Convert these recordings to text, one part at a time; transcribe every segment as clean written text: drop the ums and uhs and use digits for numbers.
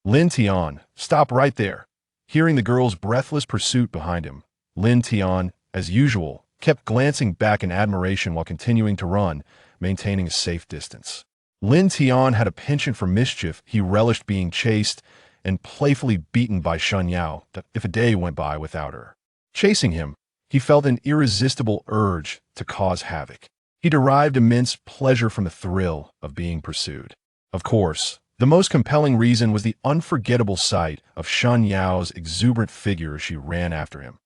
Lin Tian, stop right there. Hearing the girl's breathless pursuit behind him, Lin Tian, as usual, kept glancing back in admiration while continuing to run, maintaining a safe distance. Lin Tian had a penchant for mischief. He relished being chased and playfully beaten by Shen Yao if a day went by without her. Chasing him, he felt an irresistible urge to cause havoc. He derived immense pleasure from the thrill of being pursued. Of course, the most compelling reason was the unforgettable sight of Shen Yao's exuberant figure as she ran after him.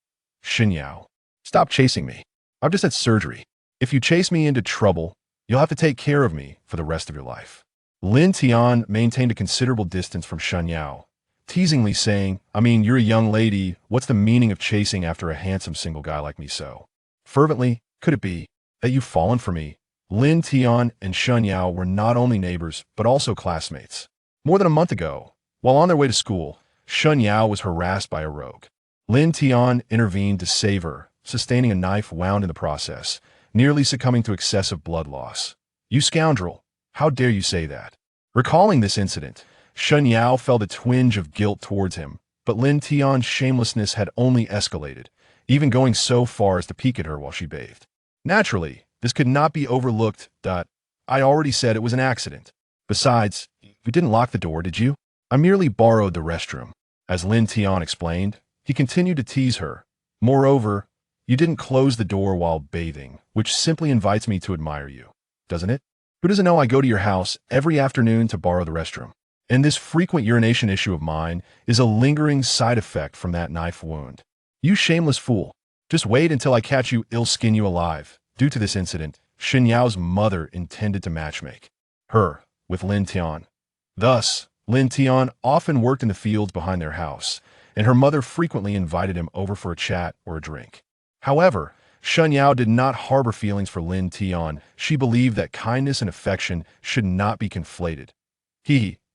Shen Yao, stop chasing me. I've just had surgery. If you chase me into trouble, you'll have to take care of me for the rest of your life. Lin Tian maintained a considerable distance from Shen Yao, teasingly saying, I mean, you're a young lady. What's the meaning of chasing after a handsome single guy like me so? Fervently, could it be that you've fallen for me? Lin Tian and Shen Yao were not only neighbors, but also classmates. More than a month ago, while on their way to school, Shen Yao was harassed by a rogue. Lin Tian intervened to save her, sustaining a knife wound in the process, nearly succumbing to excessive blood loss. You scoundrel, how dare you say that? Recalling this incident, Shen Yao felt a twinge of guilt towards him, but Lin Tian's shamelessness had only escalated, even going so far as to peek at her while she bathed. Naturally, this could not be overlooked. I already said it was an accident. Besides, you didn't lock the door, did you? I merely borrowed the restroom. As Lin Tian explained, he continued to tease her. Moreover, you didn't close the door while bathing, which simply invites me to admire you, doesn't it? Who doesn't know I go to your house every afternoon to borrow the restroom? And this frequent urination issue of mine is a lingering side effect from that knife wound. You shameless fool. Just wait until I catch you, I'll skin you alive. Due to this incident, Shen Yao's mother intended to matchmake her with Lin Tian. Thus, Lin Tian often worked in the fields behind their house, and her mother frequently invited him over for a chat or a drink. However, Shen Yao did not harbor feelings for Lin Tian. She believed that kindness and affection should not be conflated.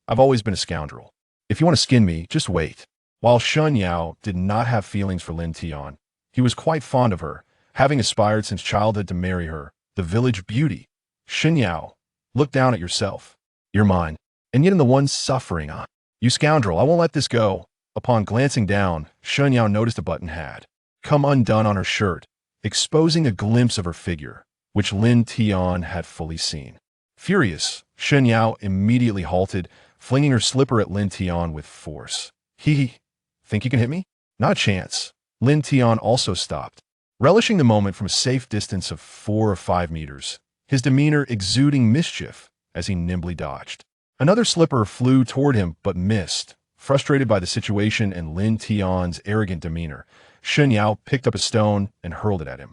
I've always been a scoundrel. If you want to skin me, just wait. While Shen Yao did not have feelings for Lin Tian, he was quite fond of her, having aspired since childhood to marry her, the village beauty. Shen Yao, look down at yourself. You're mine, and yet I'm the one suffering. You scoundrel, I won't let this go. Upon glancing down, Shen Yao noticed a button had come undone on her shirt, exposing a glimpse of her figure, which Lin Tian had fully seen. Furious, Shen Yao immediately halted, flinging her slipper at Lin Tian with force. Think you can hit me? Not a chance. Lin Tian also stopped, relishing the moment from a safe distance of 4 or 5 meters, his demeanor exuding mischief as he nimbly dodged. Another slipper flew toward him but missed. Frustrated by the situation and Lin Tian's arrogant demeanor, Shen Yao picked up a stone and hurled it at him.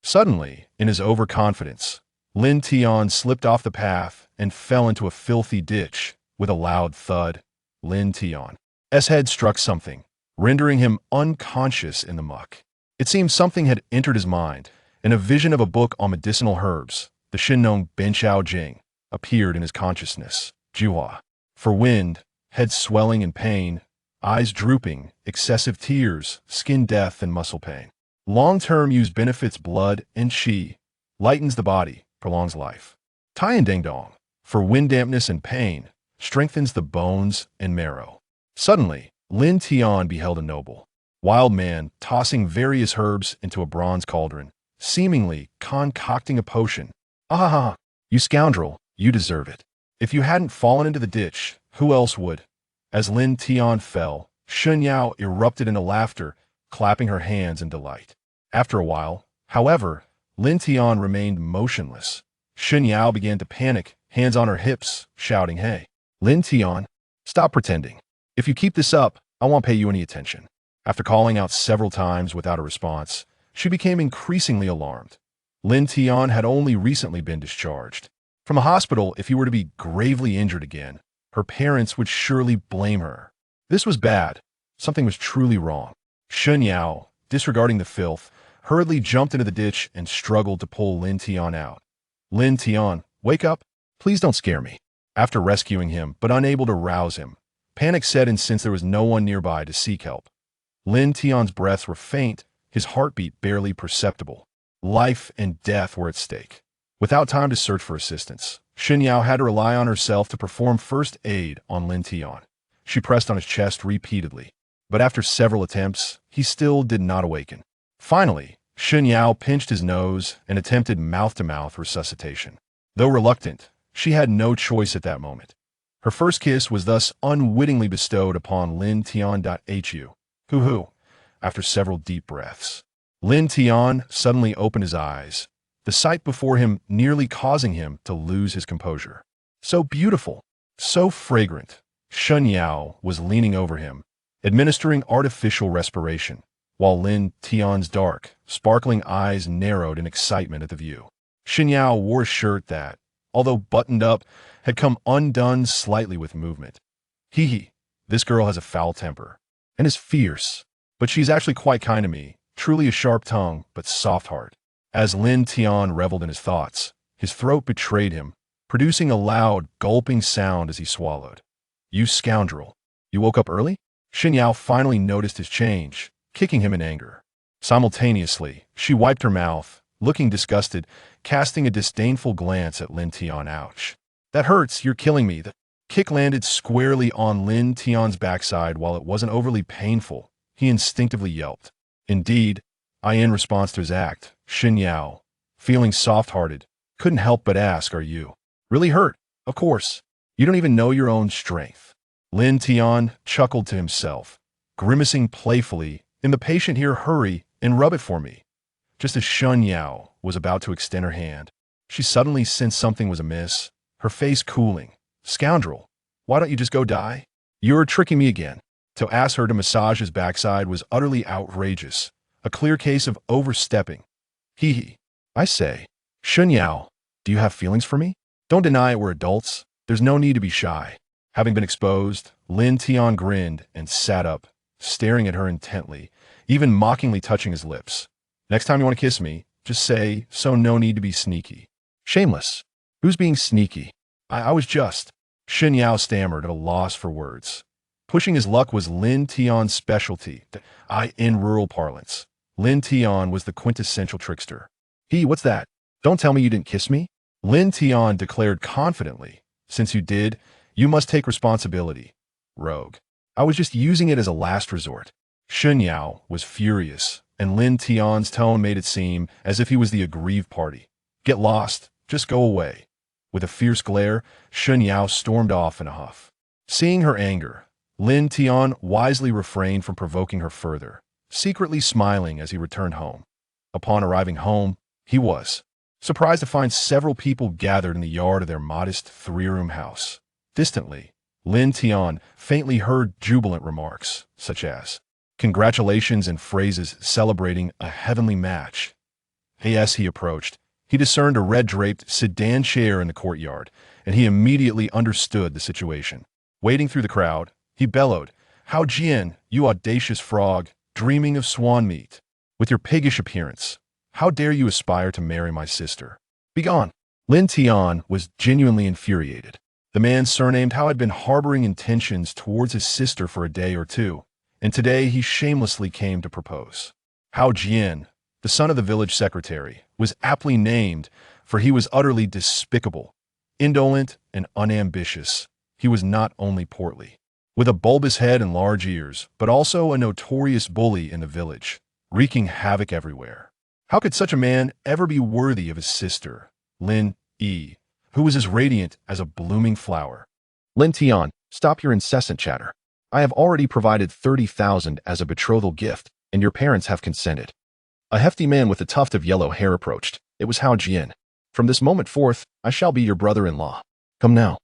Suddenly, in his overconfidence, Lin Tian slipped off the path and fell into a filthy ditch. With a loud thud, Lin Tian's head struck something, rendering him unconscious in the muck. It seemed something had entered his mind, and a vision of a book on medicinal herbs, the Shinong Benchao Jing, appeared in his consciousness. Juhua. For wind, head swelling and pain, eyes drooping, excessive tears, skin death, and muscle pain. Long-term use benefits blood and qi, lightens the body, prolongs life. Tian Ding Dong. For wind dampness and pain, strengthens the bones and marrow. Suddenly, Lin Tian beheld a noble, wild man tossing various herbs into a bronze cauldron, seemingly concocting a potion. You scoundrel, you deserve it. If you hadn't fallen into the ditch, who else would? As Lin Tian fell, Shen Yao erupted into laughter, clapping her hands in delight. After a while, however, Lin Tian remained motionless. Shen Yao began to panic, hands on her hips, shouting, Hey, Lin Tian, stop pretending. If you keep this up, I won't pay you any attention. After calling out several times without a response, she became increasingly alarmed. Lin Tian had only recently been discharged from a hospital. If he were to be gravely injured again, her parents would surely blame her. This was bad. Something was truly wrong. Shen Yao, disregarding the filth, hurriedly jumped into the ditch and struggled to pull Lin Tian out. Lin Tian, wake up. Please don't scare me. After rescuing him, but unable to rouse him, panic set in since there was no one nearby to seek help. Lin Tian's breaths were faint, his heartbeat barely perceptible. Life and death were at stake. Without time to search for assistance, Shen Yao had to rely on herself to perform first aid on Lin Tian. She pressed on his chest repeatedly. But after several attempts, he still did not awaken. Finally, Xun Yao pinched his nose and attempted mouth-to-mouth resuscitation. Though reluctant, she had no choice at that moment. Her first kiss was thus unwittingly bestowed upon Lin Tian. Hoo-hoo, after several deep breaths. Lin Tian suddenly opened his eyes, the sight before him nearly causing him to lose his composure. So beautiful, so fragrant. Xun Yao was leaning over him, administering artificial respiration, while Lin Tian's dark, sparkling eyes narrowed in excitement at the view. Xun Yao wore a shirt that, although buttoned up, had come undone slightly with movement. Hee, this girl has a foul temper, and is fierce, but she's actually quite kind to me, truly a sharp tongue, but soft heart. As Lin Tian reveled in his thoughts, his throat betrayed him, producing a loud, gulping sound as he swallowed. You scoundrel. You woke up early? Xun Yao finally noticed his change, kicking him in anger. Simultaneously, she wiped her mouth, looking disgusted, casting a disdainful glance at Lin Tian. Ouch. That hurts, you're killing me. The kick landed squarely on Lin Tian's backside. While it wasn't overly painful, he instinctively yelped. Indeed, in response to his act, Xun Yao, feeling soft-hearted, couldn't help but ask, are you really hurt? Of course. You don't even know your own strength. Lin Tian chuckled to himself, grimacing playfully, in the patient here, hurry and rub it for me. Just as Xun Yao was about to extend her hand, she suddenly sensed something was amiss, her face cooling. Scoundrel, why don't you just go die? You're tricking me again. To ask her to massage his backside was utterly outrageous, a clear case of overstepping. Hee. I say, Xun Yao, do you have feelings for me? Don't deny it, we're adults. There's no need to be shy. Having been exposed, Lin Tian grinned and sat up, staring at her intently, even mockingly touching his lips. Next time you want to kiss me, just say, so no need to be sneaky. Shameless. Who's being sneaky? I was just. Xun Yao stammered at a loss for words. Pushing his luck was Lin Tian's specialty. In rural parlance, Lin Tian was the quintessential trickster. What's that? Don't tell me you didn't kiss me? Lin Tian declared confidently. Since you did, you must take responsibility. Rogue. I was just using it as a last resort. Xun Yao was furious, and Lin Tian's tone made it seem as if he was the aggrieved party. Get lost. Just go away. With a fierce glare, Xun Yao stormed off in a huff. Seeing her anger, Lin Tian wisely refrained from provoking her further, secretly smiling as he returned home. Upon arriving home, he was surprised to find several people gathered in the yard of their modest three-room house. Distantly, Lin Tian faintly heard jubilant remarks, such as, congratulations and phrases celebrating a heavenly match. As he approached, he discerned a red-draped sedan chair in the courtyard, and he immediately understood the situation. Wading through the crowd, he bellowed, Hao Jian, you audacious frog, dreaming of swan meat. With your piggish appearance, how dare you aspire to marry my sister? Begone! Lin Tian was genuinely infuriated. The man surnamed Hao had been harboring intentions towards his sister for a day or two, and today he shamelessly came to propose. Hao Jian, the son of the village secretary, was aptly named, for he was utterly despicable, indolent, and unambitious. He was not only portly, with a bulbous head and large ears, but also a notorious bully in the village, wreaking havoc everywhere. How could such a man ever be worthy of his sister, Lin Yi, who was as radiant as a blooming flower? Lin Tian, stop your incessant chatter. I have already provided 30,000 as a betrothal gift, and your parents have consented. A hefty man with a tuft of yellow hair approached. It was Hao Jian. From this moment forth, I shall be your brother-in-law. Come now.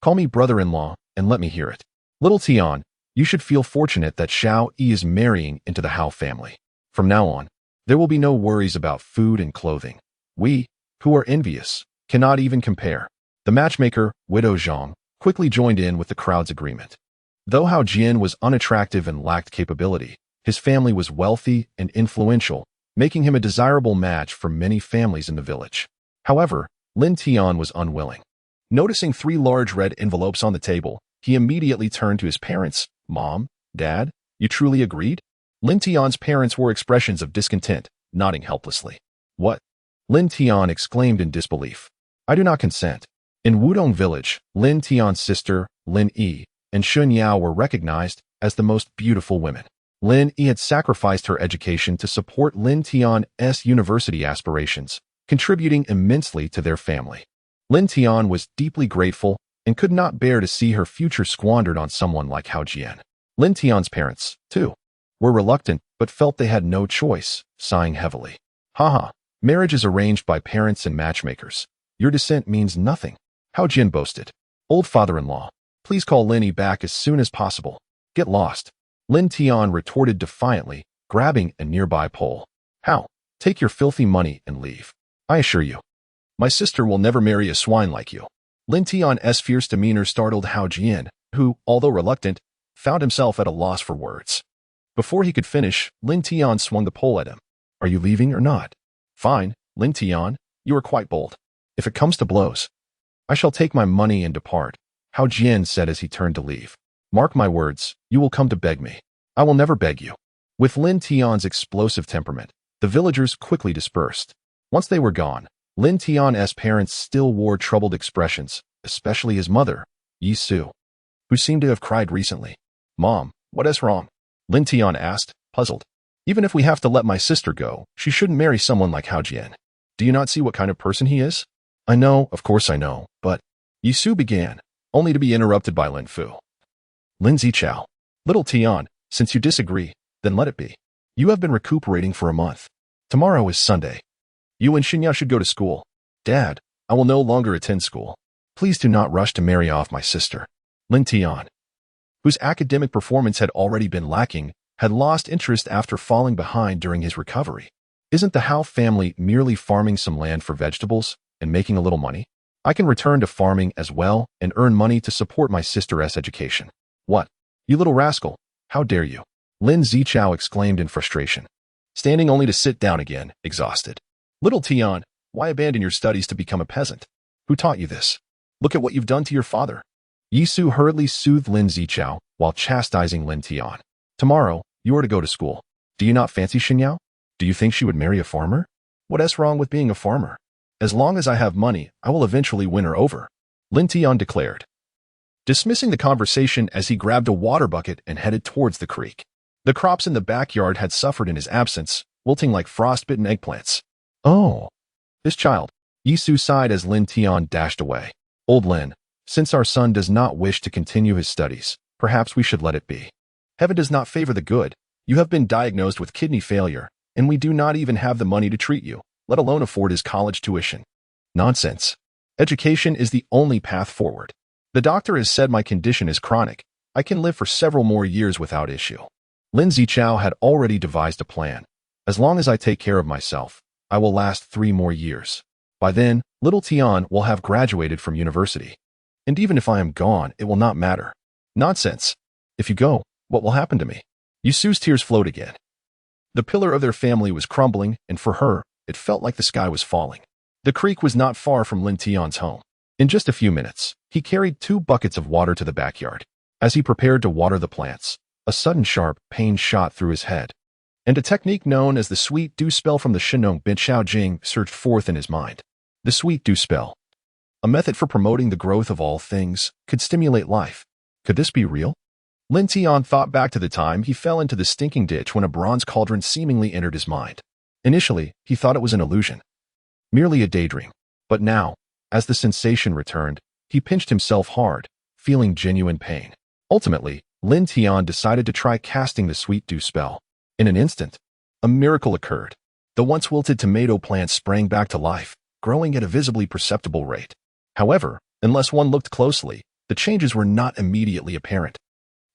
Call me brother-in-law, and let me hear it. Little Tian, you should feel fortunate that Xiao Yi is marrying into the Hao family. From now on, there will be no worries about food and clothing. We, who are envious, cannot even compare. The matchmaker, Widow Zhang, quickly joined in with the crowd's agreement. Though Hao Jian was unattractive and lacked capability, his family was wealthy and influential, making him a desirable match for many families in the village. However, Lin Tian was unwilling. Noticing 3 large red envelopes on the table, he immediately turned to his parents. Mom, Dad, you truly agreed? Lin Tian's parents wore expressions of discontent, nodding helplessly. What? Lin Tian exclaimed in disbelief. I do not consent. In Wutong Village, Lin Tian's sister, Lin Yi, and Shun Yao were recognized as the most beautiful women. Lin Yi had sacrificed her education to support Lin Tian's university aspirations, contributing immensely to their family. Lin Tian was deeply grateful and could not bear to see her future squandered on someone like Hao Jian. Lin Tian's parents, too, were reluctant but felt they had no choice, sighing heavily. Haha, marriage is arranged by parents and matchmakers. Your descent means nothing. Hao Jian boasted. Old father-in-law, please call Lin Yi back as soon as possible. Get lost. Lin Tian retorted defiantly, grabbing a nearby pole. How? Take your filthy money and leave. I assure you. My sister will never marry a swine like you. Lin Tian's fierce demeanor startled Hao Jian, who, although reluctant, found himself at a loss for words. Before he could finish, Lin Tian swung the pole at him. Are you leaving or not? Fine, Lin Tian, you are quite bold. If it comes to blows, I shall take my money and depart, Hao Jian said as he turned to leave. Mark my words, you will come to beg me. I will never beg you. With Lin Tian's explosive temperament, the villagers quickly dispersed. Once they were gone, Lin Tian's parents still wore troubled expressions, especially his mother, Yi Su, who seemed to have cried recently. Mom, what is wrong? Lin Tian asked, puzzled. Even if we have to let my sister go, she shouldn't marry someone like Hao Jian. Do you not see what kind of person he is? I know, of course I know, but Yi Su began, only to be interrupted by Lin Fu. Lin Zichao. Little Tian, since you disagree, then let it be. You have been recuperating for a month. Tomorrow is Sunday. You and Xinya should go to school. Dad, I will no longer attend school. Please do not rush to marry off my sister. Lin Tian, whose academic performance had already been lacking, had lost interest after falling behind during his recovery. Isn't the Hao family merely farming some land for vegetables and making a little money? I can return to farming as well and earn money to support my sister's education. What? You little rascal, how dare you? Lin Zichao exclaimed in frustration, standing only to sit down again, exhausted. Little Tian, why abandon your studies to become a peasant? Who taught you this? Look at what you've done to your father. Yi Su hurriedly soothed Lin Zichao while chastising Lin Tian. Tomorrow, you are to go to school. Do you not fancy Xinyao? Do you think she would marry a farmer? What is wrong with being a farmer? As long as I have money, I will eventually win her over, Lin Tian declared, dismissing the conversation as he grabbed a water bucket and headed towards the creek. The crops in the backyard had suffered in his absence, wilting like frostbitten eggplants. Oh, this child, Yi Su sighed as Lin Tian dashed away. Old Lin, since our son does not wish to continue his studies, perhaps we should let it be. Heaven does not favor the good. You have been diagnosed with kidney failure, and we do not even have the money to treat you, let alone afford his college tuition. Nonsense. Education is the only path forward. The doctor has said my condition is chronic. I can live for several more years without issue. Lin Zichao had already devised a plan. As long as I take care of myself, I will last 3 more years. By then, little Tian will have graduated from university. And even if I am gone, it will not matter. Nonsense. If you go, what will happen to me? Yi Su's tears flowed again. The pillar of their family was crumbling, and for her, it felt like the sky was falling. The creek was not far from Lin Tian's home. In just a few minutes, he carried 2 buckets of water to the backyard. As he prepared to water the plants, a sudden sharp pain shot through his head, and a technique known as the sweet dew spell from the Shenong bin Xiao Jing surged forth in his mind. The sweet dew spell, a method for promoting the growth of all things, could stimulate life. Could this be real? Lin Tian thought back to the time he fell into the stinking ditch when a bronze cauldron seemingly entered his mind. Initially, he thought it was an illusion, merely a daydream. But now, as the sensation returned, he pinched himself hard, feeling genuine pain. Ultimately, Lin Tian decided to try casting the sweet dew spell. In an instant, a miracle occurred. The once wilted tomato plant sprang back to life, growing at a visibly perceptible rate. However, unless one looked closely, the changes were not immediately apparent.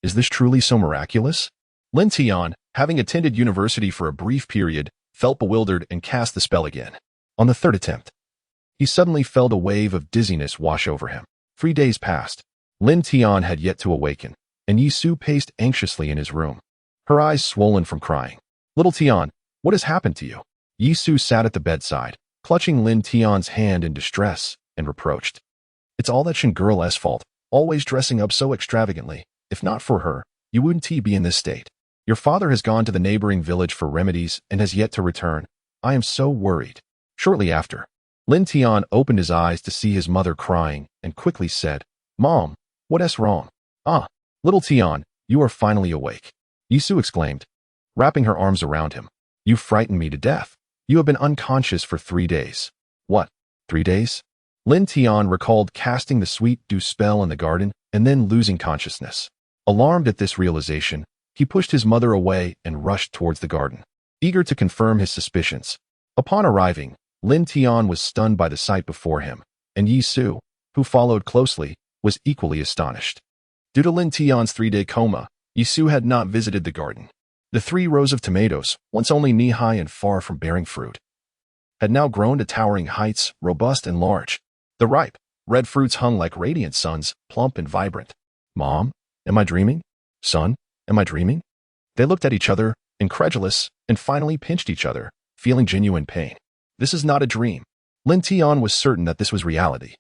Is this truly so miraculous? Lin Tian, having attended university for a brief period, felt bewildered and cast the spell again. On the 3rd attempt, he suddenly felt a wave of dizziness wash over him. 3 days passed. Lin Tian had yet to awaken, and Yi Su paced anxiously in his room, her eyes swollen from crying. Little Tian, what has happened to you? Yi Su sat at the bedside, clutching Lin Tian's hand in distress, and reproached. It's all that Shen girl's fault, always dressing up so extravagantly. If not for her, you wouldn't be in this state. Your father has gone to the neighboring village for remedies and has yet to return. I am so worried. Shortly after, Lin Tian opened his eyes to see his mother crying and quickly said, Mom, what is wrong? Ah, Little Tian, you are finally awake, Yisu exclaimed, wrapping her arms around him. You frightened me to death. You have been unconscious for 3 days. What, 3 days? Lin Tian recalled casting the sweet dew spell in the garden and then losing consciousness. Alarmed at this realization, he pushed his mother away and rushed towards the garden, eager to confirm his suspicions. Upon arriving, Lin Tian was stunned by the sight before him, and Yisu, who followed closely, was equally astonished. Due to Lin Tian's 3-day coma, Yisu had not visited the garden. The 3 rows of tomatoes, once only knee-high and far from bearing fruit, had now grown to towering heights, robust and large. The ripe, red fruits hung like radiant suns, plump and vibrant. Mom, am I dreaming? Son, am I dreaming? They looked at each other, incredulous, and finally pinched each other, feeling genuine pain. This is not a dream. Lin Tian was certain that this was reality.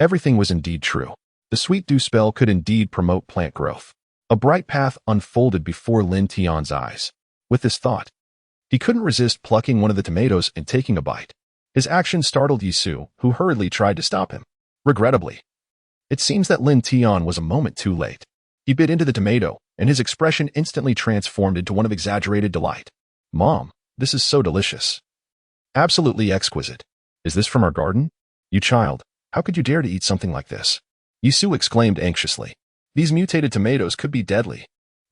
Everything was indeed true. The sweet dew spell could indeed promote plant growth. A bright path unfolded before Lin Tian's eyes. With this thought, he couldn't resist plucking one of the tomatoes and taking a bite. His action startled Yisu, who hurriedly tried to stop him. Regrettably, it seems that Lin Tian was a moment too late. He bit into the tomato, and his expression instantly transformed into one of exaggerated delight. Mom, this is so delicious. Absolutely exquisite. Is this from our garden? You child, how could you dare to eat something like this? Yisu exclaimed anxiously. These mutated tomatoes could be deadly.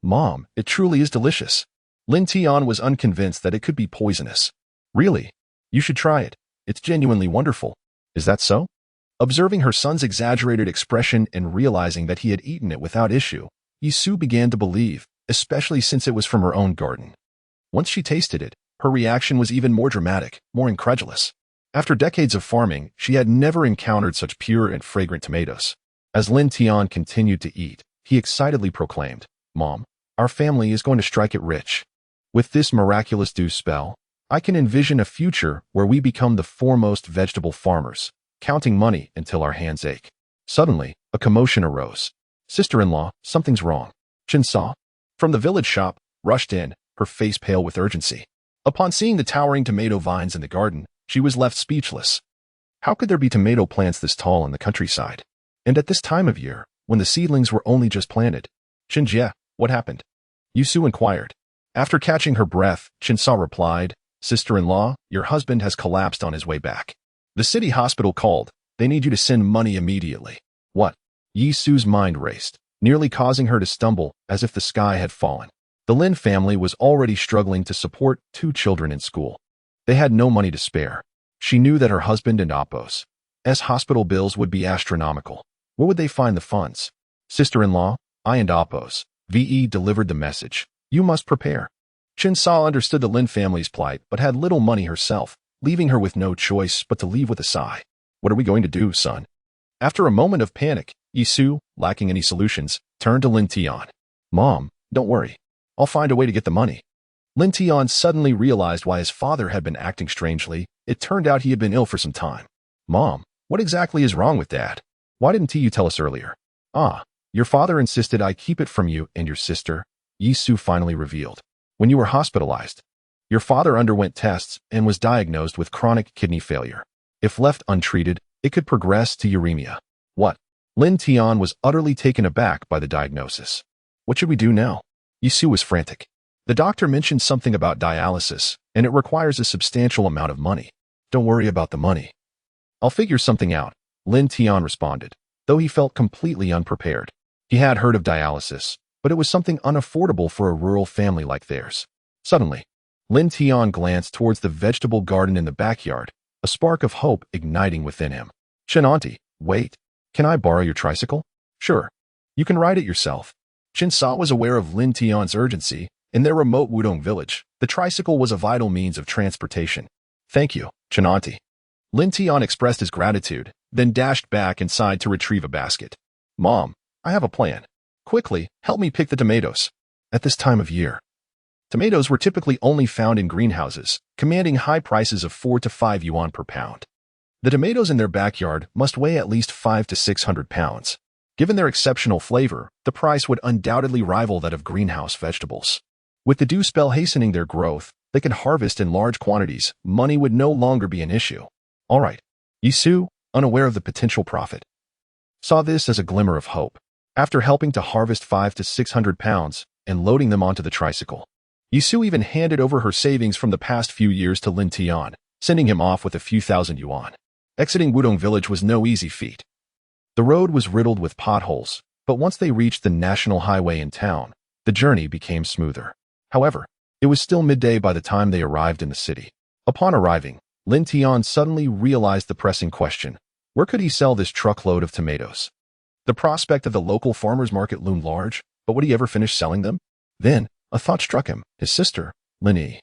Mom, it truly is delicious. Lin Tian was unconvinced that it could be poisonous. Really? You should try it. It's genuinely wonderful. Is that so? Observing her son's exaggerated expression and realizing that he had eaten it without issue, Yisu began to believe, especially since it was from her own garden. Once she tasted it, her reaction was even more dramatic, more incredulous. After decades of farming, she had never encountered such pure and fragrant tomatoes. As Lin Tian continued to eat, he excitedly proclaimed, Mom, our family is going to strike it rich. With this miraculous dew spell, I can envision a future where we become the foremost vegetable farmers, counting money until our hands ache. Suddenly, a commotion arose. Sister-in-law, something's wrong. Chinsa, from the village shop, rushed in, her face pale with urgency. Upon seeing the towering tomato vines in the garden, she was left speechless. How could there be tomato plants this tall in the countryside? And at this time of year, when the seedlings were only just planted. Chinjie, what happened? Yisu inquired. After catching her breath, Chinsa replied, Sister-in-law, your husband has collapsed on his way back. The city hospital called. They need you to send money immediately. What? Yisu's mind raced, nearly causing her to stumble as if the sky had fallen. The Lin family was already struggling to support 2 children in school. They had no money to spare. She knew that her husband and Appo's hospital bills would be astronomical. Where would they find the funds? Sister-in-law, I and Appo's VE delivered the message. You must prepare. Chinsa understood the Lin family's plight but had little money herself, leaving her with no choice but to leave with a sigh. What are we going to do, son? After a moment of panic, Yisu, lacking any solutions, turned to Lin Tian. Mom, don't worry. I'll find a way to get the money. Lin Tian suddenly realized why his father had been acting strangely. It turned out he had been ill for some time. Mom, what exactly is wrong with Dad? Why didn't you tell us earlier? Your father insisted I keep it from you and your sister, Yisu finally revealed. When you were hospitalized, your father underwent tests and was diagnosed with chronic kidney failure. If left untreated, it could progress to uremia. What? Lin Tian was utterly taken aback by the diagnosis. What should we do now? Yisu was frantic. The doctor mentioned something about dialysis, and it requires a substantial amount of money. Don't worry about the money. I'll figure something out, Lin Tian responded, though he felt completely unprepared. He had heard of dialysis, but it was something unaffordable for a rural family like theirs. Suddenly, Lin Tian glanced towards the vegetable garden in the backyard, a spark of hope igniting within him. Chin auntie, wait. Can I borrow your tricycle? Sure. You can ride it yourself. Chin Sa was aware of Lin Tian's urgency. In their remote Wutong Village, the tricycle was a vital means of transportation. Thank you, Chin auntie. Lin Tian expressed his gratitude, then dashed back inside to retrieve a basket. Mom, I have a plan. Quickly, help me pick the tomatoes. At this time of year, tomatoes were typically only found in greenhouses, commanding high prices of 4 to 5 yuan per pound. The tomatoes in their backyard must weigh at least 5 to 600 pounds. Given their exceptional flavor, the price would undoubtedly rival that of greenhouse vegetables. With the dew spell hastening their growth, they could harvest in large quantities. Money would no longer be an issue. All right. Yisu, unaware of the potential profit, saw this as a glimmer of hope. after helping to harvest 500 to 600 pounds and loading them onto the tricycle. Yisu even handed over her savings from the past few years to Lin Tian, sending him off with a few thousand yuan. Exiting Wutong Village was no easy feat. The road was riddled with potholes, but once they reached the national highway in town, the journey became smoother. However, it was still midday by the time they arrived in the city. Upon arriving, Lin Tian suddenly realized the pressing question: where could he sell this truckload of tomatoes? The prospect of the local farmer's market loomed large, but would he ever finish selling them? Then, a thought struck him: his sister, Lin Yi.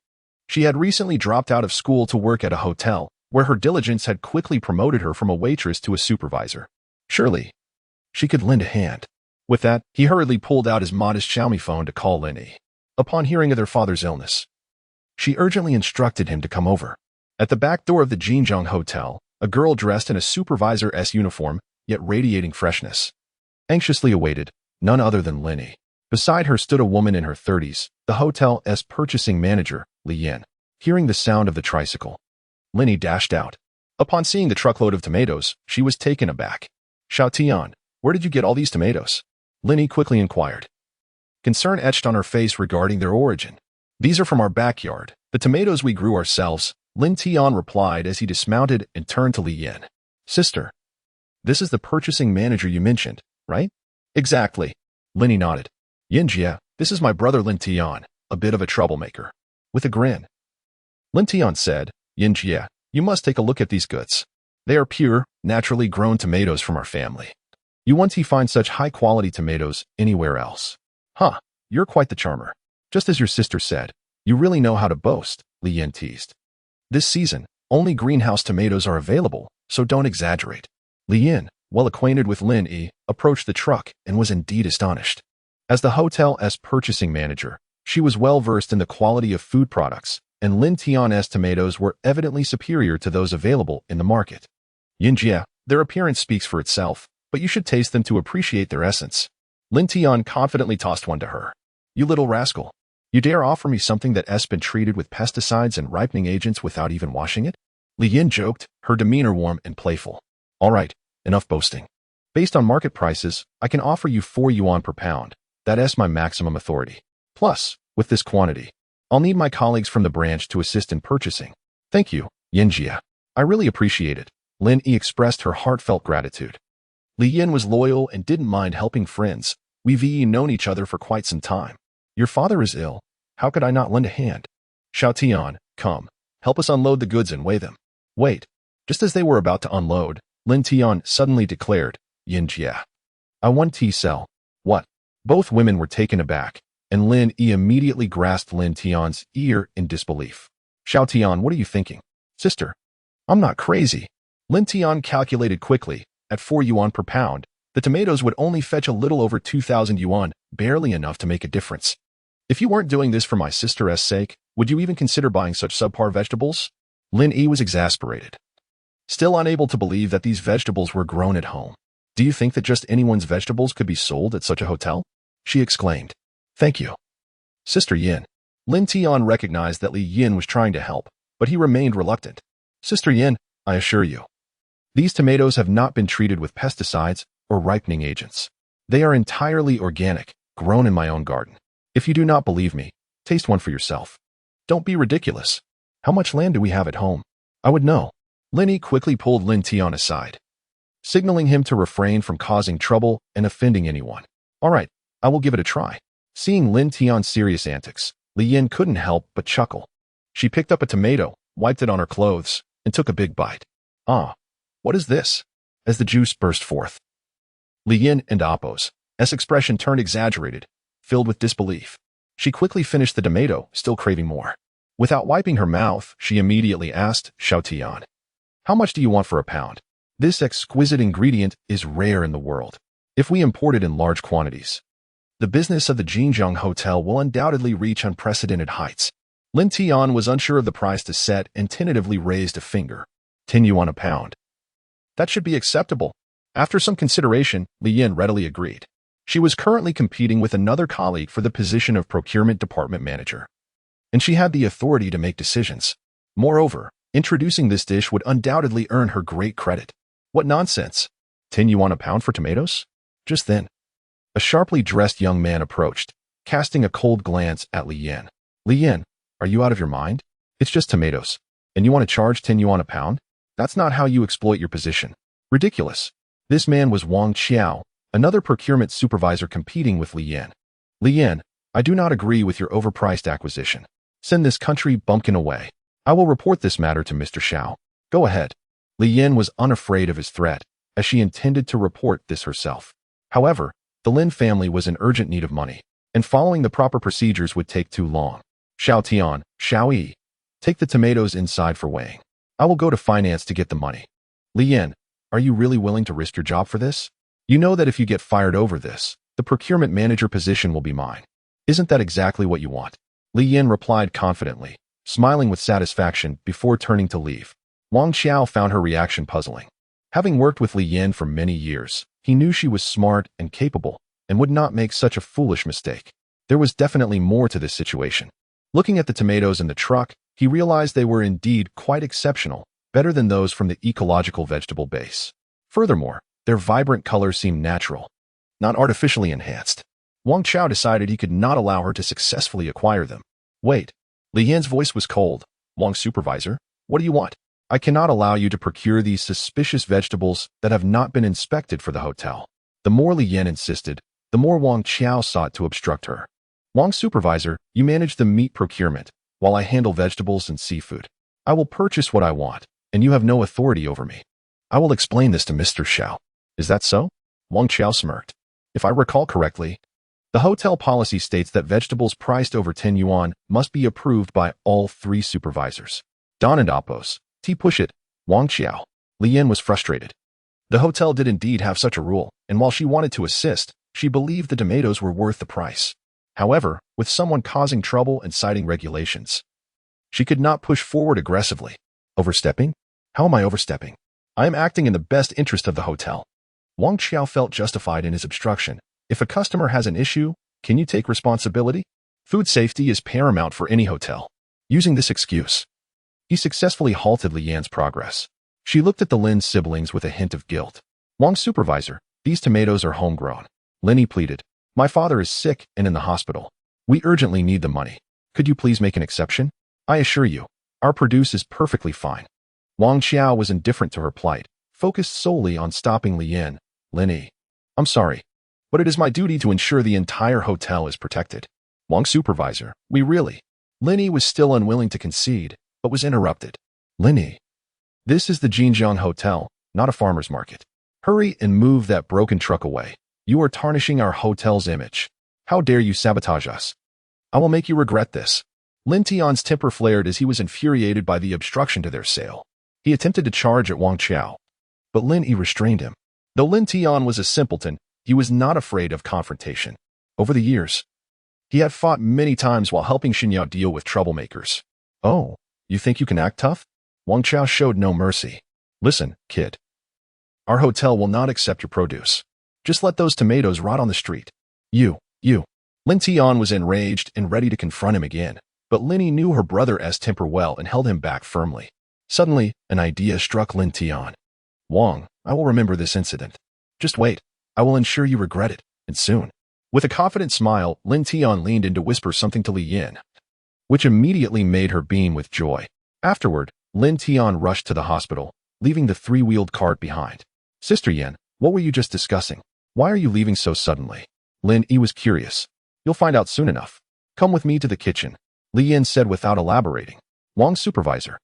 She had recently dropped out of school to work at a hotel, where her diligence had quickly promoted her from a waitress to a supervisor. Surely, she could lend a hand. With that, he hurriedly pulled out his modest Xiaomi phone to call Lin Yi. Upon hearing of their father's illness, she urgently instructed him to come over. At the back door of the Jinjiang Hotel, a girl dressed in a supervisor's uniform, yet radiating freshness, anxiously awaited none other than Lin Yi. Beside her stood a woman in her 30s, the hotel's purchasing manager, Lin Yi. Hearing the sound of the tricycle, Lin Yi dashed out. Upon seeing the truckload of tomatoes, she was taken aback. "Xiao Tian, where did you get all these tomatoes?" Lin Yi quickly inquired, concern etched on her face regarding their origin. "These are from our backyard, the tomatoes we grew ourselves," Lin Tian replied as he dismounted and turned to Lin Yi. "Sister, this is the purchasing manager you mentioned, right?" "Exactly." Lin Yi nodded. "Jinjiang, this is my brother Lin Tian, a bit of a troublemaker." With a grin, Lin Tian said, "Jinjiang, you must take a look at these goods. They are pure, naturally grown tomatoes from our family. You won't find such high-quality tomatoes anywhere else." "Huh, you're quite the charmer. Just as your sister said, you really know how to boast," Lin Yi teased. "This season, only greenhouse tomatoes are available, so don't exaggerate." Lin Yi, well acquainted with Lin Yi, approached the truck and was indeed astonished. As the hotel's purchasing manager, she was well versed in the quality of food products, and Lin Tian's tomatoes were evidently superior to those available in the market. "Jinjiang, their appearance speaks for itself, but you should taste them to appreciate their essence." Lin Tian confidently tossed one to her. "You little rascal. You dare offer me something that's been treated with pesticides and ripening agents without even washing it?" Lin Yi joked, her demeanor warm and playful. "All right, enough boasting. Based on market prices, I can offer you 4 yuan per pound. That's my maximum authority. Plus, with this quantity, I'll need my colleagues from the branch to assist in purchasing." "Thank you, Jinjiang. I really appreciate it." Lin Yi expressed her heartfelt gratitude. Lin Yi was loyal and didn't mind helping friends. "We've known each other for quite some time. Your father is ill. How could I not lend a hand? Xiao Tian, come, help us unload the goods and weigh them." "Wait." Just as they were about to unload, Lin Tian suddenly declared, "Jinjiang, I want to sell." "What?" Both women were taken aback, and Lin Yi immediately grasped Lin Tian's ear in disbelief. "Xiao Tian, what are you thinking?" "Sister, I'm not crazy." Lin Tian calculated quickly. At 4 yuan per pound, the tomatoes would only fetch a little over 2,000 yuan, barely enough to make a difference. "If you weren't doing this for my sister's sake, would you even consider buying such subpar vegetables?" Lin Yi was exasperated, still unable to believe that these vegetables were grown at home. "Do you think that just anyone's vegetables could be sold at such a hotel?" she exclaimed. "Thank you, Sister Yin." Lin Tian recognized that Lin Yi was trying to help, but he remained reluctant. "Sister Yin, I assure you, these tomatoes have not been treated with pesticides or ripening agents. They are entirely organic, grown in my own garden. If you do not believe me, taste one for yourself." "Don't be ridiculous. How much land do we have at home? I would know." Lin Yi quickly pulled Lin Tian aside, signaling him to refrain from causing trouble and offending anyone. "All right, I will give it a try." Seeing Lin Tian's serious antics, Lin Yi couldn't help but chuckle. She picked up a tomato, wiped it on her clothes, and took a big bite. "Ah, what is this?" As the juice burst forth, Lin Yi and Appo's expression turned exaggerated, filled with disbelief. She quickly finished the tomato, still craving more. Without wiping her mouth, she immediately asked Xiao Tian, "How much do you want for a pound? This exquisite ingredient is rare in the world. If we import it in large quantities, the business of the Jinjiang Hotel will undoubtedly reach unprecedented heights." Lin Tian was unsure of the price to set and tentatively raised a finger. 10 yuan a pound. That should be acceptable. After some consideration, Lin Yi readily agreed. She was currently competing with another colleague for the position of procurement department manager, and she had the authority to make decisions. Moreover, introducing this dish would undoubtedly earn her great credit. What nonsense! 10 yuan a pound for tomatoes? Just then, A sharply dressed young man approached, casting a cold glance at Li Yan. Li Yan, are you out of your mind? It's just tomatoes. And you want to charge 10 yuan a pound? That's not how you exploit your position. Ridiculous. This man was Wang Qiao, another procurement supervisor competing with Li Yan. Li Yan, I do not agree with your overpriced acquisition. Send this country bumpkin away. I will report this matter to Mr. Xiao. Go ahead. Li Yan was unafraid of his threat, as she intended to report this herself. However, the Lin family was in urgent need of money, and following the proper procedures would take too long. Xiao Tian, Xiao Yi, take the tomatoes inside for weighing. I will go to finance to get the money. Li Yan, are you really willing to risk your job for this? You know that if you get fired over this, the procurement manager position will be mine. Isn't that exactly what you want? Li Yan replied confidently, smiling with satisfaction before turning to leave. Wang Xiao found her reaction puzzling. Having worked with Li Yan for many years, he knew she was smart and capable and would not make such a foolish mistake. There was definitely more to this situation. Looking at the tomatoes in the truck, he realized they were indeed quite exceptional, better than those from the ecological vegetable base. Furthermore, their vibrant colors seemed natural, not artificially enhanced. Wang Qiao decided he could not allow her to successfully acquire them. Wait. Li Yan's voice was cold. Wang supervisor, what do you want? I cannot allow you to procure these suspicious vegetables that have not been inspected for the hotel. The more Li Yan insisted, the more Wang Qiao sought to obstruct her. Wang supervisor, you manage the meat procurement, while I handle vegetables and seafood. I will purchase what I want, and you have no authority over me. I will explain this to Mr. Xiao. Is that so? Wang Qiao smirked. If I recall correctly, the hotel policy states that vegetables priced over 10 yuan must be approved by all 3 supervisors. Don and Appos, T push it, Wang Qiao. Li Yan was frustrated. The hotel did indeed have such a rule, and while she wanted to assist, she believed the tomatoes were worth the price. However, with someone causing trouble and citing regulations, she could not push forward aggressively. Overstepping? How am I overstepping? I am acting in the best interest of the hotel. Wang Qiao felt justified in his obstruction. If a customer has an issue, can you take responsibility? Food safety is paramount for any hotel. Using this excuse, he successfully halted Li Yan's progress. She looked at the Lin siblings with a hint of guilt. Wang supervisor, these tomatoes are homegrown. Lin Yi pleaded. My father is sick and in the hospital. We urgently need the money. Could you please make an exception? I assure you, our produce is perfectly fine. Wang Qiao was indifferent to her plight, focused solely on stopping Li Yan. Lin Yi, I'm sorry, but it is my duty to ensure the entire hotel is protected. Wang supervisor, we really. Lin Yi was still unwilling to concede, but was interrupted. Lin Yi, this is the Jinjiang Hotel, not a farmer's market. Hurry and move that broken truck away. You are tarnishing our hotel's image. How dare you sabotage us? I will make you regret this. Lin Tian's temper flared as he was infuriated by the obstruction to their sale. He attempted to charge at Wang Qiao, but Lin Yi restrained him. Though Lin Tian was a simpleton, he was not afraid of confrontation. Over the years, he had fought many times while helping Xinyao deal with troublemakers. Oh, you think you can act tough? Wang Qiao showed no mercy. Listen, kid. Our hotel will not accept your produce. Just let those tomatoes rot on the street. You. Lin Tian was enraged and ready to confront him again, but Lin Yi knew her brother's temper well and held him back firmly. Suddenly, an idea struck Lin Tian. Wang, I will remember this incident. Just wait. I will ensure you regret it, and soon. With a confident smile, Lin Tian leaned in to whisper something to Li Yan, which immediately made her beam with joy. Afterward, Lin Tian rushed to the hospital, leaving the 3-wheeled cart behind. Sister Yan, what were you just discussing? Why are you leaving so suddenly? Lin Yi was curious. You'll find out soon enough. Come with me to the kitchen, Li Yan said without elaborating. Wang supervisor,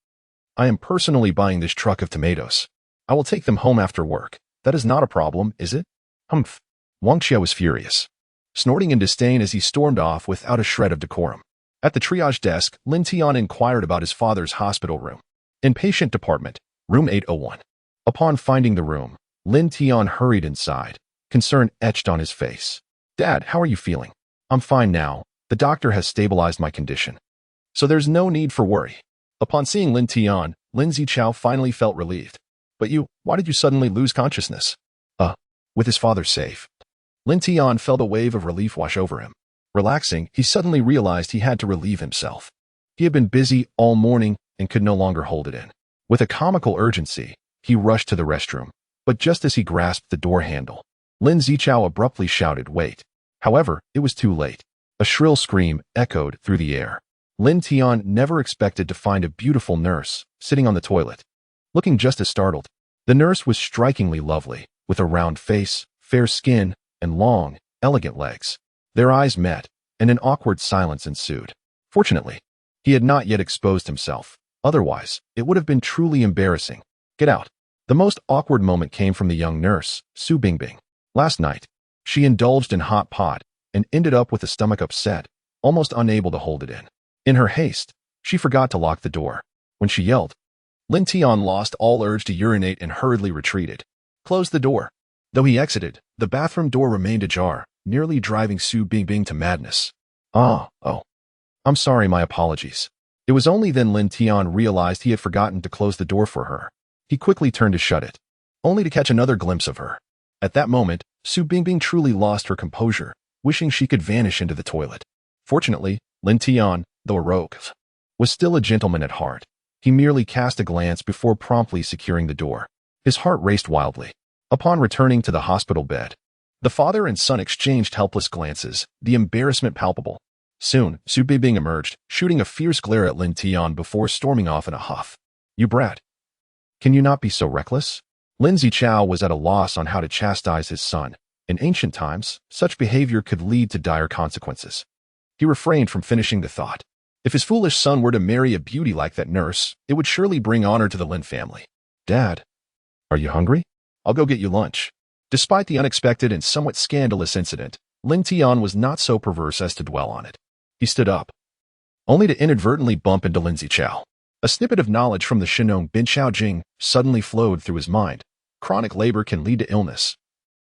I am personally buying this truck of tomatoes. I will take them home after work. That is not a problem, is it? Humph. Wang Qiao was furious, snorting in disdain as he stormed off without a shred of decorum. At the triage desk, Lin Tian inquired about his father's hospital room. Inpatient department, room 801. Upon finding the room, Lin Tian hurried inside, concern etched on his face. Dad, how are you feeling? I'm fine now. The doctor has stabilized my condition, so there's no need for worry. Upon seeing Lin Tian, Lin Zichao finally felt relieved. But why did you suddenly lose consciousness? With his father safe. Lin Tian felt a wave of relief wash over him. Relaxing, he suddenly realized he had to relieve himself. He had been busy all morning and could no longer hold it in. With a comical urgency, he rushed to the restroom, but just as he grasped the door handle, Lin Zichao abruptly shouted, "Wait." However, it was too late. A shrill scream echoed through the air. Lin Tian never expected to find a beautiful nurse sitting on the toilet, looking just as startled. The nurse was strikingly lovely, with a round face, fair skin, and long, elegant legs. Their eyes met, and an awkward silence ensued. Fortunately, he had not yet exposed himself. Otherwise, it would have been truly embarrassing. "Get out." The most awkward moment came from the young nurse, Su Bingbing. Last night, she indulged in hot pot and ended up with a stomach upset, almost unable to hold it in. In her haste, she forgot to lock the door. When she yelled, Lin Tian lost all urge to urinate and hurriedly retreated. Closed the door. Though he exited, the bathroom door remained ajar, nearly driving Su Bingbing to madness. Oh. I'm sorry, my apologies. It was only then Lin Tian realized he had forgotten to close the door for her. He quickly turned to shut it, only to catch another glimpse of her. At that moment, Su Bingbing truly lost her composure, wishing she could vanish into the toilet. Fortunately, Lin Tian, though a rogue, was still a gentleman at heart. He merely cast a glance before promptly securing the door. His heart raced wildly. Upon returning to the hospital bed, the father and son exchanged helpless glances, the embarrassment palpable. Soon, Su Bingbing emerged, shooting a fierce glare at Lin Tian before storming off in a huff. "You brat. Can you not be so reckless?" Lin Zichao was at a loss on how to chastise his son. In ancient times, such behavior could lead to dire consequences. He refrained from finishing the thought. If his foolish son were to marry a beauty like that nurse, it would surely bring honor to the Lin family. "Dad, are you hungry? I'll go get you lunch." Despite the unexpected and somewhat scandalous incident, Lin Tian was not so perverse as to dwell on it. He stood up, only to inadvertently bump into Lin Zichao. A snippet of knowledge from the Shinong Bin Xiaojing suddenly flowed through his mind. Chronic labor can lead to illness.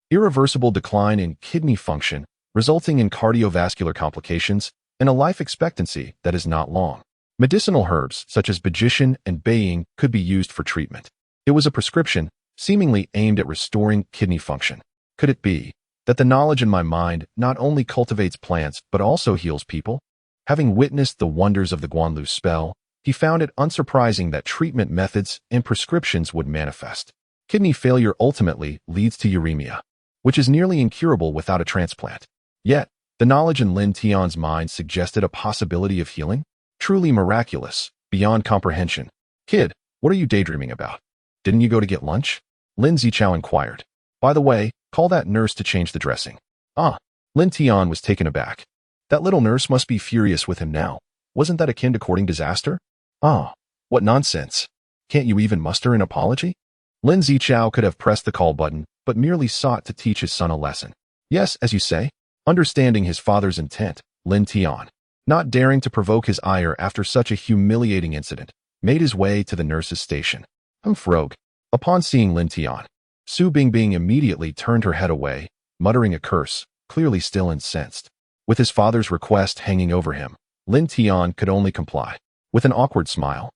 Irreversible decline in kidney function, resulting in cardiovascular complications, and a life expectancy that is not long. Medicinal herbs such as Bajishan and Baying could be used for treatment. It was a prescription seemingly aimed at restoring kidney function. Could it be that the knowledge in my mind not only cultivates plants but also heals people? Having witnessed the wonders of the Guanlu spell, he found it unsurprising that treatment methods and prescriptions would manifest. Kidney failure ultimately leads to uremia, which is nearly incurable without a transplant. Yet, the knowledge in Lin Tian's mind suggested a possibility of healing? Truly miraculous, beyond comprehension. "Kid, what are you daydreaming about? Didn't you go to get lunch?" Lin Zichao inquired. "By the way, call that nurse to change the dressing." "Ah." Lin Tian was taken aback. That little nurse must be furious with him now. Wasn't that akin to courting disaster? "Ah, what nonsense. Can't you even muster an apology?" Lin Zichao could have pressed the call button, but merely sought to teach his son a lesson. "Yes, as you say." Understanding his father's intent, Lin Tian, not daring to provoke his ire after such a humiliating incident, made his way to the nurse's station. Rogue. Upon seeing Lin Tian, Su Bingbing immediately turned her head away, muttering a curse, clearly still incensed. With his father's request hanging over him, Lin Tian could only comply. With an awkward smile,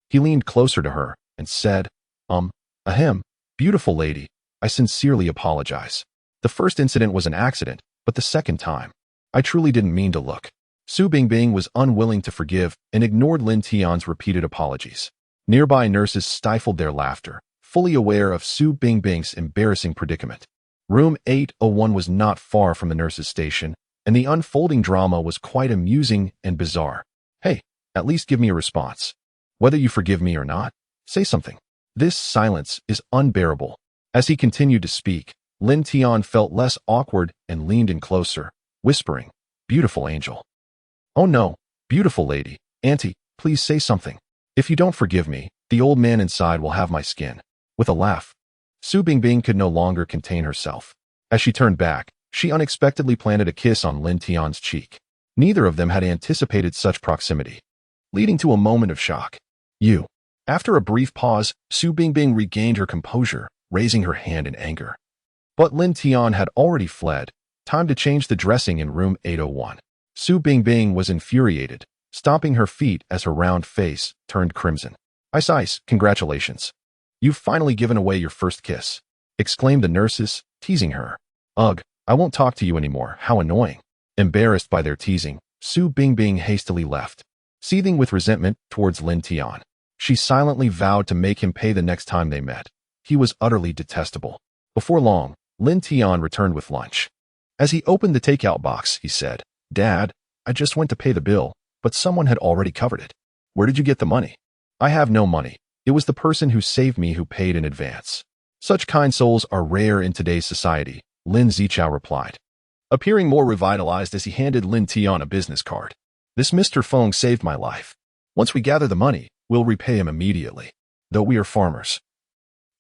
he leaned closer to her and said, Ahem, beautiful lady, I sincerely apologize. The first incident was an accident, but the second time, I truly didn't mean to look." Su Bingbing was unwilling to forgive and ignored Lin Tian's repeated apologies. Nearby nurses stifled their laughter, fully aware of Su Bingbing's embarrassing predicament. Room 801 was not far from the nurse's station, and the unfolding drama was quite amusing and bizarre. "Hey, at least give me a response. Whether you forgive me or not, say something." This silence is unbearable. As he continued to speak, Lin Tian felt less awkward and leaned in closer, whispering, "Beautiful angel." "Oh no, beautiful lady, auntie, please say something. If you don't forgive me, the old man inside will have my skin." With a laugh, Su Bingbing could no longer contain herself. As she turned back, she unexpectedly planted a kiss on Lin Tian's cheek. Neither of them had anticipated such proximity, leading to a moment of shock. "You." After a brief pause, Su Bingbing regained her composure, raising her hand in anger. But Lin Tian had already fled. Time to change the dressing in room 801. Su Bingbing was infuriated, stomping her feet as her round face turned crimson. Ice, congratulations. You've finally given away your first kiss," exclaimed the nurses, teasing her. "Ugh, I won't talk to you anymore, how annoying." Embarrassed by their teasing, Su Bingbing hastily left, seething with resentment towards Lin Tian. She silently vowed to make him pay the next time they met. He was utterly detestable. Before long, Lin Tian returned with lunch. As he opened the takeout box, he said, "Dad, I just went to pay the bill, but someone had already covered it. Where did you get the money?" "I have no money. It was the person who saved me who paid in advance." "Such kind souls are rare in today's society," Lin Zichao replied, appearing more revitalized as he handed Lin Tian a business card. "This Mr. Feng saved my life. Once we gather the money, we'll repay him immediately. Though we are farmers,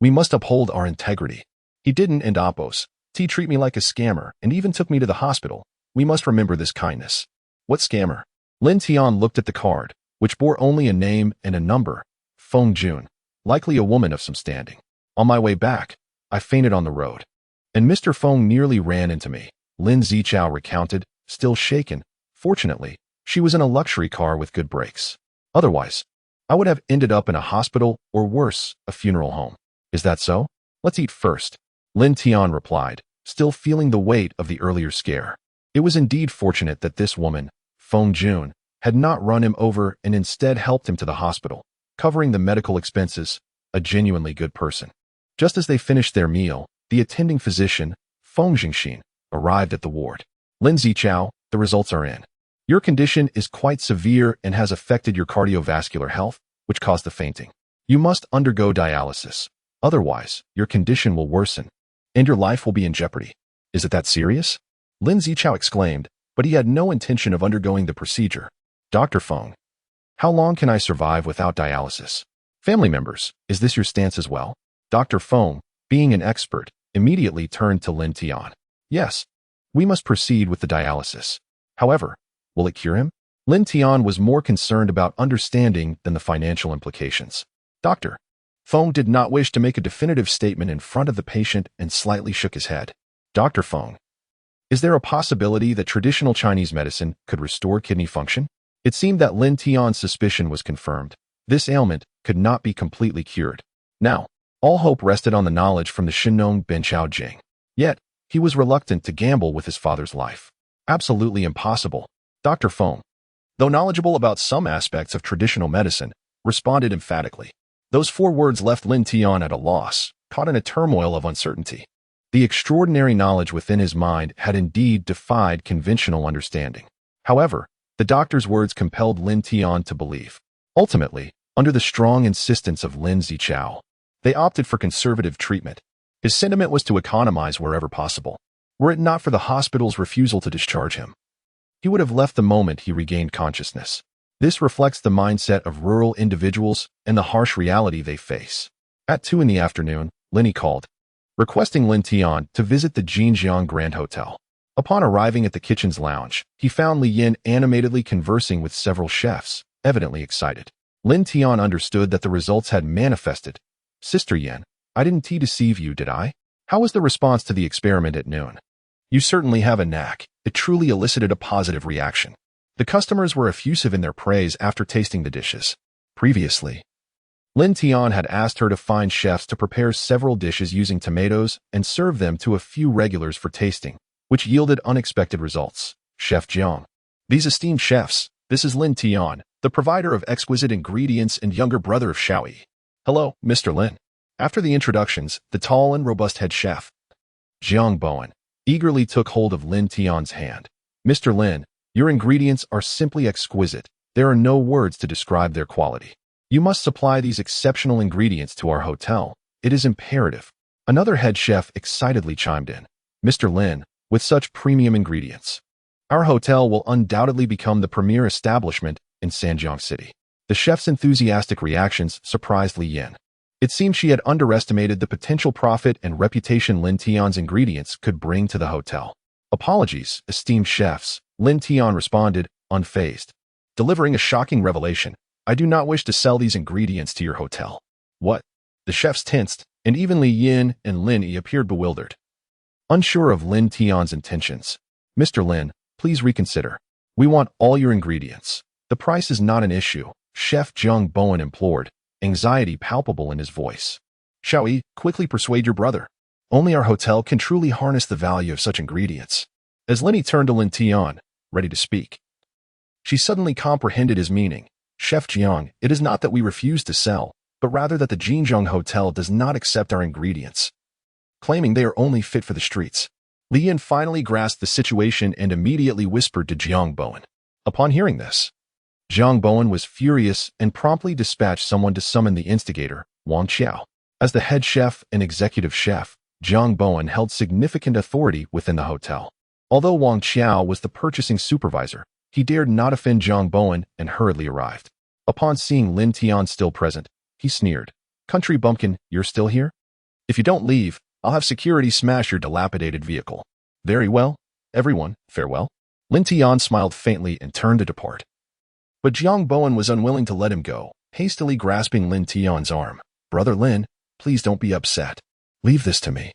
we must uphold our integrity. He didn't and oppose. He treat me like a scammer and even took me to the hospital. We must remember this kindness." "What scammer?" Lin Tian looked at the card, which bore only a name and a number. Feng Jun, likely a woman of some standing. "On my way back, I fainted on the road, and Mr. Feng nearly ran into me," Lin Zichao recounted, still shaken. "Fortunately, she was in a luxury car with good brakes. Otherwise, I would have ended up in a hospital or worse, a funeral home." "Is that so? Let's eat first," Lin Tian replied, still feeling the weight of the earlier scare. It was indeed fortunate that this woman, Feng Jun, had not run him over and instead helped him to the hospital, covering the medical expenses, a genuinely good person. Just as they finished their meal, the attending physician, Feng Jingxin, arrived at the ward. "Lin Zichao, the results are in. Your condition is quite severe and has affected your cardiovascular health, which caused the fainting. You must undergo dialysis. Otherwise, your condition will worsen, and your life will be in jeopardy." "Is it that serious?" Lin Zichao exclaimed, but he had no intention of undergoing the procedure. "Dr. Feng, how long can I survive without dialysis?" "Family members, is this your stance as well?" Dr. Feng, being an expert, immediately turned to Lin Tian. "Yes, we must proceed with the dialysis. However, will it cure him?" Lin Tian was more concerned about understanding than the financial implications. Dr. Feng did not wish to make a definitive statement in front of the patient and slightly shook his head. "Dr. Feng, is there a possibility that traditional Chinese medicine could restore kidney function?" It seemed that Lin Tian's suspicion was confirmed. This ailment could not be completely cured. Now, all hope rested on the knowledge from the Shinong Ben Chao Jing. Yet, he was reluctant to gamble with his father's life. "Absolutely impossible." Dr. Feng, though knowledgeable about some aspects of traditional medicine, responded emphatically. Those 4 words left Lin Tian at a loss, caught in a turmoil of uncertainty. The extraordinary knowledge within his mind had indeed defied conventional understanding. However, the doctor's words compelled Lin Tian to believe. Ultimately, under the strong insistence of Lin Zichao, they opted for conservative treatment. His sentiment was to economize wherever possible. Were it not for the hospital's refusal to discharge him, he would have left the moment he regained consciousness. This reflects the mindset of rural individuals and the harsh reality they face. At 2 in the afternoon, Lin Yi called, requesting Lin Tian to visit the Jinjiang Grand Hotel. Upon arriving at the kitchen's lounge, he found Li Yin animatedly conversing with several chefs, evidently excited. Lin Tian understood that the results had manifested. "Sister Yin, I didn't deceive you, did I? How was the response to the experiment at noon?" "You certainly have a knack." It truly elicited a positive reaction. The customers were effusive in their praise after tasting the dishes. Previously, Lin Tian had asked her to find chefs to prepare several dishes using tomatoes and serve them to a few regulars for tasting, which yielded unexpected results. Chef Jiang. "These esteemed chefs, this is Lin Tian, the provider of exquisite ingredients and younger brother of Xiao Yi." "Hello, Mr. Lin." After the introductions, the tall and robust head chef, Jiang Bowen, eagerly took hold of Lin Tian's hand. "Mr. Lin, your ingredients are simply exquisite. There are no words to describe their quality. You must supply these exceptional ingredients to our hotel. It is imperative." Another head chef excitedly chimed in. "Mr. Lin, with such premium ingredients, our hotel will undoubtedly become the premier establishment in Sanjiang City." The chef's enthusiastic reactions surprised Li Yin. It seemed she had underestimated the potential profit and reputation Lin Tian's ingredients could bring to the hotel. "Apologies, esteemed chefs," Lin Tian responded, unfazed. "Delivering a shocking revelation, I do not wish to sell these ingredients to your hotel." "What?" The chefs tensed, and even Li Yin and Lin Yi appeared bewildered, unsure of Lin Tian's intentions. "Mr. Lin, please reconsider. We want all your ingredients. The price is not an issue," Chef Jiang Bowen implored, anxiety palpable in his voice. "Xiao Yi, quickly persuade your brother. Only our hotel can truly harness the value of such ingredients." As Lin Yi turned to Lin Tian, ready to speak, she suddenly comprehended his meaning. "Chef Jiang, it is not that we refuse to sell, but rather that the Jinjiang Hotel does not accept our ingredients." claiming they are only fit for the streets. Lin Yi finally grasped the situation and immediately whispered to Jiang Bowen. Upon hearing this, Jiang Bowen was furious and promptly dispatched someone to summon the instigator, Wang Qiao. As the head chef and executive chef, Jiang Bowen held significant authority within the hotel. Although Wang Qiao was the purchasing supervisor, he dared not offend Jiang Bowen and hurriedly arrived. Upon seeing Lin Tian still present, he sneered, "Country bumpkin, you're still here? If you don't leave, I'll have security smash your dilapidated vehicle." "Very well, everyone, farewell." Lin Tian smiled faintly and turned to depart. But Jiang Bowen was unwilling to let him go, hastily grasping Lin Tian's arm. "Brother Lin, please don't be upset. Leave this to me.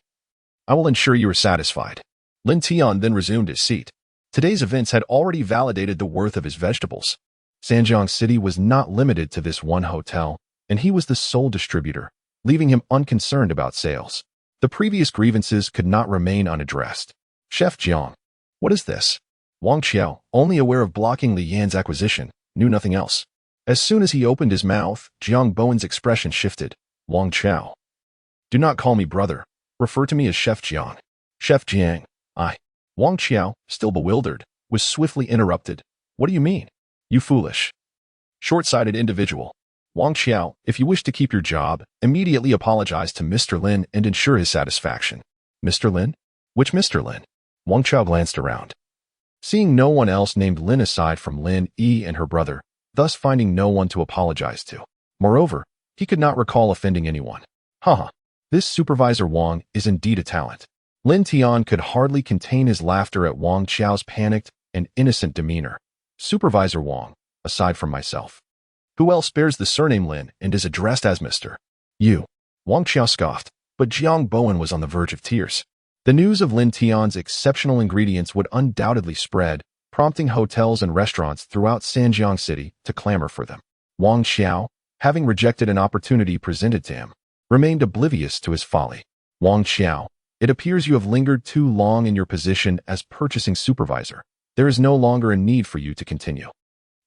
I will ensure you are satisfied." Lin Tian then resumed his seat. Today's events had already validated the worth of his vegetables. Jinjiang City was not limited to this one hotel, and he was the sole distributor, leaving him unconcerned about sales. The previous grievances could not remain unaddressed. Chef Jiang, what is this? Wang Qiao, only aware of blocking Li Yan's acquisition, knew nothing else. As soon as he opened his mouth, Jiang Bowen's expression shifted. Wang Qiao. Do not call me brother. Refer to me as Chef Jiang. Chef Jiang, Wang Qiao, still bewildered, was swiftly interrupted. What do you mean? You foolish, short-sighted individual. Wang Qiao, if you wish to keep your job, immediately apologize to Mr. Lin and ensure his satisfaction. Mr. Lin? Which Mr. Lin? Wang Qiao glanced around. Seeing no one else named Lin aside from Lin Yi and her brother, thus finding no one to apologize to. Moreover, he could not recall offending anyone. Haha, this supervisor Wang is indeed a talent. Lin Tian could hardly contain his laughter at Wang Qiao's panicked and innocent demeanor. Supervisor Wang, aside from myself. Who else bears the surname Lin and is addressed as Mr. You? Wang Qiao scoffed, but Jiang Bowen was on the verge of tears. The news of Lin Tian's exceptional ingredients would undoubtedly spread, prompting hotels and restaurants throughout Jinjiang City to clamor for them. Wang Qiao, having rejected an opportunity presented to him, remained oblivious to his folly. Wang Qiao, it appears you have lingered too long in your position as purchasing supervisor. There is no longer a need for you to continue.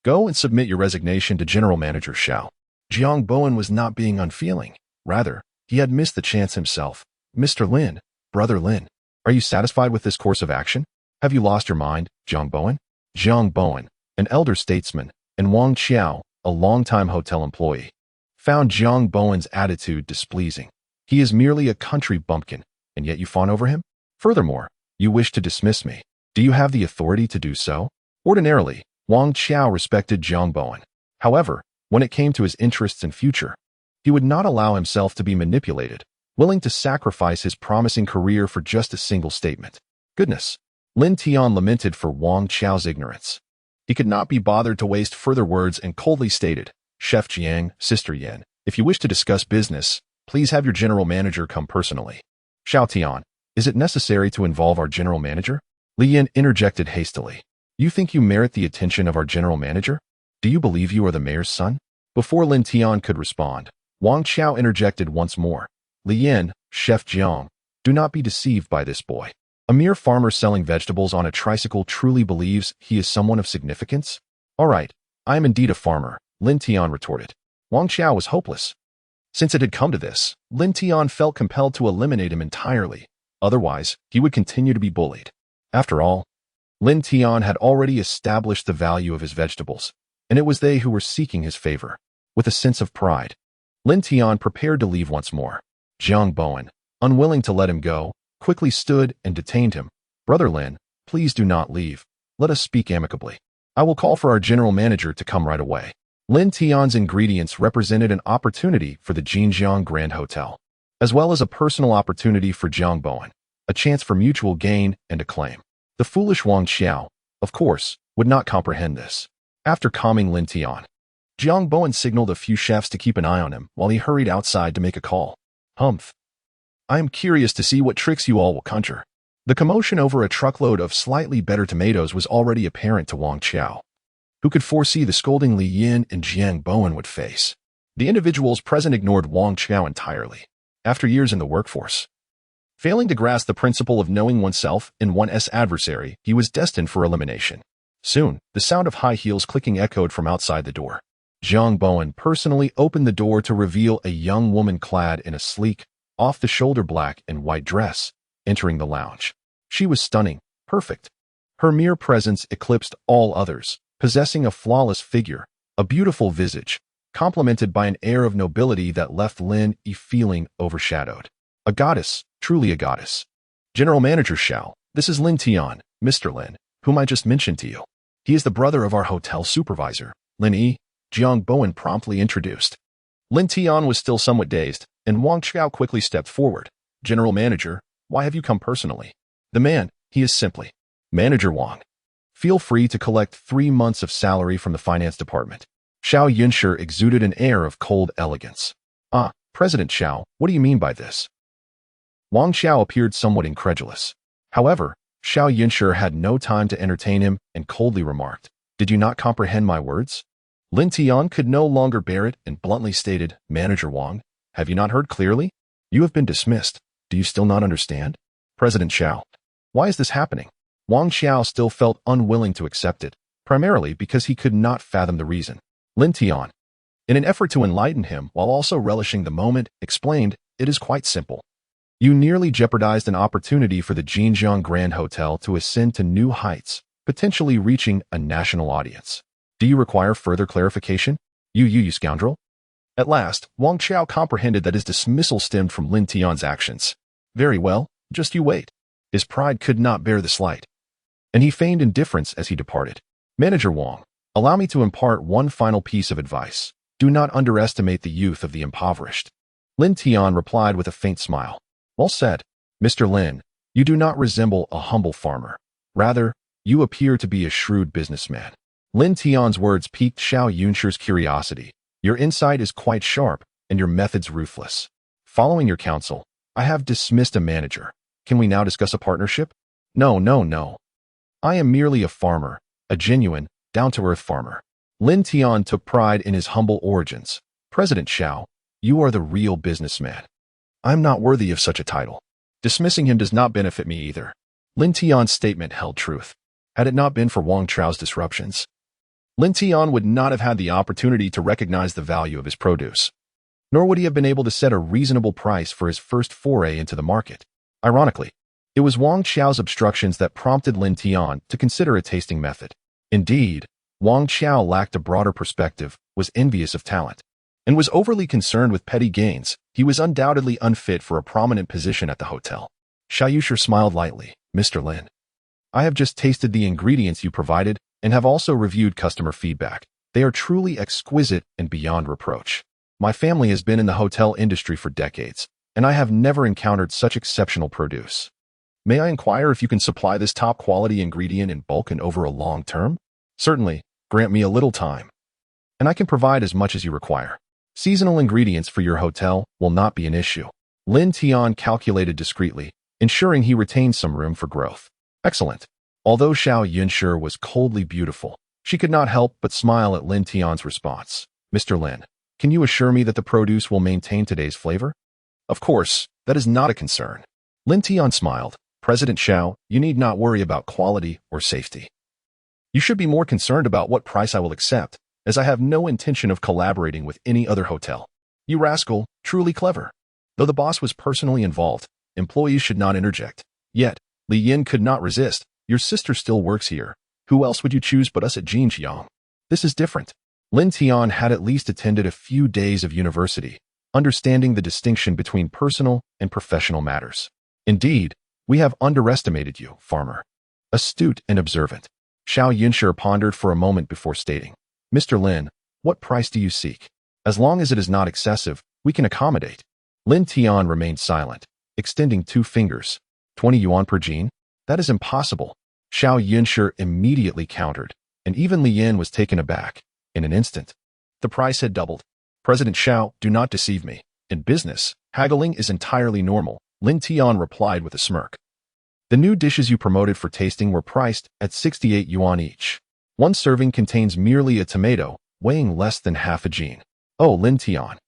Go and submit your resignation to General Manager Xiao. Jiang Bowen was not being unfeeling. Rather, he had missed the chance himself. Mr. Lin, Brother Lin, are you satisfied with this course of action? Have you lost your mind, Jiang Bowen? Jiang Bowen, an elder statesman, and Wang Qiao, a longtime hotel employee, found Jiang Bowen's attitude displeasing. He is merely a country bumpkin, and yet you fawn over him? Furthermore, you wish to dismiss me. Do you have the authority to do so? Ordinarily, Wang Qiao respected Jiang Bowen. However, when it came to his interests and future, he would not allow himself to be manipulated, willing to sacrifice his promising career for just a single statement. Goodness! Lin Tian lamented for Wang Qiao's ignorance. He could not be bothered to waste further words and coldly stated, Chef Jiang, Sister Yan, if you wish to discuss business, please have your general manager come personally. Xiao Tian, is it necessary to involve our general manager? Li Yan interjected hastily. You think you merit the attention of our general manager? Do you believe you are the mayor's son? Before Lin Tian could respond, Wang Qiao interjected once more. Li Yan, Chef Jiang, do not be deceived by this boy. A mere farmer selling vegetables on a tricycle truly believes he is someone of significance? All right, I am indeed a farmer, Lin Tian retorted. Wang Qiao was hopeless. Since it had come to this, Lin Tian felt compelled to eliminate him entirely. Otherwise, he would continue to be bullied. After all, Lin Tian had already established the value of his vegetables, and it was they who were seeking his favor. With a sense of pride, Lin Tian prepared to leave once more. Jiang Bowen, unwilling to let him go, quickly stood and detained him. Brother Lin, please do not leave. Let us speak amicably. I will call for our general manager to come right away. Lin Tian's ingredients represented an opportunity for the Jinjiang Grand Hotel, as well as a personal opportunity for Jiang Bowen, a chance for mutual gain and acclaim. The foolish Wang Qiao, of course, would not comprehend this. After calming Lin Tian, Jiang Bowen signaled a few chefs to keep an eye on him while he hurried outside to make a call. Humph. I am curious to see what tricks you all will conjure. The commotion over a truckload of slightly better tomatoes was already apparent to Wang Qiao, who could foresee the scolding Li Yin and Jiang Bowen would face. The individuals present ignored Wang Qiao entirely. After years in the workforce, failing to grasp the principle of knowing oneself and one's adversary, he was destined for elimination. Soon, the sound of high heels clicking echoed from outside the door. Jiang Bowen personally opened the door to reveal a young woman clad in a sleek, off-the-shoulder black and white dress, entering the lounge. She was stunning, perfect. Her mere presence eclipsed all others, possessing a flawless figure, a beautiful visage, complemented by an air of nobility that left Lin Yi feeling overshadowed. A goddess, truly a goddess. General Manager Xiao, this is Lin Tian, Mr. Lin, whom I just mentioned to you. He is the brother of our hotel supervisor, Lin Yi, Jiang Bowen promptly introduced. Lin Tian was still somewhat dazed, and Wang Xiao quickly stepped forward. General Manager, why have you come personally? The man, he is simply Manager Wang. Feel free to collect 3 months of salary from the finance department. Xiao Yunshi exuded an air of cold elegance. Ah, President Xiao, what do you mean by this? Wang Xiao appeared somewhat incredulous. However, Xiao Yunshi had no time to entertain him and coldly remarked, "Did you not comprehend my words?" Lin Tian could no longer bear it and bluntly stated, "Manager Wang, have you not heard clearly? You have been dismissed. Do you still not understand?" President Xiao, why is this happening? Wang Xiao still felt unwilling to accept it, primarily because he could not fathom the reason. Lin Tian, in an effort to enlighten him while also relishing the moment, explained, "It is quite simple. You nearly jeopardized an opportunity for the Jinjiang Grand Hotel to ascend to new heights, potentially reaching a national audience. Do you require further clarification? You scoundrel?" At last, Wang Xiao comprehended that his dismissal stemmed from Lin Tian's actions. Very well, just you wait. His pride could not bear the slight, and he feigned indifference as he departed. Manager Wang, allow me to impart one final piece of advice. Do not underestimate the youth of the impoverished. Lin Tian replied with a faint smile. Well said, Mr. Lin. You do not resemble a humble farmer. Rather, you appear to be a shrewd businessman. Lin Tian's words piqued Xiao Yunshi's curiosity. Your insight is quite sharp, and your methods ruthless. Following your counsel, I have dismissed a manager. Can we now discuss a partnership? No. I am merely a farmer, a genuine, down-to-earth farmer. Lin Tian took pride in his humble origins. President Xiao, you are the real businessman. I'm not worthy of such a title. Dismissing him does not benefit me either. Lin Tian's statement held truth. Had it not been for Wang Xiao's disruptions, Lin Tian would not have had the opportunity to recognize the value of his produce, nor would he have been able to set a reasonable price for his first foray into the market. Ironically, it was Wang Xiao's obstructions that prompted Lin Tian to consider a tasting method. Indeed, Wang Xiao lacked a broader perspective, was envious of talent, and was overly concerned with petty gains. He was undoubtedly unfit for a prominent position at the hotel. Xiao Yunshi smiled lightly. Mr. Lin, I have just tasted the ingredients you provided and have also reviewed customer feedback. They are truly exquisite and beyond reproach. My family has been in the hotel industry for decades, and I have never encountered such exceptional produce. May I inquire if you can supply this top-quality ingredient in bulk and over a long term? Certainly, grant me a little time, and I can provide as much as you require. Seasonal ingredients for your hotel will not be an issue. Lin Tian calculated discreetly, ensuring he retained some room for growth. Excellent. Although Xiao Yunshi was coldly beautiful, she could not help but smile at Lin Tian's response. Mr. Lin, can you assure me that the produce will maintain today's flavor? Of course, that is not a concern. Lin Tian smiled. President Xiao, you need not worry about quality or safety. You should be more concerned about what price I will accept, as I have no intention of collaborating with any other hotel. You rascal, truly clever. Though the boss was personally involved, employees should not interject. Yet, Li Yin could not resist. Your sister still works here. Who else would you choose but us at Jinjiang? This is different. Lin Tian had at least attended a few days of university, understanding the distinction between personal and professional matters. Indeed, we have underestimated you, farmer. Astute and observant. Xiao Yunshi pondered for a moment before stating, Mr. Lin, what price do you seek? As long as it is not excessive, we can accommodate. Lin Tian remained silent, extending 2 fingers. 20 yuan per jean? That is impossible. Xiao Yunshi immediately countered, and even Li Yin was taken aback. In an instant, the price had doubled. President Xiao, do not deceive me. In business, haggling is entirely normal, Lin Tian replied with a smirk. The new dishes you promoted for tasting were priced at 68 yuan each. One serving contains merely a tomato, weighing less than half a jean. Oh, Lin Tian.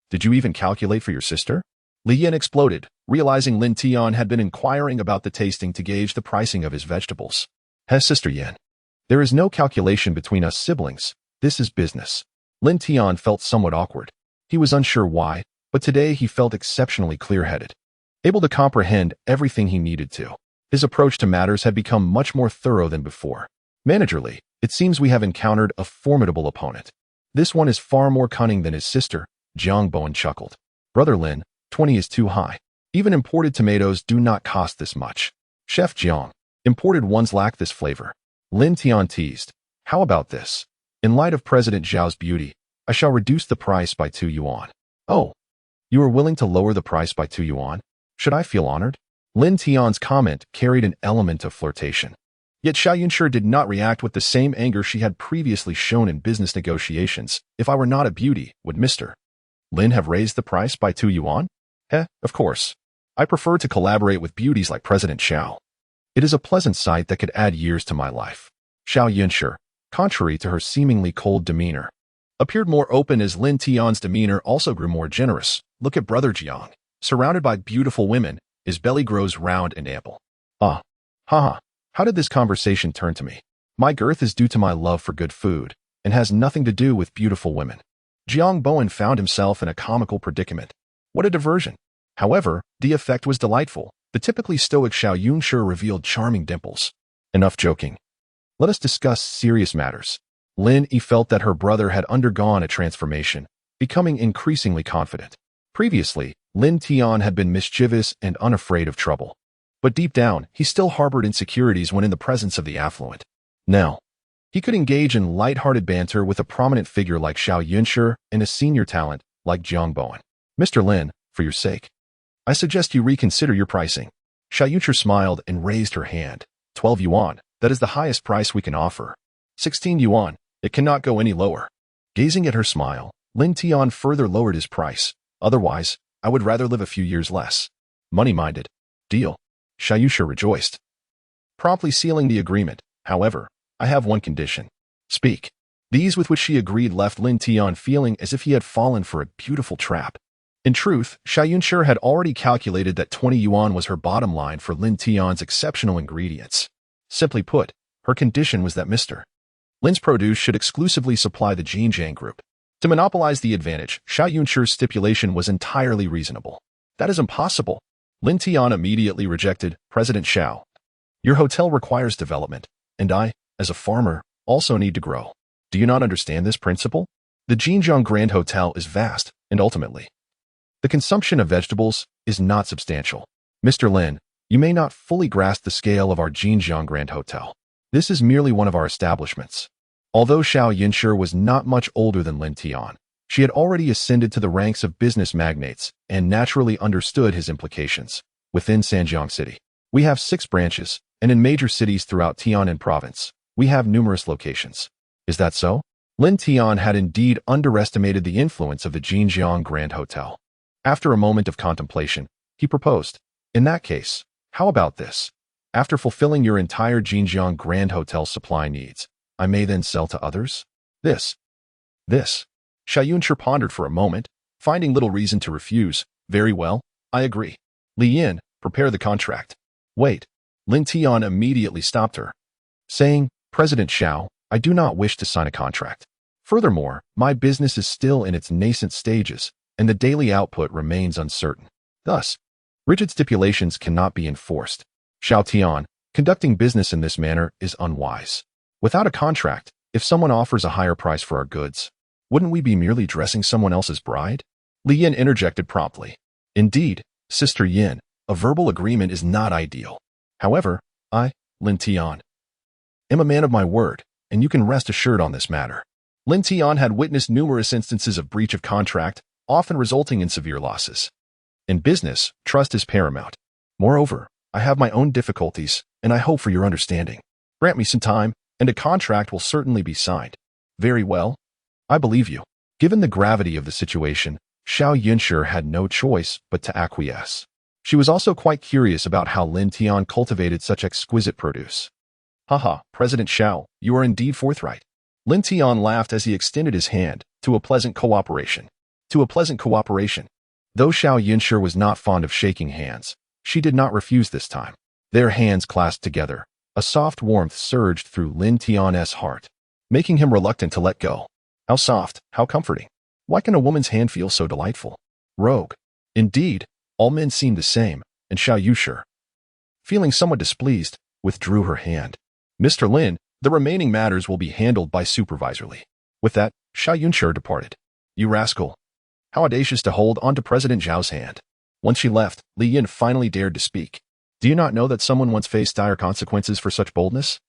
Did you even calculate for your sister? Li Yin exploded, realizing Lin Tian had been inquiring about the tasting to gauge the pricing of his vegetables. His sister Yin. There is no calculation between us siblings. This is business. Lin Tian felt somewhat awkward. He was unsure why, but today he felt exceptionally clear-headed, able to comprehend everything he needed to. His approach to matters had become much more thorough than before. Managerly, it seems we have encountered a formidable opponent. This one is far more cunning than his sister, Jiang Bowen chuckled. Brother Lin, 20 is too high. Even imported tomatoes do not cost this much. Chef Jiang, imported ones lack this flavor. Lin Tian teased. How about this? In light of President Zhao's beauty, I shall reduce the price by 2 yuan. Oh, you are willing to lower the price by 2 yuan? Should I feel honored? Lin Tian's comment carried an element of flirtation. Yet Xiao Yunshi did not react with the same anger she had previously shown in business negotiations. If I were not a beauty, would Mr. Lin have raised the price by 2 yuan? Of course. I prefer to collaborate with beauties like President Xiao. It is a pleasant sight that could add years to my life. Xiao Yunshi, contrary to her seemingly cold demeanor, appeared more open as Lin Tian's demeanor also grew more generous. Look at Brother Jiang. Surrounded by beautiful women, his belly grows round and ample. Haha. How did this conversation turn to me? My girth is due to my love for good food, and has nothing to do with beautiful women. Jiang Bowen found himself in a comical predicament. What a diversion. However, the effect was delightful. The typically stoic Xiao Yunshi revealed charming dimples. Enough joking. Let us discuss serious matters. Lin Yi felt that her brother had undergone a transformation, becoming increasingly confident. Previously, Lin Tian had been mischievous and unafraid of trouble. But deep down, he still harbored insecurities when in the presence of the affluent. Now, he could engage in light-hearted banter with a prominent figure like Xiao Yunshi and a senior talent like Jiang Bowen. Mr. Lin, for your sake, I suggest you reconsider your pricing. Xiao Yunshi smiled and raised her hand. 12 yuan, that is the highest price we can offer. 16 yuan, it cannot go any lower. Gazing at her smile, Lin Tian further lowered his price. Otherwise, I would rather live a few years less. Money-minded. Deal. Xiao Yunshi rejoiced, promptly sealing the agreement. However, I have one condition. Speak. These with which she agreed left Lin Tian feeling as if he had fallen for a beautiful trap. In truth, Xiao Yunshi had already calculated that 20 yuan was her bottom line for Lin Tian's exceptional ingredients. Simply put, her condition was that Mr. Lin's produce should exclusively supply the Jinjiang group. To monopolize the advantage, Xiao Yunshi's stipulation was entirely reasonable. That is impossible. Lin Tian immediately rejected. President Xiao, your hotel requires development, and I, as a farmer, also need to grow. Do you not understand this principle? The Jinjiang Grand Hotel is vast, and ultimately, the consumption of vegetables is not substantial. Mr. Lin, you may not fully grasp the scale of our Jinjiang Grand Hotel. This is merely one of our establishments. Although Xiao Yunshi was not much older than Lin Tian, she had already ascended to the ranks of business magnates and naturally understood his implications. Within Sanjiang City, we have 6 branches, and in major cities throughout Tianan province, we have numerous locations. Is that so? Lin Tian had indeed underestimated the influence of the Jinjiang Grand Hotel. After a moment of contemplation, he proposed, in that case, how about this? After fulfilling your entire Jinjiang Grand Hotel supply needs, I may then sell to others? This. Xiao Yunshi pondered for a moment, finding little reason to refuse. Very well, I agree. Li Yin, prepare the contract. Wait. Lin Tian immediately stopped her, saying, President Xiao, I do not wish to sign a contract. Furthermore, my business is still in its nascent stages, and the daily output remains uncertain. Thus, rigid stipulations cannot be enforced. Xiao Tian, conducting business in this manner is unwise. Without a contract, if someone offers a higher price for our goods, wouldn't we be merely dressing someone else's bride? Li Yin interjected promptly. Indeed, Sister Yin, a verbal agreement is not ideal. However, I, Lin Tian, am a man of my word, and you can rest assured on this matter. Lin Tian had witnessed numerous instances of breach of contract, often resulting in severe losses. In business, trust is paramount. Moreover, I have my own difficulties, and I hope for your understanding. Grant me some time, and a contract will certainly be signed. Very well. I believe you. Given the gravity of the situation, Xiao Yunshi had no choice but to acquiesce. She was also quite curious about how Lin Tian cultivated such exquisite produce. Haha, President Xiao, you are indeed forthright. Lin Tian laughed as he extended his hand. To a pleasant cooperation. To a pleasant cooperation. Though Xiao Yunshi was not fond of shaking hands, she did not refuse this time. Their hands clasped together. A soft warmth surged through Lin Tian's heart, making him reluctant to let go. How soft, how comforting. Why can a woman's hand feel so delightful? Rogue. Indeed, all men seemed the same, and Xiao Yunshi, feeling somewhat displeased, withdrew her hand. Mr. Lin, the remaining matters will be handled by supervisorly. With that, Xiao Yunshi departed. You rascal. How audacious to hold on to President Zhao's hand. Once she left, Li Yin finally dared to speak. Do you not know that someone once faced dire consequences for such boldness?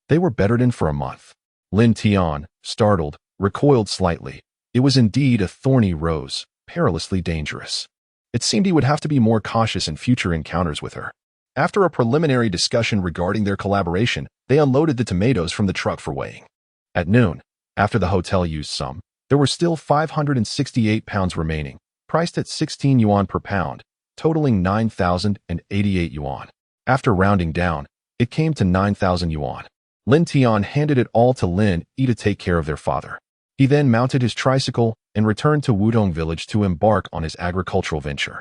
They were bedridden for a month. Lin Tian, startled, recoiled slightly. It was indeed a thorny rose, perilously dangerous. It seemed he would have to be more cautious in future encounters with her. After a preliminary discussion regarding their collaboration, they unloaded the tomatoes from the truck for weighing. At noon, after the hotel used some, there were still 568 pounds remaining, priced at 16 yuan per pound, totaling 9,088 yuan. After rounding down, it came to 9,000 yuan. Lin Tian handed it all to Lin Yi to take care of their father. He then mounted his tricycle and returned to Wutong Village to embark on his agricultural venture.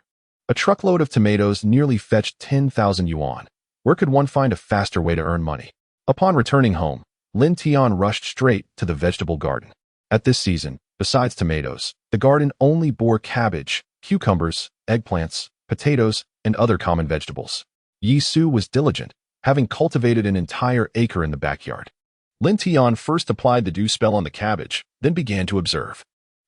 A truckload of tomatoes nearly fetched 10,000 yuan. Where could one find a faster way to earn money? Upon returning home, Lin Tian rushed straight to the vegetable garden. At this season, besides tomatoes, the garden only bore cabbage, cucumbers, eggplants, potatoes, and other common vegetables. Yi Su was diligent, having cultivated an entire acre in the backyard. Lin Tian first applied the dew spell on the cabbage, then began to observe.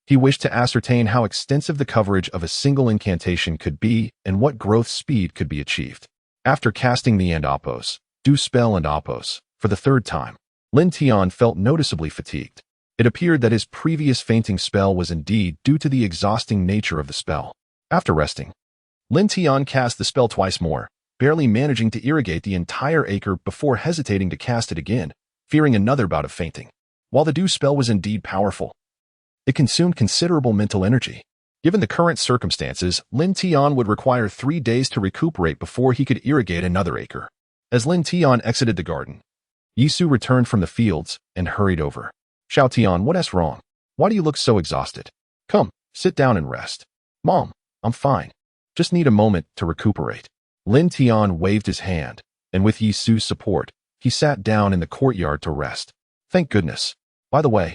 He wished to ascertain how extensive the coverage of a single incantation could be and what growth speed could be achieved. After casting the and oppos, dew spell and oppos, for the third time, Lin Tian felt noticeably fatigued. It appeared that his previous fainting spell was indeed due to the exhausting nature of the spell. After resting, Lin Tian cast the spell twice more, barely managing to irrigate the entire acre before hesitating to cast it again, fearing another bout of fainting. While the dew spell was indeed powerful, it consumed considerable mental energy. Given the current circumstances, Lin Tian would require 3 days to recuperate before he could irrigate another acre. As Lin Tian exited the garden, Yi Su returned from the fields and hurried over. Xiao Tian, what's wrong? Why do you look so exhausted? Come, sit down and rest. Mom, I'm fine. Just need a moment to recuperate. Lin Tian waved his hand, and with Yi Su's support, he sat down in the courtyard to rest. Thank goodness. By the way,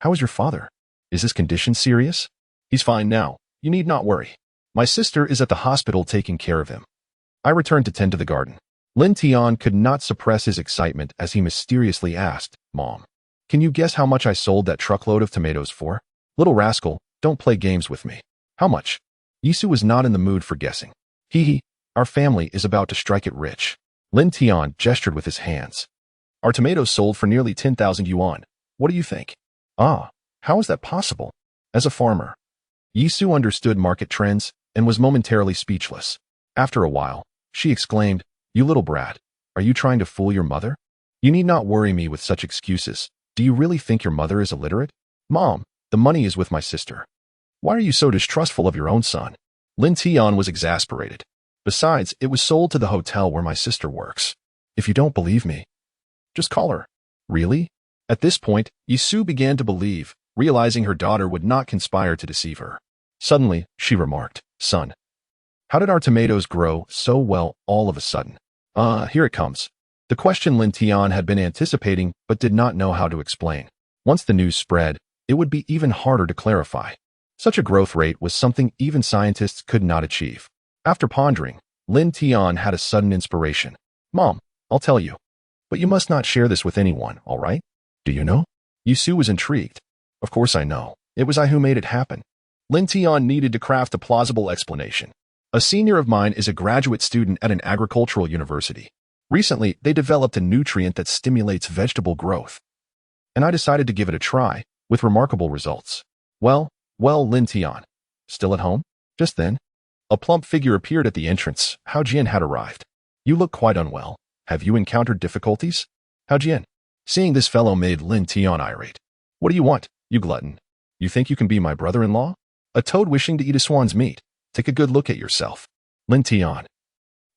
how is your father? Is his condition serious? He's fine now. You need not worry. My sister is at the hospital taking care of him. I returned to tend to the garden. Lin Tian could not suppress his excitement as he mysteriously asked, Mom, can you guess how much I sold that truckload of tomatoes for? Little rascal, don't play games with me. How much? Yi Su was not in the mood for guessing. Hee, our family is about to strike it rich. Lin Tian gestured with his hands. Our tomatoes sold for nearly 10,000 yuan. What do you think? Ah, how is that possible? As a farmer, Yi Su understood market trends and was momentarily speechless. After a while, she exclaimed, You little brat, are you trying to fool your mother? You need not worry me with such excuses. Do you really think your mother is illiterate? Mom, the money is with my sister. Why are you so distrustful of your own son? Lin Tian was exasperated. Besides, it was sold to the hotel where my sister works. If you don't believe me, just call her. Really? At this point, Yi Su began to believe, realizing her daughter would not conspire to deceive her. Suddenly, she remarked, Son, how did our tomatoes grow so well all of a sudden? Here it comes. The question Lin Tian had been anticipating but did not know how to explain. Once the news spread, it would be even harder to clarify. Such a growth rate was something even scientists could not achieve. After pondering, Lin Tian had a sudden inspiration. Mom, I'll tell you. But you must not share this with anyone, all right? Do you know? Yi Su was intrigued. Of course I know. It was I who made it happen. Lin Tian needed to craft a plausible explanation. A senior of mine is a graduate student at an agricultural university. Recently, they developed a nutrient that stimulates vegetable growth. And I decided to give it a try, with remarkable results. Well, Lin Tian. Still at home? Just then, a plump figure appeared at the entrance. Hao Jian had arrived. You look quite unwell. Have you encountered difficulties? Hao Jian. Seeing this fellow made Lin Tian irate. What do you want, you glutton? You think you can be my brother-in-law? A toad wishing to eat a swan's meat. Take a good look at yourself. Lin Tian.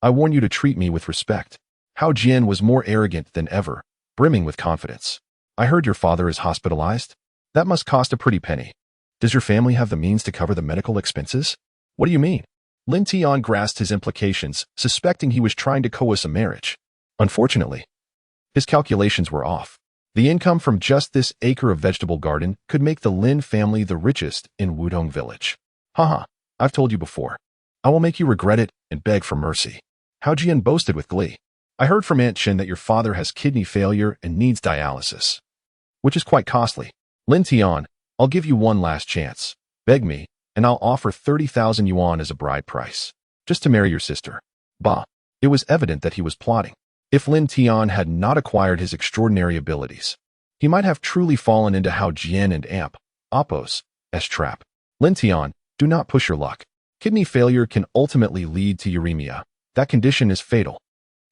I warn you to treat me with respect. Hao Jian was more arrogant than ever, brimming with confidence. I heard your father is hospitalized. That must cost a pretty penny. Does your family have the means to cover the medical expenses? What do you mean? Lin Tian grasped his implications, suspecting he was trying to coerce a marriage. Unfortunately, his calculations were off. The income from just this acre of vegetable garden could make the Lin family the richest in Wutong Village. Haha, I've told you before. I will make you regret it and beg for mercy. Hao Jian boasted with glee. I heard from Aunt Chen that your father has kidney failure and needs dialysis, which is quite costly. Lin Tian, I'll give you one last chance. Beg me, and I'll offer 30,000 yuan as a bride price, just to marry your sister. Bah. It was evident that he was plotting. If Lin Tian had not acquired his extraordinary abilities, he might have truly fallen into Hao Jian and Oppo's trap. Lin Tian, do not push your luck. Kidney failure can ultimately lead to uremia. That condition is fatal.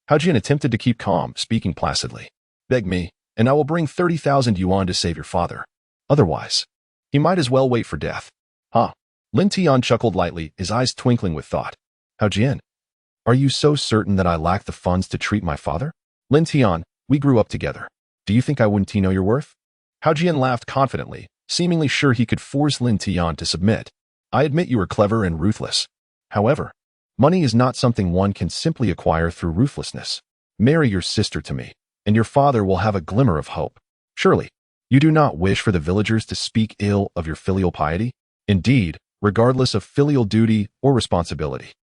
Hao Jian attempted to keep calm, speaking placidly. Beg me, and I will bring 30,000 yuan to save your father. Otherwise, he might as well wait for death. Huh. Lin Tian chuckled lightly, his eyes twinkling with thought. Hao Jian, are you so certain that I lack the funds to treat my father? Lin Tian, we grew up together. Do you think I wouldn't know your worth? Hao Jian laughed confidently, seemingly sure he could force Lin Tian to submit. I admit you are clever and ruthless. However, money is not something one can simply acquire through ruthlessness. Marry your sister to me, and your father will have a glimmer of hope. Surely, you do not wish for the villagers to speak ill of your filial piety? Indeed, regardless of filial duty or responsibility,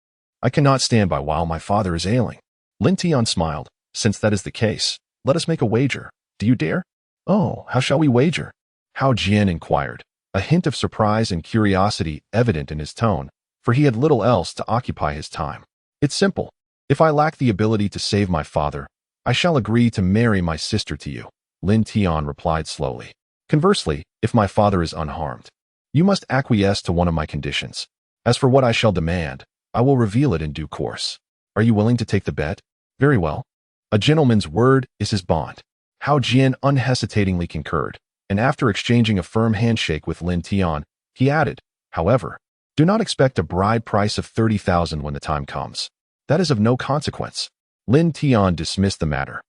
I cannot stand by while my father is ailing. Lin Tian smiled. Since that is the case, let us make a wager. Do you dare? Oh, how shall we wager? Hao Jian inquired, a hint of surprise and curiosity evident in his tone, for he had little else to occupy his time. It's simple. If I lack the ability to save my father, I shall agree to marry my sister to you, Lin Tian replied slowly. Conversely, if my father is unharmed, you must acquiesce to one of my conditions. As for what I shall demand, I will reveal it in due course. Are you willing to take the bet? Very well. A gentleman's word is his bond. Hao Jian unhesitatingly concurred, and after exchanging a firm handshake with Lin Tian, he added, however, do not expect a bride price of 30,000 when the time comes. That is of no consequence. Lin Tian dismissed the matter,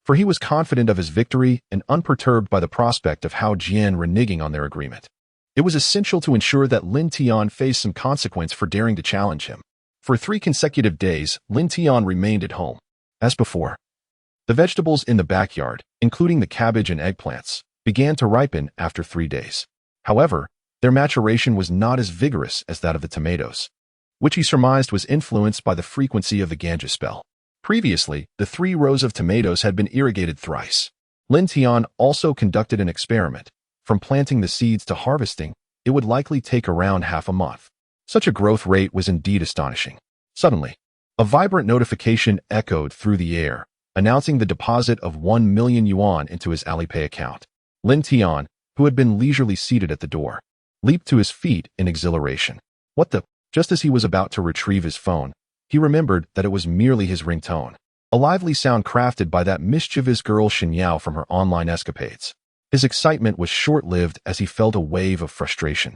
for he was confident of his victory and unperturbed by the prospect of Hao Jian reneging on their agreement. It was essential to ensure that Lin Tian faced some consequence for daring to challenge him. For 3 consecutive days, Lin Tian remained at home. As before, the vegetables in the backyard, including the cabbage and eggplants, began to ripen after 3 days. However, their maturation was not as vigorous as that of the tomatoes, which he surmised was influenced by the frequency of the Ganges spell. Previously, the 3 rows of tomatoes had been irrigated thrice. Lin Tian also conducted an experiment. From planting the seeds to harvesting, it would likely take around half a month. Such a growth rate was indeed astonishing. Suddenly, a vibrant notification echoed through the air, announcing the deposit of 1 million yuan into his Alipay account. Lin Tian, who had been leisurely seated at the door, leaped to his feet in exhilaration. What the? Just as he was about to retrieve his phone, he remembered that it was merely his ringtone, a lively sound crafted by that mischievous girl Xinyao from her online escapades. His excitement was short-lived as he felt a wave of frustration.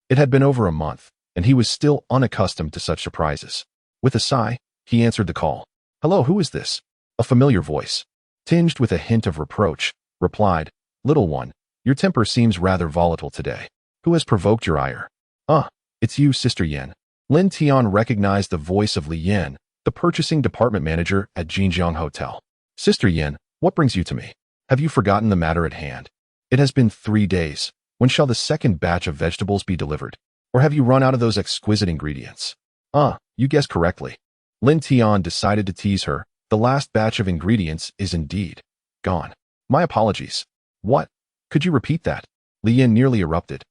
It had been over a month, and he was still unaccustomed to such surprises. With a sigh, he answered the call. Hello, who is this? A familiar voice, tinged with a hint of reproach, replied, Little one, your temper seems rather volatile today. Who has provoked your ire? It's you, Sister Yan. Lin Tian recognized the voice of Li Yan, the purchasing department manager at Jinjiang Hotel. Sister Yan, what brings you to me? Have you forgotten the matter at hand? It has been 3 days. When shall the second batch of vegetables be delivered? Or have you run out of those exquisite ingredients? You guessed correctly. Lin Tian decided to tease her. The last batch of ingredients is indeed gone. My apologies. What? Could you repeat that? Li Yan nearly erupted,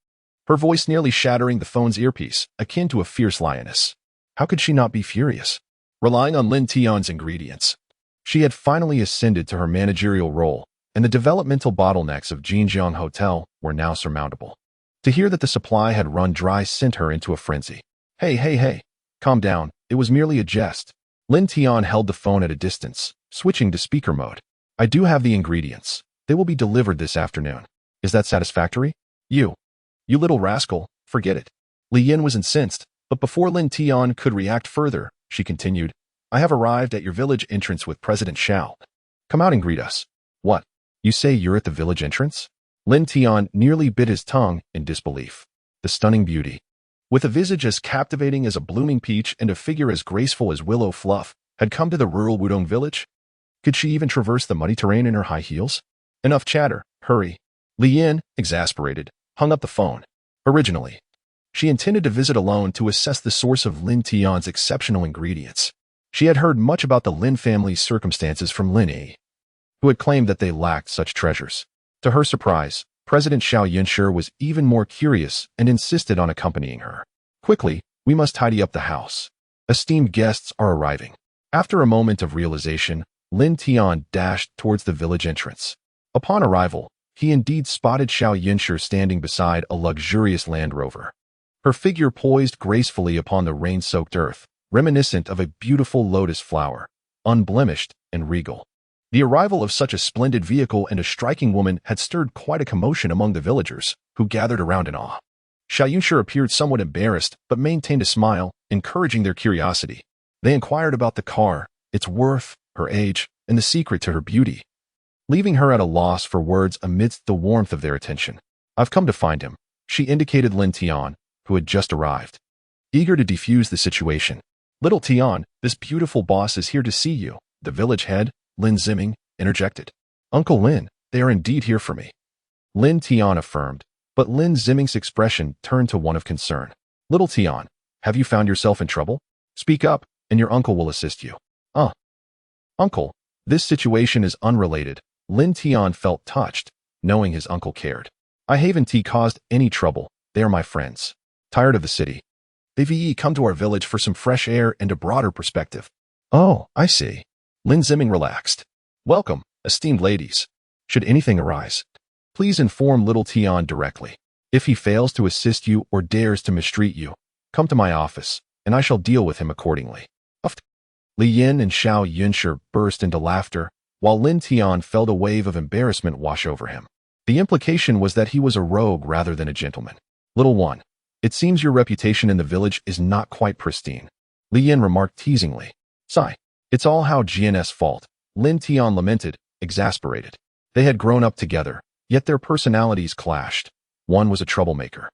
her voice nearly shattering the phone's earpiece, akin to a fierce lioness. How could she not be furious? Relying on Lin Tian's ingredients, she had finally ascended to her managerial role, and the developmental bottlenecks of Jinjiang Hotel were now surmountable. To hear that the supply had run dry sent her into a frenzy. Hey. Calm down, it was merely a jest. Lin Tian held the phone at a distance, switching to speaker mode. I do have the ingredients. They will be delivered this afternoon. Is that satisfactory? You little rascal, forget it. Li Yan was incensed, but before Lin Tian could react further, she continued, I have arrived at your village entrance with President Xiao. Come out and greet us. What? You say you're at the village entrance? Lin Tian nearly bit his tongue in disbelief. The stunning beauty, with a visage as captivating as a blooming peach and a figure as graceful as willow fluff, had come to the rural Wutong Village? Could she even traverse the muddy terrain in her high heels? Enough chatter, hurry. Li Yan, exasperated, hung up the phone. Originally, She intended to visit alone to assess the source of Lin Tian's exceptional ingredients. She had heard much about the Lin family's circumstances from Lin Yi, who had claimed that they lacked such treasures. To her surprise, President Xiao Yunshi was even more curious and insisted on accompanying her. Quickly, we must tidy up the house. Esteemed guests are arriving. After a moment of realization, Lin Tian dashed towards the village entrance. Upon arrival, he indeed spotted Xiao Yunshi standing beside a luxurious Land Rover. Her figure poised gracefully upon the rain-soaked earth, reminiscent of a beautiful lotus flower, unblemished and regal. The arrival of such a splendid vehicle and a striking woman had stirred quite a commotion among the villagers, who gathered around in awe. Xiao Yunshi appeared somewhat embarrassed, but maintained a smile, encouraging their curiosity. They inquired about the car, its worth, her age, and the secret to her beauty, leaving her at a loss for words amidst the warmth of their attention. "I've come to find him," she indicated Lin Tian, who had just arrived. Eager to defuse the situation, "Little Tian, this beautiful boss is here to see you," the village head, Lin Ziming, interjected. "Uncle Lin, they are indeed here for me," Lin Tian affirmed, but Lin Ziming's expression turned to one of concern. "Little Tian, have you found yourself in trouble? Speak up, and your uncle will assist you." Uncle, this situation is unrelated." Lin Tian felt touched, knowing his uncle cared. "I haven't caused any trouble. They are my friends. Tired of the city. They've come to our village for some fresh air and a broader perspective." "Oh, I see." Lin Ziming relaxed. "Welcome, esteemed ladies. Should anything arise, please inform Little Tian directly. If he fails to assist you or dares to mistreat you, come to my office, and I shall deal with him accordingly." Li Yin and Xiao Yunshi burst into laughter, while Lin Tian felt a wave of embarrassment wash over him. The implication was that he was a rogue rather than a gentleman. "Little one, it seems your reputation in the village is not quite pristine," Li Yin remarked teasingly. "Sigh. It's all Hao Jian's fault," Lin Tian lamented, exasperated. They had grown up together, yet their personalities clashed. One was a troublemaker,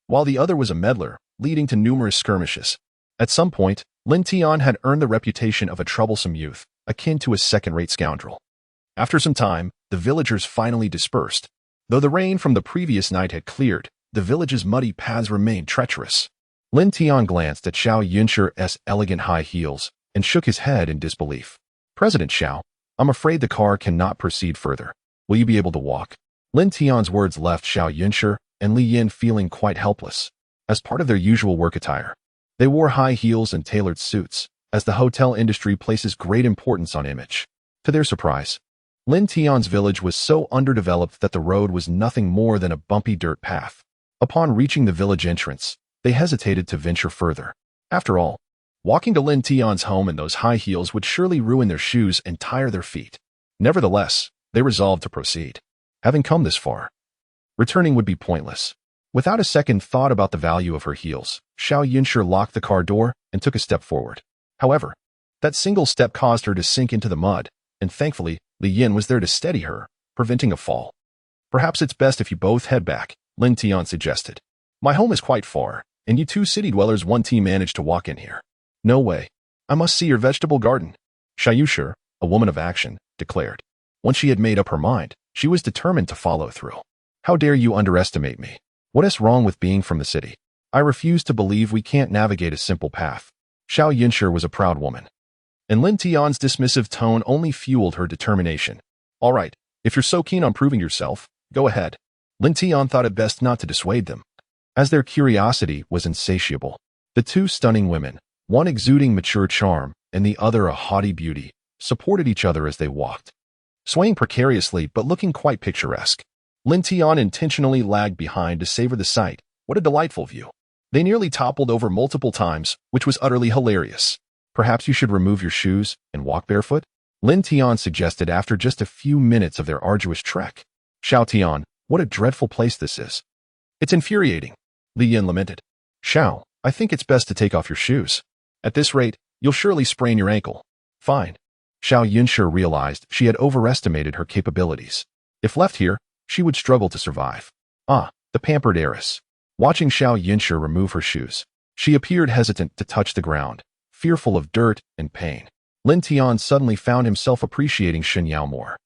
while the other was a meddler, leading to numerous skirmishes. At some point, Lin Tian had earned the reputation of a troublesome youth, akin to a second-rate scoundrel. After some time, the villagers finally dispersed. Though the rain from the previous night had cleared, the village's muddy paths remained treacherous. Lin Tian glanced at Xiao Yunshi's elegant high heels and shook his head in disbelief. "President Xiao, I'm afraid the car cannot proceed further. Will you be able to walk?" Lin Tian's words left Xiao Yunshi and Li Yin feeling quite helpless. As part of their usual work attire, they wore high heels and tailored suits, as the hotel industry places great importance on image. To their surprise, Lin Tian's village was so underdeveloped that the road was nothing more than a bumpy dirt path. Upon reaching the village entrance, they hesitated to venture further. After all, walking to Lin Tian's home in those high heels would surely ruin their shoes and tire their feet. Nevertheless, they resolved to proceed. Having come this far, returning would be pointless. Without a second thought about the value of her heels, Xiao Yunshi locked the car door and took a step forward. However, that single step caused her to sink into the mud, and thankfully, Li Yin was there to steady her, preventing a fall. "Perhaps it's best if you both head back," Lin Tian suggested. "My home is quite far, and you two city dwellers managed to walk in here." "No way. I must see your vegetable garden," Xiao Yunshi, a woman of action, declared. Once she had made up her mind, she was determined to follow through. "How dare you underestimate me? What is wrong with being from the city? I refuse to believe we can't navigate a simple path." Xiao Yunshi was a proud woman, and Lin Tian's dismissive tone only fueled her determination. "All right, if you're so keen on proving yourself, go ahead." Lin Tian thought it best not to dissuade them, as their curiosity was insatiable. The two stunning women, one exuding mature charm and the other a haughty beauty, supported each other as they walked, swaying precariously but looking quite picturesque. Lin Tian intentionally lagged behind to savor the sight. What a delightful view. They nearly toppled over multiple times, which was utterly hilarious. "Perhaps you should remove your shoes and walk barefoot?" Lin Tian suggested after just a few minutes of their arduous trek. "Xiao Tian, what a dreadful place this is." "It's infuriating," Li Yin lamented. "Xiao, I think it's best to take off your shoes. At this rate, you'll surely sprain your ankle." "Fine." Xiao Yunshi realized she had overestimated her capabilities. If left here, she would struggle to survive. The pampered heiress. Watching Xiao Yunshi remove her shoes, she appeared hesitant to touch the ground, fearful of dirt and pain. Lin Tian suddenly found himself appreciating Xinyao more.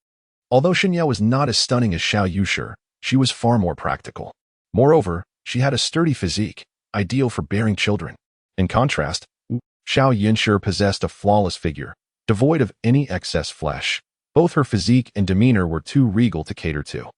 Although Xinyao was not as stunning as Xiao Yunshi, she was far more practical. Moreover, she had a sturdy physique, ideal for bearing children. In contrast, Xiao Yunshi possessed a flawless figure, devoid of any excess flesh. Both her physique and demeanor were too regal to cater to.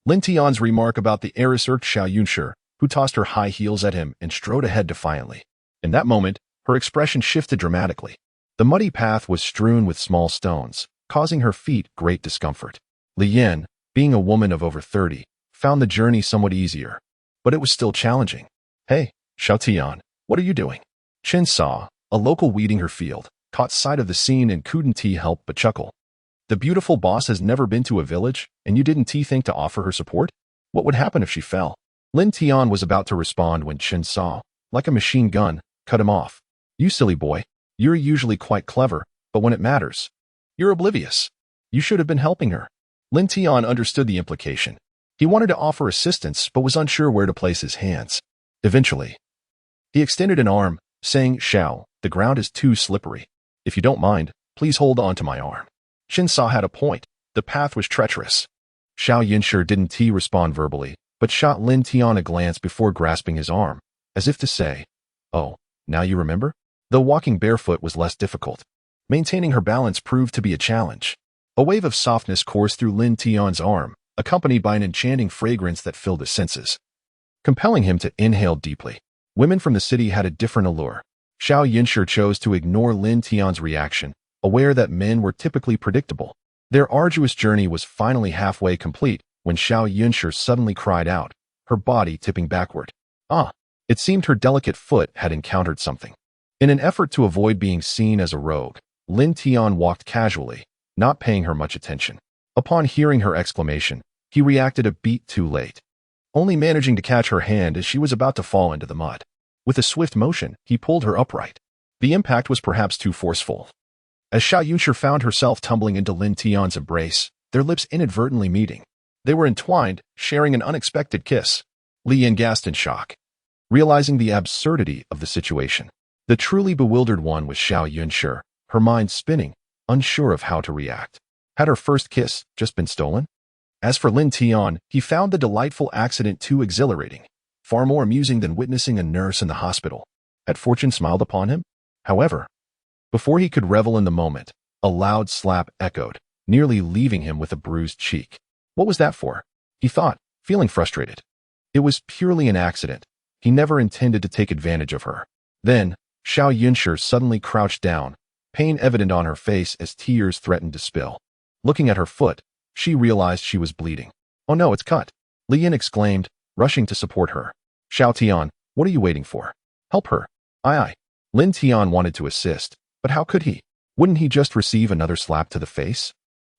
Lin Tian's remark about the heiress irked Xiao Yunshi, who tossed her high heels at him and strode ahead defiantly. In that moment, her expression shifted dramatically. The muddy path was strewn with small stones, causing her feet great discomfort. Li Yin, being a woman of over 30, found the journey somewhat easier, but it was still challenging. Hey, Xiao Tian, what are you doing? Chen Sa, a local weeding her field, caught sight of the scene and couldn't help but chuckle. The beautiful boss has never been to a village, and you didn't think to offer her support? What would happen if she fell? Lin Tian was about to respond when Chen Sa, like a machine gun, cut him off. You silly boy. You're usually quite clever, but when it matters, you're oblivious. You should have been helping her. Lin Tian understood the implication. He wanted to offer assistance, but was unsure where to place his hands. Eventually, he extended an arm, saying, Xiao, the ground is too slippery. If you don't mind, please hold on to my arm. Chen Sa had a point. The path was treacherous. Xiao Yunshi didn't respond verbally, but shot Lin Tian a glance before grasping his arm, as if to say, oh, now you remember? Though walking barefoot was less difficult, maintaining her balance proved to be a challenge. A wave of softness coursed through Lin Tian's arm, accompanied by an enchanting fragrance that filled his senses, compelling him to inhale deeply. Women from the city had a different allure. Xiao Yunshi chose to ignore Lin Tian's reaction, aware that men were typically predictable. Their arduous journey was finally halfway complete when Xiao Yunshi suddenly cried out, her body tipping backward. It seemed her delicate foot had encountered something. In an effort to avoid being seen as a rogue, Lin Tian walked casually, not paying her much attention. Upon hearing her exclamation, he reacted a beat too late, only managing to catch her hand as she was about to fall into the mud. With a swift motion, he pulled her upright. The impact was perhaps too forceful. As Xiao Yunshi found herself tumbling into Lin Tian's embrace, their lips inadvertently meeting. They were entwined, sharing an unexpected kiss. Li Yin gasped in shock, realizing the absurdity of the situation. The truly bewildered one was Xiao Yunshi, her mind spinning, unsure of how to react. Had her first kiss just been stolen? As for Lin Tian, he found the delightful accident too exhilarating, far more amusing than witnessing a nurse in the hospital. Had fortune smiled upon him? However, before he could revel in the moment, a loud slap echoed, nearly leaving him with a bruised cheek. What was that for? He thought, feeling frustrated. It was purely an accident. He never intended to take advantage of her. Then, Xiao Yunshi suddenly crouched down, pain evident on her face as tears threatened to spill. Looking at her foot, she realized she was bleeding. Oh no, it's cut. Li Yin exclaimed, rushing to support her. Xiao Tian, what are you waiting for? Help her. Aye. Lin Tian wanted to assist, but how could he? Wouldn't he just receive another slap to the face?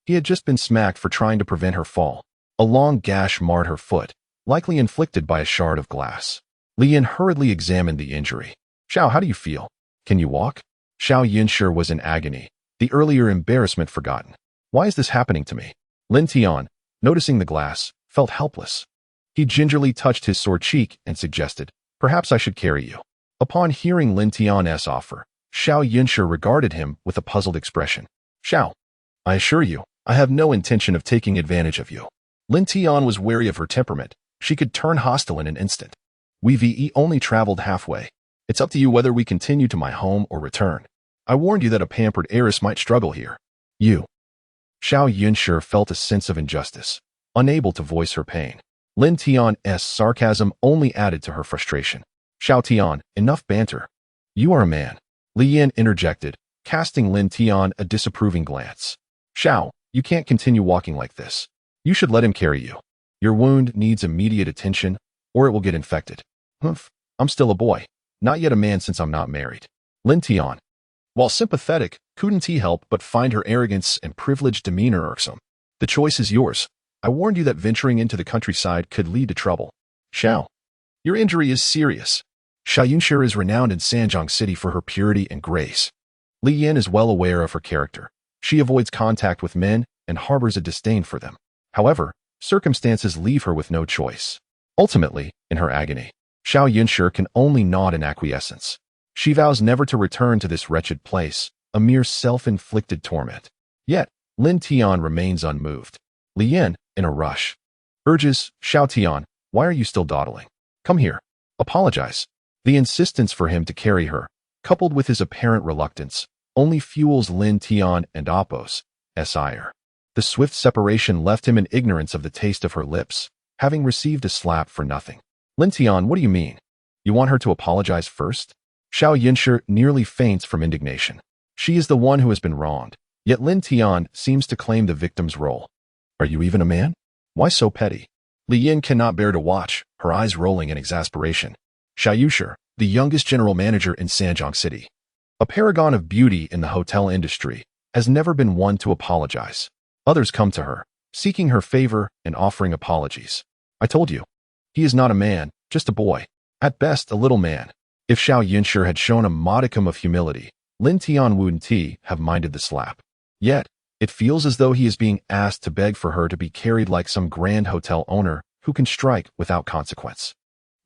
He had just been smacked for trying to prevent her fall. A long gash marred her foot, likely inflicted by a shard of glass. Li Yin hurriedly examined the injury. Xiao, how do you feel? Can you walk? Xiao Yunshi was in agony, the earlier embarrassment forgotten. Why is this happening to me? Lin Tian, noticing the glass, felt helpless. He gingerly touched his sore cheek and suggested, perhaps I should carry you. Upon hearing Lin Tian's offer, Xiao Yunshi regarded him with a puzzled expression. Xiao, I assure you, I have no intention of taking advantage of you. Lin Tian was wary of her temperament. She could turn hostile in an instant. We've only traveled halfway. It's up to you whether we continue to my home or return. I warned you that a pampered heiress might struggle here. You. Xiao Yunshi felt a sense of injustice, unable to voice her pain. Lin Tian's sarcasm only added to her frustration. Xiao Tian, enough banter. You are a man. Li Yin interjected, casting Lin Tian a disapproving glance. Xiao, you can't continue walking like this. You should let him carry you. Your wound needs immediate attention, or it will get infected. Humph, I'm still a boy. Not yet a man since I'm not married. Lin Tian, while sympathetic, couldn't help but find her arrogance and privileged demeanor irksome. The choice is yours. I warned you that venturing into the countryside could lead to trouble. Xiao, your injury is serious. Xiao Yunshi is renowned in Sanjiang City for her purity and grace. Li Yin is well aware of her character. She avoids contact with men and harbors a disdain for them. However, circumstances leave her with no choice. Ultimately, in her agony, Xiao Yunshi can only nod in acquiescence. She vows never to return to this wretched place, a mere self-inflicted torment. Yet, Lin Tian remains unmoved. Li Yin, in a rush, urges, Xiao Tian, why are you still dawdling? Come here. Apologize. The insistence for him to carry her, coupled with his apparent reluctance, only fuels Lin Tian and Apos' ire. The swift separation left him in ignorance of the taste of her lips, having received a slap for nothing. Lin Tian, what do you mean? You want her to apologize first? Xiao Yunshi nearly faints from indignation. She is the one who has been wronged, yet Lin Tian seems to claim the victim's role. Are you even a man? Why so petty? Li Yin cannot bear to watch, her eyes rolling in exasperation. Xiao Yunshi, the youngest general manager in Jinjiang City, a paragon of beauty in the hotel industry, has never been one to apologize. Others come to her, seeking her favor and offering apologies. I told you. He is not a man, just a boy. At best, a little man. If Xiao Yunshi had shown a modicum of humility, Lin Tian wouldn't have minded the slap. Yet, it feels as though he is being asked to beg for her to be carried like some grand hotel owner who can strike without consequence.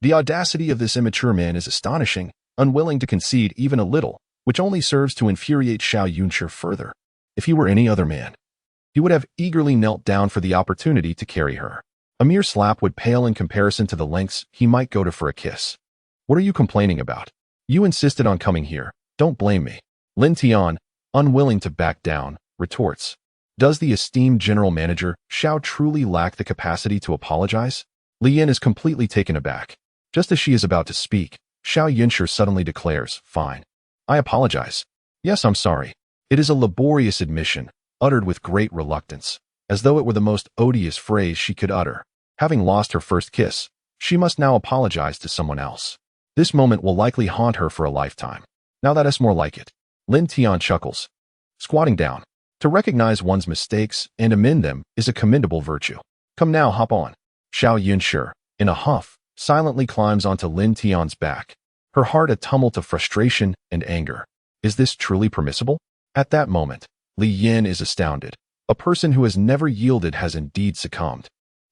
The audacity of this immature man is astonishing, unwilling to concede even a little, which only serves to infuriate Xiao Yunshi further. If he were any other man, he would have eagerly knelt down for the opportunity to carry her. A mere slap would pale in comparison to the lengths he might go to for a kiss. What are you complaining about? You insisted on coming here. Don't blame me. Lin Tian, unwilling to back down, retorts. Does the esteemed general manager, Xiao, truly lack the capacity to apologize? Li Yin is completely taken aback. Just as she is about to speak, Xiao Yunshi suddenly declares, fine. I apologize. Yes, I'm sorry. It is a laborious admission, uttered with great reluctance, as though it were the most odious phrase she could utter. Having lost her first kiss, she must now apologize to someone else. This moment will likely haunt her for a lifetime. Now that is more like it. Lin Tian chuckles. Squatting down. To recognize one's mistakes and amend them is a commendable virtue. Come now, hop on. Xiao Yunshi, in a huff, silently climbs onto Lin Tian's back, her heart a tumult of frustration and anger. Is this truly permissible? At that moment, Li Yin is astounded. A person who has never yielded has indeed succumbed,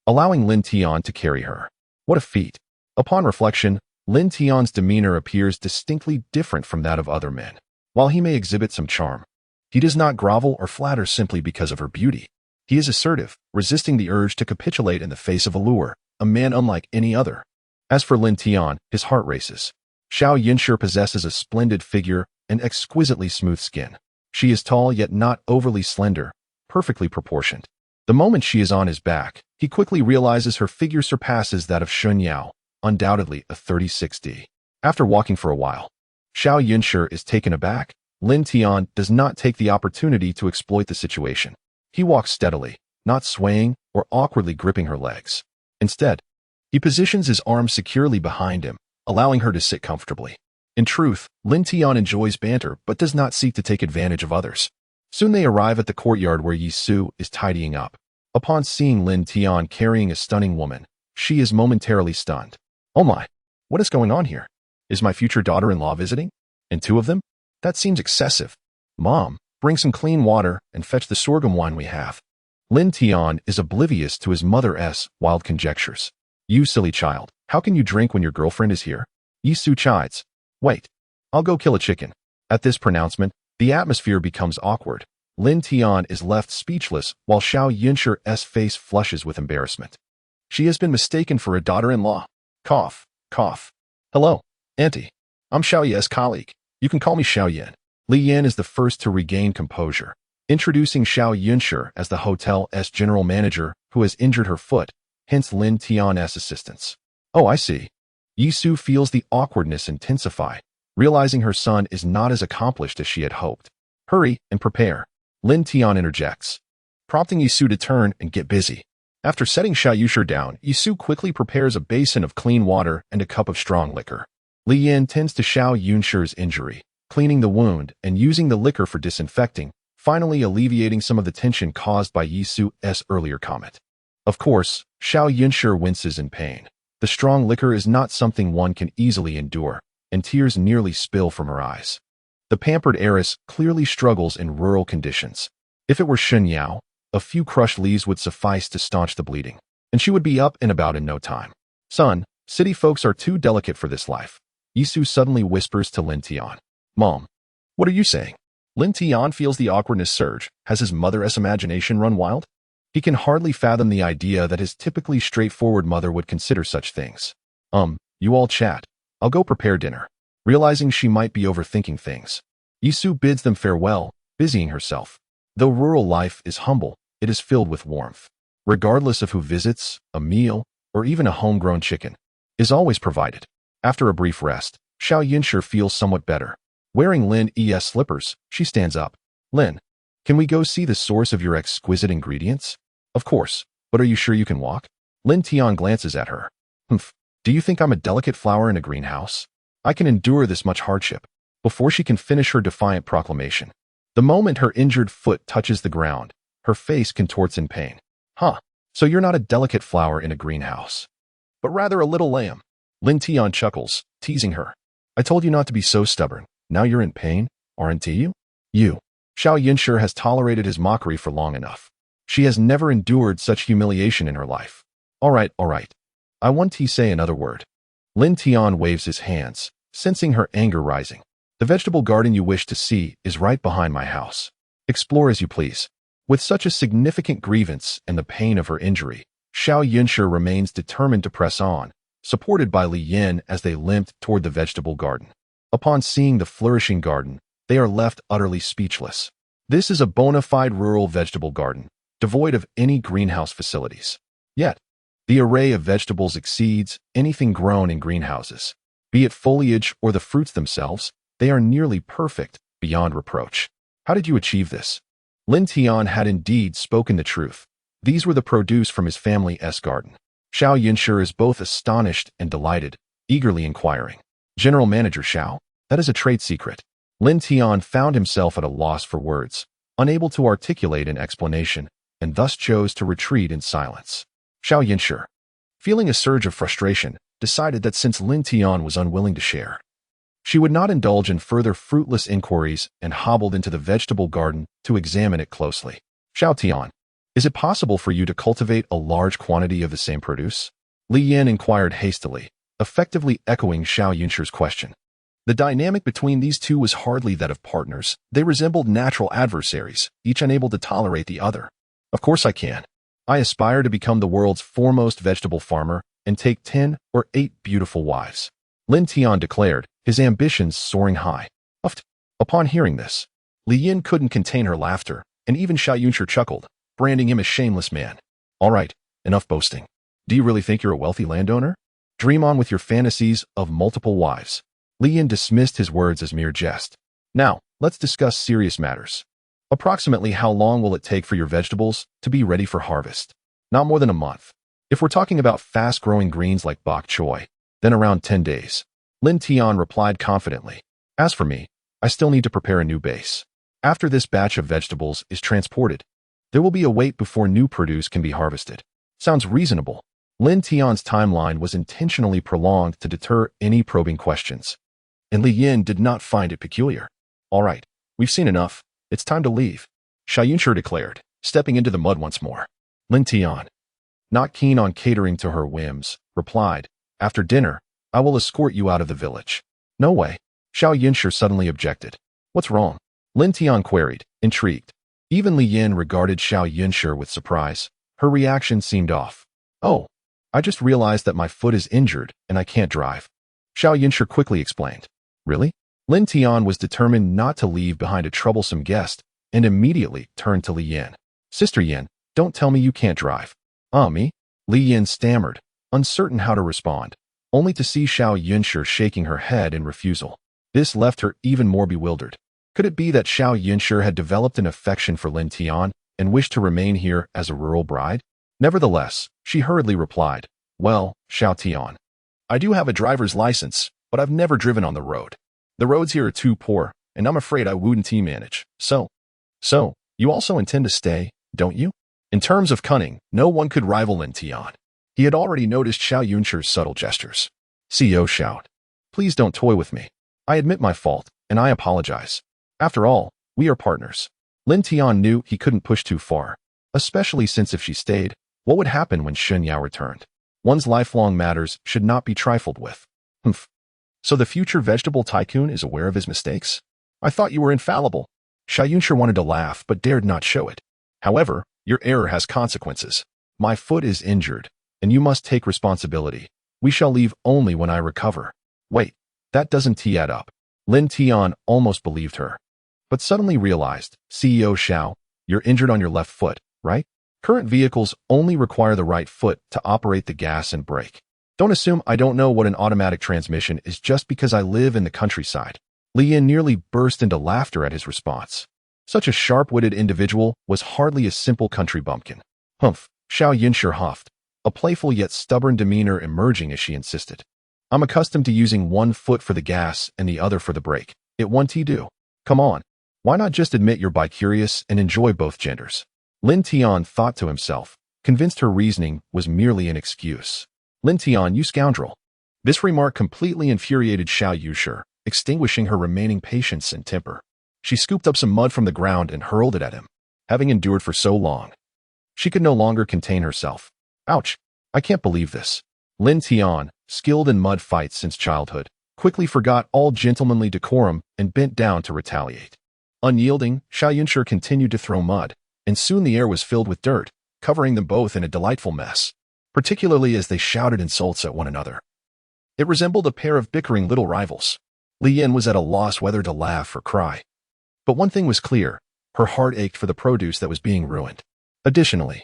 allowing Lin Tian to carry her. What a feat! Upon reflection, Lin Tian's demeanor appears distinctly different from that of other men. While he may exhibit some charm, he does not grovel or flatter simply because of her beauty. He is assertive, resisting the urge to capitulate in the face of allure, a man unlike any other. As for Lin Tian, his heart races. Xiao Yunshi possesses a splendid figure and exquisitely smooth skin. She is tall yet not overly slender, perfectly proportioned. The moment she is on his back, he quickly realizes her figure surpasses that of Shun Yao, undoubtedly a 36D. After walking for a while, Xiao Yunshi is taken aback. Lin Tian does not take the opportunity to exploit the situation. He walks steadily, not swaying or awkwardly gripping her legs. Instead, he positions his arms securely behind him, allowing her to sit comfortably. In truth, Lin Tian enjoys banter but does not seek to take advantage of others. Soon they arrive at the courtyard where Yi Su is tidying up. Upon seeing Lin Tian carrying a stunning woman, she is momentarily stunned. Oh my, what is going on here? Is my future daughter-in-law visiting? And two of them? That seems excessive. Mom, bring some clean water and fetch the sorghum wine we have. Lin Tian is oblivious to his mother's wild conjectures. You silly child, how can you drink when your girlfriend is here? Yi Su chides. Wait, I'll go kill a chicken. At this pronouncement, the atmosphere becomes awkward. Lin Tian is left speechless while Xiao Yunshi's face flushes with embarrassment. She has been mistaken for a daughter-in-law. Cough, cough. Hello, Auntie. I'm Xiao Ye's colleague. You can call me Xiao Yan. Li Yan is the first to regain composure, introducing Xiao Yunshi as the hotel's general manager who has injured her foot, hence Lin Tian's assistance. Oh, I see. Yi Su feels the awkwardness intensify, realizing her son is not as accomplished as she had hoped. Hurry and prepare. Lin Tian interjects, prompting Yi Su to turn and get busy. After setting Xiao Yunshi down, Yi Su quickly prepares a basin of clean water and a cup of strong liquor. Li Yan tends to Xiao Yunshi's injury, cleaning the wound and using the liquor for disinfecting, finally alleviating some of the tension caused by Yi Su's earlier comment. Of course, Xiao Yunshi winces in pain. The strong liquor is not something one can easily endure, and tears nearly spill from her eyes. The pampered heiress clearly struggles in rural conditions. If it were Shun Yao, a few crushed leaves would suffice to staunch the bleeding, and she would be up and about in no time. Son, city folks are too delicate for this life. Yi Su suddenly whispers to Lin Tian. Mom, what are you saying? Lin Tian feels the awkwardness surge. Has his mother's imagination run wild? He can hardly fathom the idea that his typically straightforward mother would consider such things. You all chat. I'll go prepare dinner. Realizing she might be overthinking things, Yisu bids them farewell, busying herself. Though rural life is humble, it is filled with warmth. Regardless of who visits, a meal, or even a homegrown chicken is always provided. After a brief rest, Xiao Yunshi feels somewhat better. Wearing Lin Yi's slippers, she stands up. Lin, can we go see the source of your exquisite ingredients? Of course, but are you sure you can walk? Lin Tian glances at her. Humph, do you think I'm a delicate flower in a greenhouse? I can endure this much hardship. Before she can finish her defiant proclamation, the moment her injured foot touches the ground, her face contorts in pain. Huh, so you're not a delicate flower in a greenhouse, but rather a little lamb. Lin Tian chuckles, teasing her. I told you not to be so stubborn. Now you're in pain, aren't you? You. Xiao Yunshi has tolerated his mockery for long enough. She has never endured such humiliation in her life. All right. I want to say another word. Lin Tian waves his hands, sensing her anger rising. The vegetable garden you wish to see is right behind my house. Explore as you please. With such a significant grievance and the pain of her injury, Xiao Yunshi remains determined to press on, supported by Lin Yi as they limped toward the vegetable garden. Upon seeing the flourishing garden, they are left utterly speechless. This is a bona fide rural vegetable garden, devoid of any greenhouse facilities. Yet, the array of vegetables exceeds anything grown in greenhouses. Be it foliage or the fruits themselves, they are nearly perfect, beyond reproach. How did you achieve this? Lin Tian had indeed spoken the truth. These were the produce from his family's garden. Xiao Yunshi is both astonished and delighted, eagerly inquiring. General Manager Xiao, that is a trade secret. Lin Tian found himself at a loss for words, unable to articulate an explanation, and thus chose to retreat in silence. Xiao Yunshi, feeling a surge of frustration, decided that since Lin Tian was unwilling to share, she would not indulge in further fruitless inquiries and hobbled into the vegetable garden to examine it closely. Xiao Tian, is it possible for you to cultivate a large quantity of the same produce? Lin Yi inquired hastily, effectively echoing Xiao Yunshi's question. The dynamic between these two was hardly that of partners. They resembled natural adversaries, each unable to tolerate the other. Of course I can. I aspire to become the world's foremost vegetable farmer and take 10 or 8 beautiful wives. Lin Tian declared, his ambitions soaring high. Upon hearing this, Lin Yi couldn't contain her laughter, and even Xiao Yunshi chuckled, branding him a shameless man. All right, enough boasting. Do you really think you're a wealthy landowner? Dream on with your fantasies of multiple wives. Lin Yi dismissed his words as mere jest. Now, let's discuss serious matters. Approximately how long will it take for your vegetables to be ready for harvest? Not more than a month. If we're talking about fast-growing greens like bok choy, then around 10 days. Lin Tian replied confidently. As for me, I still need to prepare a new base. After this batch of vegetables is transported, there will be a wait before new produce can be harvested. Sounds reasonable. Lin Tian's timeline was intentionally prolonged to deter any probing questions, and Lin Yi did not find it peculiar. All right, we've seen enough. It's time to leave, Xiao Yunshi declared, stepping into the mud once more. Lin Tian, not keen on catering to her whims, replied, after dinner, I will escort you out of the village. No way, Xiao Yunshi suddenly objected. What's wrong? Lin Tian queried, intrigued. Even Lin Yi regarded Xiao Yunshi with surprise. Her reaction seemed off. Oh, I just realized that my foot is injured and I can't drive. Xiao Yunshi quickly explained. Really? Lin Tian was determined not to leave behind a troublesome guest and immediately turned to Lin Yi. Sister Yin, don't tell me you can't drive. Me? Lin Yi stammered, uncertain how to respond, only to see Xiao Yunshi shaking her head in refusal. This left her even more bewildered. Could it be that Xiao Yunshi had developed an affection for Lin Tian and wished to remain here as a rural bride? Nevertheless, she hurriedly replied, Well, Xiao Tian, I do have a driver's license, but I've never driven on the road. The roads here are too poor, and I'm afraid I wouldn't manage. So, you also intend to stay, don't you? In terms of cunning, no one could rival Lin Tian. He had already noticed Xiao Yunshi's subtle gestures. CEO Xiao, please don't toy with me. I admit my fault, and I apologize. After all, we are partners. Lin Tian knew he couldn't push too far, especially since if she stayed, what would happen when Shen Yao returned? One's lifelong matters should not be trifled with. Humph. So the future vegetable tycoon is aware of his mistakes? I thought you were infallible. Xiao Yunshi wanted to laugh but dared not show it. However, your error has consequences. My foot is injured, and you must take responsibility. We shall leave only when I recover. Wait, that doesn't add up. Lin Tian almost believed her, but suddenly realized, CEO Xiao, you're injured on your left foot, right? Current vehicles only require the right foot to operate the gas and brake. Don't assume I don't know what an automatic transmission is just because I live in the countryside. Lin Yi nearly burst into laughter at his response. Such a sharp-witted individual was hardly a simple country bumpkin. Humph, Xiao Yunshi huffed, a playful yet stubborn demeanor emerging as she insisted. I'm accustomed to using one foot for the gas and the other for the brake. It won't do. Come on, why not just admit you're bi-curious and enjoy both genders? Lin Tian thought to himself, convinced her reasoning was merely an excuse. Lin Tian, you scoundrel. This remark completely infuriated Xiao Yunshi, extinguishing her remaining patience and temper. She scooped up some mud from the ground and hurled it at him. Having endured for so long, she could no longer contain herself. Ouch, I can't believe this. Lin Tian, skilled in mud fights since childhood, quickly forgot all gentlemanly decorum and bent down to retaliate. Unyielding, Xiao Yunshi continued to throw mud, and soon the air was filled with dirt, covering them both in a delightful mess, particularly as they shouted insults at one another. It resembled a pair of bickering little rivals. Lin Yi was at a loss whether to laugh or cry. But one thing was clear, her heart ached for the produce that was being ruined. Additionally,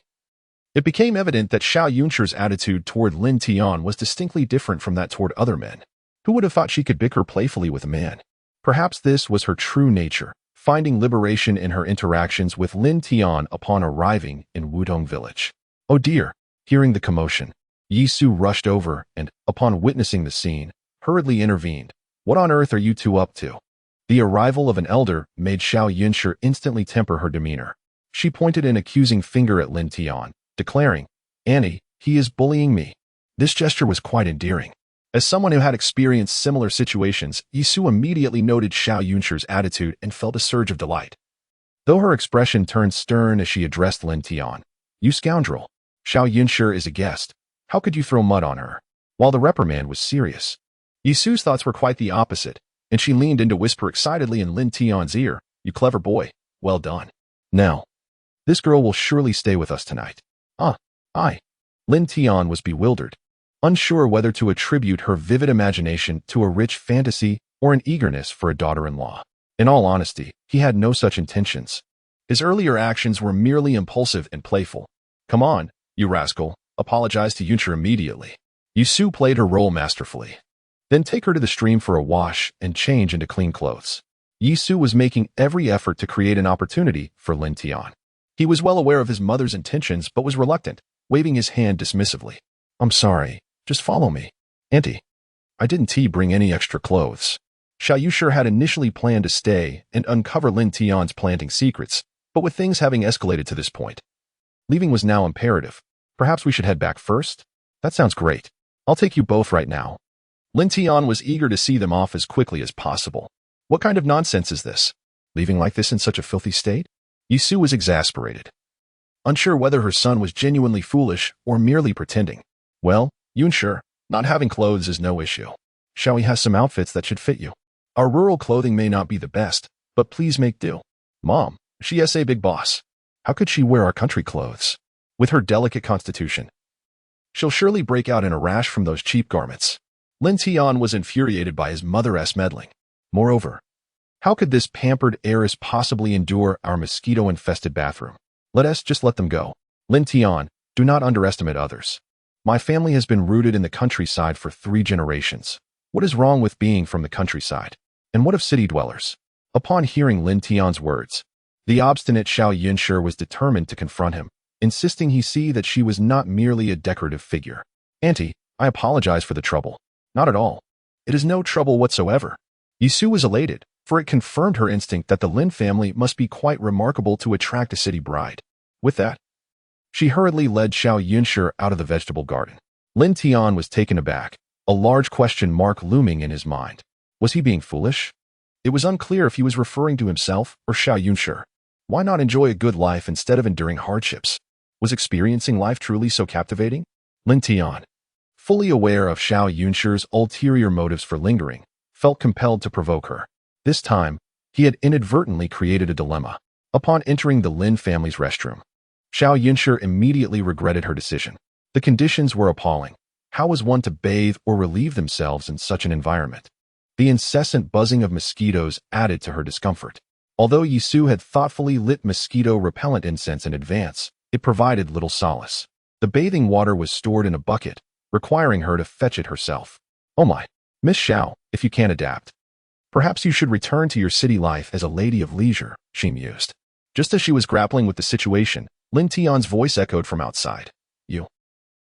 it became evident that Xiao Yunshi's attitude toward Lin Tian was distinctly different from that toward other men. Who would have thought she could bicker playfully with a man? Perhaps this was her true nature, finding liberation in her interactions with Lin Tian upon arriving in Wutong Village. Oh dear! Hearing the commotion, Yi Su rushed over and, upon witnessing the scene, hurriedly intervened. What on earth are you two up to? The arrival of an elder made Xiao Yunshi instantly temper her demeanor. She pointed an accusing finger at Lin Tian, declaring, Annie, he is bullying me. This gesture was quite endearing. As someone who had experienced similar situations, Yi Su immediately noted Xiao Yunshi's attitude and felt a surge of delight. Though her expression turned stern as she addressed Lin Tian. You scoundrel. Xiao Yunshi is a guest. How could you throw mud on her? While the reprimand was serious, Yi Su's thoughts were quite the opposite, and she leaned in to whisper excitedly in Lin Tian's ear, You clever boy, well done. Now, this girl will surely stay with us tonight. Aye. Lin Tian was bewildered, unsure whether to attribute her vivid imagination to a rich fantasy or an eagerness for a daughter-in-law. In all honesty, he had no such intentions. His earlier actions were merely impulsive and playful. Come on, you rascal, apologize to Yunshi immediately. Yi Su played her role masterfully. Then take her to the stream for a wash and change into clean clothes. Yi Su was making every effort to create an opportunity for Lin Tian. He was well aware of his mother's intentions but was reluctant, waving his hand dismissively. I'm sorry, just follow me. Auntie, I didn't bring any extra clothes. Xiao Yunshi had initially planned to stay and uncover Lin Tian's planting secrets, but with things having escalated to this point, leaving was now imperative. Perhaps we should head back first? That sounds great. I'll take you both right now. Lin Tian was eager to see them off as quickly as possible. What kind of nonsense is this? Leaving like this in such a filthy state? Yi Su was exasperated, unsure whether her son was genuinely foolish or merely pretending. Well, Yunshi, not having clothes is no issue. Xiaoyi has some outfits that should fit you. Our rural clothing may not be the best, but please make do. Mom, she is a big boss. How could she wear our country clothes? With her delicate constitution, she'll surely break out in a rash from those cheap garments. Lin Tian was infuriated by his mother's meddling. Moreover, how could this pampered heiress possibly endure our mosquito-infested bathroom? Let us just let them go. Lin Tian, do not underestimate others. My family has been rooted in the countryside for 3 generations. What is wrong with being from the countryside? And what of city dwellers? Upon hearing Lin Tian's words, the obstinate Xiao Yunshi was determined to confront him, insisting he see that she was not merely a decorative figure. Auntie, I apologize for the trouble. Not at all. It is no trouble whatsoever. Yi Su was elated, for it confirmed her instinct that the Lin family must be quite remarkable to attract a city bride. With that, she hurriedly led Xiao Yunshi out of the vegetable garden. Lin Tian was taken aback, a large question mark looming in his mind. Was he being foolish? It was unclear if he was referring to himself or Xiao Yunshi. Why not enjoy a good life instead of enduring hardships? Was experiencing life truly so captivating? Lin Tian, fully aware of Xiao Yunshi's ulterior motives for lingering, felt compelled to provoke her. This time, he had inadvertently created a dilemma. Upon entering the Lin family's restroom, Xiao Yunshi immediately regretted her decision. The conditions were appalling. How was one to bathe or relieve themselves in such an environment? The incessant buzzing of mosquitoes added to her discomfort. Although Yisu had thoughtfully lit mosquito-repellent incense in advance, it provided little solace. The bathing water was stored in a bucket, requiring her to fetch it herself. Oh my, Miss Xiao, if you can't adapt. Perhaps you should return to your city life as a lady of leisure, she mused. Just as she was grappling with the situation, Lin Tian's voice echoed from outside. You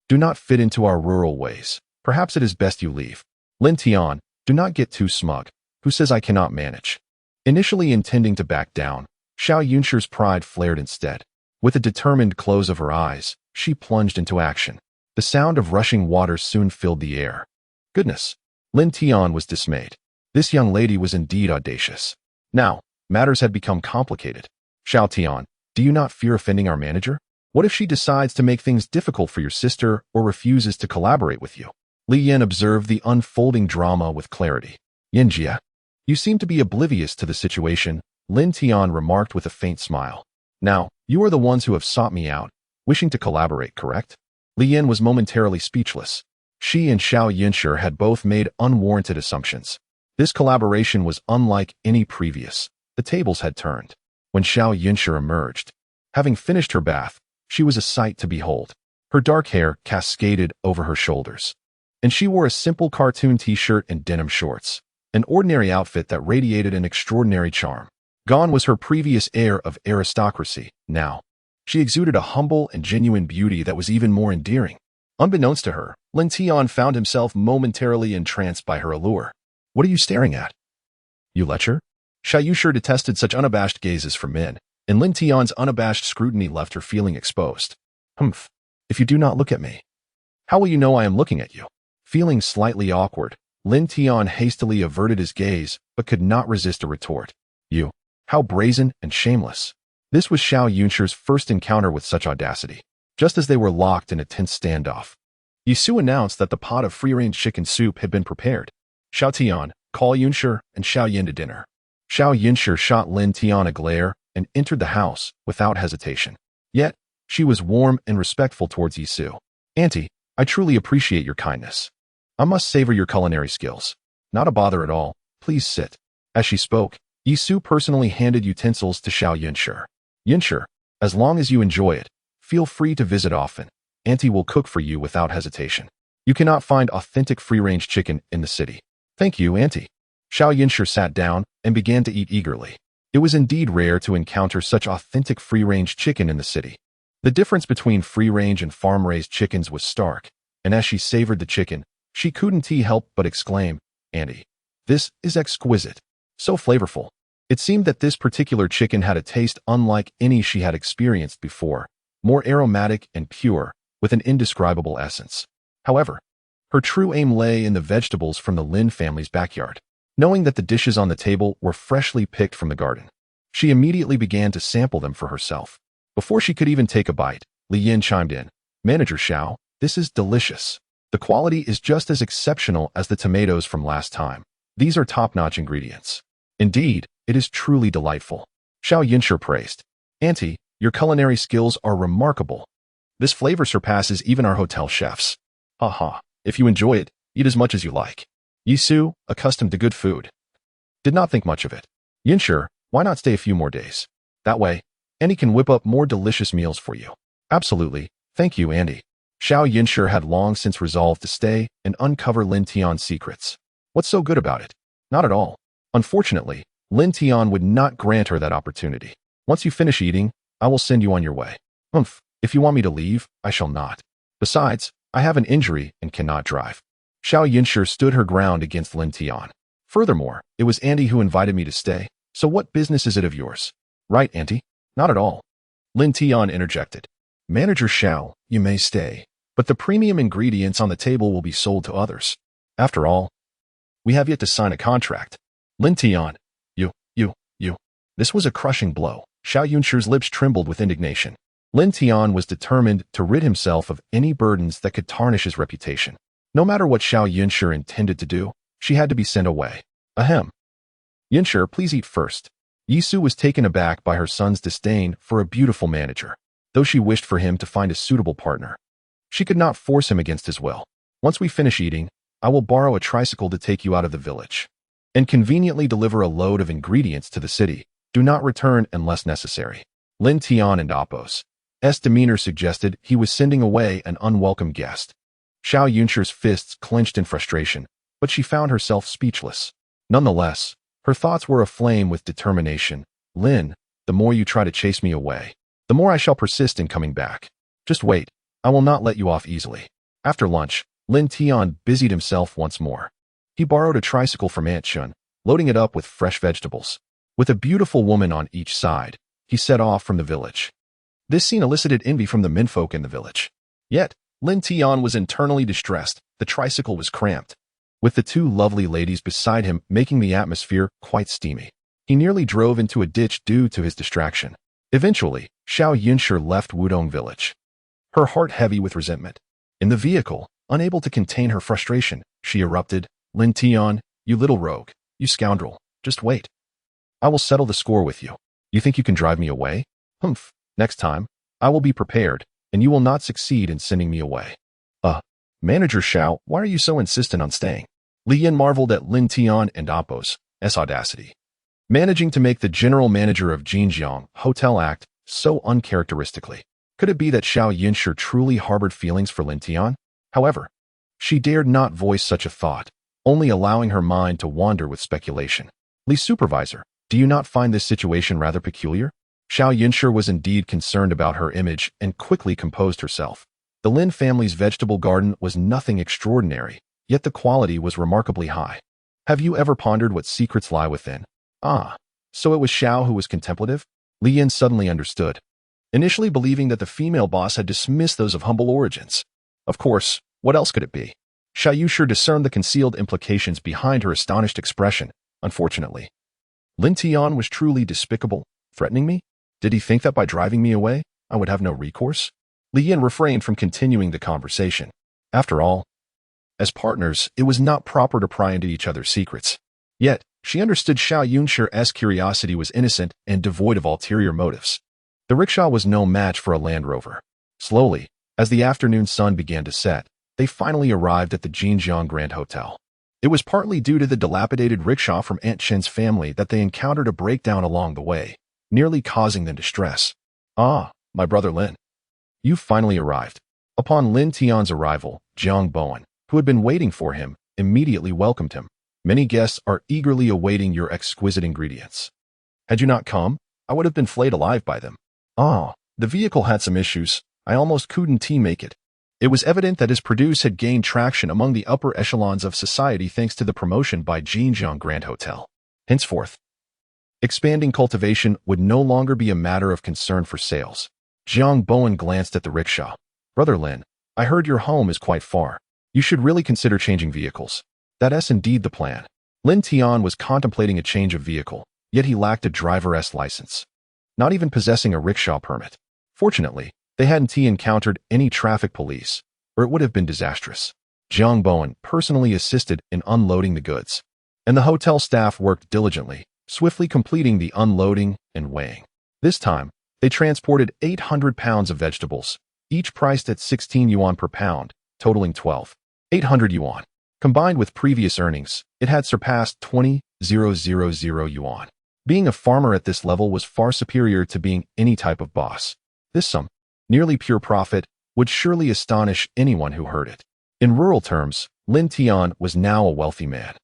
do not fit into our rural ways. Perhaps it is best you leave. Lin Tian, do not get too smug. Who says I cannot manage? Initially intending to back down, Xiao Yunshi's pride flared instead. With a determined close of her eyes, she plunged into action. The sound of rushing water soon filled the air. Goodness! Lin Tian was dismayed. This young lady was indeed audacious. Now, matters had become complicated. Xiao Tian, do you not fear offending our manager? What if she decides to make things difficult for your sister or refuses to collaborate with you? Li Yan observed the unfolding drama with clarity. Yinjia, you seem to be oblivious to the situation, Lin Tian remarked with a faint smile. Now, you are the ones who have sought me out, wishing to collaborate, correct? Li Yan was momentarily speechless. She and Xiao Yunshi had both made unwarranted assumptions. This collaboration was unlike any previous. The tables had turned. When Xiao Yunshi emerged, having finished her bath, she was a sight to behold. Her dark hair cascaded over her shoulders, and she wore a simple cartoon t-shirt and denim shorts, an ordinary outfit that radiated an extraordinary charm. Gone was her previous air of aristocracy. Now, she exuded a humble and genuine beauty that was even more endearing. Unbeknownst to her, Lin Tian found himself momentarily entranced by her allure. What are you staring at? You lecher? Xiao Yunshi detested such unabashed gazes from men, and Lin Tian's unabashed scrutiny left her feeling exposed. Humph. If you do not look at me, how will you know I am looking at you? Feeling slightly awkward, Lin Tian hastily averted his gaze, but could not resist a retort. You. How brazen and shameless. This was Xiao Yunshi's first encounter with such audacity. Just as they were locked in a tense standoff, Yisu announced that the pot of free-range chicken soup had been prepared. Xiao Tian, call Yunshi and Xiao Yin to dinner. Xiao Yunshi shot Lin Tian a glare and entered the house without hesitation. Yet, she was warm and respectful towards Yisu. Auntie, I truly appreciate your kindness. I must savor your culinary skills. Not a bother at all. Please sit. As she spoke, Yisu personally handed utensils to Xiao Yunshi. Yunshi, as long as you enjoy it, feel free to visit often. Auntie will cook for you without hesitation. You cannot find authentic free-range chicken in the city. Thank you, Auntie. Xiao Yunshi sat down and began to eat eagerly. It was indeed rare to encounter such authentic free-range chicken in the city. The difference between free-range and farm-raised chickens was stark, and as she savored the chicken, she couldn't help but exclaim, Auntie, this is exquisite. So flavorful. It seemed that this particular chicken had a taste unlike any she had experienced before, more aromatic and pure, with an indescribable essence. However, her true aim lay in the vegetables from the Lin family's backyard. Knowing that the dishes on the table were freshly picked from the garden, she immediately began to sample them for herself. Before she could even take a bite, Li Yin chimed in. Manager Xiao, this is delicious. The quality is just as exceptional as the tomatoes from last time. These are top-notch ingredients. Indeed, it is truly delightful. Xiao Yunshi praised. Auntie, your culinary skills are remarkable. This flavor surpasses even our hotel chefs. Haha, if you enjoy it, eat as much as you like. Yisu, accustomed to good food, did not think much of it. Yunshi, why not stay a few more days? That way, Auntie can whip up more delicious meals for you. Absolutely, thank you, Auntie. Xiao Yunshi had long since resolved to stay and uncover Lin Tian's secrets. What's so good about it? Not at all. Unfortunately, Lin Tian would not grant her that opportunity. Once you finish eating, I will send you on your way. If you want me to leave, I shall not. Besides, I have an injury and cannot drive. Xiao Yunshi stood her ground against Lin Tian. Furthermore, it was Auntie who invited me to stay, so what business is it of yours? Right, Auntie? Not at all. Lin Tian interjected. Manager Xiao, you may stay, but the premium ingredients on the table will be sold to others. After all, we have yet to sign a contract. Lin Tian, you. This was a crushing blow. Xiao Yunshi's lips trembled with indignation. Lin Tian was determined to rid himself of any burdens that could tarnish his reputation. No matter what Xiao Yunshi intended to do, she had to be sent away. Ahem. Yunshi, please eat first. Yisu was taken aback by her son's disdain for a beautiful manager, though she wished for him to find a suitable partner. She could not force him against his will. Once we finish eating, I will borrow a tricycle to take you out of the village and conveniently deliver a load of ingredients to the city. Do not return unless necessary. Lin Tian and Appo's demeanor suggested he was sending away an unwelcome guest. Xiao Yunshi's fists clenched in frustration, but she found herself speechless. Nonetheless, her thoughts were aflame with determination. Lin, the more you try to chase me away, the more I shall persist in coming back. Just wait, I will not let you off easily. After lunch, Lin Tian busied himself once more. He borrowed a tricycle from Aunt Shun, loading it up with fresh vegetables. With a beautiful woman on each side, he set off from the village. This scene elicited envy from the menfolk in the village. Yet, Lin Tian was internally distressed. The tricycle was cramped, with the two lovely ladies beside him making the atmosphere quite steamy. He nearly drove into a ditch due to his distraction. Eventually, Xiao Yunshi left Wutong Village, her heart heavy with resentment. In the vehicle, unable to contain her frustration, she erupted, "Lin Tian, you little rogue, you scoundrel, just wait. I will settle the score with you. You think you can drive me away? Humph, next time, I will be prepared, and you will not succeed in sending me away." Manager Xiao, why are you so insistent on staying? Li Yi marveled at Lin Tian and Appo's audacity. Managing to make the general manager of Jinjiang Hotel act so uncharacteristically. Could it be that Xiao Yunshi truly harbored feelings for Lin Tian? However, she dared not voice such a thought, only allowing her mind to wander with speculation. "Li Supervisor, do you not find this situation rather peculiar?" Xiao Yunshi was indeed concerned about her image and quickly composed herself. The Lin family's vegetable garden was nothing extraordinary, yet the quality was remarkably high. Have you ever pondered what secrets lie within? So it was Xiao who was contemplative? Li Yin suddenly understood, initially believing that the female boss had dismissed those of humble origins. Of course, what else could it be? Xiao Yunshi discerned the concealed implications behind her astonished expression, unfortunately. Lin Tian was truly despicable, threatening me? Did he think that by driving me away, I would have no recourse? Li Yin refrained from continuing the conversation. After all, as partners, it was not proper to pry into each other's secrets. Yet, she understood Xiao Yunshi's curiosity was innocent and devoid of ulterior motives. The rickshaw was no match for a Land Rover. Slowly, as the afternoon sun began to set, they finally arrived at the Jinjiang Grand Hotel. It was partly due to the dilapidated rickshaw from Aunt Chen's family that they encountered a breakdown along the way, nearly causing them distress. My brother Lin. You've finally arrived. Upon Lin Tian's arrival, Jiang Bowen, who had been waiting for him, immediately welcomed him. Many guests are eagerly awaiting your exquisite ingredients. Had you not come, I would have been flayed alive by them. The vehicle had some issues. I almost couldn't make it. It was evident that his produce had gained traction among the upper echelons of society thanks to the promotion by Jinjiang Grand Hotel. Henceforth, expanding cultivation would no longer be a matter of concern for sales. Jiang Bowen glanced at the rickshaw. Brother Lin, I heard your home is quite far. You should really consider changing vehicles. That's indeed the plan. Lin Tian was contemplating a change of vehicle, yet he lacked a driver's license, not even possessing a rickshaw permit. Fortunately, they hadn't encountered any traffic police, or it would have been disastrous. Jiang Bowen personally assisted in unloading the goods, and the hotel staff worked diligently, swiftly completing the unloading and weighing. This time, they transported 800 pounds of vegetables, each priced at 16 yuan per pound, totaling 12,800 yuan. Combined with previous earnings, it had surpassed 20,000 yuan. Being a farmer at this level was far superior to being any type of boss. This sum, nearly pure profit, would surely astonish anyone who heard it. In rural terms, Lin Tian was now a wealthy man.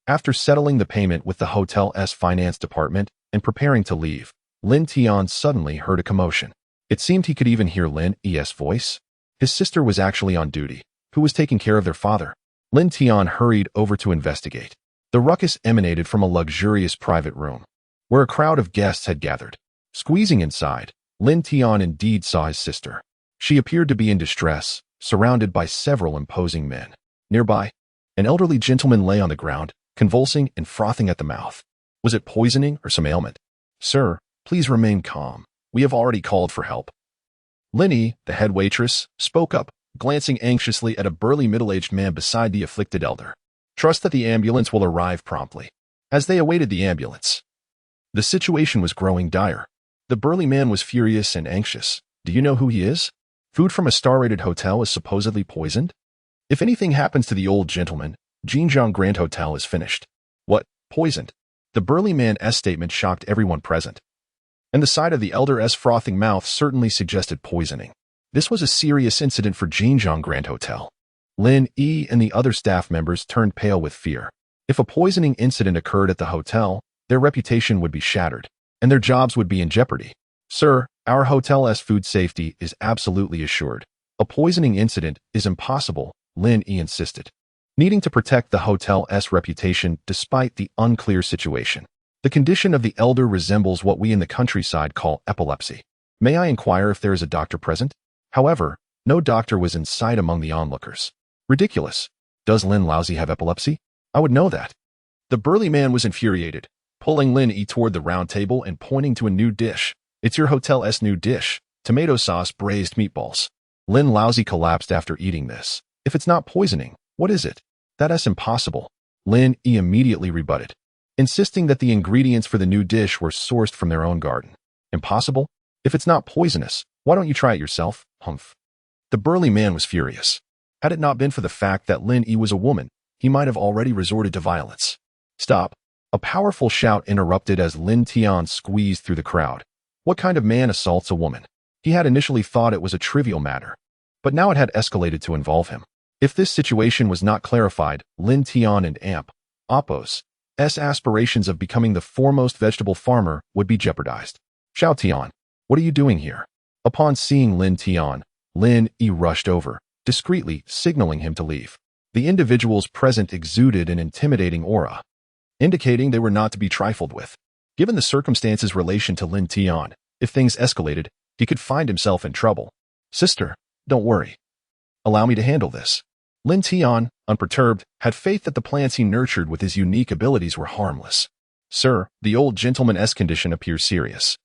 After settling the payment with the hotel's finance department and preparing to leave, Lin Tian suddenly heard a commotion. It seemed he could even hear Lin Yi's voice. His sister was actually on duty, who was taking care of their father. Lin Tian hurried over to investigate. The ruckus emanated from a luxurious private room, where a crowd of guests had gathered. Squeezing inside, Lin Tian indeed saw his sister. She appeared to be in distress, surrounded by several imposing men. Nearby, an elderly gentleman lay on the ground, convulsing and frothing at the mouth. Was it poisoning or some ailment? Sir, please remain calm. We have already called for help. Lin Yi, the head waitress, spoke up, glancing anxiously at a burly middle-aged man beside the afflicted elder. Trust that the ambulance will arrive promptly. As they awaited the ambulance, the situation was growing dire. The burly man was furious and anxious. Do you know who he is? Food from a star-rated hotel is supposedly poisoned? If anything happens to the old gentleman, Jinjiang Grand Hotel is finished. What? Poisoned? The burly man's statement shocked everyone present. And the sight of the elder's frothing mouth certainly suggested poisoning. This was a serious incident for Jinjiang Grand Hotel. Lin Yi and the other staff members turned pale with fear. If a poisoning incident occurred at the hotel, their reputation would be shattered, and their jobs would be in jeopardy. Sir, our hotel's food safety is absolutely assured. A poisoning incident is impossible, Lin Yi insisted, needing to protect the hotel's reputation despite the unclear situation. The condition of the elder resembles what we in the countryside call epilepsy. May I inquire if there is a doctor present? However, no doctor was in sight among the onlookers. Ridiculous. Does Lin Laozi have epilepsy? I would know that. The burly man was infuriated, pulling Lin Yi toward the round table and pointing to a new dish. It's your hotel's new dish, tomato sauce braised meatballs. Lin Laozi collapsed after eating this. If it's not poisoning, what is it? That's impossible. Lin Yi immediately rebutted, insisting that the ingredients for the new dish were sourced from their own garden. Impossible? If it's not poisonous, why don't you try it yourself? Humph. The burly man was furious. Had it not been for the fact that Lin Yi was a woman, he might have already resorted to violence. Stop. A powerful shout interrupted as Lin Tian squeezed through the crowd. What kind of man assaults a woman? He had initially thought it was a trivial matter, but now it had escalated to involve him. If this situation was not clarified, Lin Tian and Oppo's aspirations of becoming the foremost vegetable farmer would be jeopardized. Xiao Tian, what are you doing here? Upon seeing Lin Tian, Lin Yi rushed over, discreetly signaling him to leave. The individuals present exuded an intimidating aura, indicating they were not to be trifled with. Given the circumstances relation to Lin Tian, if things escalated, he could find himself in trouble. Sister, don't worry. Allow me to handle this. Lin Tian, unperturbed, had faith that the plants he nurtured with his unique abilities were harmless. Sir, the old gentleman's condition appears serious.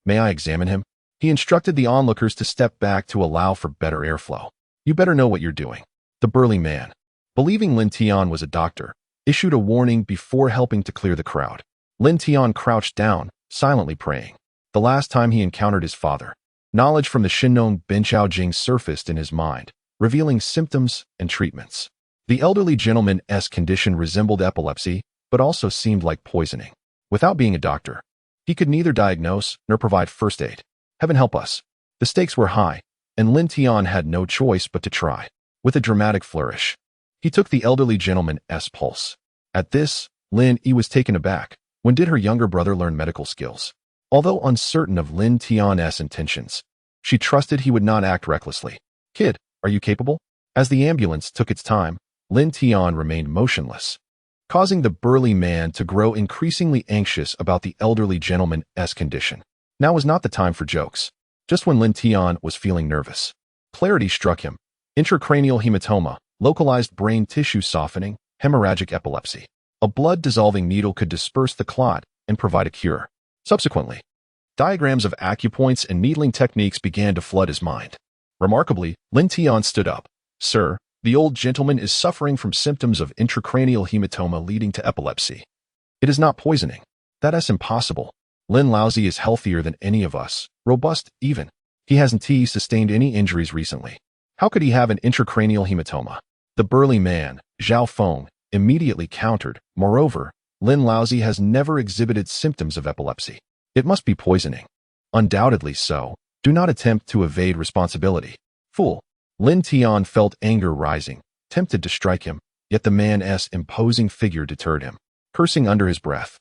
May I examine him? He instructed the onlookers to step back to allow for better airflow. You better know what you're doing. The burly man, believing Lin Tian was a doctor, issued a warning before helping to clear the crowd. Lin Tian crouched down, silently praying. The last time he encountered his father, knowledge from the Shinong Benchaojing surfaced in his mind, revealing symptoms and treatments. The elderly gentleman's condition resembled epilepsy, but also seemed like poisoning. Without being a doctor, he could neither diagnose nor provide first aid. Heaven help us. The stakes were high, and Lin Tian had no choice but to try. With a dramatic flourish, he took the elderly gentleman's pulse. At this, Lin Yi was taken aback. When did her younger brother learn medical skills? Although uncertain of Lin Tian's intentions, she trusted he would not act recklessly. Kid, are you capable? As the ambulance took its time, Lin Tian remained motionless, causing the burly man to grow increasingly anxious about the elderly gentleman's condition. Now was not the time for jokes. Just when Lin Tian was feeling nervous, clarity struck him. Intracranial hematoma, localized brain tissue softening, hemorrhagic epilepsy. A blood-dissolving needle could disperse the clot and provide a cure. Subsequently, diagrams of acupoints and needling techniques began to flood his mind. Remarkably, Lin Tian stood up. Sir, the old gentleman is suffering from symptoms of intracranial hematoma leading to epilepsy. It is not poisoning. That's impossible. Lin Laozi is healthier than any of us, robust even. He hasn't sustained any injuries recently. How could he have an intracranial hematoma? The burly man, Zhao Feng, immediately countered. Moreover, Lin Laozi has never exhibited symptoms of epilepsy. It must be poisoning. Undoubtedly so. Do not attempt to evade responsibility. Fool. Lin Tian felt anger rising, tempted to strike him, yet the man's imposing figure deterred him. Cursing under his breath,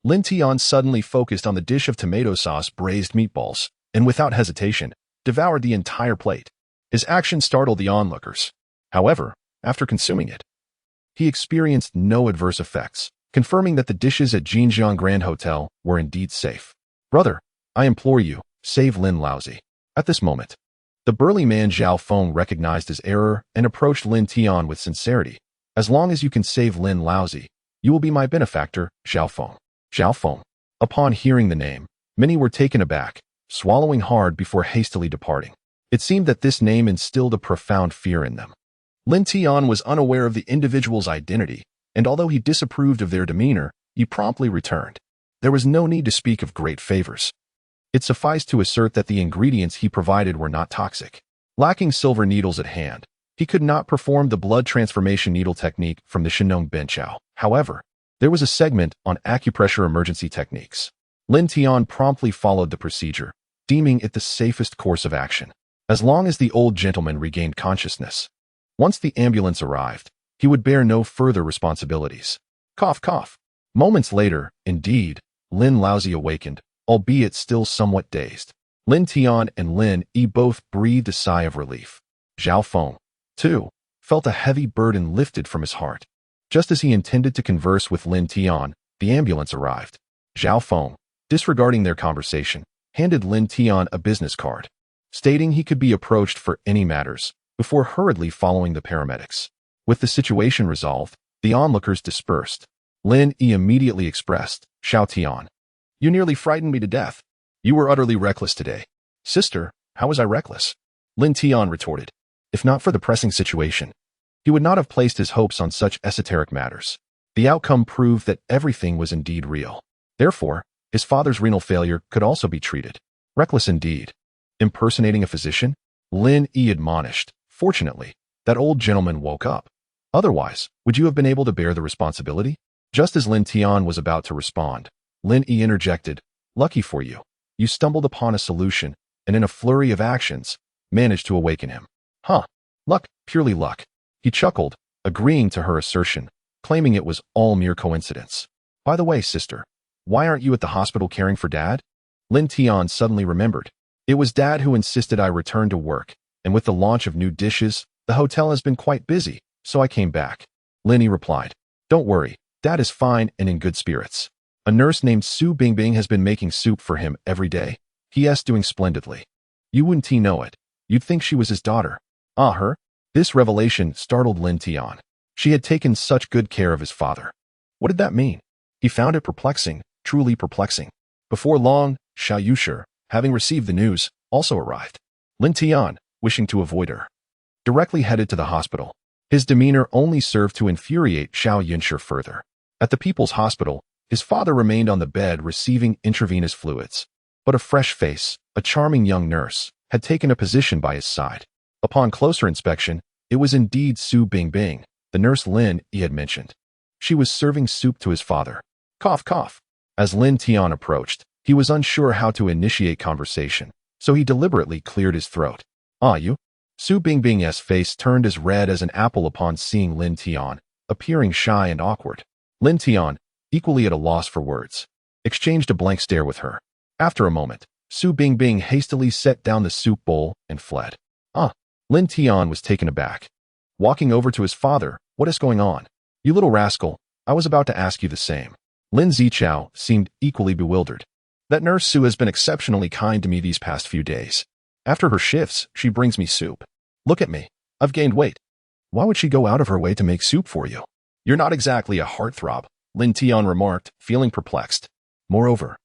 Lin Tian suddenly focused on the dish of tomato sauce braised meatballs, and without hesitation, devoured the entire plate. His action startled the onlookers. However, after consuming it, he experienced no adverse effects, confirming that the dishes at Jinjiang Grand Hotel were indeed safe. Brother, I implore you, save Lin Laozi. At this moment, the burly man Zhao Feng recognized his error and approached Lin Tian with sincerity. As long as you can save Lin Laozi, you will be my benefactor, Zhao Feng. Zhao Feng. Upon hearing the name, many were taken aback, swallowing hard before hastily departing. It seemed that this name instilled a profound fear in them. Lin Tian was unaware of the individual's identity, and although he disapproved of their demeanor, he promptly returned. There was no need to speak of great favors. It sufficed to assert that the ingredients he provided were not toxic. Lacking silver needles at hand, He could not perform the blood transformation needle technique from the Shinong Benchao. However, there was a segment on acupressure emergency techniques. Lin Tian promptly followed the procedure, deeming it the safest course of action, as long as the old gentleman regained consciousness. Once the ambulance arrived, he would bear no further responsibilities. Cough, cough. Moments later, indeed, Lin Laozi awakened, albeit still somewhat dazed. Lin Tian and Lin Yi both breathed a sigh of relief. Zhao Feng, too, felt a heavy burden lifted from his heart. Just as he intended to converse with Lin Tian, the ambulance arrived. Zhao Feng, disregarding their conversation, handed Lin Tian a business card, stating he could be approached for any matters, before hurriedly following the paramedics. With the situation resolved, the onlookers dispersed. Lin Yi immediately expressed, Xiao Tian, you nearly frightened me to death. You were utterly reckless today. Sister, how was I reckless? Lin Tian retorted. If not for the pressing situation, he would not have placed his hopes on such esoteric matters. The outcome proved that everything was indeed real. Therefore, his father's renal failure could also be treated. Reckless indeed. Impersonating a physician? Lin Yi admonished. Fortunately, that old gentleman woke up. Otherwise, would you have been able to bear the responsibility? Just as Lin Tian was about to respond, Lin Yi interjected, lucky for you. You stumbled upon a solution, and in a flurry of actions, managed to awaken him. Huh. Luck, purely luck. He chuckled, agreeing to her assertion, claiming it was all mere coincidence. By the way, sister, why aren't you at the hospital caring for Dad? Lin Tian suddenly remembered. It was Dad who insisted I return to work, and with the launch of new dishes, the hotel has been quite busy, so I came back. Lin Yi replied, don't worry, Dad is fine and in good spirits. A nurse named Su Bingbing has been making soup for him every day. He is doing splendidly. You wouldn't know it. You'd think she was his daughter. Ah, her? This revelation startled Lin Tian. She had taken such good care of his father. What did that mean? He found it perplexing, truly perplexing. Before long, Xiao Yunshi, having received the news, also arrived. Lin Tian, wishing to avoid her, directly headed to the hospital. His demeanor only served to infuriate Xiao Yunshi further. At the People's Hospital, his father remained on the bed receiving intravenous fluids. But a fresh face, a charming young nurse, had taken a position by his side. Upon closer inspection, it was indeed Su Bingbing, the nurse Lin Yi had mentioned. She was serving soup to his father. Cough, cough. As Lin Tian approached, he was unsure how to initiate conversation, so he deliberately cleared his throat. Ah, you? Su Bingbing's face turned as red as an apple upon seeing Lin Tian, appearing shy and awkward. Lin Tian, equally at a loss for words, exchanged a blank stare with her. After a moment, Su Bingbing hastily set down the soup bowl and fled. Ah, Lin Tian was taken aback. Walking over to his father, what is going on? You little rascal, I was about to ask you the same. Lin Zichao seemed equally bewildered. That nurse Su has been exceptionally kind to me these past few days. After her shifts, she brings me soup. Look at me, I've gained weight. Why would she go out of her way to make soup for you? You're not exactly a heartthrob, Lin Tian remarked, feeling perplexed. Moreover,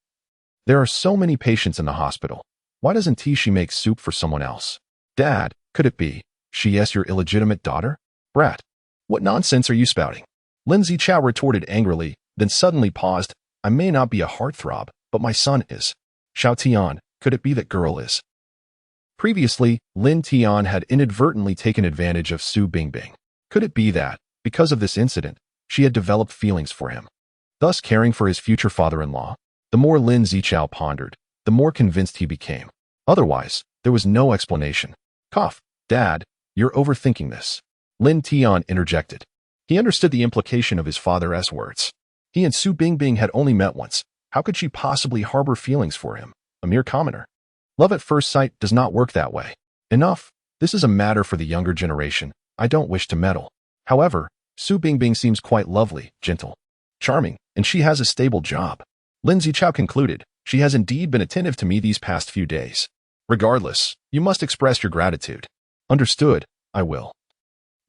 there are so many patients in the hospital. Why doesn't she make soup for someone else? Dad, could it be she is your illegitimate daughter? Brat, what nonsense are you spouting? Lin Zichao retorted angrily, then suddenly paused. I may not be a heartthrob, but my son is. Xiao Tian, could it be that girl is? Previously, Lin Tian had inadvertently taken advantage of Su Bingbing. Could it be that, because of this incident, she had developed feelings for him, thus caring for his future father-in-law? The more Lin Zichao pondered, the more convinced he became. Otherwise, there was no explanation. Cough, Dad, you're overthinking this. Lin Tian interjected. He understood the implication of his father's words. He and Su Bingbing had only met once. How could she possibly harbor feelings for him, a mere commoner? Love at first sight does not work that way. Enough. This is a matter for the younger generation. I don't wish to meddle. However, Su Bingbing seems quite lovely, gentle, charming, and she has a stable job. Lin Zichao concluded, she has indeed been attentive to me these past few days. Regardless, you must express your gratitude. Understood, I will.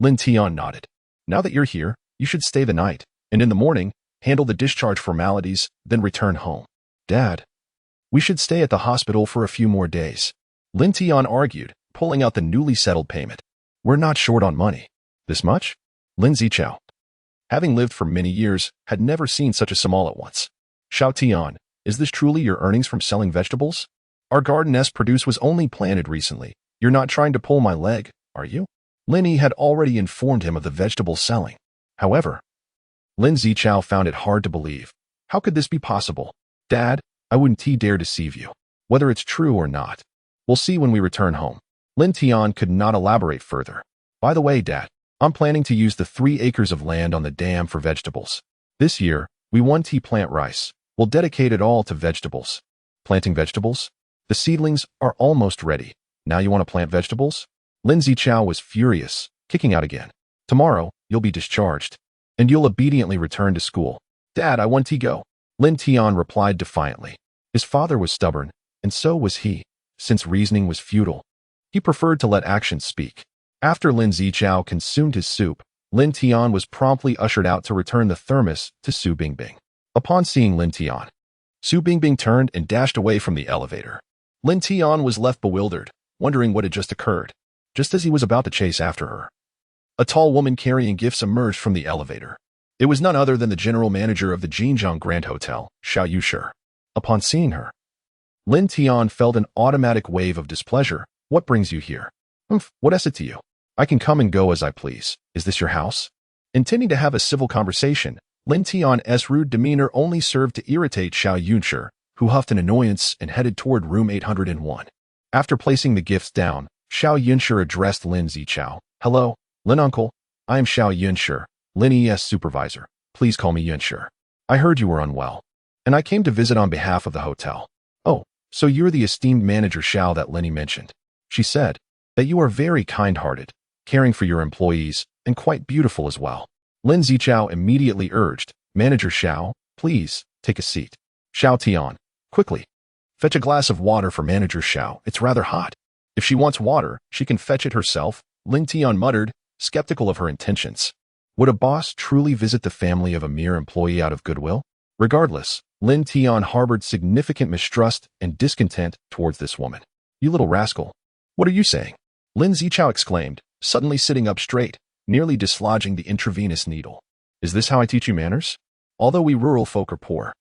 Lin Tian nodded. Now that you're here, you should stay the night, and in the morning, handle the discharge formalities, then return home. Dad, we should stay at the hospital for a few more days. Lin Tian argued, pulling out the newly settled payment. We're not short on money. This much? Lin Zichao, having lived for many years, had never seen such a small at once. Xiao Tian, is this truly your earnings from selling vegetables? Our garden's produce was only planted recently. You're not trying to pull my leg, are you? Lin Yi had already informed him of the vegetable selling. However, Lin Zichao found it hard to believe. How could this be possible? Dad, I wouldn't dare deceive you. Whether it's true or not, we'll see when we return home. Lin Tian could not elaborate further. By the way, Dad, I'm planning to use the 3 acres of land on the dam for vegetables. This year, we want to plant rice. We'll dedicate it all to vegetables. Planting vegetables? The seedlings are almost ready. Now you want to plant vegetables? Lin Zichao was furious, kicking out again. Tomorrow, you'll be discharged, and you'll obediently return to school. Dad, I want to go. Lin Tian replied defiantly. His father was stubborn, and so was he. Since reasoning was futile, he preferred to let actions speak. After Lin Zichao consumed his soup, Lin Tian was promptly ushered out to return the thermos to Su Bingbing. Upon seeing Lin Tian, Su Bingbing turned and dashed away from the elevator. Lin Tian was left bewildered, wondering what had just occurred. Just as he was about to chase after her, a tall woman carrying gifts emerged from the elevator. It was none other than the general manager of the Jinjiang Hotel, Xiao Yunshi. Upon seeing her, Lin Tian felt an automatic wave of displeasure. What brings you here? What is it to you? I can come and go as I please. Is this your house? Intending to have a civil conversation, Lin Tian's rude demeanor only served to irritate Xiao Yunshi, who huffed in annoyance and headed toward room 801. After placing the gifts down, Xiao Yunshi addressed Lin Zichao. Hello, Lin Uncle. I am Xiao Yunshi, Lin Yi's supervisor. Please call me Yunshi. I heard you were unwell, and I came to visit on behalf of the hotel. Oh, so you're the esteemed manager Xiao that Lin Yi mentioned. She said that you are very kind-hearted, caring for your employees, and quite beautiful as well. Lin Zichao immediately urged, Manager Xiao, please, take a seat. Xiao Tian, quickly, fetch a glass of water for Manager Xiao. It's rather hot. If she wants water, she can fetch it herself, Lin Tian muttered, skeptical of her intentions. Would a boss truly visit the family of a mere employee out of goodwill? Regardless, Lin Tian harbored significant mistrust and discontent towards this woman. You little rascal. What are you saying? Lin Zichao exclaimed, suddenly sitting up straight, nearly dislodging the intravenous needle. Is this how I teach you manners? Although we rural folk are poor,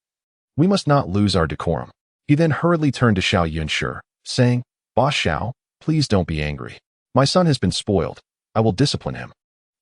we must not lose our decorum. He then hurriedly turned to Xiao Yunshi, saying, Boss Xiao, please don't be angry. My son has been spoiled. I will discipline him.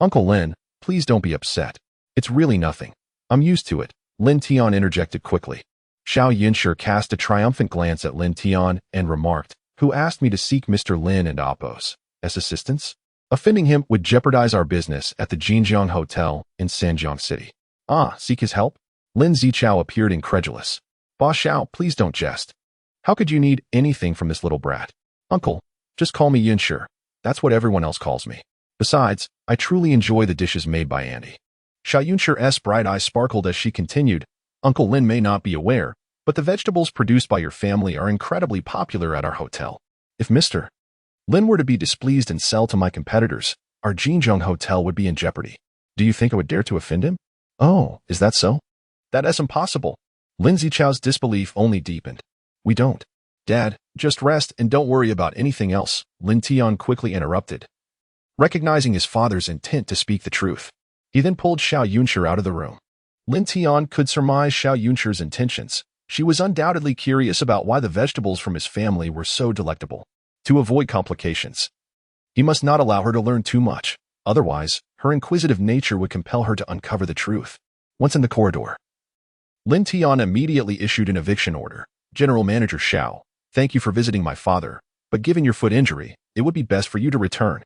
Uncle Lin, please don't be upset. It's really nothing. I'm used to it. Lin Tian interjected quickly. Xiao Yunshi cast a triumphant glance at Lin Tian and remarked, who asked me to seek Mr. Lin and Appos as assistants? Offending him would jeopardize our business at the Jinjiang Hotel in Sanjiang City. Ah, seek his help? Lin Zichao appeared incredulous. Boss Xiao, please don't jest. How could you need anything from this little brat? Uncle, just call me Yunshi. That's what everyone else calls me. Besides, I truly enjoy the dishes made by Andy. Xiao Yunshi's bright eyes sparkled as she continued, Uncle Lin may not be aware, but the vegetables produced by your family are incredibly popular at our hotel. If Mr. Lin were to be displeased and sell to my competitors, our Jinjiang Hotel would be in jeopardy. Do you think I would dare to offend him? Oh, is that so? That is impossible. Lin Zichao's disbelief only deepened. We don't. Dad, just rest and don't worry about anything else, Lin Tian quickly interrupted, recognizing his father's intent to speak the truth. He then pulled Xiao Yunshi out of the room. Lin Tian could surmise Xiao Yunshi's intentions. She was undoubtedly curious about why the vegetables from his family were so delectable. To avoid complications, he must not allow her to learn too much. Otherwise, her inquisitive nature would compel her to uncover the truth. Once in the corridor, Lin Tian immediately issued an eviction order. General Manager Xiao, thank you for visiting my father, but given your foot injury, it would be best for you to return.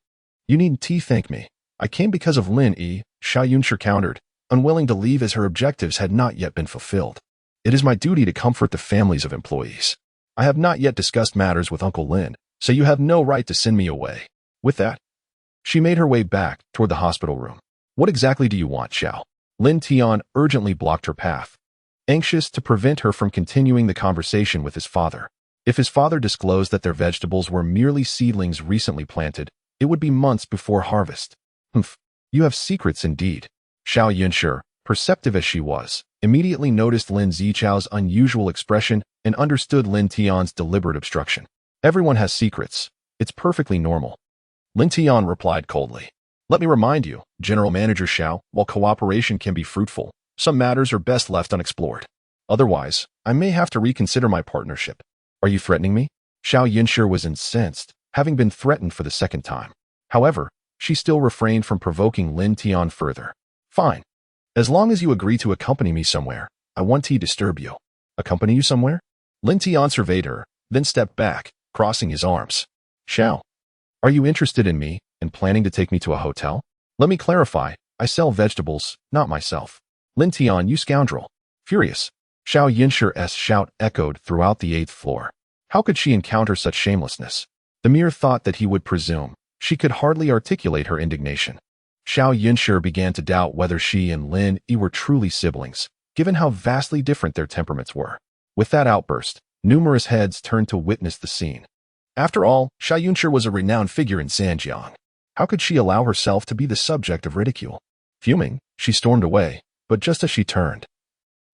You needn't thank me. I came because of Lin Yi, Xiao Yunshi countered, unwilling to leave as her objectives had not yet been fulfilled. It is my duty to comfort the families of employees. I have not yet discussed matters with Uncle Lin, so you have no right to send me away. With that, she made her way back toward the hospital room. What exactly do you want, Xiao? Lin Tian urgently blocked her path, anxious to prevent her from continuing the conversation with his father. If his father disclosed that their vegetables were merely seedlings recently planted, it would be months before harvest. You have secrets indeed. Xiao Yunshi, perceptive as she was, immediately noticed Lin Zichao's unusual expression and understood Lin Tian's deliberate obstruction. Everyone has secrets. It's perfectly normal. Lin Tian replied coldly. Let me remind you, General Manager Xiao, while cooperation can be fruitful, some matters are best left unexplored. Otherwise, I may have to reconsider my partnership. Are you threatening me? Xiao Yunshi was incensed, having been threatened for the second time. However, she still refrained from provoking Lin Tian further. Fine. As long as you agree to accompany me somewhere, I won't disturb you. Accompany you somewhere? Lin Tian surveyed her, then stepped back, crossing his arms. Xiao, are you interested in me and planning to take me to a hotel? Let me clarify, I sell vegetables, not myself. Lin Tian, you scoundrel. Furious, Xiao Yunshi's shout echoed throughout the 8th floor. How could she encounter such shamelessness? The mere thought that he would presume, she could hardly articulate her indignation. Xiao Yunshi began to doubt whether she and Lin Yi were truly siblings, given how vastly different their temperaments were. With that outburst, numerous heads turned to witness the scene. After all, Xiao Yunshi was a renowned figure in Zhanjiang. How could she allow herself to be the subject of ridicule? Fuming, she stormed away, but just as she turned,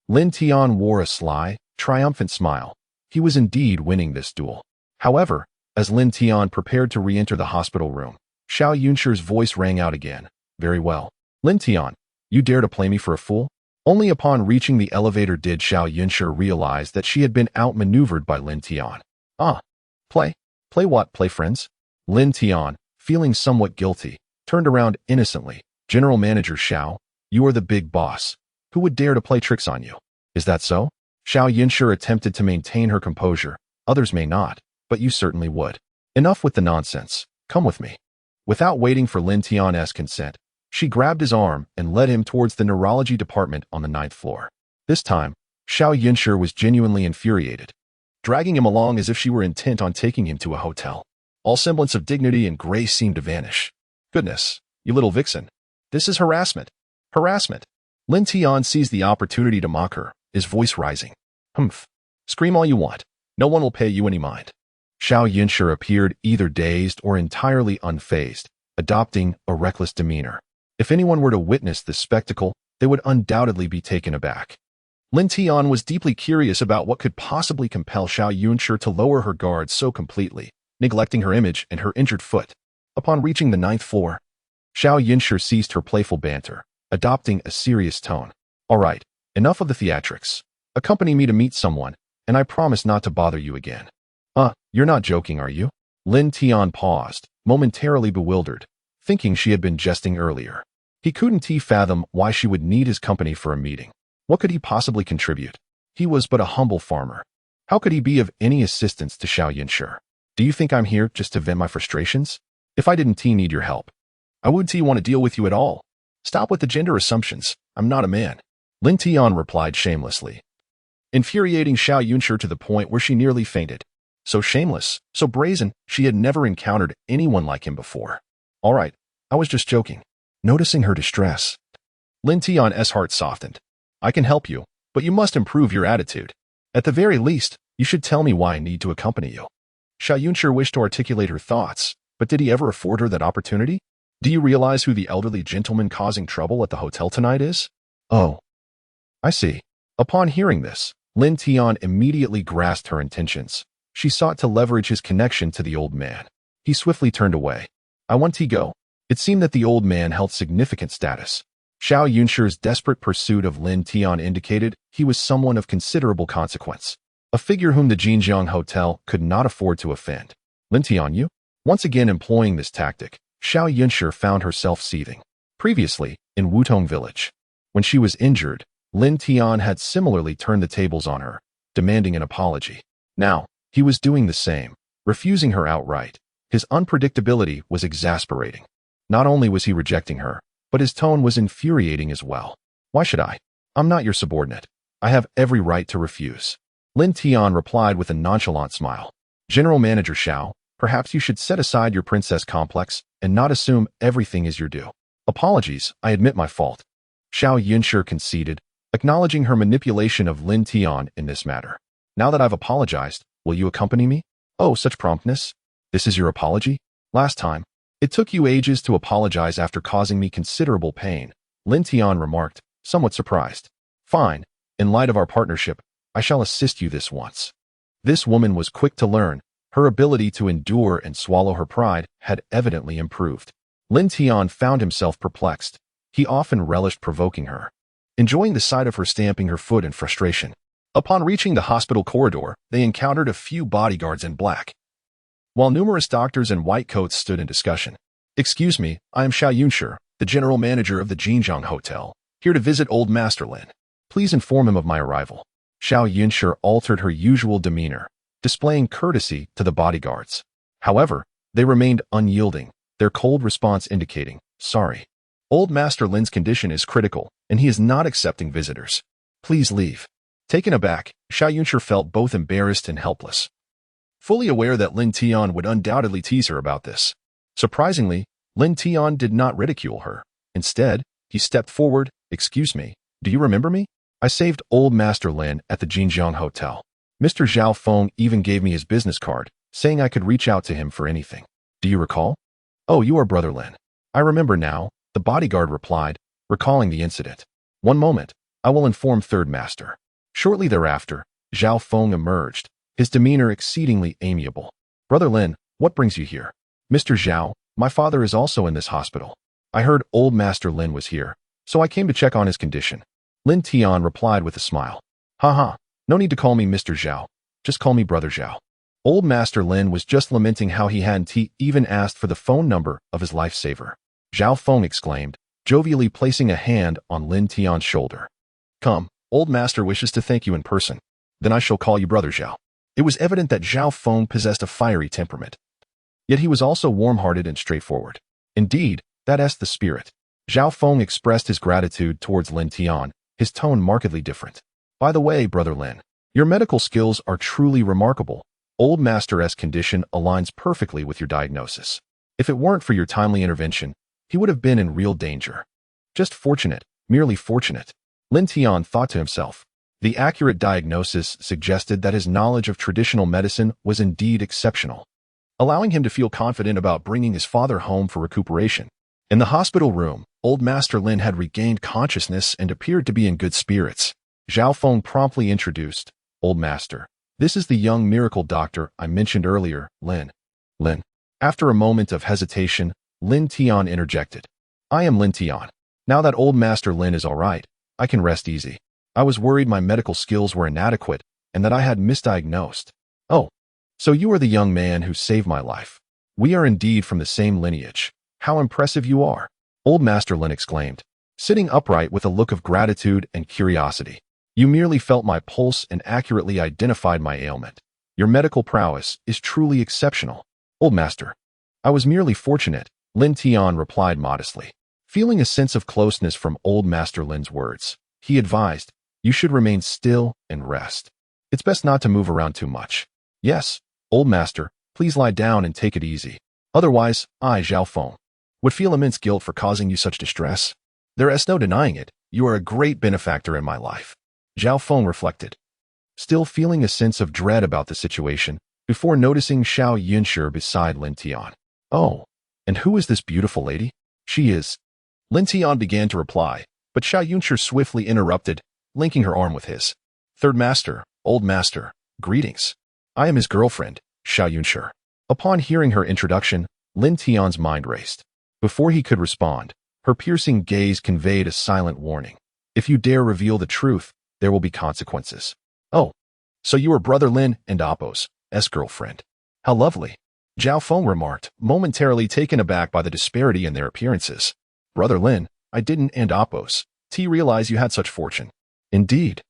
Lin Tian wore a sly, triumphant smile. He was indeed winning this duel. However, as Lin Tian prepared to re-enter the hospital room, Xiao Yunshi's voice rang out again. Very well. Lin Tian, you dare to play me for a fool? Only upon reaching the elevator did Xiao Yunshi realize that she had been outmaneuvered by Lin Tian. Ah. Play? Play what? Play friends? Lin Tian, feeling somewhat guilty, turned around innocently. General Manager Xiao, you are the big boss. Who would dare to play tricks on you? Is that so? Xiao Yunshi attempted to maintain her composure. Others may not, but you certainly would. Enough with the nonsense. Come with me. Without waiting for Lin Tian's consent, she grabbed his arm and led him towards the neurology department on the 9th floor. This time, Xiao Yunshi was genuinely infuriated, dragging him along as if she were intent on taking him to a hotel. All semblance of dignity and grace seemed to vanish. Goodness, you little vixen. This is harassment. Harassment. Lin Tian seized the opportunity to mock her, his voice rising. Humph. Scream all you want. No one will pay you any mind. Xiao Yunshi appeared either dazed or entirely unfazed, adopting a reckless demeanor. If anyone were to witness this spectacle, they would undoubtedly be taken aback. Lin Tian was deeply curious about what could possibly compel Xiao Yunshi to lower her guard so completely, neglecting her image and her injured foot. Upon reaching the 9th floor, Xiao Yunshi ceased her playful banter, adopting a serious tone. All right, enough of the theatrics. Accompany me to meet someone, and I promise not to bother you again. You're not joking, are you? Lin Tian paused, momentarily bewildered, thinking she had been jesting earlier. He couldn't fathom why she would need his company for a meeting. What could he possibly contribute? He was but a humble farmer. How could he be of any assistance to Xiao Yunshi? Do you think I'm here just to vent my frustrations? If I didn't need your help, I wouldn't want to deal with you at all. Stop with the gender assumptions. I'm not a man. Lin Tian replied shamelessly, infuriating Xiao Yunshi to the point where she nearly fainted. So shameless, so brazen, she had never encountered anyone like him before. All right, I was just joking. Noticing her distress, Lin Tian's heart softened. I can help you, but you must improve your attitude. At the very least, you should tell me why I need to accompany you. Xiao Yunshi wished to articulate her thoughts, but did he ever afford her that opportunity? Do you realize who the elderly gentleman causing trouble at the hotel tonight is? Oh, I see. Upon hearing this, Lin Tian immediately grasped her intentions. She sought to leverage his connection to the old man. He swiftly turned away. I want to go. It seemed that the old man held significant status. Xiao Yunshi's desperate pursuit of Lin Tian indicated he was someone of considerable consequence, a figure whom the Jinjiang Hotel could not afford to offend. Lin Tian, you? Once again employing this tactic, Xiao Yunshi found herself seething. Previously, in Wutong Village, when she was injured, Lin Tian had similarly turned the tables on her, demanding an apology. Now, he was doing the same, refusing her outright. His unpredictability was exasperating. Not only was he rejecting her, but his tone was infuriating as well. Why should I? I'm not your subordinate. I have every right to refuse. Lin Tian replied with a nonchalant smile. General Manager Xiao, perhaps you should set aside your princess complex and not assume everything is your due. Apologies, I admit my fault. Xiao Yunshi conceded, acknowledging her manipulation of Lin Tian in this matter. Now that I've apologized, will you accompany me? Oh, such promptness. This is your apology? Last time, it took you ages to apologize after causing me considerable pain, Lin Tian remarked, somewhat surprised. Fine, in light of our partnership, I shall assist you this once. This woman was quick to learn. Her ability to endure and swallow her pride had evidently improved. Lin Tian found himself perplexed. He often relished provoking her, enjoying the sight of her stamping her foot in frustration. Upon reaching the hospital corridor, they encountered a few bodyguards in black, while numerous doctors in white coats stood in discussion. Excuse me, I am Xiao Yunshi, the general manager of the Jinjiang Hotel, here to visit old Master Lin. Please inform him of my arrival. Xiao Yunshi altered her usual demeanor, displaying courtesy to the bodyguards. However, they remained unyielding, their cold response indicating, sorry. Old Master Lin's condition is critical, and he is not accepting visitors. Please leave. Taken aback, Xiao Yunshi felt both embarrassed and helpless. Fully aware that Lin Tian would undoubtedly tease her about this. Surprisingly, Lin Tian did not ridicule her. Instead, he stepped forward. Excuse me, do you remember me? I saved old Master Lin at the Jinjiang Hotel. Mr. Zhao Feng even gave me his business card, saying I could reach out to him for anything. Do you recall? Oh, you are Brother Lin. I remember now, the bodyguard replied, recalling the incident. One moment, I will inform Third Master. Shortly thereafter, Zhao Feng emerged, his demeanor exceedingly amiable. Brother Lin, what brings you here? Mr. Zhao, my father is also in this hospital. I heard old Master Lin was here, so I came to check on his condition. Lin Tian replied with a smile. Haha, no need to call me Mr. Zhao. Just call me Brother Zhao. Old Master Lin was just lamenting how he hadn't even asked for the phone number of his lifesaver. Zhao Feng exclaimed, jovially placing a hand on Lin Tian's shoulder. Come, old master wishes to thank you in person. Then I shall call you Brother Zhao. It was evident that Zhao Feng possessed a fiery temperament. Yet he was also warm-hearted and straightforward. Indeed, that's the spirit. Zhao Feng expressed his gratitude towards Lin Tian, his tone markedly different. By the way, Brother Lin, your medical skills are truly remarkable. Old Master's condition aligns perfectly with your diagnosis. If it weren't for your timely intervention, he would have been in real danger. Just fortunate, merely fortunate. Lin Tian thought to himself. The accurate diagnosis suggested that his knowledge of traditional medicine was indeed exceptional, allowing him to feel confident about bringing his father home for recuperation. In the hospital room, old Master Lin had regained consciousness and appeared to be in good spirits. Zhao Feng promptly introduced, Old Master, this is the young miracle doctor I mentioned earlier, Lin. Lin. After a moment of hesitation, Lin Tian interjected. I am Lin Tian. Now that old Master Lin is all right, I can rest easy. I was worried my medical skills were inadequate and that I had misdiagnosed. Oh, so you are the young man who saved my life. We are indeed from the same lineage. How impressive you are, old Master Lin exclaimed, sitting upright with a look of gratitude and curiosity. You merely felt my pulse and accurately identified my ailment. Your medical prowess is truly exceptional. Old Master, I was merely fortunate, Lin Tian replied modestly. Feeling a sense of closeness from old Master Lin's words, he advised, you should remain still and rest. It's best not to move around too much. Yes, old Master, please lie down and take it easy. Otherwise, I, Zhao Feng, would feel immense guilt for causing you such distress. There is no denying it, you are a great benefactor in my life. Zhao Feng reflected, still feeling a sense of dread about the situation, before noticing Xiao Yunshi beside Lin Tian. Oh, and who is this beautiful lady? She is. Lin Tian began to reply, but Xiao Yunshi swiftly interrupted, linking her arm with his. Third Master, Old Master, greetings. I am his girlfriend, Xiao Yunshi. Upon hearing her introduction, Lin Tian's mind raced. Before he could respond, her piercing gaze conveyed a silent warning. If you dare reveal the truth, there will be consequences. Oh, so you are Brother Lin and Oppo's girlfriend. How lovely. Zhao Feng remarked, momentarily taken aback by the disparity in their appearances. Brother Lin, I didn't and Oppo's. Realize you had such fortune. Indeed.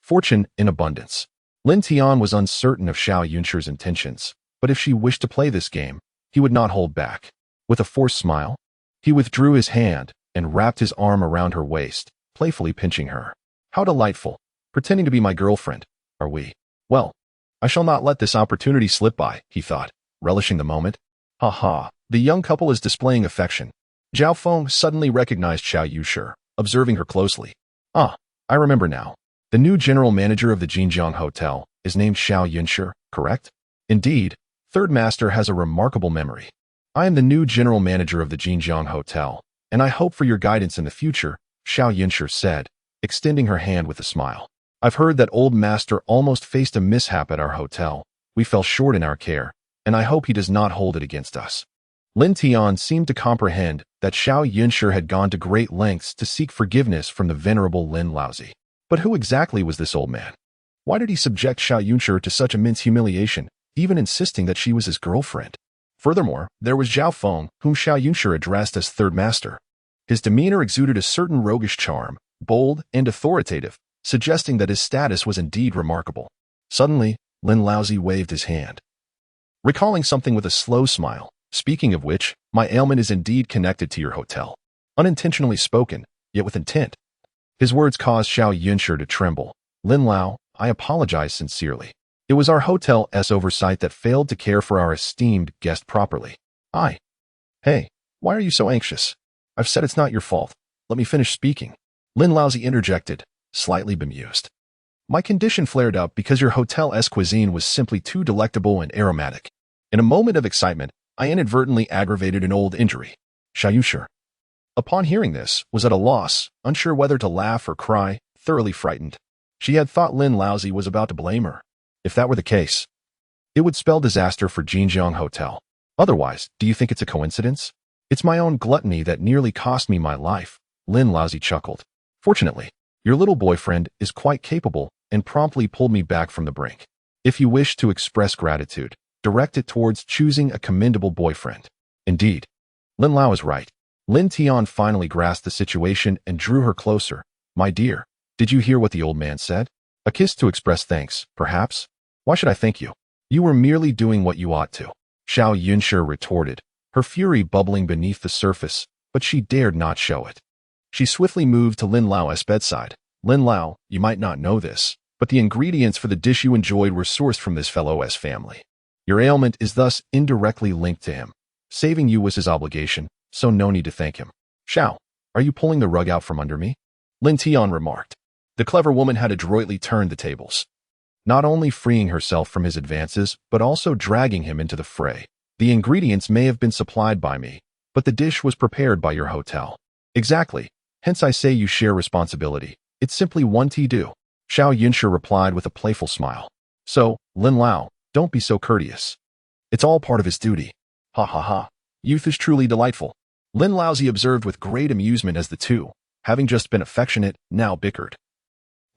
Fortune in abundance. Lin Tian was uncertain of Xiao Yunshi's intentions, but if she wished to play this game, he would not hold back. With a forced smile, he withdrew his hand and wrapped his arm around her waist, playfully pinching her. How delightful. Pretending to be my girlfriend, are we? Well, I shall not let this opportunity slip by, he thought, relishing the moment. Ha ha, the young couple is displaying affection. Zhao Feng suddenly recognized Xiao Yunshi, observing her closely. Ah, I remember now. The new general manager of the Jinjiang Hotel is named Xiao Yunshi, correct? Indeed, Third Master has a remarkable memory. I am the new general manager of the Jinjiang Hotel, and I hope for your guidance in the future, Xiao Yunshi said, extending her hand with a smile. I've heard that old master almost faced a mishap at our hotel. We fell short in our care, and I hope he does not hold it against us. Lin Tian seemed to comprehend that Xiao Yunshi had gone to great lengths to seek forgiveness from the venerable Lin Laozi. But who exactly was this old man? Why did he subject Xiao Yunshi to such immense humiliation, even insisting that she was his girlfriend? Furthermore, there was Zhao Feng, whom Xiao Yunshi addressed as third master. His demeanor exuded a certain roguish charm, bold and authoritative, suggesting that his status was indeed remarkable. Suddenly, Lin Laozi waved his hand, recalling something with a slow smile. Speaking of which, my ailment is indeed connected to your hotel. Unintentionally spoken, yet with intent. His words caused Xiao Yunshi to tremble. Lin Lao, I apologize sincerely. It was our hotel's oversight that failed to care for our esteemed guest properly. Hey, why are you so anxious? I've said it's not your fault. Let me finish speaking. Lin Laozi interjected, slightly bemused. My condition flared up because your hotel's cuisine was simply too delectable and aromatic. In a moment of excitement, I inadvertently aggravated an old injury. Xiao Yunshi, upon hearing this, was at a loss, unsure whether to laugh or cry, thoroughly frightened. She had thought Lin Laozi was about to blame her. If that were the case, it would spell disaster for Jinjiang Hotel. Otherwise, do you think it's a coincidence? It's my own gluttony that nearly cost me my life, Lin Laozi chuckled. Fortunately, your little boyfriend is quite capable and promptly pulled me back from the brink. If you wish to express gratitude, direct it towards choosing a commendable boyfriend. Indeed, Lin Lao is right. Lin Tian finally grasped the situation and drew her closer. My dear, did you hear what the old man said? A kiss to express thanks, perhaps? Why should I thank you? You were merely doing what you ought to. Xiao Yunshi retorted, her fury bubbling beneath the surface, but she dared not show it. She swiftly moved to Lin Lao's bedside. Lin Lao, you might not know this, but the ingredients for the dish you enjoyed were sourced from this fellow's family. Your ailment is thus indirectly linked to him. Saving you was his obligation, so no need to thank him. Xiao, are you pulling the rug out from under me? Lin Tian remarked. The clever woman had adroitly turned the tables, not only freeing herself from his advances, but also dragging him into the fray. The ingredients may have been supplied by me, but the dish was prepared by your hotel. Exactly. Hence I say you share responsibility. It's simply one to-do. Xiao Yunshi replied with a playful smile. So, Lin Lao, don't be so courteous. It's all part of his duty. Ha ha ha. Youth is truly delightful. Lin Laozi observed with great amusement as the two, having just been affectionate, now bickered,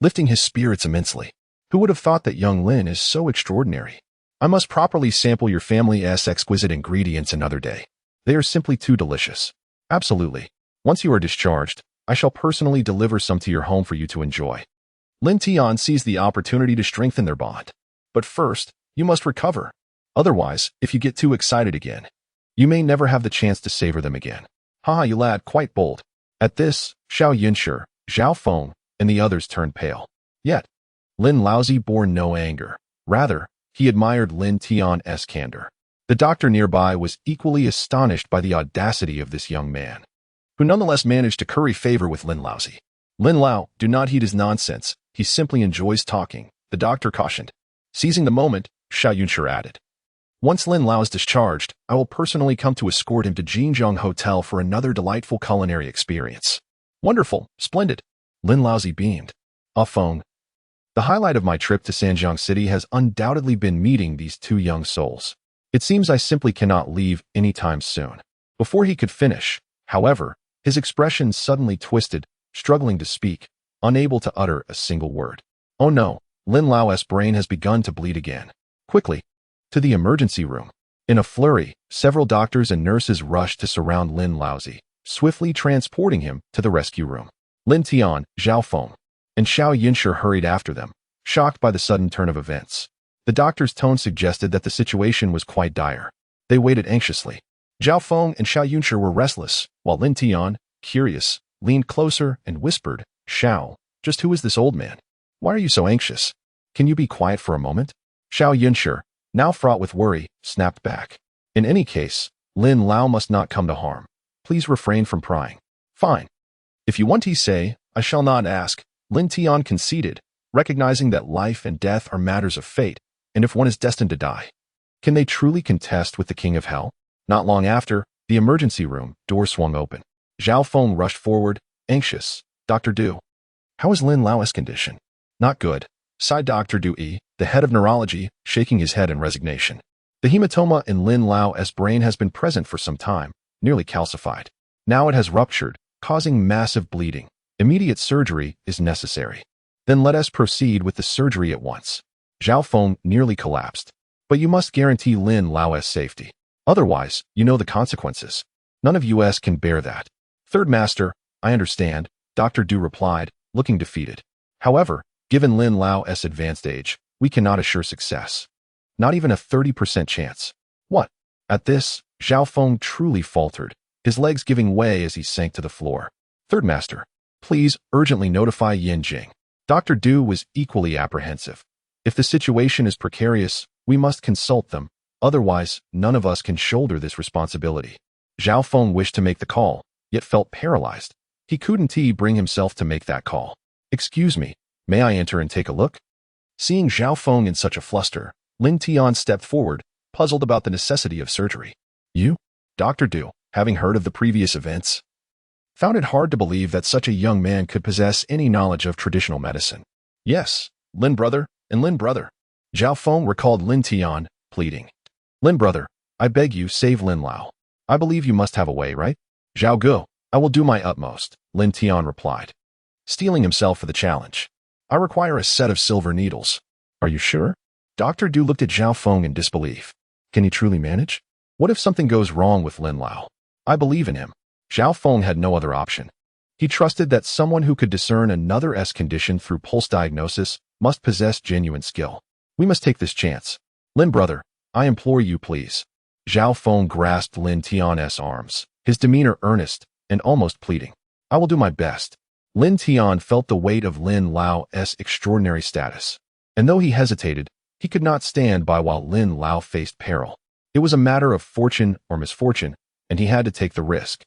lifting his spirits immensely. Who would have thought that young Lin is so extraordinary? I must properly sample your family's exquisite ingredients another day. They are simply too delicious. Absolutely. Once you are discharged, I shall personally deliver some to your home for you to enjoy. Lin Tian seized the opportunity to strengthen their bond. But first, you must recover. Otherwise, if you get too excited again, you may never have the chance to savor them again. Haha, you lad, quite bold. At this, Xiao Yunshi, Zhao Feng, and the others turned pale. Yet, Lin Laozi bore no anger. Rather, he admired Lin Tian's candor. The doctor nearby was equally astonished by the audacity of this young man, who nonetheless managed to curry favor with Lin Laozi. Lin Lao, do not heed his nonsense. He simply enjoys talking, the doctor cautioned. Seizing the moment, Xiao Yunshi added, once Lin Lao is discharged, I will personally come to escort him to Jinjiang Hotel for another delightful culinary experience. Wonderful, splendid. Lin Laozi beamed. Feng. The highlight of my trip to Sanjiang City has undoubtedly been meeting these two young souls. It seems I simply cannot leave anytime soon. Before he could finish, however, his expression suddenly twisted, struggling to speak, unable to utter a single word. Oh no, Lin Lao's brain has begun to bleed again. Quickly, to the emergency room. In a flurry, several doctors and nurses rushed to surround Lin Laozi, swiftly transporting him to the rescue room. Lin Tian, Zhao Feng, and Xiao Yunshi hurried after them, shocked by the sudden turn of events. The doctor's tone suggested that the situation was quite dire. They waited anxiously. Zhao Feng and Xiao Yunshi were restless, while Lin Tian, curious, leaned closer and whispered, Xiao, just who is this old man? Why are you so anxious? Can you be quiet for a moment? Xiao Yunshi, now fraught with worry, snapped back. In any case, Lin Lao must not come to harm. Please refrain from prying. Fine. If you want to say, I shall not ask, Lin Tian conceded, recognizing that life and death are matters of fate, and if one is destined to die, can they truly contest with the king of hell? Not long after, the emergency room door swung open. Zhao Feng rushed forward, anxious. Dr. Du. How is Lin Lao's condition? Not good, sighed Dr. Du Yi, the head of neurology, shaking his head in resignation. The hematoma in Lin Lao's brain has been present for some time, nearly calcified. Now it has ruptured, causing massive bleeding. Immediate surgery is necessary. Then let us proceed with the surgery at once. Zhao Feng nearly collapsed. But you must guarantee Lin Lao's safety. Otherwise, you know the consequences. None of us can bear that. Third master, I understand, Dr. Du replied, looking defeated. However, given Lin Lao's advanced age, we cannot assure success. Not even a 30% chance. What? At this, Zhao Feng truly faltered, his legs giving way as he sank to the floor. Third master, please urgently notify Yinjing. Dr. Du was equally apprehensive. If the situation is precarious, we must consult them, otherwise none of us can shoulder this responsibility. Zhao Feng wished to make the call, yet felt paralyzed. He couldn't bring himself to make that call. Excuse me, may I enter and take a look? Seeing Zhao Feng in such a fluster, Lin Tian stepped forward, puzzled about the necessity of surgery. You? Dr. Du, having heard of the previous events, found it hard to believe that such a young man could possess any knowledge of traditional medicine. Yes, Lin brother and Lin brother. Zhao Feng recalled Lin Tian, pleading. Lin brother, I beg you, save Lin Lao. I believe you must have a way, right? Zhao Gu, I will do my utmost, Lin Tian replied, steeling himself for the challenge. I require a set of silver needles. Are you sure? Dr. Du looked at Zhao Feng in disbelief. Can he truly manage? What if something goes wrong with Lin Lao? I believe in him. Zhao Feng had no other option. He trusted that someone who could discern another's condition through pulse diagnosis must possess genuine skill. We must take this chance. Lin brother, I implore you please. Zhao Feng grasped Lin Tian's arms, his demeanor earnest and almost pleading. I will do my best. Lin Tian felt the weight of Lin Lao's extraordinary status. And though he hesitated, he could not stand by while Lin Lao faced peril. It was a matter of fortune or misfortune, and he had to take the risk.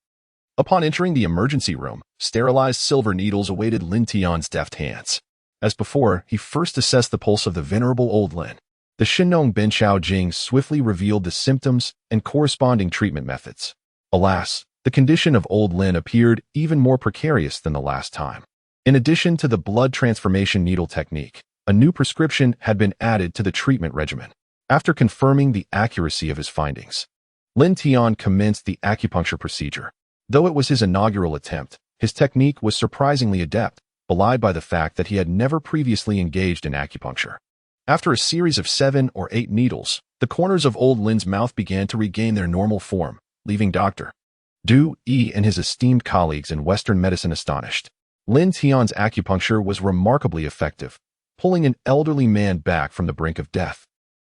Upon entering the emergency room, sterilized silver needles awaited Lin Tian's deft hands. As before, he first assessed the pulse of the venerable old Lin. The Shinong Benchao Jing swiftly revealed the symptoms and corresponding treatment methods. Alas, the condition of old Lin appeared even more precarious than the last time. In addition to the blood transformation needle technique, a new prescription had been added to the treatment regimen. After confirming the accuracy of his findings, Lin Tian commenced the acupuncture procedure. Though it was his inaugural attempt, his technique was surprisingly adept, belied by the fact that he had never previously engaged in acupuncture. After a series of 7 or 8 needles, the corners of old Lin's mouth began to regain their normal form, leaving Dr. Du Yi and his esteemed colleagues in Western medicine astonished. Lin Tian's acupuncture was remarkably effective, pulling an elderly man back from the brink of death.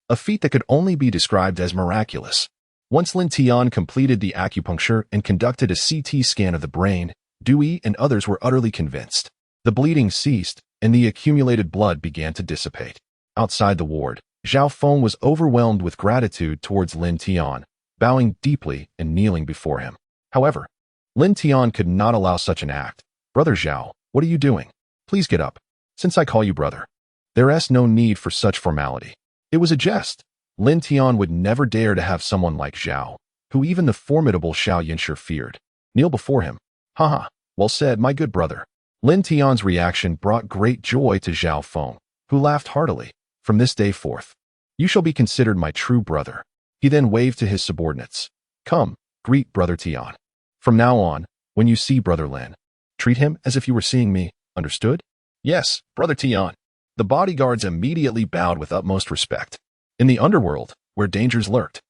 A feat that could only be described as miraculous. Once Lin Tian completed the acupuncture and conducted a CT scan of the brain, Du Yi and others were utterly convinced. The bleeding ceased, and the accumulated blood began to dissipate. Outside the ward, Zhao Feng was overwhelmed with gratitude towards Lin Tian, bowing deeply and kneeling before him. However, Lin Tian could not allow such an act. Brother Zhao, what are you doing? Please get up. Since I call you brother, there's no need for such formality. It was a jest. Lin Tian would never dare to have someone like Zhao, who even the formidable Xiao Yunshi feared, kneel before him. Haha, well said, my good brother. Lin Tian's reaction brought great joy to Zhao Feng, who laughed heartily. From this day forth, you shall be considered my true brother. He then waved to his subordinates. Come, greet brother Tian. From now on, when you see brother Lin, treat him as if you were seeing me, understood? Yes, brother Tian. The bodyguards immediately bowed with utmost respect. In the underworld, where dangers lurked,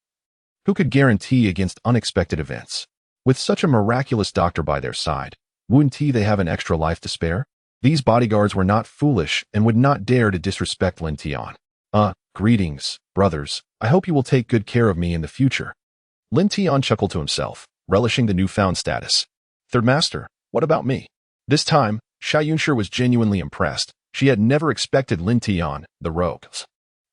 who could guarantee against unexpected events? With such a miraculous doctor by their side, wouldn't they have an extra life to spare? These bodyguards were not foolish and would not dare to disrespect Lin Tian. Greetings, brothers. I hope you will take good care of me in the future. Lin Tian chuckled to himself, relishing the newfound status. Third master, what about me? This time, Xiao Yunshi was genuinely impressed. She had never expected Lin Tian, the rogue,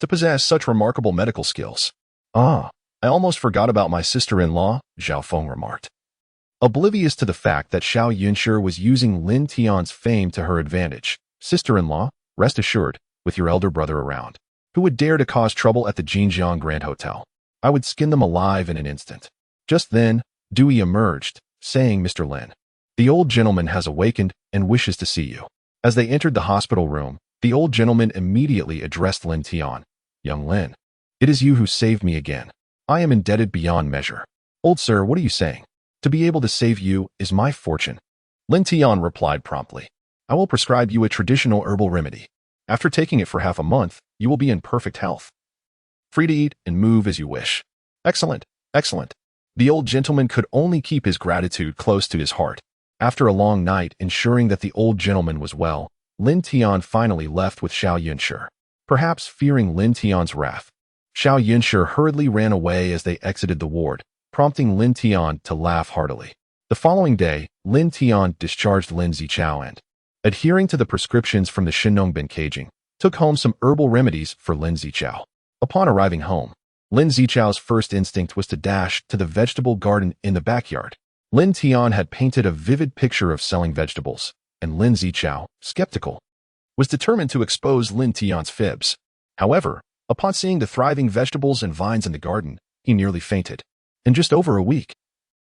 to possess such remarkable medical skills. I almost forgot about my sister-in-law, Zhao Feng remarked, oblivious to the fact that Xiao Yunshi was using Lin Tian's fame to her advantage. Sister-in-law, rest assured, with your elder brother around, who would dare to cause trouble at the Jinjiang Grand Hotel, I would skin them alive in an instant. Just then, Du Yi emerged, saying, Mr. Lin, the old gentleman has awakened and wishes to see you. As they entered the hospital room, the old gentleman immediately addressed Lin Tian. Young Lin, it is you who saved me again. I am indebted beyond measure. Old sir, what are you saying? To be able to save you is my fortune. Lin Tian replied promptly. I will prescribe you a traditional herbal remedy. After taking it for half a month, you will be in perfect health, free to eat and move as you wish. Excellent. Excellent. The old gentleman could only keep his gratitude close to his heart. After a long night ensuring that the old gentleman was well, Lin Tian finally left with Xiao Yunshi. Perhaps fearing Lin Tian's wrath, Xiao Yunshi hurriedly ran away as they exited the ward, prompting Lin Tian to laugh heartily. The following day, Lin Tian discharged Lin Zichao and, adhering to the prescriptions from the Shinong Benkaging, took home some herbal remedies for Lin Zichao. Upon arriving home, Lin Zichao's first instinct was to dash to the vegetable garden in the backyard. Lin Tian had painted a vivid picture of selling vegetables, and Lin Zichao, skeptical, was determined to expose Lin Tian's fibs. However, upon seeing the thriving vegetables and vines in the garden, he nearly fainted. In just over a week,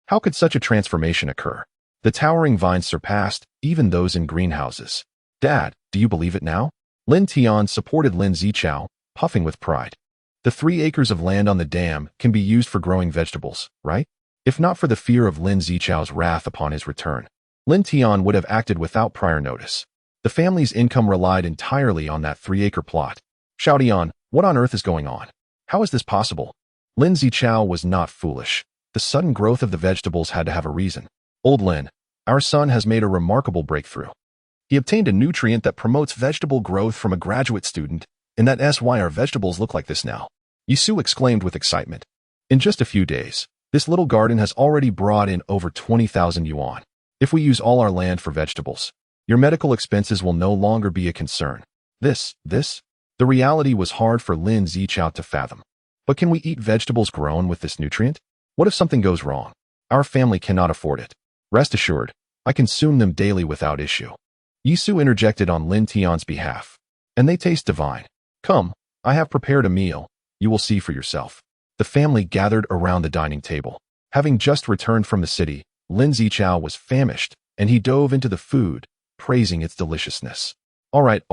how could such a transformation occur? The towering vines surpassed even those in greenhouses. Dad, do you believe it now? Lin Tian supported Lin Zichao, puffing with pride. The 3 acres of land on the dam can be used for growing vegetables, right? If not for the fear of Lin Zichao's wrath upon his return, Lin Tian would have acted without prior notice. The family's income relied entirely on that 3-acre plot. Xiao Tian, what on earth is going on? How is this possible? Lin Zichao was not foolish. The sudden growth of the vegetables had to have a reason. Old Lin, our son has made a remarkable breakthrough. He obtained a nutrient that promotes vegetable growth from a graduate student, and that's why our vegetables look like this now. Yisu exclaimed with excitement. In just a few days, this little garden has already brought in over 20,000 yuan. If we use all our land for vegetables, your medical expenses will no longer be a concern. The reality was hard for Lin Zichao to fathom. But can we eat vegetables grown with this nutrient? What if something goes wrong? Our family cannot afford it. Rest assured, I consume them daily without issue. Yisu interjected on Lin Tian's behalf. And they taste divine. Come, I have prepared a meal. You will see for yourself. The family gathered around the dining table. Having just returned from the city, Lin Zichao was famished, and he dove into the food, praising its deliciousness. All right.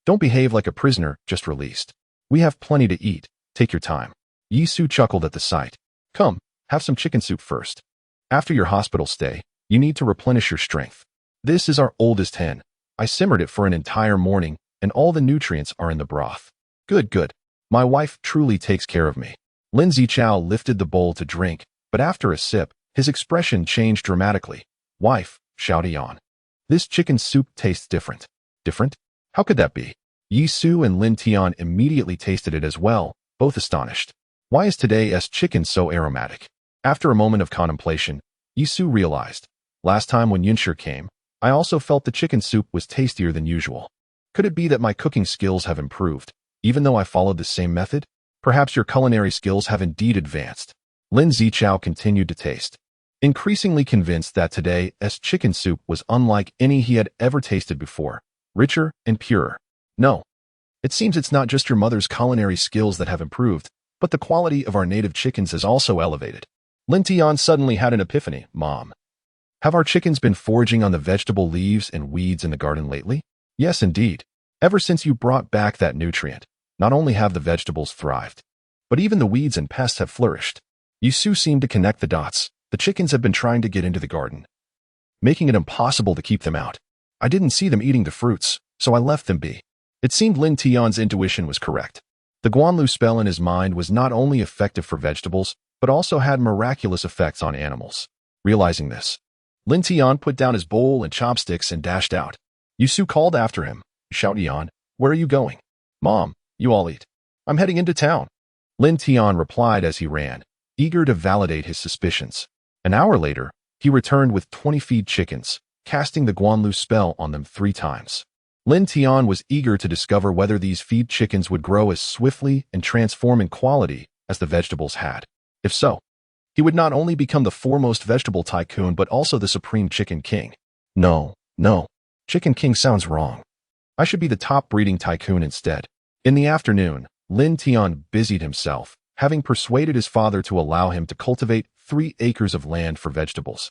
Don't behave like a prisoner just released. We have plenty to eat. Take your time. Yisu chuckled at the sight. Come, have some chicken soup first. After your hospital stay, you need to replenish your strength. This is our oldest hen. I simmered it for an entire morning, and all the nutrients are in the broth. Good. My wife truly takes care of me. Lin Zichao lifted the bowl to drink, but after a sip, his expression changed dramatically. Wife, Xiao Tian, this chicken soup tastes different. Different? How could that be? Yisu and Lin Tian immediately tasted it as well, both astonished. Why is today's chicken so aromatic? After a moment of contemplation, Yisu realized. Last time when Yunshi came, I also felt the chicken soup was tastier than usual. Could it be that my cooking skills have improved, even though I followed the same method? Perhaps your culinary skills have indeed advanced. Lin Zichao continued to taste, increasingly convinced that today's chicken soup was unlike any he had ever tasted before, richer and purer. No, it seems it's not just your mother's culinary skills that have improved, but the quality of our native chickens has also elevated. Lin Tian suddenly had an epiphany. Mom, have our chickens been foraging on the vegetable leaves and weeds in the garden lately? Yes, indeed. Ever since you brought back that nutrient, not only have the vegetables thrived, but even the weeds and pests have flourished. Yisu seemed to connect the dots. The chickens have been trying to get into the garden, making it impossible to keep them out. I didn't see them eating the fruits, so I left them be. It seemed Lin Tian's intuition was correct. The Guanlu spell in his mind was not only effective for vegetables, but also had miraculous effects on animals. Realizing this, Lin Tian put down his bowl and chopsticks and dashed out. Yisu called after him. Xiao Tian, where are you going? Mom, you all eat. I'm heading into town. Lin Tian replied as he ran, eager to validate his suspicions. An hour later, he returned with 20 feed chickens, casting the Guanlu spell on them 3 times. Lin Tian was eager to discover whether these feed chickens would grow as swiftly and transform in quality as the vegetables had. If so, he would not only become the foremost vegetable tycoon but also the supreme chicken king. No. Chicken king sounds wrong. I should be the top breeding tycoon instead. In the afternoon, Lin Tian busied himself, having persuaded his father to allow him to cultivate 3 acres of land for vegetables,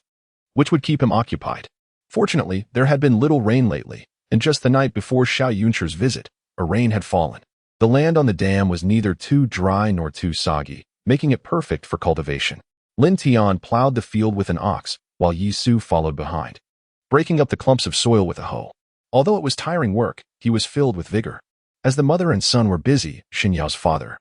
which would keep him occupied. Fortunately, there had been little rain lately, and just the night before Xiao Yunshi's visit, a rain had fallen. The land on the dam was neither too dry nor too soggy, making it perfect for cultivation. Lin Tian plowed the field with an ox, while Yisu followed behind, breaking up the clumps of soil with a hoe. Although it was tiring work, he was filled with vigor. As the mother and son were busy, Xinyao's father,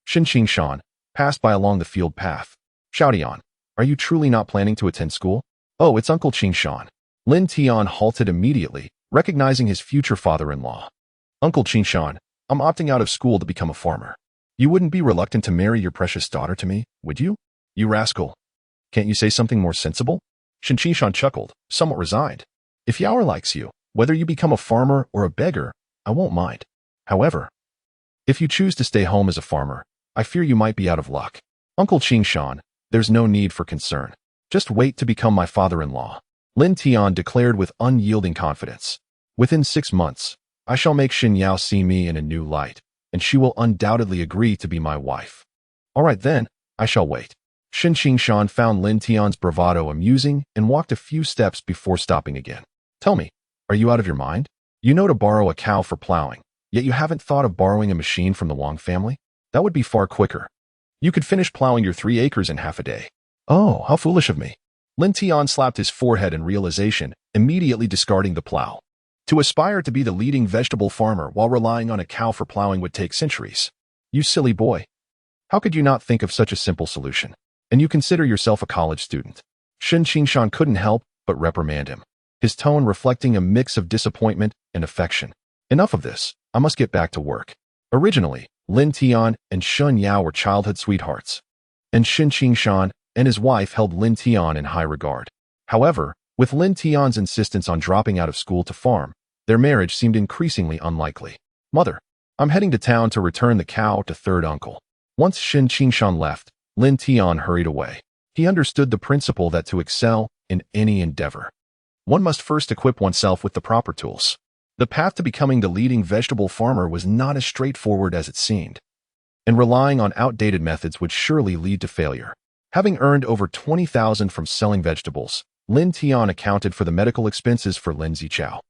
Xin Qingshan, passed by along the field path. Xiao Dian, are you truly not planning to attend school? Oh, it's Uncle Qingshan. Lin Tian halted immediately, recognizing his future father-in-law. Uncle Qingshan, I'm opting out of school to become a farmer. You wouldn't be reluctant to marry your precious daughter to me, would you? You rascal. Can't you say something more sensible? Shin Qingshan chuckled, somewhat resigned. If Yaoer likes you, whether you become a farmer or a beggar, I won't mind. However, if you choose to stay home as a farmer, I fear you might be out of luck. Uncle Qingshan, there's no need for concern. Just wait to become my father-in-law. Lin Tian declared with unyielding confidence. Within 6 months, I shall make Xin Yao see me in a new light, and she will undoubtedly agree to be my wife. All right then, I shall wait. Shin Qingshan found Lin Tian's bravado amusing and walked a few steps before stopping again. Tell me, are you out of your mind? You know to borrow a cow for plowing, yet you haven't thought of borrowing a machine from the Wang family? That would be far quicker. You could finish plowing your 3 acres in half a day. Oh, how foolish of me. Lin Tian slapped his forehead in realization, immediately discarding the plow. To aspire to be the leading vegetable farmer while relying on a cow for plowing would take centuries. You silly boy. How could you not think of such a simple solution? And you consider yourself a college student. Shin Qingshan couldn't help but reprimand him, his tone reflecting a mix of disappointment and affection. Enough of this. I must get back to work. Originally, Lin Tian and Shun Yao were childhood sweethearts, and Shin Qingshan and his wife held Lin Tian in high regard. However, with Lin Tian's insistence on dropping out of school to farm, their marriage seemed increasingly unlikely. Mother, I'm heading to town to return the cow to third uncle. Once Shin Qingshan left, Lin Tian hurried away. He understood the principle that to excel in any endeavor, one must first equip oneself with the proper tools. The path to becoming the leading vegetable farmer was not as straightforward as it seemed, and relying on outdated methods would surely lead to failure. Having earned over 20,000 from selling vegetables, Lin Tian accounted for the medical expenses for Lin Zichao,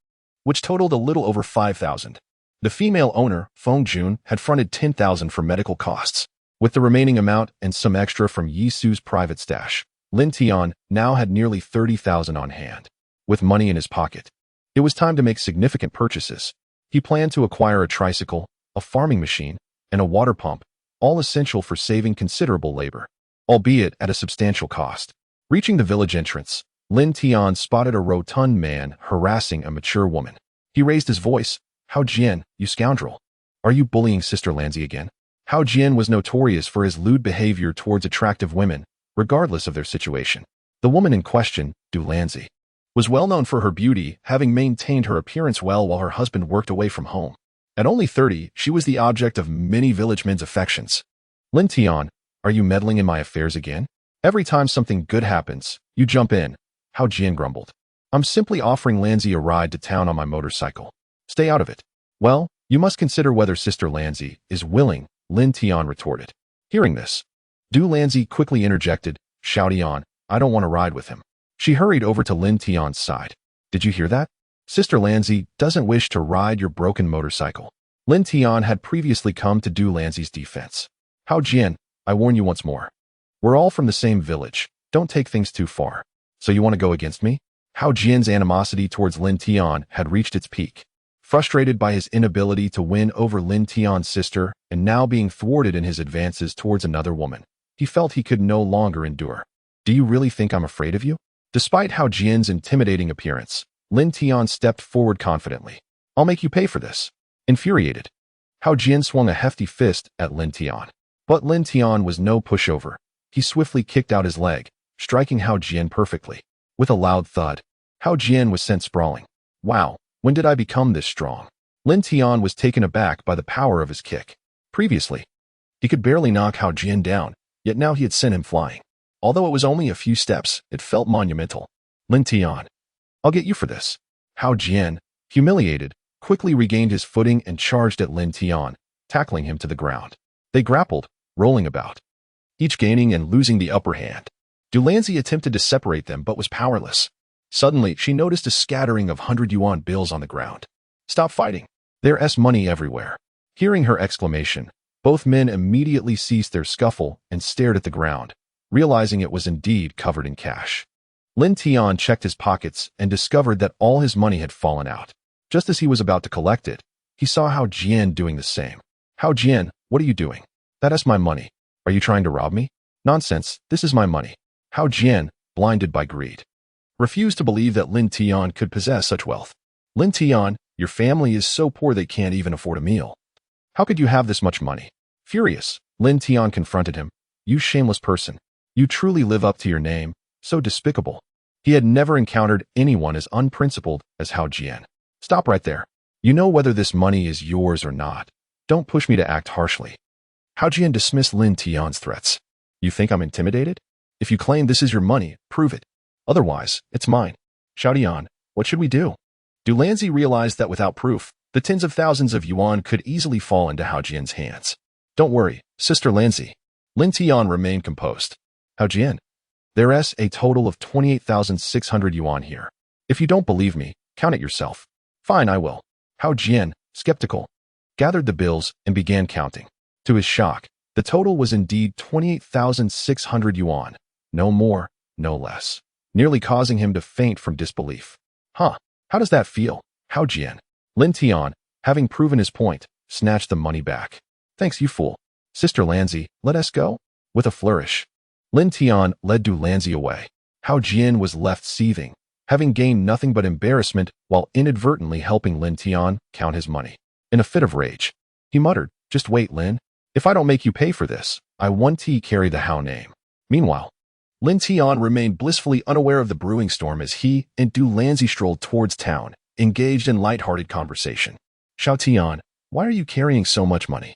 which totaled a little over 5,000. The female owner, Feng Jun, had fronted 10,000 for medical costs. With the remaining amount and some extra from Yi Su's private stash, Lin Tian now had nearly 30,000 on hand. With money in his pocket, it was time to make significant purchases. He planned to acquire a tricycle, a farming machine, and a water pump, all essential for saving considerable labor, albeit at a substantial cost. Reaching the village entrance, Lin Tian spotted a rotund man harassing a mature woman. He raised his voice. Hao Jian, you scoundrel. Are you bullying Sister Lanzi again? Hao Jian was notorious for his lewd behavior towards attractive women, regardless of their situation. The woman in question, Du Lanzi, was well known for her beauty, having maintained her appearance well while her husband worked away from home. At only 30, she was the object of many village men's affections. Lin Tian, are you meddling in my affairs again? Every time something good happens, you jump in, Hao Jian grumbled. I'm simply offering Lanzi a ride to town on my motorcycle. Stay out of it. Well, you must consider whether Sister Lanzi is willing, Lin Tian retorted. Hearing this, Du Lanzi quickly interjected, Xiao Dian, I don't want to ride with him. She hurried over to Lin Tian's side. Did you hear that? Sister Lanzi doesn't wish to ride your broken motorcycle. Lin Tian had previously come to Du Lanzi's defense. Hao Jian, I warn you once more. We're all from the same village. Don't take things too far. So you want to go against me? Hao Jian's animosity towards Lin Tian had reached its peak. Frustrated by his inability to win over Lin Tian's sister and now being thwarted in his advances towards another woman, he felt he could no longer endure. Do you really think I'm afraid of you? Despite Hao Jian's intimidating appearance, Lin Tian stepped forward confidently. I'll make you pay for this. Infuriated, Hao Jian swung a hefty fist at Lin Tian. But Lin Tian was no pushover. He swiftly kicked out his leg, striking Hao Jian perfectly. With a loud thud, Hao Jian was sent sprawling. Wow, when did I become this strong? Lin Tian was taken aback by the power of his kick. Previously, he could barely knock Hao Jian down, yet now he had sent him flying. Although it was only a few steps, it felt monumental. Lin Tian, I'll get you for this. Hao Jian, humiliated, quickly regained his footing and charged at Lin Tian, tackling him to the ground. They grappled, rolling about, each gaining and losing the upper hand. Du Lanzi attempted to separate them but was powerless. Suddenly, she noticed a scattering of 100 yuan bills on the ground. Stop fighting. There's money everywhere. Hearing her exclamation, both men immediately ceased their scuffle and stared at the ground, realizing it was indeed covered in cash. Lin Tian checked his pockets and discovered that all his money had fallen out. Just as he was about to collect it, he saw Hao Jian doing the same. Hao Jian, what are you doing? That's my money. Are you trying to rob me? Nonsense, this is my money. Hao Jian, blinded by greed, refused to believe that Lin Tian could possess such wealth. Lin Tian, your family is so poor they can't even afford a meal. How could you have this much money? Furious, Lin Tian confronted him. You shameless person. You truly live up to your name. So despicable. He had never encountered anyone as unprincipled as Hao Jian. Stop right there. You know whether this money is yours or not. Don't push me to act harshly. Hao Jian dismissed Lin Tian's threats. You think I'm intimidated? If you claim this is your money, prove it. Otherwise, it's mine. Xiao Tian, what should we do? Lin Yi realized that without proof, the tens of thousands of yuan could easily fall into Hao Jian's hands. Don't worry, Sister Lin Yi. Lin Tian remained composed. Hao Jian, there's a total of 28,600 yuan here. If you don't believe me, count it yourself. Fine, I will. Hao Jian, skeptical, gathered the bills and began counting. To his shock, the total was indeed 28,600 yuan. No more, no less. Nearly causing him to faint from disbelief. Huh, how does that feel? Hao Jian. Lin Tian, having proven his point, snatched the money back. Thanks, you fool. Sister Lin Yi, let us go. With a flourish, Lin Tian led Lin Yi away. Hao Jian was left seething, having gained nothing but embarrassment while inadvertently helping Lin Tian count his money. In a fit of rage, he muttered, just wait, Lin. If I don't make you pay for this, I won't carry the Hao name. Meanwhile, Lin Tian remained blissfully unaware of the brewing storm as he and Lin Yi strolled towards town, engaged in light-hearted conversation. Xiao Tian, why are you carrying so much money?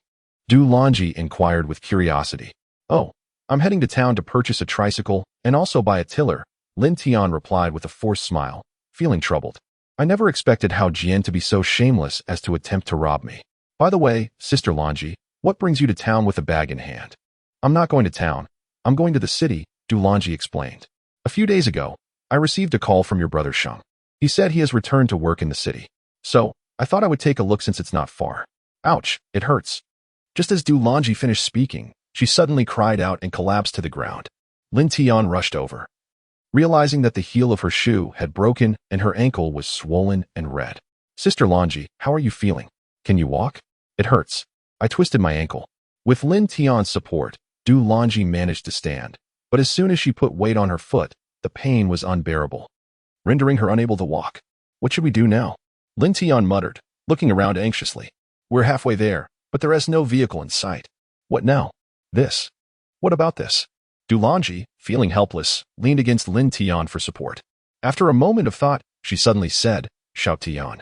Lin Yi inquired with curiosity. Oh, I'm heading to town to purchase a tricycle and also buy a tiller, Lin Tian replied with a forced smile, feeling troubled. I never expected Hao Jian to be so shameless as to attempt to rob me. By the way, Sister Lin Yi, what brings you to town with a bag in hand? I'm not going to town. I'm going to the city, Lin Yi explained. A few days ago, I received a call from your brother Sheng. He said he has returned to work in the city. So, I thought I would take a look since it's not far. Ouch, it hurts. Just as Lin Yi finished speaking, she suddenly cried out and collapsed to the ground. Lin Tian rushed over, realizing that the heel of her shoe had broken and her ankle was swollen and red. Sister Lin Yi, how are you feeling? Can you walk? It hurts. I twisted my ankle. With Lin Tian's support, Lin Yi managed to stand, but as soon as she put weight on her foot, the pain was unbearable, rendering her unable to walk. What should we do now? Lin Tian muttered, looking around anxiously. We're halfway there, but there is no vehicle in sight. What now? This. What about this? Lin Yi, feeling helpless, leaned against Lin Tian for support. After a moment of thought, she suddenly said, Xiao Tian,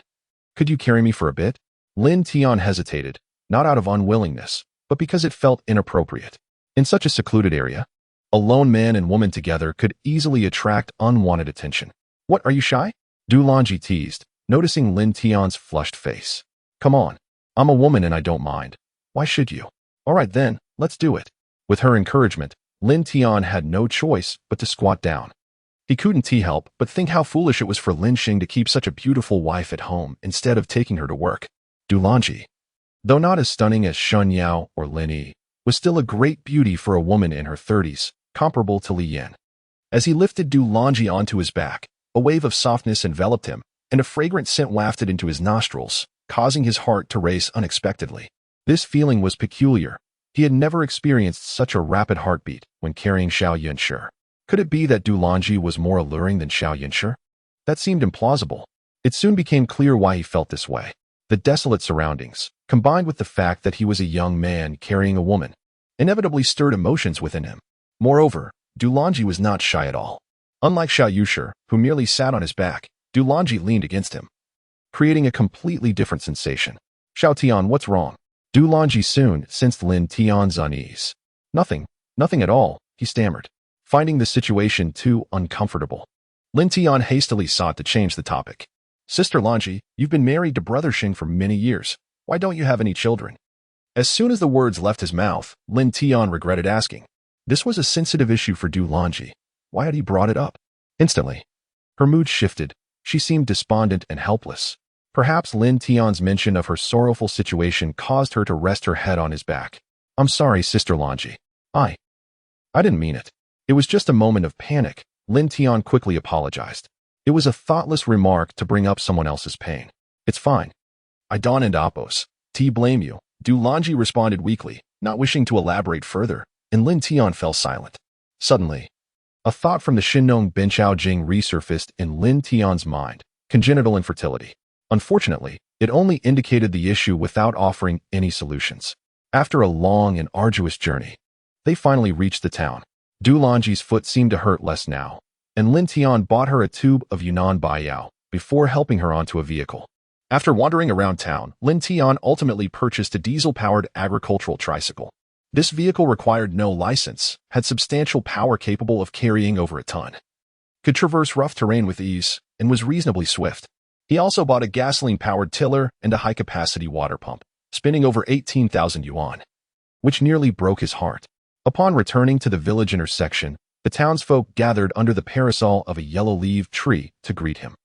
could you carry me for a bit? Lin Tian hesitated, not out of unwillingness, but because it felt inappropriate. In such a secluded area, a lone man and woman together could easily attract unwanted attention. What, are you shy? Lin Yi teased, noticing Lin Tian's flushed face. Come on, I'm a woman and I don't mind. Why should you? All right then, let's do it. With her encouragement, Lin Tian had no choice but to squat down. He couldn't help but think how foolish it was for Lin Xing to keep such a beautiful wife at home instead of taking her to work. Lin Yi, though not as stunning as Shen Yao or Lin Yi, was still a great beauty for a woman in her 30s, comparable to Li Yan. As he lifted Lin Yi onto his back, a wave of softness enveloped him, and a fragrant scent wafted into his nostrils, causing his heart to race unexpectedly. This feeling was peculiar. He had never experienced such a rapid heartbeat when carrying Xiao Yunshi. Could it be that Lin Yi was more alluring than Xiao Yunshi? That seemed implausible. It soon became clear why he felt this way. The desolate surroundings, combined with the fact that he was a young man carrying a woman, inevitably stirred emotions within him. Moreover, Lin Yi was not shy at all. Unlike Xiao Yunshi, who merely sat on his back, Lin Yi leaned against him, creating a completely different sensation. Xiao Tian, what's wrong? Lin Yi soon sensed Lin Tian's unease. Nothing at all, he stammered, finding the situation too uncomfortable. Lin Tian hastily sought to change the topic. Sister Lin Yi, you've been married to Brother Sheng for many years. Why don't you have any children? As soon as the words left his mouth, Lin Tian regretted asking. This was a sensitive issue for Lin Yi. Why had he brought it up? Instantly, her mood shifted. She seemed despondent and helpless. Perhaps Lin Tian's mention of her sorrowful situation caused her to rest her head on his back. I'm sorry, Sister Lin Yi. I didn't mean it. It was just a moment of panic, Lin Tian quickly apologized. It was a thoughtless remark to bring up someone else's pain. It's fine. I don't blame you, Lin Yi responded weakly, not wishing to elaborate further. and Lin Tian fell silent. Suddenly, a thought from the Shinong Benchao Jing resurfaced in Lin Tian's mind: congenital infertility. Unfortunately, it only indicated the issue without offering any solutions. After a long and arduous journey, they finally reached the town. Du Lanji's foot seemed to hurt less now, and Lin Tian bought her a tube of Yunnan Baiyao before helping her onto a vehicle. After wandering around town, Lin Tian ultimately purchased a diesel-powered agricultural tricycle. This vehicle required no license, had substantial power capable of carrying over a ton, could traverse rough terrain with ease, and was reasonably swift. He also bought a gasoline-powered tiller and a high-capacity water pump, spending over 18,000 yuan, which nearly broke his heart. Upon returning to the village intersection, the townsfolk gathered under the parasol of a yellow-leaved tree to greet him.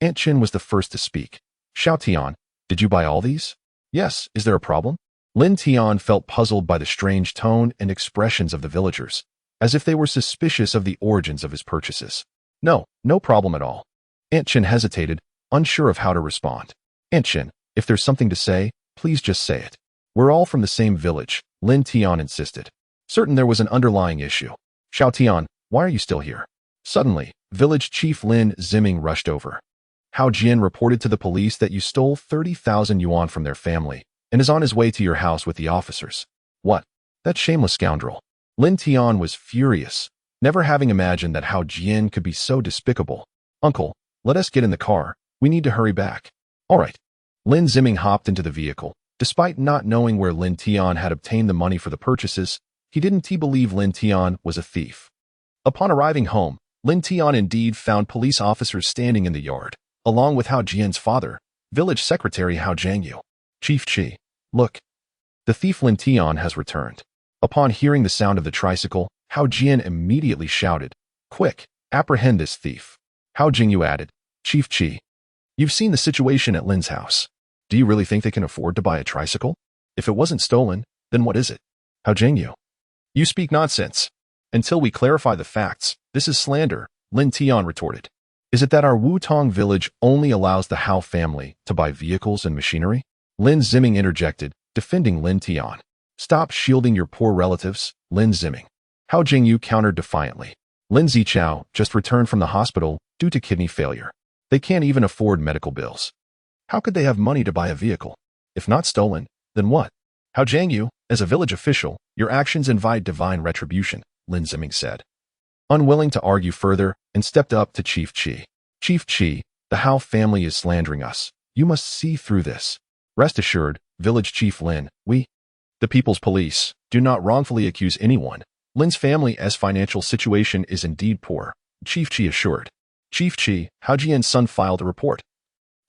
Aunt Chin was the first to speak. Xiao Tian, did you buy all these? Yes, is there a problem? Lin Tian felt puzzled by the strange tone and expressions of the villagers, as if they were suspicious of the origins of his purchases. No problem at all. Aunt Chin hesitated, unsure of how to respond. Aunt Chin, if there's something to say, please just say it. We're all from the same village, Lin Tian insisted. Certain there was an underlying issue. Xiao Tian, why are you still here? Suddenly, village chief Lin Ziming rushed over. Hao Jian reported to the police that you stole 30,000 yuan from their family and is on his way to your house with the officers. What? That shameless scoundrel. Lin Tian was furious, never having imagined that Hao Jian could be so despicable. Uncle, let us get in the car. We need to hurry back. All right. Lin Ziming hopped into the vehicle. Despite not knowing where Lin Tian had obtained the money for the purchases, he didn't believe Lin Tian was a thief. Upon arriving home, Lin Tian indeed found police officers standing in the yard, along with Hao Jian's father, village secretary Hao Jianyu. Chief Chi, look. The thief Lin Tian has returned. Upon hearing the sound of the tricycle, Hao Jian immediately shouted, Quick, apprehend this thief. Hao Jianyu added, Chief Chi, you've seen the situation at Lin's house. Do you really think they can afford to buy a tricycle? If it wasn't stolen, then what is it? Hao Jianyu, you speak nonsense. Until we clarify the facts, this is slander, Lin Tian retorted. Is it that our Wutong Village only allows the Hao family to buy vehicles and machinery? Lin Ziming interjected, defending Lin Tian. Stop shielding your poor relatives, Lin Ziming. Hao Jingyu countered defiantly. Lin Zichao just returned from the hospital due to kidney failure. They can't even afford medical bills. How could they have money to buy a vehicle? If not stolen, then what? Hao Jingyu, as a village official, your actions invite divine retribution, Lin Ziming said, unwilling to argue further, and stepped up to Chief Chi. Chief Chi, the Hao family is slandering us. You must see through this. Rest assured, Village Chief Lin, we, the People's Police, do not wrongfully accuse anyone. Lin's family's financial situation is indeed poor, Chief Chi assured. Chief Chi, Hao Jian's son filed a report,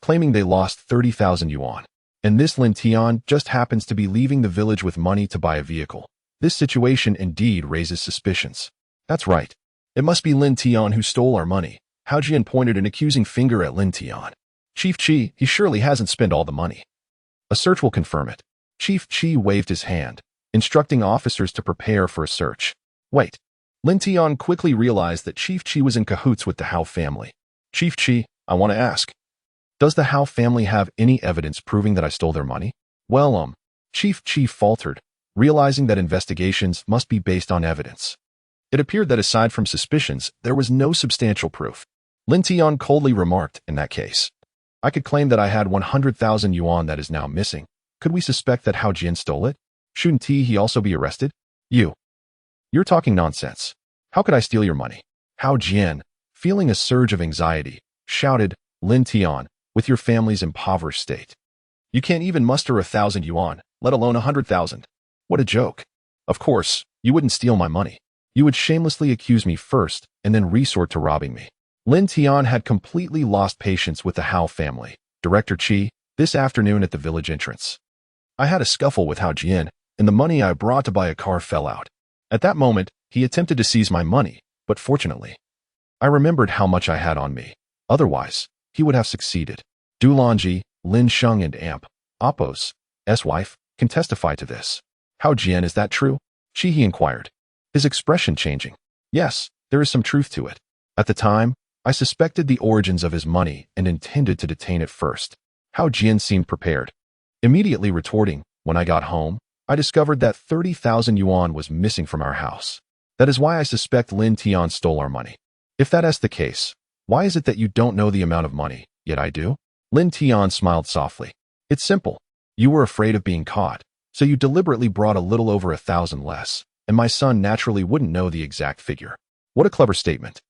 claiming they lost 30,000 yuan. And this Lin Tian just happens to be leaving the village with money to buy a vehicle. This situation indeed raises suspicions. That's right. It must be Lin Tian who stole our money. Hao Jian pointed an accusing finger at Lin Tian. Chief Chi, he surely hasn't spent all the money. A search will confirm it. Chief Chi waved his hand, instructing officers to prepare for a search. Wait. Lin Tian quickly realized that Chief Chi was in cahoots with the Hao family. Chief Chi, I want to ask. Does the Hao family have any evidence proving that I stole their money? Well, Chief Chi faltered, realizing that investigations must be based on evidence. It appeared that aside from suspicions, there was no substantial proof. Lin Tian coldly remarked, in that case, I could claim that I had 100,000 yuan that is now missing. Could we suspect that Hao Jian stole it? Shouldn't he also be arrested? You're talking nonsense. How could I steal your money? Hao Jian, feeling a surge of anxiety, shouted, Lin Tian, with your family's impoverished state. You can't even muster 1,000 yuan, let alone 100,000. What a joke. Of course, you wouldn't steal my money. You would shamelessly accuse me first and then resort to robbing me. Lin Tian had completely lost patience with the Hao family. Director Chi, this afternoon at the village entrance, I had a scuffle with Hao Jian, and the money I brought to buy a car fell out. At that moment, he attempted to seize my money, but fortunately, I remembered how much I had on me. Otherwise, he would have succeeded. Du Lanji, Lin Sheng and Amp, Appo's wife, can testify to this. Hao Jian, is that true? Chi, he inquired, his expression changing. Yes, there is some truth to it. At the time, I suspected the origins of his money and intended to detain it first. Hao Jian seemed prepared, immediately retorting, when I got home, I discovered that 30,000 yuan was missing from our house. That is why I suspect Lin Tian stole our money. If that is the case, why is it that you don't know the amount of money, yet I do? Lin Tian smiled softly. It's simple. You were afraid of being caught, so you deliberately brought a little over 1,000 less, and my son naturally wouldn't know the exact figure. What a clever statement.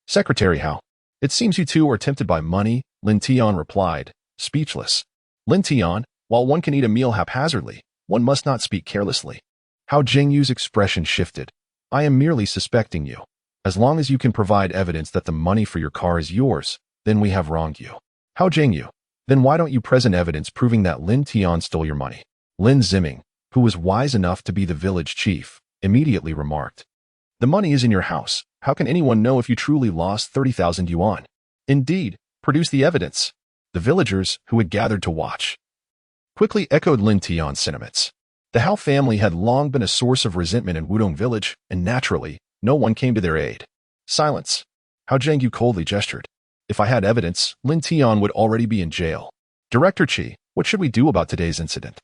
Secretary Hao. It seems you two are tempted by money, Lin Tian replied, speechless. Lin Tian, while one can eat a meal haphazardly, one must not speak carelessly. Hao Jingyu's expression shifted. I am merely suspecting you. As long as you can provide evidence that the money for your car is yours, then we have wronged you. Hao Jingyu, then why don't you present evidence proving that Lin Tian stole your money? Lin Ziming, who was wise enough to be the village chief, immediately remarked. The money is in your house. How can anyone know if you truly lost 30,000 yuan? Indeed, produce the evidence. The villagers, who had gathered to watch, quickly echoed Lin Tian's sentiments. The Hao family had long been a source of resentment in Wutong Village, and naturally, no one came to their aid. Silence. Hao Jian coldly gestured. If I had evidence, Lin Tian would already be in jail. Director Qi, what should we do about today's incident?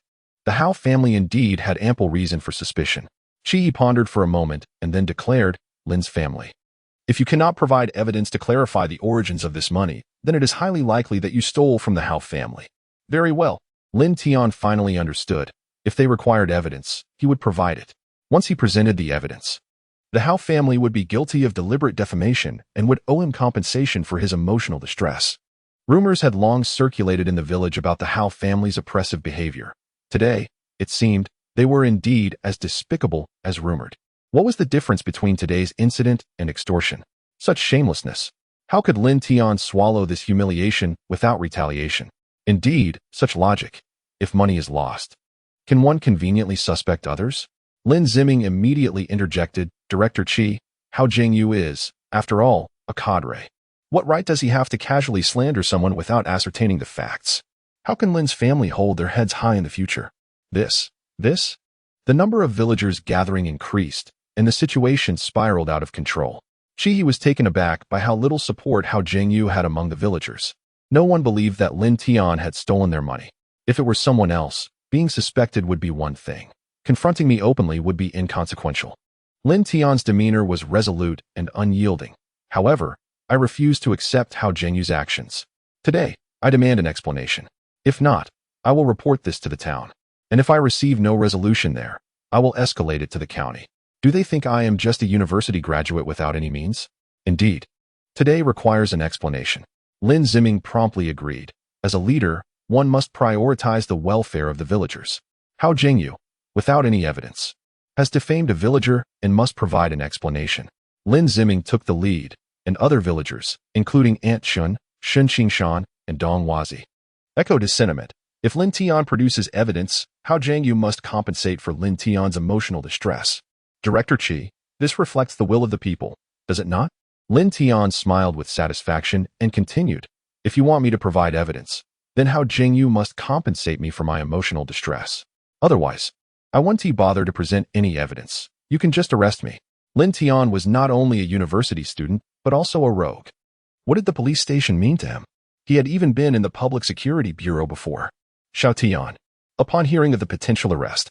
The Hao family indeed had ample reason for suspicion. Qi pondered for a moment and then declared, Lin's family. If you cannot provide evidence to clarify the origins of this money, then it is highly likely that you stole from the Hao family. Very well. Lin Tian finally understood. If they required evidence, he would provide it. Once he presented the evidence, the Hao family would be guilty of deliberate defamation and would owe him compensation for his emotional distress. Rumors had long circulated in the village about the Hao family's oppressive behavior. Today, it seemed, they were indeed as despicable as rumored. What was the difference between today's incident and extortion? Such shamelessness. How could Lin Tian swallow this humiliation without retaliation? Indeed, such logic. If money is lost, can one conveniently suspect others? Lin Ziming immediately interjected, Director Qi, Hao Jingyu is, after all, a cadre. What right does he have to casually slander someone without ascertaining the facts? How can Lin's family hold their heads high in the future? This? The number of villagers gathering increased, and the situation spiraled out of control. Qi was taken aback by how little support Hao Jingyu had among the villagers. No one believed that Lin Tian had stolen their money. If it were someone else, being suspected would be one thing. Confronting me openly would be inconsequential. Lin Tian's demeanor was resolute and unyielding. However, I refused to accept Hao Jingyu's actions. Today, I demand an explanation. If not, I will report this to the town. And if I receive no resolution there, I will escalate it to the county. Do they think I am just a university graduate without any means? Indeed. Today requires an explanation. Lin Ziming promptly agreed. As a leader, one must prioritize the welfare of the villagers. Hao Jingyu, without any evidence, has defamed a villager and must provide an explanation. Lin Ziming took the lead, and other villagers, including Aunt Chun, Shen Qingshan, and Dong Wazi, echoed his sentiment. If Lin Tian produces evidence, Hao Jingyu must compensate for Lin Tian's emotional distress. Director Qi, this reflects the will of the people, does it not? Lin Tian smiled with satisfaction and continued, if you want me to provide evidence, then Hao Jingyu must compensate me for my emotional distress. Otherwise, I won't bother to present any evidence. You can just arrest me. Lin Tian was not only a university student, but also a rogue. What did the police station mean to him? He had even been in the Public Security Bureau before. Xiao Tian. Upon hearing of the potential arrest,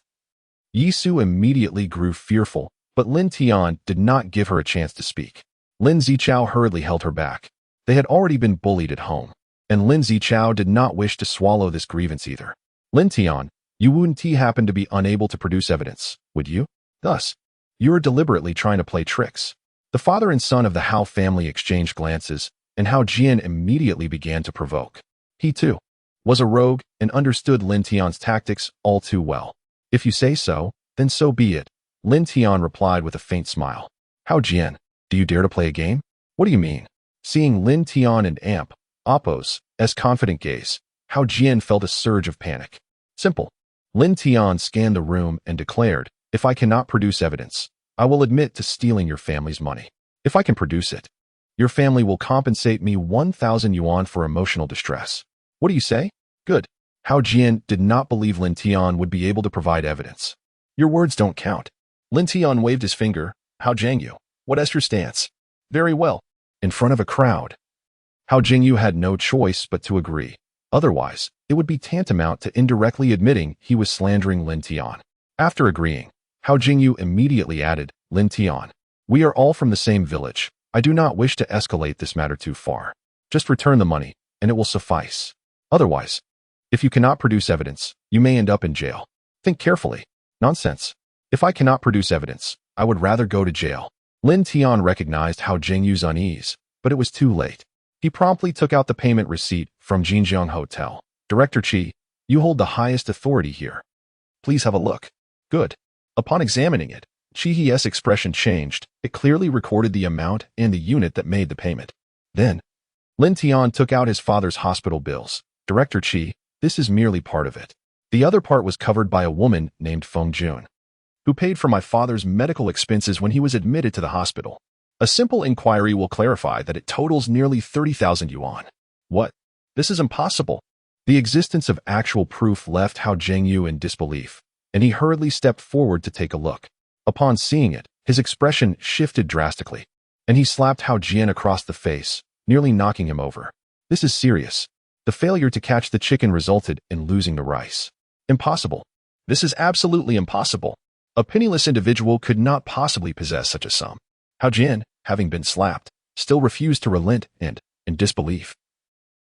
Yisu immediately grew fearful, but Lin Tian did not give her a chance to speak. Lin Zichao hurriedly held her back. They had already been bullied at home, and Lin Zichao did not wish to swallow this grievance either. Lin Tian, you wouldn't happen to be unable to produce evidence, would you? Thus, you are deliberately trying to play tricks. The father and son of the Hao family exchanged glances, and Hao Jian immediately began to provoke. He, too, was a rogue and understood Lin Tian's tactics all too well. If you say so, then so be it, Lin Tian replied with a faint smile. Hao Jian, do you dare to play a game? What do you mean? Seeing Lin Tian and Amp, Oppo's, as confident gaze, Hao Jian felt a surge of panic. Simple. Lin Tian scanned the room and declared, if I cannot produce evidence, I will admit to stealing your family's money. If I can produce it, your family will compensate me 1,000 yuan for emotional distress. What do you say? Good. Hao Jian did not believe Lin Tian would be able to provide evidence. Your words don't count. Lin Tian waved his finger. Hao Jingyu, what is your stance? Very well. In front of a crowd. Hao Jingyu had no choice but to agree. Otherwise, it would be tantamount to indirectly admitting he was slandering Lin Tian. After agreeing, Hao Jingyu immediately added, Lin Tian, we are all from the same village. I do not wish to escalate this matter too far. Just return the money, and it will suffice. Otherwise, if you cannot produce evidence, you may end up in jail. Think carefully. Nonsense. If I cannot produce evidence, I would rather go to jail. Lin Tian recognized Hao Jingyu's unease, but it was too late. He promptly took out the payment receipt from Jinjiang Hotel. Director Qi, you hold the highest authority here. Please have a look. Good. Upon examining it, Qi's expression changed. It clearly recorded the amount and the unit that made the payment. Then, Lin Tian took out his father's hospital bills. Director Qi, this is merely part of it. The other part was covered by a woman named Feng Jun, who paid for my father's medical expenses when he was admitted to the hospital. A simple inquiry will clarify that it totals nearly 30,000 yuan. What? This is impossible. The existence of actual proof left Hao Jingyu in disbelief, and he hurriedly stepped forward to take a look. Upon seeing it, his expression shifted drastically, and he slapped Hao Jian across the face, nearly knocking him over. This is serious. The failure to catch the chicken resulted in losing the rice. Impossible. This is absolutely impossible. A penniless individual could not possibly possess such a sum. Hao Jian, having been slapped, still refused to relent and, in disbelief,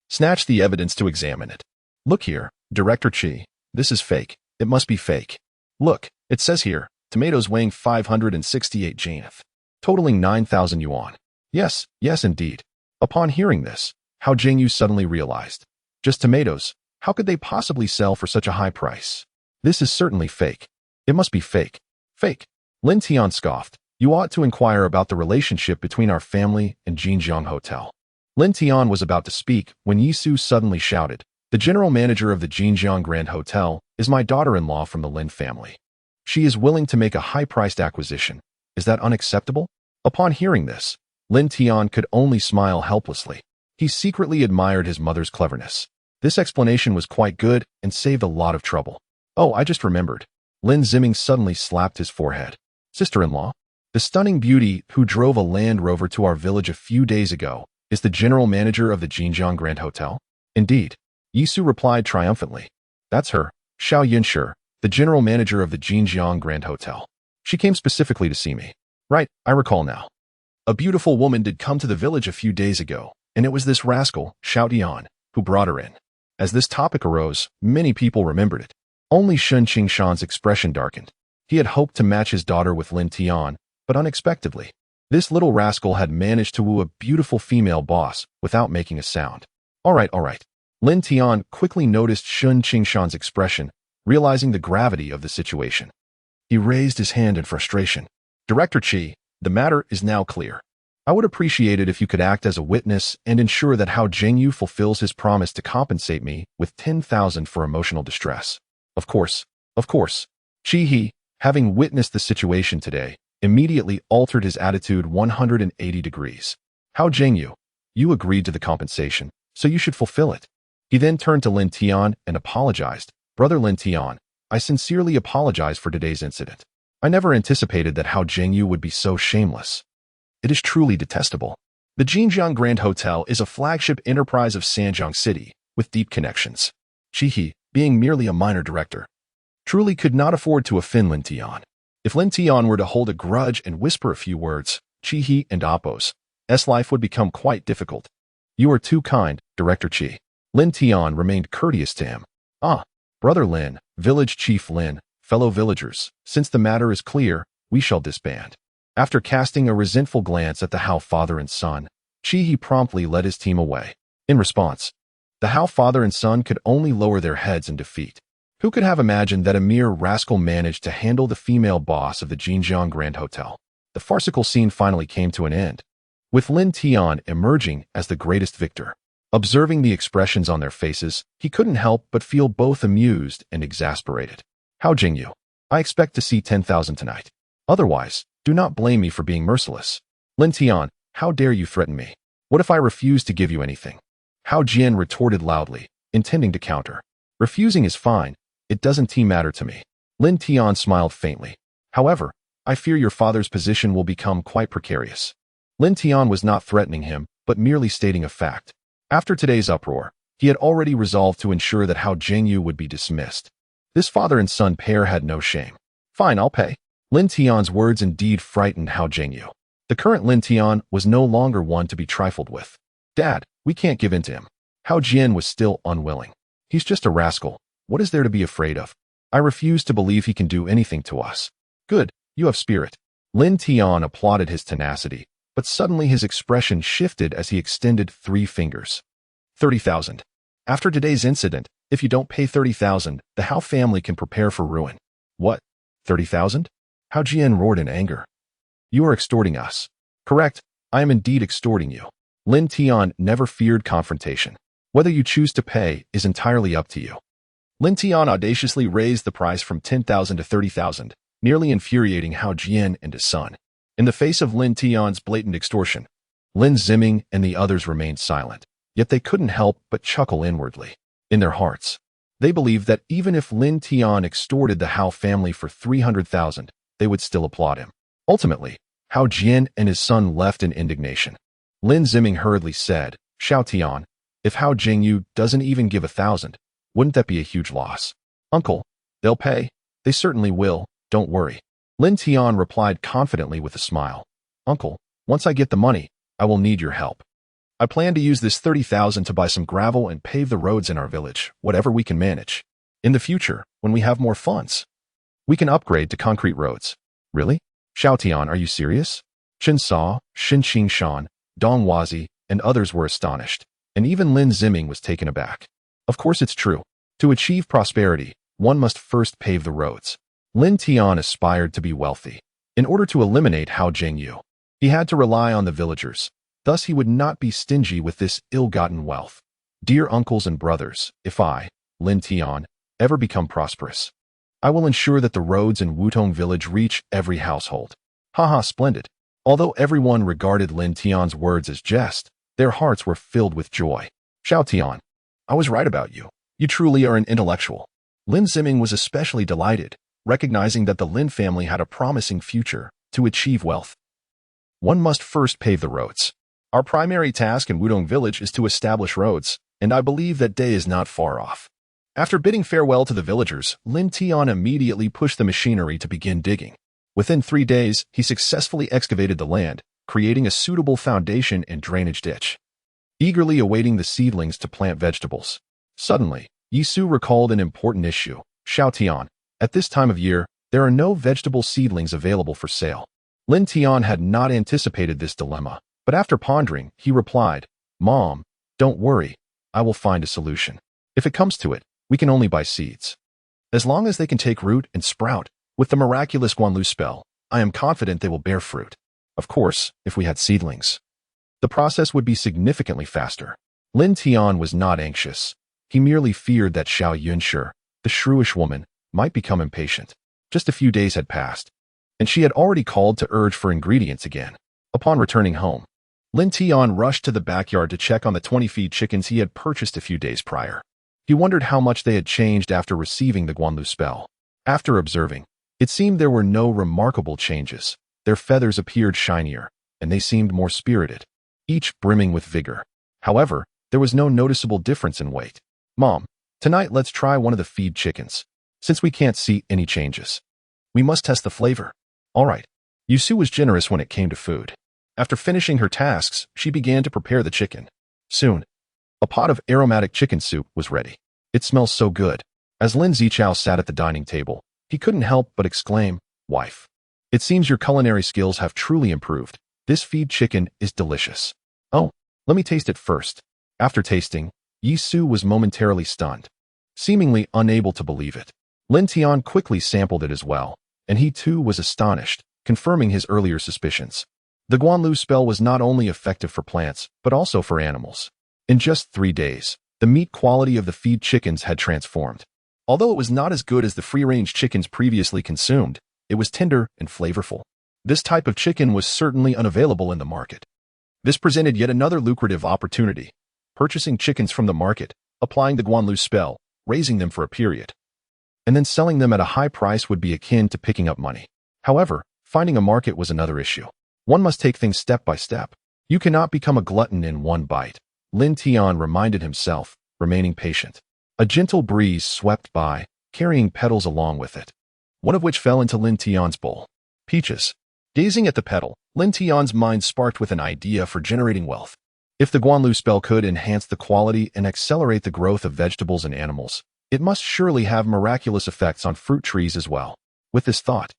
snatched the evidence to examine it. Look here, Director Qi, this is fake. It must be fake. Look, it says here, tomatoes weighing 568 jinth, totaling 9,000 yuan. Yes, indeed. Upon hearing this, Hao Jingyu suddenly realized. Just tomatoes, how could they possibly sell for such a high price? This is certainly fake. It must be fake. Fake. Lin Tian scoffed. You ought to inquire about the relationship between our family and Jinjiang Hotel. Lin Tian was about to speak when Yisu suddenly shouted, the general manager of the Jinjiang Grand Hotel is my daughter-in-law from the Lin family. She is willing to make a high-priced acquisition. Is that unacceptable? Upon hearing this, Lin Tian could only smile helplessly. He secretly admired his mother's cleverness. This explanation was quite good and saved a lot of trouble. Oh, I just remembered. Lin Ziming suddenly slapped his forehead. Sister-in-law? The stunning beauty who drove a Land Rover to our village a few days ago is the general manager of the Jinjiang Grand Hotel? Indeed. Yisu replied triumphantly. That's her, Xiao Yunshi, the general manager of the Jinjiang Grand Hotel. She came specifically to see me. Right, I recall now. A beautiful woman did come to the village a few days ago, and it was this rascal, Xiao Jian, who brought her in. As this topic arose, many people remembered it. Only Shun Qingshan's expression darkened. He had hoped to match his daughter with Lin Tian, but unexpectedly, this little rascal had managed to woo a beautiful female boss without making a sound. All right. Lin Tian quickly noticed Shun Qingshan's expression, realizing the gravity of the situation. He raised his hand in frustration. Director Qi, the matter is now clear. I would appreciate it if you could act as a witness and ensure that Hao Jingyu fulfills his promise to compensate me with 10,000 for emotional distress. Of course. Qi He, having witnessed the situation today, immediately altered his attitude 180 degrees. Hao Jingyu, you agreed to the compensation, so you should fulfill it. He then turned to Lin Tian and apologized. Brother Lin Tian, I sincerely apologize for today's incident. I never anticipated that Hao Jingyu would be so shameless. It is truly detestable. The Jinjiang Grand Hotel is a flagship enterprise of Sanjiang City, with deep connections. Qi He, being merely a minor director, truly could not afford to offend Lin Tian. If Lin Tian were to hold a grudge and whisper a few words, Qi He and Appo's life would become quite difficult. You are too kind, Director Qi. Lin Tian remained courteous to him. Brother Lin, Village Chief Lin, fellow villagers, since the matter is clear, we shall disband. After casting a resentful glance at the Hao father and son, Qi He promptly led his team away. In response, the Hao father and son could only lower their heads in defeat. Who could have imagined that a mere rascal managed to handle the female boss of the Jinjiang Grand Hotel? The farcical scene finally came to an end, with Lin Tian emerging as the greatest victor. Observing the expressions on their faces, he couldn't help but feel both amused and exasperated. Hao Jingyu, I expect to see 10,000 tonight. Otherwise, do not blame me for being merciless. Lin Tian, how dare you threaten me? What if I refuse to give you anything? Hao Jian retorted loudly, intending to counter. Refusing is fine. It doesn't matter to me. Lin Tian smiled faintly. However, I fear your father's position will become quite precarious. Lin Tian was not threatening him, but merely stating a fact. After today's uproar, he had already resolved to ensure that Hao Jingyu would be dismissed. This father and son pair had no shame. Fine, I'll pay. Lin Tian's words indeed frightened Hao Jian. The current Lin Tian was no longer one to be trifled with. Dad, we can't give in to him. Hao Jian was still unwilling. He's just a rascal. What is there to be afraid of? I refuse to believe he can do anything to us. Good, you have spirit. Lin Tian applauded his tenacity, but suddenly his expression shifted as he extended 3 fingers. 30,000. After today's incident, if you don't pay 30,000, the Hao family can prepare for ruin. What? 30,000? Hao Jian roared in anger. You are extorting us. Correct, I am indeed extorting you. Lin Tian never feared confrontation. Whether you choose to pay is entirely up to you. Lin Tian audaciously raised the price from 10,000 to 30,000, nearly infuriating Hao Jian and his son. In the face of Lin Tian's blatant extortion, Lin Ziming and the others remained silent, yet they couldn't help but chuckle inwardly. In their hearts, they believed that even if Lin Tian extorted the Hao family for 300,000, they would still applaud him. Ultimately, Hao Jian and his son left in indignation. Lin Ziming hurriedly said, Xiao Tian, if Hao Jingyu doesn't even give 1,000, wouldn't that be a huge loss? Uncle, they'll pay. They certainly will, don't worry. Lin Tian replied confidently with a smile. Uncle, once I get the money, I will need your help. I plan to use this 30,000 to buy some gravel and pave the roads in our village, whatever we can manage. In the future, when we have more funds, we can upgrade to concrete roads. Really? Xiao Tian, are you serious? Chen Sa, Shin Shan, Dong Wazi, and others were astonished, and even Lin Ziming was taken aback. Of course it's true. To achieve prosperity, one must first pave the roads. Lin Tian aspired to be wealthy. In order to eliminate Hao Jingyu, he had to rely on the villagers. Thus he would not be stingy with this ill-gotten wealth. Dear uncles and brothers, if I, Lin Tian, ever become prosperous, I will ensure that the roads in Wutong Village reach every household. Haha, splendid. Although everyone regarded Lin Tian's words as jest, their hearts were filled with joy. Xiao Tian, I was right about you. You truly are an intellectual. Lin Ziming was especially delighted, recognizing that the Lin family had a promising future to achieve wealth. One must first pave the roads. Our primary task in Wutong Village is to establish roads, and I believe that day is not far off. After bidding farewell to the villagers, Lin Tian immediately pushed the machinery to begin digging. Within 3 days, he successfully excavated the land, creating a suitable foundation and drainage ditch. Eagerly awaiting the seedlings to plant vegetables. Suddenly, Yisu recalled an important issue. Xiao Tian, at this time of year, there are no vegetable seedlings available for sale. Lin Tian had not anticipated this dilemma, but after pondering, he replied, Mom, don't worry, I will find a solution. If it comes to it, we can only buy seeds. As long as they can take root and sprout, with the miraculous Guanlu spell, I am confident they will bear fruit. Of course, if we had seedlings, the process would be significantly faster. Lin Tian was not anxious. He merely feared that Xiao Yunshi, the shrewish woman, might become impatient. Just a few days had passed, and she had already called to urge for ingredients again. Upon returning home, Lin Tian rushed to the backyard to check on the 20 feed chickens he had purchased a few days prior. He wondered how much they had changed after receiving the Guanlu spell. After observing, it seemed there were no remarkable changes. Their feathers appeared shinier, and they seemed more spirited, each brimming with vigor. However, there was no noticeable difference in weight. Mom, tonight let's try one of the feed chickens. Since we can't see any changes, we must test the flavor. All right. Yusu was generous when it came to food. After finishing her tasks, she began to prepare the chicken. Soon, a pot of aromatic chicken soup was ready. It smells so good. As Lin Zichao sat at the dining table, he couldn't help but exclaim, Wife, it seems your culinary skills have truly improved. This feed chicken is delicious. Oh, let me taste it first. After tasting, Yisu was momentarily stunned, seemingly unable to believe it. Lin Tian quickly sampled it as well, and he too was astonished, confirming his earlier suspicions. The Guanlu spell was not only effective for plants, but also for animals. In just 3 days, the meat quality of the feed chickens had transformed. Although it was not as good as the free-range chickens previously consumed, it was tender and flavorful. This type of chicken was certainly unavailable in the market. This presented yet another lucrative opportunity. Purchasing chickens from the market, applying the Guanlu spell, raising them for a period, and then selling them at a high price would be akin to picking up money. However, finding a market was another issue. One must take things step by step. You cannot become a glutton in one bite. Lin Tian reminded himself, remaining patient. A gentle breeze swept by, carrying petals along with it. one of which fell into Lin Tian's bowl. Peaches. Gazing at the petal, Lin Tian's mind sparked with an idea for generating wealth. If the Guanlu spell could enhance the quality and accelerate the growth of vegetables and animals, it must surely have miraculous effects on fruit trees as well. With this thought,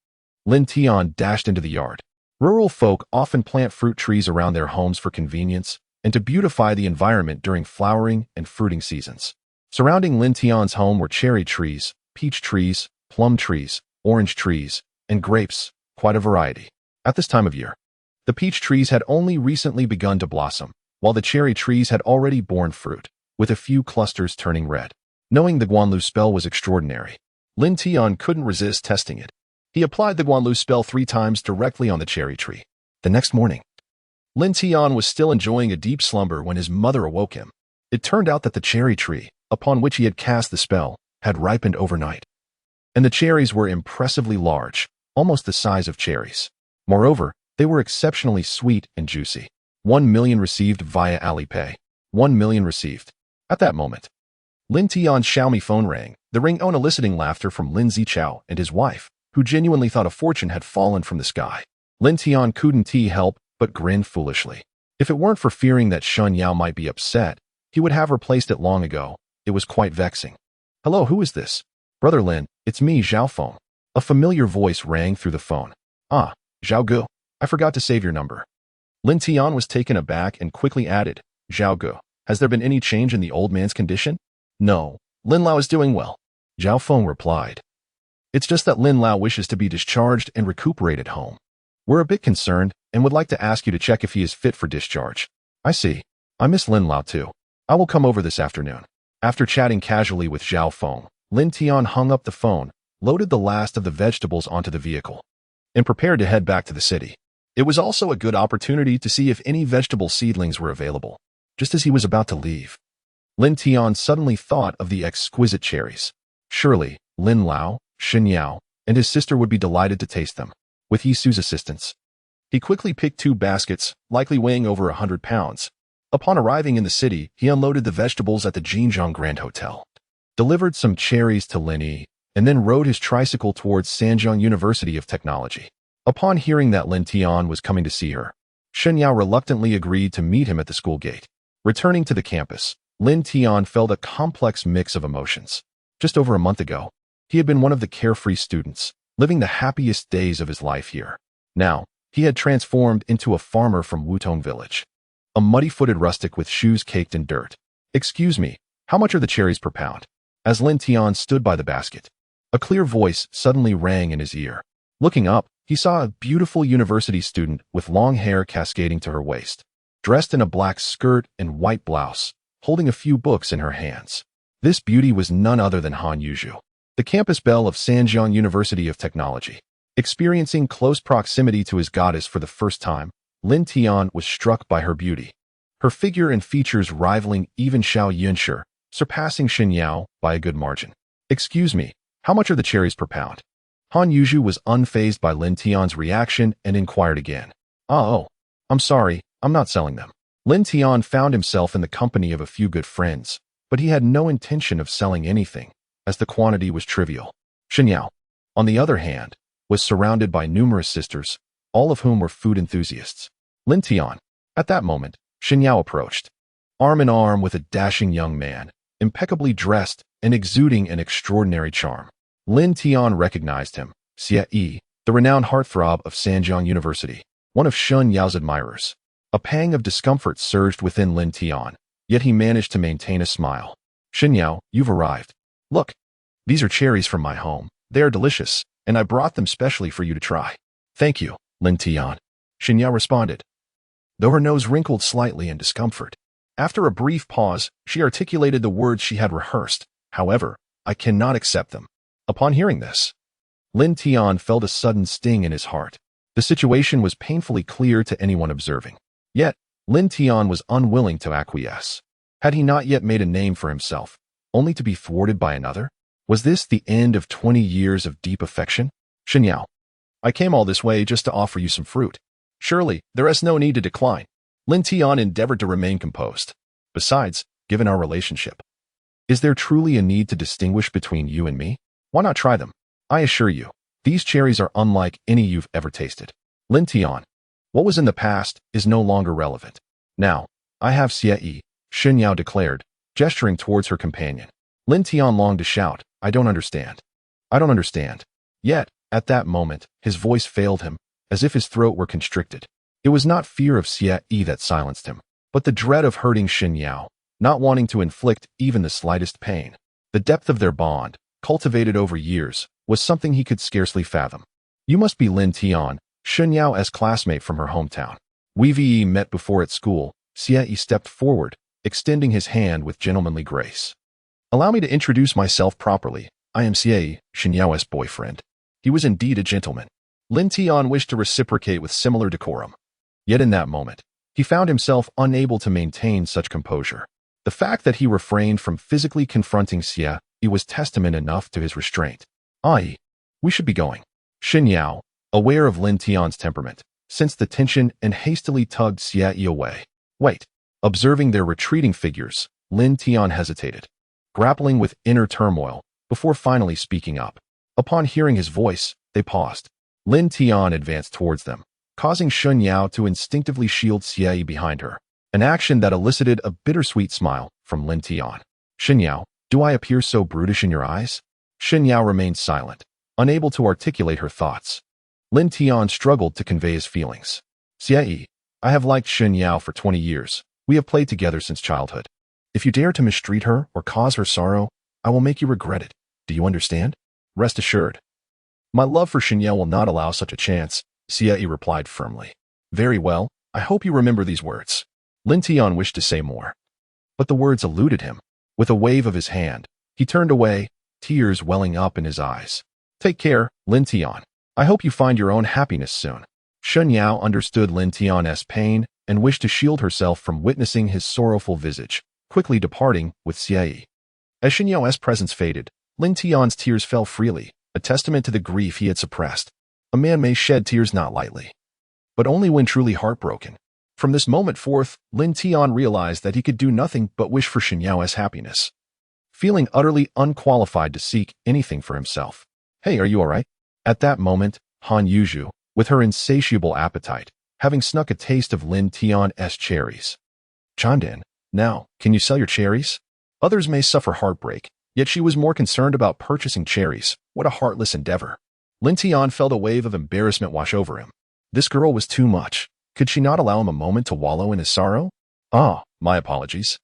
Lin Tian dashed into the yard. Rural folk often plant fruit trees around their homes for convenience and to beautify the environment during flowering and fruiting seasons. Surrounding Lin Tian's home were cherry trees, peach trees, plum trees, orange trees, and grapes, quite a variety. At this time of year, the peach trees had only recently begun to blossom, while the cherry trees had already borne fruit, with a few clusters turning red. Knowing the Guanlu spell was extraordinary, Lin Tian couldn't resist testing it. He applied the Guanlu spell 3 times directly on the cherry tree. The next morning, Lin Tian was still enjoying a deep slumber when his mother awoke him. It turned out that the cherry tree, upon which he had cast the spell, had ripened overnight. And the cherries were impressively large, almost the size of cherries. Moreover, they were exceptionally sweet and juicy. 1 million received via Alipay. 1 million received. At that moment, Lin Tian's Xiaomi phone rang, the ringtone eliciting laughter from Lin Zichao and his wife, who genuinely thought a fortune had fallen from the sky. Lin Tian couldn't help but grin foolishly. If it weren't for fearing that Shun Yao might be upset, he would have replaced it long ago. It was quite vexing. Hello, who is this? Brother Lin, it's me, Zhao Feng. A familiar voice rang through the phone. Ah, Zhao Gu, I forgot to save your number. Lin Tian was taken aback and quickly added, Zhao Gu, has there been any change in the old man's condition? No, Lin Lao is doing well. Zhao Feng replied. It's just that Lin Lao wishes to be discharged and recuperate at home. We're a bit concerned and would like to ask you to check if he is fit for discharge. I see. I miss Lin Lao too. I will come over this afternoon. After chatting casually with Zhao Feng, Lin Tian hung up the phone, loaded the last of the vegetables onto the vehicle, and prepared to head back to the city. It was also a good opportunity to see if any vegetable seedlings were available. Just as he was about to leave, Lin Tian suddenly thought of the exquisite cherries. Surely, Lin Lao, Shen Yao, and his sister would be delighted to taste them. With Yisu's assistance, he quickly picked 2 baskets, likely weighing over 100 pounds. Upon arriving in the city, he unloaded the vegetables at the Jinjiang Hotel, delivered some cherries to Lin Yi, and then rode his tricycle towards Sanjiang University of Technology. Upon hearing that Lin Tian was coming to see her, Shen Yao reluctantly agreed to meet him at the school gate. Returning to the campus, Lin Tian felt a complex mix of emotions. Just over a month ago, he had been one of the carefree students, living the happiest days of his life here. Now, he had transformed into a farmer from Wutong Village, a muddy-footed rustic with shoes caked in dirt. Excuse me, how much are the cherries per pound? As Lin Tian stood by the basket, a clear voice suddenly rang in his ear. Looking up, he saw a beautiful university student with long hair cascading to her waist, dressed in a black skirt and white blouse, holding a few books in her hands. This beauty was none other than Han Yuzhu, the campus belle of Sanjiang University of Technology. Experiencing close proximity to his goddess for the first time, Lin Tian was struck by her beauty. Her figure and features rivaling even Xiao Yunshi, surpassing Shen Yao by a good margin. Excuse me, how much are the cherries per pound? Han Yuzhu was unfazed by Lin Tian's reaction and inquired again. Oh, I'm sorry, I'm not selling them. Lin Tian found himself in the company of a few good friends, but he had no intention of selling anything, as the quantity was trivial. Shen Yao, on the other hand, was surrounded by numerous sisters, all of whom were food enthusiasts. Lin Tian. At that moment, Shen Yao approached, arm in arm with a dashing young man, impeccably dressed and exuding an extraordinary charm. Lin Tian recognized him, Xie Yi, the renowned heartthrob of Sanjiang University, one of Shen Yao's admirers. A pang of discomfort surged within Lin Tian, yet he managed to maintain a smile. Shen Yao, you've arrived. Look, these are cherries from my home. They are delicious, and I brought them specially for you to try. Thank you, Lin Tian. Shen Yao responded, though her nose wrinkled slightly in discomfort. After a brief pause, she articulated the words she had rehearsed. However, I cannot accept them. Upon hearing this, Lin Tian felt a sudden sting in his heart. The situation was painfully clear to anyone observing. Yet, Lin Tian was unwilling to acquiesce. Had he not yet made a name for himself, only to be thwarted by another? Was this the end of 20 years of deep affection? Shen Yao, I came all this way just to offer you some fruit. Surely, there is no need to decline. Lin Tian endeavored to remain composed. Besides, given our relationship, is there truly a need to distinguish between you and me? Why not try them? I assure you, These cherries are unlike any you've ever tasted. Lin Tian. What was in the past is no longer relevant. Now, I have Xie, Xin Yao declared, gesturing towards her companion. Lin Tian longed to shout, I don't understand. I don't understand. Yet, at that moment, his voice failed him, as if his throat were constricted. It was not fear of Xie that silenced him, but the dread of hurting Xin Yao, not wanting to inflict even the slightest pain. The depth of their bond, cultivated over years, was something he could scarcely fathom. You must be Lin Tian, Xin Yao's classmate from her hometown. We met before at school. Xie stepped forward, extending his hand with gentlemanly grace. Allow me to introduce myself properly. I am Xie, Xin Yao's boyfriend. He was indeed a gentleman. Lin Tian wished to reciprocate with similar decorum. Yet in that moment, he found himself unable to maintain such composure. The fact that he refrained from physically confronting Xie was testament enough to his restraint. We should be going. Xin Yao, aware of Lin Tian's temperament, sensed the tension and hastily tugged Xie away. Wait. Observing their retreating figures, Lin Tian hesitated, grappling with inner turmoil, before finally speaking up. Upon hearing his voice, they paused. Lin Tian advanced towards them, causing Xin Yao to instinctively shield Xie behind her, an action that elicited a bittersweet smile from Lin Tian. Xin Yao, do I appear so brutish in your eyes? Xin Yao remained silent, unable to articulate her thoughts. Lin Tian struggled to convey his feelings. Xie, I have liked Xin Yao for 20 years. We have played together since childhood. If you dare to mistreat her or cause her sorrow, I will make you regret it. Do you understand? Rest assured. My love for Xin Yao will not allow such a chance, Xie replied firmly. Very well, I hope you remember these words. Lin Tian wished to say more, but the words eluded him. With a wave of his hand, he turned away, tears welling up in his eyes. Take care, Lin Tian. I hope you find your own happiness soon. Xin Yao understood Lin Tian's pain and wished to shield herself from witnessing his sorrowful visage, quickly departing with Xie. As Xin Yao's presence faded, Lin Tian's tears fell freely, a testament to the grief he had suppressed. A man may shed tears not lightly, but only when truly heartbroken. From this moment forth, Lin Tian realized that he could do nothing but wish for Xin Yao's happiness, feeling utterly unqualified to seek anything for himself. Hey, are you alright? At that moment, Han Yuzhu, with her insatiable appetite, having snuck a taste of Lin Tian's cherries. Chandan, now, can you sell your cherries? Others may suffer heartbreak, yet she was more concerned about purchasing cherries. What a heartless endeavor. Lin Tian felt a wave of embarrassment wash over him. This girl was too much. Could she not allow him a moment to wallow in his sorrow? My apologies.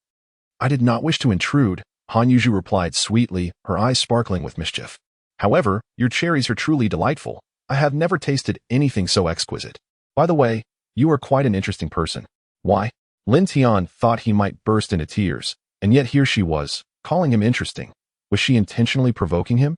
I did not wish to intrude, Han Yuzhu replied sweetly, her eyes sparkling with mischief. However, your cherries are truly delightful. I have never tasted anything so exquisite. By the way, you are quite an interesting person. Why? Lin Tian thought he might burst into tears, and yet here she was, calling him interesting. Was she intentionally provoking him?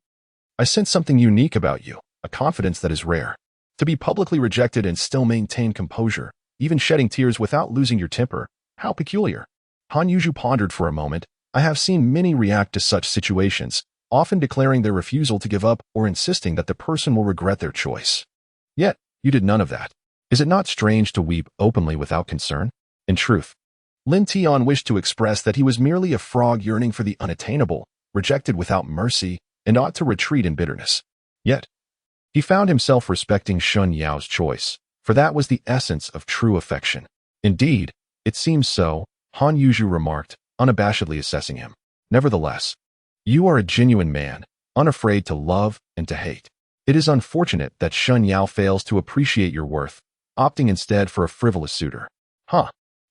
I sense something unique about you, a confidence that is rare. To be publicly rejected and still maintain composure, even shedding tears without losing your temper, how peculiar. Han Yuzhu pondered for a moment. I have seen many react to such situations, often declaring their refusal to give up or insisting that the person will regret their choice. Yet, you did none of that. Is it not strange to weep openly without concern? In truth, Lin Tian wished to express that he was merely a frog yearning for the unattainable, rejected without mercy, and ought to retreat in bitterness. Yet, he found himself respecting Xin Yao's choice, for that was the essence of true affection. Indeed, it seems so, Han Yuzhu remarked, unabashedly assessing him. Nevertheless, you are a genuine man, unafraid to love and to hate. It is unfortunate that Xin Yao fails to appreciate your worth, opting instead for a frivolous suitor.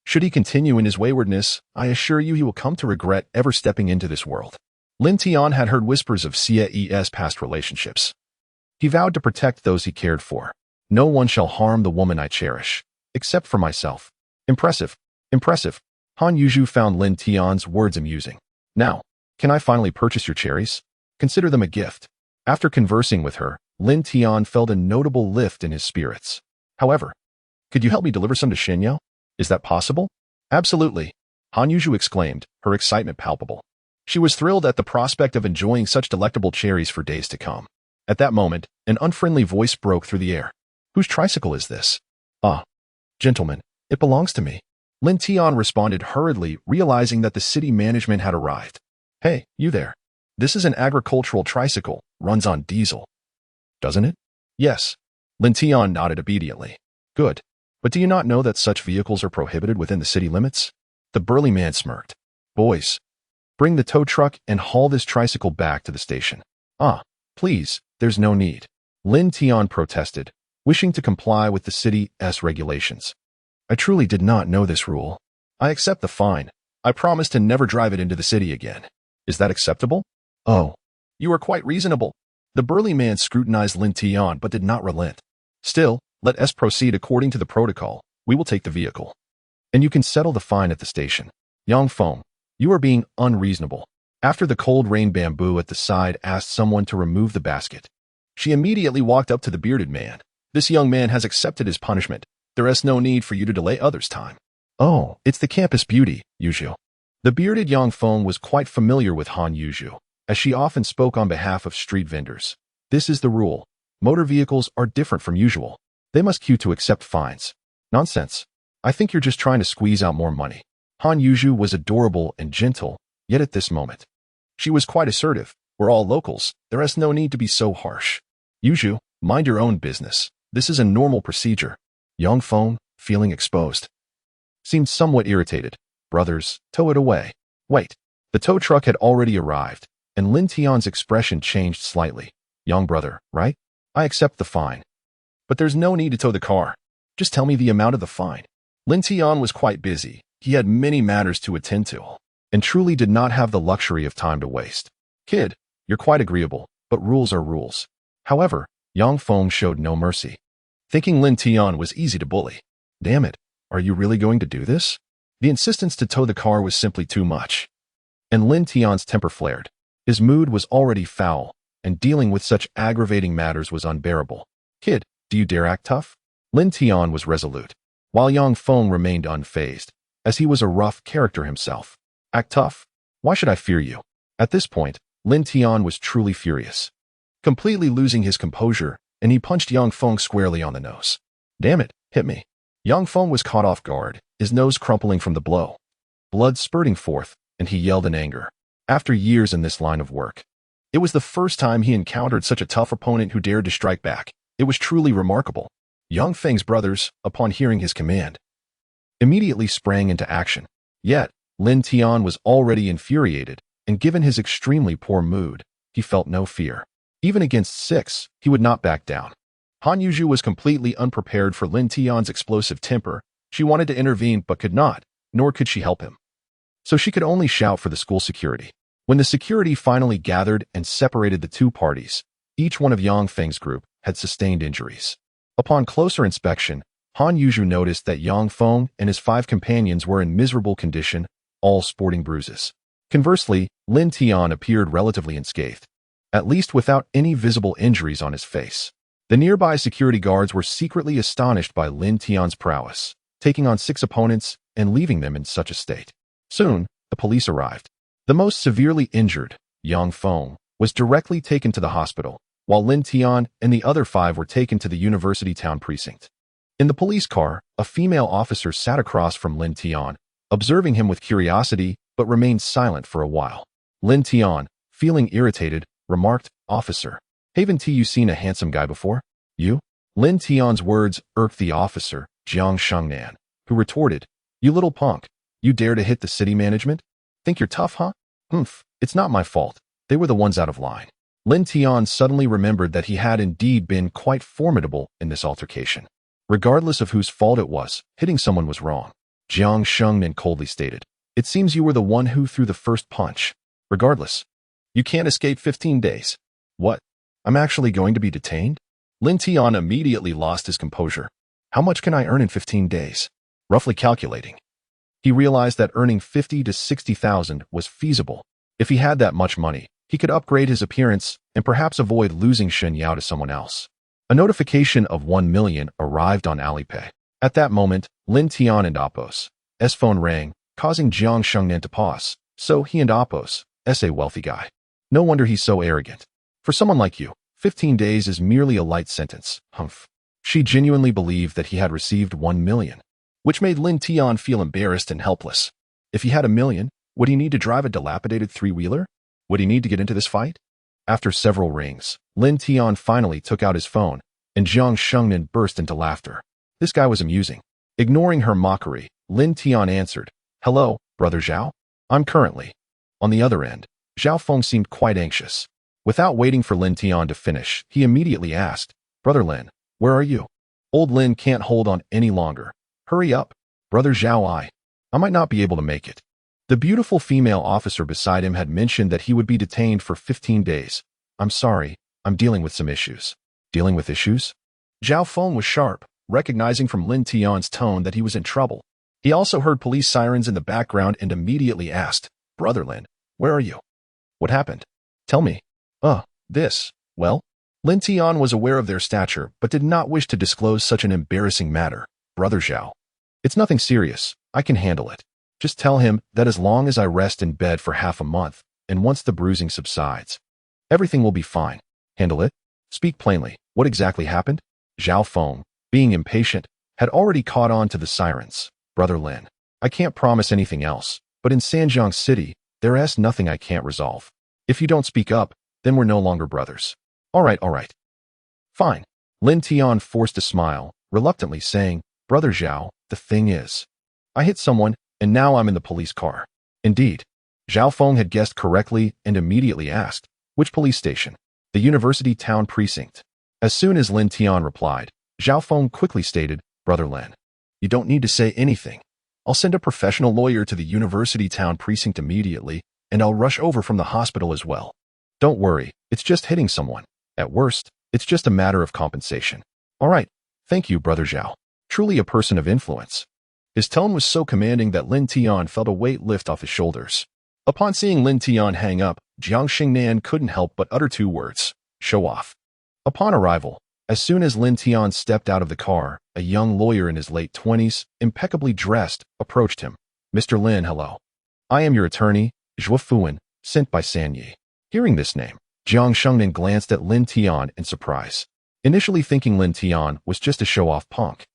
Should he continue in his waywardness, I assure you he will come to regret ever stepping into this world. Lin Tian had heard whispers of Xie's past relationships. He vowed to protect those he cared for. No one shall harm the woman I cherish, except for myself. Impressive. Impressive. Han Yuzhu found Lin Tian's words amusing. Now, can I finally purchase your cherries? Consider them a gift. After conversing with her, Lin Tian felt a notable lift in his spirits. However, could you help me deliver some to Xin Yao? Is that possible? Absolutely, Han Yuzhu exclaimed, her excitement palpable. She was thrilled at the prospect of enjoying such delectable cherries for days to come. At that moment, an unfriendly voice broke through the air. Whose tricycle is this? Gentlemen, it belongs to me. Lin Tian responded hurriedly, realizing that the city management had arrived. Hey, you there. This is an agricultural tricycle, runs on diesel. Doesn't it? Yes. Lin Tian nodded obediently. Good. But do you not know that such vehicles are prohibited within the city limits? The burly man smirked. Boys, bring the tow truck and haul this tricycle back to the station. Ah, please, there's no need. Lin Tian protested, wishing to comply with the city's regulations. I truly did not know this rule. I accept the fine. I promise to never drive it into the city again. Is that acceptable? Oh, you are quite reasonable. The burly man scrutinized Lin Tian but did not relent. Still, let us proceed according to the protocol. We will take the vehicle. And you can settle the fine at the station. Yang Feng, you are being unreasonable. After the cold rain bamboo at the side asked someone to remove the basket. She immediately walked up to the bearded man. This young man has accepted his punishment. There is no need for you to delay others' time. Oh, it's the campus beauty, Yuzhu. The bearded Yang Feng was quite familiar with Han Yuzhu, as she often spoke on behalf of street vendors. This is the rule. Motor vehicles are different from usual. They must queue to accept fines. Nonsense. I think you're just trying to squeeze out more money. Han Yuzhu was adorable and gentle, yet at this moment, she was quite assertive. We're all locals. There is no need to be so harsh. Yuzhu, mind your own business. This is a normal procedure. Yang Feng, feeling exposed, seemed somewhat irritated. Brothers, tow it away. Wait. The tow truck had already arrived, and Lin Tian's expression changed slightly. Young brother, right? I accept the fine. But there's no need to tow the car. Just tell me the amount of the fine. Lin Tian was quite busy. He had many matters to attend to, and truly did not have the luxury of time to waste. Kid, you're quite agreeable, but rules are rules. However, Yang Feng showed no mercy, thinking Lin Tian was easy to bully. Damn it, are you really going to do this? The insistence to tow the car was simply too much. And Lin Tian's temper flared. His mood was already foul, and dealing with such aggravating matters was unbearable. Kid, do you dare act tough? Lin Tian was resolute, while Yang Feng remained unfazed, as he was a rough character himself. Act tough? Why should I fear you? At this point, Lin Tian was truly furious, completely losing his composure, and he punched Yang Feng squarely on the nose. Damn it, hit me. Yang Feng was caught off guard, his nose crumpling from the blow, blood spurting forth, and he yelled in anger. After years in this line of work, it was the first time he encountered such a tough opponent who dared to strike back. It was truly remarkable. Yang Feng's brothers, upon hearing his command, immediately sprang into action. Yet, Lin Tian was already infuriated, and given his extremely poor mood, he felt no fear. Even against 6, he would not back down. Han Yuzhu was completely unprepared for Lin Tian's explosive temper. She wanted to intervene but could not, nor could she help him. So she could only shout for the school security. When the security finally gathered and separated the two parties, each one of Yang Feng's group had sustained injuries. Upon closer inspection, Han Yuzhu noticed that Yang Feng and his 5 companions were in miserable condition, all sporting bruises. Conversely, Lin Tian appeared relatively unscathed, at least without any visible injuries on his face. The nearby security guards were secretly astonished by Lin Tian's prowess, taking on 6 opponents and leaving them in such a state. Soon, the police arrived. The most severely injured, Yang Feng, was directly taken to the hospital, while Lin Tian and the other 5 were taken to the university town precinct. In the police car, a female officer sat across from Lin Tian, observing him with curiosity but remained silent for a while. Lin Tian, feeling irritated, remarked, Officer, haven't you seen a handsome guy before? You? Lin Tian's words irked the officer, Jiang Shengnan, who retorted, You little punk, you dare to hit the city management? Think you're tough, huh? Humph, it's not my fault. They were the ones out of line. Lin Tian suddenly remembered that he had indeed been quite formidable in this altercation. Regardless of whose fault it was, hitting someone was wrong. Jiang Shengnan coldly stated, It seems you were the one who threw the first punch. Regardless, you can't escape 15 days. What? I'm actually going to be detained? Lin Tian immediately lost his composure. How much can I earn in 15 days? Roughly calculating, he realized that earning 50 to 60,000 was feasible. If he had that much money, he could upgrade his appearance and perhaps avoid losing Shen Yao to someone else. A notification of 1 million arrived on Alipay. At that moment, Lin Tian and Apos' phone rang, causing Jiang Shengnan to pause. So he and Apos' a wealthy guy. No wonder he's so arrogant. For someone like you, 15 days is merely a light sentence. Humph. She genuinely believed that he had received 1 million, which made Lin Tian feel embarrassed and helpless. If he had 1 million, would he need to drive a dilapidated 3-wheeler? Would he need to get into this fight? After several rings, Lin Tian finally took out his phone and Jiang Shengnan burst into laughter. This guy was amusing. Ignoring her mockery, Lin Tian answered, "Hello, Brother Zhao? I'm currently." On the other end, Zhao Feng seemed quite anxious. Without waiting for Lin Tian to finish, he immediately asked, "Brother Lin, where are you?" Old Lin can't hold on any longer. "Hurry up, Brother Zhao, I might not be able to make it." The beautiful female officer beside him had mentioned that he would be detained for 15 days. "I'm sorry, I'm dealing with some issues." Dealing with issues? Zhao Feng was sharp, recognizing from Lin Tian's tone that he was in trouble. He also heard police sirens in the background and immediately asked, "Brother Lin, where are you? What happened? Tell me." Well, Lin Tian was aware of their stature, but did not wish to disclose such an embarrassing matter. "Brother Zhao, it's nothing serious. I can handle it. Just tell him that as long as I rest in bed for half a month, and once the bruising subsides, everything will be fine. Handle it? Speak plainly. What exactly happened?" Zhao Feng, being impatient, had already caught on to the sirens. "Brother Lin, I can't promise anything else, but in Sanjiang City, there is nothing I can't resolve. If you don't speak up, then we're no longer brothers." All right. Fine. Lin Tian forced a smile, reluctantly saying, "Brother Zhao, the thing is, I hit someone, and now I'm in the police car." Indeed, Zhao Feng had guessed correctly and immediately asked, "Which police station?" "The University Town Precinct." As soon as Lin Tian replied, Zhao Feng quickly stated, "Brother Lin, you don't need to say anything. I'll send a professional lawyer to the University Town Precinct immediately, and I'll rush over from the hospital as well. Don't worry, it's just hitting someone. At worst, it's just a matter of compensation." "All right, thank you, Brother Zhao. Truly a person of influence." His tone was so commanding that Lin Tian felt a weight lift off his shoulders. Upon seeing Lin Tian hang up, Jiang Shengnan couldn't help but utter two words, "Show off." Upon arrival, as soon as Lin Tian stepped out of the car, a young lawyer in his late 20s, impeccably dressed, approached him. "Mr. Lin, hello. I am your attorney, Zhua Fuan, sent by San Yi." Hearing this name, Jiang Shengnan glanced at Lin Tian in surprise, initially thinking Lin Tian was just a show-off punk.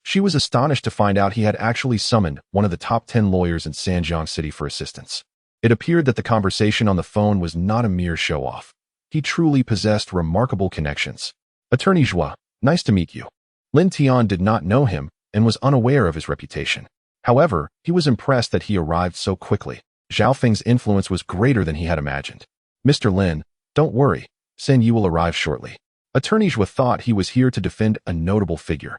She was astonished to find out he had actually summoned one of the top 10 lawyers in Sanjiang City for assistance. It appeared that the conversation on the phone was not a mere show-off. He truly possessed remarkable connections. "Attorney Zhua, nice to meet you." Lin Tian did not know him and was unaware of his reputation. However, he was impressed that he arrived so quickly. Zhao Feng's influence was greater than he had imagined. "Mr. Lin, don't worry, San Yi will arrive shortly." Attorney Zhua thought he was here to defend a notable figure.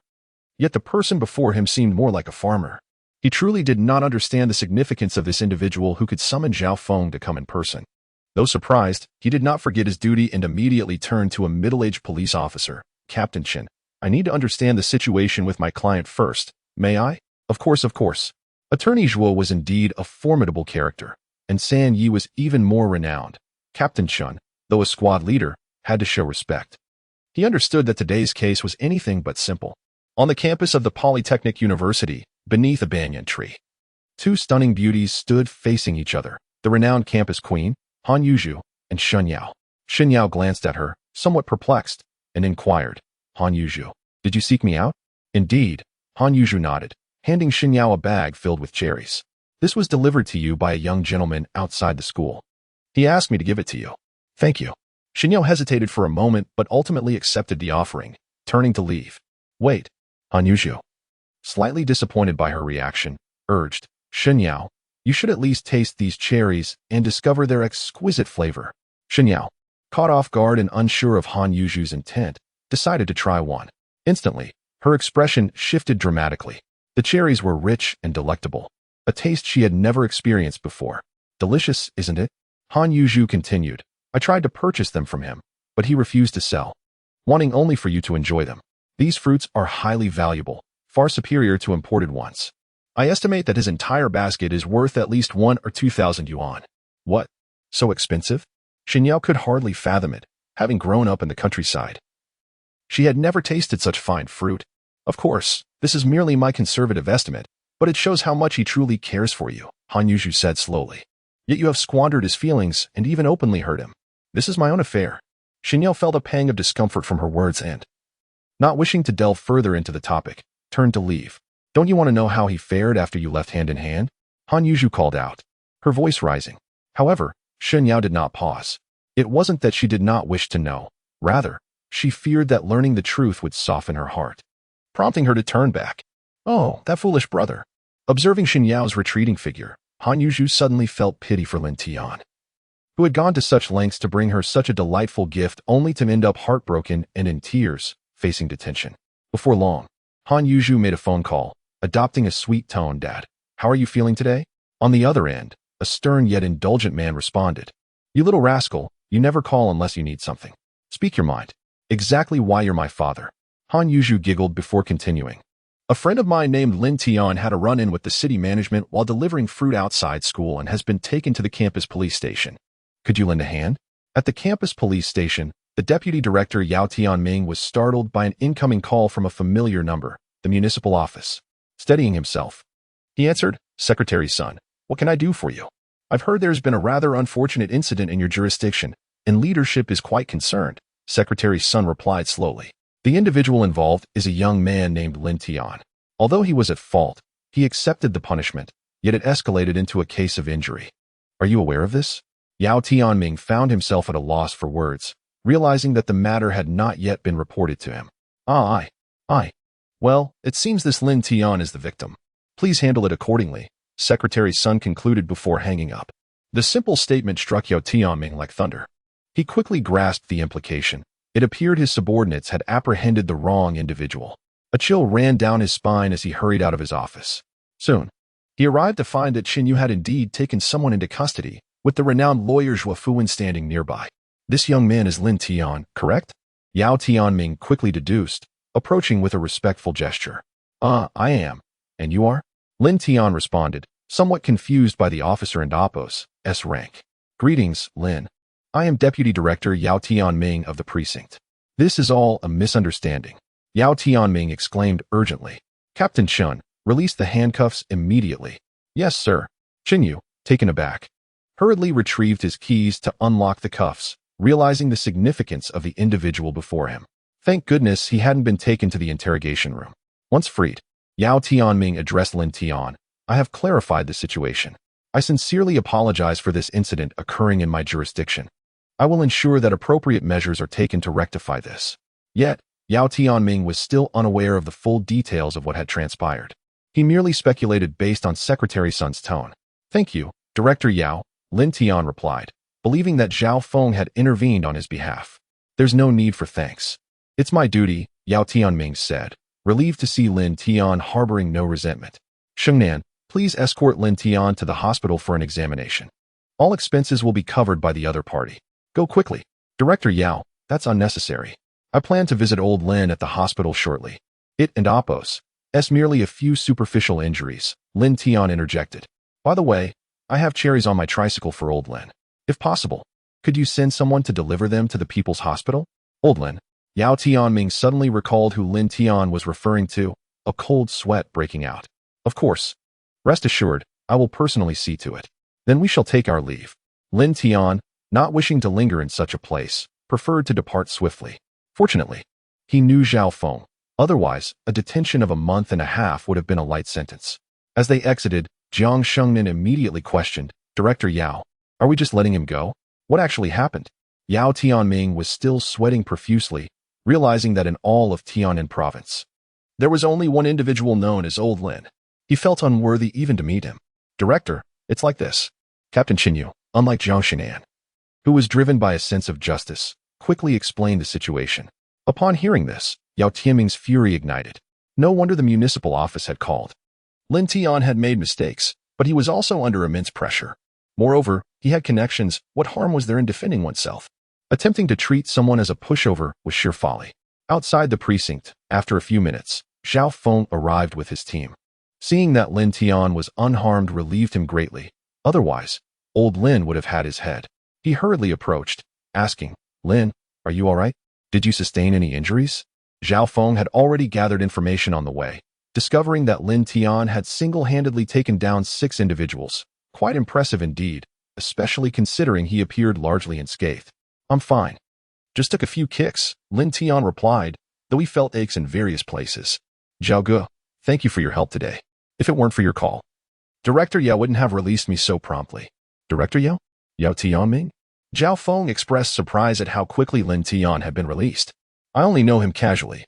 Yet the person before him seemed more like a farmer. He truly did not understand the significance of this individual who could summon Zhao Feng to come in person. Though surprised, he did not forget his duty and immediately turned to a middle-aged police officer. "Captain Chen, I need to understand the situation with my client first. May I?" Of course. Attorney Zhua was indeed a formidable character, and San Yi was even more renowned. Captain Chen, though a squad leader, had to show respect. He understood that today's case was anything but simple. On the campus of the Polytechnic University, beneath a banyan tree, two stunning beauties stood facing each other, the renowned campus queen, Han Yuzhu, and Shen Yao. Shen Yao glanced at her, somewhat perplexed, and inquired, "Han Yuzhu, did you seek me out?" "Indeed." Han Yuzhu nodded, handing Shen Yao a bag filled with cherries. "This was delivered to you by a young gentleman outside the school. He asked me to give it to you." "Thank you." Shen Yao hesitated for a moment but ultimately accepted the offering, turning to leave. "Wait." Han Yuzhu, slightly disappointed by her reaction, urged, "Shen Yao, you should at least taste these cherries and discover their exquisite flavor." Shen Yao, caught off guard and unsure of Han Yuzhu's intent, decided to try one. Instantly, her expression shifted dramatically. The cherries were rich and delectable, a taste she had never experienced before. "Delicious, isn't it?" Han Yuzhu continued. "I tried to purchase them from him, but he refused to sell, wanting only for you to enjoy them. These fruits are highly valuable, far superior to imported ones. I estimate that his entire basket is worth at least 1,000 or 2,000 yuan. What? So expensive? Shen Yao could hardly fathom it, having grown up in the countryside. She had never tasted such fine fruit. Of course, this is merely my conservative estimate, but it shows how much he truly cares for you, Han Yuzhu said slowly. Yet you have squandered his feelings and even openly hurt him. This is my own affair. Shen Yao felt a pang of discomfort from her words and, not wishing to delve further into the topic, turned to leave. Don't you want to know how he fared after you left hand in hand? Han Yuzhu called out, her voice rising. However, Shen Yao did not pause. It wasn't that she did not wish to know. Rather, She feared that learning the truth would soften her heart, prompting her to turn back. Oh, that foolish brother. Observing Xin Yao's retreating figure, Han Yuzhu suddenly felt pity for Lin Tian, who had gone to such lengths to bring her such a delightful gift only to end up heartbroken and in tears, facing detention. Before long, Han Yuzhu made a phone call, adopting a sweet tone. Dad, how are you feeling today? On the other end, a stern yet indulgent man responded. You little rascal, you never call unless you need something. Speak your mind. Exactly why you're my father. Han Yuzhu giggled before continuing. A friend of mine named Lin Tian had a run-in with the city management while delivering fruit outside school and has been taken to the campus police station. Could you lend a hand? At the campus police station, the deputy director Yao Tianming was startled by an incoming call from a familiar number, the municipal office. Steadying himself, he answered, Secretary's son, what can I do for you? I've heard there's been a rather unfortunate incident in your jurisdiction, and leadership is quite concerned, Secretary's son replied slowly. The individual involved is a young man named Lin Tian. Although he was at fault, he accepted the punishment, yet it escalated into a case of injury. Are you aware of this? Yao Tianming found himself at a loss for words, realizing that the matter had not yet been reported to him. Aye. Well, it seems this Lin Tian is the victim. Please handle it accordingly, Secretary's son concluded before hanging up. The simple statement struck Yao Tianming like thunder. He quickly grasped the implication. It appeared his subordinates had apprehended the wrong individual. A chill ran down his spine as he hurried out of his office. Soon, he arrived to find that Xin Yu had indeed taken someone into custody, with the renowned lawyer Zhuo Fuwen standing nearby. This young man is Lin Tian, correct? Yao Tianming quickly deduced, approaching with a respectful gesture. I am. And you are? Lin Tian responded, somewhat confused by the officer and Oppo's rank. Greetings, Lin. I am Deputy Director Yao Tianming of the precinct. This is all a misunderstanding. Yao Tianming exclaimed urgently. Captain Chun, release the handcuffs immediately. Yes, sir. Xin Yu, taken aback, hurriedly retrieved his keys to unlock the cuffs, realizing the significance of the individual before him. Thank goodness he hadn't been taken to the interrogation room. Once freed, Yao Tianming addressed Lin Tian. I have clarified the situation. I sincerely apologize for this incident occurring in my jurisdiction. I will ensure that appropriate measures are taken to rectify this. Yet, Yao Tianming was still unaware of the full details of what had transpired. He merely speculated based on Secretary Sun's tone. Thank you, Director Yao, Lin Tian replied, believing that Zhao Feng had intervened on his behalf. There's no need for thanks. It's my duty, Yao Tianming said, relieved to see Lin Tian harboring no resentment. Shengnan, please escort Lin Tian to the hospital for an examination. All expenses will be covered by the other party. Go quickly. Director Yao, that's unnecessary. I plan to visit old Lin at the hospital shortly. It and Oppos. Merely a few superficial injuries, Lin Tian interjected. By the way, I have cherries on my tricycle for old Lin. If possible, could you send someone to deliver them to the people's hospital? Old Lin. Yao Tianming suddenly recalled who Lin Tian was referring to, a cold sweat breaking out. Of course. Rest assured, I will personally see to it. Then we shall take our leave. Lin Tian, not wishing to linger in such a place, preferred to depart swiftly. Fortunately, he knew Zhao Feng. Otherwise, a detention of a month and a half would have been a light sentence. As they exited, Jiang Shengnan immediately questioned, Director Yao, are we just letting him go? What actually happened? Yao Tianming was still sweating profusely, realizing that in all of Tianan province, there was only one individual known as Old Lin. He felt unworthy even to meet him. Director, it's like this. Captain Qinyu, unlike Jiang Shinan, who was driven by a sense of justice, quickly explained the situation. Upon hearing this, Yao Tianming's fury ignited. No wonder the municipal office had called. Lin Tian had made mistakes, but he was also under immense pressure. Moreover, he had connections. What harm was there in defending oneself? Attempting to treat someone as a pushover was sheer folly. Outside the precinct, after a few minutes, Zhao Feng arrived with his team. Seeing that Lin Tian was unharmed relieved him greatly. Otherwise, old Lin would have had his head. He hurriedly approached, asking, Lin, are you all right? Did you sustain any injuries? Zhao Feng had already gathered information on the way, discovering that Lin Tian had single-handedly taken down 6 individuals. Quite impressive indeed, especially considering he appeared largely unscathed. I'm fine. Just took a few kicks, Lin Tian replied, though he felt aches in various places. Zhao Ge, thank you for your help today. If it weren't for your call, Director Yao wouldn't have released me so promptly. Director Yao? Yao Tianming? Zhao Feng expressed surprise at how quickly Lin Tian had been released. I only know him casually.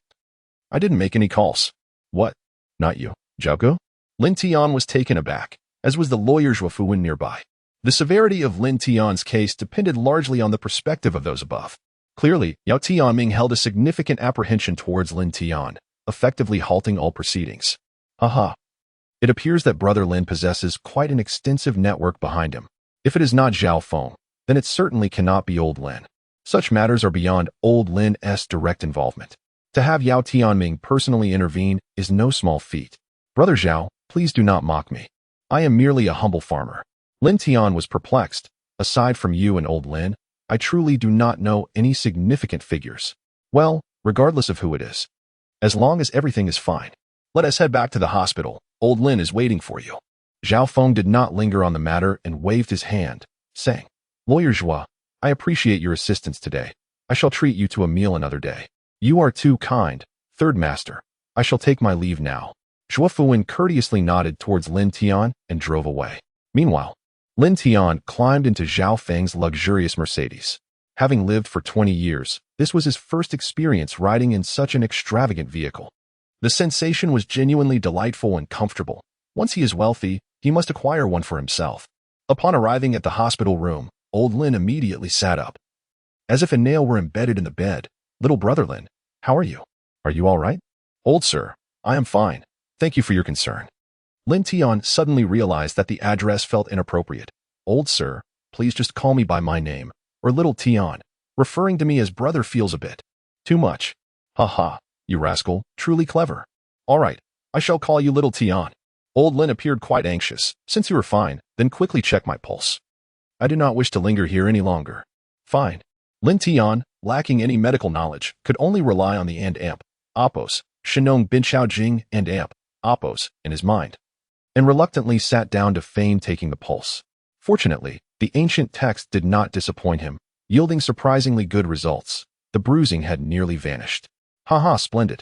I didn't make any calls. What? Not you, Zhao? Lin Tian was taken aback, as was the lawyer Zhao Fuwen nearby. The severity of Lin Tian's case depended largely on the perspective of those above. Clearly, Yao Tianming held a significant apprehension towards Lin Tian, effectively halting all proceedings. Haha. It appears that Brother Lin possesses quite an extensive network behind him. If it is not Zhao Feng, then it certainly cannot be Old Lin. Such matters are beyond Old Lin's direct involvement. To have Yao Tianming personally intervene is no small feat. Brother Zhao, please do not mock me. I am merely a humble farmer. Lin Tian was perplexed. Aside from you and Old Lin, I truly do not know any significant figures. Well, regardless of who it is. As long as everything is fine. Let us head back to the hospital. Old Lin is waiting for you. Zhao Feng did not linger on the matter and waved his hand, saying, Lawyer Zhua, I appreciate your assistance today. I shall treat you to a meal another day. You are too kind, third master. I shall take my leave now. Zhua Fuwen courteously nodded towards Lin Tian and drove away. Meanwhile, Lin Tian climbed into Zhao Feng's luxurious Mercedes. Having lived for 20 years, this was his first experience riding in such an extravagant vehicle. The sensation was genuinely delightful and comfortable. Once he is wealthy, he must acquire one for himself. Upon arriving at the hospital room, Old Lin immediately sat up. As if a nail were embedded in the bed. Little brother Lin, how are you? Are you all right? Old sir, I am fine. Thank you for your concern. Lin Tian suddenly realized that the address felt inappropriate. Old sir, please just call me by my name, or Little Tian. Referring to me as brother feels a bit too much. Ha, you rascal, truly clever. All right, I shall call you Little Tian. Old Lin appeared quite anxious. Since you are fine, then quickly check my pulse. I do not wish to linger here any longer. Fine. Lin Tian, lacking any medical knowledge, could only rely on the amp, opos, Shenong bin Chao Jing and amp, opos, in his mind, and reluctantly sat down to feign taking the pulse. Fortunately, the ancient text did not disappoint him, yielding surprisingly good results. The bruising had nearly vanished. Haha, splendid.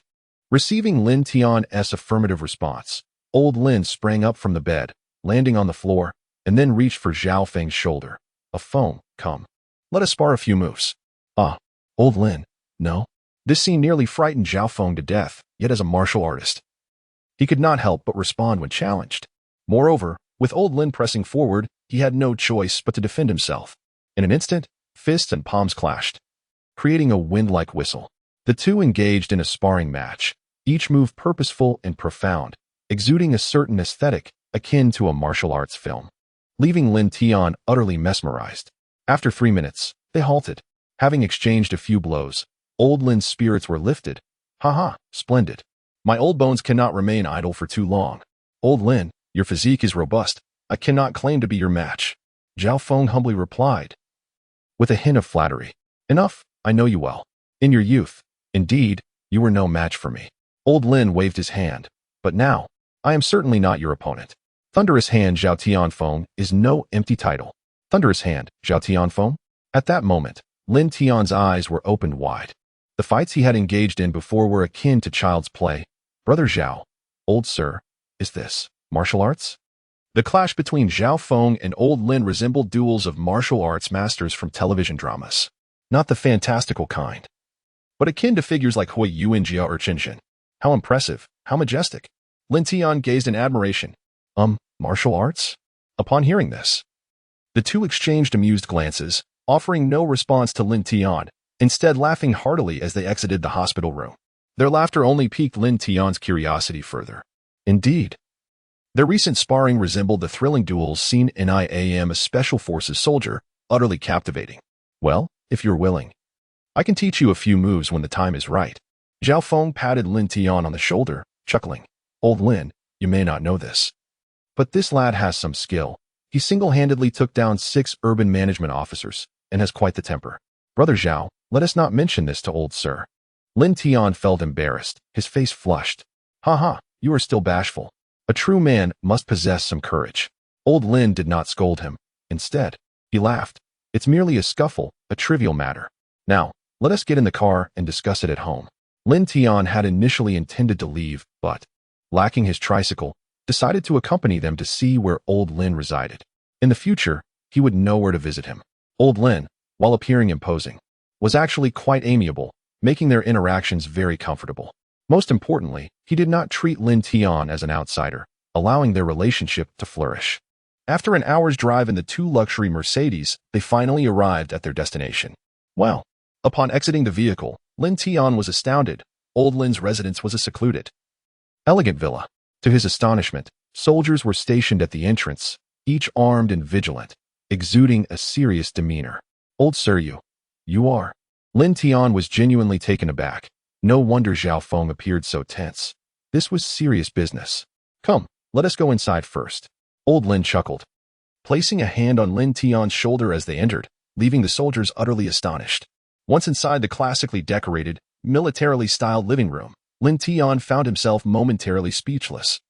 Receiving Lin Tian's affirmative response, Old Lin sprang up from the bed, landing on the floor, and then reached for Zhao Feng's shoulder. A foam, come. Let us spar a few moves. Ah, Old Lin, no. This scene nearly frightened Zhao Feng to death, yet as a martial artist, he could not help but respond when challenged. Moreover, with Old Lin pressing forward, he had no choice but to defend himself. In an instant, fists and palms clashed, creating a wind-like whistle. The two engaged in a sparring match, each move purposeful and profound, exuding a certain aesthetic akin to a martial arts film, leaving Lin Tian utterly mesmerized. After 3 minutes, they halted. Having exchanged a few blows, Old Lin's spirits were lifted. Haha, splendid. My old bones cannot remain idle for too long. Old Lin, your physique is robust. I cannot claim to be your match. Zhao Feng humbly replied, with a hint of flattery. Enough, I know you well. In your youth, indeed, you were no match for me. Old Lin waved his hand. But now, I am certainly not your opponent. Thunderous Hand Zhao Tianfeng is no empty title. Thunderous Hand, Zhao Tianfeng? At that moment, Lin Tian's eyes were opened wide. The fights he had engaged in before were akin to child's play. Brother Zhao, old sir, is this martial arts? The clash between Zhao Feng and Old Lin resembled duels of martial arts masters from television dramas. Not the fantastical kind, but akin to figures like Hui Yuanjia or Qinshin. How impressive, how majestic. Lin Tian gazed in admiration. Martial arts? Upon hearing this, the two exchanged amused glances, offering no response to Lin Tian, instead laughing heartily as they exited the hospital room. Their laughter only piqued Lin Tian's curiosity further. Indeed, their recent sparring resembled the thrilling duels seen in I Am a Special Forces soldier, utterly captivating. Well, if you're willing, I can teach you a few moves when the time is right. Zhao Feng patted Lin Tian on the shoulder, chuckling. Old Lin, you may not know this, but this lad has some skill. He single-handedly took down 6 urban management officers and has quite the temper. Brother Zhao, let us not mention this to old sir. Lin Tian felt embarrassed, his face flushed. Haha, you are still bashful. A true man must possess some courage. Old Lin did not scold him. Instead, he laughed. It's merely a scuffle, a trivial matter. Now, let us get in the car and discuss it at home. Lin Tian had initially intended to leave, but, lacking his tricycle, decided to accompany them to see where Old Lin resided. In the future, he would know where to visit him. Old Lin, while appearing imposing, was actually quite amiable, making their interactions very comfortable. Most importantly, he did not treat Lin Tian as an outsider, allowing their relationship to flourish. After an hour's drive in the two luxury Mercedes, they finally arrived at their destination. Well, upon exiting the vehicle, Lin Tian was astounded. Old Lin's residence was a secluded, elegant villa. To his astonishment, soldiers were stationed at the entrance, each armed and vigilant, exuding a serious demeanor. Old sir, you are. Lin Tian was genuinely taken aback. No wonder Xiao Feng appeared so tense. This was serious business. Come, let us go inside first. Old Lin chuckled, placing a hand on Lin Tian's shoulder as they entered, leaving the soldiers utterly astonished. Once inside the classically decorated, militarily styled living room, Lin Tian found himself momentarily speechless.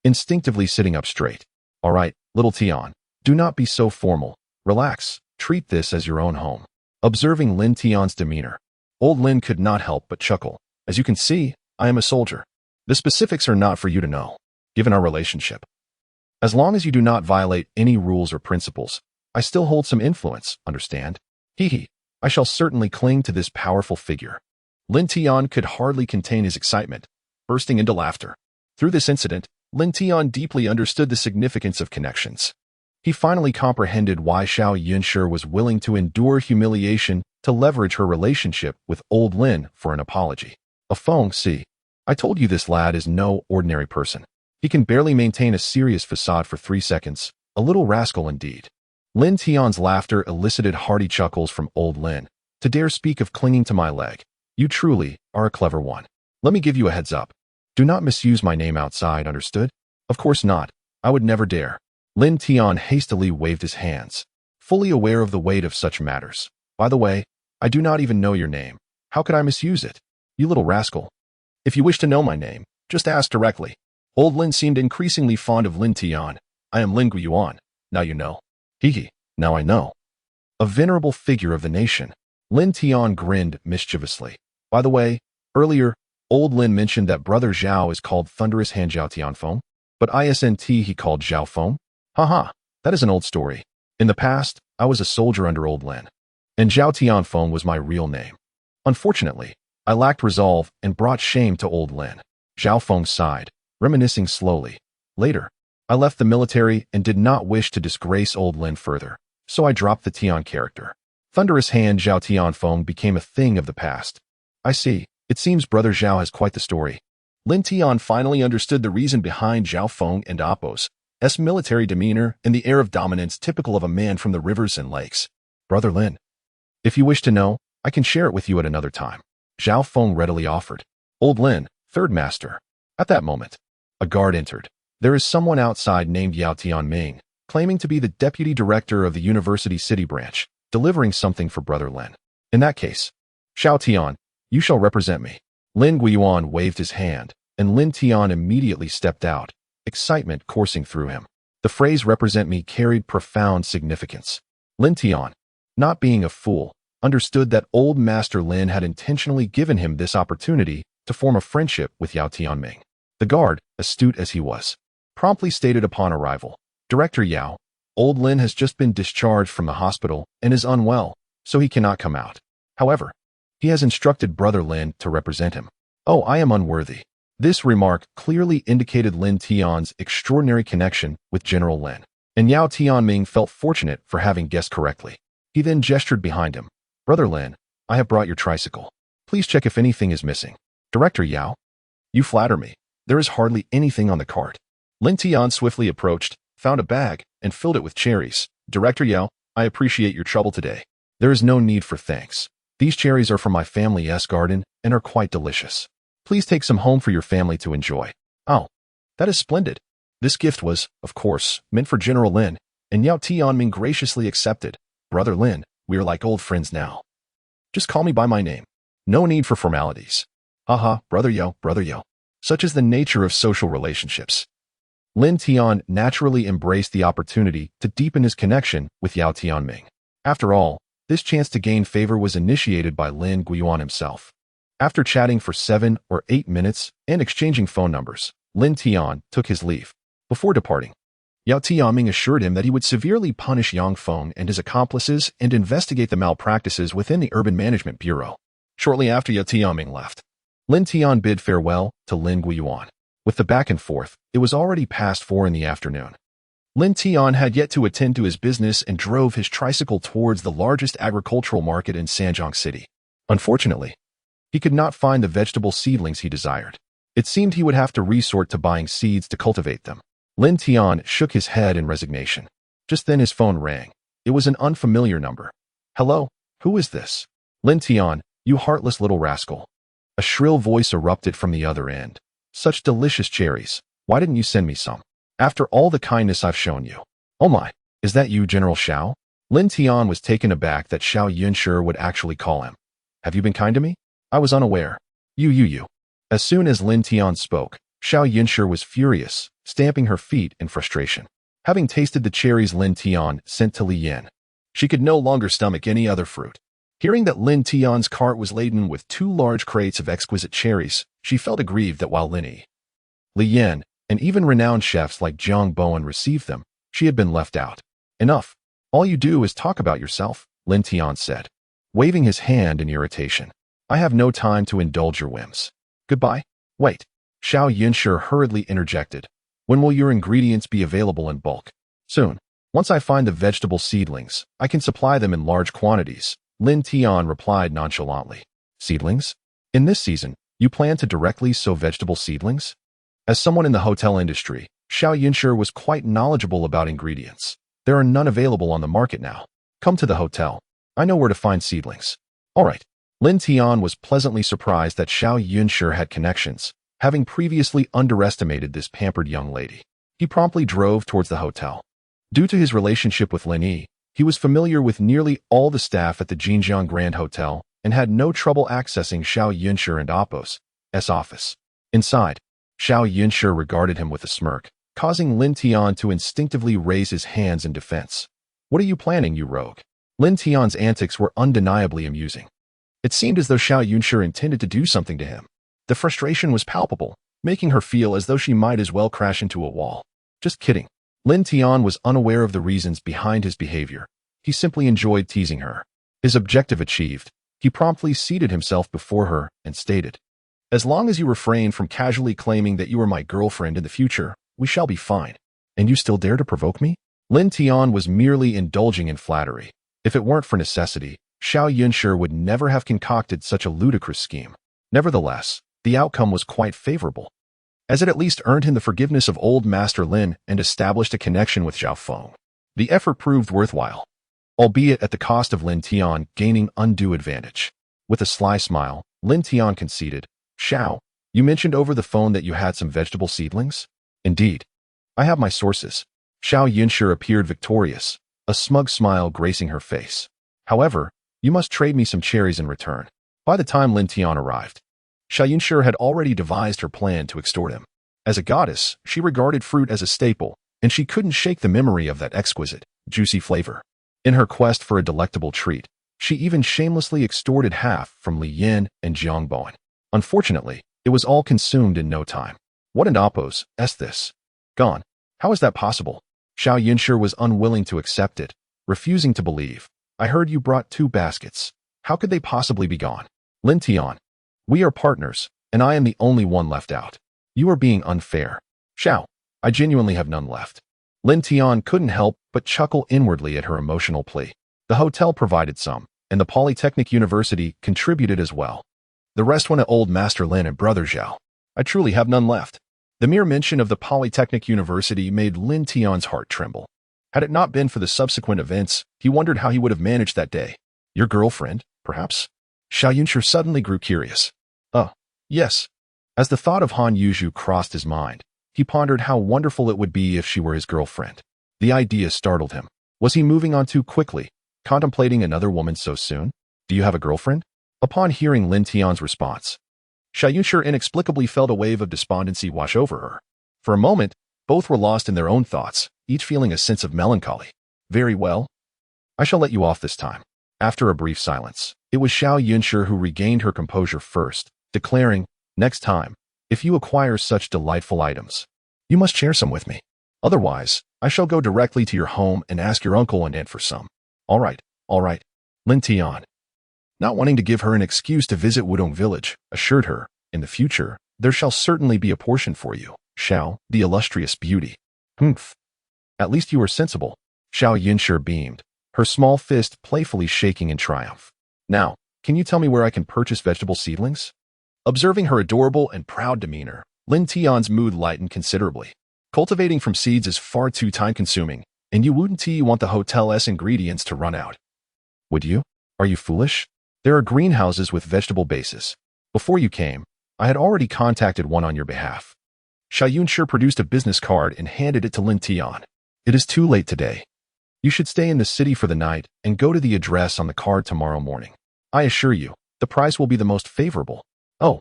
Instinctively sitting up straight. All right, little Tian, do not be so formal. Relax, treat this as your own home. Observing Lin Tian's demeanor, old Lin could not help but chuckle. As you can see, I am a soldier. The specifics are not for you to know, given our relationship. As long as you do not violate any rules or principles, I still hold some influence, understand? Hee, I shall certainly cling to this powerful figure. Lin Tian could hardly contain his excitement, bursting into laughter. Through this incident, Lin Tian deeply understood the significance of connections. He finally comprehended why Xiao Yunshi was willing to endure humiliation to leverage her relationship with old Lin for an apology. A Feng, see, I told you this lad is no ordinary person. He can barely maintain a serious facade for 3 seconds. A little rascal indeed. Lin Tian's laughter elicited hearty chuckles from old Lin. To dare speak of clinging to my leg. You truly are a clever one. Let me give you a heads up. Do not misuse my name outside, understood? Of course not. I would never dare. Lin Tian hastily waved his hands, fully aware of the weight of such matters. By the way, I do not even know your name. How could I misuse it? You little rascal. If you wish to know my name, just ask directly. Old Lin seemed increasingly fond of Lin Tian. I am Lin Yuan. Now you know. Hee, now I know. A venerable figure of the nation. Lin Tian grinned mischievously. By the way, earlier, old Lin mentioned that brother Zhao is called Thunderous Hand Zhao Tianfeng, but isn't he called Zhao Feng? Haha, that is an old story. In the past, I was a soldier under old Lin, and Zhao Tianfeng was my real name. Unfortunately, I lacked resolve and brought shame to old Lin. Zhao Feng sighed, reminiscing slowly. Later, I left the military and did not wish to disgrace old Lin further, so I dropped the Tian character. Thunderous Hand Zhao Tianfeng became a thing of the past. I see. It seems brother Zhao has quite the story. Lin Tian finally understood the reason behind Zhao Feng and Appo's military demeanor and the air of dominance typical of a man from the rivers and lakes. Brother Lin, if you wish to know, I can share it with you at another time. Zhao Feng readily offered. Old Lin, third master. At that moment, a guard entered. There is someone outside named Yao Tianming, claiming to be the deputy director of the university city branch, delivering something for brother Lin. In that case, Xiao Tian, you shall represent me. Lin Yuan waved his hand, and Lin Tian immediately stepped out, excitement coursing through him. The phrase represent me carried profound significance. Lin Tian, not being a fool, understood that old Master Lin had intentionally given him this opportunity to form a friendship with Yao Tianming. The guard, astute as he was, promptly stated upon arrival, Director Yao, old Lin has just been discharged from the hospital and is unwell, so he cannot come out. However, he has instructed brother Lin to represent him. Oh, I am unworthy. This remark clearly indicated Lin Tian's extraordinary connection with General Lin, and Yao Tianming felt fortunate for having guessed correctly. He then gestured behind him. Brother Lin, I have brought your tricycle. Please check if anything is missing. Director Yao, you flatter me. There is hardly anything on the cart. Lin Tian swiftly approached, found a bag, and filled it with cherries. Director Yao, I appreciate your trouble today. There is no need for thanks. These cherries are from my family's garden and are quite delicious. Please take some home for your family to enjoy. Oh, that is splendid. This gift was, of course, meant for General Lin, and Yao Tianming graciously accepted. Brother Lin, we are like old friends now. Just call me by my name. No need for formalities. Haha, brother Yao, brother Yao. Such is the nature of social relationships. Lin Tian naturally embraced the opportunity to deepen his connection with Yao Tianming. After all, this chance to gain favor was initiated by Lin Yuan himself. After chatting for 7 or 8 minutes and exchanging phone numbers, Lin Tian took his leave. Before departing, Yao Tianming assured him that he would severely punish Yang Feng and his accomplices and investigate the malpractices within the Urban Management Bureau. Shortly after Tianming left, Lin Tian bid farewell to Lin Yuan. With the back and forth, it was already past 4 in the afternoon. Lin Tian had yet to attend to his business and drove his tricycle towards the largest agricultural market in Sanjiang City. Unfortunately, he could not find the vegetable seedlings he desired. It seemed he would have to resort to buying seeds to cultivate them. Lin Tian shook his head in resignation. Just then his phone rang. It was an unfamiliar number. Hello, who is this? Lin Tian, you heartless little rascal. A shrill voice erupted from the other end. Such delicious cherries. Why didn't you send me some? After all the kindness I've shown you. Oh my, is that you, General Xiao? Lin Tian was taken aback that Xiao Yunshi would actually call him. Have you been kind to me? I was unaware. You. As soon as Lin Tian spoke, Xiao Yunshi was furious, stamping her feet in frustration. Having tasted the cherries Lin Tian sent to Lin Yi, she could no longer stomach any other fruit. Hearing that Lin Tian's cart was laden with 2 large crates of exquisite cherries, she felt aggrieved that while Lin Yi, and even renowned chefs like Jiang Bowen received them, she had been left out. Enough. All you do is talk about yourself, Lin Tian said, waving his hand in irritation. I have no time to indulge your whims. Goodbye. Wait. Xiao Yunshi hurriedly interjected. When will your ingredients be available in bulk? Soon. Once I find the vegetable seedlings, I can supply them in large quantities, Lin Tian replied nonchalantly. Seedlings? In this season, you plan to directly sow vegetable seedlings? As someone in the hotel industry, Xiao Yunshi was quite knowledgeable about ingredients. There are none available on the market now. Come to the hotel. I know where to find seedlings. All right. Lin Tian was pleasantly surprised that Xiao Yunshi had connections, having previously underestimated this pampered young lady. He promptly drove towards the hotel. Due to his relationship with Lin Yi, he was familiar with nearly all the staff at the Jinjiang Grand Hotel and had no trouble accessing Xiao Yunshi and Appo's office. Inside, Xiao Yunshi regarded him with a smirk, causing Lin Tian to instinctively raise his hands in defense. What are you planning, you rogue? Lin Tian's antics were undeniably amusing. It seemed as though Xiao Yunshi intended to do something to him. The frustration was palpable, making her feel as though she might as well crash into a wall. Just kidding. Lin Tian was unaware of the reasons behind his behavior. He simply enjoyed teasing her. His objective achieved, he promptly seated himself before her and stated, as long as you refrain from casually claiming that you are my girlfriend in the future, we shall be fine. And you still dare to provoke me? Lin Tian was merely indulging in flattery. If it weren't for necessity, Xiao Yunshi would never have concocted such a ludicrous scheme. Nevertheless, the outcome was quite favorable, as it at least earned him the forgiveness of old Master Lin and established a connection with Zhao Feng. The effort proved worthwhile, albeit at the cost of Lin Tian gaining undue advantage. With a sly smile, Lin Tian conceded, Xiao, you mentioned over the phone that you had some vegetable seedlings? Indeed. I have my sources. Xiao Yunshi appeared victorious, a smug smile gracing her face. However, you must trade me some cherries in return. By the time Lin Tian arrived, Xiao Yunshi had already devised her plan to extort him. As a goddess, she regarded fruit as a staple, and she couldn't shake the memory of that exquisite, juicy flavor. In her quest for a delectable treat, she even shamelessly extorted half from Lin Yi and Jiang Bowen. Unfortunately, it was all consumed in no time. What an Appo's this? Gone. How is that possible? Xiao Yunshi was unwilling to accept it, refusing to believe. I heard you brought 2 baskets. How could they possibly be gone? Lin Tian. We are partners, and I am the only one left out. You are being unfair. Xiao, I genuinely have none left. Lin Tian couldn't help but chuckle inwardly at her emotional plea. The hotel provided some, and the Polytechnic University contributed as well. The rest went to old Master Lin and Brother Zhao. I truly have none left. The mere mention of the Polytechnic University made Lin Tian's heart tremble. Had it not been for the subsequent events, he wondered how he would have managed that day. Your girlfriend, perhaps? Xiao Yunshi suddenly grew curious. Oh, yes. As the thought of Han Yuzhu crossed his mind, he pondered how wonderful it would be if she were his girlfriend. The idea startled him. Was he moving on too quickly, contemplating another woman so soon? Do you have a girlfriend? Upon hearing Lin Tian's response, Xiao Yunshi inexplicably felt a wave of despondency wash over her. For a moment, both were lost in their own thoughts, each feeling a sense of melancholy. Very well. I shall let you off this time. After a brief silence, it was Xiao Yunshi who regained her composure first, declaring, next time, if you acquire such delightful items, you must share some with me. Otherwise, I shall go directly to your home and ask your uncle and aunt for some. All right. Lin Tian. not wanting to give her an excuse to visit Wutong Village, assured her, in the future, there shall certainly be a portion for you, Xiao, the illustrious beauty. Humph. At least you are sensible. Xiao Yunshi beamed, her small fist playfully shaking in triumph. Now, can you tell me where I can purchase vegetable seedlings? Observing her adorable and proud demeanor, Lin Tian's mood lightened considerably. Cultivating from seeds is far too time-consuming, and you wouldn't want the hotel's ingredients to run out. Would you? Are you foolish? There are greenhouses with vegetable bases. Before you came, I had already contacted one on your behalf. Xiao Yunshi produced a business card and handed it to Lin Tian. It is too late today. You should stay in the city for the night and go to the address on the card tomorrow morning. I assure you, the price will be the most favorable. Oh,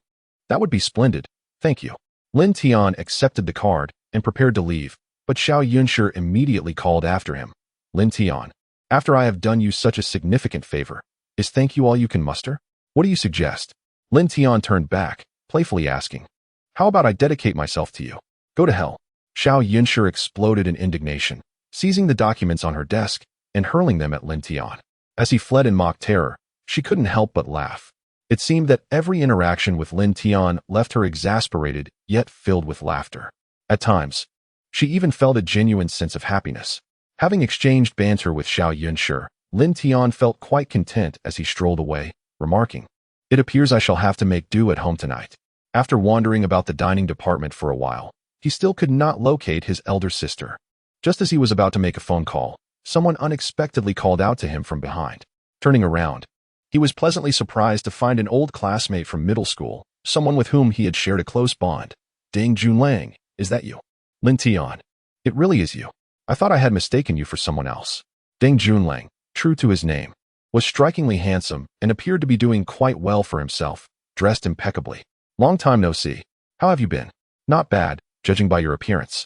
that would be splendid. Thank you. Lin Tian accepted the card and prepared to leave, but Xiao Yunshi immediately called after him. Lin Tian, after I have done you such a significant favor, is thank you all you can muster? What do you suggest? Lin Tian turned back, playfully asking. How about I dedicate myself to you? Go to hell. Xiao Yunshi exploded in indignation, seizing the documents on her desk and hurling them at Lin Tian. As he fled in mock terror, she couldn't help but laugh. It seemed that every interaction with Lin Tian left her exasperated yet filled with laughter. At times, she even felt a genuine sense of happiness. Having exchanged banter with Xiao Yunshi, Lin Tian felt quite content as he strolled away, remarking, "It appears I shall have to make do at home tonight." After wandering about the dining department for a while, he still could not locate his elder sister. Just as he was about to make a phone call, someone unexpectedly called out to him from behind. Turning around, he was pleasantly surprised to find an old classmate from middle school, someone with whom he had shared a close bond. Ding Junlang, is that you? Lin Tian. It really is you. I thought I had mistaken you for someone else. Ding Junlang, true to his name, was strikingly handsome and appeared to be doing quite well for himself, dressed impeccably. Long time no see. How have you been? Not bad, judging by your appearance.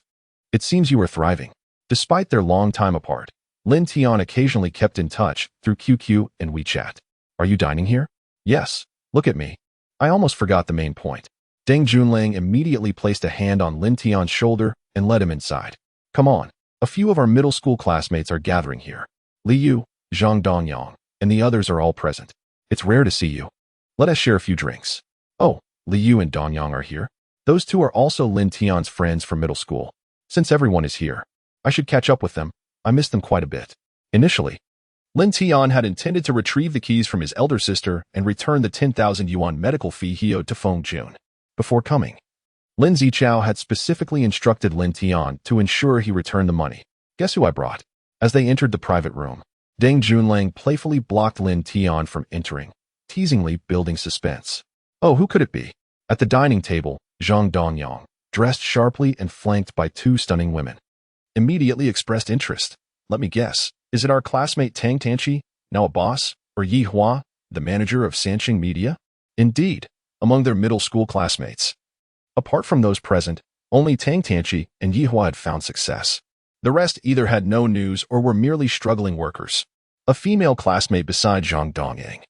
It seems you are thriving. Despite their long time apart, Lin Tian occasionally kept in touch through QQ and WeChat. Are you dining here? Yes. Look at me. I almost forgot the main point. Deng Junlang immediately placed a hand on Lin Tian's shoulder and led him inside. Come on. A few of our middle school classmates are gathering here. Li Yu, Zhang Dongyang, and the others are all present. It's rare to see you. Let us share a few drinks. Oh, Li Yu and Dongyang are here. Those two are also Lin Tian's friends from middle school. Since everyone is here, I should catch up with them. I miss them quite a bit. Initially, Lin Tian had intended to retrieve the keys from his elder sister and return the 10,000 yuan medical fee he owed to Feng Jun. Before coming, Lin Zichao had specifically instructed Lin Tian to ensure he returned the money. Guess who I brought? As they entered the private room, Deng Junlang playfully blocked Lin Tian from entering, teasingly building suspense. Oh, who could it be? At the dining table, Zhang Dongyang, dressed sharply and flanked by two stunning women, immediately expressed interest. Let me guess, is it our classmate Tang Tanqi, now a boss, or Yi Hua, the manager of Sanqing Media? Indeed, among their middle school classmates. Apart from those present, only Tang Tanqi and Yi Hua had found success. The rest either had no news or were merely struggling workers. A female classmate beside Zhang Dongyang,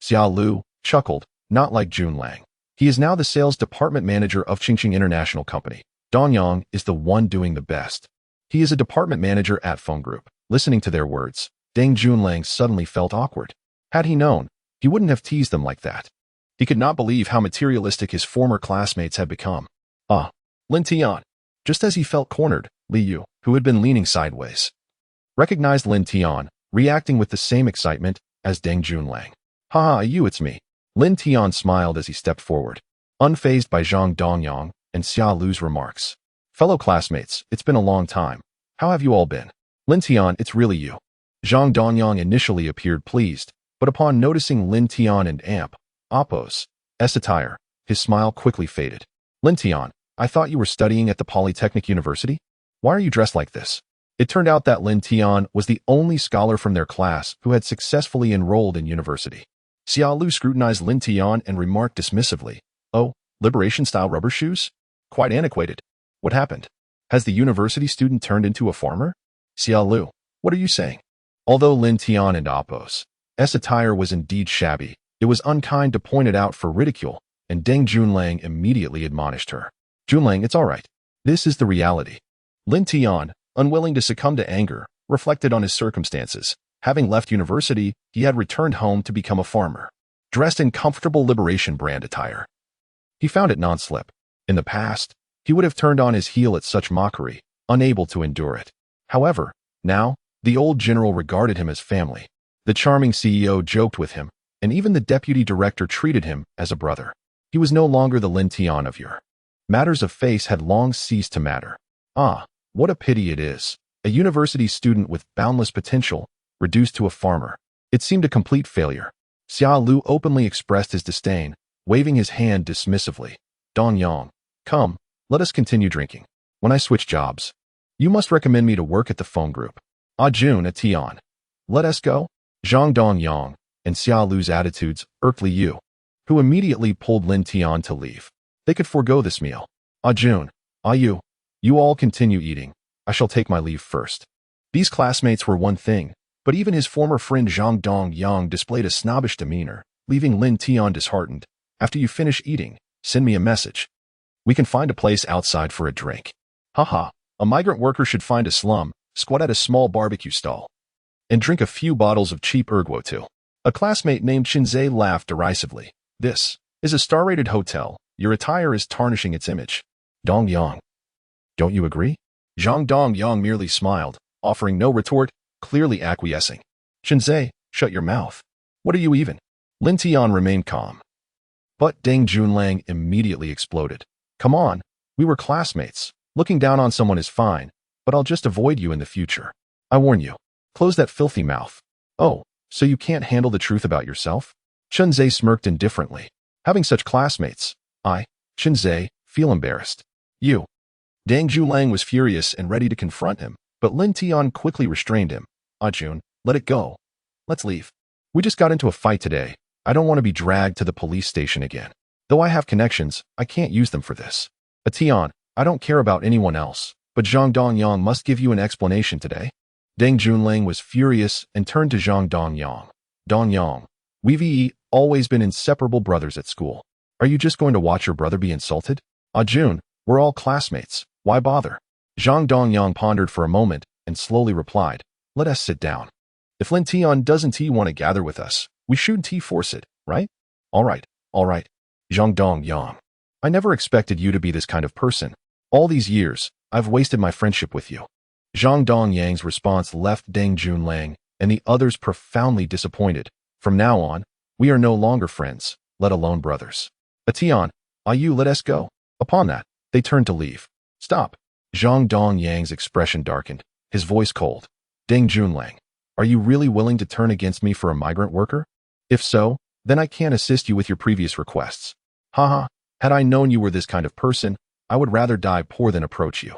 Xia Lu, chuckled, not like Junlang. He is now the sales department manager of Qingqing International Company. Dongyang is the one doing the best. He is a department manager at Feng Group. Listening to their words, Deng Junlang suddenly felt awkward. Had he known, he wouldn't have teased them like that. He could not believe how materialistic his former classmates had become. Ah, Lin Tian. Just as he felt cornered, Li Yu, who had been leaning sideways, recognized Lin Tian, reacting with the same excitement as Deng Junlang. Haha, you, it's me. Lin Tian smiled as he stepped forward, unfazed by Zhang Dongyang and Xia Lu's remarks. Fellow classmates, it's been a long time. How have you all been? Lin Tian, it's really you. Zhang Dongyang initially appeared pleased, but upon noticing Lin Tian and Appo's attire, his smile quickly faded. Lin Tian, I thought you were studying at the Polytechnic University? Why are you dressed like this? It turned out that Lin Tian was the only scholar from their class who had successfully enrolled in university. Xia Lu scrutinized Lin Tian and remarked dismissively, Oh, liberation-style rubber shoes? Quite antiquated. What happened? Has the university student turned into a farmer? Xia Lu, what are you saying? Although Lin Tian and Appo's attire was indeed shabby, it was unkind to point it out for ridicule, and Deng Junlang immediately admonished her. Junlang, it's all right. This is the reality. Lin Tian, unwilling to succumb to anger, reflected on his circumstances. Having left university, he had returned home to become a farmer. dressed in comfortable Liberation brand attire. He found it non-slip. In the past, he would have turned on his heel at such mockery, unable to endure it. However, now, the old general regarded him as family. The charming CEO joked with him, and even the deputy director treated him as a brother. He was no longer the Lin Tian of yore. Matters of face had long ceased to matter. Ah, what a pity it is. A university student with boundless potential, reduced to a farmer. It seemed a complete failure. Xiao Lu openly expressed his disdain, waving his hand dismissively. Dong Yang, come, let us continue drinking. When I switch jobs, you must recommend me to work at the phone group. Ah Jun at Tian. Let us go? Zhang Dong Yang and Xiao Lu's attitudes irked Li Yu, who immediately pulled Lin Tian to leave. They could forego this meal. Ah Jun, ah Yu, you all continue eating. I shall take my leave first. These classmates were one thing, but even his former friend Zhang Dong Yang displayed a snobbish demeanor, leaving Lin Tian disheartened. After you finish eating, send me a message. We can find a place outside for a drink. Haha, a migrant worker should find a slum, squat at a small barbecue stall, and drink a few bottles of cheap erguo too. A classmate named Shinzei laughed derisively. This is a star-rated hotel. Your attire is tarnishing its image. Dong Yang. Don't you agree? Zhang Dong Yang merely smiled, offering no retort, clearly acquiescing. Shinzei, shut your mouth. What are you even? Lin Tian remained calm. But Deng Junlang immediately exploded. Come on, we were classmates. Looking down on someone is fine, but I'll just avoid you in the future. I warn you. Close that filthy mouth. Oh, so you can't handle the truth about yourself? Shinzei smirked indifferently. Having such classmates, I, Shinzei, feel embarrassed. You. Deng Junlang was furious and ready to confront him, but Lin Tian quickly restrained him. Ah Jun, let it go. Let's leave. We just got into a fight today. I don't want to be dragged to the police station again. Though I have connections, I can't use them for this. Tian, I don't care about anyone else, but Zhang Dongyang must give you an explanation today. Deng Junlang was furious and turned to Zhang Dongyang. Dongyang, we've always been inseparable brothers at school. Are you just going to watch your brother be insulted? Ah Jun, we're all classmates. Why bother? Zhang Dongyang pondered for a moment and slowly replied, let us sit down. If Lin Tian doesn't want to gather with us, we shouldn't force it, right? All right. Zhang Dongyang. I never expected you to be this kind of person. All these years, I've wasted my friendship with you. Zhang Dongyang's response left Deng Junlang and the others profoundly disappointed. From now on, we are no longer friends, let alone brothers. Tian, you let us go. Upon that, they turned to leave. Stop. Zhang Dongyang's expression darkened, his voice cold. Deng Junlang, are you really willing to turn against me for a migrant worker? If so, then I can't assist you with your previous requests. Haha, had I known you were this kind of person, I would rather die poor than approach you.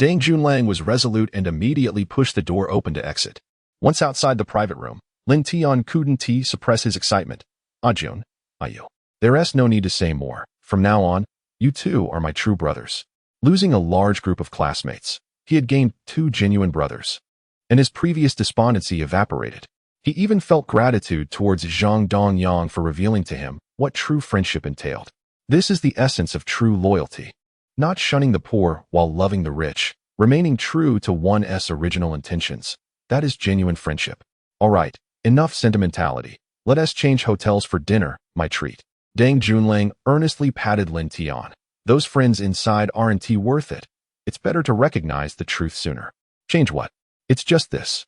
Deng Junlang was resolute and immediately pushed the door open to exit. Once outside the private room, Lin Tian couldn't suppress his excitement. Ah Jun, you. There's no need to say more. From now on, you two are my true brothers. Losing a large group of classmates, he had gained 2 genuine brothers, and his previous despondency evaporated. He even felt gratitude towards Zhang Dongyang for revealing to him what true friendship entailed. This is the essence of true loyalty. Not shunning the poor while loving the rich, remaining true to one's original intentions. That is genuine friendship. All right, enough sentimentality. Let us change hotels for dinner, my treat. Deng Junlang earnestly patted Lin Tian. Those friends inside aren't worth it. It's better to recognize the truth sooner. Change what? It's just this.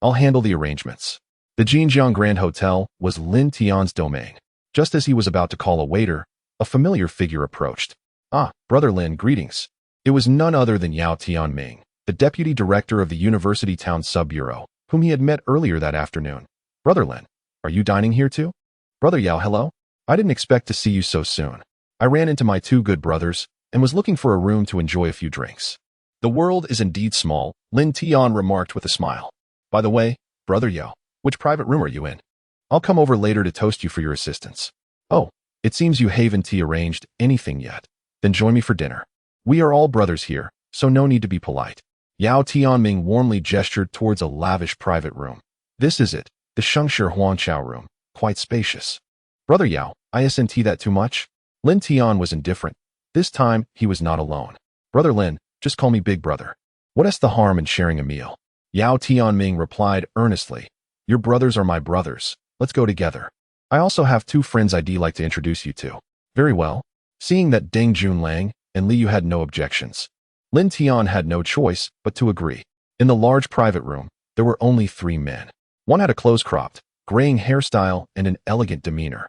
I'll handle the arrangements. The Jinjiang Grand Hotel was Lin Tian's domain. Just as he was about to call a waiter, a familiar figure approached. Ah, Brother Lin, greetings. It was none other than Yao Tianming, the deputy director of the University Town Sub-Bureau, whom he had met earlier that afternoon. Brother Lin, are you dining here too? Brother Yao, hello. I didn't expect to see you so soon. I ran into my 2 good brothers and was looking for a room to enjoy a few drinks. The world is indeed small, Lin Tian remarked with a smile. By the way, Brother Yao, which private room are you in? I'll come over later to toast you for your assistance. Oh, it seems you haven't arranged anything yet. Then join me for dinner. We are all brothers here, so no need to be polite. Yao Tianming warmly gestured towards a lavish private room. This is it, the Shengshi Huangqiao room, quite spacious. Brother Yao, isn't that too much? Lin Tian was indifferent. This time, he was not alone. Brother Lin, just call me Big Brother. What's the harm in sharing a meal? Yao Tianming replied earnestly. Your brothers are my brothers. Let's go together. I also have two friends I'd like to introduce you to. Very well. Seeing that Deng Junlang and Li Yu had no objections, Lin Tian had no choice but to agree. In the large private room, there were only 3 men. One had a close-cropped, graying hairstyle and an elegant demeanor.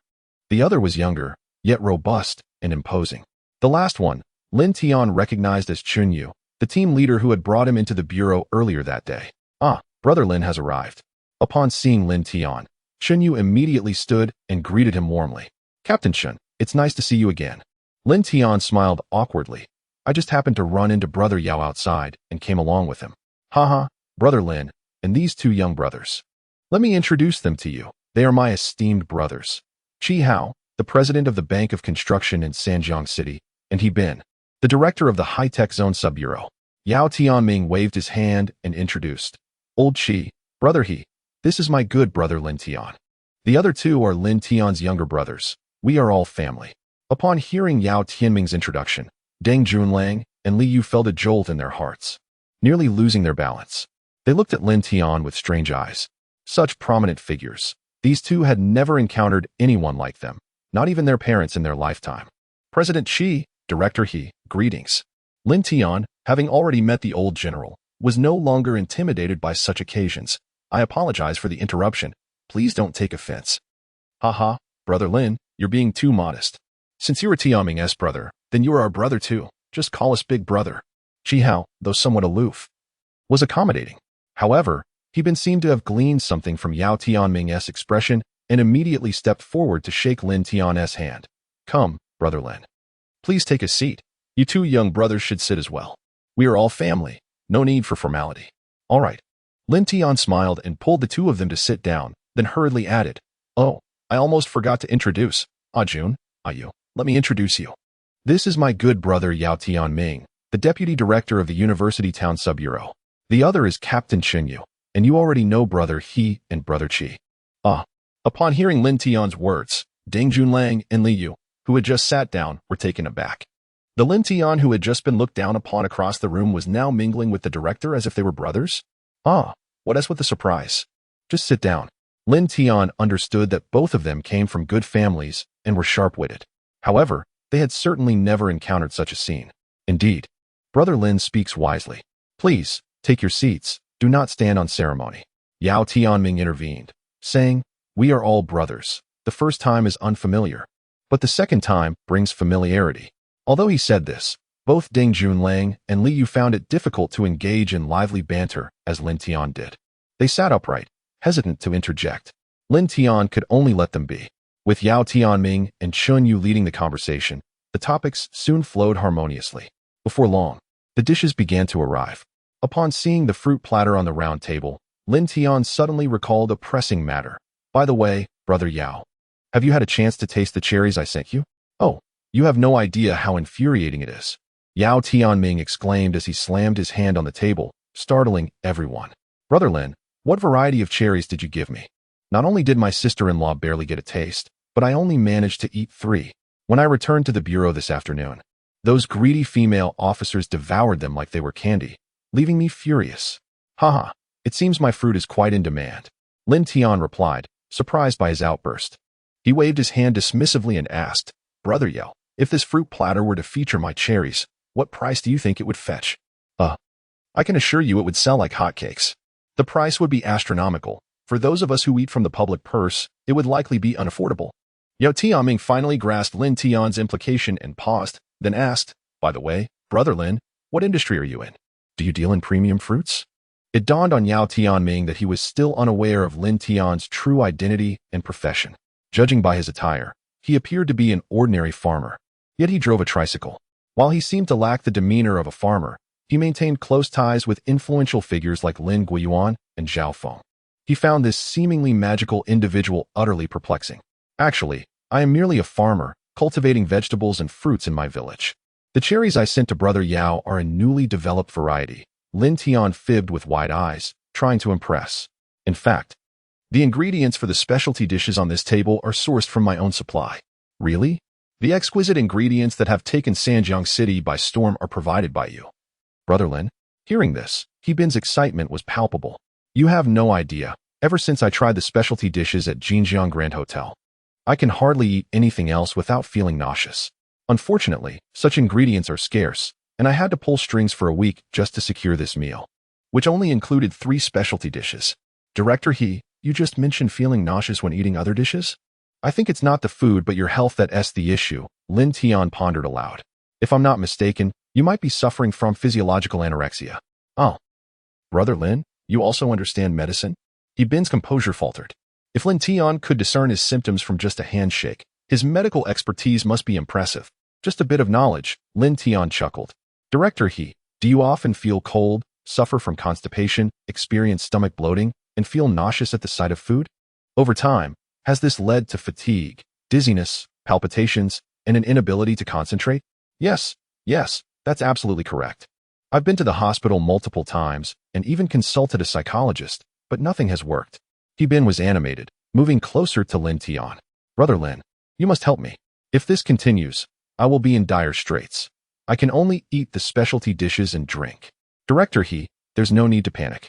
The other was younger, yet robust and imposing. The last one, Lin Tian recognized as Chun Yu, the team leader who had brought him into the bureau earlier that day. Ah, Brother Lin has arrived. Upon seeing Lin Tian, Chun Yu immediately stood and greeted him warmly. Captain Chun, it's nice to see you again. Lin Tian smiled awkwardly. I just happened to run into Brother Yao outside and came along with him. Haha, Brother Lin, and these 2 young brothers. Let me introduce them to you. They are my esteemed brothers. Chi Hao, the president of the Bank of Construction in Sanjiang City, and He Bin, the director of the high-tech zone sub-bureau. Yao Tianming waved his hand and introduced. Old Chi, Brother He, this is my good brother Lin Tian. The other 2 are Lin Tian's younger brothers. We are all family. Upon hearing Yao Tianming's introduction, Deng Junlang and Li Yu felt a jolt in their hearts, nearly losing their balance. They looked at Lin Tian with strange eyes. Such prominent figures. These 2 had never encountered anyone like them, not even their parents in their lifetime. President Chi, Director He, greetings. Lin Tian, having already met the old general, was no longer intimidated by such occasions. I apologize for the interruption. Please don't take offense. Haha, Brother Lin, you're being too modest. Since you are Tianming's brother, then you are our brother too. Just call us Big Brother. Chi Hao, though somewhat aloof, was accommodating. However, He Bin seemed to have gleaned something from Yao Tianming's expression and immediately stepped forward to shake Lin Tian's hand. Come, Brother Lin. Please take a seat. You 2 young brothers should sit as well. We are all family. No need for formality. All right. Lin Tian smiled and pulled the 2 of them to sit down, then hurriedly added, Oh, I almost forgot to introduce. Jun, Yu, let me introduce you. This is my good brother Yao Tianming, the deputy director of the University Town Sub-Bureau. The other is Captain Chun Yu, and you already know Brother He and Brother Chi. Upon hearing Lin Tian's words, Deng Junlang and Li Yu, who had just sat down, were taken aback. The Lin Tian who had just been looked down upon across the room was now mingling with the director as if they were brothers? What else with the surprise? Just sit down. Lin Tian understood that both of them came from good families and were sharp-witted. However, they had certainly never encountered such a scene. Indeed, Brother Lin speaks wisely. Please, take your seats. Do not stand on ceremony. Yao Tianming intervened, saying, We are all brothers. The first time is unfamiliar, but the second time brings familiarity. Although he said this, both Deng Junlang and Li Yu found it difficult to engage in lively banter as Lin Tian did. They sat upright, hesitant to interject. Lin Tian could only let them be. With Yao Tianming and Chun Yu leading the conversation, the topics soon flowed harmoniously. Before long, the dishes began to arrive. Upon seeing the fruit platter on the round table, Lin Tian suddenly recalled a pressing matter. By the way, Brother Yao, have you had a chance to taste the cherries I sent you? Oh, you have no idea how infuriating it is. Yao Tianming exclaimed as he slammed his hand on the table, startling everyone. Brother Lin, what variety of cherries did you give me? Not only did my sister-in-law barely get a taste, but I only managed to eat 3. When I returned to the bureau this afternoon, those greedy female officers devoured them like they were candy, leaving me furious. Haha, it seems my fruit is quite in demand. Lin Tian replied, surprised by his outburst. He waved his hand dismissively and asked, Brother Yao, if this fruit platter were to feature my cherries, what price do you think it would fetch? I can assure you it would sell like hotcakes. The price would be astronomical. For those of us who eat from the public purse, it would likely be unaffordable. Yao Tianming finally grasped Lin Tian's implication and paused, then asked, By the way, Brother Lin, what industry are you in? Do you deal in premium fruits? It dawned on Yao Tianming that he was still unaware of Lin Tian's true identity and profession. Judging by his attire, he appeared to be an ordinary farmer, yet he drove a tricycle. While he seemed to lack the demeanor of a farmer, he maintained close ties with influential figures like Lin Guiyuan and Zhao Feng. He found this seemingly magical individual utterly perplexing. Actually, I am merely a farmer, cultivating vegetables and fruits in my village. The cherries I sent to Brother Yao are a newly developed variety. Lin Tian fibbed with wide eyes, trying to impress. In fact, the ingredients for the specialty dishes on this table are sourced from my own supply. Really? The exquisite ingredients that have taken Sanjiang City by storm are provided by you. Brother Lin, hearing this, He Bin's excitement was palpable. You have no idea. Ever since I tried the specialty dishes at Jinjiang Hotel, I can hardly eat anything else without feeling nauseous. Unfortunately, such ingredients are scarce, and I had to pull strings for a week just to secure this meal, which only included 3 specialty dishes. Director He, you just mentioned feeling nauseous when eating other dishes? I think it's not the food but your health that's the issue, Lin Tian pondered aloud. If I'm not mistaken, you might be suffering from physiological anorexia. Oh. Brother Lin, you also understand medicine? He Bin's composure faltered. If Lin Tian could discern his symptoms from just a handshake, his medical expertise must be impressive. Just a bit of knowledge, Lin Tian chuckled. Director He, do you often feel cold, suffer from constipation, experience stomach bloating, and feel nauseous at the sight of food? Over time, has this led to fatigue, dizziness, palpitations, and an inability to concentrate? Yes, that's absolutely correct. I've been to the hospital multiple times and even consulted a psychologist, but nothing has worked. He Bin was animated, moving closer to Lin Tian. Brother Lin, you must help me. If this continues, I will be in dire straits. I can only eat the specialty dishes and drink. Director He, there's no need to panic.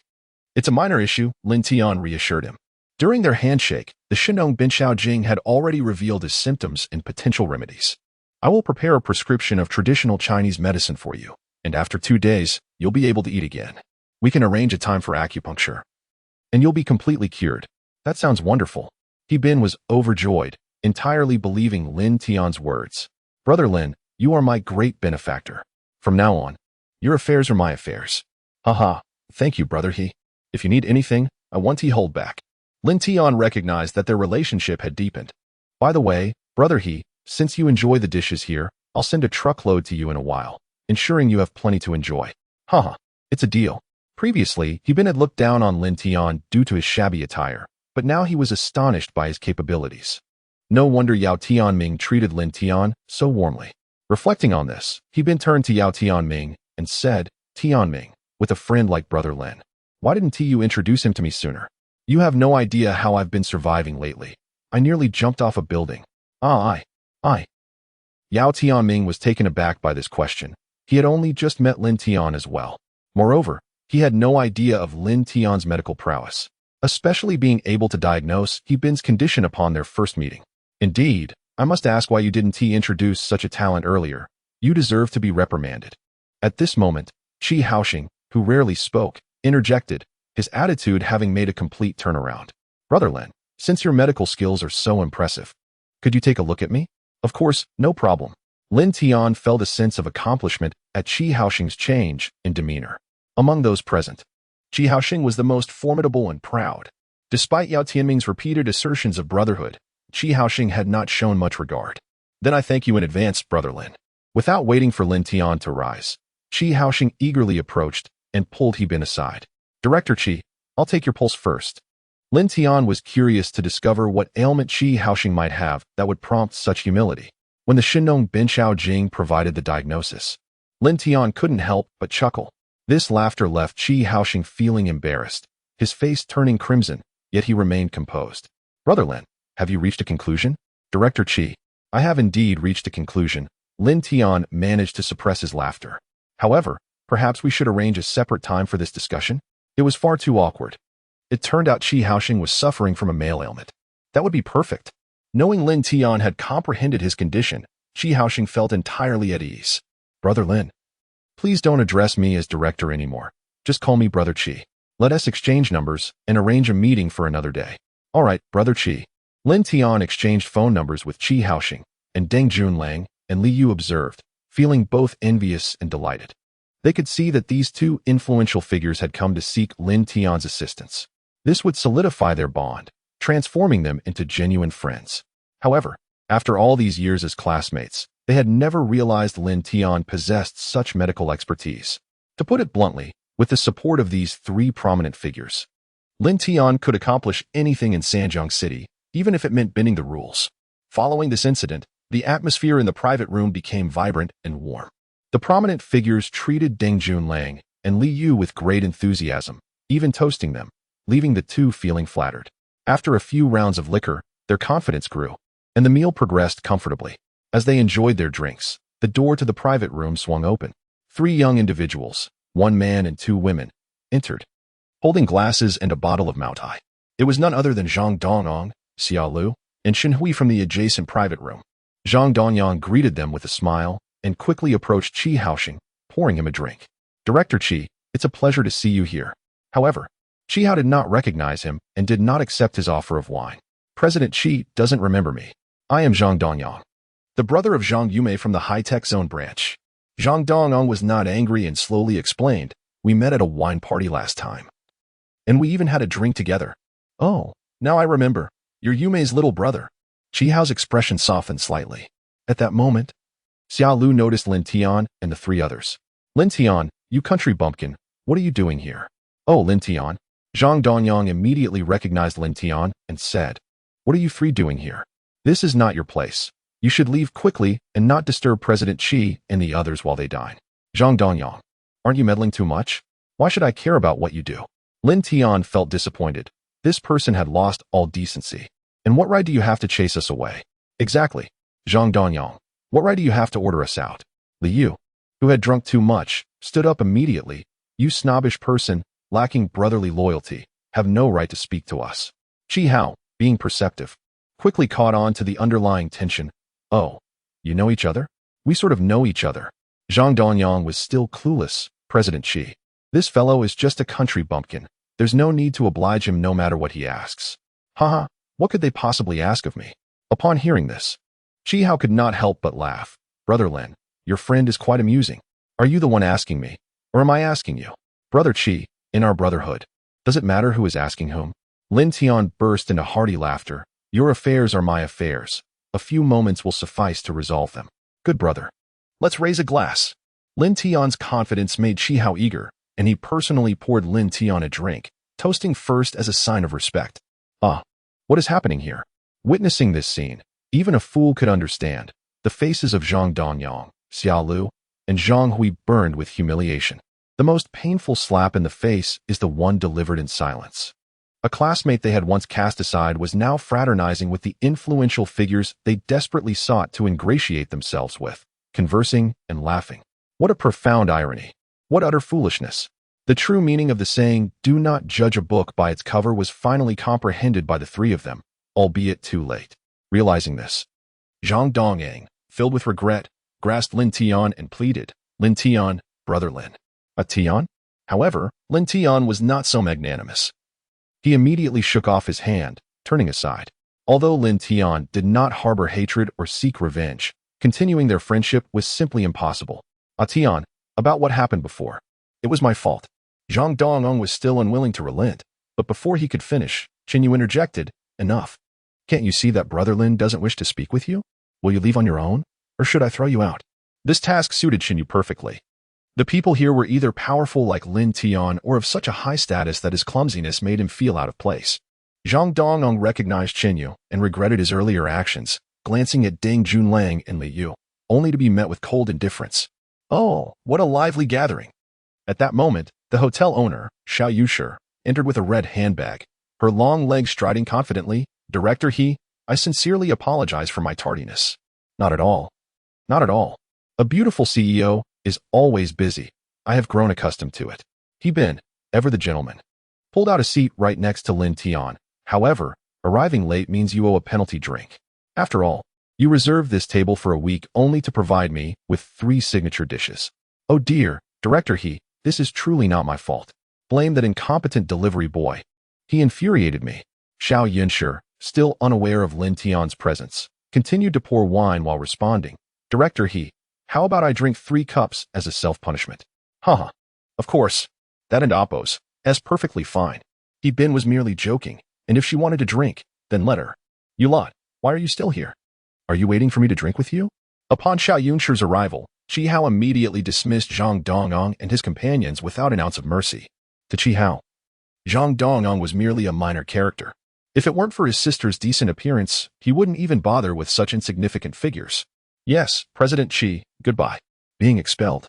It's a minor issue, Lin Tian reassured him. During their handshake, the Shinong Bin Xiaojing had already revealed his symptoms and potential remedies. I will prepare a prescription of traditional Chinese medicine for you, and after 2 days, you'll be able to eat again. We can arrange a time for acupuncture. And you'll be completely cured. That sounds wonderful. He Bin was overjoyed, entirely believing Lin Tian's words. Brother Lin, you are my great benefactor. From now on, your affairs are my affairs. Haha, thank you, Brother He. If you need anything, I won't hold back. Lin Tian recognized that their relationship had deepened. By the way, Brother He, since you enjoy the dishes here, I'll send a truckload to you in a while, ensuring you have plenty to enjoy. Haha, it's a deal. Previously, He Bin had looked down on Lin Tian due to his shabby attire, but now he was astonished by his capabilities. No wonder Yao Tianming treated Lin Tian so warmly. Reflecting on this, He Bin turned to Yao Tianming and said, Tianming, with a friend like Brother Lin, why didn't you introduce him to me sooner? You have no idea how I've been surviving lately. I nearly jumped off a building. I. Yao Tianming was taken aback by this question. He had only just met Lin Tian as well. Moreover, he had no idea of Lin Tian's medical prowess, especially being able to diagnose He Bin's condition upon their first meeting. Indeed, I must ask why you didn't introduce such a talent earlier. You deserve to be reprimanded. At this moment, Qi Haoxing, who rarely spoke, interjected, his attitude having made a complete turnaround. Brother Lin, since your medical skills are so impressive, could you take a look at me? Of course, no problem. Lin Tian felt a sense of accomplishment at Qi Haoxing's change in demeanor. Among those present, Qi Haoxing was the most formidable and proud. Despite Yao Tianming's repeated assertions of brotherhood, Qi Haoxing had not shown much regard. Then I thank you in advance, Brother Lin. Without waiting for Lin Tian to rise, Qi Haoxing eagerly approached and pulled He Bin aside. Director Qi, I'll take your pulse first. Lin Tian was curious to discover what ailment Qi Haoxing might have that would prompt such humility. When the Shinong Bin Xiaojing provided the diagnosis, Lin Tian couldn't help but chuckle. This laughter left Qi Haoxing feeling embarrassed, his face turning crimson, yet he remained composed. Brother Lin, have you reached a conclusion? Director Qi, I have indeed reached a conclusion. Lin Tian managed to suppress his laughter. However, perhaps we should arrange a separate time for this discussion? It was far too awkward. It turned out Qi Haoxing was suffering from a male ailment. That would be perfect. Knowing Lin Tian had comprehended his condition, Qi Haoxing felt entirely at ease. Brother Lin, please don't address me as director anymore. Just call me Brother Qi. Let us exchange numbers and arrange a meeting for another day. All right, Brother Qi. Lin Tian exchanged phone numbers with Qi Haoxing, and Deng Junlang and Li Yu observed, feeling both envious and delighted. They could see that these two influential figures had come to seek Lin Tian's assistance. This would solidify their bond, transforming them into genuine friends. However, after all these years as classmates, they had never realized Lin Tian possessed such medical expertise. To put it bluntly, with the support of these 3 prominent figures, Lin Tian could accomplish anything in Sanjiang City, even if it meant bending the rules. Following this incident, the atmosphere in the private room became vibrant and warm. The prominent figures treated Deng Junlang and Li Yu with great enthusiasm, even toasting them, leaving the two feeling flattered. After a few rounds of liquor, their confidence grew, and the meal progressed comfortably. As they enjoyed their drinks, the door to the private room swung open. 3 young individuals, 1 man and 2 women, entered, holding glasses and a bottle of Moutai. It was none other than Zhang Dongong, Xiao Lu, and Shenhui from the adjacent private room. Zhang Dongyang greeted them with a smile and quickly approached Qi Haoxing, pouring him a drink. Director Qi, it's a pleasure to see you here. However, Qi Hao did not recognize him and did not accept his offer of wine. President Qi doesn't remember me. I am Zhang Dongyang, the brother of Zhang Yume from the high-tech zone branch. Zhang Dongyang was not angry and slowly explained, we met at a wine party last time. And we even had a drink together. Oh, now I remember. You're Yume's little brother. Qi Hao's expression softened slightly. At that moment, Xiao Lu noticed Lin Tian and the three others. Lin Tian, you country bumpkin, what are you doing here? Oh, Lin Tian. Zhang Dongyang immediately recognized Lin Tian and said, what are you three doing here? This is not your place. You should leave quickly and not disturb President Qi and the others while they dine. Zhang Dongyang, aren't you meddling too much? Why should I care about what you do? Lin Tian felt disappointed. This person had lost all decency. And what right do you have to chase us away? Exactly. Zhang Dongyang, what right do you have to order us out? Li Yu, who had drunk too much, stood up immediately. You snobbish person, lacking brotherly loyalty, have no right to speak to us. Qi Hao, being perceptive, quickly caught on to the underlying tension. Oh, you know each other? We sort of know each other. Zhang Dongyang was still clueless. President Qi, this fellow is just a country bumpkin. There's no need to oblige him no matter what he asks. Haha, what could they possibly ask of me? Upon hearing this, Qi Hao could not help but laugh. Brother Lin, your friend is quite amusing. Are you the one asking me? Or am I asking you? Brother Qi, in our brotherhood, does it matter who is asking whom? Lin Tian burst into hearty laughter. Your affairs are my affairs. A few moments will suffice to resolve them. Good brother. Let's raise a glass. Lin Tian's confidence made Qi Hao eager, and he personally poured Lin Tian a drink, toasting first as a sign of respect. Ah, what is happening here? Witnessing this scene, even a fool could understand. The faces of Zhang Dongyang, Xiao Lu, and Zhang Hui burned with humiliation. The most painful slap in the face is the one delivered in silence. A classmate they had once cast aside was now fraternizing with the influential figures they desperately sought to ingratiate themselves with, conversing and laughing. What a profound irony. What utter foolishness. The true meaning of the saying, do not judge a book by its cover, was finally comprehended by the three of them, albeit too late. Realizing this, Zhang Dongyang, filled with regret, grasped Lin Tian and pleaded, Lin Tian, brother Lin. A Tian? However, Lin Tian was not so magnanimous. He immediately shook off his hand, turning aside. Although Lin Tian did not harbor hatred or seek revenge, continuing their friendship was simply impossible. Tian, about what happened before. It was my fault. Zhang Dongyang was still unwilling to relent, but before he could finish, Qin Yu interjected, enough. Can't you see that brother Lin doesn't wish to speak with you? Will you leave on your own, or should I throw you out? This task suited Qin Yu perfectly. The people here were either powerful like Lin Tian or of such a high status that his clumsiness made him feel out of place. Zhang Dongyang recognized Qin Yu and regretted his earlier actions, glancing at Deng Junlang and Li Yu, only to be met with cold indifference. Oh, what a lively gathering. At that moment, the hotel owner, Xiao Yunshi, entered with a red handbag, her long legs striding confidently. Director He, I sincerely apologize for my tardiness. Not at all. Not at all. A beautiful CEO is always busy. I have grown accustomed to it. He been, ever the gentleman. Pulled out a seat right next to Lin Tian. However, arriving late means you owe a penalty drink. After all, you reserved this table for a week only to provide me with 3 signature dishes. Oh dear, Director He, this is truly not my fault. Blame that incompetent delivery boy. He infuriated me. Xiao Yunshi, still unaware of Lin Tian's presence, continued to pour wine while responding. Director He, how about I drink 3 cups as a self-punishment? Haha. Of course. That and Appos. As perfectly fine. He Bin was merely joking, and if she wanted to drink, then let her. You lot, why are you still here? Are you waiting for me to drink with you? Upon Xiao Yunshi's arrival, Qi Hao immediately dismissed Zhang Dongyang and his companions without an ounce of mercy. To Qi Hao, Zhang Dongyang was merely a minor character. If it weren't for his sister's decent appearance, he wouldn't even bother with such insignificant figures. Yes, President Qi, goodbye. Being expelled.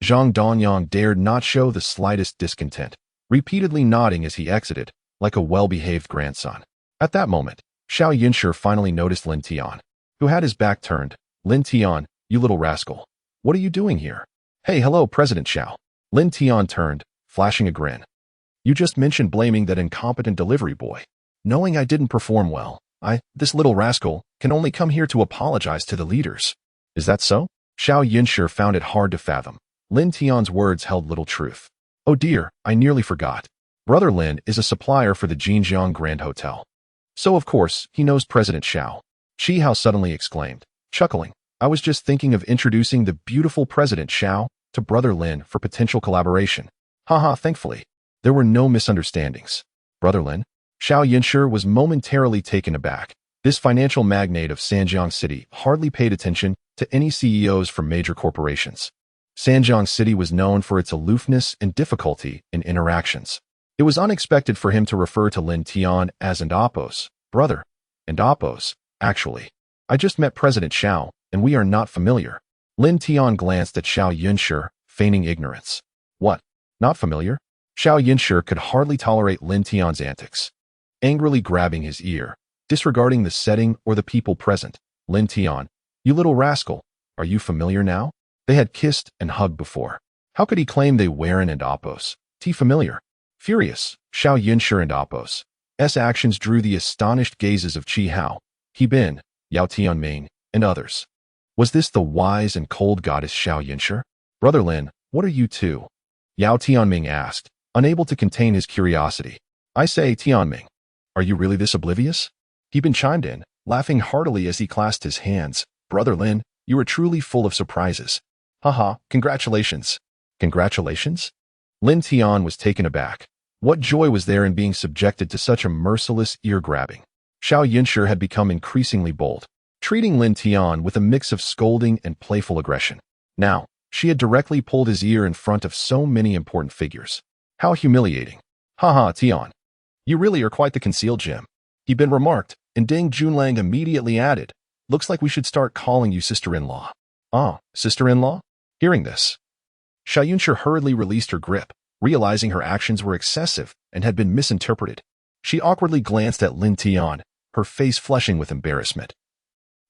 Zhang Dongyang dared not show the slightest discontent, repeatedly nodding as he exited, like a well-behaved grandson. At that moment, Xiao Yunshi finally noticed Lin Tian, who had his back turned. Lin Tian, you little rascal. What are you doing here? Hey, hello, President Xiao. Lin Tian turned, flashing a grin. You just mentioned blaming that incompetent delivery boy. Knowing I didn't perform well, This little rascal, can only come here to apologize to the leaders. Is that so? Xiao Yunshi found it hard to fathom. Lin Tian's words held little truth. Oh dear, I nearly forgot. Brother Lin is a supplier for the Jinjiang Grand Hotel. So of course, he knows President Xiao. Chi Hao suddenly exclaimed, chuckling. I was just thinking of introducing the beautiful President Xiao to Brother Lin for potential collaboration. Haha, thankfully, there were no misunderstandings. Brother Lin? Xiao Yunshi was momentarily taken aback. This financial magnate of Sanjiang City hardly paid attention to any CEOs from major corporations. Sanjiang City was known for its aloofness and difficulty in interactions. It was unexpected for him to refer to Lin Tian as Endopos, brother. Endopos, actually. I just met President Xiao, and we are not familiar. Lin Tian glanced at Xiao Yunshi, feigning ignorance. What? Not familiar? Xiao Yunshi could hardly tolerate Lin Tian's antics. Angrily grabbing his ear, disregarding the setting or the people present, Lin Tian, you little rascal, are you familiar now? They had kissed and hugged before. How could he claim they were an Endopos? Familiar. Furious, Xiao Yunshi and Endopos' actions drew the astonished gazes of Chi Hao, He Bin, Yao Tianming, and others. Was this the wise and cold goddess Xiao Yunshi? Brother Lin, what are you two? Yao Tianming asked, unable to contain his curiosity. I say, Tianming, are you really this oblivious? He Bin chimed in, laughing heartily as he clasped his hands. Brother Lin, you are truly full of surprises. Haha, congratulations. Congratulations? Lin Tian was taken aback. What joy was there in being subjected to such a merciless ear-grabbing? Xiao Yunshi had become increasingly bold, treating Lin Tian with a mix of scolding and playful aggression. Now, she had directly pulled his ear in front of so many important figures. How humiliating. Haha, Tian. You really are quite the concealed gem. He Bin remarked, and Deng Junlang immediately added, looks like we should start calling you sister-in-law. Ah, sister-in-law? Hearing this, Xiao Yunshi hurriedly released her grip, realizing her actions were excessive and had been misinterpreted. She awkwardly glanced at Lin Tian, her face flushing with embarrassment,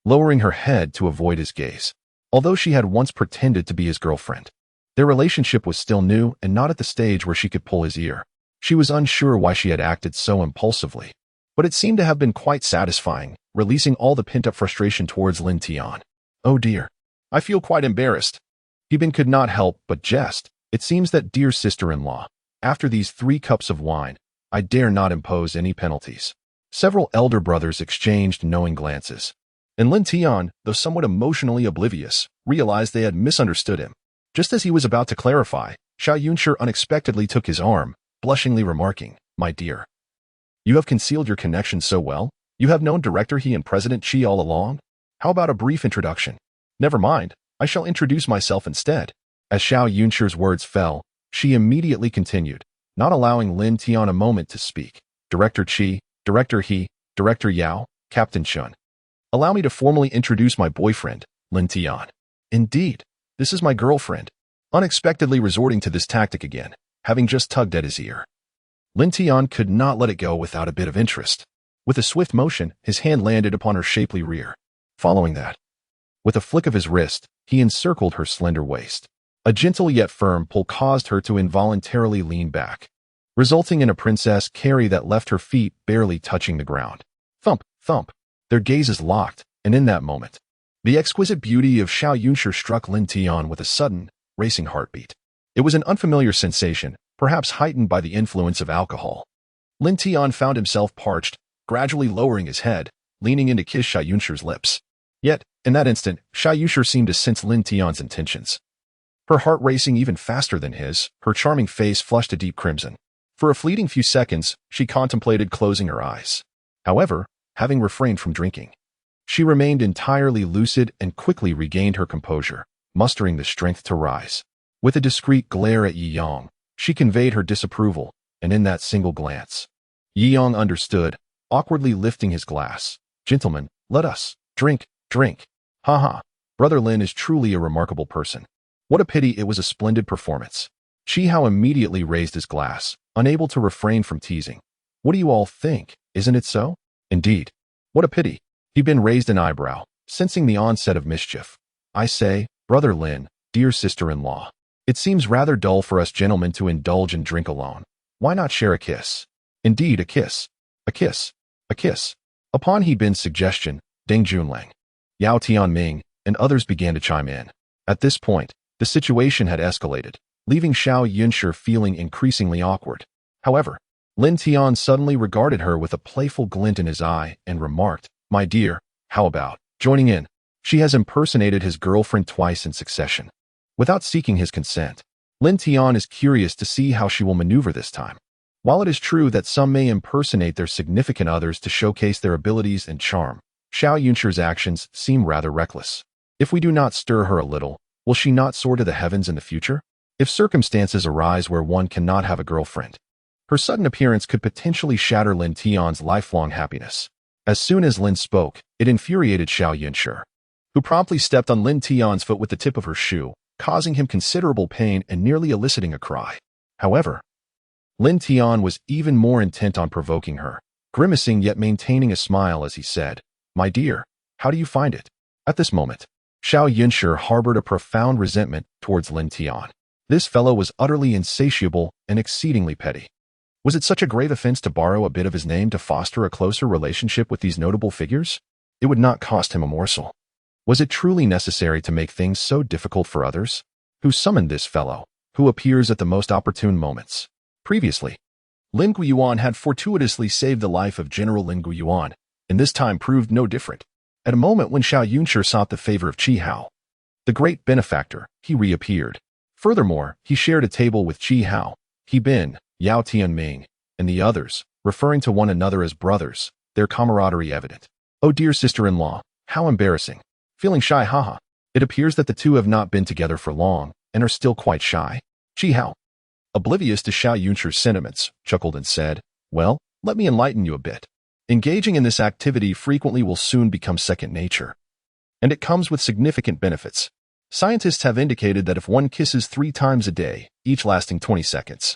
lowering her head to avoid his gaze. Although she had once pretended to be his girlfriend, their relationship was still new and not at the stage where she could pull his ear. She was unsure why she had acted so impulsively, but it seemed to have been quite satisfying, releasing all the pent-up frustration towards Lin Tian. Oh dear. I feel quite embarrassed. He Bin could not help but jest. It seems that, dear sister-in-law, after these 3 cups of wine, I dare not impose any penalties. Several elder brothers exchanged knowing glances, and Lin Tian, though somewhat emotionally oblivious, realized they had misunderstood him. Just as he was about to clarify, Xiao Yunshi unexpectedly took his arm, blushingly remarking, my dear, you have concealed your connection so well? You have known Director He and President Qi all along? How about a brief introduction? Never mind, I shall introduce myself instead. As Xiao Yunshi's words fell, she immediately continued, not allowing Lin Tian a moment to speak. Director Qi, Director He, Director Yao, Captain Chun. Allow me to formally introduce my boyfriend, Lin Tian. Indeed, this is my girlfriend. Unexpectedly resorting to this tactic again, having just tugged at his ear. Lin Tian could not let it go without a bit of interest. With a swift motion, his hand landed upon her shapely rear. Following that, with a flick of his wrist, he encircled her slender waist. A gentle yet firm pull caused her to involuntarily lean back, resulting in a princess carry that left her feet barely touching the ground. Thump, thump. Their gazes locked, and in that moment, the exquisite beauty of Xiao Yunshi struck Lin Tian with a sudden, racing heartbeat. It was an unfamiliar sensation, perhaps heightened by the influence of alcohol. Lin Tian found himself parched, gradually lowering his head, leaning in to kiss Xiao Yunshi's lips. Yet, in that instant, Xiao Yunshi seemed to sense Lin Tian's intentions. Her heart racing even faster than his, her charming face flushed a deep crimson. For a fleeting few seconds, she contemplated closing her eyes. However, having refrained from drinking, she remained entirely lucid and quickly regained her composure, mustering the strength to rise. With a discreet glare at Yi Yang, she conveyed her disapproval, and in that single glance, Yi Yang understood, awkwardly lifting his glass. Gentlemen, let us drink. Haha, Brother Lin is truly a remarkable person. What a pity it was a splendid performance. Chi Hao immediately raised his glass, unable to refrain from teasing. What do you all think? Isn't it so? Indeed. What a pity. He Bin raised an eyebrow, sensing the onset of mischief. I say, Brother Lin, dear sister-in-law, it seems rather dull for us gentlemen to indulge and drink alone. Why not share a kiss? Indeed, a kiss. A kiss. A kiss. Upon He Bin's suggestion, Deng Junlang, Yao Tianming, and others began to chime in. At this point, the situation had escalated, leaving Xiao Yunshi feeling increasingly awkward. However, Lin Tian suddenly regarded her with a playful glint in his eye and remarked, "My dear, how about joining in?" She has impersonated his girlfriend twice in succession. Without seeking his consent, Lin Tian is curious to see how she will maneuver this time. While it is true that some may impersonate their significant others to showcase their abilities and charm, Xiao Yunshi's actions seem rather reckless. If we do not stir her a little, will she not soar to the heavens in the future? If circumstances arise where one cannot have a girlfriend, her sudden appearance could potentially shatter Lin Tian's lifelong happiness. As soon as Lin spoke, it infuriated Xiao Yunshi, who promptly stepped on Lin Tian's foot with the tip of her shoe, causing him considerable pain and nearly eliciting a cry. However, Lin Tian was even more intent on provoking her, grimacing yet maintaining a smile as he said, "My dear, how do you find it?" At this moment, Xiao Yunshi harbored a profound resentment towards Lin Tian. This fellow was utterly insatiable and exceedingly petty. Was it such a grave offense to borrow a bit of his name to foster a closer relationship with these notable figures? It would not cost him a morsel. Was it truly necessary to make things so difficult for others? Who summoned this fellow, who appears at the most opportune moments? Previously, Lin Guiyuan had fortuitously saved the life of General Lin Guiyuan, and this time proved no different. At a moment when Xiao Yunshi sought the favor of Qi Hao, the great benefactor, he reappeared. Furthermore, he shared a table with Qi Hao, He Bin, Yao Tianming, and the others, referring to one another as brothers, their camaraderie evident. "Oh dear sister-in-law, how embarrassing. Feeling shy, haha. It appears that the two have not been together for long, and are still quite shy." Qi Hao, oblivious to Xiao Yunshi's sentiments, chuckled and said, "Well, let me enlighten you a bit. Engaging in this activity frequently will soon become second nature, and it comes with significant benefits. Scientists have indicated that if one kisses 3 times a day, each lasting 20 seconds,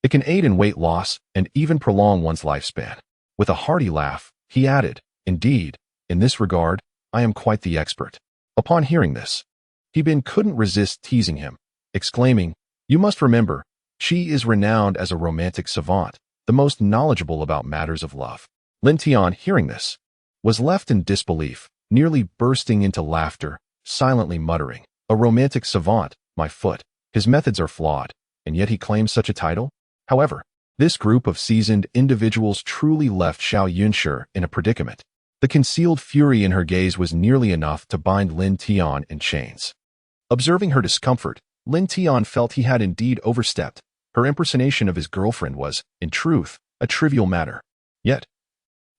it can aid in weight loss and even prolong one's lifespan." With a hearty laugh, he added, "Indeed, in this regard, I am quite the expert." Upon hearing this, He Bin couldn't resist teasing him, exclaiming, "You must remember, Qi is renowned as a romantic savant, the most knowledgeable about matters of love." Lin Tian, hearing this, was left in disbelief, nearly bursting into laughter, silently muttering, "A romantic savant, my foot. His methods are flawed, and yet he claims such a title?" However, this group of seasoned individuals truly left Xiao Yunshi in a predicament. The concealed fury in her gaze was nearly enough to bind Lin Tian in chains. Observing her discomfort, Lin Tian felt he had indeed overstepped. Her impersonation of his girlfriend was, in truth, a trivial matter. Yet,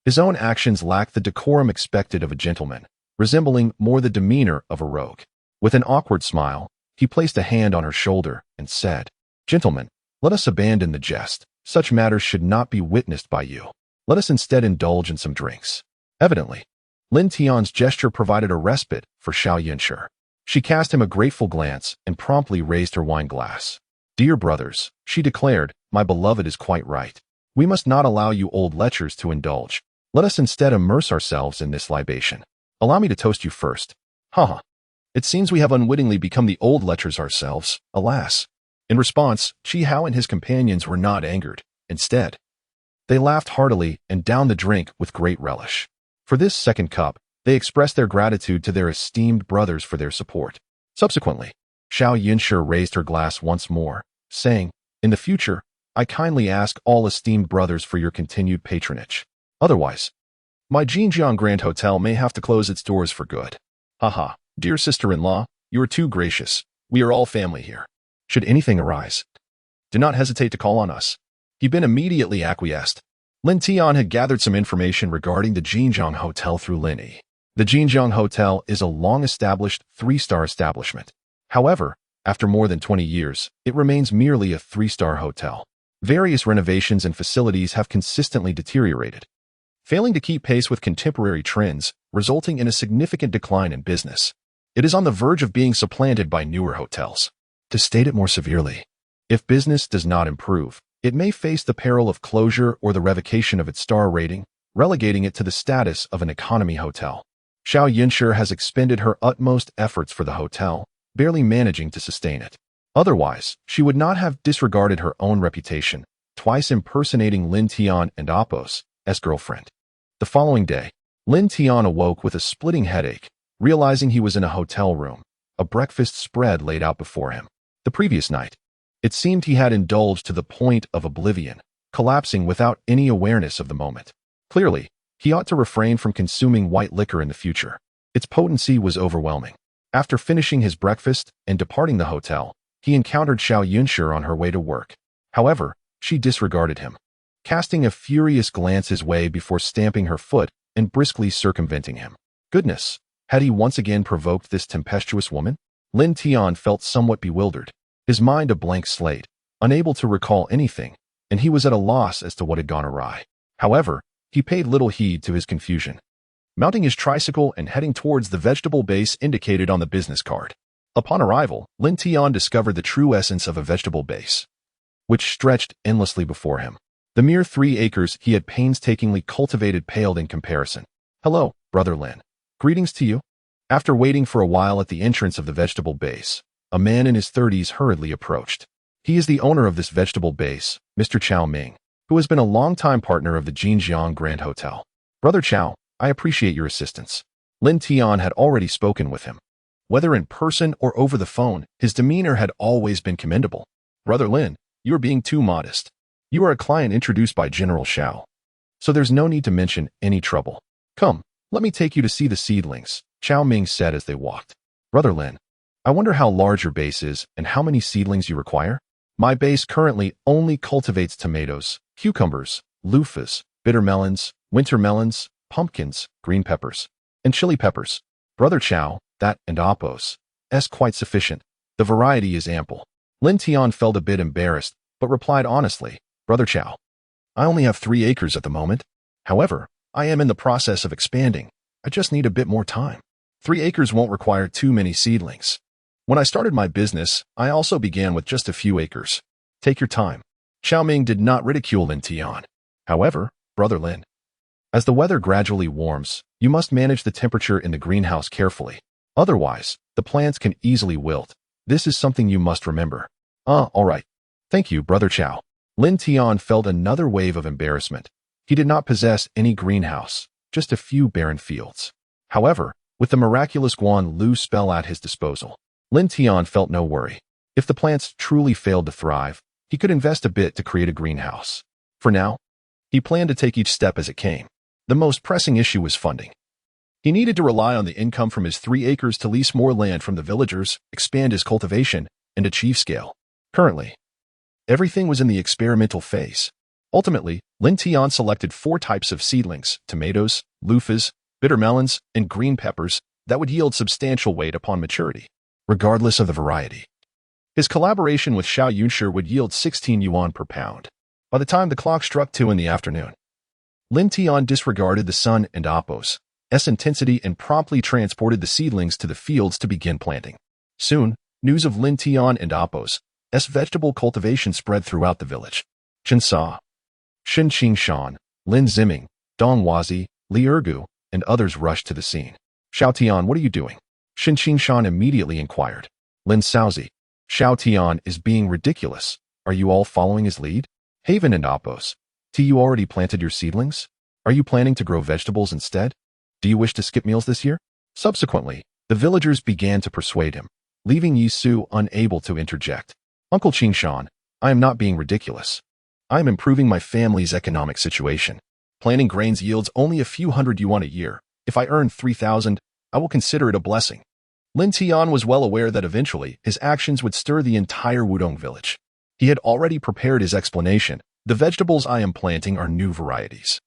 his own actions lacked the decorum expected of a gentleman, resembling more the demeanor of a rogue. With an awkward smile, he placed a hand on her shoulder and said, "Gentlemen, let us abandon the jest. Such matters should not be witnessed by you. Let us instead indulge in some drinks." Evidently, Lin Tian's gesture provided a respite for Xiao Yunshi. She cast him a grateful glance and promptly raised her wine glass. "Dear brothers," she declared, "my beloved is quite right. We must not allow you old lechers to indulge. Let us instead immerse ourselves in this libation. Allow me to toast you first." Haha. It seems we have unwittingly become the old lechers ourselves, alas. In response, Qi Hao and his companions were not angered. Instead, they laughed heartily and downed the drink with great relish. For this second cup, they expressed their gratitude to their esteemed brothers for their support. Subsequently, Xiao Yunshi raised her glass once more, saying, "In the future, I kindly ask all esteemed brothers for your continued patronage. Otherwise, my Jinjiang Grand Hotel may have to close its doors for good." Haha, dear sister-in-law, you are too gracious. We are all family here. Should anything arise, do not hesitate to call on us. He Bin immediately acquiesced. Lin Tian had gathered some information regarding the Jinjiang Hotel through Lin Yi. The Jinjiang Hotel is a long-established 3-star establishment. However, after more than 20 years, it remains merely a 3-star hotel. Various renovations and facilities have consistently deteriorated, failing to keep pace with contemporary trends, resulting in a significant decline in business. It is on the verge of being supplanted by newer hotels. To state it more severely, if business does not improve, it may face the peril of closure or the revocation of its star rating, relegating it to the status of an economy hotel. Xiao Yunshi has expended her utmost efforts for the hotel, barely managing to sustain it. Otherwise, she would not have disregarded her own reputation, twice impersonating Lin Tian and Apos as girlfriend. The following day, Lin Tian awoke with a splitting headache, realizing he was in a hotel room, a breakfast spread laid out before him. The previous night, it seemed he had indulged to the point of oblivion, collapsing without any awareness of the moment. Clearly, he ought to refrain from consuming white liquor in the future. Its potency was overwhelming. After finishing his breakfast and departing the hotel, he encountered Xiao Yunshi on her way to work. However, she disregarded him, casting a furious glance his way before stamping her foot and briskly circumventing him. Goodness, had he once again provoked this tempestuous woman? Lin Tian felt somewhat bewildered, his mind a blank slate, unable to recall anything, and he was at a loss as to what had gone awry. However, he paid little heed to his confusion, mounting his tricycle and heading towards the vegetable base indicated on the business card. Upon arrival, Lin Tian discovered the true essence of a vegetable base, which stretched endlessly before him. The mere 3 acres he had painstakingly cultivated paled in comparison. "Hello, Brother Lin. Greetings to you." After waiting for a while at the entrance of the vegetable base, a man in his 30s hurriedly approached. He is the owner of this vegetable base, Mr. Chao Ming, who has been a longtime partner of the Jinjiang Grand Hotel. "Brother Chao, I appreciate your assistance." Lin Tian had already spoken with him. Whether in person or over the phone, his demeanor had always been commendable. "Brother Lin, you are being too modest. You are a client introduced by General Xiao, so there's no need to mention any trouble. Come, let me take you to see the seedlings," Chao Ming said as they walked. "Brother Lin, I wonder how large your base is and how many seedlings you require? My base currently only cultivates tomatoes, cucumbers, loofahs, bitter melons, winter melons, pumpkins, green peppers, and chili peppers. Brother Chao, that and apples is quite sufficient. The variety is ample." Lin Tian felt a bit embarrassed, but replied honestly, "Brother Chao, I only have 3 acres at the moment. However, I am in the process of expanding. I just need a bit more time. 3 acres won't require too many seedlings. When I started my business, I also began with just a few acres. Take your time." Chao Ming did not ridicule Lin Tian. "However, Brother Lin, as the weather gradually warms, you must manage the temperature in the greenhouse carefully. Otherwise, the plants can easily wilt. This is something you must remember." All right. Thank you, Brother Chao." Lin Tian felt another wave of embarrassment. He did not possess any greenhouse, just a few barren fields. However, with the miraculous Guan Lu spell at his disposal, Lin Tian felt no worry. If the plants truly failed to thrive, he could invest a bit to create a greenhouse. For now, he planned to take each step as it came. The most pressing issue was funding. He needed to rely on the income from his 3 acres to lease more land from the villagers, expand his cultivation, and achieve scale. Currently, everything was in the experimental phase. Ultimately, Lin Tian selected 4 types of seedlings: tomatoes, loofahs, bitter melons, and green peppers that would yield substantial weight upon maturity, regardless of the variety. His collaboration with Xiao Yunshi would yield 16 yuan per pound. By the time the clock struck 2 in the afternoon, Lin Tian disregarded the sun and apples' intensity and promptly transported the seedlings to the fields to begin planting. Soon, news of Lin Tian and apples' vegetable cultivation spread throughout the village. Chen Sa, Shen Qingshan, Lin Ziming, Dong Wazi, Li Ergu, and others rushed to the scene. "Xiao Tian, what are you doing?" Shen Qingshan immediately inquired. Lin Saozi, "Xiao Tian is being ridiculous. Are you all following his lead? Haven and apples, you already planted your seedlings? Are you planning to grow vegetables instead? Do you wish to skip meals this year?" Subsequently, the villagers began to persuade him, leaving Yi Su unable to interject. "Uncle Qingshan, I am not being ridiculous. I am improving my family's economic situation. Planting grains yields only a few hundred yuan a year. If I earn 3,000, I will consider it a blessing." Lin Tian was well aware that eventually his actions would stir the entire Wutong Village. He had already prepared his explanation. "The vegetables I am planting are new varieties,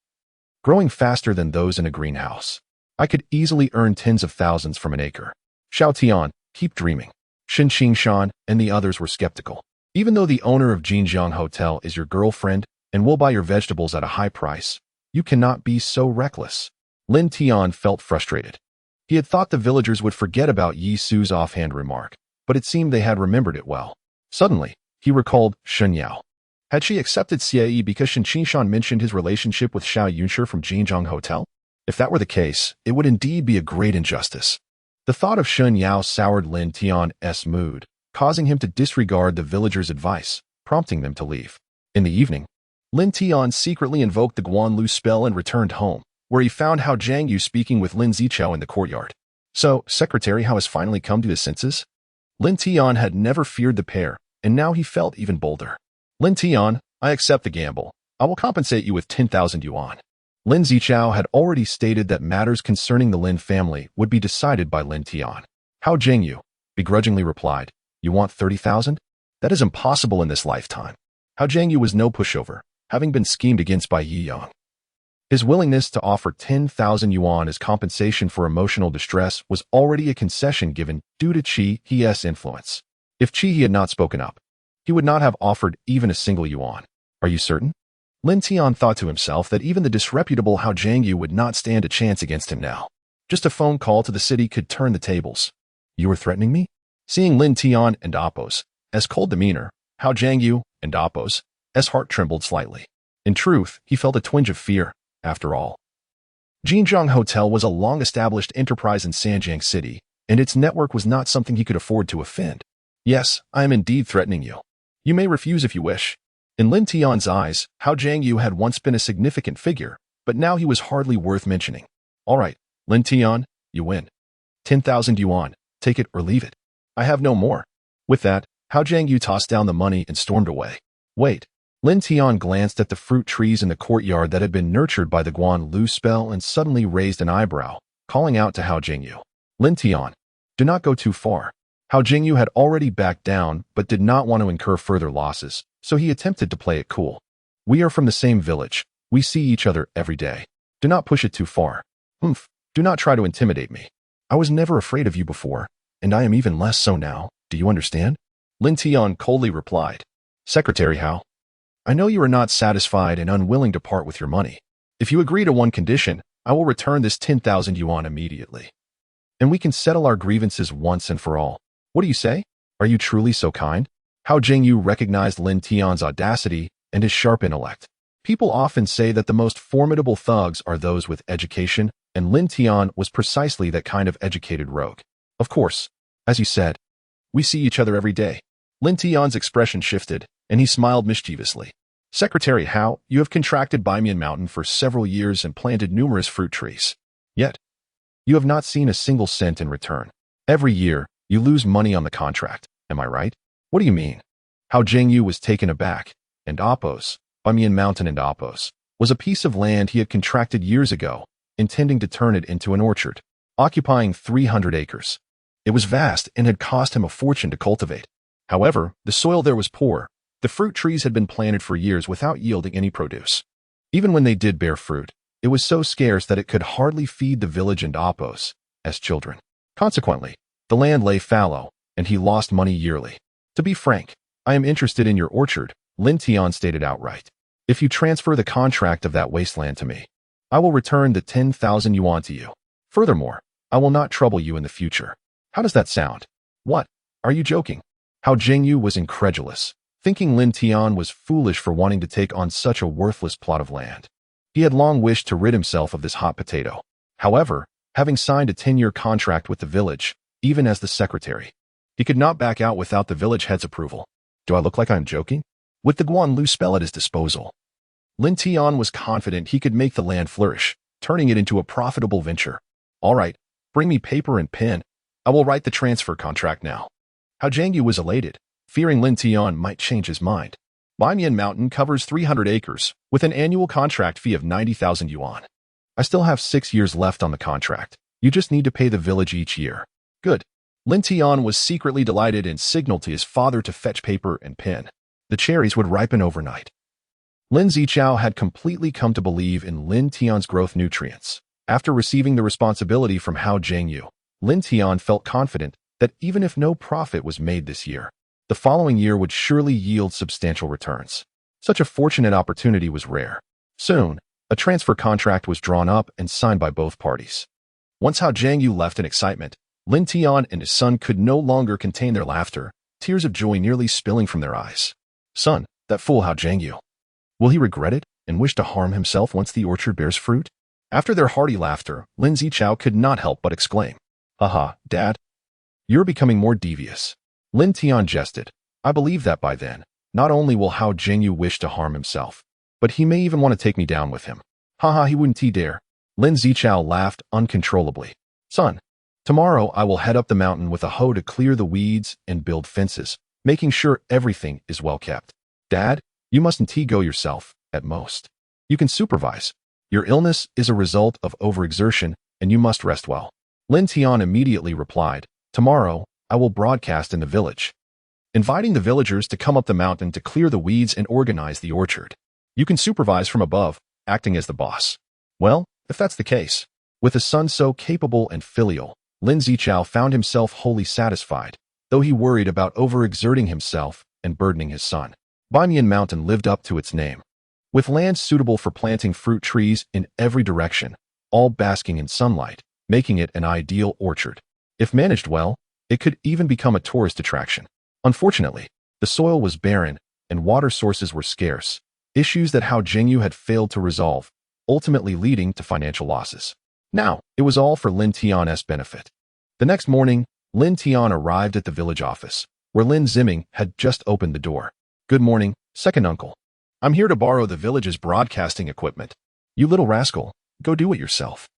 growing faster than those in a greenhouse. I could easily earn tens of thousands from an acre." "Xiao Tian, keep dreaming." Shen Qingshan and the others were skeptical. "Even though the owner of Jinjiang Hotel is your girlfriend and will buy your vegetables at a high price, you cannot be so reckless." Lin Tian felt frustrated. He had thought the villagers would forget about Yi Su's offhand remark, but it seemed they had remembered it well. Suddenly, he recalled Shen Yao. Had she accepted CAE because Shen Qingshan mentioned his relationship with Xiao Yunshi from Jinjiang Hotel? If that were the case, it would indeed be a great injustice. The thought of Shen Yao soured Lin Tian's mood, causing him to disregard the villagers' advice, prompting them to leave. In the evening, Lin Tian secretly invoked the Guan Lu spell and returned home, where he found Hao Jian speaking with Lin Zichao in the courtyard. So, Secretary Hao has finally come to his senses? Lin Tian had never feared the pair, and now he felt even bolder. Lin Tian, I accept the gamble. I will compensate you with 10,000 yuan. Lin Zichao had already stated that matters concerning the Lin family would be decided by Lin Tian. Hao Jian begrudgingly replied, You want 30,000? That is impossible in this lifetime. Hao Jian was no pushover, having been schemed against by Yi Yang. His willingness to offer 10,000 yuan as compensation for emotional distress was already a concession given due to Qi He's influence. If Qi He had not spoken up, he would not have offered even a single yuan. Are you certain? Lin Tian thought to himself that even the disreputable Hao Jian would not stand a chance against him now. Just a phone call to the city could turn the tables. You were threatening me? Seeing Lin Tian and Appo's cold demeanor, Hao Jian and Appo's heart trembled slightly. In truth, he felt a twinge of fear. After all, Jinjiang Hotel was a long-established enterprise in Sanjiang City, and its network was not something he could afford to offend. Yes, I am indeed threatening you. You may refuse if you wish. In Lin Tian's eyes, Hao Jian had once been a significant figure, but now he was hardly worth mentioning. All right, Lin Tian, you win. 10,000 yuan, take it or leave it. I have no more. With that, Hao Jian tossed down the money and stormed away. Wait. Lin Tian glanced at the fruit trees in the courtyard that had been nurtured by the Guan Lu spell and suddenly raised an eyebrow, calling out to Hao Jian. Lin Tian, do not go too far. Hao Jian had already backed down but did not want to incur further losses, so he attempted to play it cool. We are from the same village. We see each other every day. Do not push it too far. Do not try to intimidate me. I was never afraid of you before, and I am even less so now. Do you understand? Lin Tian coldly replied. Secretary Hao, I know you are not satisfied and unwilling to part with your money. If you agree to one condition, I will return this 10,000 yuan immediately. And we can settle our grievances once and for all. What do you say? Are you truly so kind? Hao Jian recognized Lin Tian's audacity and his sharp intellect. People often say that the most formidable thugs are those with education, and Lin Tian was precisely that kind of educated rogue. Of course, as you said, we see each other every day. Lin Tian's expression shifted, and he smiled mischievously. Secretary Hao, you have contracted Baimen Mountain for several years and planted numerous fruit trees. Yet, you have not seen a single cent in return. Every year, you lose money on the contract. Am I right? What do you mean? Hao Jian was taken aback, and Appo's, Baimen Mountain and Appo's, was a piece of land he had contracted years ago, intending to turn it into an orchard, occupying 300 acres. It was vast and had cost him a fortune to cultivate. However, the soil there was poor. The fruit trees had been planted for years without yielding any produce. Even when they did bear fruit, it was so scarce that it could hardly feed the village and Appo's children. Consequently, the land lay fallow, and he lost money yearly. To be frank, I am interested in your orchard, Lin Tian stated outright. If you transfer the contract of that wasteland to me, I will return the 10,000 yuan to you. Furthermore, I will not trouble you in the future. How does that sound? What? Are you joking? Hao Jian was incredulous, thinking Lin Tian was foolish for wanting to take on such a worthless plot of land. He had long wished to rid himself of this hot potato. However, having signed a 10-year contract with the village, even as the secretary, he could not back out without the village head's approval. Do I look like I'm joking? With the Guan Lu spell at his disposal, Lin Tian was confident he could make the land flourish, turning it into a profitable venture. All right, bring me paper and pen. I will write the transfer contract now. Hao Jian was elated, fearing Lin Tian might change his mind. Baimen Mountain covers 300 acres, with an annual contract fee of 90,000 yuan. I still have 6 years left on the contract. You just need to pay the village each year. Good. Lin Tian was secretly delighted and signaled to his father to fetch paper and pen. The cherries would ripen overnight. Lin Zichao had completely come to believe in Lin Tian's growth nutrients. After receiving the responsibility from Hao Jian, Lin Tian felt confident that even if no profit was made this year, the following year would surely yield substantial returns. Such a fortunate opportunity was rare. Soon, a transfer contract was drawn up and signed by both parties. Once Hao Jian left in excitement, Lin Tian and his son could no longer contain their laughter, tears of joy nearly spilling from their eyes. Son, that fool Hao Jian. Will he regret it and wish to harm himself once the orchard bears fruit? After their hearty laughter, Lin Zichao could not help but exclaim, Haha, Dad, you're becoming more devious. Lin Tian jested. I believe that by then, not only will Hao Jian wish to harm himself, but he may even want to take me down with him. Haha, he wouldn't dare. Lin Zichao laughed uncontrollably. Son, tomorrow I will head up the mountain with a hoe to clear the weeds and build fences, making sure everything is well kept. Dad, you mustn't go yourself, at most. You can supervise. Your illness is a result of overexertion, and you must rest well. Lin Tian immediately replied, Tomorrow, I will broadcast in the village, inviting the villagers to come up the mountain to clear the weeds and organize the orchard. You can supervise from above, acting as the boss. Well, if that's the case, with a son so capable and filial, Lin Zichao found himself wholly satisfied, though he worried about overexerting himself and burdening his son. Banyan Mountain lived up to its name, with land suitable for planting fruit trees in every direction, all basking in sunlight, making it an ideal orchard. If managed well, it could even become a tourist attraction. Unfortunately, the soil was barren and water sources were scarce, issues that Hao Jian had failed to resolve, ultimately leading to financial losses. Now, it was all for Lin Tian's benefit. The next morning, Lin Tian arrived at the village office, where Lin Ziming had just opened the door. Good morning, second uncle. I'm here to borrow the village's broadcasting equipment. You little rascal, go do it yourself.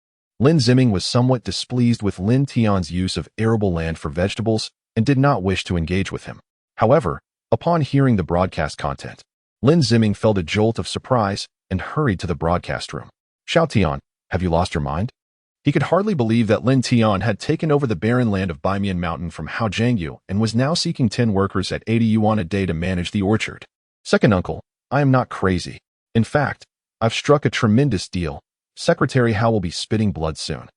Lin Ziming was somewhat displeased with Lin Tian's use of arable land for vegetables and did not wish to engage with him. However, upon hearing the broadcast content, Lin Ziming felt a jolt of surprise and hurried to the broadcast room. Xiao Tian, have you lost your mind? He could hardly believe that Lin Tian had taken over the barren land of Banyan Mountain from Hao Jian and was now seeking 10 workers at 80 yuan a day to manage the orchard. Second uncle, I am not crazy. In fact, I've struck a tremendous deal. Secretary Hao will be spitting blood soon.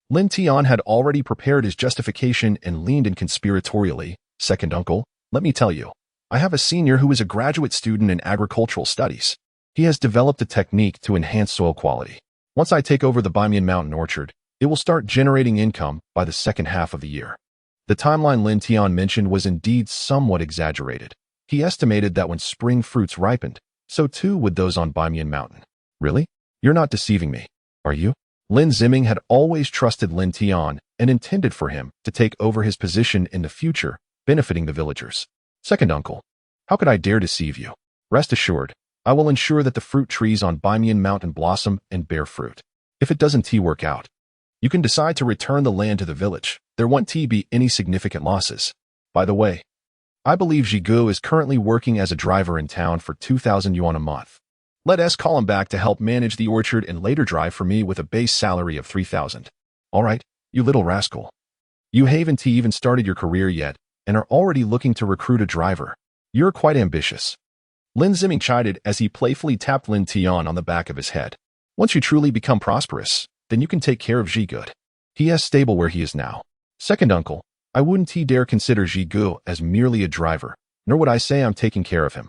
Lin Tian had already prepared his justification and leaned in conspiratorially. Second uncle, let me tell you, I have a senior who is a graduate student in agricultural studies. He has developed a technique to enhance soil quality. Once I take over the Banyan Mountain orchard, it will start generating income by the second half of the year. The timeline Lin Tian mentioned was indeed somewhat exaggerated. He estimated that when spring fruits ripened, so too would those on Banyan Mountain. Really? You're not deceiving me, are you? Lin Ziming had always trusted Lin Tian and intended for him to take over his position in the future, benefiting the villagers. Second uncle, how could I dare deceive you? Rest assured, I will ensure that the fruit trees on Banyan Mountain blossom and bear fruit. If it doesn't work out, you can decide to return the land to the village. There won't be any significant losses. By the way, I believe Zhigu is currently working as a driver in town for 2,000 yuan a month. Let us call him back to help manage the orchard and later drive for me with a base salary of 3,000. All right, you little rascal. You haven't even started your career yet and are already looking to recruit a driver. You're quite ambitious. Lin Ziming chided as he playfully tapped Lin Tian on the back of his head. Once you truly become prosperous, then you can take care of Zhigu. He is stable where he is now. Second uncle, I wouldn't dare consider Zhigu as merely a driver, nor would I say I'm taking care of him.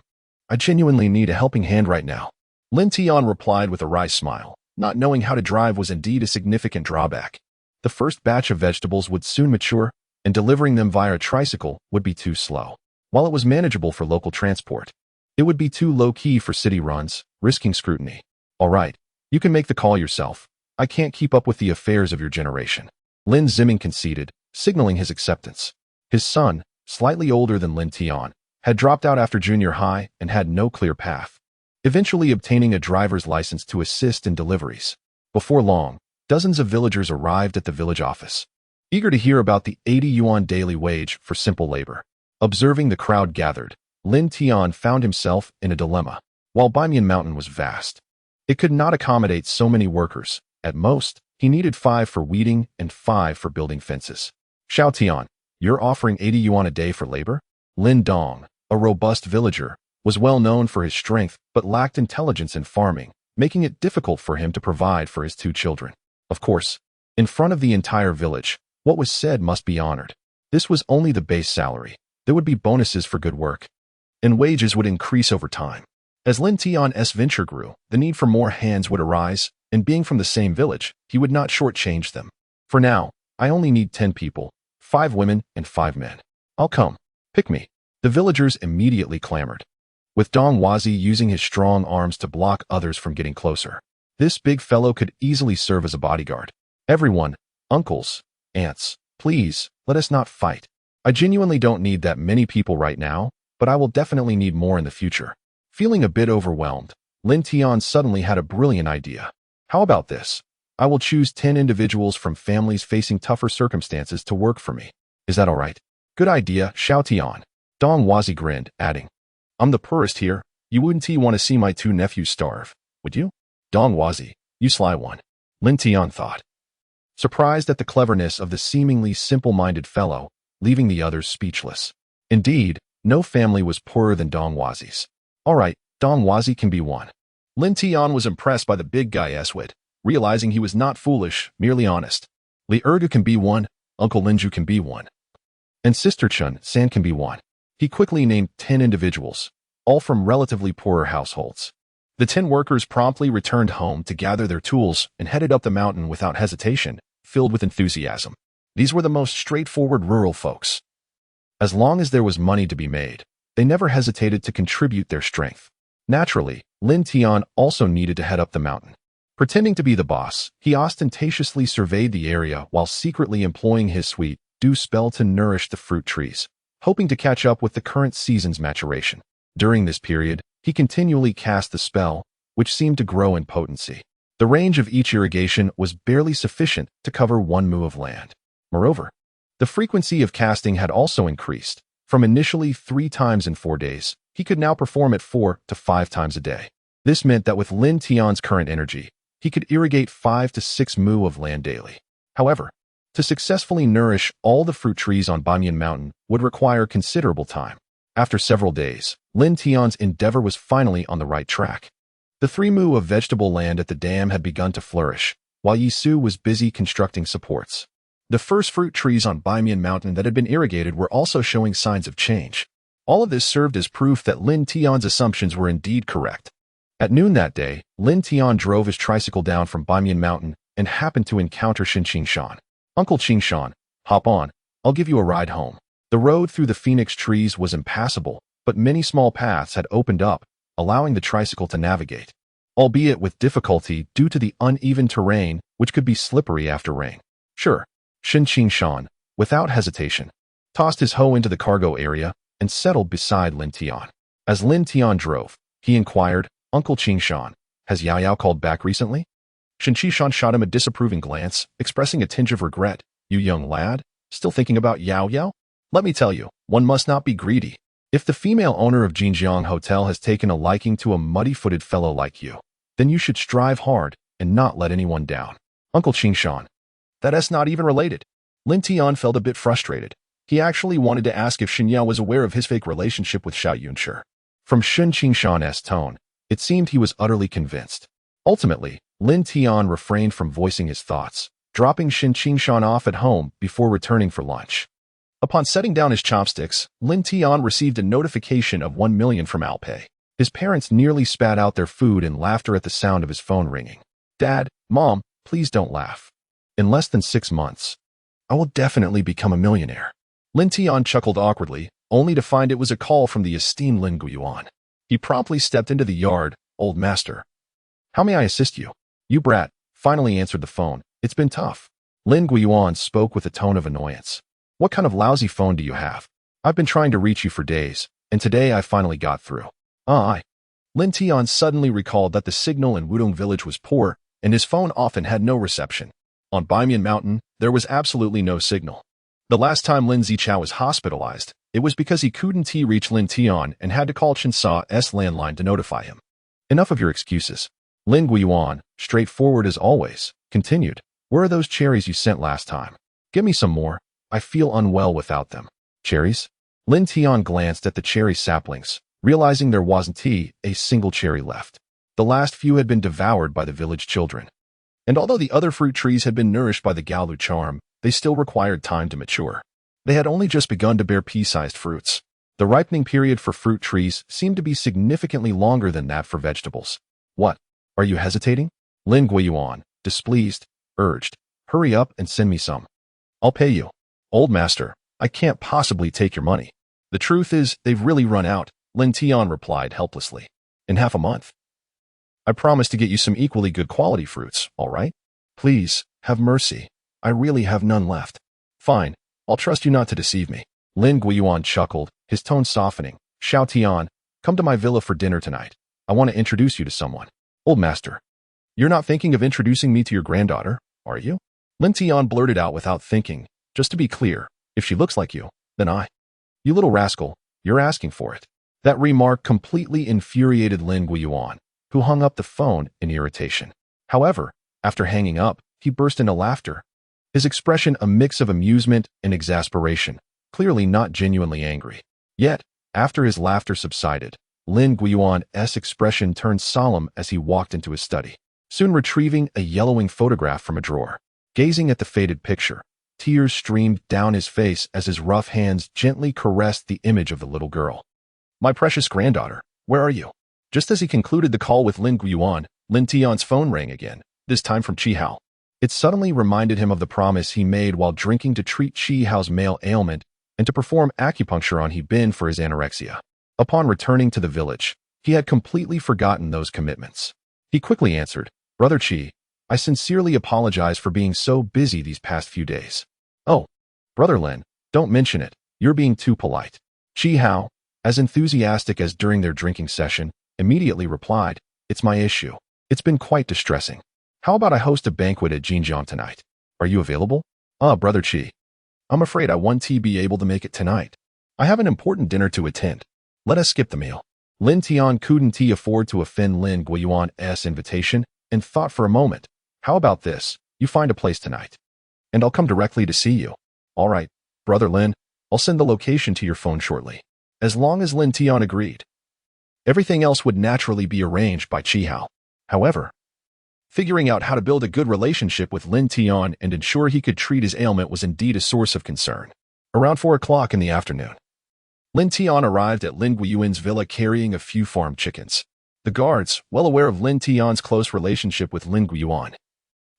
I genuinely need a helping hand right now. Lin Tian replied with a wry smile. Not knowing how to drive was indeed a significant drawback. The first batch of vegetables would soon mature, and delivering them via a tricycle would be too slow. While it was manageable for local transport, it would be too low-key for city runs, risking scrutiny. All right, you can make the call yourself. I can't keep up with the affairs of your generation. Lin Ziming conceded, signaling his acceptance. His son, slightly older than Lin Tian, had dropped out after junior high and had no clear path, eventually obtaining a driver's license to assist in deliveries. Before long, dozens of villagers arrived at the village office, eager to hear about the 80 yuan daily wage for simple labor. Observing the crowd gathered, Lin Tian found himself in a dilemma. While Banyan Mountain was vast, it could not accommodate so many workers. At most, he needed 5 for weeding and 5 for building fences. Xiao Tian, you're offering 80 yuan a day for labor? Lin Dong, a robust villager, was well known for his strength but lacked intelligence in farming, making it difficult for him to provide for his 2 children. Of course, in front of the entire village, what was said must be honored. This was only the base salary. There would be bonuses for good work, and wages would increase over time. As Lin Tian's venture grew, the need for more hands would arise, and being from the same village, he would not shortchange them. For now, I only need 10 people, 5 women and 5 men. I'll come. Pick me. The villagers immediately clamored, with Dong Wazi using his strong arms to block others from getting closer. This big fellow could easily serve as a bodyguard. Everyone, uncles, aunts, please, let us not fight. I genuinely don't need that many people right now, but I will definitely need more in the future. Feeling a bit overwhelmed, Lin Tian suddenly had a brilliant idea. How about this? I will choose 10 individuals from families facing tougher circumstances to work for me. Is that all right? Good idea, Xiao Tian. Dong Wazi grinned, adding, I'm the poorest here. You wouldn't want to see my 2 nephews starve, would you? Dong Wazi, you sly one. Lin Tian thought, surprised at the cleverness of the seemingly simple-minded fellow, leaving the others speechless. Indeed, no family was poorer than Dong Wazi's. All right, Dong Wazi can be one. Lin Tian was impressed by the big guy's wit, realizing he was not foolish, merely honest. Li Ergu can be one, Uncle Linju can be one, and Sister Chun San can be one. He quickly named 10 individuals, all from relatively poorer households. The 10 workers promptly returned home to gather their tools and headed up the mountain without hesitation, filled with enthusiasm. These were the most straightforward rural folks. As long as there was money to be made, they never hesitated to contribute their strength. Naturally, Lin Tian also needed to head up the mountain. Pretending to be the boss, he ostentatiously surveyed the area while secretly employing his sweet dew spell to nourish the fruit trees, hoping to catch up with the current season's maturation. During this period, he continually cast the spell, which seemed to grow in potency. The range of each irrigation was barely sufficient to cover 1 mu of land. Moreover, the frequency of casting had also increased. From initially 3 times in 4 days, he could now perform it 4 to 5 times a day. This meant that with Lin Tian's current energy, he could irrigate 5 to 6 mu of land daily. However, to successfully nourish all the fruit trees on Banyan Mountain would require considerable time. After several days, Lin Tian's endeavor was finally on the right track. The 3 mu of vegetable land at the dam had begun to flourish, while Yisu was busy constructing supports. The first fruit trees on Banyan Mountain that had been irrigated were also showing signs of change. All of this served as proof that Lin Tian's assumptions were indeed correct. At noon that day, Lin Tian drove his tricycle down from Banyan Mountain and happened to encounter Qingshan. Uncle Qingshan, hop on, I'll give you a ride home. The road through the phoenix trees was impassable, but many small paths had opened up, allowing the tricycle to navigate, albeit with difficulty due to the uneven terrain, which could be slippery after rain. Sure, Qingshan, without hesitation, tossed his hoe into the cargo area and settled beside Lin Tian. As Lin Tian drove, he inquired, Uncle Qingshan, has Yao Yao called back recently? Qingshan shot him a disapproving glance, expressing a tinge of regret. You young lad, still thinking about Yao Yao? Let me tell you, one must not be greedy. If the female owner of Jinjiang Hotel has taken a liking to a muddy-footed fellow like you, then you should strive hard and not let anyone down. Uncle Qingshan, that's not even related. Lin Tian felt a bit frustrated. He actually wanted to ask if Xinyao was aware of his fake relationship with Xiao Yunshi. From Qingshan's tone, it seemed he was utterly convinced. Ultimately, Lin Tian refrained from voicing his thoughts, dropping Qingshan off at home before returning for lunch. Upon setting down his chopsticks, Lin Tian received a notification of 1 million from Alpay. His parents nearly spat out their food in laughter at the sound of his phone ringing. Dad, Mom, please don't laugh. In less than 6 months, I will definitely become a millionaire. Lin Tian chuckled awkwardly, only to find it was a call from the esteemed Lin Yuan. He promptly stepped into the yard. Old master, how may I assist you? You brat, finally answered the phone. It's been tough. Lin Yuan spoke with a tone of annoyance. What kind of lousy phone do you have? I've been trying to reach you for days, and today I finally got through. Lin Tian suddenly recalled that the signal in Wutong Village was poor, and his phone often had no reception. On Banyan Mountain, there was absolutely no signal. The last time Lin Zichao was hospitalized, it was because he couldn't reach Lin Tian and had to call Chinsa's landline to notify him. Enough of your excuses. Lin Yuan, straightforward as always, continued. Where are those cherries you sent last time? Give me some more. I feel unwell without them. Cherries? Lin Tian glanced at the cherry saplings, realizing there wasn't a single cherry left. The last few had been devoured by the village children. And although the other fruit trees had been nourished by the Gaolu charm, they still required time to mature. They had only just begun to bear pea-sized fruits. The ripening period for fruit trees seemed to be significantly longer than that for vegetables. What? Are you hesitating? Lin Yuan, displeased, urged. Hurry up and send me some. I'll pay you. Old master, I can't possibly take your money. The truth is, they've really run out, Lin Tian replied helplessly. In half a month. I promise to get you some equally good quality fruits, all right? Please, have mercy. I really have none left. Fine, I'll trust you not to deceive me. Lin Yuan chuckled, his tone softening. Xiao Tian, come to my villa for dinner tonight. I want to introduce you to someone. Old master, You're not thinking of introducing me to your granddaughter, are you? Lin Tian blurted out without thinking. Just to be clear, if she looks like you, then I. You little rascal, you're asking for it. That remark completely infuriated Lin Guiyuan, who hung up the phone in irritation. However, after hanging up, he burst into laughter. His expression a mix of amusement and exasperation, clearly not genuinely angry. Yet, after his laughter subsided, Lin Guiyuan's expression turned solemn as he walked into his study, soon retrieving a yellowing photograph from a drawer. Gazing at the faded picture, tears streamed down his face as his rough hands gently caressed the image of the little girl. My precious granddaughter, where are you? Just as he concluded the call with Lin Guiyuan, Lin Tian's phone rang again, this time from Chi Hao. It suddenly reminded him of the promise he made while drinking to treat Chi Hao's male ailment and to perform acupuncture on He Bin for his anorexia. Upon returning to the village, he had completely forgotten those commitments. He quickly answered, Brother Chi, I sincerely apologize for being so busy these past few days. Oh, Brother Lin, don't mention it, you're being too polite. Chi Hao, as enthusiastic as during their drinking session, immediately replied, It's my issue. It's been quite distressing. How about I host a banquet at Jinjiang tonight? Are you available? Brother Chi. I'm afraid I won't be able to make it tonight. I have an important dinner to attend. Let us skip the meal. Lin Tian couldn't afford to offend Lin Guiyuan's invitation and thought for a moment, how about this? You find a place tonight, and I'll come directly to see you. All right, Brother Lin, I'll send the location to your phone shortly. As long as Lin Tian agreed. Everything else would naturally be arranged by Chi Hao. However, figuring out how to build a good relationship with Lin Tian and ensure he could treat his ailment was indeed a source of concern. Around 4 o'clock in the afternoon, Lin Tian arrived at Lin Guiyuan's villa carrying a few farm chickens. The guards, well aware of Lin Tian's close relationship with Lin Guiyuan,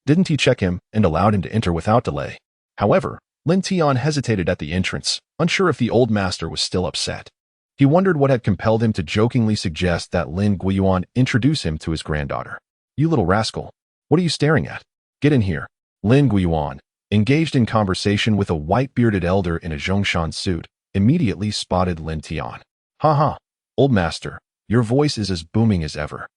didn't check him and allowed him to enter without delay. However, Lin Tian hesitated at the entrance, unsure if the old master was still upset. He wondered what had compelled him to jokingly suggest that Lin Guiyuan introduce him to his granddaughter. You little rascal, what are you staring at? Get in here. Lin Guiyuan, engaged in conversation with a white-bearded elder in a Zhongshan suit, immediately spotted Lin Tian. Ha ha, old master, your voice is as booming as ever.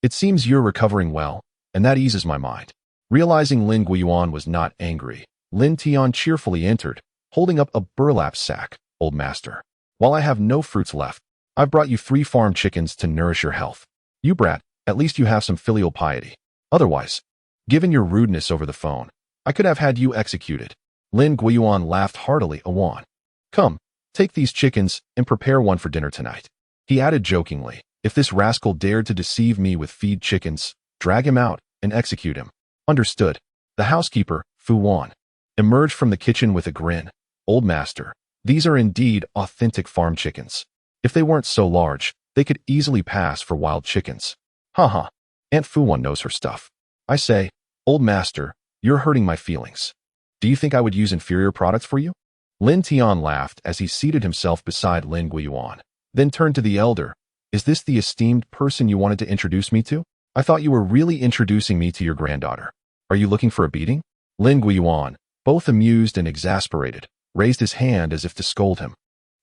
It seems you're recovering well, and that eases my mind. Realizing Lin Guiyuan was not angry, Lin Tian cheerfully entered, holding up a burlap sack. Old master, while I have no fruits left, I've brought you 3 farm chickens to nourish your health. You brat, at least you have some filial piety. Otherwise, given your rudeness over the phone, I could have had you executed. Lin Guiyuan laughed heartily. Awan. Come, take these chickens and prepare one for dinner tonight. He added jokingly, if this rascal dared to deceive me with feed chickens, drag him out and execute him. Understood. The housekeeper, Fu Wan, emerged from the kitchen with a grin. Old master, these are indeed authentic farm chickens. If they weren't so large, they could easily pass for wild chickens. Haha, Aunt Fu Wan knows her stuff. I say, old master, you're hurting my feelings. Do you think I would use inferior products for you? Lin Tian laughed as he seated himself beside Lin Guiyuan, then turned to the elder. Is this the esteemed person you wanted to introduce me to? I thought you were really introducing me to your granddaughter. Are you looking for a beating? Lin Guiyuan, both amused and exasperated, raised his hand as if to scold him.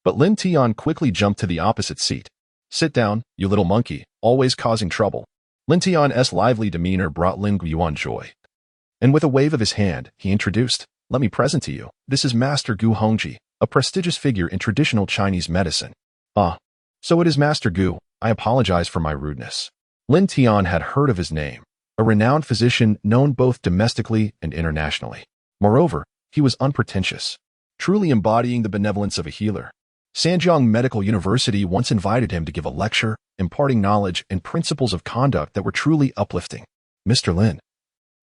But Lin Tian quickly jumped to the opposite seat. Sit down, you little monkey, always causing trouble. Lin Tian's lively demeanor brought Lin Guiyuan joy. And with a wave of his hand, he introduced, let me present to you, this is Master Gu Hongji, a prestigious figure in traditional Chinese medicine. Ah, so it is Master Gu, I apologize for my rudeness. Lin Tian had heard of his name, a renowned physician known both domestically and internationally. Moreover, he was unpretentious, truly embodying the benevolence of a healer. Sanjiang Medical University once invited him to give a lecture, imparting knowledge and principles of conduct that were truly uplifting. Mr. Lin,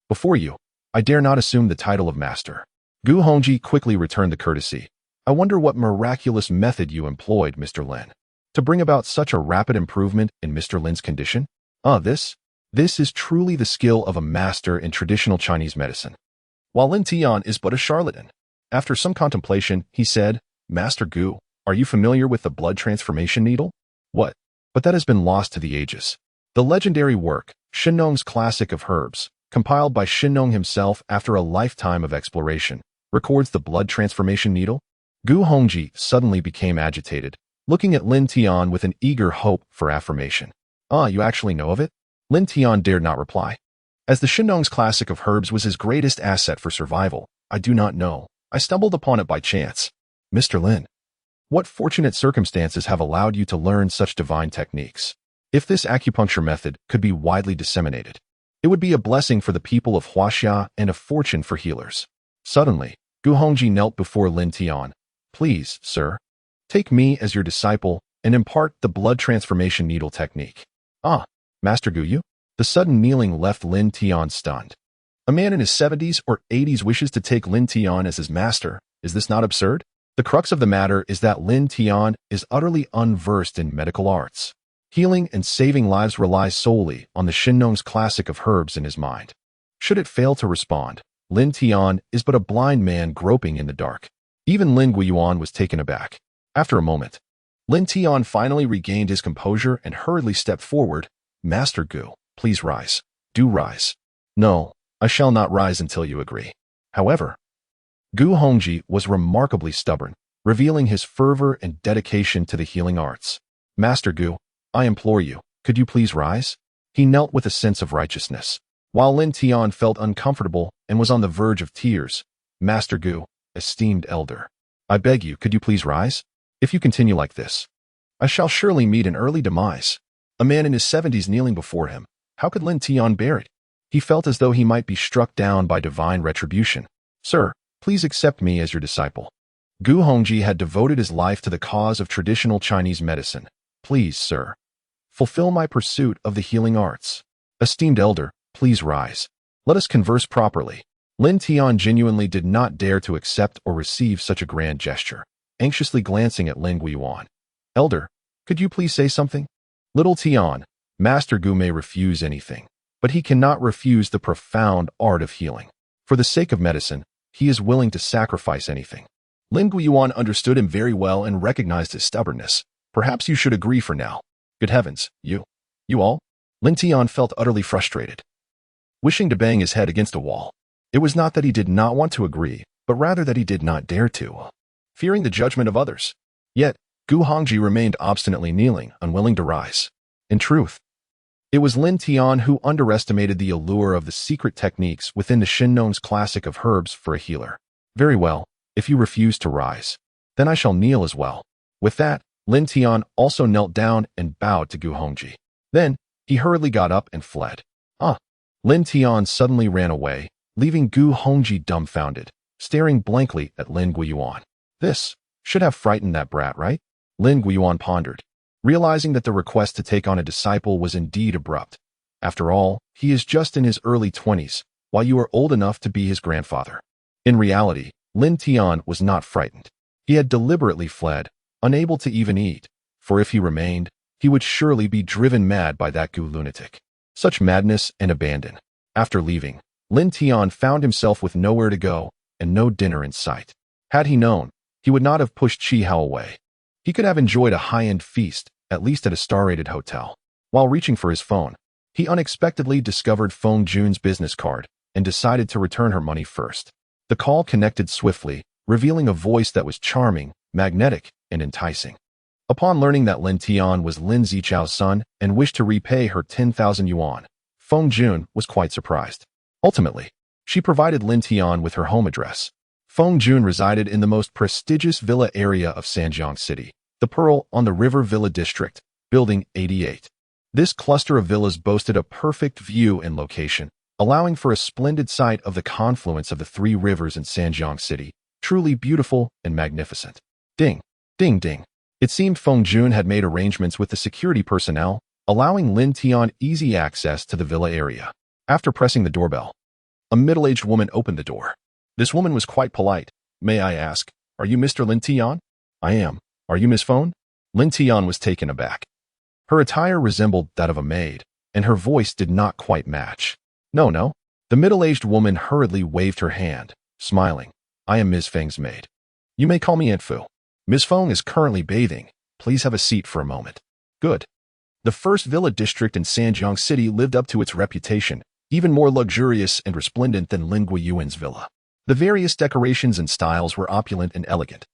before you, I dare not assume the title of master. Gu Hongji quickly returned the courtesy. I wonder what miraculous method you employed, Mr. Lin, to bring about such a rapid improvement in Mr. Lin's condition? This is truly the skill of a master in traditional Chinese medicine. While Lin Tian is but a charlatan. After some contemplation, he said, Master Gu, are you familiar with the blood transformation needle? What? But that has been lost to the ages. The legendary work, Shinnong's Classic of Herbs, compiled by Shinnong himself after a lifetime of exploration, records the blood transformation needle. Gu Hongji suddenly became agitated, looking at Lin Tian with an eager hope for affirmation. You actually know of it? Lin Tian dared not reply. As the Shinong's classic of herbs was his greatest asset for survival, I do not know. I stumbled upon it by chance. Mr. Lin, what fortunate circumstances have allowed you to learn such divine techniques? If this acupuncture method could be widely disseminated, it would be a blessing for the people of Huaxia and a fortune for healers. Suddenly, Gu Hongji knelt before Lin Tian. Please, sir, take me as your disciple and impart the blood transformation needle technique. Ah, Master Gu Yu? The sudden kneeling left Lin Tian stunned. A man in his 70s or 80s wishes to take Lin Tian as his master. Is this not absurd? The crux of the matter is that Lin Tian is utterly unversed in medical arts. Healing and saving lives rely solely on the Shinong's classic of herbs in his mind. Should it fail to respond, Lin Tian is but a blind man groping in the dark. Even Lin Guiyuan was taken aback. After a moment, Lin Tian finally regained his composure and hurriedly stepped forward. Master Gu, please rise. Do rise. No, I shall not rise until you agree. However, Gu Hongji was remarkably stubborn, revealing his fervor and dedication to the healing arts. Master Gu, I implore you, could you please rise? He knelt with a sense of righteousness. While Lin Tian felt uncomfortable and was on the verge of tears, Master Gu, esteemed elder, I beg you, could you please rise? If you continue like this, I shall surely meet an early demise. A man in his 70s kneeling before him, how could Lin Tian bear it? He felt as though he might be struck down by divine retribution. Sir, please accept me as your disciple. Gu Hongji had devoted his life to the cause of traditional Chinese medicine. Please, sir, fulfill my pursuit of the healing arts. Esteemed elder, please rise. Let us converse properly. Lin Tian genuinely did not dare to accept or receive such a grand gesture, anxiously glancing at Lin Guiyuan. Elder, could you please say something? Little Tian, Master Gu may refuse anything, but he cannot refuse the profound art of healing. For the sake of medicine, he is willing to sacrifice anything. Lin Guiyuan understood him very well and recognized his stubbornness. Perhaps you should agree for now. Good heavens, you all? Lin Tian felt utterly frustrated, wishing to bang his head against a wall. It was not that he did not want to agree, but rather that he did not dare to, fearing the judgment of others. Yet, Gu Hongji remained obstinately kneeling, unwilling to rise. In truth, it was Lin Tian who underestimated the allure of the secret techniques within the Shinong's classic of herbs for a healer. Very well, if you refuse to rise, then I shall kneel as well. With that, Lin Tian also knelt down and bowed to Gu Hongji. Then, he hurriedly got up and fled. Lin Tian suddenly ran away, leaving Gu Hongji dumbfounded, staring blankly at Lin Guiyuan. This should have frightened that brat, right? Lin Guiyuan pondered, realizing that the request to take on a disciple was indeed abrupt. After all, he is just in his early 20s, while you are old enough to be his grandfather. In reality, Lin Tian was not frightened. He had deliberately fled, unable to even eat, for if he remained, he would surely be driven mad by that Gu lunatic. Such madness and abandon. After leaving, Lin Tian found himself with nowhere to go and no dinner in sight. Had he known, he would not have pushed Chi Hao away. He could have enjoyed a high-end feast, at least at a star-rated hotel. While reaching for his phone, he unexpectedly discovered Feng Jun's business card and decided to return her money first. The call connected swiftly, revealing a voice that was charming, magnetic, and enticing. Upon learning that Lin Tian was Lin Zichao's son and wished to repay her 10,000 yuan, Feng Jun was quite surprised. Ultimately, she provided Lin Tian with her home address. Feng Jun resided in the most prestigious villa area of Jinjiang City, the Pearl on the River Villa District, Building 88. This cluster of villas boasted a perfect view and location, allowing for a splendid sight of the confluence of the three rivers in Jinjiang City, truly beautiful and magnificent. Ding, ding, ding. It seemed Feng Jun had made arrangements with the security personnel, allowing Lin Tian easy access to the villa area. After pressing the doorbell, a middle-aged woman opened the door. This woman was quite polite. May I ask, are you Mr. Lin Tian? I am. Are you Miss Feng? Lin Tian was taken aback. Her attire resembled that of a maid, and her voice did not quite match. No. The middle-aged woman hurriedly waved her hand, smiling. I am Ms. Feng's maid. You may call me Aunt Fu. Ms. Feng is currently bathing. Please have a seat for a moment. Good. The first villa district in Jinjiang City lived up to its reputation, even more luxurious and resplendent than Lin Guiyuan's villa. The various decorations and styles were opulent and elegant,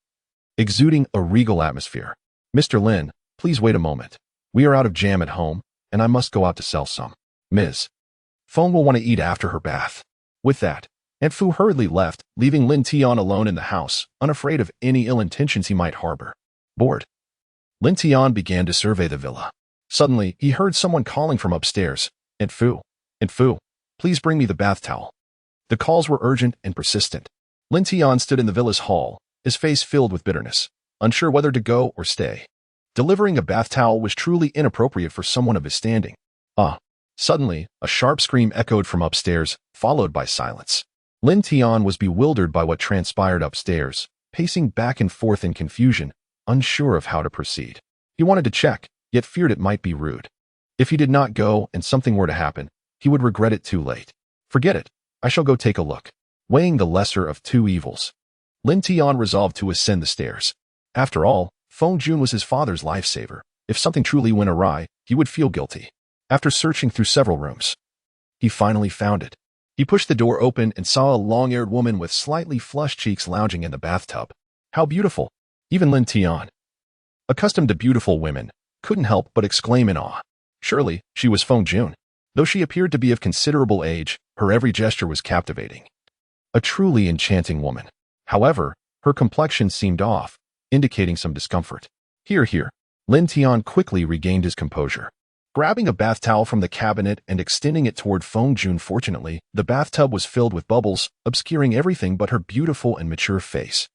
exuding a regal atmosphere. Mr. Lin, please wait a moment. We are out of jam at home, and I must go out to sell some. Ms. Feng will want to eat after her bath. With that, Aunt Fu hurriedly left, leaving Lin Tian alone in the house, unafraid of any ill intentions he might harbor. Bored, Lin Tian began to survey the villa. Suddenly, he heard someone calling from upstairs. Aunt Fu, please bring me the bath towel. The calls were urgent and persistent. Lin Tian stood in the villa's hall, his face filled with bitterness, unsure whether to go or stay. Delivering a bath towel was truly inappropriate for someone of his standing. Suddenly, a sharp scream echoed from upstairs, followed by silence. Lin Tian was bewildered by what transpired upstairs, pacing back and forth in confusion, unsure of how to proceed. He wanted to check, yet feared it might be rude. If he did not go and something were to happen, he would regret it too late. Forget it, I shall go take a look. Weighing the lesser of two evils, Lin Tian resolved to ascend the stairs. After all, Feng Jun was his father's lifesaver. If something truly went awry, he would feel guilty. After searching through several rooms, he finally found it. He pushed the door open and saw a long-haired woman with slightly flushed cheeks lounging in the bathtub. How beautiful! Even Lin Tian, accustomed to beautiful women, couldn't help but exclaim in awe. Surely, she was Feng Jun. Though she appeared to be of considerable age, her every gesture was captivating. A truly enchanting woman. However, her complexion seemed off, indicating some discomfort. Here. Lin Tian quickly regained his composure. Grabbing a bath towel from the cabinet and extending it toward Feng Jun, fortunately, the bathtub was filled with bubbles, obscuring everything but her beautiful and mature face.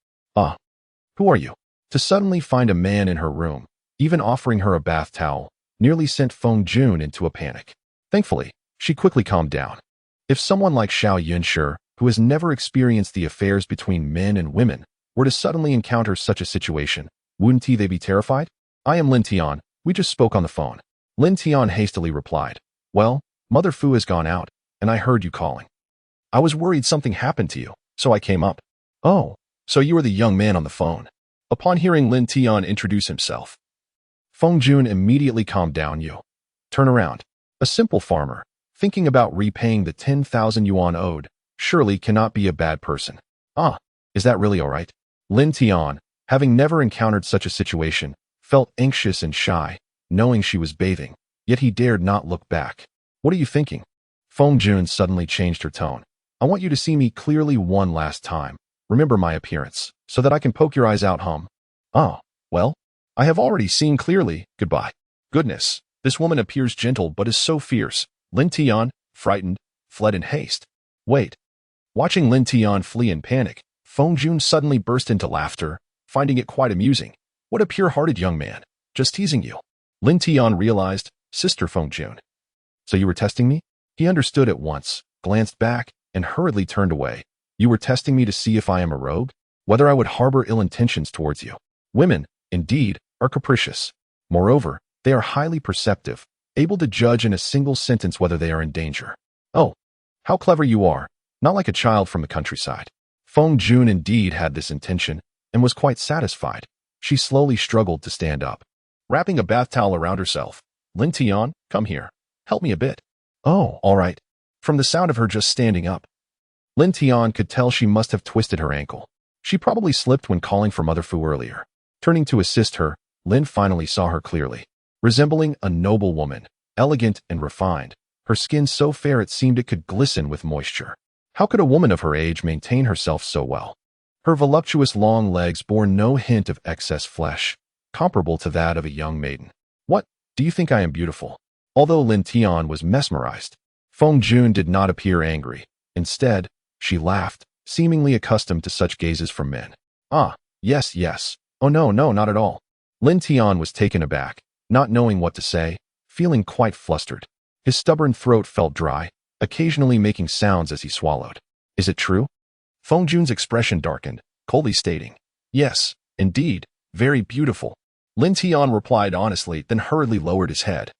Who are you? To suddenly find a man in her room, even offering her a bath towel, nearly sent Feng Jun into a panic. Thankfully, she quickly calmed down. If someone like Xiao Yunshi, who has never experienced the affairs between men and women, were to suddenly encounter such a situation, wouldn't they be terrified? I am Lin Tian, we just spoke on the phone. Lin Tian hastily replied. Well, Mother Fu has gone out, and I heard you calling. I was worried something happened to you, so I came up. Oh, so you were the young man on the phone. Upon hearing Lin Tian introduce himself, Feng Jun immediately calmed down. You turn around. A simple farmer, thinking about repaying the 10,000 yuan owed, surely cannot be a bad person. Is that really all right? Lin Tian, having never encountered such a situation, felt anxious and shy, knowing she was bathing, yet he dared not look back. What are you thinking? Feng Jun suddenly changed her tone. I want you to see me clearly one last time. Remember my appearance, so that I can poke your eyes out. Well, I have already seen clearly. Goodbye. Goodness, this woman appears gentle but is so fierce. Lin Tian, frightened, fled in haste. Wait. Watching Lin Tian flee in panic, Feng Jun suddenly burst into laughter, finding it quite amusing. What a pure-hearted young man. Just teasing you. Lin Tian realized, Sister Feng Jun. So you were testing me? He understood at once, glanced back, and hurriedly turned away. You were testing me to see if I am a rogue? Whether I would harbor ill intentions towards you. Women, indeed, are capricious. Moreover, they are highly perceptive, able to judge in a single sentence whether they are in danger. Oh, how clever you are, not like a child from the countryside. Feng Jun indeed had this intention, and was quite satisfied. She slowly struggled to stand up. Wrapping a bath towel around herself, Lin Tian, come here. Help me a bit. Oh, all right. From the sound of her just standing up, Lin Tian could tell she must have twisted her ankle. She probably slipped when calling for Mother Fu earlier. Turning to assist her, Lin finally saw her clearly. Resembling a noble woman, elegant and refined, her skin so fair it seemed it could glisten with moisture. How could a woman of her age maintain herself so well? Her voluptuous long legs bore no hint of excess flesh, comparable to that of a young maiden. What, do you think I am beautiful? Although Lin Tian was mesmerized, Feng Jun did not appear angry. Instead, she laughed, seemingly accustomed to such gazes from men. Yes. Oh no, not at all. Lin Tian was taken aback, not knowing what to say, feeling quite flustered. His stubborn throat felt dry, occasionally making sounds as he swallowed. Is it true? Feng Jun's expression darkened, coldly stating, Yes, indeed, very beautiful. Lin Tian replied honestly, then hurriedly lowered his head,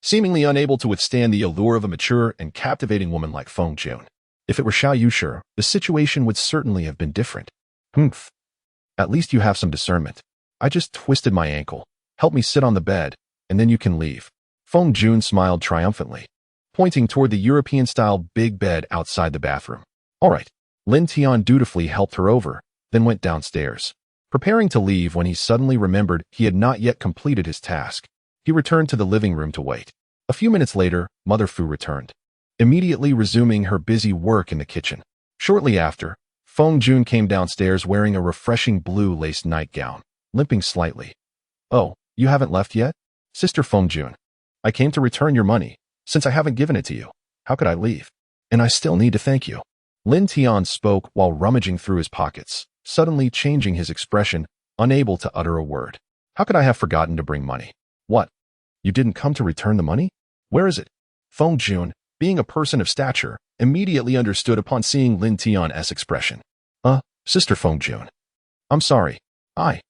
seemingly unable to withstand the allure of a mature and captivating woman like Feng Jun. If it were Xiao Yunshi, the situation would certainly have been different. Humph. At least you have some discernment. I just twisted my ankle. Help me sit on the bed, and then you can leave. Feng Jun smiled triumphantly, pointing toward the European-style big bed outside the bathroom. All right. Lin Tian dutifully helped her over, then went downstairs, preparing to leave when he suddenly remembered he had not yet completed his task. He returned to the living room to wait. A few minutes later, Mother Fu returned. immediately resuming her busy work in the kitchen. Shortly after, Feng Jun came downstairs wearing a refreshing blue lace nightgown, limping slightly. "Oh, you haven't left yet? Sister Feng Jun, I came to return your money. Since I haven't given it to you, how could I leave? And I still need to thank you." Lin Tian spoke while rummaging through his pockets, suddenly changing his expression, unable to utter a word. "How could I have forgotten to bring money? What? You didn't come to return the money? Where is it?" Feng Jun, being a person of stature, immediately understood upon seeing Lin Tian's expression. Sister Feng Jun, I'm sorry. I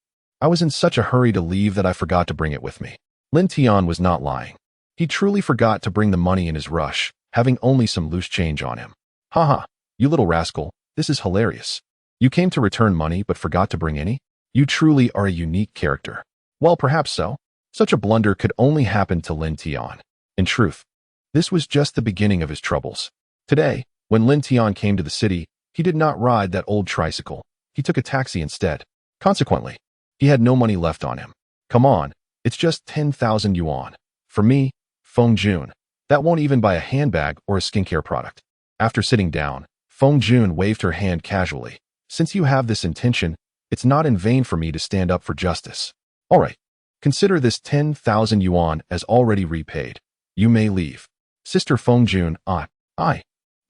was in such a hurry to leave that I forgot to bring it with me." Lin Tian was not lying. He truly forgot to bring the money in his rush, having only some loose change on him. "Haha, you little rascal, this is hilarious. You came to return money but forgot to bring any? You truly are a unique character." Well, perhaps so. Such a blunder could only happen to Lin Tian. In truth, this was just the beginning of his troubles. Today, when Lin Tian came to the city, he did not ride that old tricycle. He took a taxi instead. Consequently, he had no money left on him. "Come on, it's just 10,000 yuan. For me, Feng Jun, that won't even buy a handbag or a skincare product." After sitting down, Feng Jun waved her hand casually. "Since you have this intention, it's not in vain for me to stand up for justice. All right, consider this 10,000 yuan as already repaid. You may leave." Sister Feng Jun,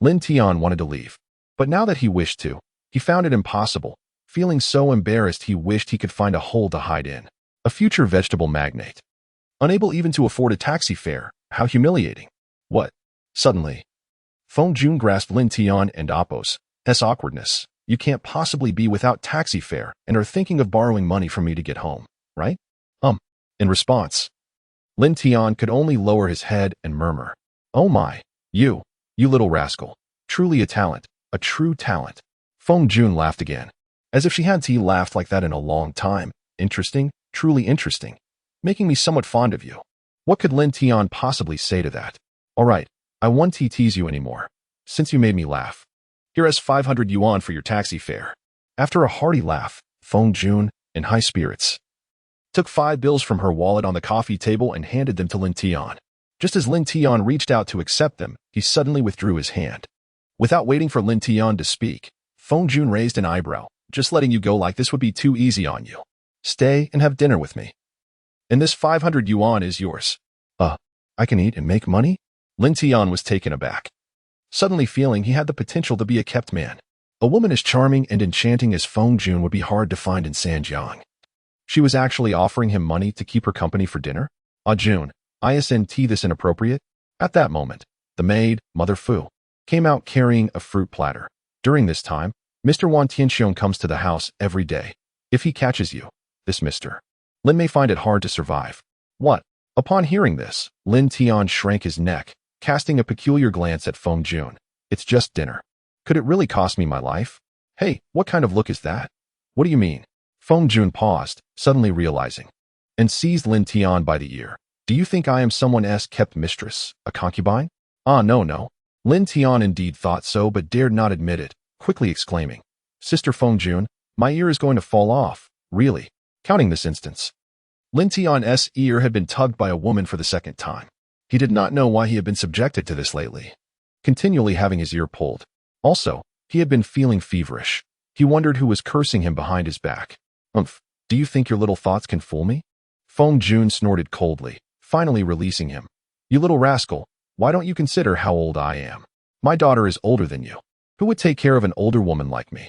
Lin Tian wanted to leave. But now that he wished to, he found it impossible, feeling so embarrassed he wished he could find a hole to hide in. A future vegetable magnate. Unable even to afford a taxi fare, how humiliating. What? Suddenly, Feng Jun grasped Lin Tian and Appo's awkwardness. "You can't possibly be without taxi fare and are thinking of borrowing money from me to get home, right?" In response, Lin Tian could only lower his head and murmur, "Oh my, you little rascal. Truly a talent, a true talent." Feng Jun laughed again, as if she hadn't laughed like that in a long time. "Interesting, truly interesting. Making me somewhat fond of you." What could Lin Tian possibly say to that? "All right, I won't tease you anymore, since you made me laugh. Here is 500 yuan for your taxi fare." After a hearty laugh, Feng Jun, in high spirits, took 5 bills from her wallet on the coffee table and handed them to Lin Tian. Just as Lin Tian reached out to accept them, he suddenly withdrew his hand. Without waiting for Lin Tian to speak, Feng Jun raised an eyebrow. "Just letting you go like this would be too easy on you. Stay and have dinner with me. And this 500 yuan is yours." I can eat and make money?" Lin Tian was taken aback, suddenly feeling he had the potential to be a kept man. A woman as charming and enchanting as Feng Jun would be hard to find in Sanjiang. She was actually offering him money to keep her company for dinner? Jun, isn't this inappropriate? At that moment, the maid, Mother Fu, came out carrying a fruit platter. During this time, Mr. Wan Tianxiong comes to the house every day. If he catches you, this Mr. Lin may find it hard to survive. What? Upon hearing this, Lin Tian shrank his neck, casting a peculiar glance at Feng Jun. "It's just dinner. Could it really cost me my life? Hey, what kind of look is that? What do you mean?" Feng Jun paused, suddenly realizing, and seized Lin Tian by the ear. "Do you think I am someone's kept mistress, a concubine?" No. Lin Tian indeed thought so but dared not admit it, quickly exclaiming, "Sister Feng Jun, my ear is going to fall off, really." Counting this instance, Lin Tian's ear had been tugged by a woman for the second time. He did not know why he had been subjected to this lately, continually having his ear pulled. Also, he had been feeling feverish. He wondered who was cursing him behind his back. Do you think your little thoughts can fool me?" Feng Jun snorted coldly, finally releasing him. "You little rascal, why don't you consider how old I am? My daughter is older than you. Who would take care of an older woman like me?"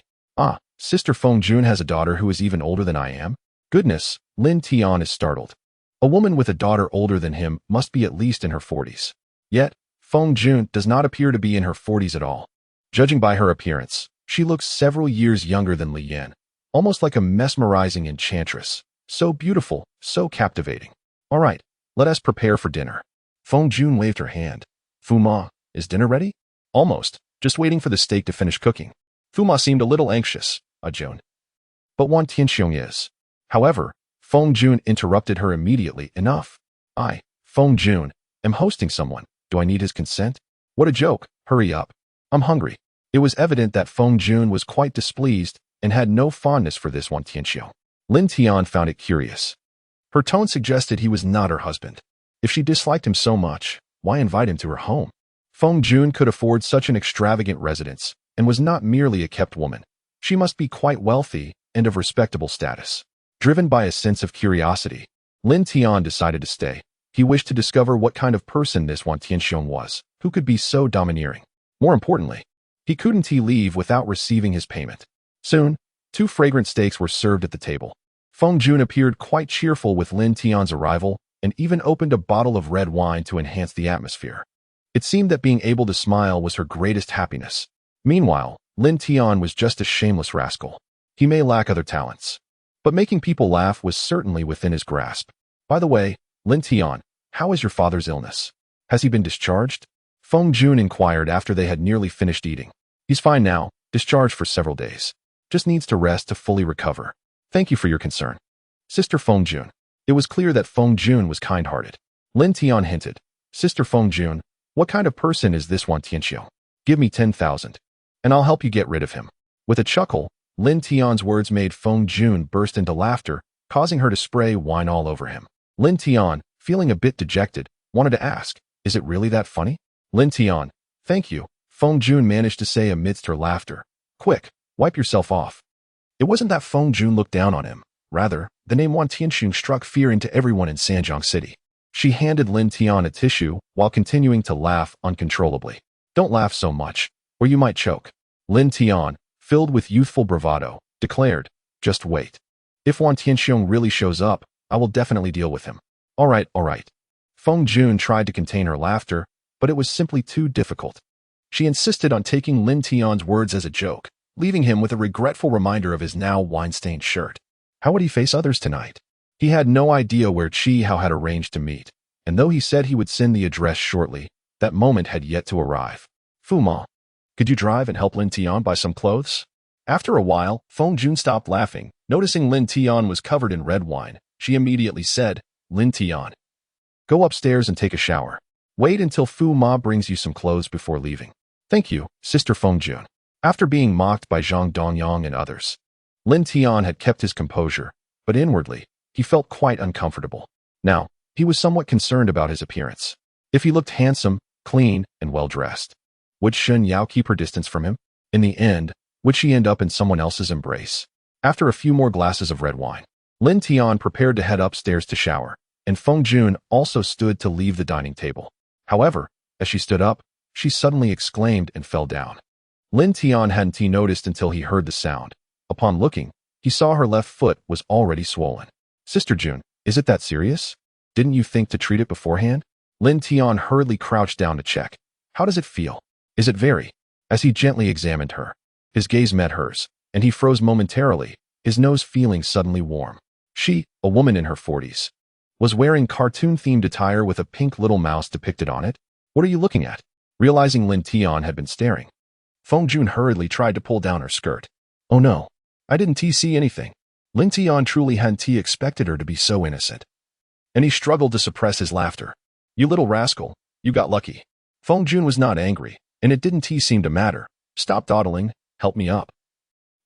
Sister Feng Jun has a daughter who is even older than I am? Goodness, Lin Tian is startled. A woman with a daughter older than him must be at least in her 40s. Yet, Feng Jun does not appear to be in her 40s at all. Judging by her appearance, she looks several years younger than Li Yan, almost like a mesmerizing enchantress. So beautiful, so captivating. "All right, let us prepare for dinner." Feng Jun waved her hand. "Fuma, is dinner ready?" "Almost, just waiting for the steak to finish cooking." Fuma seemed a little anxious, Jun. "But Wan Tianxiong is." However, Feng Jun interrupted her immediately. "Enough. Feng Jun, am hosting someone. Do I need his consent?" "What a joke. Hurry up. I'm hungry." It was evident that Feng Jun was quite displeased and had no fondness for this Wan Tianxiong. Lin Tian found it curious. Her tone suggested he was not her husband. If she disliked him so much, why invite him to her home? Feng Jun could afford such an extravagant residence and was not merely a kept woman. She must be quite wealthy and of respectable status. Driven by a sense of curiosity, Lin Tian decided to stay. He wished to discover what kind of person this Wan Tianxiong was, who could be so domineering. More importantly, he couldn't leave without receiving his payment. Soon, 2 fragrant steaks were served at the table. Feng Jun appeared quite cheerful with Lin Tian's arrival and even opened a bottle of red wine to enhance the atmosphere. It seemed that being able to smile was her greatest happiness. Meanwhile, Lin Tian was just a shameless rascal. He may lack other talents, but making people laugh was certainly within his grasp. By the way, Lin Tian, how is your father's illness? Has he been discharged? Feng Jun inquired after they had nearly finished eating. He's fine now, discharged for several days. Just needs to rest to fully recover. Thank you for your concern. Sister Feng Jun. It was clear that Feng Jun was kind-hearted. Lin Tian hinted, Sister Feng Jun, what kind of person is this Wan Tianxiong? Give me 10,000, and I'll help you get rid of him. With a chuckle, Lin Tian's words made Feng Jun burst into laughter, causing her to spray wine all over him. Lin Tian, feeling a bit dejected, wanted to ask, is it really that funny? Lin Tian, thank you, Feng Jun managed to say amidst her laughter. Quick, wipe yourself off. It wasn't that Feng Jun looked down on him. Rather, the name Wan Tianxiong struck fear into everyone in Sanjiang City. She handed Lin Tian a tissue while continuing to laugh uncontrollably. Don't laugh so much, or you might choke. Lin Tian, filled with youthful bravado, declared, just wait. If Wan Tianxiong really shows up, I will definitely deal with him. All right. Feng Jun tried to contain her laughter, but it was simply too difficult. She insisted on taking Lin Tian's words as a joke, leaving him with a regretful reminder of his now wine-stained shirt. How would he face others tonight? He had no idea where Chi Hao had arranged to meet, and though he said he would send the address shortly, that moment had yet to arrive. Fu Ma, could you drive and help Lin Tian buy some clothes? After a while, Feng Jun stopped laughing. Noticing Lin Tian was covered in red wine, she immediately said, Lin Tian, go upstairs and take a shower. Wait until Fu Ma brings you some clothes before leaving. Thank you, Sister Feng Jun. After being mocked by Zhang Dongyang and others, Lin Tian had kept his composure, but inwardly, he felt quite uncomfortable. Now, he was somewhat concerned about his appearance. If he looked handsome, clean, and well-dressed, would Shen Yao keep her distance from him? In the end, would she end up in someone else's embrace? After a few more glasses of red wine, Lin Tian prepared to head upstairs to shower, and Feng Jun also stood to leave the dining table. However, as she stood up, she suddenly exclaimed and fell down. Lin Tian hadn't noticed until he heard the sound. Upon looking, he saw her left foot was already swollen. Sister Jun, is it that serious? Didn't you think to treat it beforehand? Lin Tian hurriedly crouched down to check. How does it feel? Is it very? As he gently examined her, his gaze met hers, and he froze momentarily, his nose feeling suddenly warm. She, a woman in her 40s, was wearing cartoon-themed attire with a pink little mouse depicted on it. What are you looking at? Realizing Lin Tian had been staring, Feng Jun hurriedly tried to pull down her skirt. Oh no, I didn't see anything. Lin Tian truly hadn't expected her to be so innocent. And he struggled to suppress his laughter. You little rascal, you got lucky. Feng Jun was not angry, and it didn't seem to matter. Stop dawdling, help me up.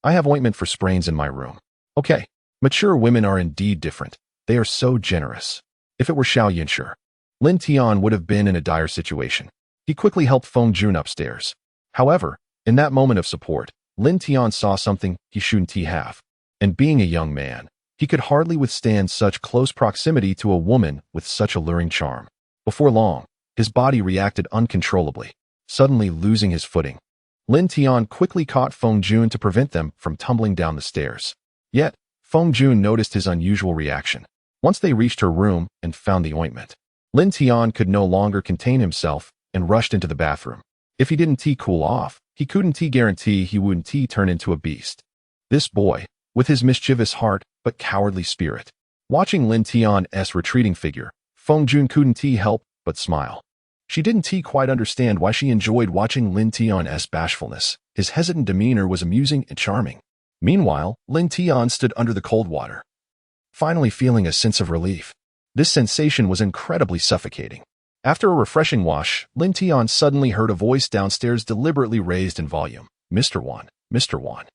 I have ointment for sprains in my room. Okay, mature women are indeed different. They are so generous. If it were Xiao Yunshi, Lin Tian would have been in a dire situation. He quickly helped Feng Jun upstairs. However, in that moment of support, Lin Tian saw something he shouldn't have. And being a young man, he could hardly withstand such close proximity to a woman with such alluring charm. Before long, his body reacted uncontrollably, suddenly losing his footing. Lin Tian quickly caught Feng Jun to prevent them from tumbling down the stairs. Yet, Feng Jun noticed his unusual reaction. Once they reached her room and found the ointment, Lin Tian could no longer contain himself and rushed into the bathroom. If he didn't cool off, he couldn't guarantee he wouldn't turn into a beast. This boy, with his mischievous heart but cowardly spirit. Watching Lin Tian's retreating figure, Feng Jun couldn't help but smile. She didn't quite understand why she enjoyed watching Lin Tian's bashfulness. His hesitant demeanor was amusing and charming. Meanwhile, Lin Tian stood under the cold water, finally feeling a sense of relief. This sensation was incredibly suffocating. After a refreshing wash, Lin Tian suddenly heard a voice downstairs deliberately raised in volume. Mr. Wan, Mr. Wan.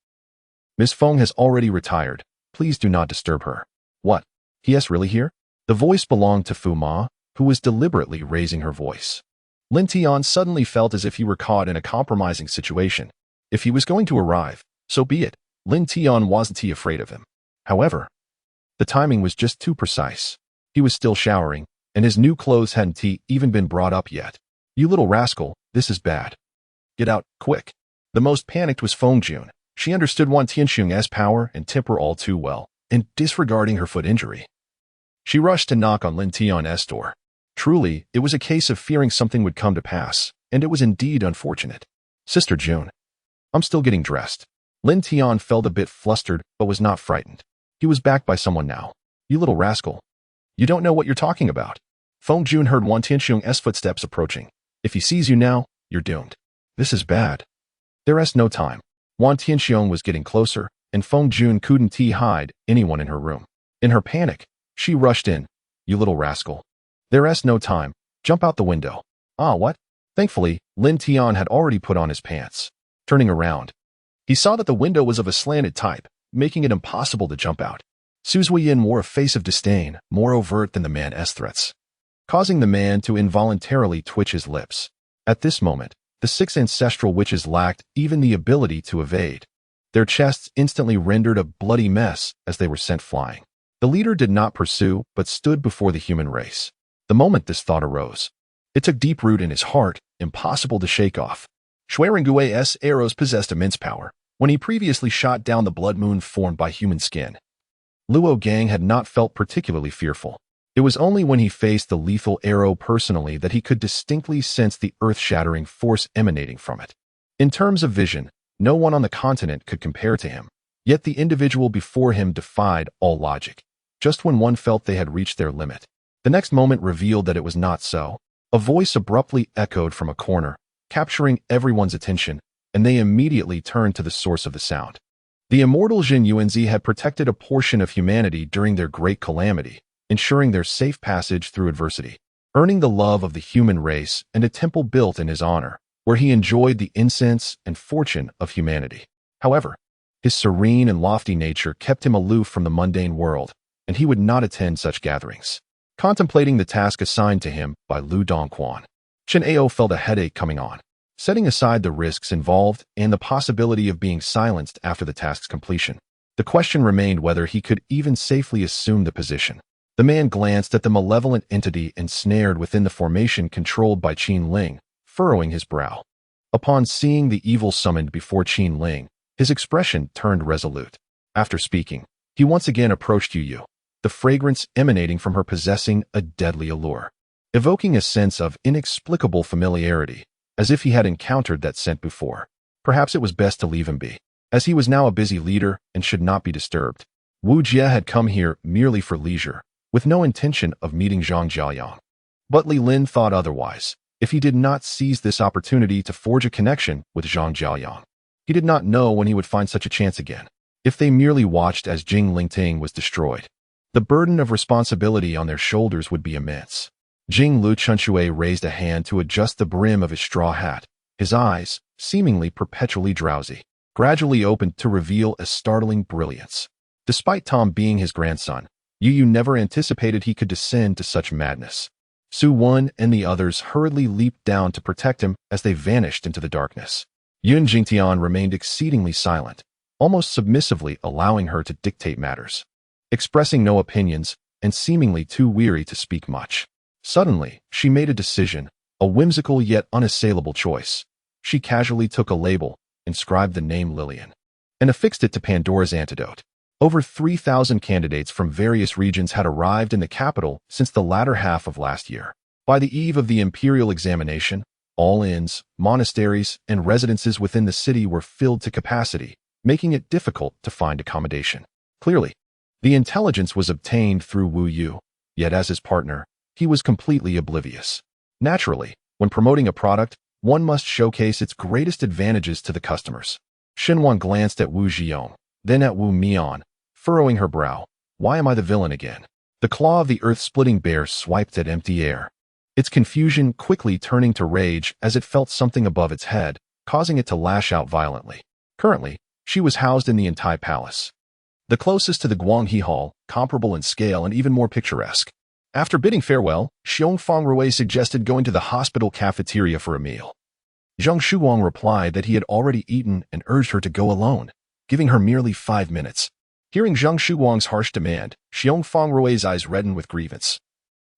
Miss Feng has already retired. Please do not disturb her. What? He is really here? The voice belonged to Fu Ma, who was deliberately raising her voice. Lin Tian suddenly felt as if he were caught in a compromising situation. If he was going to arrive, so be it. Lin Tian wasn't afraid of him. However, the timing was just too precise. He was still showering, and his new clothes hadn't even been brought up yet. You little rascal, this is bad. Get out, quick. The most panicked was Feng Jun. She understood Wan Tianxuang's power and temper all too well, and disregarding her foot injury, she rushed to knock on Lin Tian's door. Truly, it was a case of fearing something would come to pass, and it was indeed unfortunate. Sister June, I'm still getting dressed. Lin Tian felt a bit flustered, but was not frightened. He was backed by someone now. You little rascal. You don't know what you're talking about. Feng Jun heard Wan Tianxuang's footsteps approaching. If he sees you now, you're doomed. This is bad. There's no time. Wan Tianxiong was getting closer, and Feng Jun couldn't hide anyone in her room. In her panic, she rushed in. You little rascal. There's no time. Jump out the window. Ah, what? Thankfully, Lin Tian had already put on his pants. Turning around, he saw that the window was of a slanted type, making it impossible to jump out. Su Zuiyin wore a face of disdain, more overt than the man's threats, causing the man to involuntarily twitch his lips. At this moment, the 6 ancestral witches lacked even the ability to evade. Their chests instantly rendered a bloody mess as they were sent flying. The leader did not pursue, but stood before the human race. The moment this thought arose, it took deep root in his heart, impossible to shake off. Xuerengui's arrows possessed immense power. When he previously shot down the blood moon formed by human skin, Luo Gang had not felt particularly fearful. It was only when he faced the lethal arrow personally that he could distinctly sense the earth-shattering force emanating from it. In terms of vision, no one on the continent could compare to him, yet the individual before him defied all logic. Just when one felt they had reached their limit, the next moment revealed that it was not so. A voice abruptly echoed from a corner, capturing everyone's attention, and they immediately turned to the source of the sound. The immortal Jin Yuanzi had protected a portion of humanity during their great calamity, ensuring their safe passage through adversity, earning the love of the human race and a temple built in his honor, where he enjoyed the incense and fortune of humanity. However, his serene and lofty nature kept him aloof from the mundane world, and he would not attend such gatherings. Contemplating the task assigned to him by Lu Dongquan, Chen Ao felt a headache coming on. Setting aside the risks involved and the possibility of being silenced after the task's completion, the question remained whether he could even safely assume the position. The man glanced at the malevolent entity ensnared within the formation controlled by Qin Ling, furrowing his brow. Upon seeing the evil summoned before Qin Ling, his expression turned resolute. After speaking, he once again approached Yu, the fragrance emanating from her possessing a deadly allure, evoking a sense of inexplicable familiarity, as if he had encountered that scent before. Perhaps it was best to leave him be, as he was now a busy leader and should not be disturbed. Wu Jie had come here merely for leisure, with no intention of meeting Zhang Jiaoyang. But Li Lin thought otherwise. If he did not seize this opportunity to forge a connection with Zhang Jiaoyang, he did not know when he would find such a chance again. If they merely watched as Jing Lingting was destroyed, the burden of responsibility on their shoulders would be immense. Jing Lu Chunxue raised a hand to adjust the brim of his straw hat. His eyes, seemingly perpetually drowsy, gradually opened to reveal a startling brilliance. Despite Tom being his grandson, Yu never anticipated he could descend to such madness. Su Wen and the others hurriedly leaped down to protect him as they vanished into the darkness. Yun Jingtian remained exceedingly silent, almost submissively allowing her to dictate matters, expressing no opinions and seemingly too weary to speak much. Suddenly, she made a decision, a whimsical yet unassailable choice. She casually took a label, inscribed the name Lillian, and affixed it to Pandora's antidote. Over 3,000 candidates from various regions had arrived in the capital since the latter half of last year. By the eve of the imperial examination, all inns, monasteries, and residences within the city were filled to capacity, making it difficult to find accommodation. Clearly, the intelligence was obtained through Wu Yu, yet as his partner, he was completely oblivious. Naturally, when promoting a product, one must showcase its greatest advantages to the customers. Xinwan glanced at Wu Zhiong, then at Wu Mian, furrowing her brow. Why am I the villain again? The claw of the earth-splitting bear swiped at empty air, its confusion quickly turning to rage as it felt something above its head, causing it to lash out violently. Currently, she was housed in the Entai Palace, the closest to the Guanghe Hall, comparable in scale and even more picturesque. After bidding farewell, Xiong Fengrui suggested going to the hospital cafeteria for a meal. Zhang Shuang replied that he had already eaten and urged her to go alone, giving her merely 5 minutes. Hearing Zhang Shuang's harsh demand, Xiong Fengrui's eyes reddened with grievance.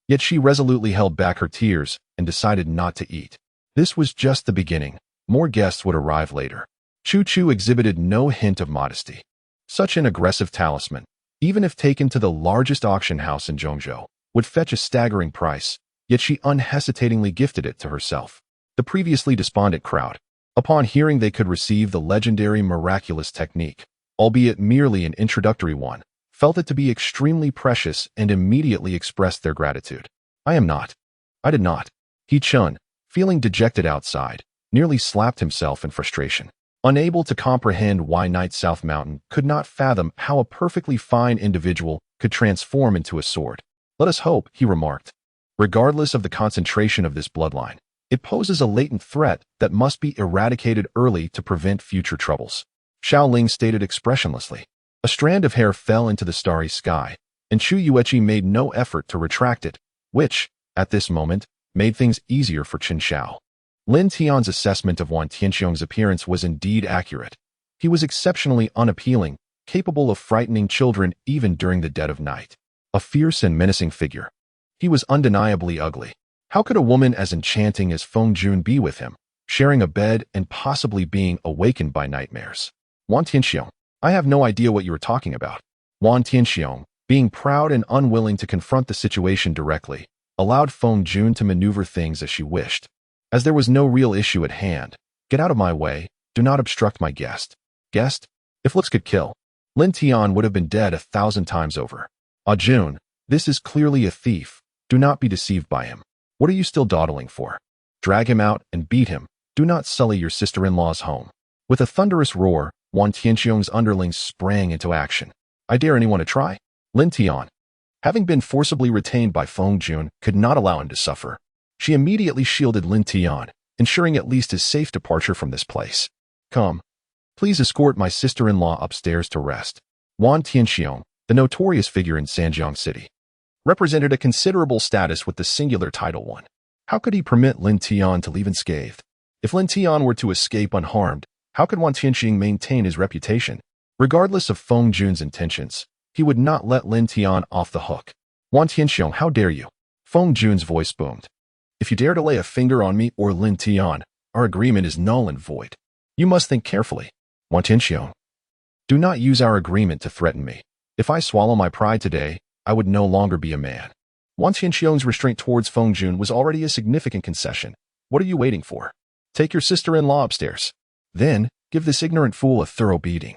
Yet she resolutely held back her tears and decided not to eat. This was just the beginning. More guests would arrive later. Chu Chu exhibited no hint of modesty. Such an aggressive talisman, even if taken to the largest auction house in Zhongzhou, would fetch a staggering price, yet she unhesitatingly gifted it to herself. The previously despondent crowd, upon hearing they could receive the legendary miraculous technique, albeit merely an introductory one, felt it to be extremely precious and immediately expressed their gratitude. I did not. He Chun, feeling dejected outside, nearly slapped himself in frustration. Unable to comprehend why Knight South Mountain could not fathom how a perfectly fine individual could transform into a sword. Let us hope, he remarked. Regardless of the concentration of this bloodline, it poses a latent threat that must be eradicated early to prevent future troubles. Xiao Ling stated expressionlessly. A strand of hair fell into the starry sky, and Chu Yueqi made no effort to retract it, which, at this moment, made things easier for Qin Xiao. Lin Tian's assessment of Wan Tianxiong's appearance was indeed accurate. He was exceptionally unappealing, capable of frightening children even during the dead of night. A fierce and menacing figure. He was undeniably ugly. How could a woman as enchanting as Feng Jun be with him, sharing a bed and possibly being awakened by nightmares? Wan Tianxiong, I have no idea what you are talking about. Wan Tianxiong, being proud and unwilling to confront the situation directly, allowed Feng Jun to maneuver things as she wished. As there was no real issue at hand, get out of my way, do not obstruct my guest. Guest? If looks could kill, Lin Tian would have been dead 1,000 times over. Ah Jun, this is clearly a thief, do not be deceived by him. What are you still dawdling for? Drag him out and beat him, do not sully your sister-in-law's home. With a thunderous roar, Wan Tianxiong's underlings sprang into action. I dare anyone to try? Lin Tian, having been forcibly retained by Feng Jun, could not allow him to suffer. She immediately shielded Lin Tian, ensuring at least his safe departure from this place. Come. Please escort my sister-in-law upstairs to rest. Wan Tianxiong, the notorious figure in Sanjiang City, represented a considerable status with the singular title one. How could he permit Lin Tian to leave unscathed? If Lin Tian were to escape unharmed, how could Wan Tianxiong maintain his reputation? Regardless of Feng Jun's intentions, he would not let Lin Tian off the hook. Wan Tianxiong, how dare you? Feng Jun's voice boomed. If you dare to lay a finger on me or Lin Tian, our agreement is null and void. You must think carefully. Wan Tianxiong, do not use our agreement to threaten me. If I swallow my pride today, I would no longer be a man. Wan Tianxiong's restraint towards Feng Jun was already a significant concession. What are you waiting for? Take your sister-in-law upstairs. Then, give this ignorant fool a thorough beating.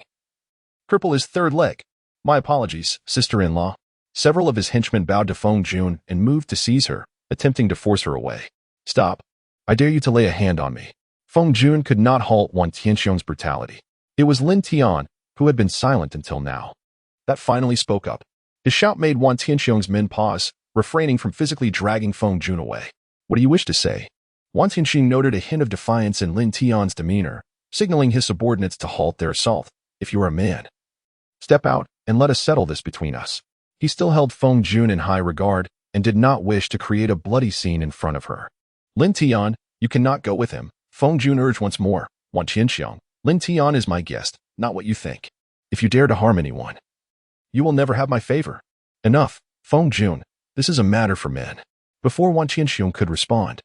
Cripple his third leg. My apologies, sister-in-law. Several of his henchmen bowed to Feng Jun and moved to seize her, attempting to force her away. Stop. I dare you to lay a hand on me. Feng Jun could not halt Wan Tianxiong's brutality. It was Lin Tian, who had been silent until now, that finally spoke up. His shout made Wan Tianxiong's men pause, refraining from physically dragging Feng Jun away. What do you wish to say? Wan Tianxiong noted a hint of defiance in Lin Tian's demeanor, signaling his subordinates to halt their assault. If you are a man, step out and let us settle this between us. He still held Feng Jun in high regard and did not wish to create a bloody scene in front of her. Lin Tian, you cannot go with him. Feng Jun urged once more. Wan Tianxiong, Lin Tian is my guest, not what you think. If you dare to harm anyone, you will never have my favor. Enough, Feng Jun, this is a matter for men. Before Wan Tianxiong could respond,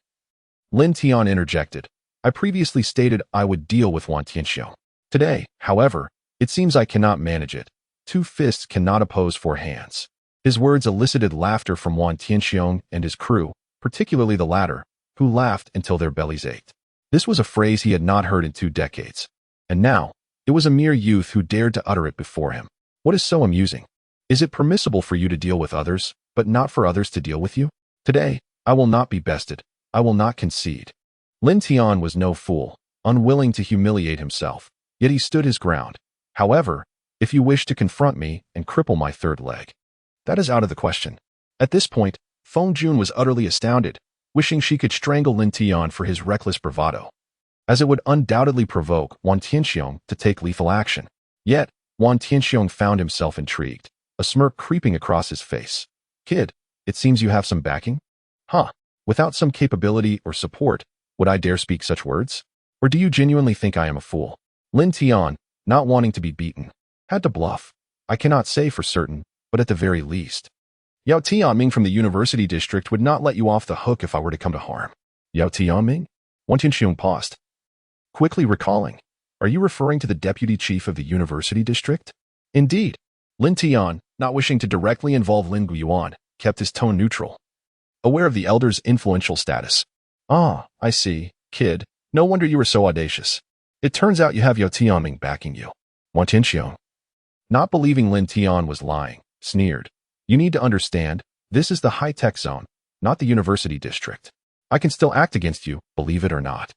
Lin Tian interjected. I previously stated I would deal with Wan Tianxiong. Today, however, it seems I cannot manage it. 2 fists cannot oppose 4 hands. His words elicited laughter from Wan Tianxiong and his crew, particularly the latter, who laughed until their bellies ached. This was a phrase he had not heard in 2 decades. And now, it was a mere youth who dared to utter it before him. What is so amusing? Is it permissible for you to deal with others, but not for others to deal with you? Today, I will not be bested. I will not concede. Lin Tian was no fool, unwilling to humiliate himself, yet he stood his ground. However, if you wish to confront me and cripple my third leg, that is out of the question. At this point, Feng Jun was utterly astounded, wishing she could strangle Lin Tian for his reckless bravado, as it would undoubtedly provoke Wan Tianxiong to take lethal action. Yet, Wan Tianxiong found himself intrigued, a smirk creeping across his face. Kid, It seems you have some backing? Huh. Without some capability or support, would I dare speak such words? Or do you genuinely think I am a fool? Lin Tian, not wanting to be beaten, had to bluff. I cannot say for certain, but at the very least. Yao Tianming from the university district would not let you off the hook if I were to come to harm. Yao Tianming? Wan Tianxiong paused, quickly recalling. Are you referring to the deputy chief of the university district? Indeed. Lin Tian, not wishing to directly involve Lin Yuan, kept his tone neutral, aware of the elder's influential status. Ah, I see, kid. No wonder you were so audacious. It turns out you have Yao Tianming backing you. Wan Tianxiong, not believing Lin Tian was lying, sneered. You need to understand, this is the high-tech zone, not the university district. I can still act against you, believe it or not.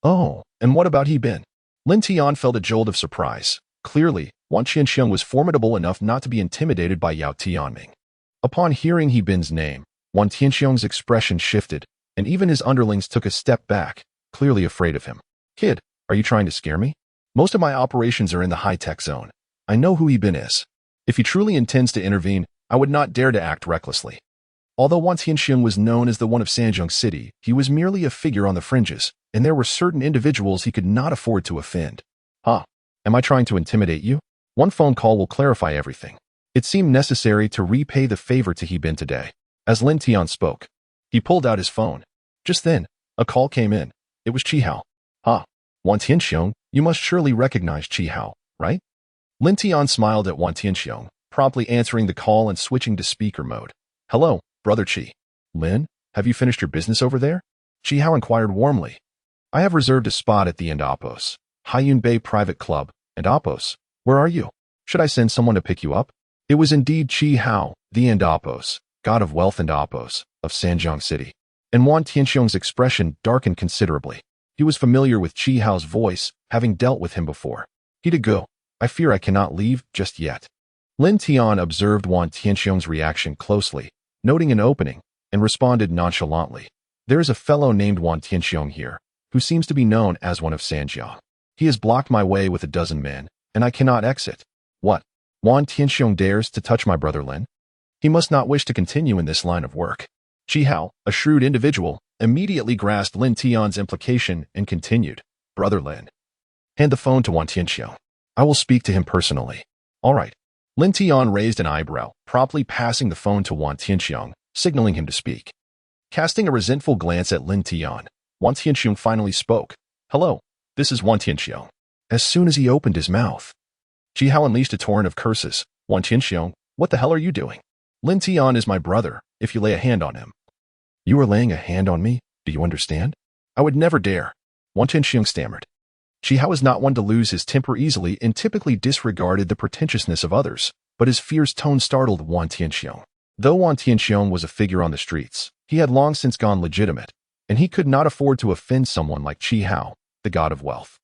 Oh, and what about He Bin? Lin Tian felt a jolt of surprise. Clearly, Wan Tianxiong was formidable enough not to be intimidated by Yao Tianming. Upon hearing He Bin's name, Wan Tianxiong's expression shifted, and even his underlings took a step back, clearly afraid of him. Kid, are you trying to scare me? Most of my operations are in the high-tech zone. I know who He Bin is. If he truly intends to intervene, I would not dare to act recklessly. Although Wan Tianxiong was known as the one of Sanjiang City, he was merely a figure on the fringes, and there were certain individuals he could not afford to offend. Huh? Am I trying to intimidate you? One phone call will clarify everything. It seemed necessary to repay the favor to He Bin today. As Lin Tian spoke, he pulled out his phone. Just then, a call came in. It was Chi Hao. Ah, Wan Tianxiong, you must surely recognize Chi Hao, right? Lin Tian smiled at Wan Tianxiong, promptly answering the call and switching to speaker mode. Hello, Brother Chi. Lin, have you finished your business over there? Chi Hao inquired warmly. I have reserved a spot at the Indopos, Haiyun Bay Private Club, Indopos. Where are you? Should I send someone to pick you up? It was indeed Chi Hao, the Indopos, god of wealth Indopos, of Sanjiang City. And Wan Tianxiong's expression darkened considerably. He was familiar with Chi Hao's voice, having dealt with him before. He to go. I fear I cannot leave just yet. Lin Tian observed Wan Tianxiong's reaction closely, noting an opening, and responded nonchalantly. There is a fellow named Wan Tianxiong here, who seems to be known as one of Sanjiang. He has blocked my way with a dozen men, and I cannot exit. What? Wan Tianxiong dares to touch my brother Lin? He must not wish to continue in this line of work. Chi Hao, a shrewd individual, immediately grasped Lin Tian's implication and continued. Brother Lin. Hand the phone to Wan Tianxiong. I will speak to him personally. All right. Lin Tian raised an eyebrow, promptly passing the phone to Wan Tianxiong, signaling him to speak. Casting a resentful glance at Lin Tian, Wan Tianxiong finally spoke. Hello, this is Wan Tianxiong. As soon as he opened his mouth, Chi Hao unleashed a torrent of curses. Wan Tianxiong, what the hell are you doing? Lin Tian is my brother, if you lay a hand on him. You are laying a hand on me? Do you understand? I would never dare. Wan Tianxiong stammered. Chi Hao is not one to lose his temper easily and typically disregarded the pretentiousness of others, but his fierce tone startled Wan Tianxiong. Though Wan Tianxiong was a figure on the streets, he had long since gone legitimate, and he could not afford to offend someone like Chi Hao, the god of wealth.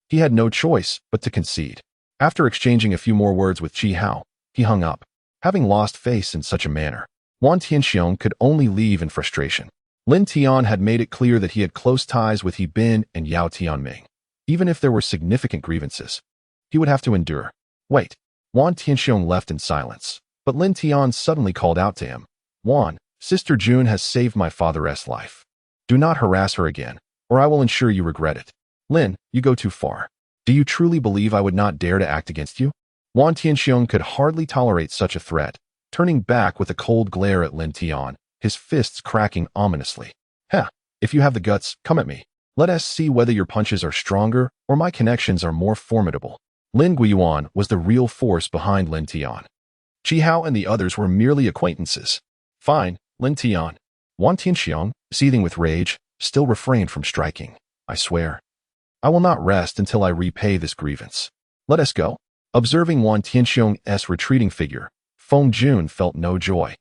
He had no choice but to concede. After exchanging a few more words with Chi Hao, he hung up. Having lost face in such a manner, Wan Tianxiong could only leave in frustration. Lin Tian had made it clear that he had close ties with He Bin and Yao Tianming. Even if there were significant grievances, he would have to endure. Wait. Wan Tianxiong left in silence, but Lin Tian suddenly called out to him. Wan, Sister June has saved my father's life. Do not harass her again, or I will ensure you regret it. Lin, you go too far. Do you truly believe I would not dare to act against you? Wan Tianxiong could hardly tolerate such a threat, turning back with a cold glare at Lin Tian, his fists cracking ominously. Heh, if you have the guts, come at me. Let us see whether your punches are stronger or my connections are more formidable. Lin Yuan was the real force behind Lin Tian. Chi Hao and the others were merely acquaintances. Fine, Lin Tian. Wan Tianxiong, seething with rage, still refrained from striking. I swear. I will not rest until I repay this grievance. Let us go. Observing Wan Tianxiong's retreating figure, Feng Jun felt no joy,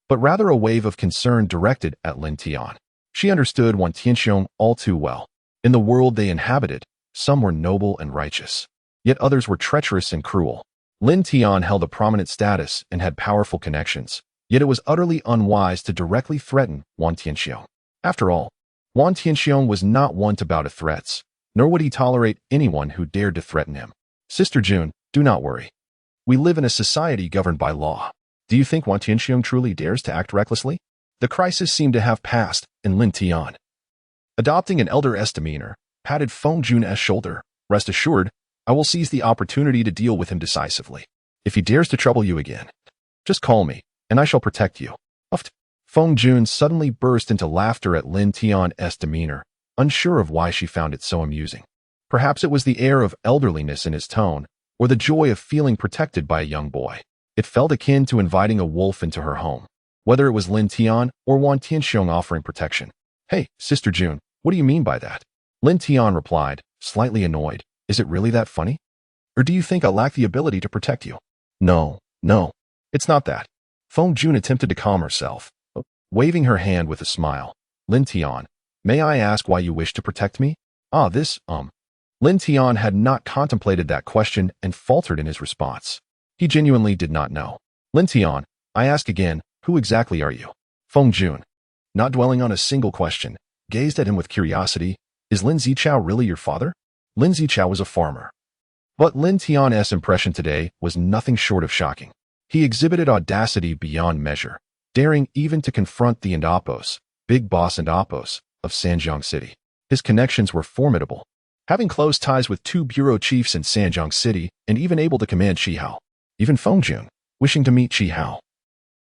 but rather a wave of concern directed at Lin Tian. She understood Wan Tianxiong all too well. In the world they inhabited, some were noble and righteous, yet others were treacherous and cruel. Lin Tian held a prominent status and had powerful connections, yet it was utterly unwise to directly threaten Wan Tianxiong. After all, Wan Tianxiong was not one to bow to threats, nor would he tolerate anyone who dared to threaten him. Sister June, do not worry. We live in a society governed by law. Do you think Wan Tianxiong truly dares to act recklessly? The crisis seemed to have passed, and Lin Tian, adopting an elder-esque demeanor, patted Feng Jun's shoulder. Rest assured, I will seize the opportunity to deal with him decisively. If he dares to trouble you again, just call me, and I shall protect you. Feng Jun suddenly burst into laughter at Lin Tian's demeanor, unsure of why she found it so amusing. Perhaps it was the air of elderliness in his tone, or the joy of feeling protected by a young boy. It felt akin to inviting a wolf into her home, whether it was Lin Tian or Wan Tianxiong offering protection. Hey, Sister June, what do you mean by that? Lin Tian replied, slightly annoyed. Is it really that funny? Or do you think I lack the ability to protect you? No, it's not that. Feng Jun attempted to calm herself, waving her hand with a smile. Lin Tian, may I ask why you wish to protect me? Lin Tian had not contemplated that question and faltered in his response. He genuinely did not know. Lin Tian, I ask again, who exactly are you? Feng Jun, not dwelling on a single question, gazed at him with curiosity. Is Lin Zichao really your father? Lin Zichao was a farmer. But Lin Tian's impression today was nothing short of shocking. He exhibited audacity beyond measure, daring even to confront the Indapos, big boss Indapos, of Sanjiang City. His connections were formidable, having close ties with 2 bureau chiefs in Sanjiang City and even able to command Qihao. Even Feng Jun, wishing to meet Qihao,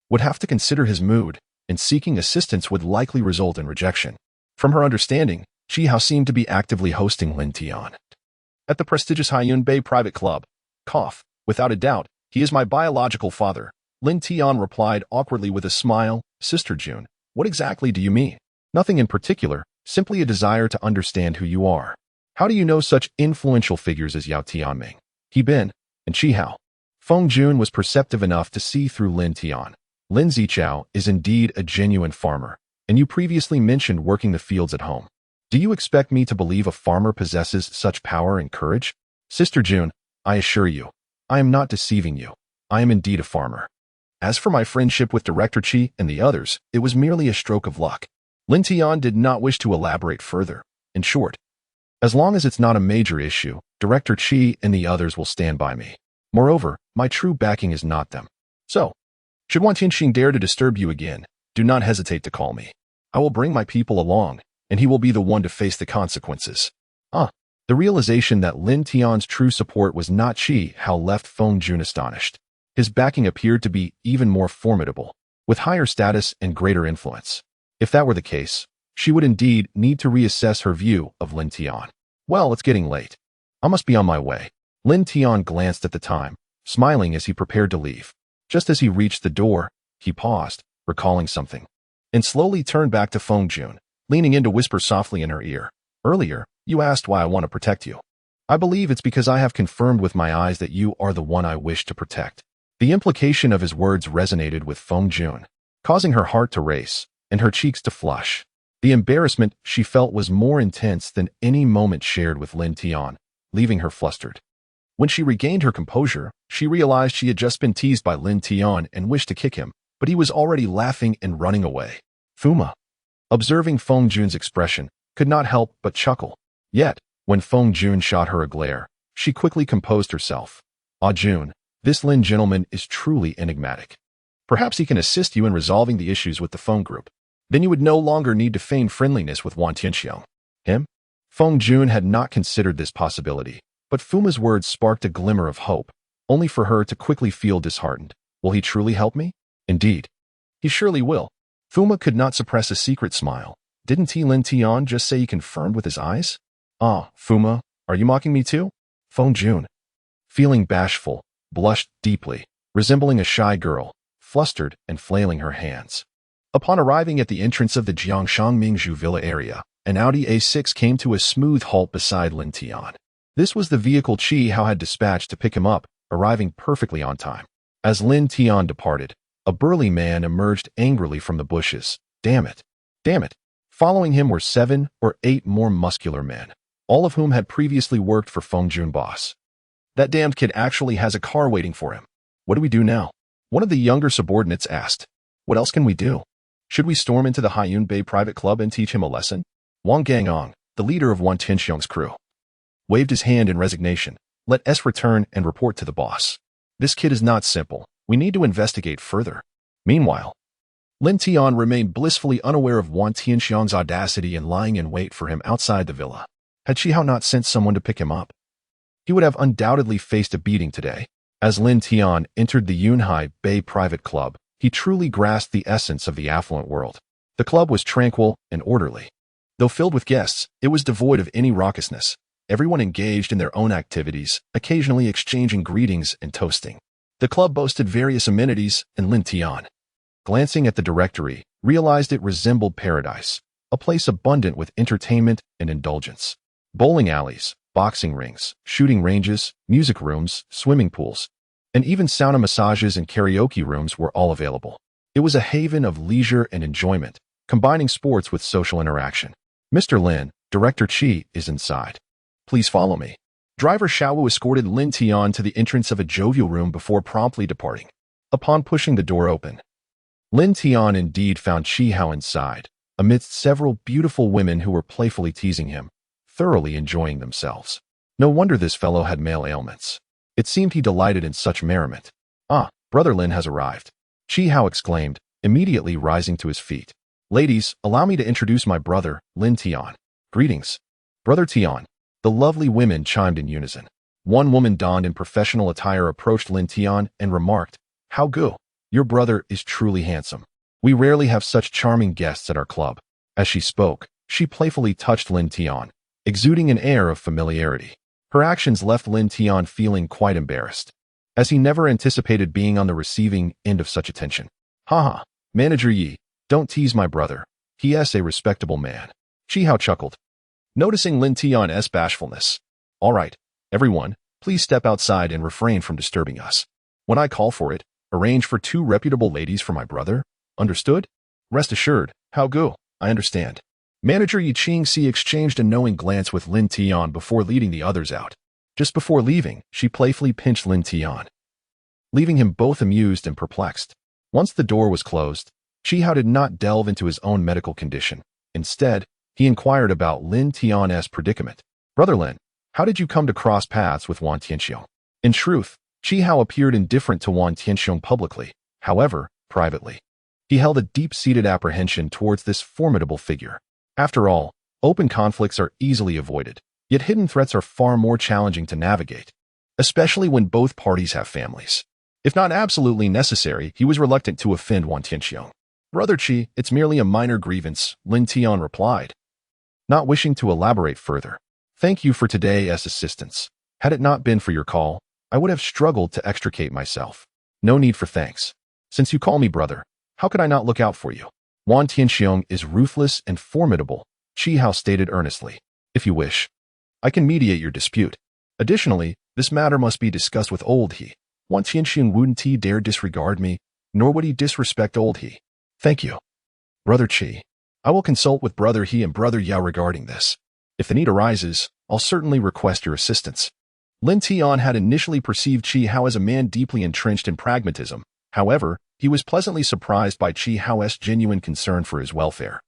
would have to consider his mood, and seeking assistance would likely result in rejection. From her understanding, Qihao seemed to be actively hosting Lin Tian at the prestigious Haiyun Bay private club. Without a doubt, he is my biological father. Lin Tian replied awkwardly with a smile. Sister June, what exactly do you mean? Nothing in particular, simply a desire to understand who you are. How do you know such influential figures as Yao Tianming, He Bin, and Qihao? Feng Jun was perceptive enough to see through Lin Tian. Lin Zichao is indeed a genuine farmer, and you previously mentioned working the fields at home. Do you expect me to believe a farmer possesses such power and courage? Sister June, I assure you, I am not deceiving you. I am indeed a farmer. As for my friendship with Director Qi and the others, it was merely a stroke of luck. Lin Tian did not wish to elaborate further. In short, as long as it's not a major issue, Director Qi and the others will stand by me. Moreover, my true backing is not them. So, should Wan Tianxing dare to disturb you again, do not hesitate to call me. I will bring my people along, and he will be the one to face the consequences. The realization that Lin Tian's true support was not Qihao left Feng Jun astonished. His backing appeared to be even more formidable, with higher status and greater influence. If that were the case, she would indeed need to reassess her view of Lin Tian. Well, it's getting late. I must be on my way. Lin Tian glanced at the time, smiling as he prepared to leave. Just as he reached the door, he paused, recalling something, and slowly turned back to Feng Jun, leaning in to whisper softly in her ear. Earlier, you asked why I want to protect you. I believe it's because I have confirmed with my eyes that you are the one I wish to protect. The implication of his words resonated with Feng Jun, causing her heart to race and her cheeks to flush. The embarrassment she felt was more intense than any moment shared with Lin Tian, leaving her flustered. When she regained her composure, she realized she had just been teased by Lin Tian and wished to kick him, but he was already laughing and running away. Fuma, observing Feng Jun's expression, could not help but chuckle. Yet, when Feng Jun shot her a glare, she quickly composed herself. Jun, this Lin gentleman is truly enigmatic. Perhaps he can assist you in resolving the issues with the Feng group. Then you would no longer need to feign friendliness with Wan Tianxiong. Him? Feng Jun had not considered this possibility, but Fuma's words sparked a glimmer of hope, only for her to quickly feel disheartened. Will he truly help me? Indeed. He surely will. Fuma could not suppress a secret smile. Didn't Lin Tian just say he confirmed with his eyes? Fuma, are you mocking me too? Feng Jun, feeling bashful, blushed deeply, resembling a shy girl, flustered and flailing her hands. Upon arriving at the entrance of the Jiangshang Mingzhu Villa area, an Audi A6 came to a smooth halt beside Lin Tian. This was the vehicle Qihao had dispatched to pick him up, arriving perfectly on time. As Lin Tian departed, a burly man emerged angrily from the bushes. Damn it. Following him were 7 or 8 more muscular men, all of whom had previously worked for Feng Jun boss. That damned kid actually has a car waiting for him. What do we do now? One of the younger subordinates asked. What else can we do? Should we storm into the Haiyun Bay private club and teach him a lesson? Wang Gangong, the leader of Wan Tianxiong's crew, waved his hand in resignation. Let us return and report to the boss. This kid is not simple. We need to investigate further. Meanwhile, Lin Tian remained blissfully unaware of Wan Tianxiang's audacity in lying in wait for him outside the villa. Had Hao not sent someone to pick him up, he would have undoubtedly faced a beating today. As Lin Tian entered the Yunhai Bay private club, he truly grasped the essence of the affluent world. The club was tranquil and orderly. Though filled with guests, it was devoid of any raucousness. Everyone engaged in their own activities, occasionally exchanging greetings and toasting. The club boasted various amenities, and Lin Tian, glancing at the directory, realized it resembled paradise, a place abundant with entertainment and indulgence. Bowling alleys, boxing rings, shooting ranges, music rooms, swimming pools, and even sauna massages and karaoke rooms were all available. It was a haven of leisure and enjoyment, combining sports with social interaction. Mr. Lin, Director Qi, is inside. Please follow me. Driver Xiao escorted Lin Tian to the entrance of a jovial room before promptly departing. Upon pushing the door open, Lin Tian indeed found Hao inside, amidst several beautiful women who were playfully teasing him, thoroughly enjoying themselves. No wonder this fellow had male ailments. It seemed he delighted in such merriment. Ah, Brother Lin has arrived, Hao exclaimed, immediately rising to his feet. Ladies, allow me to introduce my brother, Lin Tian. Greetings, Brother Tian. The lovely women chimed in unison. One woman donned in professional attire approached Lin Tian and remarked, "How go? Your brother is truly handsome. We rarely have such charming guests at our club." As she spoke, she playfully touched Lin Tian, exuding an air of familiarity. Her actions left Lin Tian feeling quite embarrassed, as he never anticipated being on the receiving end of such attention. Haha, Manager Yi, don't tease my brother. He is a respectable man. Hao chuckled, noticing Lin Tian's bashfulness. All right, everyone, please step outside and refrain from disturbing us. When I call for it, arrange for 2 reputable ladies for my brother. Understood? Rest assured, How go? I understand. Manager Yi Qingxi exchanged a knowing glance with Lin Tian before leading the others out. Just before leaving, she playfully pinched Lin Tian, leaving him both amused and perplexed. Once the door was closed, Hao did not delve into his own medical condition. Instead, he inquired about Lin Tian's predicament. Brother Lin, how did you come to cross paths with Wan Tianxiong? In truth, Hao appeared indifferent to Wan Tianxiong publicly. However, privately, he held a deep-seated apprehension towards this formidable figure. After all, open conflicts are easily avoided, yet hidden threats are far more challenging to navigate, especially when both parties have families. If not absolutely necessary, he was reluctant to offend Wan Tianxiong. Brother Qi, it's merely a minor grievance, Lin Tian replied, not wishing to elaborate further. Thank you for today's assistance. Had it not been for your call, I would have struggled to extricate myself. No need for thanks. Since you call me brother, how could I not look out for you? Wan Tianxiong is ruthless and formidable, Hao stated earnestly. If you wish, I can mediate your dispute. Additionally, this matter must be discussed with old he. Wan Tianxiong wouldn't dare disregard me, nor would he disrespect old he. Thank you, Brother Qi. I will consult with Brother He and Brother Yao regarding this. If the need arises, I'll certainly request your assistance. Lin Tian had initially perceived Hao as a man deeply entrenched in pragmatism. However, he was pleasantly surprised by Hao's genuine concern for his welfare,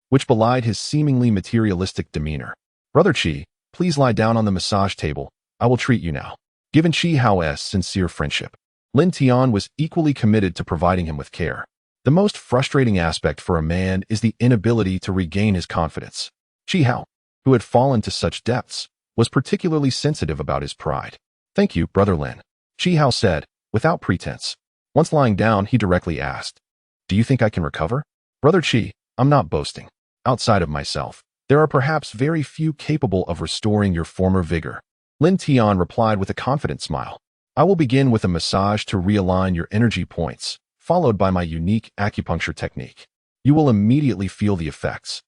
which belied his seemingly materialistic demeanor. Brother Qi, please lie down on the massage table. I will treat you now. Given Hao's sincere friendship, Lin Tian was equally committed to providing him with care. The most frustrating aspect for a man is the inability to regain his confidence. Hao, who had fallen to such depths, was particularly sensitive about his pride. Thank you, Brother Lin, Hao said, without pretense. Once lying down, he directly asked, do you think I can recover? Brother Qi, I'm not boasting. Outside of myself, there are perhaps very few capable of restoring your former vigor. Lin Tian replied with a confident smile. I will begin with a massage to realign your energy points, followed by my unique acupuncture technique. You will immediately feel the effects.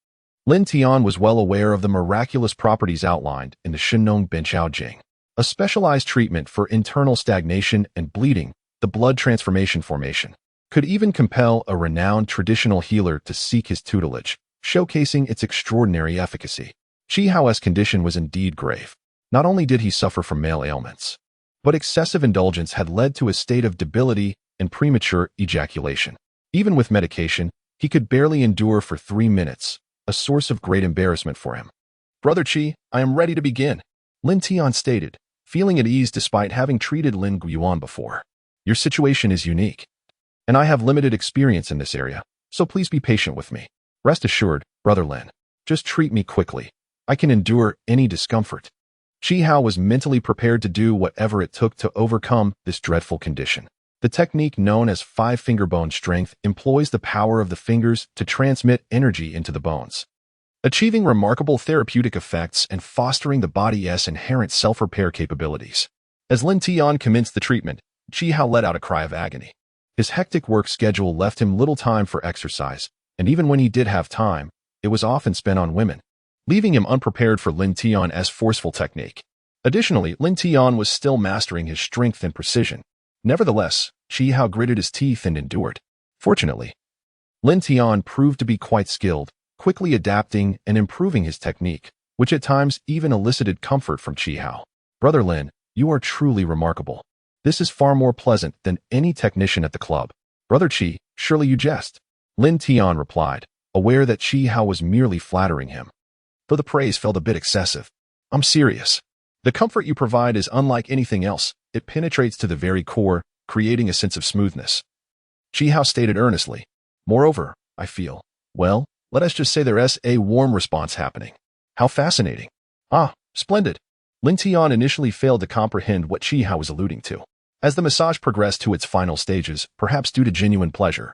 Lin Tian was well aware of the miraculous properties outlined in the Shenong Benchao Jing, a specialized treatment for internal stagnation and bleeding. The blood transformation formation could even compel a renowned traditional healer to seek his tutelage, showcasing its extraordinary efficacy. Hao's condition was indeed grave. Not only did he suffer from male ailments, but excessive indulgence had led to a state of debility and premature ejaculation. Even with medication, he could barely endure for 3 minutes, a source of great embarrassment for him. Brother Qi, I am ready to begin, Lin Tian stated, feeling at ease despite having treated Lin Yuan before. Your situation is unique, and I have limited experience in this area. so please be patient with me. Rest assured, Brother Lin. Just treat me quickly. I can endure any discomfort. Hao was mentally prepared to do whatever it took to overcome this dreadful condition. The technique known as five-finger bone strength employs the power of the fingers to transmit energy into the bones, achieving remarkable therapeutic effects and fostering the body's inherent self-repair capabilities. As Lin Tian commenced the treatment, Hao let out a cry of agony. His hectic work schedule left him little time for exercise, and even when he did have time, it was often spent on women, leaving him unprepared for Lin Tian's forceful technique. Additionally, Lin Tian was still mastering his strength and precision. Nevertheless, Hao gritted his teeth and endured. Fortunately, Lin Tian proved to be quite skilled, quickly adapting and improving his technique, which at times even elicited comfort from Hao. Brother Lin, you are truly remarkable. This is far more pleasant than any technician at the club. Brother Qi, surely you jest. Lin Tian replied, aware that Hao was merely flattering him. Though the praise felt a bit excessive. I'm serious. The comfort you provide is unlike anything else. It penetrates to the very core, creating a sense of smoothness. Hao stated earnestly. Moreover, I feel, well, let us just say there's a warm response happening. How fascinating. Ah, splendid. Lin Tian initially failed to comprehend what Hao was alluding to. As the massage progressed to its final stages, perhaps due to genuine pleasure,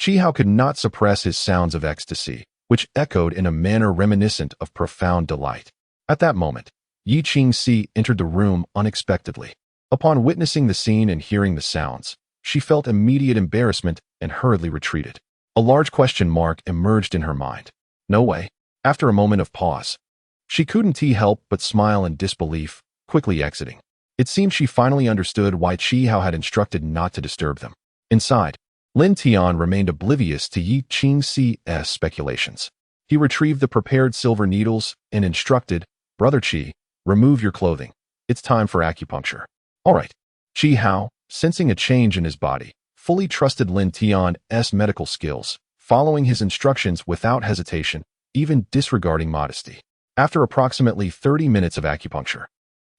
Hao could not suppress his sounds of ecstasy, which echoed in a manner reminiscent of profound delight. At that moment, Yi Qingxi entered the room unexpectedly. Upon witnessing the scene and hearing the sounds, she felt immediate embarrassment and hurriedly retreated. A large question mark emerged in her mind. No way. After a moment of pause, she couldn't help but smile in disbelief, quickly exiting. It seemed she finally understood why Hao had instructed not to disturb them. Inside, Lin Tian remained oblivious to Yi Qingxi's speculations. He retrieved the prepared silver needles and instructed, Brother Qi, remove your clothing. It's time for acupuncture. All right. Hao, sensing a change in his body, fully trusted Lin Tian's medical skills, following his instructions without hesitation, even disregarding modesty. After approximately 30 minutes of acupuncture,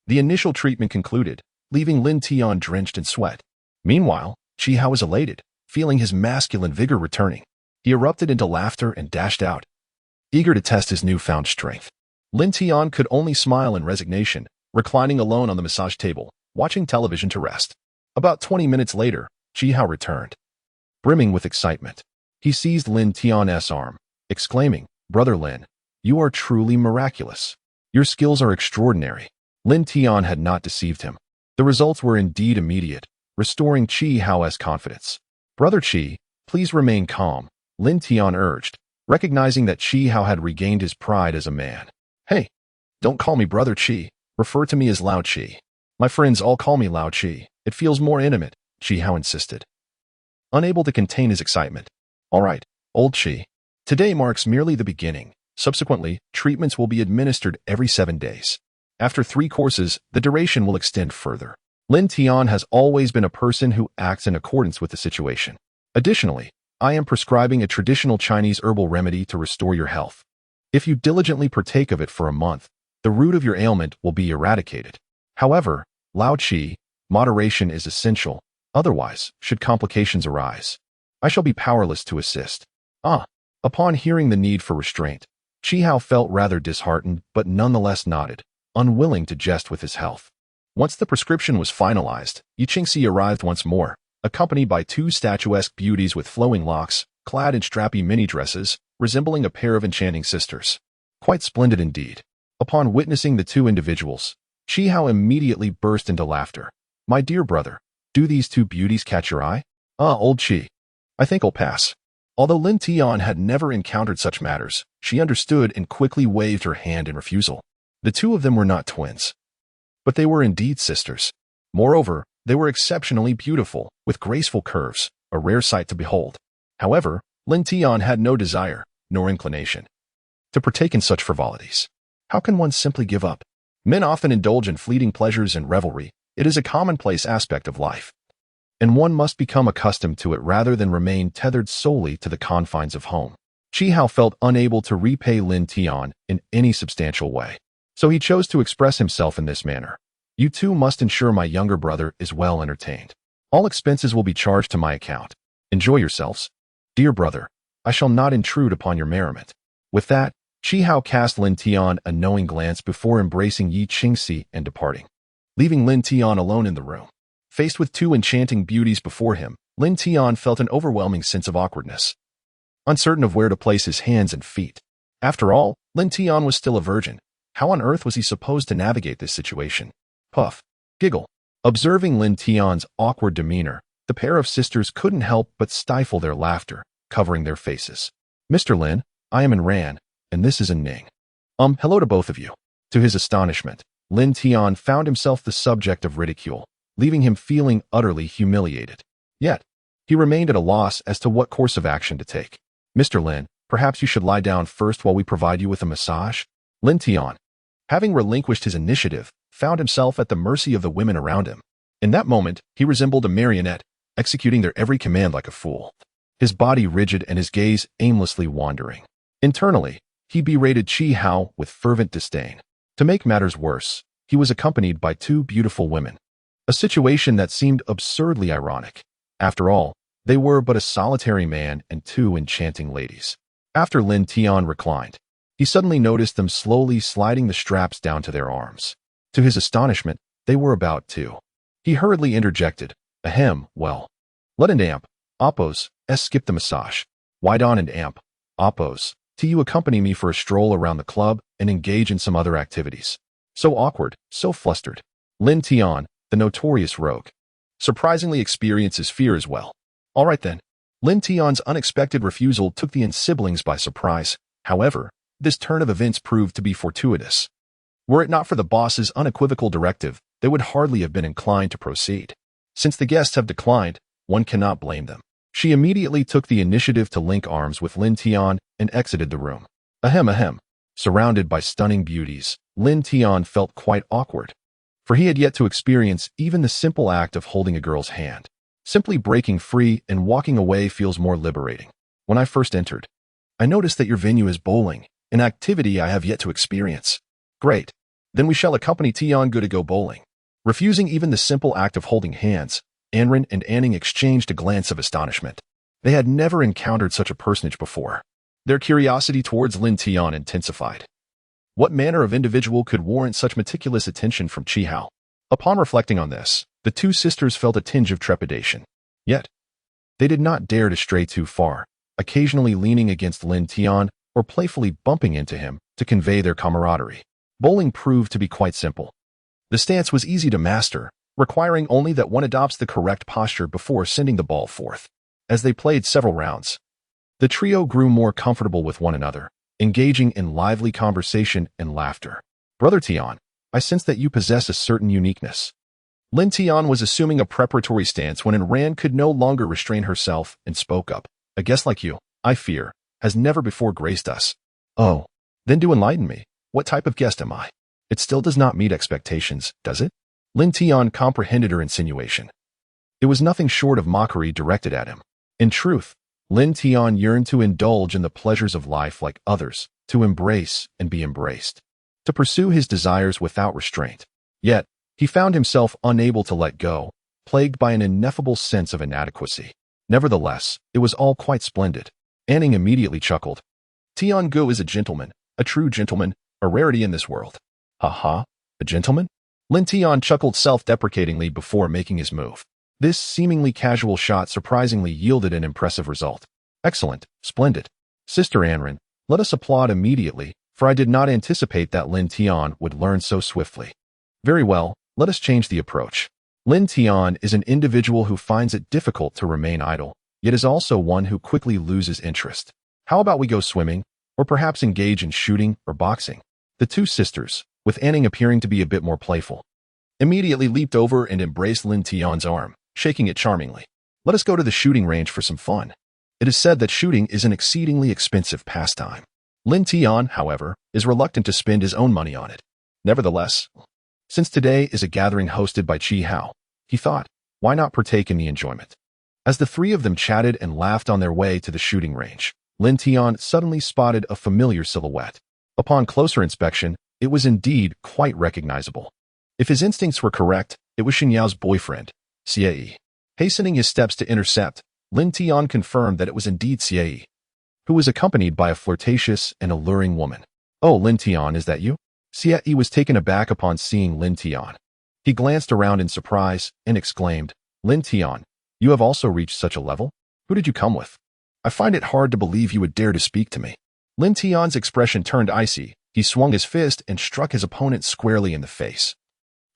the initial treatment concluded, leaving Lin Tian drenched in sweat. Meanwhile, Hao was elated, feeling his masculine vigor returning. He erupted into laughter and dashed out, eager to test his newfound strength. Lin Tian could only smile in resignation, reclining alone on the massage table, watching television to rest. About 20 minutes later, Hao returned, brimming with excitement. He seized Lin Tian's arm, exclaiming, Brother Lin, you are truly miraculous. Your skills are extraordinary. Lin Tian had not deceived him. The results were indeed immediate, restoring Hao's confidence. Brother Qi, please remain calm, Lin Tian urged, recognizing that Hao had regained his pride as a man. Hey, don't call me Brother Qi. Refer to me as Lao Qi. My friends all call me Lao Qi. It feels more intimate, Hao insisted, unable to contain his excitement. All right, old Qi. Today marks merely the beginning. Subsequently, treatments will be administered every 7 days. After 3 courses, the duration will extend further. Lin Tian has always been a person who acts in accordance with the situation. Additionally, I am prescribing a traditional Chinese herbal remedy to restore your health. If you diligently partake of it for a month, the root of your ailment will be eradicated. However, Lao Qi, moderation is essential, otherwise, should complications arise, I shall be powerless to assist. Upon hearing the need for restraint, Hao felt rather disheartened but nonetheless nodded, unwilling to jest with his health. Once the prescription was finalized, Yi Qingxi arrived once more, accompanied by 2 statuesque beauties with flowing locks, clad in strappy mini-dresses, resembling a pair of enchanting sisters. Quite splendid indeed. Upon witnessing the 2 individuals, Hao immediately burst into laughter. My dear brother, do these 2 beauties catch your eye? Old Qi. I think I'll pass. Although Lin Tian had never encountered such matters, she understood and quickly waved her hand in refusal. The 2 of them were not twins, but they were indeed sisters. Moreover, they were exceptionally beautiful, with graceful curves, a rare sight to behold. However, Lin Tian had no desire, nor inclination, to partake in such frivolities. How can one simply give up? Men often indulge in fleeting pleasures and revelry. It is a commonplace aspect of life, and one must become accustomed to it rather than remain tethered solely to the confines of home. Hao felt unable to repay Lin Tian in any substantial way, so he chose to express himself in this manner. You 2 must ensure my younger brother is well entertained. All expenses will be charged to my account. Enjoy yourselves. Dear brother, I shall not intrude upon your merriment. With that, Hao cast Lin Tian a knowing glance before embracing Yi Qingxi and departing, leaving Lin Tian alone in the room. Faced with two enchanting beauties before him, Lin Tian felt an overwhelming sense of awkwardness, uncertain of where to place his hands and feet. After all, Lin Tian was still a virgin. How on earth was he supposed to navigate this situation? Puff. Giggle. Observing Lin Tian's awkward demeanor, the pair of sisters couldn't help but stifle their laughter, covering their faces. Mr. Lin, I am Ran, and this is Ning. Hello to both of you. To his astonishment, Lin Tian found himself the subject of ridicule, leaving him feeling utterly humiliated. Yet, he remained at a loss as to what course of action to take. Mr. Lin, perhaps you should lie down first while we provide you with a massage? Lin Tian, having relinquished his initiative, found himself at the mercy of the women around him. In that moment, he resembled a marionette, executing their every command like a fool, his body rigid and his gaze aimlessly wandering. Internally, he berated Hao with fervent disdain. To make matters worse, he was accompanied by two beautiful women, a situation that seemed absurdly ironic. After all, they were but a solitary man and two enchanting ladies. After Lin Tian reclined, he suddenly noticed them slowly sliding the straps down to their arms. To his astonishment, they were about to. He hurriedly interjected, Ahem, well, let an amp, oppos, skip the massage. Why don't an amp, oppos, you accompany me for a stroll around the club and engage in some other activities. So awkward, so flustered. Lin Tian, the notorious rogue, surprisingly experiences fear as well. All right then. Lin Tian's unexpected refusal took the siblings by surprise. However, this turn of events proved to be fortuitous. Were it not for the boss's unequivocal directive, they would hardly have been inclined to proceed. Since the guests have declined, one cannot blame them. She immediately took the initiative to link arms with Lin Tian and exited the room. Ahem. Surrounded by stunning beauties, Lin Tian felt quite awkward, for he had yet to experience even the simple act of holding a girl's hand. Simply breaking free and walking away feels more liberating. When I first entered, I noticed that your venue is bowling, an activity I have yet to experience. Great. Then we shall accompany Tian Gu to go bowling. Refusing even the simple act of holding hands, Anren and Anning exchanged a glance of astonishment. They had never encountered such a personage before. Their curiosity towards Lin Tian intensified. What manner of individual could warrant such meticulous attention from Hao? Upon reflecting on this, the two sisters felt a tinge of trepidation. Yet, they did not dare to stray too far, occasionally leaning against Lin Tian or playfully bumping into him to convey their camaraderie. Bowling proved to be quite simple. The stance was easy to master, requiring only that one adopts the correct posture before sending the ball forth. As they played several rounds, the trio grew more comfortable with one another, engaging in lively conversation and laughter. Brother Tian, I sense that you possess a certain uniqueness. Lin Tian was assuming a preparatory stance when Ran could no longer restrain herself and spoke up. A guest like you, I fear, has never before graced us. Oh, then do enlighten me. What type of guest am I? It still does not meet expectations, does it? Lin Tian comprehended her insinuation. It was nothing short of mockery directed at him. In truth, Lin Tian yearned to indulge in the pleasures of life like others, to embrace and be embraced, to pursue his desires without restraint. Yet, he found himself unable to let go, plagued by an ineffable sense of inadequacy. Nevertheless, it was all quite splendid. Anning immediately chuckled. Tian Gu is a gentleman, a true gentleman, a rarity in this world. Ha, a gentleman? Lin Tian chuckled self-deprecatingly before making his move. This seemingly casual shot surprisingly yielded an impressive result. Excellent, splendid. Sister Anren, let us applaud immediately, for I did not anticipate that Lin Tian would learn so swiftly. Very well, let us change the approach. Lin Tian is an individual who finds it difficult to remain idle, yet is also one who quickly loses interest. How about we go swimming, or perhaps engage in shooting or boxing? The two sisters, with Anning appearing to be a bit more playful, immediately leaped over and embraced Lin Tian's arm, shaking it charmingly. Let us go to the shooting range for some fun. It is said that shooting is an exceedingly expensive pastime. Lin Tian, however, is reluctant to spend his own money on it. Nevertheless, since today is a gathering hosted by Hao, he thought, why not partake in the enjoyment? As the three of them chatted and laughed on their way to the shooting range, Lin Tian suddenly spotted a familiar silhouette. Upon closer inspection, it was indeed quite recognizable. If his instincts were correct, it was Xinyao's boyfriend, Xie Yi. Hastening his steps to intercept, Lin Tian confirmed that it was indeed Xie, who was accompanied by a flirtatious and alluring woman. "Oh, Lin Tian, is that you?" Xie was taken aback upon seeing Lin Tian. He glanced around in surprise and exclaimed, "Lin Tian, you have also reached such a level? Who did you come with? I find it hard to believe you would dare to speak to me." Lin Tian's expression turned icy. He swung his fist and struck his opponent squarely in the face,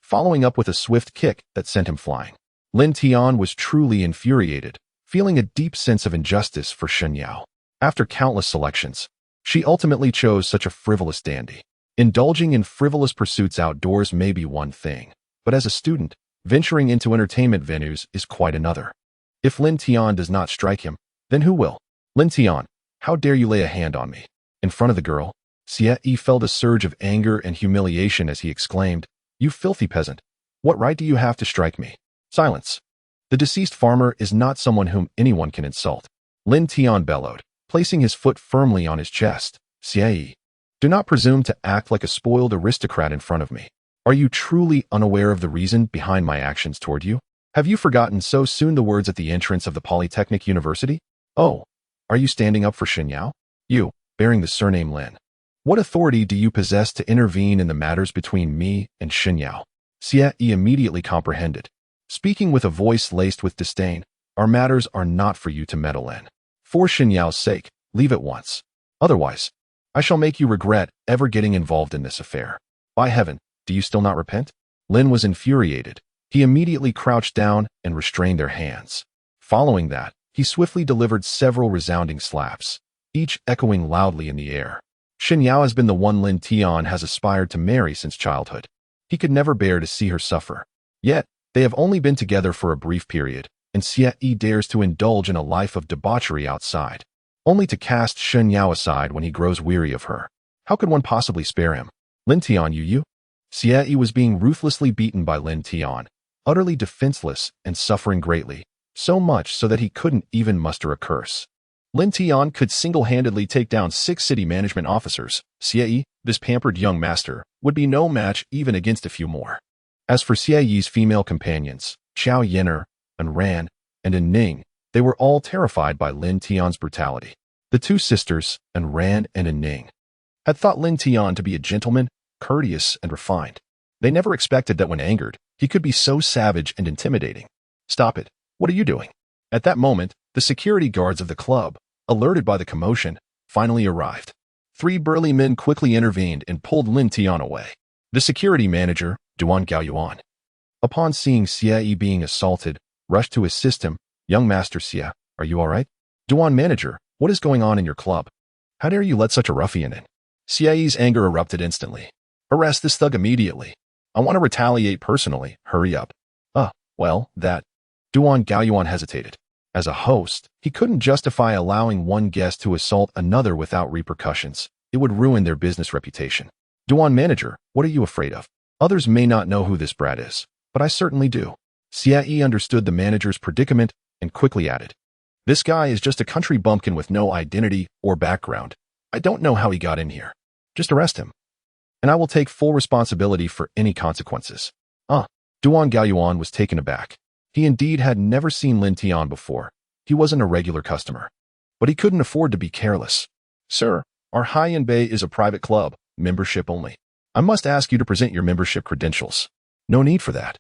following up with a swift kick that sent him flying. Lin Tian was truly infuriated, feeling a deep sense of injustice for Shen Yao. After countless selections, she ultimately chose such a frivolous dandy. Indulging in frivolous pursuits outdoors may be one thing, but as a student, venturing into entertainment venues is quite another. If Lin Tian does not strike him, then who will? "Lin Tian, how dare you lay a hand on me?" In front of the girl, Xie felt a surge of anger and humiliation as he exclaimed, "You filthy peasant! What right do you have to strike me?" Silence. The deceased farmer is not someone whom anyone can insult. Lin Tian bellowed, placing his foot firmly on his chest. "Xie, do not presume to act like a spoiled aristocrat in front of me. Are you truly unaware of the reason behind my actions toward you? Have you forgotten so soon the words at the entrance of the Polytechnic University? Oh, are you standing up for Shen Yao? You, bearing the surname Lin. What authority do you possess to intervene in the matters between me and Shen Yao?" Xie immediately comprehended. Speaking with a voice laced with disdain, "Our matters are not for you to meddle in. For Shen Yao's sake, leave at once. Otherwise, I shall make you regret ever getting involved in this affair. By heaven, do you still not repent?" Lin was infuriated. He immediately crouched down and restrained their hands. Following that, he swiftly delivered several resounding slaps, each echoing loudly in the air. Shen Yao has been the one Lin Tian has aspired to marry since childhood. He could never bear to see her suffer. Yet, they have only been together for a brief period, and Xie dares to indulge in a life of debauchery outside, only to cast Shen Yao aside when he grows weary of her. How could one possibly spare him? "Lin Tian, you? Xie was being ruthlessly beaten by Lin Tian, utterly defenseless and suffering greatly, so much so that he couldn't even muster a curse. Lin Tian could single-handedly take down 6 city management officers. Xie, this pampered young master, would be no match even against a few more. As for Xie's female companions, Xiao Yunshi, and Ran, and Ning, they were all terrified by Lin Tian's brutality. The two sisters, and Ran and Ning, had thought Lin Tian to be a gentleman, courteous, and refined. They never expected that when angered, he could be so savage and intimidating. "Stop it. What are you doing?" At that moment, the security guards of the club, alerted by the commotion, finally arrived. 3 burly men quickly intervened and pulled Lin Tian away. The security manager, Yuan, upon seeing Xie being assaulted, rushed to assist him. "Young Master Xie, are you all right?" "Yuan manager, what is going on in your club? How dare you let such a ruffian in?" Xie's anger erupted instantly. "Arrest this thug immediately. I want to retaliate personally. Hurry up." Well, that..." Yuan hesitated. As a host, he couldn't justify allowing one guest to assault another without repercussions. It would ruin their business reputation. "Yuan manager, what are you afraid of? Others may not know who this brat is, but I certainly do." Xie understood the manager's predicament and quickly added, "This guy is just a country bumpkin with no identity or background. I don't know how he got in here. Just arrest him, and I will take full responsibility for any consequences." Yuan was taken aback. He indeed had never seen Lin Tian before. He wasn't a regular customer. But he couldn't afford to be careless. "Sir, our Haiyan Bay is a private club, membership only. I must ask you to present your membership credentials." "No need for that."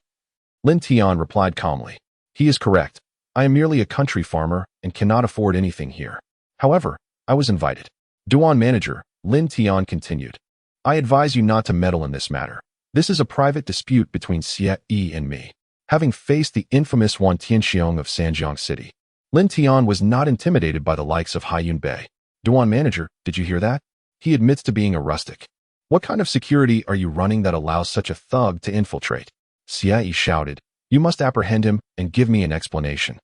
Lin Tian replied calmly. "He is correct. I am merely a country farmer and cannot afford anything here. However, I was invited." Yuan manager, Lin Tian continued, "I advise you not to meddle in this matter. This is a private dispute between Xie and me." Having faced the infamous Wan Tianxiong of Sanjiang City, Lin Tian was not intimidated by the likes of Haiyan Bay. "Yuan manager, did you hear that? He admits to being a rustic. What kind of security are you running that allows such a thug to infiltrate?" Xie shouted, "You must apprehend him and give me an explanation,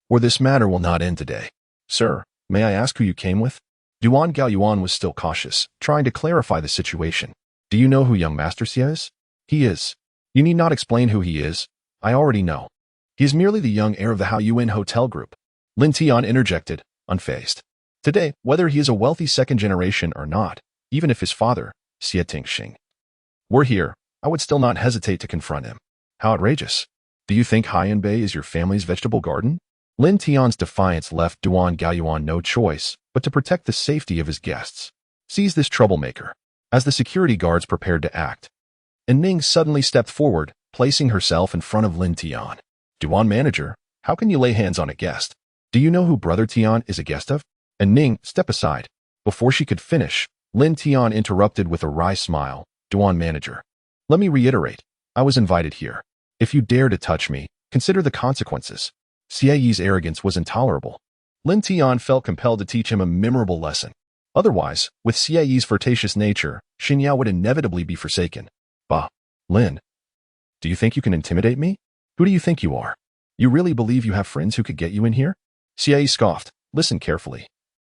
or this matter will not end today." "Sir, may I ask who you came with?" Yuan was still cautious, trying to clarify the situation. "Do you know who young Master Xie is?" "He is." "You need not explain who he is. I already know. He is merely the young heir of the Hao Jian Hotel group." Lin Tian interjected, unfazed. "Today, whether he is a wealthy second generation or not, even if his father, Xie Tingxing, were here, I would still not hesitate to confront him." "How outrageous. Do you think Haiyan Bay is your family's vegetable garden?" Lin Tian's defiance left Duan Gaoyuan no choice but to protect the safety of his guests. Seize this troublemaker. As the security guards prepared to act, and Ning suddenly stepped forward, placing herself in front of Lin Tian. Duan manager, how can you lay hands on a guest? Do you know who Brother Tian is a guest of? And Ning, step aside. Before she could finish, Lin Tian interrupted with a wry smile. Duan manager, let me reiterate, I was invited here. If you dare to touch me, consider the consequences. Xie Yi's arrogance was intolerable. Lin Tian felt compelled to teach him a memorable lesson. Otherwise, with Xie Yi's flirtatious nature, Xinyao would inevitably be forsaken. Bah, Lin. Do you think you can intimidate me? Who do you think you are? You really believe you have friends who could get you in here? Xie Yi scoffed. Listen carefully.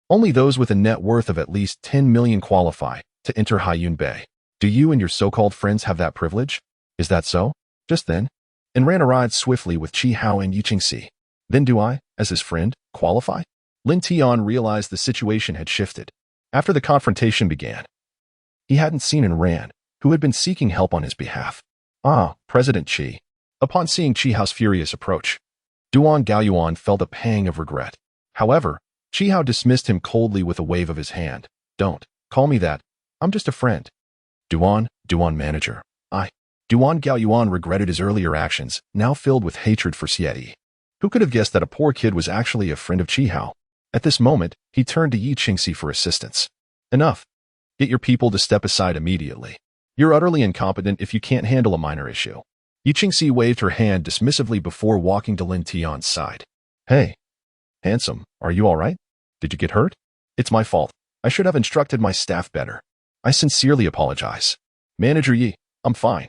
Only those with a net worth of at least 10 million qualify to enter Haiyun Bay. Do you and your so-called friends have that privilege? Is that so? Just then, and ran a ride swiftly with Qi Hao and Yi Qingxi. Then do I, as his friend, qualify? Lin Tian realized the situation had shifted. After the confrontation began, he hadn't seen and ran, who had been seeking help on his behalf. Ah, President Qi. Upon seeing Qi Hao's furious approach, Duan Gaoyuan felt a pang of regret. However, Qi Hao dismissed him coldly with a wave of his hand. Don't call me that. I'm just a friend. Duan manager. Duan Gaoyuan regretted his earlier actions, now filled with hatred for Xie Yi. Who could have guessed that a poor kid was actually a friend of Qi Hao? At this moment, he turned to Yi Qingxi for assistance. Enough. Get your people to step aside immediately. You're utterly incompetent if you can't handle a minor issue. Yi Qingxi waved her hand dismissively before walking to Lin Tian's side. Hey, handsome, are you all right? Did you get hurt? It's my fault. I should have instructed my staff better. I sincerely apologize. Manager Yi, I'm fine.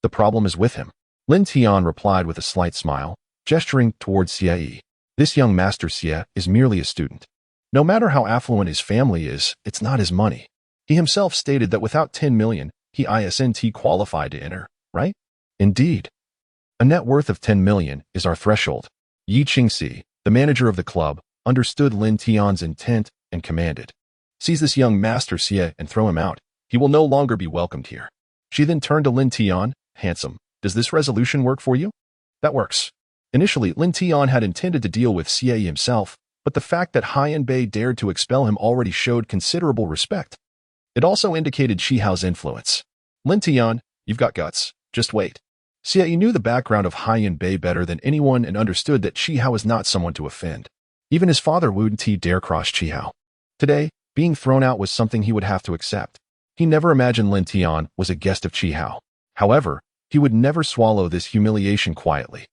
The problem is with him. Lin Tian replied with a slight smile, gesturing towards Xie Yi. This young master Xie is merely a student. No matter how affluent his family is, it's not his money. He himself stated that without 10 million, he isn't qualified to enter, right? Indeed. A net worth of 10 million is our threshold. Yi Qingxi, the manager of the club, understood Lin Tian's intent and commanded. Seize this young master Xie and throw him out. He will no longer be welcomed here. She then turned to Lin Tian. Handsome, does this resolution work for you? That works. Initially, Lin Tian had intended to deal with Xie Yi himself, but the fact that Haiyun Bei dared to expel him already showed considerable respect. It also indicated Qi Hao's influence. Lin Tian, you've got guts. Just wait. Xie Yi knew the background of Haiyun Bei better than anyone and understood that Qi Hao was not someone to offend. Even his father wouldn't dare cross Qi Hao. Today, being thrown out was something he would have to accept. He never imagined Lin Tian was a guest of Qi Hao. However, he would never swallow this humiliation quietly.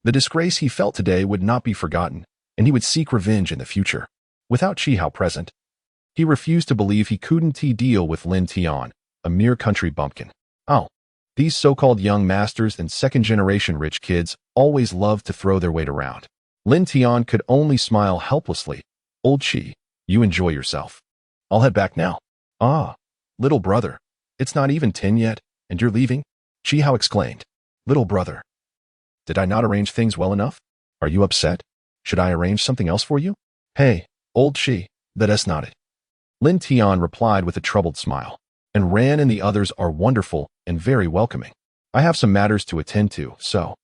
The disgrace he felt today would not be forgotten, and he would seek revenge in the future. Without Qi Hao present, he refused to believe he couldn't deal with Lin Tian, a mere country bumpkin. Oh, these so-called young masters and second-generation rich kids always love to throw their weight around. Lin Tian could only smile helplessly. Old Qi, you enjoy yourself. I'll head back now. Ah, little brother, it's not even 10 yet, and you're leaving? Qi Hao exclaimed. Little brother. Did I not arrange things well enough? Are you upset? Should I arrange something else for you? Hey, old Qi, that's not it. Lin Tian replied with a troubled smile. And Ran and the others are wonderful and very welcoming. I have some matters to attend to, so.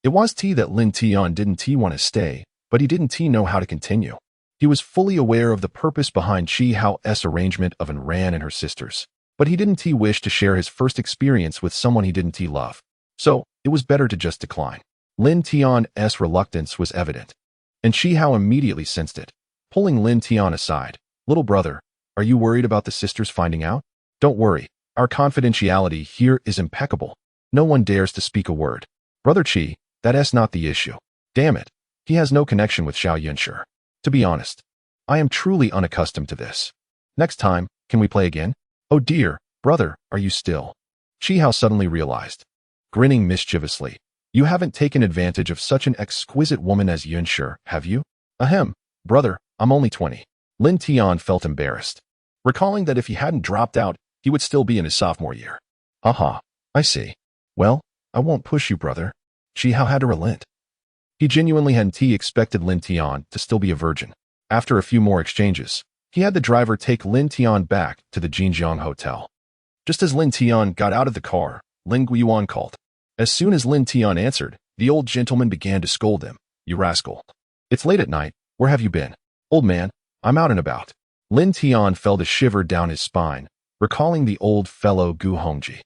It was that Lin Tian didn't want to stay, but he didn't know how to continue. He was fully aware of the purpose behind Qi Hao's arrangement of Ran and her sisters, but he didn't wish to share his first experience with someone he didn't love. So, it was better to just decline. Lin Tian's reluctance was evident, and Qi Hao immediately sensed it, pulling Lin Tian aside. Little brother, are you worried about the sisters finding out? Don't worry, our confidentiality here is impeccable. No one dares to speak a word. Brother Qi, that's not the issue. Damn it, he has no connection with Xiao Yunshi. To be honest, I am truly unaccustomed to this. Next time, can we play again? Oh dear, brother, are you still? Qi Hao suddenly realized, grinning mischievously. You haven't taken advantage of such an exquisite woman as Yunshi, have you? Ahem, brother, I'm only 20. Lin Tian felt embarrassed, recalling that if he hadn't dropped out, he would still be in his sophomore year. Aha, I see. Well, I won't push you, brother. Qi Hao had to relent. He genuinely hadn't expected Lin Tian to still be a virgin. After a few more exchanges, he had the driver take Lin Tian back to the Jinjiang Hotel. Just as Lin Tian got out of the car, Lin Guiyuan called. As soon as Lin Tian answered, the old gentleman began to scold him. You rascal. It's late at night. Where have you been? Old man, I'm out and about. Lin Tian felt a shiver down his spine, recalling the old fellow Gu Hongji.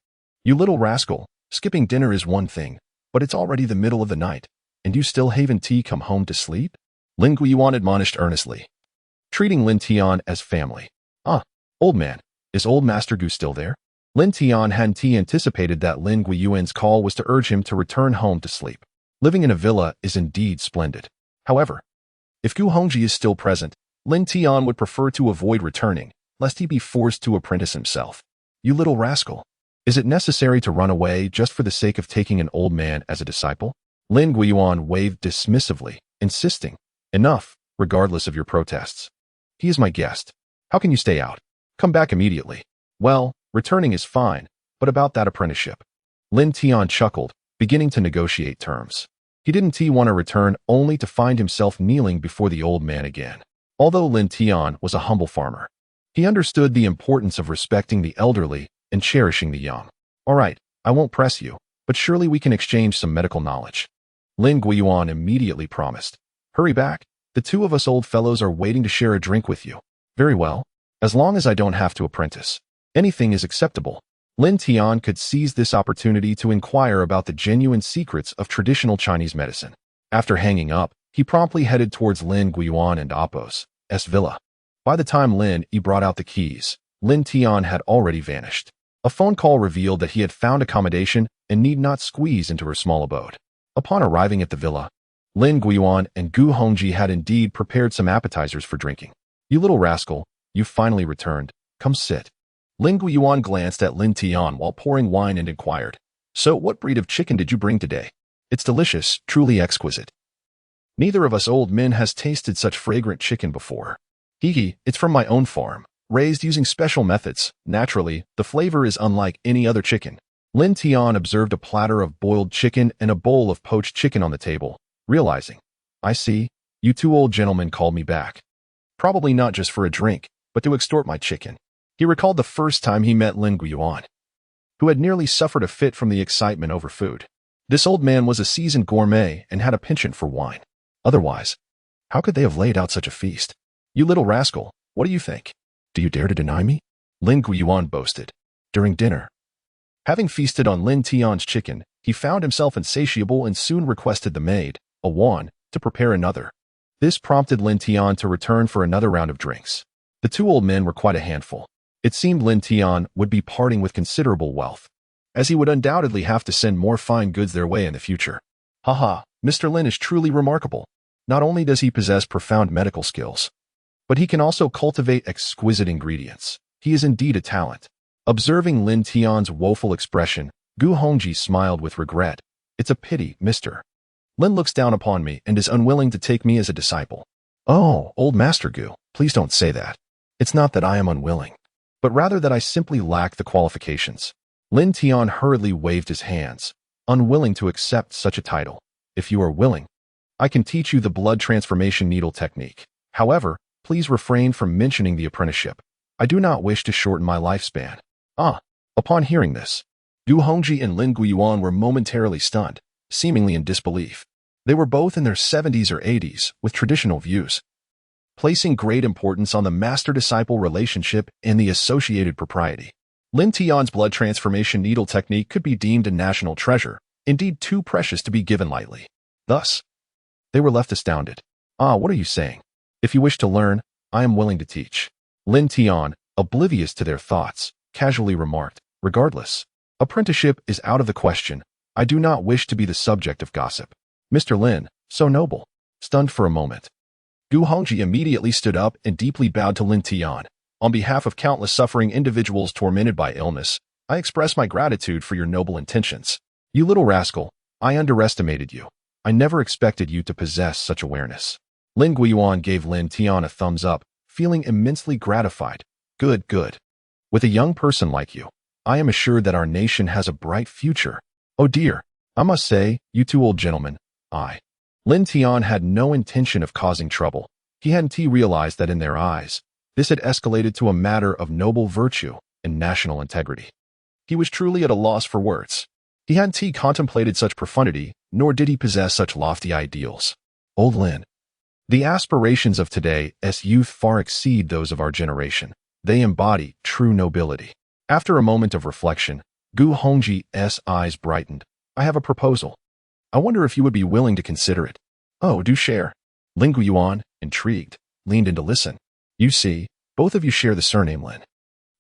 You little rascal, skipping dinner is one thing, but it's already the middle of the night, and you still haven't come home to sleep? Lin Guiyuan admonished earnestly, treating Lin Tian as family. Old man, is old Master Gu still there? Lin Tian hadn't anticipated that Lin Guiyuan's call was to urge him to return home to sleep. Living in a villa is indeed splendid. However, if Gu Hongji is still present, Lin Tian would prefer to avoid returning, lest he be forced to apprentice himself. You little rascal. Is it necessary to run away just for the sake of taking an old man as a disciple? Lin Guiyuan waved dismissively, insisting, enough, regardless of your protests. He is my guest. How can you stay out? Come back immediately. Well, returning is fine, but about that apprenticeship. Lin Tian chuckled, beginning to negotiate terms. He didn't want to return only to find himself kneeling before the old man again. Although Lin Tian was a humble farmer, he understood the importance of respecting the elderly and cherishing the young. All right, I won't press you, but surely we can exchange some medical knowledge. Lin Guiyuan immediately promised. Hurry back. The two of us old fellows are waiting to share a drink with you. Very well. As long as I don't have to apprentice, anything is acceptable. Lin Tian could seize this opportunity to inquire about the genuine secrets of traditional Chinese medicine. After hanging up, he promptly headed towards Lin Guiyuan and Appo's villa. By the time Lin Yi brought out the keys, Lin Tian had already vanished. A phone call revealed that he had found accommodation and need not squeeze into her small abode. Upon arriving at the villa, Lin Guiyuan and Gu Hongji had indeed prepared some appetizers for drinking. You little rascal, you've finally returned. Come sit. Lin Guiyuan glanced at Lin Tian while pouring wine and inquired, So what breed of chicken did you bring today? It's delicious, truly exquisite. Neither of us old men has tasted such fragrant chicken before. Hee, it's from my own farm, raised using special methods. Naturally, the flavor is unlike any other chicken. Lin Tian observed a platter of boiled chicken and a bowl of poached chicken on the table, realizing, I see, you two old gentlemen called me back. Probably not just for a drink, but to extort my chicken. He recalled the first time he met Lin Guiyuan, who had nearly suffered a fit from the excitement over food. This old man was a seasoned gourmet and had a penchant for wine. Otherwise, how could they have laid out such a feast? You little rascal, what do you think? Do you dare to deny me? Lin Guiyuan boasted. During dinner, having feasted on Lin Tian's chicken, he found himself insatiable and soon requested the maid, a yuan, to prepare another. This prompted Lin Tian to return for another round of drinks. The two old men were quite a handful. It seemed Lin Tian would be parting with considerable wealth, as he would undoubtedly have to send more fine goods their way in the future. Haha, Mr. Lin is truly remarkable. Not only does he possess profound medical skills, but he can also cultivate exquisite ingredients. He is indeed a talent. Observing Lin Tian's woeful expression, Gu Hongji smiled with regret. It's a pity, Mr. Lin looks down upon me and is unwilling to take me as a disciple. Oh, old Master Gu, please don't say that. It's not that I am unwilling, but rather that I simply lack the qualifications. Lin Tian hurriedly waved his hands, unwilling to accept such a title. If you are willing, I can teach you the blood transformation needle technique. However, please refrain from mentioning the apprenticeship. I do not wish to shorten my lifespan. Upon hearing this, Gu Hongji and Lin Guiyuan were momentarily stunned, seemingly in disbelief. They were both in their 70s or 80s, with traditional views, placing great importance on the master-disciple relationship and the associated propriety. Lin Tian's blood transformation needle technique could be deemed a national treasure, indeed too precious to be given lightly. Thus, they were left astounded. What are you saying? If you wish to learn, I am willing to teach. Lin Tian, oblivious to their thoughts, casually remarked, regardless, apprenticeship is out of the question. I do not wish to be the subject of gossip. Mr. Lin, so noble. Stunned for a moment, Gu Hongji immediately stood up and deeply bowed to Lin Tian. On behalf of countless suffering individuals tormented by illness, I express my gratitude for your noble intentions. You little rascal, I underestimated you. I never expected you to possess such awareness. Lin Guiyuan gave Lin Tian a thumbs up, feeling immensely gratified. Good. With a young person like you, I am assured that our nation has a bright future. Oh dear, I must say, you two old gentlemen, Lin Tian had no intention of causing trouble. He hadn't realized that in their eyes, this had escalated to a matter of noble virtue and national integrity. He was truly at a loss for words. He hadn't contemplated such profundity, nor did he possess such lofty ideals. Old Lin, The aspirations of today's youth far exceed those of our generation. They embody true nobility. After a moment of reflection, Gu Hongji's eyes brightened. I have a proposal. I wonder if you would be willing to consider it. Oh, do share. Lin Yuan, intrigued, leaned in to listen. You see, both of you share the surname Lin.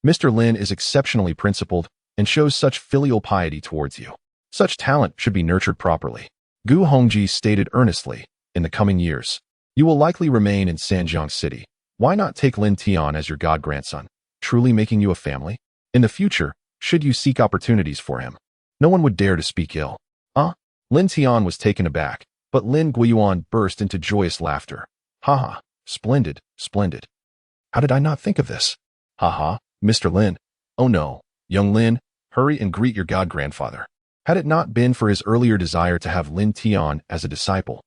Mr. Lin is exceptionally principled and shows such filial piety towards you. Such talent should be nurtured properly. Gu Hongji stated earnestly, in the coming years, you will likely remain in Jinjiang City. Why not take Lin Tian as your god-grandson, truly making you a family? In the future, should you seek opportunities for him, no one would dare to speak ill. Lin Tian was taken aback, but Lin Guiyuan burst into joyous laughter. Ha! Splendid, splendid. How did I not think of this? Ha! Mr. Lin. Oh no, young Lin, hurry and greet your god-grandfather. Had it not been for his earlier desire to have Lin Tian as a disciple,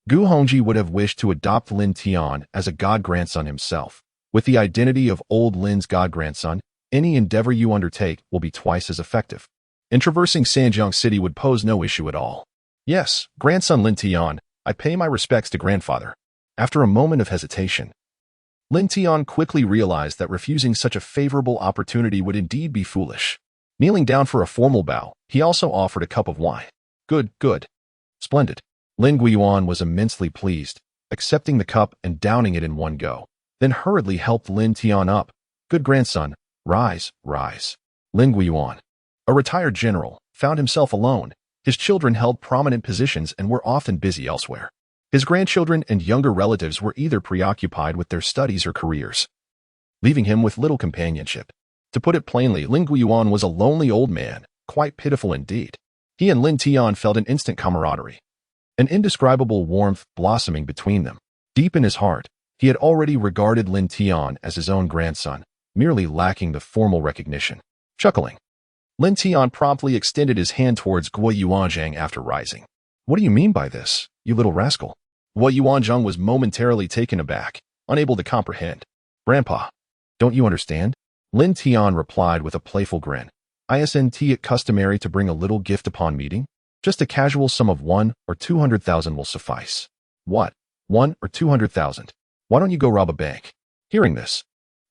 Gu Hongji would have wished to adopt Lin Tian as a god-grandson himself. With the identity of old Lin's god-grandson, any endeavor you undertake will be twice as effective. And traversing Jinjiang City would pose no issue at all. Yes, grandson Lin Tian, I pay my respects to grandfather. After a moment of hesitation, Lin Tian quickly realized that refusing such a favorable opportunity would indeed be foolish. Kneeling down for a formal bow, he also offered a cup of wine. Good. Splendid. Lin Guiyuan was immensely pleased, accepting the cup and downing it in one go, then hurriedly helped Lin Tian up. Good grandson, rise. Lin Guiyuan, a retired general, found himself alone. His children held prominent positions and were often busy elsewhere. His grandchildren and younger relatives were either preoccupied with their studies or careers, leaving him with little companionship. To put it plainly, Lin Guiyuan was a lonely old man, quite pitiful indeed. He and Lin Tian felt an instant camaraderie, an indescribable warmth blossoming between them. Deep in his heart, he had already regarded Lin Tian as his own grandson, merely lacking the formal recognition. Chuckling, Lin Tian promptly extended his hand towards Guo Yuanzhang after rising. What do you mean by this, you little rascal? Guo Yuanzhang was momentarily taken aback, unable to comprehend. Grandpa, don't you understand? Lin Tian replied with a playful grin. Isn't it customary to bring a little gift upon meeting? Just a casual sum of 1 or 200,000 will suffice. What? 1 or 200,000? Why don't you go rob a bank? Hearing this,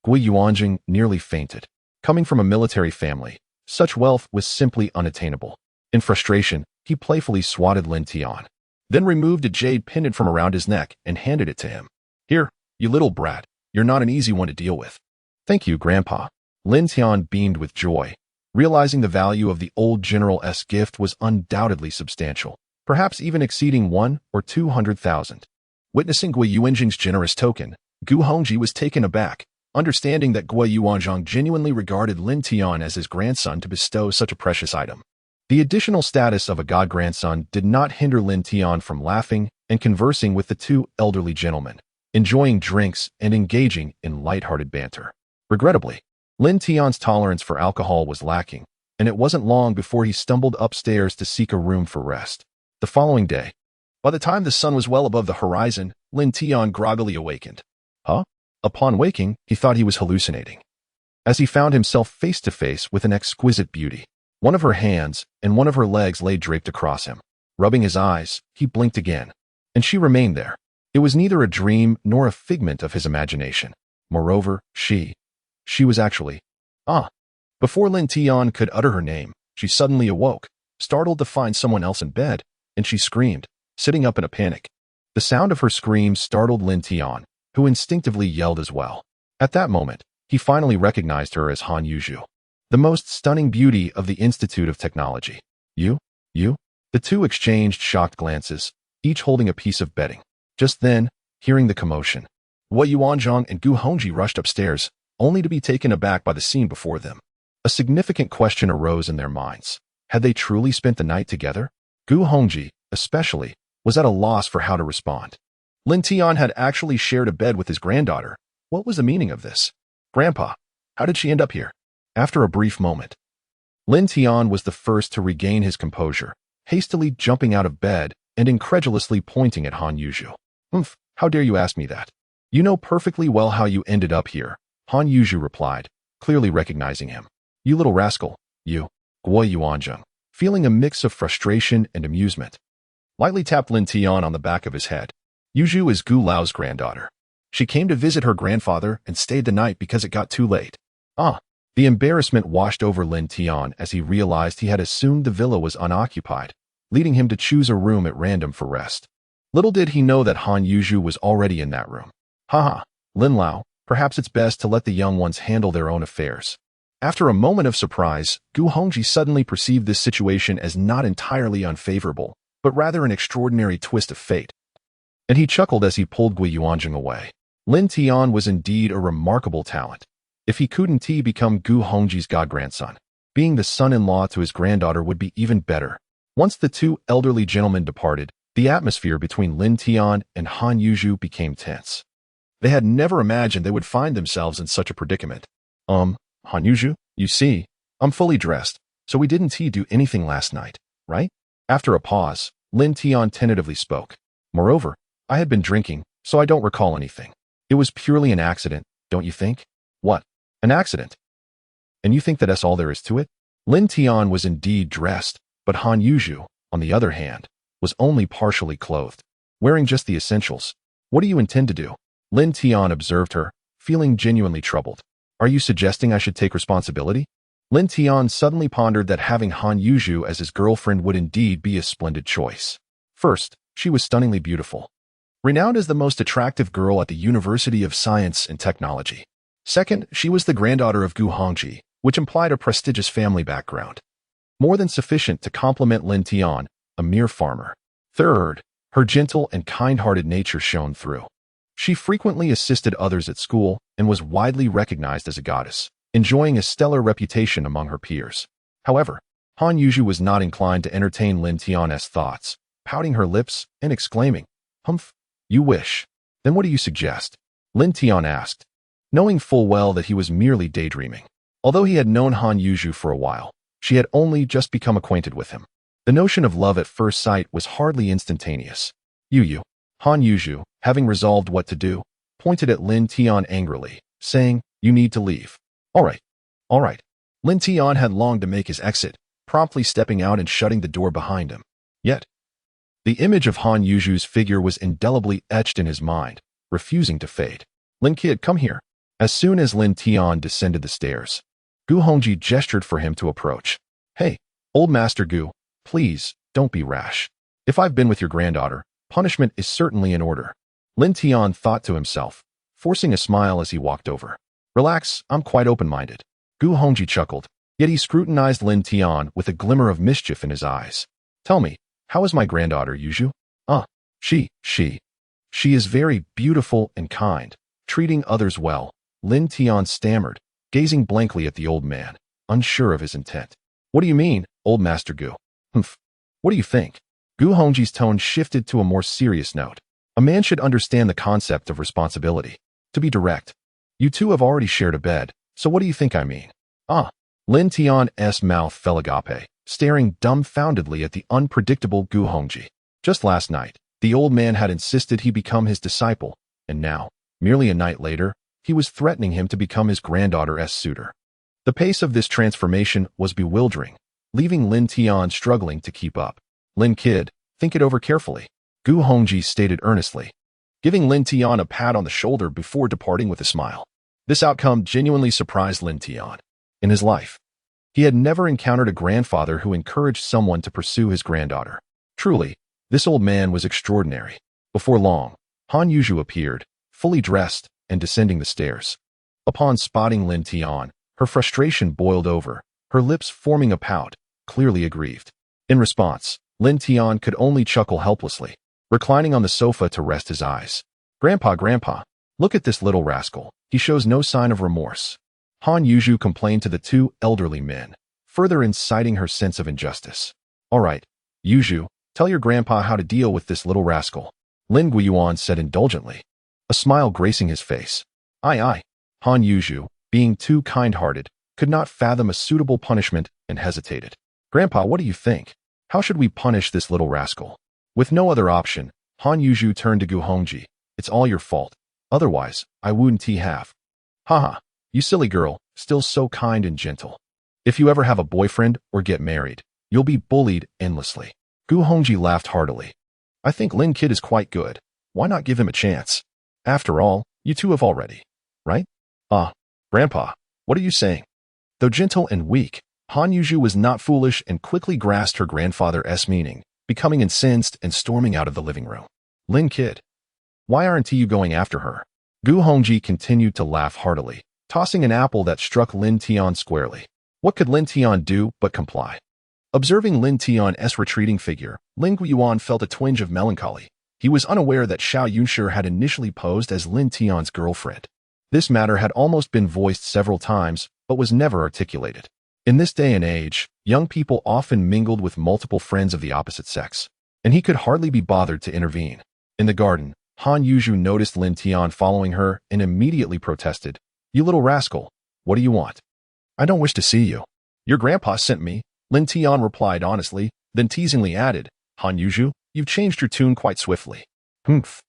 Guo Yuanzhang nearly fainted. Coming from a military family, such wealth was simply unattainable. In frustration, he playfully swatted Lin Tian, then removed a jade pendant from around his neck and handed it to him. Here, you little brat, you're not an easy one to deal with. Thank you, Grandpa. Lin Tian beamed with joy, realizing the value of the old general's gift was undoubtedly substantial, perhaps even exceeding 1 or 200,000. Witnessing Guo Yuanzhang's generous token, Gu Hongji was taken aback, understanding that Guo Yuanzhang genuinely regarded Lin Tian as his grandson to bestow such a precious item. The additional status of a god-grandson did not hinder Lin Tian from laughing and conversing with the two elderly gentlemen, enjoying drinks and engaging in light-hearted banter. Regrettably, Lin Tian's tolerance for alcohol was lacking, and it wasn't long before he stumbled upstairs to seek a room for rest. The following day, by the time the sun was well above the horizon, Lin Tian groggily awakened. Upon waking, he thought he was hallucinating, as he found himself face to face with an exquisite beauty. One of her hands and one of her legs lay draped across him. Rubbing his eyes, he blinked again, and she remained there. It was neither a dream nor a figment of his imagination. Moreover, she was actually... Before Lin Tian could utter her name, she suddenly awoke, startled to find someone else in bed, and she screamed, sitting up in a panic. The sound of her scream startled Lin Tian, who instinctively yelled as well. At that moment, he finally recognized her as Han Yuzhu, the most stunning beauty of the Institute of Technology. You? The two exchanged shocked glances, each holding a piece of bedding. Just then, hearing the commotion, Guo Yuanzhang and Gu Hongji rushed upstairs, only to be taken aback by the scene before them. A significant question arose in their minds. Had they truly spent the night together? Gu Hongji, especially, was at a loss for how to respond. Lin Tian had actually shared a bed with his granddaughter. What was the meaning of this? Grandpa, how did she end up here? After a brief moment, Lin Tian was the first to regain his composure, hastily jumping out of bed and incredulously pointing at Han Yuzhu. How dare you ask me that? You know perfectly well how you ended up here, Han Yuzhu replied, clearly recognizing him. You little rascal, you. Guo Yuanzhang, feeling a mix of frustration and amusement, lightly tapped Lin Tian on the back of his head. Yuzhu is Gu Lao's granddaughter. She came to visit her grandfather and stayed the night because it got too late. Ah. The embarrassment washed over Lin Tian as he realized he had assumed the villa was unoccupied, leading him to choose a room at random for rest. Little did he know that Han Yuzhu was already in that room. Haha, Lin Lao, perhaps it's best to let the young ones handle their own affairs. After a moment of surprise, Gu Hongji suddenly perceived this situation as not entirely unfavorable, but rather an extraordinary twist of fate. And he chuckled as he pulled Gui Yuanjing away. Lin Tian was indeed a remarkable talent. If he couldn't become Gu Hongji's god-grandson, being the son-in-law to his granddaughter would be even better. Once the two elderly gentlemen departed, the atmosphere between Lin Tian and Han Yuzhu became tense. They had never imagined they would find themselves in such a predicament. Han Yuzhu, you see, I'm fully dressed, so we didn't do anything last night, right? After a pause, Lin Tian tentatively spoke. Moreover, I had been drinking, so I don't recall anything. It was purely an accident, don't you think? What? An accident? And you think that that's all there is to it? Lin Tian was indeed dressed, but Han Yuzhu, on the other hand, was only partially clothed, wearing just the essentials. What do you intend to do? Lin Tian observed her, feeling genuinely troubled. Are you suggesting I should take responsibility? Lin Tian suddenly pondered that having Han Yuzhu as his girlfriend would indeed be a splendid choice. First, she was stunningly beautiful, renowned as the most attractive girl at the University of Science and Technology. Second, she was the granddaughter of Gu Hongji, which implied a prestigious family background, more than sufficient to complement Lin Tian, a mere farmer. Third, her gentle and kind-hearted nature shone through. She frequently assisted others at school and was widely recognized as a goddess, enjoying a stellar reputation among her peers. However, Han Yuzhu was not inclined to entertain Lin Tian's thoughts, pouting her lips and exclaiming, "Humph, you wish. Then what do you suggest?" Lin Tian asked, knowing full well that he was merely daydreaming. Although he had known Han Yuzhu for a while, she had only just become acquainted with him. The notion of love at first sight was hardly instantaneous. You, Han Yuzhu, having resolved what to do, pointed at Lin Tian angrily, saying, "You need to leave." All right. Lin Tian had longed to make his exit, promptly stepping out and shutting the door behind him. Yet, the image of Han Yuzhu's figure was indelibly etched in his mind, refusing to fade. "Lin kid, come here." As soon as Lin Tian descended the stairs, Gu Hongji gestured for him to approach. "Hey, old Master Gu, please, don't be rash. If I've been with your granddaughter, punishment is certainly in order." Lin Tian thought to himself, forcing a smile as he walked over. "Relax, I'm quite open-minded." Gu Hongji chuckled, yet he scrutinized Lin Tian with a glimmer of mischief in his eyes. "Tell me, how is my granddaughter, Yuzhu?" She is very beautiful and kind, treating others well," Lin Tian stammered, gazing blankly at the old man, unsure of his intent. "What do you mean, old Master Gu?" "Humph. What do you think?" Gu Hongji's tone shifted to a more serious note. "A man should understand the concept of responsibility. To be direct, you two have already shared a bed, so what do you think I mean?" Lin Tian's mouth fell agape, staring dumbfoundedly at the unpredictable Gu Hongji. Just last night, the old man had insisted he become his disciple, and now, merely a night later, he was threatening him to become his granddaughter's suitor. The pace of this transformation was bewildering, leaving Lin Tian struggling to keep up. "Lin kid, think it over carefully," Gu Hongji stated earnestly, giving Lin Tian a pat on the shoulder before departing with a smile. This outcome genuinely surprised Lin Tian. In his life, he had never encountered a grandfather who encouraged someone to pursue his granddaughter. Truly, this old man was extraordinary. Before long, Han Yuzhu appeared, fully dressed, and descending the stairs. Upon spotting Lin Tian, her frustration boiled over, her lips forming a pout, clearly aggrieved. In response, Lin Tian could only chuckle helplessly, reclining on the sofa to rest his eyes. Grandpa, look at this little rascal. He shows no sign of remorse." Han Yuzhu complained to the two elderly men, further inciting her sense of injustice. "All right, Yuzhu, tell your grandpa how to deal with this little rascal," Lin Guiyuan said indulgently, a smile gracing his face. Aye. Han Yuzhu, being too kind-hearted, could not fathom a suitable punishment and hesitated. "Grandpa, what do you think? How should we punish this little rascal?" With no other option, Han Yuzhu turned to Gu Hongji. "It's all your fault. Otherwise, I wouldn't have." "Haha, you silly girl, still so kind and gentle. If you ever have a boyfriend or get married, you'll be bullied endlessly." Gu Hongji laughed heartily. "I think Lin kid is quite good. Why not give him a chance? After all, you two have already, right? Ah, Grandpa, what are you saying? Though gentle and weak, Han Yuzhu was not foolish and quickly grasped her grandfather's meaning, becoming incensed and storming out of the living room. Lin kid, why aren't you going after her? Gu Hongji continued to laugh heartily, tossing an apple that struck Lin Tian squarely. What could Lin Tian do but comply? Observing Lin Tian's retreating figure, Lin Yuan felt a twinge of melancholy. He was unaware that Xiao Yunshi had initially posed as Lin Tian's girlfriend. This matter had almost been voiced several times, but was never articulated. In this day and age, young people often mingled with multiple friends of the opposite sex, and he could hardly be bothered to intervene. In the garden, Han Yuzhu noticed Lin Tian following her and immediately protested. You little rascal, what do you want? I don't wish to see you. Your grandpa sent me, Lin Tian replied honestly, then teasingly added, Han Yuzhu, you've changed your tune quite swiftly. Humph.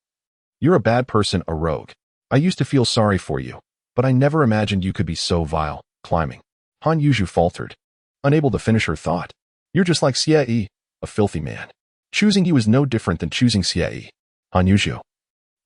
You're a bad person, a rogue. I used to feel sorry for you, but I never imagined you could be so vile, climbing. Han Yuzhu faltered, unable to finish her thought. You're just like Xie Yi, a filthy man. Choosing you is no different than choosing Xie Yi. Han Yuzhu.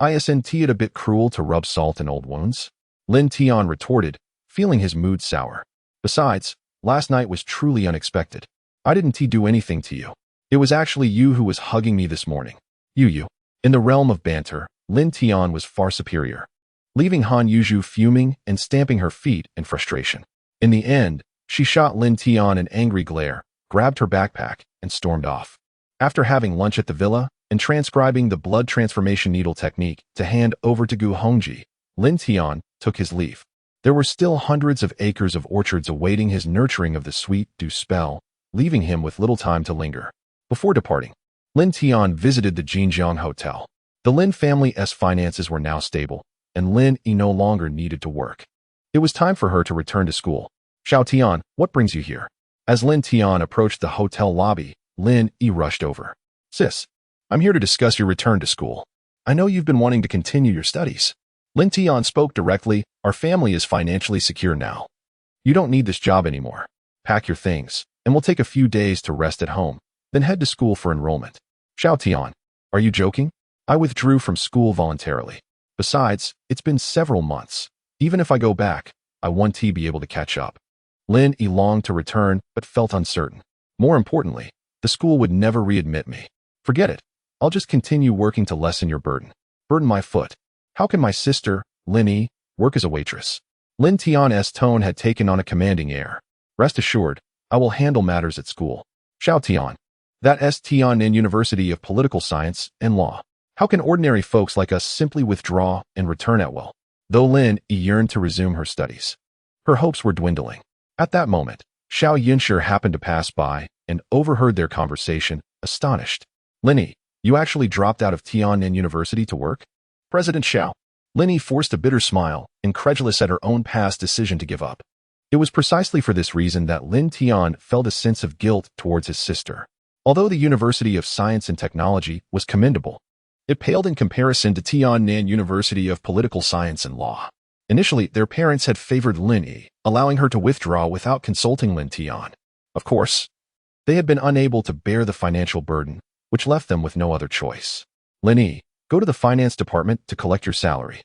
Isn't it a bit cruel to rub salt in old wounds? Lin Tian retorted, feeling his mood sour. Besides, last night was truly unexpected. I didn't do anything to you. It was actually you who was hugging me this morning. You. In the realm of banter, Lin Tian was far superior, leaving Han Yuzhu fuming and stamping her feet in frustration. In the end, she shot Lin Tian an angry glare, grabbed her backpack, and stormed off. After having lunch at the villa and transcribing the blood transformation needle technique to hand over to Gu Hongji, Lin Tian took his leave. There were still hundreds of acres of orchards awaiting his nurturing of the sweet dew spell, leaving him with little time to linger. Before departing, Lin Tian visited the Jinjiang Hotel. The Lin family's finances were now stable, and Lin Yi no longer needed to work. It was time for her to return to school. Xiao Tian, what brings you here? As Lin Tian approached the hotel lobby, Lin Yi rushed over. Sis, I'm here to discuss your return to school. I know you've been wanting to continue your studies. Lin Tian spoke directly. Our family is financially secure now. You don't need this job anymore. Pack your things, and we'll take a few days to rest at home, then head to school for enrollment. Xiao Tian, are you joking? I withdrew from school voluntarily. Besides, it's been several months. Even if I go back, I want to be able to catch up. Lin Yi longed to return, but felt uncertain. More importantly, the school would never readmit me. Forget it. I'll just continue working to lessen your burden. Burden my foot. How can my sister, Lin Yi, work as a waitress? Lin Tian's tone had taken on a commanding air. Rest assured, I will handle matters at school. Xiao Tian. That's Tianjin University of Political Science and Law. How can ordinary folks like us simply withdraw and return at will? Though Lin Yi yearned to resume her studies, her hopes were dwindling. At that moment, Xiao Yunshi happened to pass by and overheard their conversation, astonished. Lin Yi, you actually dropped out of Tianjin University to work? President Xiao. Lin Yi forced a bitter smile, incredulous at her own past decision to give up. It was precisely for this reason that Lin Tian felt a sense of guilt towards his sister. Although the University of Science and Technology was commendable, it paled in comparison to Tianjin University of Political Science and Law. Initially, their parents had favored Lin Yi, allowing her to withdraw without consulting Lin Tian. Of course, they had been unable to bear the financial burden, which left them with no other choice. Lin Yi, go to the finance department to collect your salary.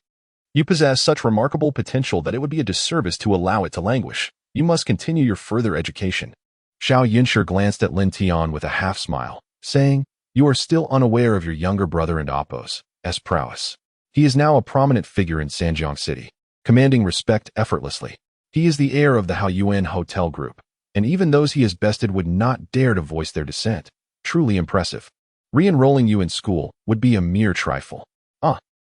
You possess such remarkable potential that it would be a disservice to allow it to languish. You must continue your further education. Xiao Yunshi glanced at Lin Tian with a half-smile, saying, you are still unaware of your younger brother and Oppo's prowess. He is now a prominent figure in Sanjiang City, commanding respect effortlessly. He is the heir of the Hao Jian Hotel group, and even those he has bested would not dare to voice their dissent. Truly impressive. Re-enrolling you in school would be a mere trifle.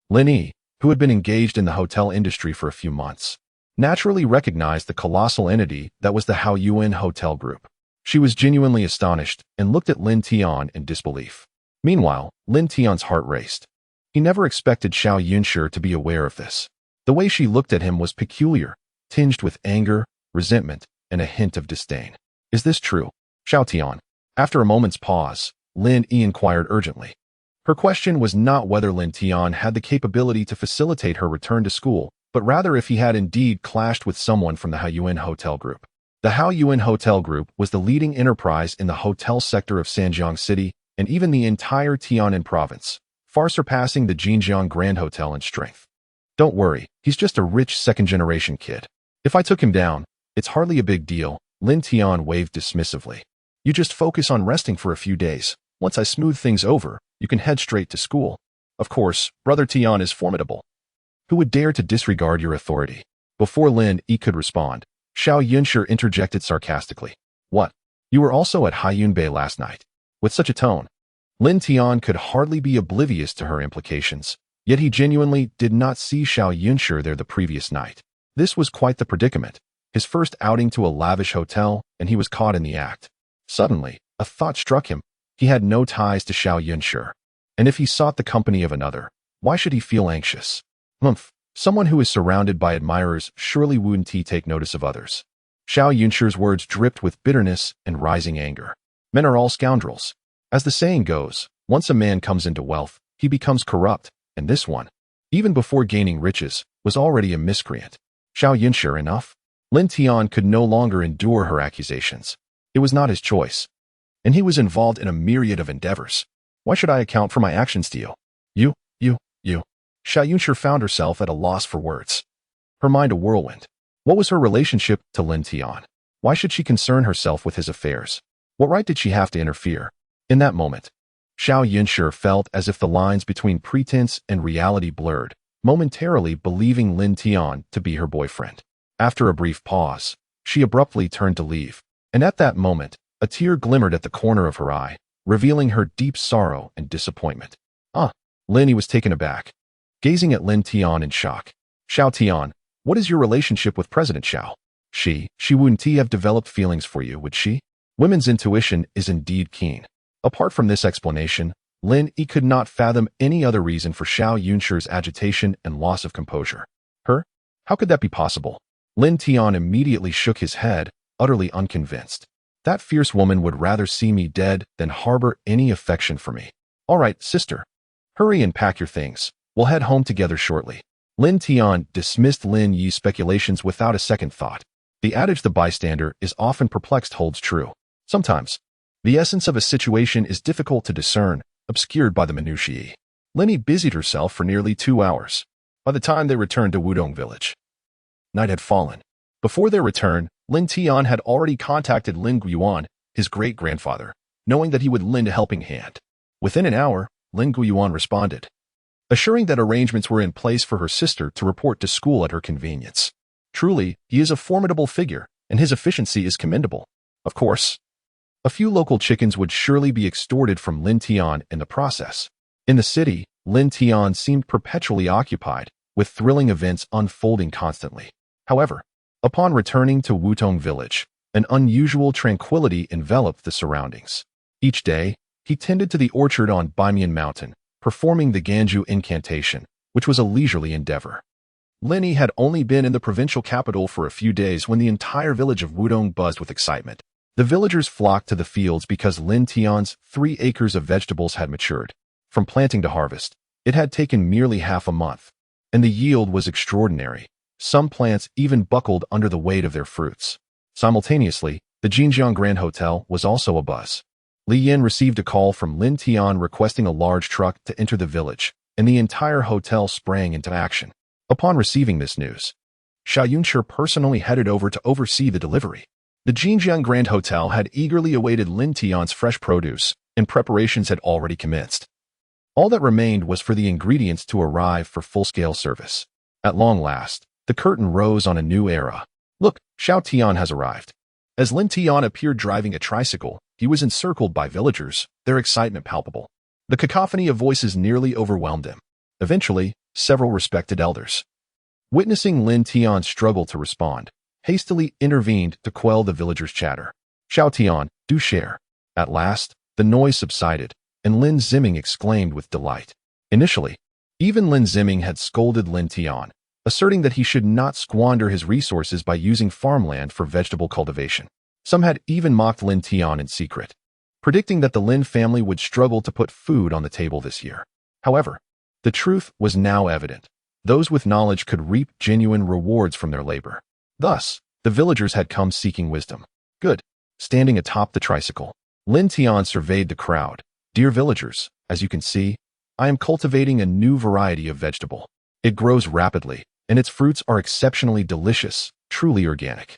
Lin Yi, who had been engaged in the hotel industry for a few months, naturally recognized the colossal entity that was the Hao Jian Hotel group. She was genuinely astonished and looked at Lin Tian in disbelief. Meanwhile, Lin Tian's heart raced. He never expected Xiao Yunshi to be aware of this. The way she looked at him was peculiar, tinged with anger, resentment, and a hint of disdain. Is this true? Xiao Tian. After a moment's pause, Lin Yi inquired urgently. Her question was not whether Lin Tian had the capability to facilitate her return to school, but rather if he had indeed clashed with someone from the Hao Jian Hotel group. The Hao Jian Hotel Group was the leading enterprise in the hotel sector of Sanjiang City and even the entire Tianjin province, far surpassing the Jinjiang Grand Hotel in strength. Don't worry, he's just a rich second-generation kid. If I took him down, it's hardly a big deal, Lin Tian waved dismissively. You just focus on resting for a few days. Once I smooth things over, you can head straight to school. Of course, Brother Tian is formidable. Who would dare to disregard your authority? Before Lin Yi could respond, Xiao Yunshi interjected sarcastically. What? You were also at Haiyunbei last night. With such a tone, Lin Tian could hardly be oblivious to her implications, yet he genuinely did not see Xiao Yunshi there the previous night. This was quite the predicament. His first outing to a lavish hotel, and he was caught in the act. Suddenly, a thought struck him. He had no ties to Xiao Yunshi. And if he sought the company of another, why should he feel anxious? Someone who is surrounded by admirers surely wouldn't take notice of others. Xiao Yunshi's words dripped with bitterness and rising anger. Men are all scoundrels. As the saying goes, once a man comes into wealth, he becomes corrupt, and this one, even before gaining riches, was already a miscreant. Xiao Yunshi, enough? Lin Tian could no longer endure her accusations. It was not his choice. And he was involved in a myriad of endeavors. Why should I account for my actions to you? You. Xiao Yunshi found herself at a loss for words. Her mind a whirlwind. What was her relationship to Lin Tian? Why should she concern herself with his affairs? What right did she have to interfere? In that moment, Xiao Yunshi felt as if the lines between pretense and reality blurred, momentarily believing Lin Tian to be her boyfriend. After a brief pause, she abruptly turned to leave, and at that moment, a tear glimmered at the corner of her eye, revealing her deep sorrow and disappointment. Lin Yi was taken aback, gazing at Lin Tian in shock. Xiao Tian, what is your relationship with President Xiao? She wouldn't have developed feelings for you, would she? Women's intuition is indeed keen. Apart from this explanation, Lin Yi could not fathom any other reason for Xiao Yunshi's agitation and loss of composure. Her? How could that be possible? Lin Tian immediately shook his head, utterly unconvinced. That fierce woman would rather see me dead than harbor any affection for me. All right, sister. Hurry and pack your things. We'll head home together shortly. Lin Tian dismissed Lin Yi's speculations without a second thought. The adage the bystander is often perplexed holds true. Sometimes, the essence of a situation is difficult to discern, obscured by the minutiae. Lin Yi busied herself for nearly 2 hours. By the time they returned to Wutong Village, night had fallen. Before their return, Lin Tian had already contacted Lin Yuan, his great-grandfather, knowing that he would lend a helping hand. Within an hour, Lin Yuan responded, assuring that arrangements were in place for her sister to report to school at her convenience. Truly, he is a formidable figure, and his efficiency is commendable. Of course, a few local chickens would surely be extorted from Lin Tian in the process. In the city, Lin Tian seemed perpetually occupied, with thrilling events unfolding constantly. However, upon returning to Wutong Village, an unusual tranquility enveloped the surroundings. Each day, he tended to the orchard on Baimian Mountain, performing the Ganju incantation, which was a leisurely endeavor. Lin Yi had only been in the provincial capital for a few days when the entire village of Wutong buzzed with excitement. The villagers flocked to the fields because Lin Tian's 3 acres of vegetables had matured. From planting to harvest, it had taken merely half a month, and the yield was extraordinary. Some plants even buckled under the weight of their fruits. Simultaneously, the Jinjiang Grand Hotel was also abuzz. Li Yin received a call from Lin Tian requesting a large truck to enter the village, and the entire hotel sprang into action. Upon receiving this news, Xiao Yunshi personally headed over to oversee the delivery. The Jinjiang Grand Hotel had eagerly awaited Lin Tian's fresh produce, and preparations had already commenced. All that remained was for the ingredients to arrive for full-scale service. At long last, the curtain rose on a new era. Look, Xiao Tian has arrived. As Lin Tian appeared driving a tricycle, he was encircled by villagers, their excitement palpable. The cacophony of voices nearly overwhelmed him. Eventually, several respected elders, witnessing Lin Tian's struggle to respond, hastily intervened to quell the villagers' chatter. Xiao Tian, do share. At last, the noise subsided, and Lin Ziming exclaimed with delight. Initially, even Lin Ziming had scolded Lin Tian, asserting that he should not squander his resources by using farmland for vegetable cultivation. Some had even mocked Lin Tian in secret, predicting that the Lin family would struggle to put food on the table this year. However, the truth was now evident. Those with knowledge could reap genuine rewards from their labor. Thus, the villagers had come seeking wisdom. Good. Standing atop the tricycle, Lin Tian surveyed the crowd. Dear villagers, as you can see, I am cultivating a new variety of vegetable. It grows rapidly, and its fruits are exceptionally delicious, truly organic.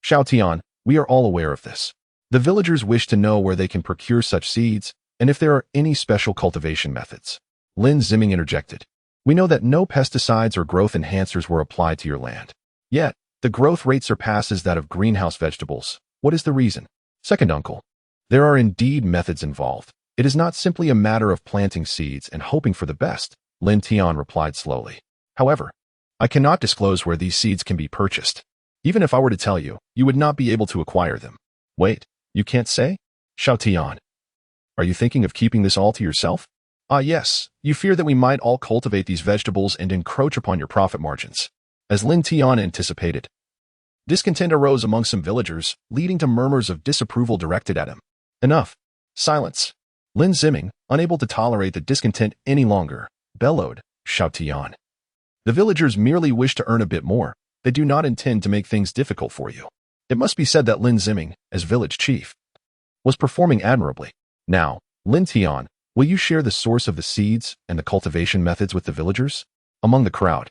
Xiao Tian, we are all aware of this. The villagers wish to know where they can procure such seeds, and if there are any special cultivation methods. Lin Yi interjected. We know that no pesticides or growth enhancers were applied to your land. Yet, the growth rate surpasses that of greenhouse vegetables. What is the reason? Second uncle. There are indeed methods involved. It is not simply a matter of planting seeds and hoping for the best, Lin Tian replied slowly. However, I cannot disclose where these seeds can be purchased. Even if I were to tell you, you would not be able to acquire them. Wait, you can't say? Xiao Tian. Are you thinking of keeping this all to yourself? Ah yes, you fear that we might all cultivate these vegetables and encroach upon your profit margins. As Lin Tian anticipated, discontent arose among some villagers, leading to murmurs of disapproval directed at him. Enough. Silence. Lin Yi, unable to tolerate the discontent any longer, bellowed, Xiao Tian. The villagers merely wish to earn a bit more. They do not intend to make things difficult for you. It must be said that Lin Yi, as village chief, was performing admirably. Now, Lin Tian, will you share the source of the seeds and the cultivation methods with the villagers? Among the crowd,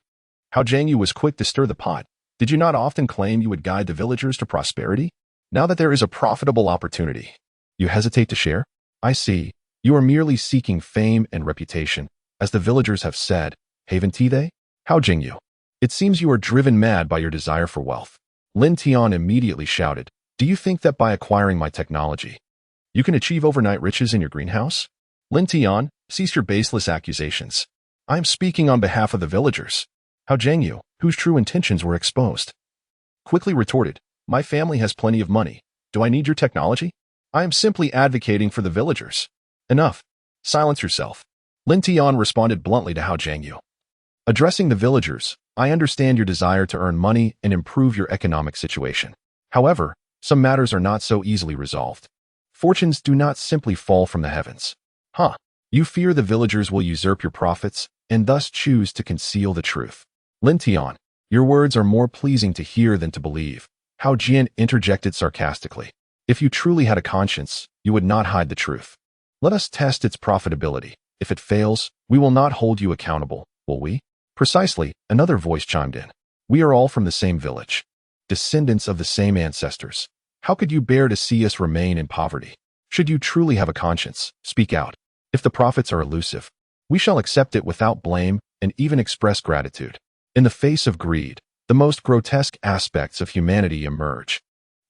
Hao Jian was quick to stir the pot. Did you not often claim you would guide the villagers to prosperity? Now that there is a profitable opportunity, you hesitate to share? I see. You are merely seeking fame and reputation, as the villagers have said, haven't they? Hao Jian, it seems you are driven mad by your desire for wealth. Lin Tian immediately shouted, do you think that by acquiring my technology, you can achieve overnight riches in your greenhouse? Lin Tian, cease your baseless accusations. I am speaking on behalf of the villagers. Hao Jian, whose true intentions were exposed, quickly retorted, my family has plenty of money. Do I need your technology? I am simply advocating for the villagers. Enough. Silence yourself. Lin Tian responded bluntly to Hao Jian. Addressing the villagers, I understand your desire to earn money and improve your economic situation. However, some matters are not so easily resolved. Fortunes do not simply fall from the heavens. You fear the villagers will usurp your profits and thus choose to conceal the truth. Lin Tian, your words are more pleasing to hear than to believe. Hao Jian interjected sarcastically. If you truly had a conscience, you would not hide the truth. Let us test its profitability. If it fails, we will not hold you accountable, will we? Precisely, another voice chimed in. We are all from the same village, descendants of the same ancestors. How could you bear to see us remain in poverty? Should you truly have a conscience, speak out. If the profits are elusive, we shall accept it without blame and even express gratitude. In the face of greed, the most grotesque aspects of humanity emerge,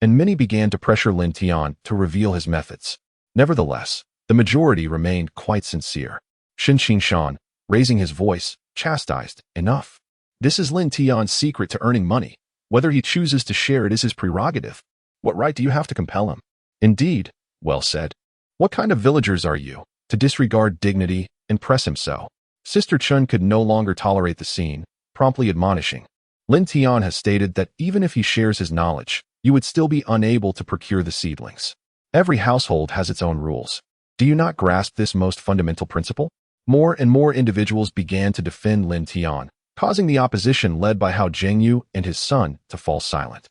and many began to pressure Lin Tian to reveal his methods. Nevertheless, the majority remained quite sincere. Shin Shan, raising his voice, chastised, enough. This is Lin Tian's secret to earning money. Whether he chooses to share it is his prerogative. What right do you have to compel him? Indeed, well said. What kind of villagers are you, to disregard dignity and press him so? Sister Chun could no longer tolerate the scene, promptly admonishing. Lin Tian has stated that even if he shares his knowledge, you would still be unable to procure the seedlings. Every household has its own rules. Do you not grasp this most fundamental principle? More and more individuals began to defend Lin Tian, causing the opposition led by Hao Jian and his son to fall silent.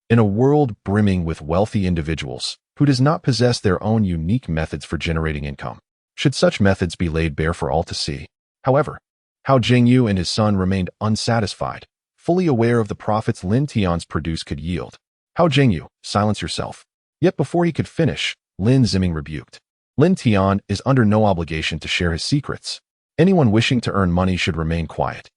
In a world brimming with wealthy individuals who does not possess their own unique methods for generating income, should such methods be laid bare for all to see? However, Hao Jian and his son remained unsatisfied, fully aware of the profits Lin Tian's produce could yield. Hao Jian, silence yourself. Yet before he could finish, Lin Yi rebuked. Lin Tian is under no obligation to share his secrets. Anyone wishing to earn money should remain quiet.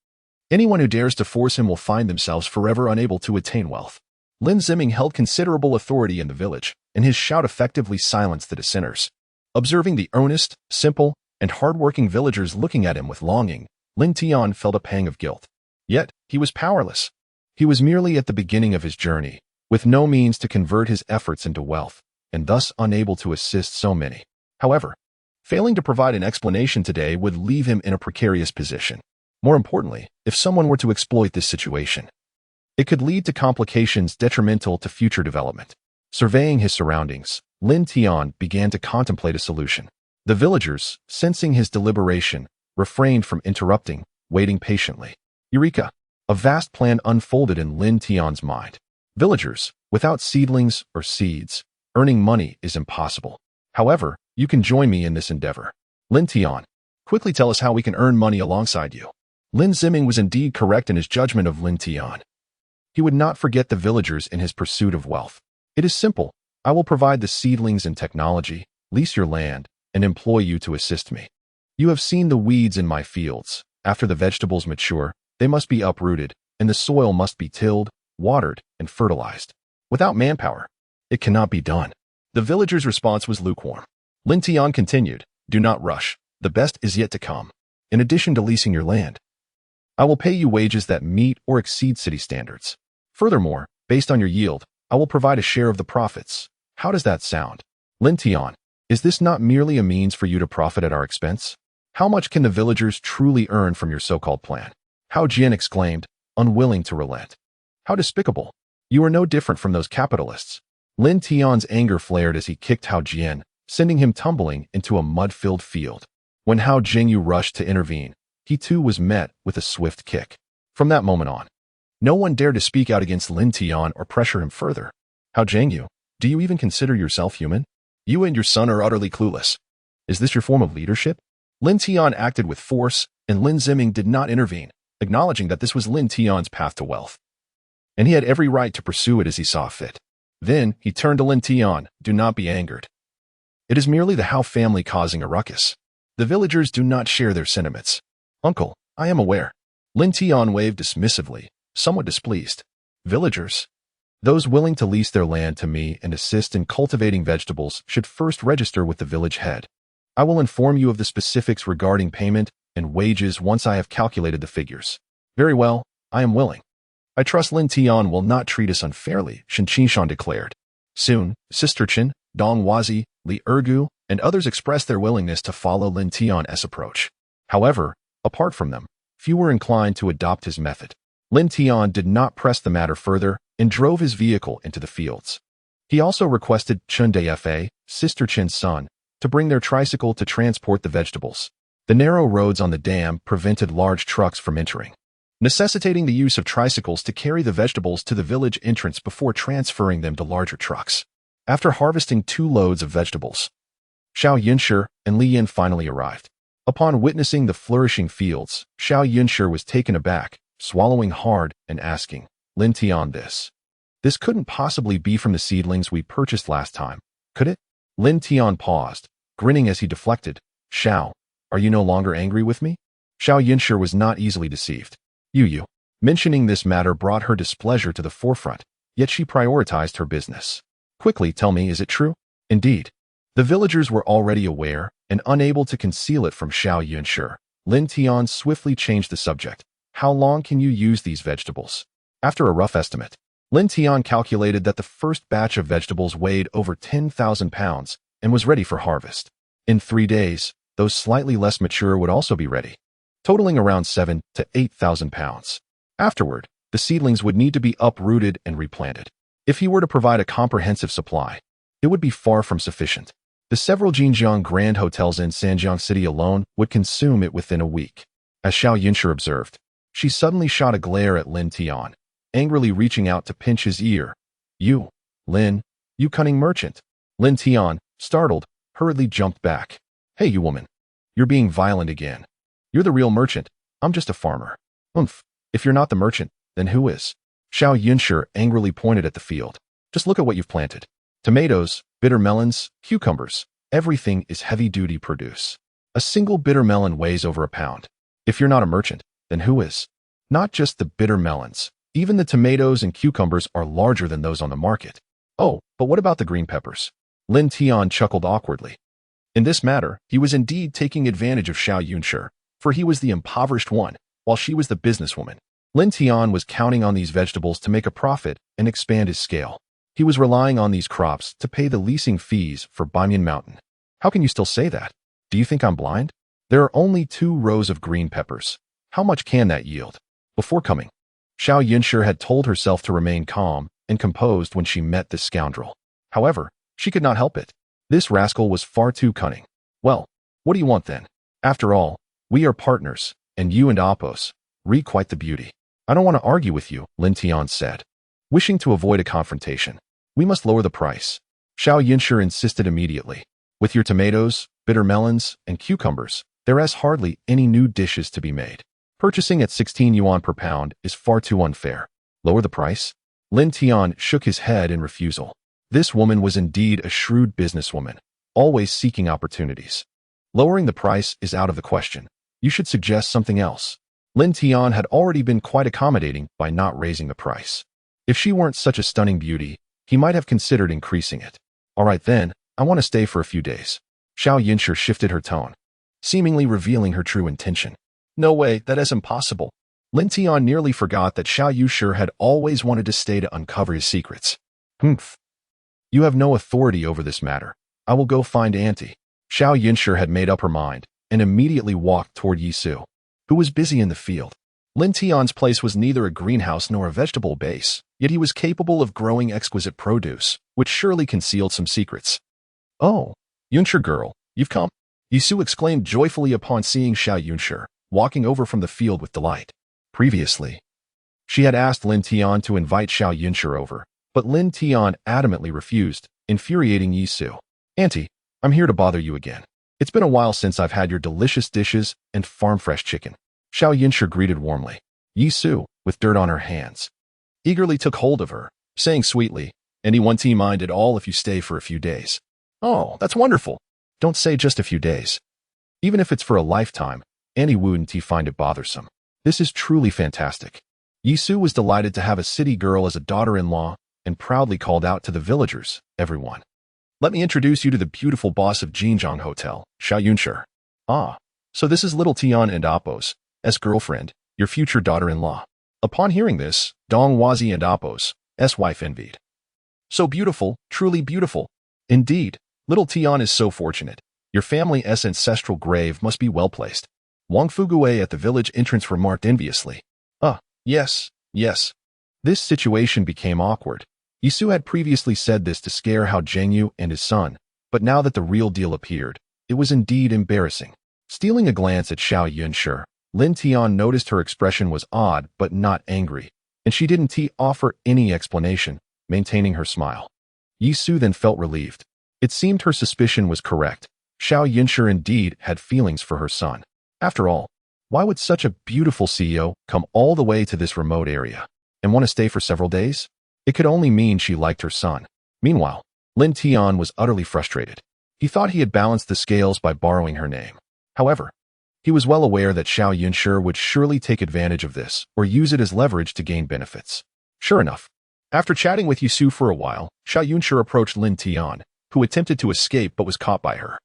Anyone who dares to force him will find themselves forever unable to attain wealth. Lin Yi held considerable authority in the village, and his shout effectively silenced the dissenters. Observing the earnest, simple, and hard-working villagers looking at him with longing, Lin Tian felt a pang of guilt. Yet, he was powerless. He was merely at the beginning of his journey, with no means to convert his efforts into wealth, and thus unable to assist so many. However, failing to provide an explanation today would leave him in a precarious position. More importantly, if someone were to exploit this situation, it could lead to complications detrimental to future development. Surveying his surroundings, Lin Tian began to contemplate a solution. The villagers, sensing his deliberation, refrained from interrupting, waiting patiently. Eureka! A vast plan unfolded in Lin Tian's mind. Villagers, without seedlings or seeds, earning money is impossible. However, you can join me in this endeavor. Lin Tian, Quickly tell us how we can earn money alongside you. Lin Ziming was indeed correct in his judgment of Lin Tian. He would not forget the villagers in his pursuit of wealth. It is simple. I will provide the seedlings and technology, lease your land, and employ you to assist me. You have seen the weeds in my fields. After the vegetables mature, they must be uprooted, and the soil must be tilled, watered, and fertilized. Without manpower, it cannot be done. The villagers' response was lukewarm. Lin Tian continued, do not rush. The best is yet to come. In addition to leasing your land, I will pay you wages that meet or exceed city standards. Furthermore, based on your yield, I will provide a share of the profits. How does that sound? Lin Tian, is this not merely a means for you to profit at our expense? How much can the villagers truly earn from your so-called plan? Hao Jian exclaimed, unwilling to relent. How despicable. You are no different from those capitalists. Lin Tian's anger flared as he kicked Hao Jian, sending him tumbling into a mud-filled field. When Hao Jian rushed to intervene, he too was met with a swift kick. From that moment on, no one dared to speak out against Lin Tian or pressure him further. Hao Jian, do you even consider yourself human? You and your son are utterly clueless. Is this your form of leadership? Lin Tian acted with force, and Lin Ziming did not intervene, acknowledging that this was Lin Tian's path to wealth, and he had every right to pursue it as he saw fit. Then he turned to Lin Tian, do not be angered. It is merely the Hao family causing a ruckus. The villagers do not share their sentiments. Uncle, I am aware. Lin Tian waved dismissively, somewhat displeased. Villagers? Those willing to lease their land to me and assist in cultivating vegetables should first register with the village head. I will inform you of the specifics regarding payment and wages once I have calculated the figures. Very well, I am willing. I trust Lin Tian will not treat us unfairly, Shen Qinshan declared. Soon, Sister Chen, Dong Wazi, Li Ergu, and others expressed their willingness to follow Lin Tian's approach. However, apart from them, few were inclined to adopt his method. Lin Tian did not press the matter further and drove his vehicle into the fields. He also requested Chen Daifa, Sister Chen's son, to bring their tricycle to transport the vegetables. The narrow roads on the dam prevented large trucks from entering, necessitating the use of tricycles to carry the vegetables to the village entrance before transferring them to larger trucks. After harvesting 2 loads of vegetables, Xiao Yunshi and Li Yi finally arrived. Upon witnessing the flourishing fields, Xiao Yunshi was taken aback, swallowing hard and asking, Lin Tian, this couldn't possibly be from the seedlings we purchased last time, could it? Lin Tian paused, grinning as he deflected. Xiao, are you no longer angry with me? Xiao Yunshi was not easily deceived. You. Mentioning this matter brought her displeasure to the forefront, yet she prioritized her business. Quickly tell me, is it true? Indeed. The villagers were already aware and unable to conceal it from Xiao Yunshi. Lin Tian swiftly changed the subject. How long can you use these vegetables? After a rough estimate, Lin Tian calculated that the first batch of vegetables weighed over 10,000 pounds and was ready for harvest. In 3 days, those slightly less mature would also be ready, totaling around 7,000 to 8,000 pounds. Afterward, the seedlings would need to be uprooted and replanted. If he were to provide a comprehensive supply, it would be far from sufficient. The several Jinjiang Grand Hotels in Sanjiang City alone would consume it within a week. As Xiao Yunshi observed, she suddenly shot a glare at Lin Tian, angrily reaching out to pinch his ear. You, Lin, you cunning merchant. Lin Tian, startled, hurriedly jumped back. Hey, you woman. You're being violent again. You're the real merchant. I'm just a farmer. Oomph. If you're not the merchant, then who is? Xiao Yunshi angrily pointed at the field. Just look at what you've planted. Tomatoes, bitter melons, cucumbers. Everything is heavy-duty produce. A single bitter melon weighs over a pound. If you're not a merchant, then who is? Not just the bitter melons. Even the tomatoes and cucumbers are larger than those on the market. Oh, but what about the green peppers? Lin Tian chuckled awkwardly. In this matter, he was indeed taking advantage of Xiao Yunshi, for he was the impoverished one, while she was the businesswoman. Lin Tian was counting on these vegetables to make a profit and expand his scale. He was relying on these crops to pay the leasing fees for Banyan Mountain. How can you still say that? Do you think I'm blind? There are only 2 rows of green peppers. How much can that yield? Before coming, Xiao Yunshi had told herself to remain calm and composed when she met this scoundrel. However, she could not help it. This rascal was far too cunning. Well, what do you want then? After all, we are partners, and you and Apos requite the beauty. I don't want to argue with you, Lin Tian said. Wishing to avoid a confrontation, we must lower the price. Xiao Yunshi insisted immediately. With your tomatoes, bitter melons, and cucumbers, There's hardly any new dishes to be made. Purchasing at 16 yuan per pound is far too unfair. Lower the price? Lin Tian shook his head in refusal. This woman was indeed a shrewd businesswoman, always seeking opportunities. Lowering the price is out of the question. You should suggest something else. Lin Tian had already been quite accommodating by not raising the price. If she weren't such a stunning beauty, he might have considered increasing it. All right then, I want to stay for a few days. Xiao Yunshi shifted her tone, seemingly revealing her true intention. No way, that is impossible. Lin Tian nearly forgot that Xiao Yunshi had always wanted to stay to uncover his secrets. Humph. You have no authority over this matter. I will go find Auntie. Xiao Yunshi had made up her mind and immediately walked toward Yi Su, who was busy in the field. Lin Tian's place was neither a greenhouse nor a vegetable base, yet he was capable of growing exquisite produce, which surely concealed some secrets. Oh, Yunshi girl, you've come? Yi Su exclaimed joyfully upon seeing Xiao Yunshi, walking over from the field with delight. Previously, she had asked Lin Tian to invite Xiao Yunshi over, but Lin Tian adamantly refused, infuriating Yi Su. Auntie, I'm here to bother you again. It's been a while since I've had your delicious dishes and farm-fresh chicken. Xiao Yunshi greeted warmly. Yi Su, with dirt on her hands, eagerly took hold of her, saying sweetly, anyone mind at all if you stay for a few days. Oh, that's wonderful. Don't say just a few days. Even if it's for a lifetime, Annie wouldn't find it bothersome. This is truly fantastic. Yi Su was delighted to have a city girl as a daughter-in-law and proudly called out to the villagers, everyone. Let me introduce you to the beautiful boss of Jinjiang Hotel, Xiao Yunshi. Ah, so this is little Tian and Appo's girlfriend, your future daughter-in-law. Upon hearing this, Dong Wazi and Appo's wife envied. So beautiful, truly beautiful. Indeed, little Tian is so fortunate. Your family's ancestral grave must be well-placed. Wang Fugue at the village entrance remarked enviously. Yes. This situation became awkward. Yi Su had previously said this to scare Hao Jian and his son, but now that the real deal appeared, it was indeed embarrassing. Stealing a glance at Xiao Yunshi, Lin Tian noticed her expression was odd but not angry, and she didn't offer any explanation, maintaining her smile. Yi Su then felt relieved. It seemed her suspicion was correct. Xiao Yunshi indeed had feelings for her son. After all, why would such a beautiful CEO come all the way to this remote area and want to stay for several days? It could only mean she liked her son. Meanwhile, Lin Tian was utterly frustrated. He thought he had balanced the scales by borrowing her name. However, he was well aware that Xiao Yunshi would surely take advantage of this or use it as leverage to gain benefits. Sure enough, after chatting with Yi Su for a while, Xiao Yunshi approached Lin Tian, who attempted to escape but was caught by her.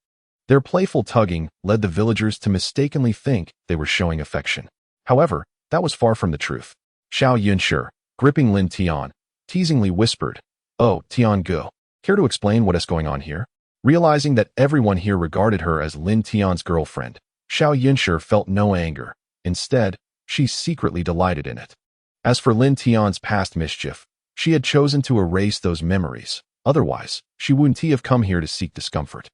Their playful tugging led the villagers to mistakenly think they were showing affection. However, that was far from the truth. Xiao Yunshi, gripping Lin Tian, teasingly whispered, "Oh, Tian go. Care to explain what is going on here?" Realizing that everyone here regarded her as Lin Tian's girlfriend, Xiao Yunshi felt no anger. Instead, she secretly delighted in it. As for Lin Tian's past mischief, she had chosen to erase those memories. Otherwise, she wouldn't have come here to seek discomfort.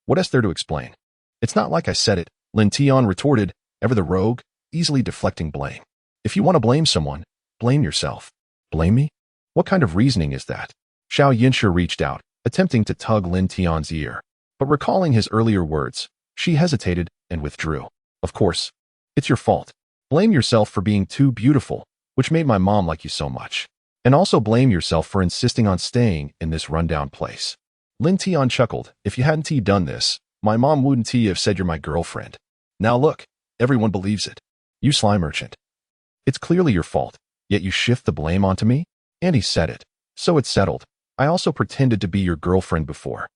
What is there to explain? It's not like I said it, Lin Tian retorted, ever the rogue, easily deflecting blame. If you want to blame someone, blame yourself. Blame me? What kind of reasoning is that? Xiao Yunshi reached out, attempting to tug Lin Tian's ear. But recalling his earlier words, she hesitated and withdrew. Of course, it's your fault. Blame yourself for being too beautiful, which made my mom like you so much. And also blame yourself for insisting on staying in this rundown place. Lin Tian chuckled. If you hadn't done this, my mom wouldn't have said you're my girlfriend. Now look, everyone believes it. You sly merchant. It's clearly your fault, yet you shift the blame onto me? And he said it. So it's settled. I also pretended to be your girlfriend before.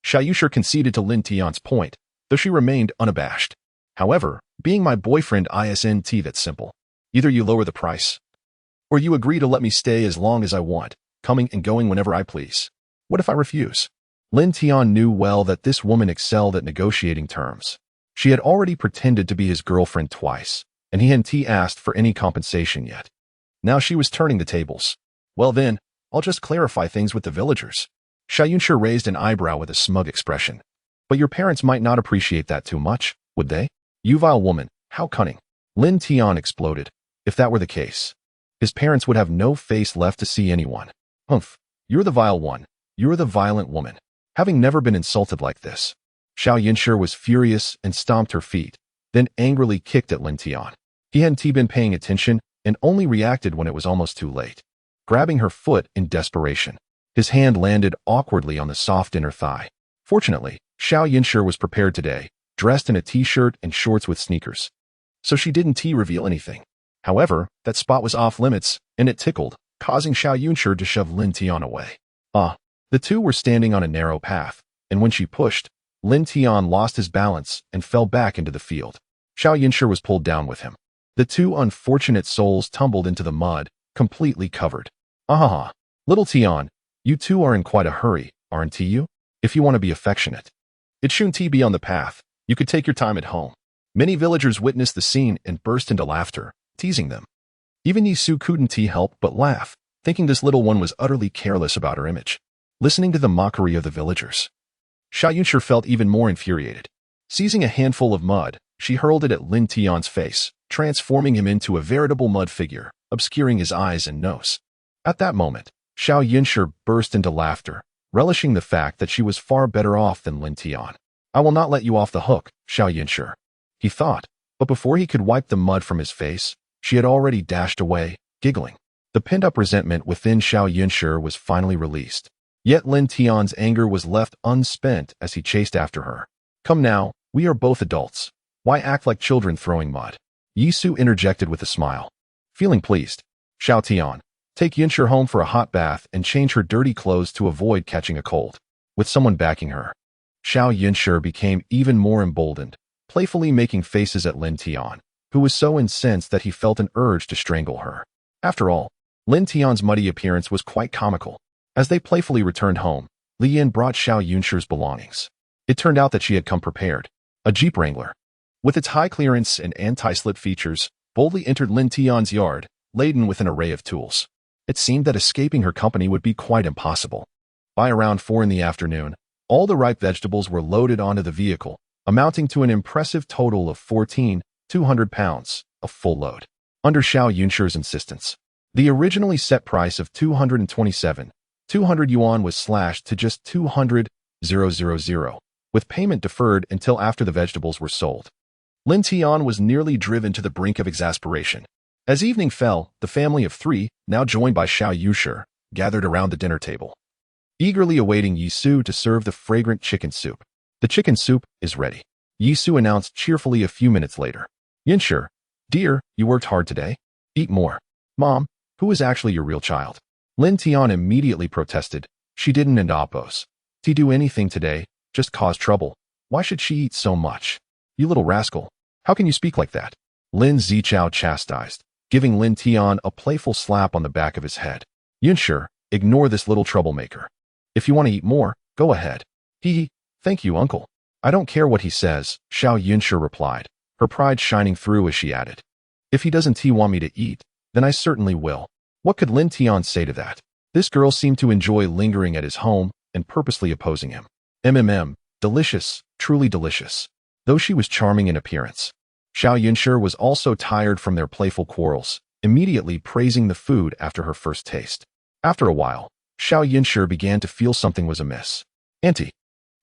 Xiao Yunshi conceded to Lin Tian's point, though she remained unabashed. However, being my boyfriend isn't that simple. Either you lower the price, or you agree to let me stay as long as I want, coming and going whenever I please. What if I refuse? Lin Tian knew well that this woman excelled at negotiating terms. She had already pretended to be his girlfriend twice, and he hadn't asked for any compensation yet. Now she was turning the tables. Well then, I'll just clarify things with the villagers. Xiao Yunshi raised an eyebrow with a smug expression. But your parents might not appreciate that too much, would they? You vile woman, how cunning. Lin Tian exploded. If that were the case, his parents would have no face left to see anyone. Humph, you're the vile one. You're the violent woman. Having never been insulted like this, Xiao Yunshi was furious and stomped her feet, then angrily kicked at Lin Tian. He hadn't been paying attention and only reacted when it was almost too late, grabbing her foot in desperation. His hand landed awkwardly on the soft inner thigh. Fortunately, Xiao Yunshi was prepared today, dressed in a t-shirt and shorts with sneakers. So she didn't reveal anything. However, that spot was off limits, and it tickled, causing Xiao Yunshi to shove Lin Tian away. The two were standing on a narrow path, and when she pushed, Lin Tian lost his balance and fell back into the field. Xiao Yunshi was pulled down with him. The two unfortunate souls tumbled into the mud, completely covered. Little Tian, you two are in quite a hurry, aren't you? If you want to be affectionate. It shouldn't be on the path. You could take your time at home. Many villagers witnessed the scene and burst into laughter, teasing them. Even Yi Su couldn't help but laugh, thinking this little one was utterly careless about her image. Listening to the mockery of the villagers, Xiao Yunshi felt even more infuriated. Seizing a handful of mud, she hurled it at Lin Tian's face, transforming him into a veritable mud figure, obscuring his eyes and nose. At that moment, Xiao Yunshi burst into laughter, relishing the fact that she was far better off than Lin Tian. I will not let you off the hook, Xiao Yunshi, he thought, but before he could wipe the mud from his face, she had already dashed away, giggling. The pent-up resentment within Xiao Yunshi was finally released. Yet Lin Tian's anger was left unspent as he chased after her. Come now, we are both adults. Why act like children throwing mud? Yi Su interjected with a smile. Feeling pleased, Xiao Tian, take Yunshi home for a hot bath and change her dirty clothes to avoid catching a cold. With someone backing her, Xiao Yunshi became even more emboldened, playfully making faces at Lin Tian, who was so incensed that he felt an urge to strangle her. After all, Lin Tian's muddy appearance was quite comical. As they playfully returned home, Li Yin brought Xiao Yunshi's belongings. It turned out that she had come prepared. A Jeep Wrangler, with its high clearance and anti-slip features, boldly entered Lin Tian's yard, laden with an array of tools. It seemed that escaping her company would be quite impossible. By around 4 in the afternoon, all the ripe vegetables were loaded onto the vehicle, amounting to an impressive total of 200 pounds, a full load. Under Xiao Yunshi's insistence, the originally set price of 200 yuan was slashed to just 200,000, with payment deferred until after the vegetables were sold. Lin Tian was nearly driven to the brink of exasperation. As evening fell, the family of 3, now joined by Xiao Yunshi, gathered around the dinner table, eagerly awaiting Yi Su to serve the fragrant chicken soup. The chicken soup is ready, Yi Su announced cheerfully a few minutes later. Yunshi, dear, you worked hard today. Eat more. Mom, who is actually your real child? Lin Tian immediately protested. She didn't oppose. To do anything today, just cause trouble. Why should she eat so much? You little rascal. How can you speak like that? Lin Zichao chastised, giving Lin Tian a playful slap on the back of his head. Yunshi, ignore this little troublemaker. If you want to eat more, go ahead. Thank you, uncle. I don't care what he says, Xiao Yunshi replied, her pride shining through as she added. If he doesn't want me to eat, then I certainly will. What could Lin Tian say to that? This girl seemed to enjoy lingering at his home and purposely opposing him. Delicious, truly delicious. Though she was charming in appearance, Xiao Yunshi was also tired from their playful quarrels, immediately praising the food after her first taste. After a while, Xiao Yunshi began to feel something was amiss. Auntie,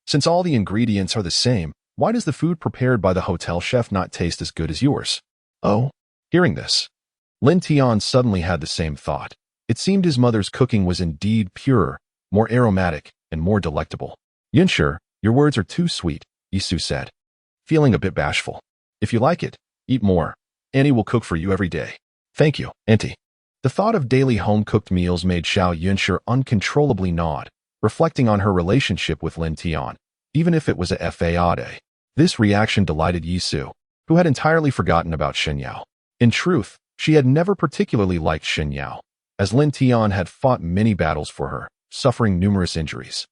since all the ingredients are the same, why does the food prepared by the hotel chef not taste as good as yours? Oh, hearing this, Lin Tian suddenly had the same thought. It seemed his mother's cooking was indeed purer, more aromatic, and more delectable. Yunshi, your words are too sweet, Yi Su said, feeling a bit bashful. If you like it, eat more. Annie will cook for you every day. Thank you, Auntie. The thought of daily home-cooked meals made Xiao Yunshi uncontrollably nod, reflecting on her relationship with Lin Tian, even if it was a fade. This reaction delighted Yi Su, who had entirely forgotten about Shen Yao. In truth, she had never particularly liked Shen Yao, as Lin Tian had fought many battles for her, suffering numerous injuries.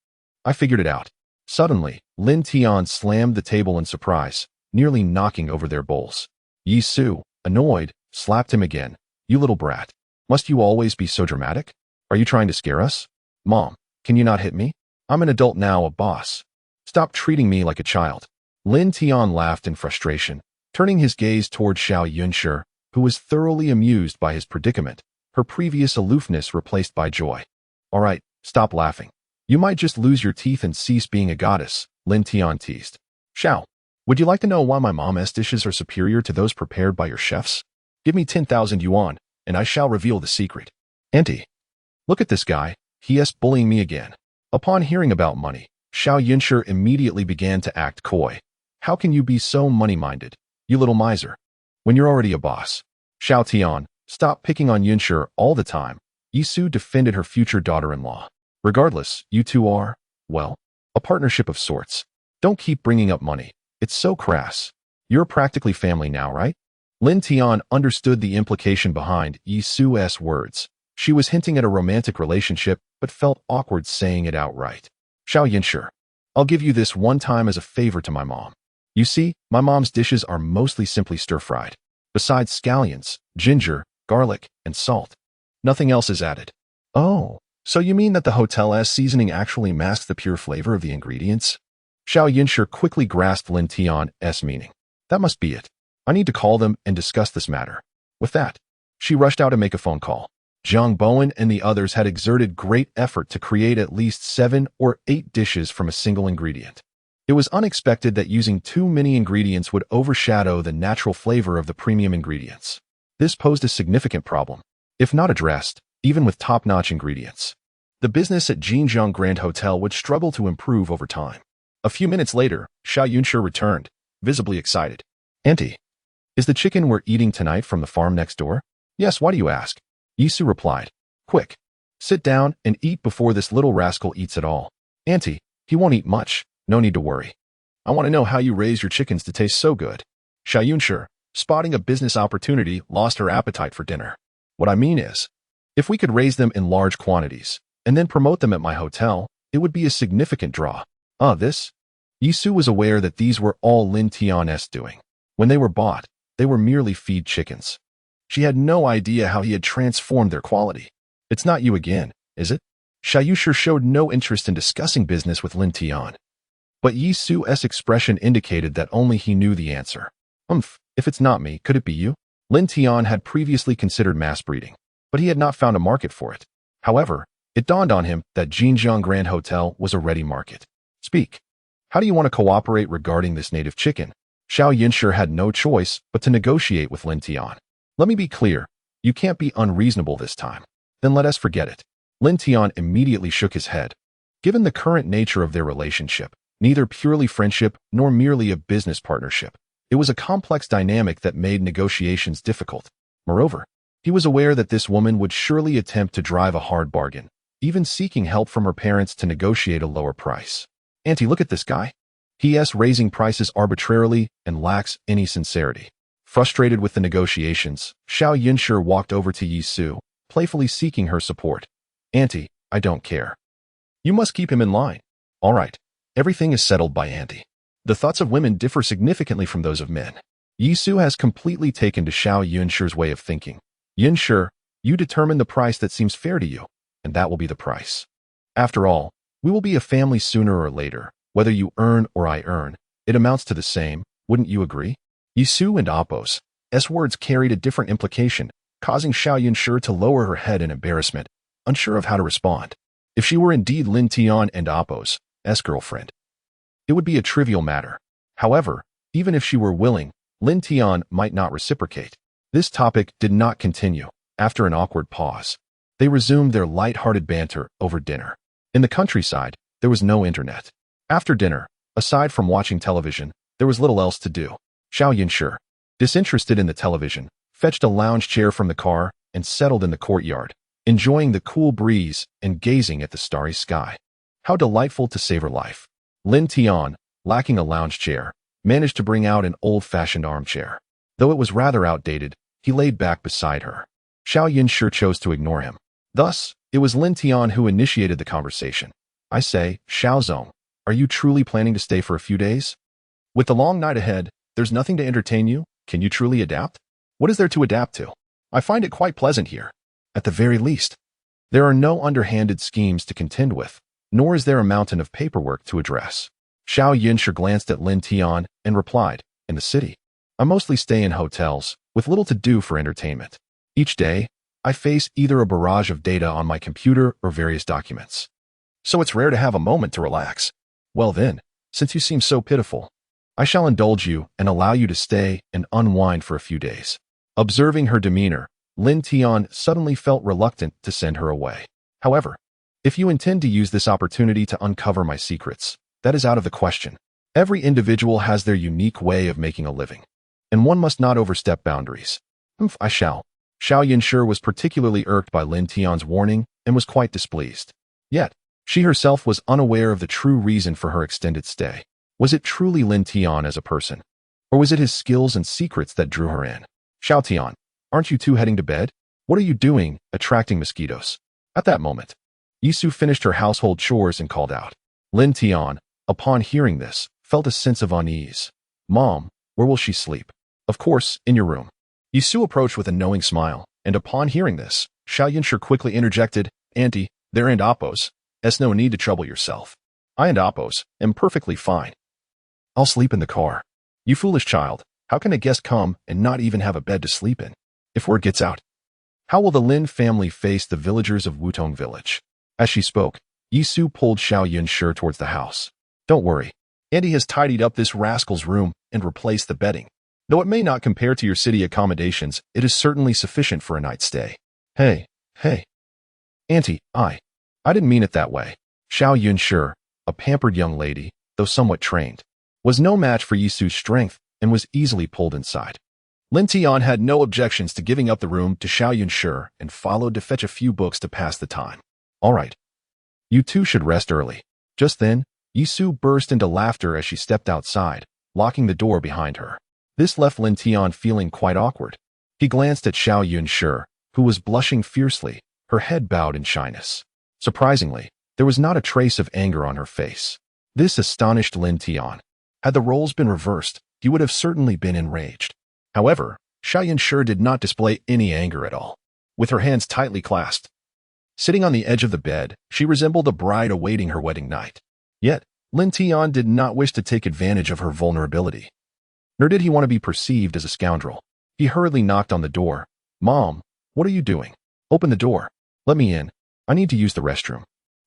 I figured it out. Suddenly, Lin Tian slammed the table in surprise, nearly knocking over their bowls. Yi Su, annoyed, slapped him again. You little brat. Must you always be so dramatic? Are you trying to scare us? Mom, can you not hit me? I'm an adult now, a boss. Stop treating me like a child. Lin Tian laughed in frustration, turning his gaze toward Xiao Yunshi, who was thoroughly amused by his predicament, her previous aloofness replaced by joy. All right, stop laughing. You might just lose your teeth and cease being a goddess, Lin Tian teased. Xiao, would you like to know why my mom's dishes are superior to those prepared by your chefs? Give me 10,000 yuan, and I shall reveal the secret. Auntie, look at this guy. He is bullying me again. Upon hearing about money, Xiao Yunshi immediately began to act coy. How can you be so money-minded, you little miser, when you're already a boss? Xiao Tian, stop picking on Yunshi all the time. Yisu defended her future daughter-in-law. Regardless, you two are, well, a partnership of sorts. Don't keep bringing up money. It's so crass. You're practically family now, right? Lin Tian understood the implication behind Yisu's words. She was hinting at a romantic relationship, but felt awkward saying it outright. Xiao Yunshi, I'll give you this one time as a favor to my mom. You see, my mom's dishes are mostly simply stir-fried. Besides scallions, ginger, garlic, and salt, nothing else is added. Oh, so you mean that the hotel's seasoning actually masks the pure flavor of the ingredients? Xiao Yunshi quickly grasped Lin Tian's meaning. That must be it. I need to call them and discuss this matter. With that, she rushed out to make a phone call. Zhang Bowen and the others had exerted great effort to create at least 7 or 8 dishes from a single ingredient. It was unexpected that using too many ingredients would overshadow the natural flavor of the premium ingredients. This posed a significant problem, if not addressed, even with top-notch ingredients. The business at Jinjiang Hotel would struggle to improve over time. A few minutes later, Xiao Yunshi returned, visibly excited. Auntie, is the chicken we're eating tonight from the farm next door? Yes, why do you ask? Yisu replied. Quick, sit down and eat before this little rascal eats it all. Auntie, he won't eat much. No need to worry. I want to know how you raise your chickens to taste so good. Xiao Yunshi, spotting a business opportunity, lost her appetite for dinner. What I mean is, if we could raise them in large quantities and then promote them at my hotel, it would be a significant draw. This? Yisu was aware that these were all Lin Tian's doing. When they were bought, they were merely feed chickens. She had no idea how he had transformed their quality. It's not you again, is it? Xiao Yunshi showed no interest in discussing business with Lin Tian. But Yisu's expression indicated that only he knew the answer. If it's not me, could it be you? Lin Tian had previously considered mass breeding, but he had not found a market for it. However, it dawned on him that Jinjiang Hotel was a ready market. Speak. How do you want to cooperate regarding this native chicken? Xiao Yunshi had no choice but to negotiate with Lin Tian. Let me be clear, you can't be unreasonable this time. Then let us forget it. Lin Tian immediately shook his head. Given the current nature of their relationship, neither purely friendship nor merely a business partnership, it was a complex dynamic that made negotiations difficult. Moreover, he was aware that this woman would surely attempt to drive a hard bargain, even seeking help from her parents to negotiate a lower price. Auntie, look at this guy. He is raising prices arbitrarily and lacks any sincerity. Frustrated with the negotiations, Xiao Yunshi walked over to Yisu, playfully seeking her support. Auntie, I don't care. You must keep him in line. All right. Everything is settled by Auntie. The thoughts of women differ significantly from those of men. Yisu has completely taken to Xiao Yunshi's way of thinking. Yunshi, you determine the price that seems fair to you, and that will be the price. After all, we will be a family sooner or later. Whether you earn or I earn, it amounts to the same, wouldn't you agree? Yisu and Appo's words carried a different implication, causing Xiao Yunshi to lower her head in embarrassment, unsure of how to respond. If she were indeed Lin Tian and Appo's girlfriend, it would be a trivial matter. However, even if she were willing, Lin Tian might not reciprocate. This topic did not continue. After an awkward pause, they resumed their light-hearted banter over dinner. In the countryside, there was no internet. After dinner, aside from watching television, there was little else to do. Xiao Yunshi, disinterested in the television, fetched a lounge chair from the car and settled in the courtyard, enjoying the cool breeze and gazing at the starry sky. How delightful to savor life. Lin Tian, lacking a lounge chair, managed to bring out an old-fashioned armchair. Though it was rather outdated, he laid back beside her. Xiao Yunshi chose to ignore him. Thus, it was Lin Tian who initiated the conversation. I say, Xiao Zong, are you truly planning to stay for a few days? With the long night ahead, there's nothing to entertain you. Can you truly adapt? What is there to adapt to? I find it quite pleasant here. At the very least, there are no underhanded schemes to contend with, nor is there a mountain of paperwork to address. Xiao Yunshi glanced at Lin Tian and replied, in the city, I mostly stay in hotels, with little to do for entertainment. Each day, I face either a barrage of data on my computer or various documents. So it's rare to have a moment to relax. Well then, since you seem so pitiful, I shall indulge you and allow you to stay and unwind for a few days. Observing her demeanor, Lin Tian suddenly felt reluctant to send her away. However, if you intend to use this opportunity to uncover my secrets, that is out of the question. Every individual has their unique way of making a living, and one must not overstep boundaries. I shall. Xiao Yunshi was particularly irked by Lin Tian's warning and was quite displeased. Yet, she herself was unaware of the true reason for her extended stay. Was it truly Lin Tian as a person? Or was it his skills and secrets that drew her in? Xiao Tian, aren't you two heading to bed? What are you doing, attracting mosquitoes? At that moment, Yisu finished her household chores and called out. Lin Tian, upon hearing this, felt a sense of unease. Mom, where will she sleep? Of course, in your room. Yisu approached with a knowing smile, and upon hearing this, Xiao Yunshi quickly interjected, Auntie, there and Oppos. Es no need to trouble yourself. I and Oppos am perfectly fine. I'll sleep in the car. You foolish child, how can a guest come and not even have a bed to sleep in? If word gets out, how will the Lin family face the villagers of Wutong Village? As she spoke, Yisu pulled Xiao Yunshi towards the house. Don't worry. Auntie has tidied up this rascal's room and replaced the bedding. Though it may not compare to your city accommodations, it is certainly sufficient for a night's stay. Hey. Auntie, I didn't mean it that way. Xiao Yunshi, a pampered young lady, though somewhat trained, was no match for Yisu's strength and was easily pulled inside. Lin Tian had no objections to giving up the room to Xiao Yunshi and followed to fetch a few books to pass the time. All right. You two should rest early. Just then, Yisu burst into laughter as she stepped outside, locking the door behind her. This left Lin Tian feeling quite awkward. He glanced at Xiao Yunshi, who was blushing fiercely, her head bowed in shyness. Surprisingly, there was not a trace of anger on her face. This astonished Lin Tian. Had the roles been reversed, he would have certainly been enraged. However, Xiao Yunshi did not display any anger at all. With her hands tightly clasped, sitting on the edge of the bed, she resembled a bride awaiting her wedding night. Yet, Lin Tian did not wish to take advantage of her vulnerability. Nor did he want to be perceived as a scoundrel. He hurriedly knocked on the door. Mom, what are you doing? Open the door. Let me in. I need to use the restroom.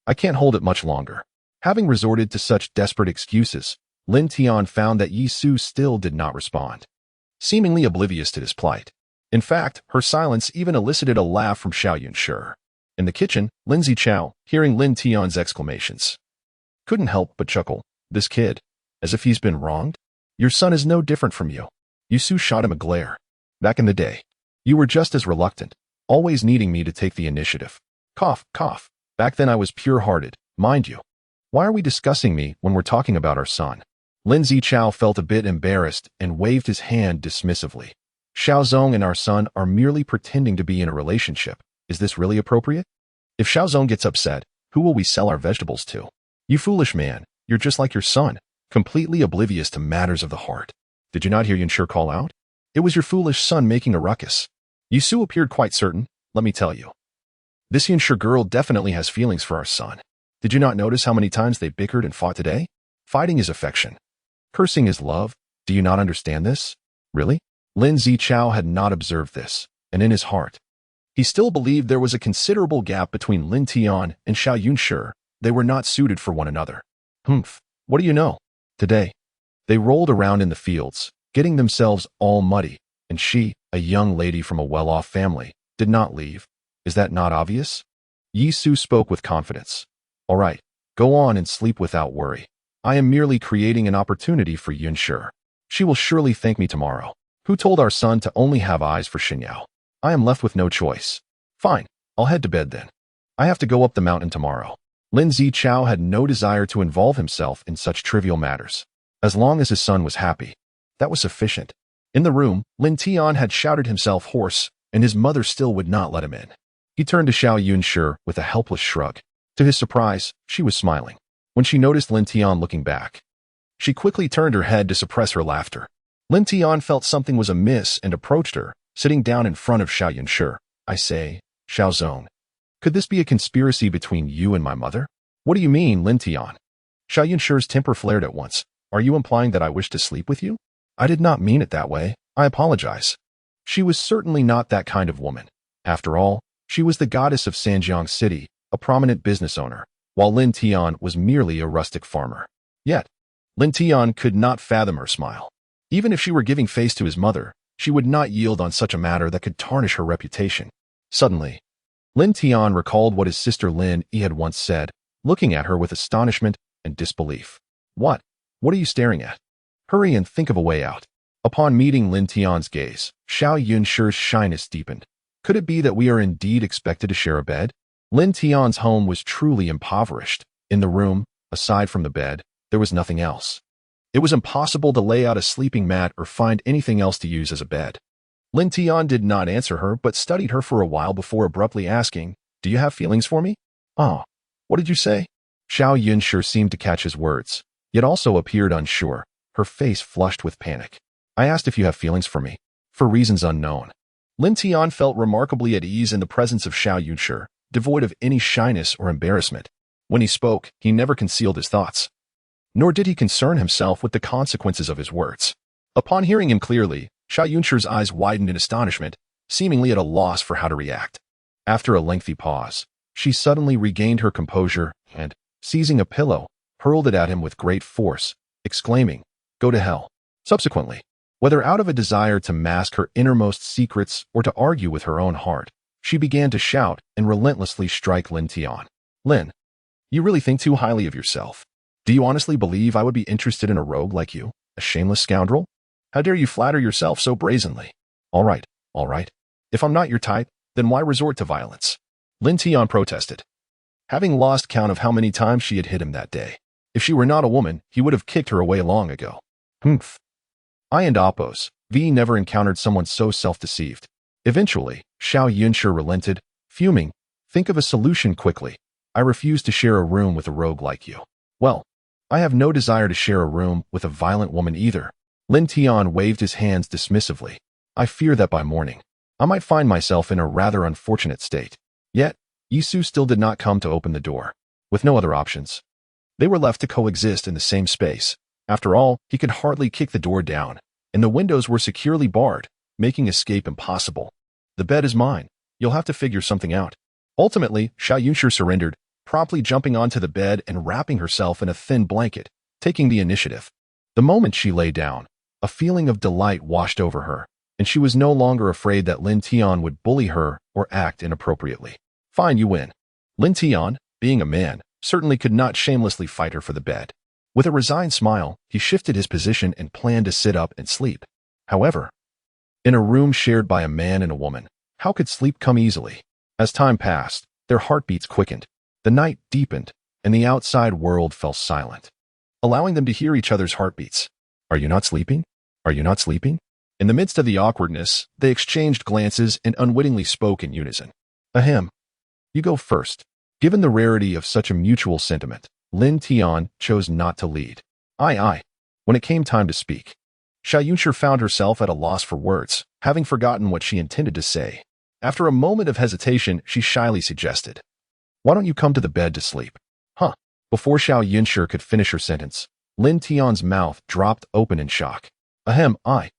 I can't hold it much longer. Having resorted to such desperate excuses, Lin Tian found that Yisu still did not respond, seemingly oblivious to his plight. In fact, her silence even elicited a laugh from Xiao Yunshi. In the kitchen, Lin Zichao, hearing Lin Tian's exclamations, couldn't help but chuckle. This kid, as if he's been wronged? Your son is no different from you. Yisu shot him a glare. Back in the day, you were just as reluctant, always needing me to take the initiative. Cough. Back then I was pure-hearted, mind you. Why are we discussing me when we're talking about our son? Lin Zichao felt a bit embarrassed and waved his hand dismissively. Xiaozong and our son are merely pretending to be in a relationship. Is this really appropriate? If Xiaozong gets upset, who will we sell our vegetables to? You foolish man, you're just like your son, completely oblivious to matters of the heart. Did you not hear Yunshi call out? It was your foolish son making a ruckus. Yisu appeared quite certain, let me tell you. This Yunshi girl definitely has feelings for our son. Did you not notice how many times they bickered and fought today? Fighting is affection. Cursing is love. Do you not understand this? Really? Lin Zichao had not observed this, and in his heart, he still believed there was a considerable gap between Lin Tian and Xiao Yunshi. They were not suited for one another. What do you know? Today, they rolled around in the fields, getting themselves all muddy, and she, a young lady from a well-off family, did not leave. Is that not obvious? Yisu spoke with confidence. All right, go on and sleep without worry. I am merely creating an opportunity for Yunshi. She will surely thank me tomorrow. Who told our son to only have eyes for Xinyao? I am left with no choice. Fine, I'll head to bed then. I have to go up the mountain tomorrow. Lin Zichao had no desire to involve himself in such trivial matters. As long as his son was happy, that was sufficient. In the room, Lin Tian had shouted himself hoarse, and his mother still would not let him in. He turned to Xiao Yunshi with a helpless shrug. To his surprise, she was smiling. When she noticed Lin Tian looking back, she quickly turned her head to suppress her laughter. Lin Tian felt something was amiss and approached her, sitting down in front of Xiao Yunshi. I say, Xiaozong, could this be a conspiracy between you and my mother? What do you mean, Lin Tian? Xiao Yunshi's temper flared at once. Are you implying that I wish to sleep with you? I did not mean it that way. I apologize. She was certainly not that kind of woman. After all, she was the goddess of Sanjiang City, a prominent business owner, while Lin Tian was merely a rustic farmer. Yet, Lin Tian could not fathom her smile. Even if she were giving face to his mother, she would not yield on such a matter that could tarnish her reputation. Suddenly, Lin Tian recalled what his sister Lin Yi had once said, looking at her with astonishment and disbelief. What? What are you staring at? Hurry and think of a way out. Upon meeting Lin Tian's gaze, Xiao Yunshi's shyness deepened. Could it be that we are indeed expected to share a bed? Lin Tian's home was truly impoverished. In the room, aside from the bed, there was nothing else. It was impossible to lay out a sleeping mat or find anything else to use as a bed. Lin Tian did not answer her but studied her for a while before abruptly asking, "Do you have feelings for me?" "Oh, what did you say?" Xiao Yunshi seemed to catch his words, yet also appeared unsure, her face flushed with panic. "I asked if you have feelings for me, for reasons unknown." Lin Tian felt remarkably at ease in the presence of Xiao Yunshi, devoid of any shyness or embarrassment. When he spoke, he never concealed his thoughts. Nor did he concern himself with the consequences of his words. Upon hearing him clearly, Xiao Yunshi's eyes widened in astonishment, seemingly at a loss for how to react. After a lengthy pause, she suddenly regained her composure and, seizing a pillow, hurled it at him with great force, exclaiming, "Go to hell." Subsequently, whether out of a desire to mask her innermost secrets or to argue with her own heart, she began to shout and relentlessly strike Lin Tian. "Lin, you really think too highly of yourself. Do you honestly believe I would be interested in a rogue like you, a shameless scoundrel? How dare you flatter yourself so brazenly? All right. If I'm not your type, then why resort to violence?" Lin Tian protested, having lost count of how many times she had hit him that day. If she were not a woman, he would have kicked her away long ago. Humph. I and Oppos, V never encountered someone so self-deceived. Eventually, Xiao Yunshi relented, fuming. "Think of a solution quickly. I refuse to share a room with a rogue like you." "Well, I have no desire to share a room with a violent woman either." Lin Tian waved his hands dismissively. "I fear that by morning, I might find myself in a rather unfortunate state." Yet, Yisu still did not come to open the door. With no other options, they were left to coexist in the same space. After all, he could hardly kick the door down, and the windows were securely barred, making escape impossible. "The bed is mine. You'll have to figure something out." Ultimately, Xiao Yunshi surrendered, promptly jumping onto the bed and wrapping herself in a thin blanket, taking the initiative. The moment she lay down, a feeling of delight washed over her, and she was no longer afraid that Lin Tian would bully her or act inappropriately. "Fine, you win." Lin Tian, being a man, certainly could not shamelessly fight her for the bed. With a resigned smile, he shifted his position and planned to sit up and sleep. However, in a room shared by a man and a woman, how could sleep come easily? As time passed, their heartbeats quickened, the night deepened, and the outside world fell silent, allowing them to hear each other's heartbeats. "Are you not sleeping? Are you not sleeping?" In the midst of the awkwardness, they exchanged glances and unwittingly spoke in unison. "Ahem. You go first." Given the rarity of such a mutual sentiment, Lin Tian chose not to lead. Aye. When it came time to speak, Xiao Yunshi found herself at a loss for words, having forgotten what she intended to say. After a moment of hesitation, she shyly suggested, "Why don't you come to the bed to sleep?" "Huh." Before Xiao Yunshi could finish her sentence, Lin Tian's mouth dropped open in shock. "Ahem, I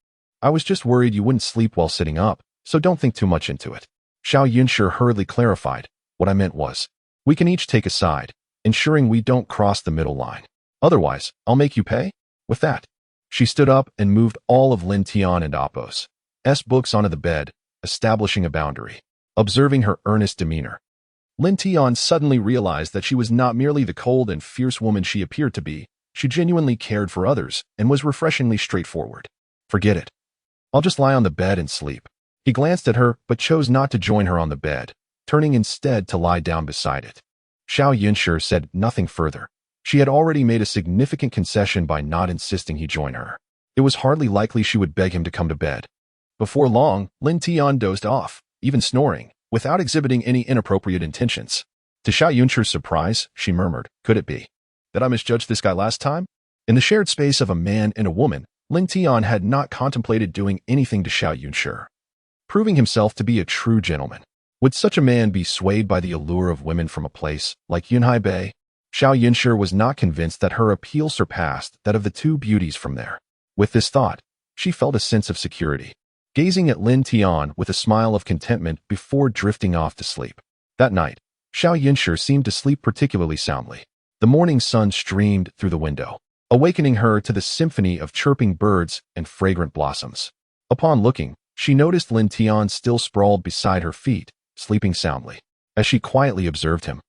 was just worried you wouldn't sleep while sitting up, so don't think too much into it." Xiao Yunshi hurriedly clarified, "What I meant was, we can each take a side, ensuring we don't cross the middle line. Otherwise, I'll make you pay." With that, she stood up and moved all of Lin Tian and Oppos' books onto the bed, establishing a boundary. Observing her earnest demeanor, Lin Tian suddenly realized that she was not merely the cold and fierce woman she appeared to be. She genuinely cared for others and was refreshingly straightforward. "Forget it. I'll just lie on the bed and sleep." He glanced at her but chose not to join her on the bed, turning instead to lie down beside it. Xiao Yunshi said nothing further. She had already made a significant concession by not insisting he join her. It was hardly likely she would beg him to come to bed. Before long, Lin Tian dozed off, even snoring, without exhibiting any inappropriate intentions. To Xiao Yunshi's surprise, she murmured, "Could it be that I misjudged this guy last time?" In the shared space of a man and a woman, Lin Tian had not contemplated doing anything to Xiao Yunshi, proving himself to be a true gentleman. Would such a man be swayed by the allure of women from a place like Yunhai Bay? Xiao Yunshi was not convinced that her appeal surpassed that of the two beauties from there. With this thought, she felt a sense of security, gazing at Lin Tian with a smile of contentment before drifting off to sleep. That night, Xiao Yunshi seemed to sleep particularly soundly. The morning sun streamed through the window, awakening her to the symphony of chirping birds and fragrant blossoms. Upon looking, she noticed Lin Tian still sprawled beside her feet, sleeping soundly. As she quietly observed him,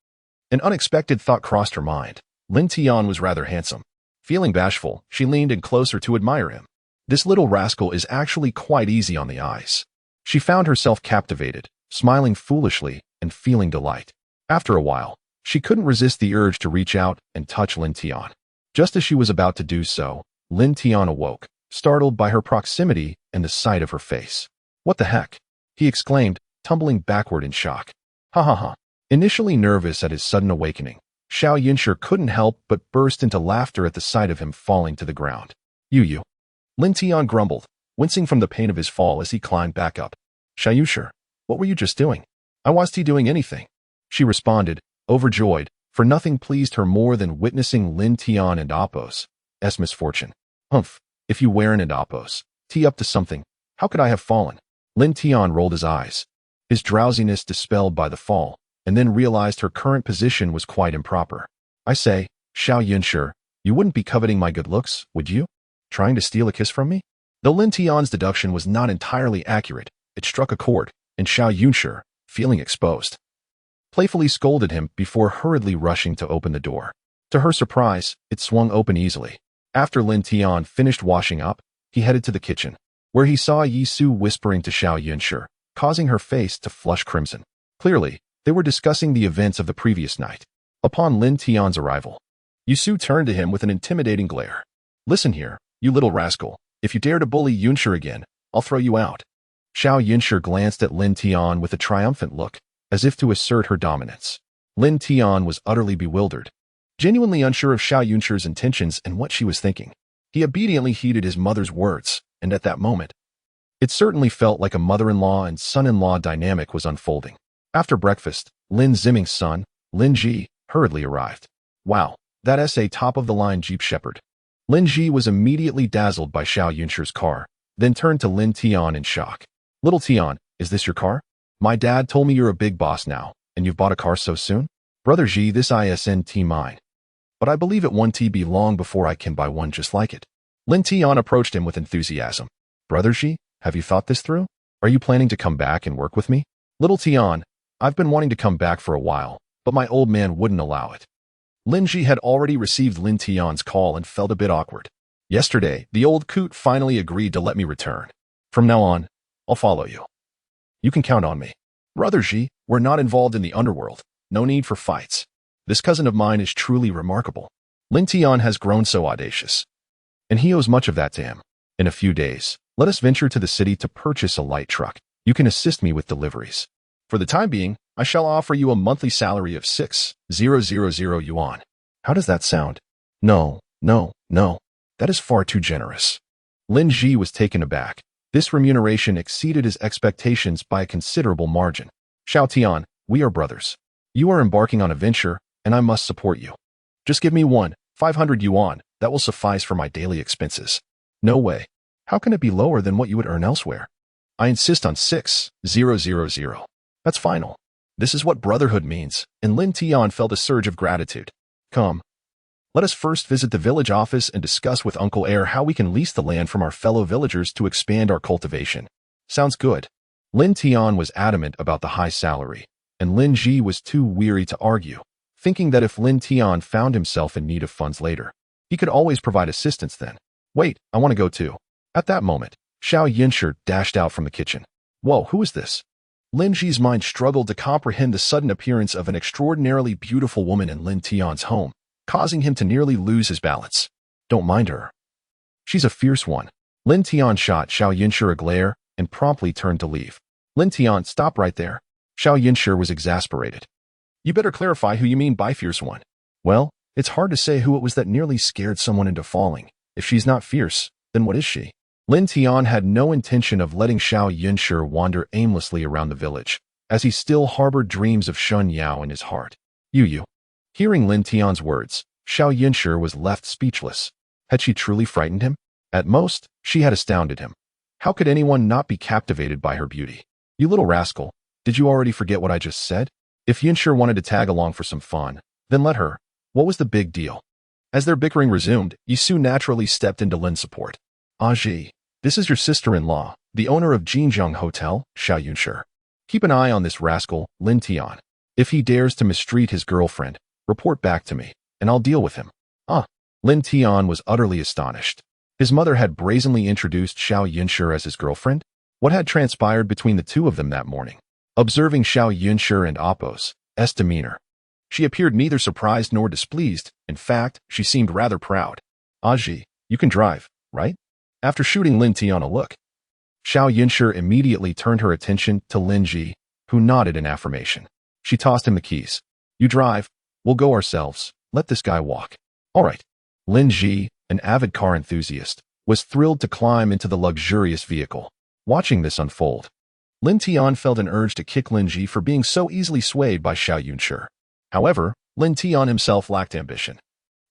an unexpected thought crossed her mind. Lin Tian was rather handsome. Feeling bashful, she leaned in closer to admire him. This little rascal is actually quite easy on the eyes. She found herself captivated, smiling foolishly and feeling delight. After a while, she couldn't resist the urge to reach out and touch Lin Tian. Just as she was about to do so, Lin Tian awoke, startled by her proximity and the sight of her face. "What the heck?" he exclaimed, tumbling backward in shock. "Ha ha ha." Initially nervous at his sudden awakening, Xiao Yunshi couldn't help but burst into laughter at the sight of him falling to the ground. You. Lin Tian grumbled, wincing from the pain of his fall as he climbed back up. "Xiao Yunshi, what were you just doing?" "I wasn't doing anything," she responded, overjoyed, for nothing pleased her more than witnessing Lin Tian and Appo's misfortune. "Humph, if you weren't and Appo's up to something, how could I have fallen?" Lin Tian rolled his eyes, his drowsiness dispelled by the fall, and then realized her current position was quite improper. "I say, Xiao Yunshi, you wouldn't be coveting my good looks, would you? Trying to steal a kiss from me?" Though Lin Tian's deduction was not entirely accurate, it struck a chord, and Xiao Yunshi, feeling exposed, playfully scolded him before hurriedly rushing to open the door. To her surprise, it swung open easily. After Lin Tian finished washing up, he headed to the kitchen, where he saw Yi Su whispering to Xiao Yunshi, causing her face to flush crimson. Clearly, they were discussing the events of the previous night. Upon Lin Tian's arrival, Yi Su turned to him with an intimidating glare. "Listen here, you little rascal. If you dare to bully Yunshi again, I'll throw you out." Xiao Yunshi glanced at Lin Tian with a triumphant look, as if to assert her dominance. Lin Tian was utterly bewildered, genuinely unsure of Xiao Yunshi's intentions and what she was thinking. He obediently heeded his mother's words, and at that moment, it certainly felt like a mother-in-law and son-in-law dynamic was unfolding. After breakfast, Lin Ziming's son, Lin Yi, hurriedly arrived. "Wow, that's a top-of-the-line Jeep Shepherd." Lin Yi was immediately dazzled by Xiao Yunshi's car, then turned to Lin Tian in shock. "Little Tian, is this your car? My dad told me you're a big boss now, and you've bought a car so soon? Brother Yi, this isn't mine. But I believe it won't be long before I can buy one just like it." Lin Tian approached him with enthusiasm. "Brother Yi, have you thought this through? Are you planning to come back and work with me?" "Little Tian, I've been wanting to come back for a while, but my old man wouldn't allow it." Lin Yi had already received Lin Tian's call and felt a bit awkward. "Yesterday, the old coot finally agreed to let me return. From now on, I'll follow you. You can count on me. Brother Yi, we're not involved in the underworld. No need for fights. This cousin of mine is truly remarkable. Lin Tian has grown so audacious, and he owes much of that to him. In a few days, let us venture to the city to purchase a light truck. You can assist me with deliveries. For the time being, I shall offer you a monthly salary of 6,000 yuan. How does that sound?" No. That is far too generous." Lin Yi was taken aback. This remuneration exceeded his expectations by a considerable margin. "Xiao Tian, we are brothers. You are embarking on a venture, and I must support you. Just give me 500 yuan. That will suffice for my daily expenses." "No way. How can it be lower than what you would earn elsewhere?" "I insist on 6,000. That's final. This is what brotherhood means," and Lin Tian felt a surge of gratitude. "Come. Let us first visit the village office and discuss with Uncle Heir how we can lease the land from our fellow villagers to expand our cultivation." "Sounds good." Lin Tian was adamant about the high salary, and Lin Yi was too weary to argue, thinking that if Lin Tian found himself in need of funds later, he could always provide assistance then. "Wait, I want to go too." At that moment, Xiao Yunshi dashed out from the kitchen. "Whoa, who is this?" Lin Yi's mind struggled to comprehend the sudden appearance of an extraordinarily beautiful woman in Lin Tian's home, causing him to nearly lose his balance. "Don't mind her. She's a fierce one." Lin Tian shot Xiao Yunshi a glare and promptly turned to leave. "Lin Tian, stop right there." Xiao Yunshi was exasperated. "You better clarify who you mean by fierce one." "Well, it's hard to say who it was that nearly scared someone into falling. If she's not fierce, then what is she?" Lin Tian had no intention of letting Xiao Yunshi wander aimlessly around the village, as he still harbored dreams of Shun Yao in his heart. You. Hearing Lin Tian's words, Xiao Yunshi was left speechless. Had she truly frightened him? At most, she had astounded him. How could anyone not be captivated by her beauty? "You little rascal, did you already forget what I just said? If Yunshi wanted to tag along for some fun, then let her. What was the big deal?" As their bickering resumed, Yisu naturally stepped into Lin's support. Ji, this is your sister-in-law, the owner of Jinjiang Hotel, Xiao Yunshi. Keep an eye on this rascal, Lin Tian. If he dares to mistreat his girlfriend, report back to me, and I'll deal with him. Lin Tian was utterly astonished. His mother had brazenly introduced Xiao Yunshi as his girlfriend. What had transpired between the two of them that morning? Observing Xiao Yunshi and Appo's demeanor, she appeared neither surprised nor displeased. In fact, she seemed rather proud. Ji, you can drive, right? After shooting Lin Tian a look, Xiao Yunshi immediately turned her attention to Lin Yi, who nodded in affirmation. She tossed him the keys. You drive, we'll go ourselves, let this guy walk. All right. Lin Yi, an avid car enthusiast, was thrilled to climb into the luxurious vehicle. Watching this unfold, Lin Tian felt an urge to kick Lin Yi for being so easily swayed by Xiao Yunshi. However, Lin Tian himself lacked ambition,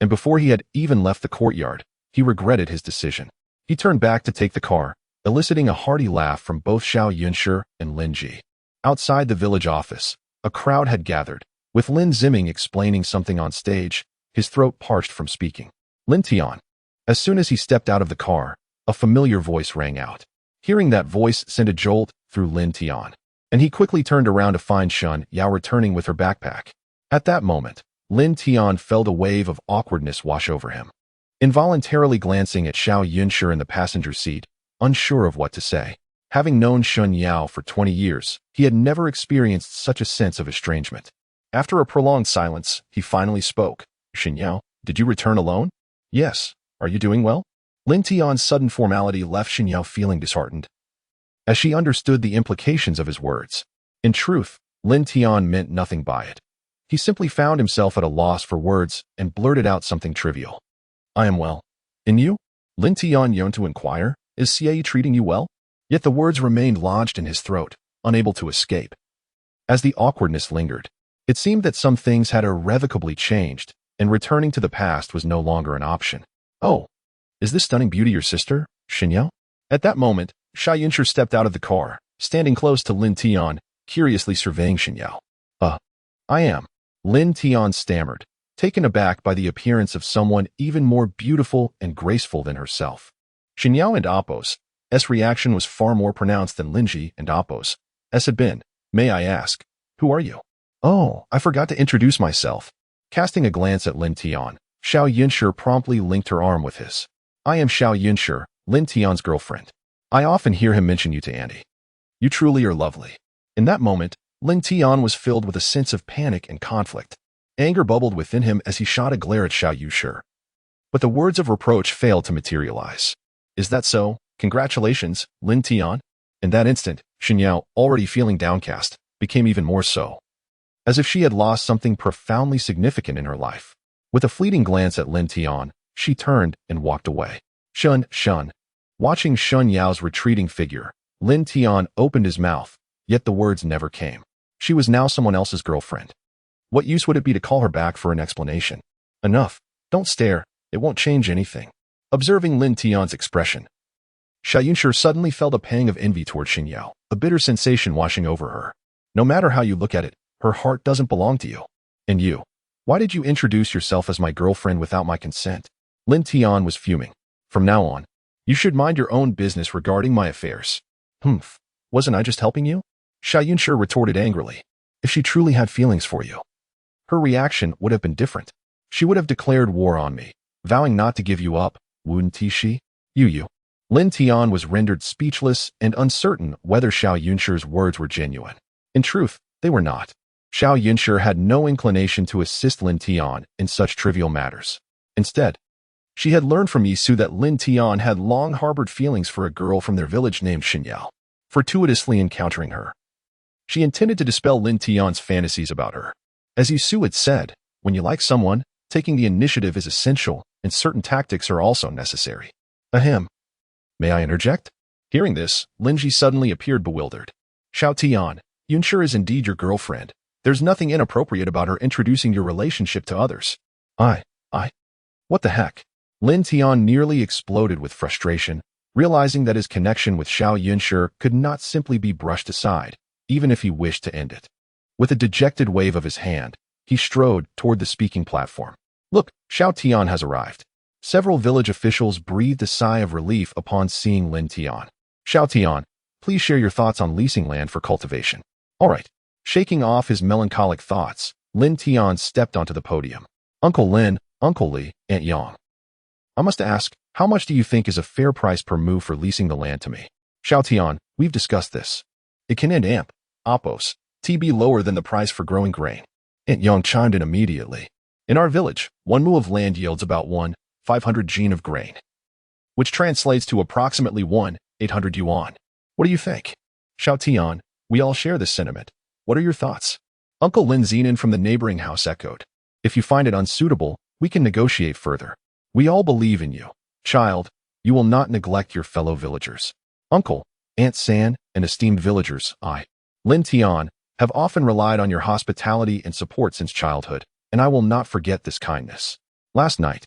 and before he had even left the courtyard, he regretted his decision. He turned back to take the car, eliciting a hearty laugh from both Xiao Yunshi and Lin Yi. Outside the village office, a crowd had gathered, with Lin Ziming explaining something on stage, his throat parched from speaking. Lin Tian. As soon as he stepped out of the car, a familiar voice rang out. Hearing that voice sent a jolt through Lin Tian, and he quickly turned around to find Shun Yao returning with her backpack. At that moment, Lin Tian felt a wave of awkwardness wash over him. Involuntarily glancing at Xiao Yunshi in the passenger seat, unsure of what to say. Having known Shun Yao for 20 years, he had never experienced such a sense of estrangement. After a prolonged silence, he finally spoke. Shun Yao, did you return alone? Yes. Are you doing well? Lin Tian's sudden formality left Shun Yao feeling disheartened, as she understood the implications of his words. In truth, Lin Tian meant nothing by it. He simply found himself at a loss for words and blurted out something trivial. I am well. And you? Lin Tian yearned to inquire, is CAE treating you well? Yet the words remained lodged in his throat, unable to escape. As the awkwardness lingered, it seemed that some things had irrevocably changed, and returning to the past was no longer an option. Oh, is this stunning beauty your sister, Shun Yao? At that moment, Xiao Yunshi stepped out of the car, standing close to Lin Tian, curiously surveying Shun Yao. I am. Lin Tian stammered, taken aback by the appearance of someone even more beautiful and graceful than herself. Shun Yao and Appo's reaction was far more pronounced than Lin Yi and Appo's had been. May I ask, who are you? Oh, I forgot to introduce myself. Casting a glance at Lin Tian, Xiao Yunshi promptly linked her arm with his. I am Xiao Yunshi, Lin Tian's girlfriend. I often hear him mention you to Andy. You truly are lovely. In that moment, Lin Tian was filled with a sense of panic and conflict. Anger bubbled within him as he shot a glare at Xiao Yunshi. But the words of reproach failed to materialize. Is that so? Congratulations, Lin Tian. In that instant, Shun Yao, already feeling downcast, became even more so, as if she had lost something profoundly significant in her life. With a fleeting glance at Lin Tian, she turned and walked away. Shun. Watching Shun Yao's retreating figure, Lin Tian opened his mouth, yet the words never came. She was now someone else's girlfriend. What use would it be to call her back for an explanation? Enough. Don't stare. It won't change anything. Observing Lin Tian's expression, Xiao Yunshi suddenly felt a pang of envy toward Shun Yao, a bitter sensation washing over her. No matter how you look at it, her heart doesn't belong to you. And you? Why did you introduce yourself as my girlfriend without my consent? Lin Tian was fuming. From now on, you should mind your own business regarding my affairs. Wasn't I just helping you? Xiao Yunshi retorted angrily. If she truly had feelings for you, her reaction would have been different. She would have declared war on me, vowing not to give you up, wouldn't she? You. Lin Tian was rendered speechless and uncertain whether Xiao Yunshi's words were genuine. In truth, they were not. Xiao Yunshi had no inclination to assist Lin Tian in such trivial matters. Instead, she had learned from Yisu that Lin Tian had long harbored feelings for a girl from their village named Shun Yao. Fortuitously encountering her, she intended to dispel Lin Tian's fantasies about her. As Yisu had said, when you like someone, taking the initiative is essential, and certain tactics are also necessary. Ahem. May I interject? Hearing this, Lin Yi suddenly appeared bewildered. Xiao Tian, Yunshi is indeed your girlfriend. There's nothing inappropriate about her introducing your relationship to others. What the heck? Lin Tian nearly exploded with frustration, realizing that his connection with Xiao Yunshi could not simply be brushed aside, even if he wished to end it. With a dejected wave of his hand, he strode toward the speaking platform. Look, Xiao Tian has arrived. Several village officials breathed a sigh of relief upon seeing Lin Tian. Xiao Tian, please share your thoughts on leasing land for cultivation. All right. Shaking off his melancholic thoughts, Lin Tian stepped onto the podium. Uncle Lin, Uncle Li, Aunt Yang. I must ask, how much do you think is a fair price per move for leasing the land to me? Xiao Tian, we've discussed this. It can end amp, oppos, TB lower than the price for growing grain. Aunt Yang chimed in immediately. In our village, 1 mu of land yields about 1,500 jin of grain, which translates to approximately 1,800 yuan. What do you think? Xiao Tian, we all share this sentiment. What are your thoughts? Uncle Lin Zenon from the neighboring house echoed. If you find it unsuitable, we can negotiate further. We all believe in you. Child, you will not neglect your fellow villagers. Uncle, Aunt San, and esteemed villagers, I, Lin Tian, have often relied on your hospitality and support since childhood, and I will not forget this kindness. Last night,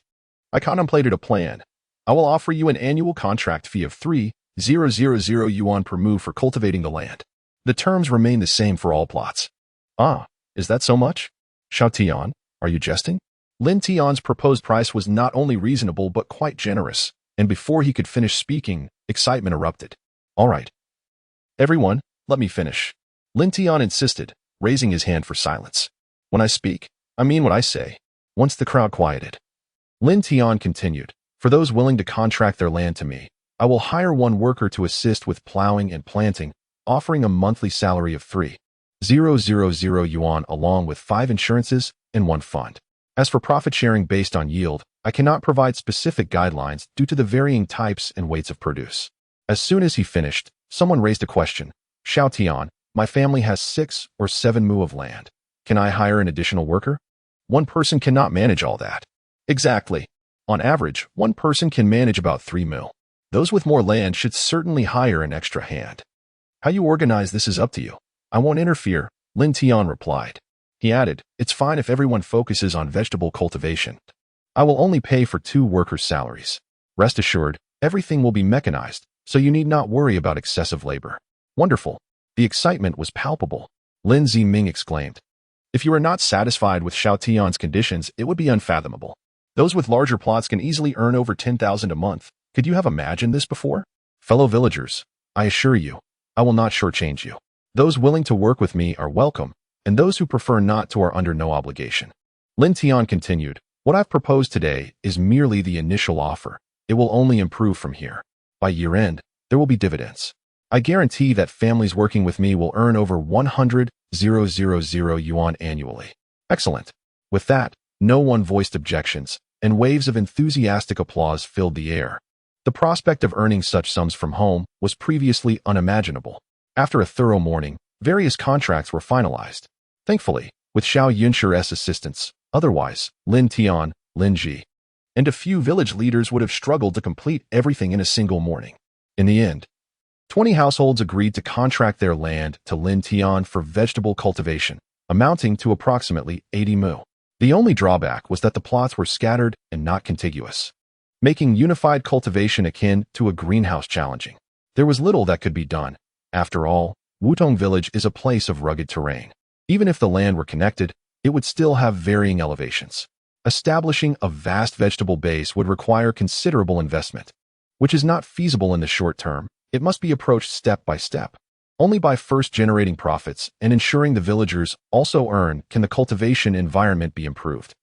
I contemplated a plan. I will offer you an annual contract fee of 3,000 yuan per move for cultivating the land. The terms remain the same for all plots. Ah, is that so much? Xiao Tian, are you jesting? Lin Tian's proposed price was not only reasonable but quite generous, and before he could finish speaking, excitement erupted. All right. Everyone, let me finish. Lin Tian insisted, raising his hand for silence. When I speak, I mean what I say. Once the crowd quieted, Lin Tian continued, for those willing to contract their land to me, I will hire 1 worker to assist with plowing and planting, offering a monthly salary of 3,000 yuan along with 5 insurances and 1 fund. As for profit sharing based on yield, I cannot provide specific guidelines due to the varying types and weights of produce. As soon as he finished, someone raised a question. Xiao Tian, my family has 6 or 7 mu of land. Can I hire an additional worker? 1 person cannot manage all that. Exactly. On average, 1 person can manage about 3 mu. Those with more land should certainly hire an extra hand. How you organize this is up to you. I won't interfere, Lin Tian replied. He added, it's fine if everyone focuses on vegetable cultivation. I will only pay for 2 workers' salaries. Rest assured, everything will be mechanized, so you need not worry about excessive labor. Wonderful. The excitement was palpable. Lin Ziming exclaimed. If you are not satisfied with Xiao Tian's conditions, it would be unfathomable. Those with larger plots can easily earn over 10,000 a month. Could you have imagined this before? Fellow villagers, I assure you, I will not shortchange you. Those willing to work with me are welcome, and those who prefer not to are under no obligation. Lin Tian continued, what I've proposed today is merely the initial offer. It will only improve from here. By year-end, there will be dividends. I guarantee that families working with me will earn over 100,000 yuan annually. Excellent. With that, no one voiced objections, and waves of enthusiastic applause filled the air. The prospect of earning such sums from home was previously unimaginable. After a thorough morning, various contracts were finalized. Thankfully, with Xiao Yunshi's assistance, otherwise, Lin Tian, Lin Yi, and a few village leaders would have struggled to complete everything in a single morning. In the end, 20 households agreed to contract their land to Lin Tian for vegetable cultivation, amounting to approximately 80 mu. The only drawback was that the plots were scattered and not contiguous, making unified cultivation akin to a greenhouse challenging. There was little that could be done. After all, Wutong Village is a place of rugged terrain. Even if the land were connected, it would still have varying elevations. Establishing a vast vegetable base would require considerable investment, which is not feasible in the short term. It must be approached step by step. Only by first generating profits and ensuring the villagers also earn can the cultivation environment be improved.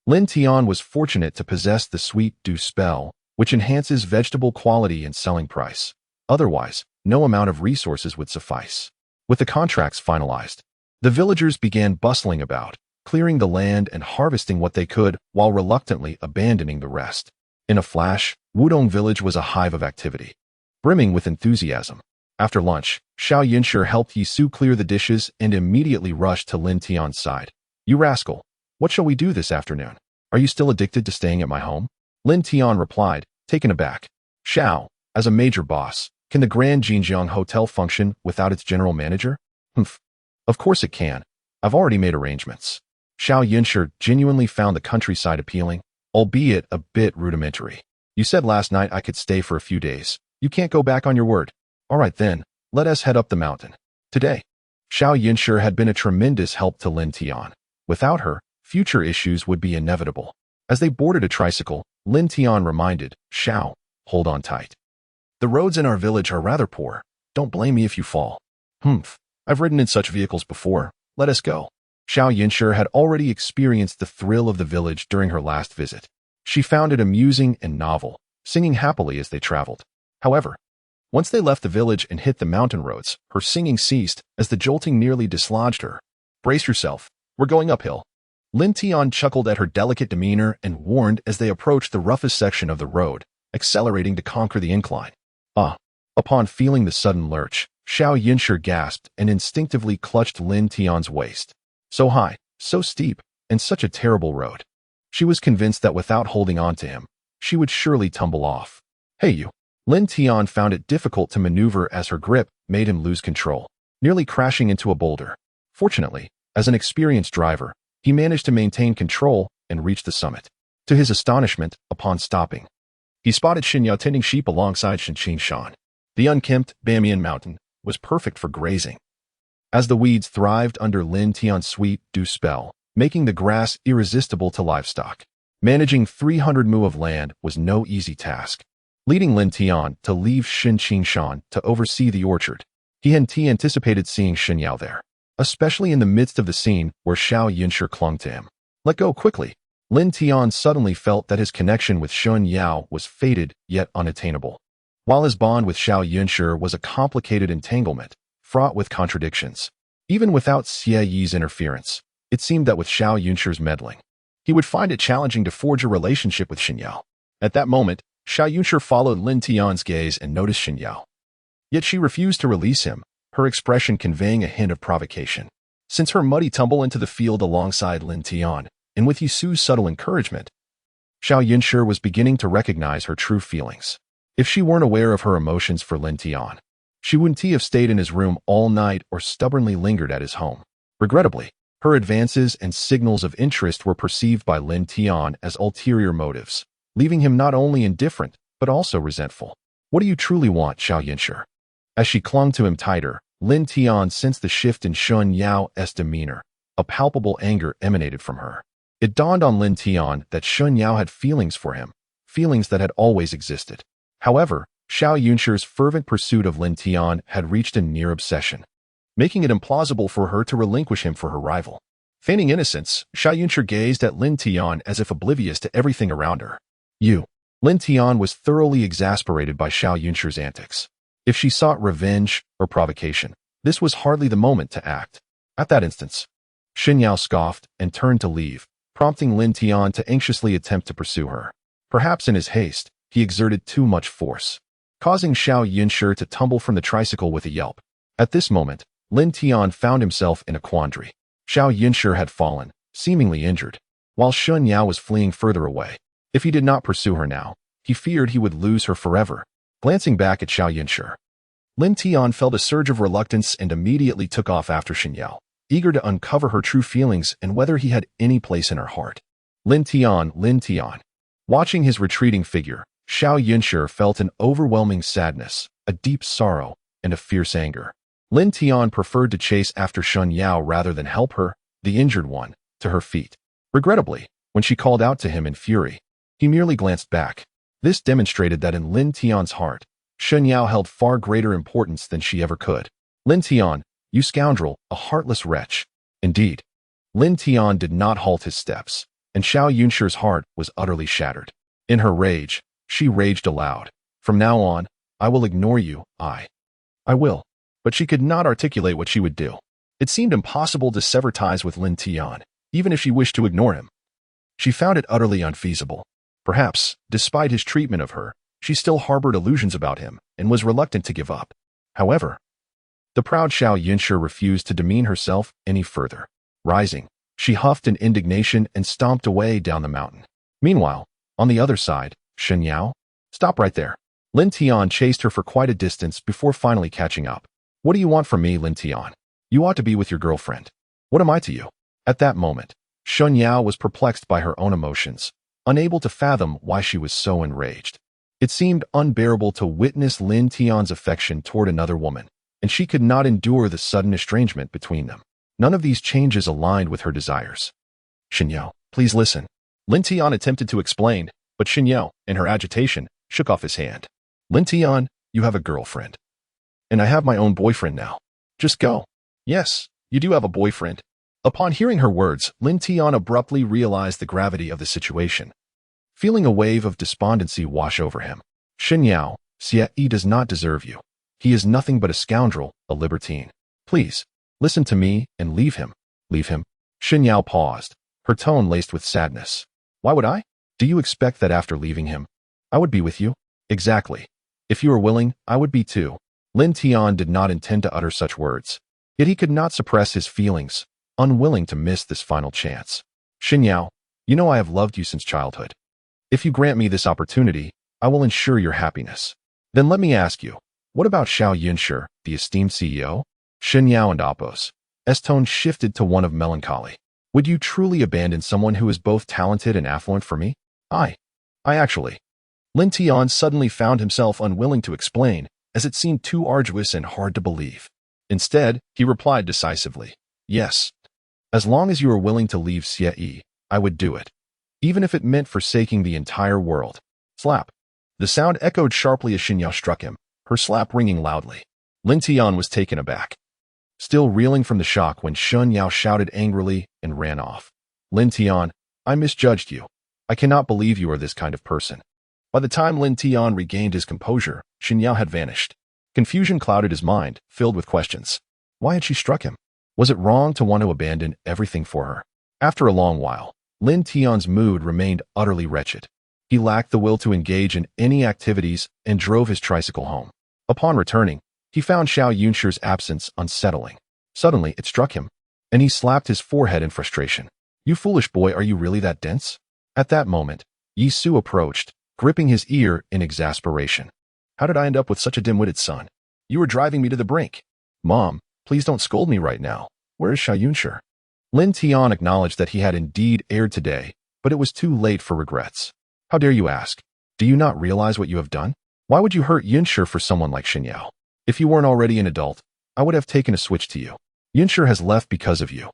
Lin Tian was fortunate to possess the sweet dew spell, which enhances vegetable quality and selling price. Otherwise, no amount of resources would suffice. With the contracts finalized, the villagers began bustling about, clearing the land and harvesting what they could while reluctantly abandoning the rest. In a flash, Wutong Village was a hive of activity, brimming with enthusiasm. After lunch, Xiao Yunshi helped Yisu clear the dishes and immediately rushed to Lin Tian's side. You rascal, what shall we do this afternoon? Are you still addicted to staying at my home? Lin Tian replied, taken aback. Xiao, as a major boss, can the Grand Jinjiang Hotel function without its general manager? Humph. Of course it can. I've already made arrangements. Xiao Yunshi genuinely found the countryside appealing, albeit a bit rudimentary. You said last night I could stay for a few days. You can't go back on your word. All right then, let us head up the mountain. Today, Xiao Yunshi had been a tremendous help to Lin Tian. Without her, future issues would be inevitable. As they boarded a tricycle, Lin Tian reminded, Xiao, hold on tight. The roads in our village are rather poor. Don't blame me if you fall. I've ridden in such vehicles before. Let us go. Xiao Yunshi had already experienced the thrill of the village during her last visit. She found it amusing and novel, singing happily as they traveled. However, once they left the village and hit the mountain roads, her singing ceased as the jolting nearly dislodged her. Brace yourself. We're going uphill. Lin Tian chuckled at her delicate demeanor and warned as they approached the roughest section of the road, accelerating to conquer the incline. Upon feeling the sudden lurch, Xiao Yunshi gasped and instinctively clutched Lin Tian's waist. So high, so steep, and such a terrible road. She was convinced that without holding on to him, she would surely tumble off. Hey you. Lin Tian found it difficult to maneuver as her grip made him lose control, nearly crashing into a boulder. Fortunately, as an experienced driver, he managed to maintain control and reach the summit. To his astonishment, upon stopping, he spotted Xinyao tending sheep alongside Shan. The unkempt Bamian mountain was perfect for grazing, as the weeds thrived under Lin Tian's sweet dew spell, making the grass irresistible to livestock. Managing 300 mu of land was no easy task. Leading Lin Tian to leave Shan to oversee the orchard, he anticipated seeing Xinyao there, especially in the midst of the scene where Xiao Yunshi clung to him. Let go quickly. Lin Tian suddenly felt that his connection with Xinyao was fated yet unattainable. While his bond with Xiao Yunshi was a complicated entanglement, fraught with contradictions. Even without Xie Yi's interference, it seemed that with Xiao Yunshi's meddling, he would find it challenging to forge a relationship with Xinyao. At that moment, Xiao Yunshi followed Lin Tian's gaze and noticed Xinyao. Yet she refused to release him, her expression conveying a hint of provocation. Since her muddy tumble into the field alongside Lin Tian, and with Yisu's subtle encouragement, Xiao Yunshi was beginning to recognize her true feelings. If she weren't aware of her emotions for Lin Tian, she wouldn't have stayed in his room all night or stubbornly lingered at his home. Regrettably, her advances and signals of interest were perceived by Lin Tian as ulterior motives, leaving him not only indifferent, but also resentful. What do you truly want, Xiao Yunshi? As she clung to him tighter, Lin Tian sensed the shift in Xinyao demeanor. A palpable anger emanated from her. It dawned on Lin Tian that Xinyao had feelings for him, feelings that had always existed. However, Xiao Yunshi's fervent pursuit of Lin Tian had reached a near obsession, making it implausible for her to relinquish him for her rival. Feigning innocence, Xiao Yunshi gazed at Lin Tian as if oblivious to everything around her. Lin Tian was thoroughly exasperated by Xiao Yunshi's antics. If she sought revenge or provocation, this was hardly the moment to act. At that instance, Xinyao scoffed and turned to leave, prompting Lin Tian to anxiously attempt to pursue her. Perhaps in his haste, he exerted too much force, causing Xiao Yunshi to tumble from the tricycle with a yelp. At this moment, Lin Tian found himself in a quandary. Xiao Yunshi had fallen, seemingly injured, while Xinyao was fleeing further away. If he did not pursue her now, he feared he would lose her forever. Glancing back at Xiao Yunshi, Lin Tian felt a surge of reluctance and immediately took off after Xinyao, eager to uncover her true feelings and whether he had any place in her heart. Lin Tian. Watching his retreating figure, Xiao Yunshi felt an overwhelming sadness, a deep sorrow, and a fierce anger. Lin Tian preferred to chase after Xinyao rather than help her, the injured one, to her feet. Regrettably, when she called out to him in fury, he merely glanced back. This demonstrated that in Lin Tian's heart, Xinyao held far greater importance than she ever could. Lin Tian, you scoundrel, a heartless wretch. Indeed, Lin Tian did not halt his steps, and Xiao Yunshi's heart was utterly shattered. In her rage, she raged aloud. From now on, I will ignore you, I will. But she could not articulate what she would do. It seemed impossible to sever ties with Lin Tian, even if she wished to ignore him. She found it utterly unfeasible. Perhaps, despite his treatment of her, she still harbored illusions about him and was reluctant to give up. However, the proud Xiao Yunshi refused to demean herself any further. Rising, she huffed in indignation and stomped away down the mountain. Meanwhile, on the other side, Xinyao? Stop right there. Lin Tian chased her for quite a distance before finally catching up. What do you want from me, Lin Tian? You ought to be with your girlfriend. What am I to you? At that moment, Xinyao was perplexed by her own emotions, unable to fathom why she was so enraged. It seemed unbearable to witness Lin Tian's affection toward another woman, and she could not endure the sudden estrangement between them. None of these changes aligned with her desires. Xinyao, please listen. Lin Tian attempted to explain, but Xinyao, in her agitation, shook off his hand. Lin Tian, you have a girlfriend. And I have my own boyfriend now. Just go. Yes, you do have a boyfriend. Upon hearing her words, Lin Tian abruptly realized the gravity of the situation. Feeling a wave of despondency wash over him. Xinyao, Xie does not deserve you. He is nothing but a scoundrel, a libertine. Please, listen to me and leave him. Leave him. Xinyao paused, her tone laced with sadness. Why would I? Do you expect that after leaving him, I would be with you? Exactly. If you are willing, I would be too. Lin Tian did not intend to utter such words. Yet he could not suppress his feelings, unwilling to miss this final chance. Xinyao, you know I have loved you since childhood. If you grant me this opportunity, I will ensure your happiness. Then let me ask you, what about Xiao Yunshi, the esteemed CEO? Xinyao and Appo's tone shifted to one of melancholy. Would you truly abandon someone who is both talented and affluent for me? I actually. Lin Tian suddenly found himself unwilling to explain, as it seemed too arduous and hard to believe. Instead, he replied decisively, yes. As long as you are willing to leave Xie, I would do it. Even if it meant forsaking the entire world. Slap. The sound echoed sharply as Xinyao struck him, her slap ringing loudly. Lin Tian was taken aback, still reeling from the shock when Xinyao shouted angrily and ran off. Lin Tian, I misjudged you. I cannot believe you are this kind of person. By the time Lin Tian regained his composure, Xinyao had vanished. Confusion clouded his mind, filled with questions. Why had she struck him? Was it wrong to want to abandon everything for her? After a long while, Lin Tian's mood remained utterly wretched. He lacked the will to engage in any activities and drove his tricycle home. Upon returning, he found Xiao Yunshi's absence unsettling. Suddenly, it struck him, and he slapped his forehead in frustration. You foolish boy, are you really that dense? At that moment, Yi Su approached, gripping his ear in exasperation. How did I end up with such a dim-witted son? You were driving me to the brink. Mom, please don't scold me right now. Where is Xiao Yunshi? Lin Tian acknowledged that he had indeed erred today, but it was too late for regrets. How dare you ask? Do you not realize what you have done? Why would you hurt Yunshi for someone like Xinyao? If you weren't already an adult, I would have taken a switch to you. Yunshi has left because of you.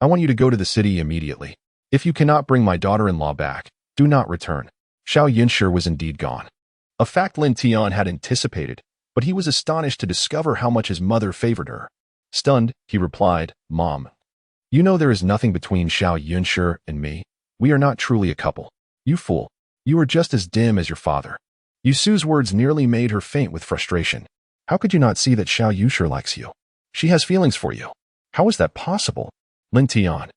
I want you to go to the city immediately. If you cannot bring my daughter-in-law back, do not return. Xiao Yunshi was indeed gone. A fact Lin Tian had anticipated, but he was astonished to discover how much his mother favored her. Stunned, he replied, Mom, you know there is nothing between Xiao Yunshi and me. We are not truly a couple. You fool. You are just as dim as your father. Yusu's words nearly made her faint with frustration. How could you not see that Xiao Yunshi likes you? She has feelings for you. How is that possible? Lin Tian,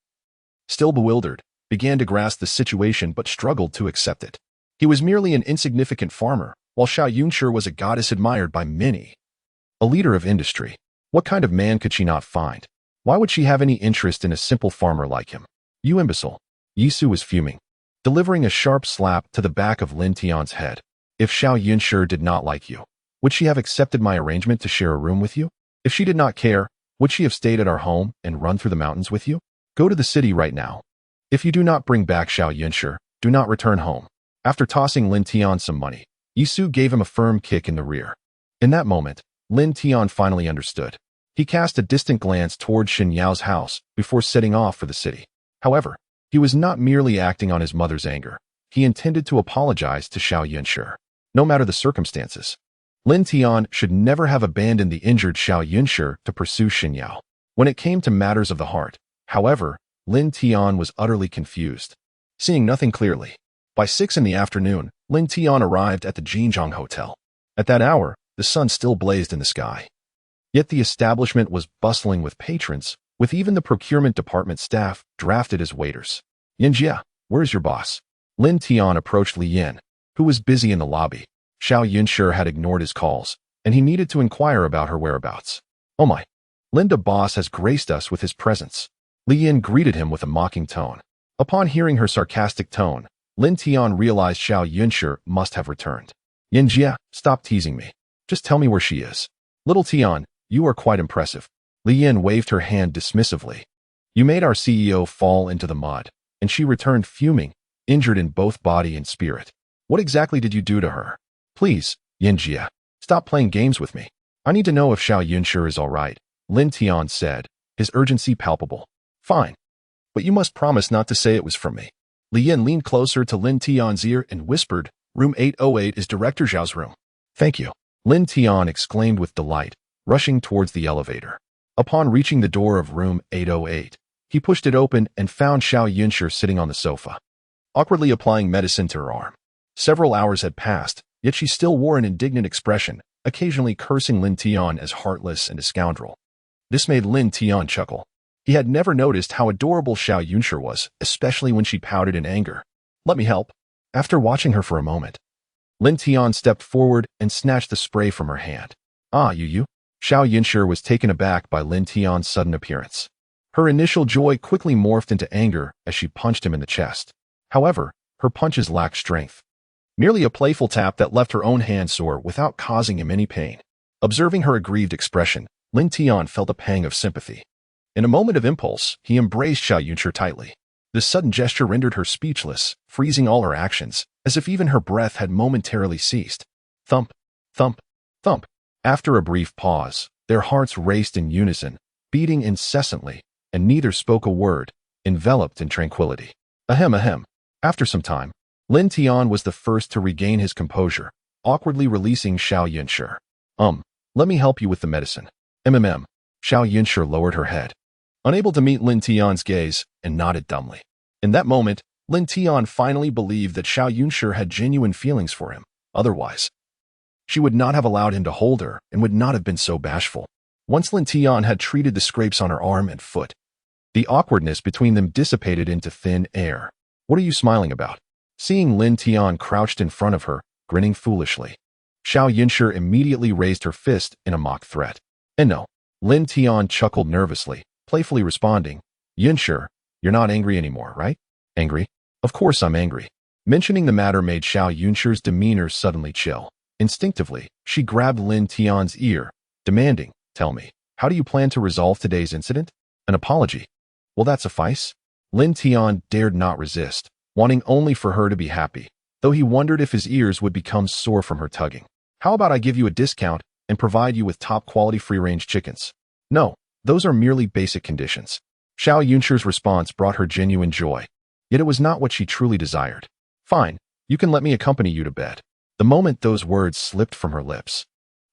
still bewildered, began to grasp the situation but struggled to accept it. He was merely an insignificant farmer, while Xiao Yunshi was a goddess admired by many. A leader of industry. What kind of man could she not find? Why would she have any interest in a simple farmer like him? You imbecile. Yisu was fuming, delivering a sharp slap to the back of Lin Tian's head. If Xiao Yunshi did not like you, would she have accepted my arrangement to share a room with you? If she did not care, would she have stayed at our home and run through the mountains with you? Go to the city right now. If you do not bring back Xiao Yunshi, do not return home. After tossing Lin Tian some money, Yisu gave him a firm kick in the rear. In that moment, Lin Tian finally understood. He cast a distant glance toward Xinyao's house before setting off for the city. However, he was not merely acting on his mother's anger. He intended to apologize to Xiao Yunshi. No matter the circumstances, Lin Tian should never have abandoned the injured Xiao Yunshi to pursue Xinyao. When it came to matters of the heart, however, Lin Tian was utterly confused, seeing nothing clearly. By 6 in the afternoon, Lin Tian arrived at the Jinjiang Hotel. At that hour, the sun still blazed in the sky. Yet the establishment was bustling with patrons, with even the procurement department staff drafted as waiters. Jinjiang, where is your boss? Lin Tian approached Li Yin, who was busy in the lobby. Xiao Yunshi had ignored his calls, and he needed to inquire about her whereabouts. Oh my! Linda boss has graced us with his presence. Li Yin greeted him with a mocking tone. Upon hearing her sarcastic tone, Lin Tian realized Xiao Yunshi must have returned. Jinjiang, stop teasing me. Just tell me where she is. Little Tian, you are quite impressive. Li Yin waved her hand dismissively. You made our CEO fall into the mud, and she returned fuming, injured in both body and spirit. What exactly did you do to her? Please, Jinjiang, stop playing games with me. I need to know if Xiao Yunshi is all right, Lin Tian said, his urgency palpable. Fine. But you must promise not to say it was from me. Lin leaned closer to Lin Tian's ear and whispered, "Room 808 is Director Zhao's room." "Thank you," Lin Tian exclaimed with delight, rushing towards the elevator. Upon reaching the door of room 808, he pushed it open and found Xiao Yunshi sitting on the sofa, awkwardly applying medicine to her arm. Several hours had passed, yet she still wore an indignant expression, occasionally cursing Lin Tian as heartless and a scoundrel. This made Lin Tian chuckle. He had never noticed how adorable Xiao Yunshi was, especially when she pouted in anger. "Let me help." After watching her for a moment, Lin Tian stepped forward and snatched the spray from her hand. "Ah, you." Xiao Yunshi was taken aback by Lin Tian's sudden appearance. Her initial joy quickly morphed into anger as she punched him in the chest. However, her punches lacked strength. Merely a playful tap that left her own hand sore without causing him any pain. Observing her aggrieved expression, Lin Tian felt a pang of sympathy. In a moment of impulse, he embraced Xiao Yunshi tightly. This sudden gesture rendered her speechless, freezing all her actions, as if even her breath had momentarily ceased. Thump, thump, thump. After a brief pause, their hearts raced in unison, beating incessantly, and neither spoke a word, enveloped in tranquility. Ahem ahem. After some time, Lin Tian was the first to regain his composure, awkwardly releasing Xiao Yunshi. Let me help you with the medicine." "MMM." Xiao Yunshi lowered her head, unable to meet Lin Tian's gaze, and nodded dumbly. In that moment, Lin Tian finally believed that Xiao Yunshi had genuine feelings for him. Otherwise, she would not have allowed him to hold her and would not have been so bashful. Once Lin Tian had treated the scrapes on her arm and foot, the awkwardness between them dissipated into thin air. "What are you smiling about?" Seeing Lin Tian crouched in front of her, grinning foolishly, Xiao Yunshi immediately raised her fist in a mock threat. "No." Lin Tian chuckled nervously, playfully responding, "Yunshi, you're not angry anymore, right?" "Angry? Of course I'm angry." Mentioning the matter made Xiao Yunshi's demeanor suddenly chill. Instinctively, she grabbed Lin Tian's ear, demanding, "Tell me, how do you plan to resolve today's incident? An apology? Will that suffice?" Lin Tian dared not resist, wanting only for her to be happy, though he wondered if his ears would become sore from her tugging. "How about I give you a discount and provide you with top-quality free-range chickens?" "No, those are merely basic conditions." Xiao Yunshi's response brought her genuine joy, yet it was not what she truly desired. "Fine, you can let me accompany you to bed." The moment those words slipped from her lips,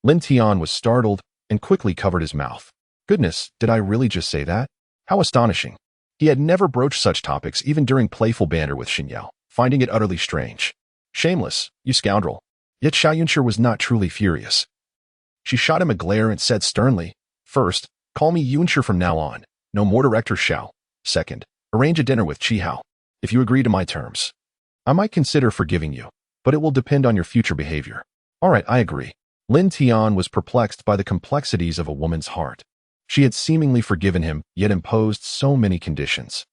Lin Tian was startled and quickly covered his mouth. Goodness, did I really just say that? How astonishing. He had never broached such topics even during playful banter with Xinyao, finding it utterly strange. "Shameless, you scoundrel." Yet Xiao Yunshi was not truly furious. She shot him a glare and said sternly, "First, call me Yunshi from now on. No more Director Xiao. Second, arrange a dinner with Qi Hao. If you agree to my terms, I might consider forgiving you, but it will depend on your future behavior." "All right, I agree." Lin Tian was perplexed by the complexities of a woman's heart. She had seemingly forgiven him, yet imposed so many conditions.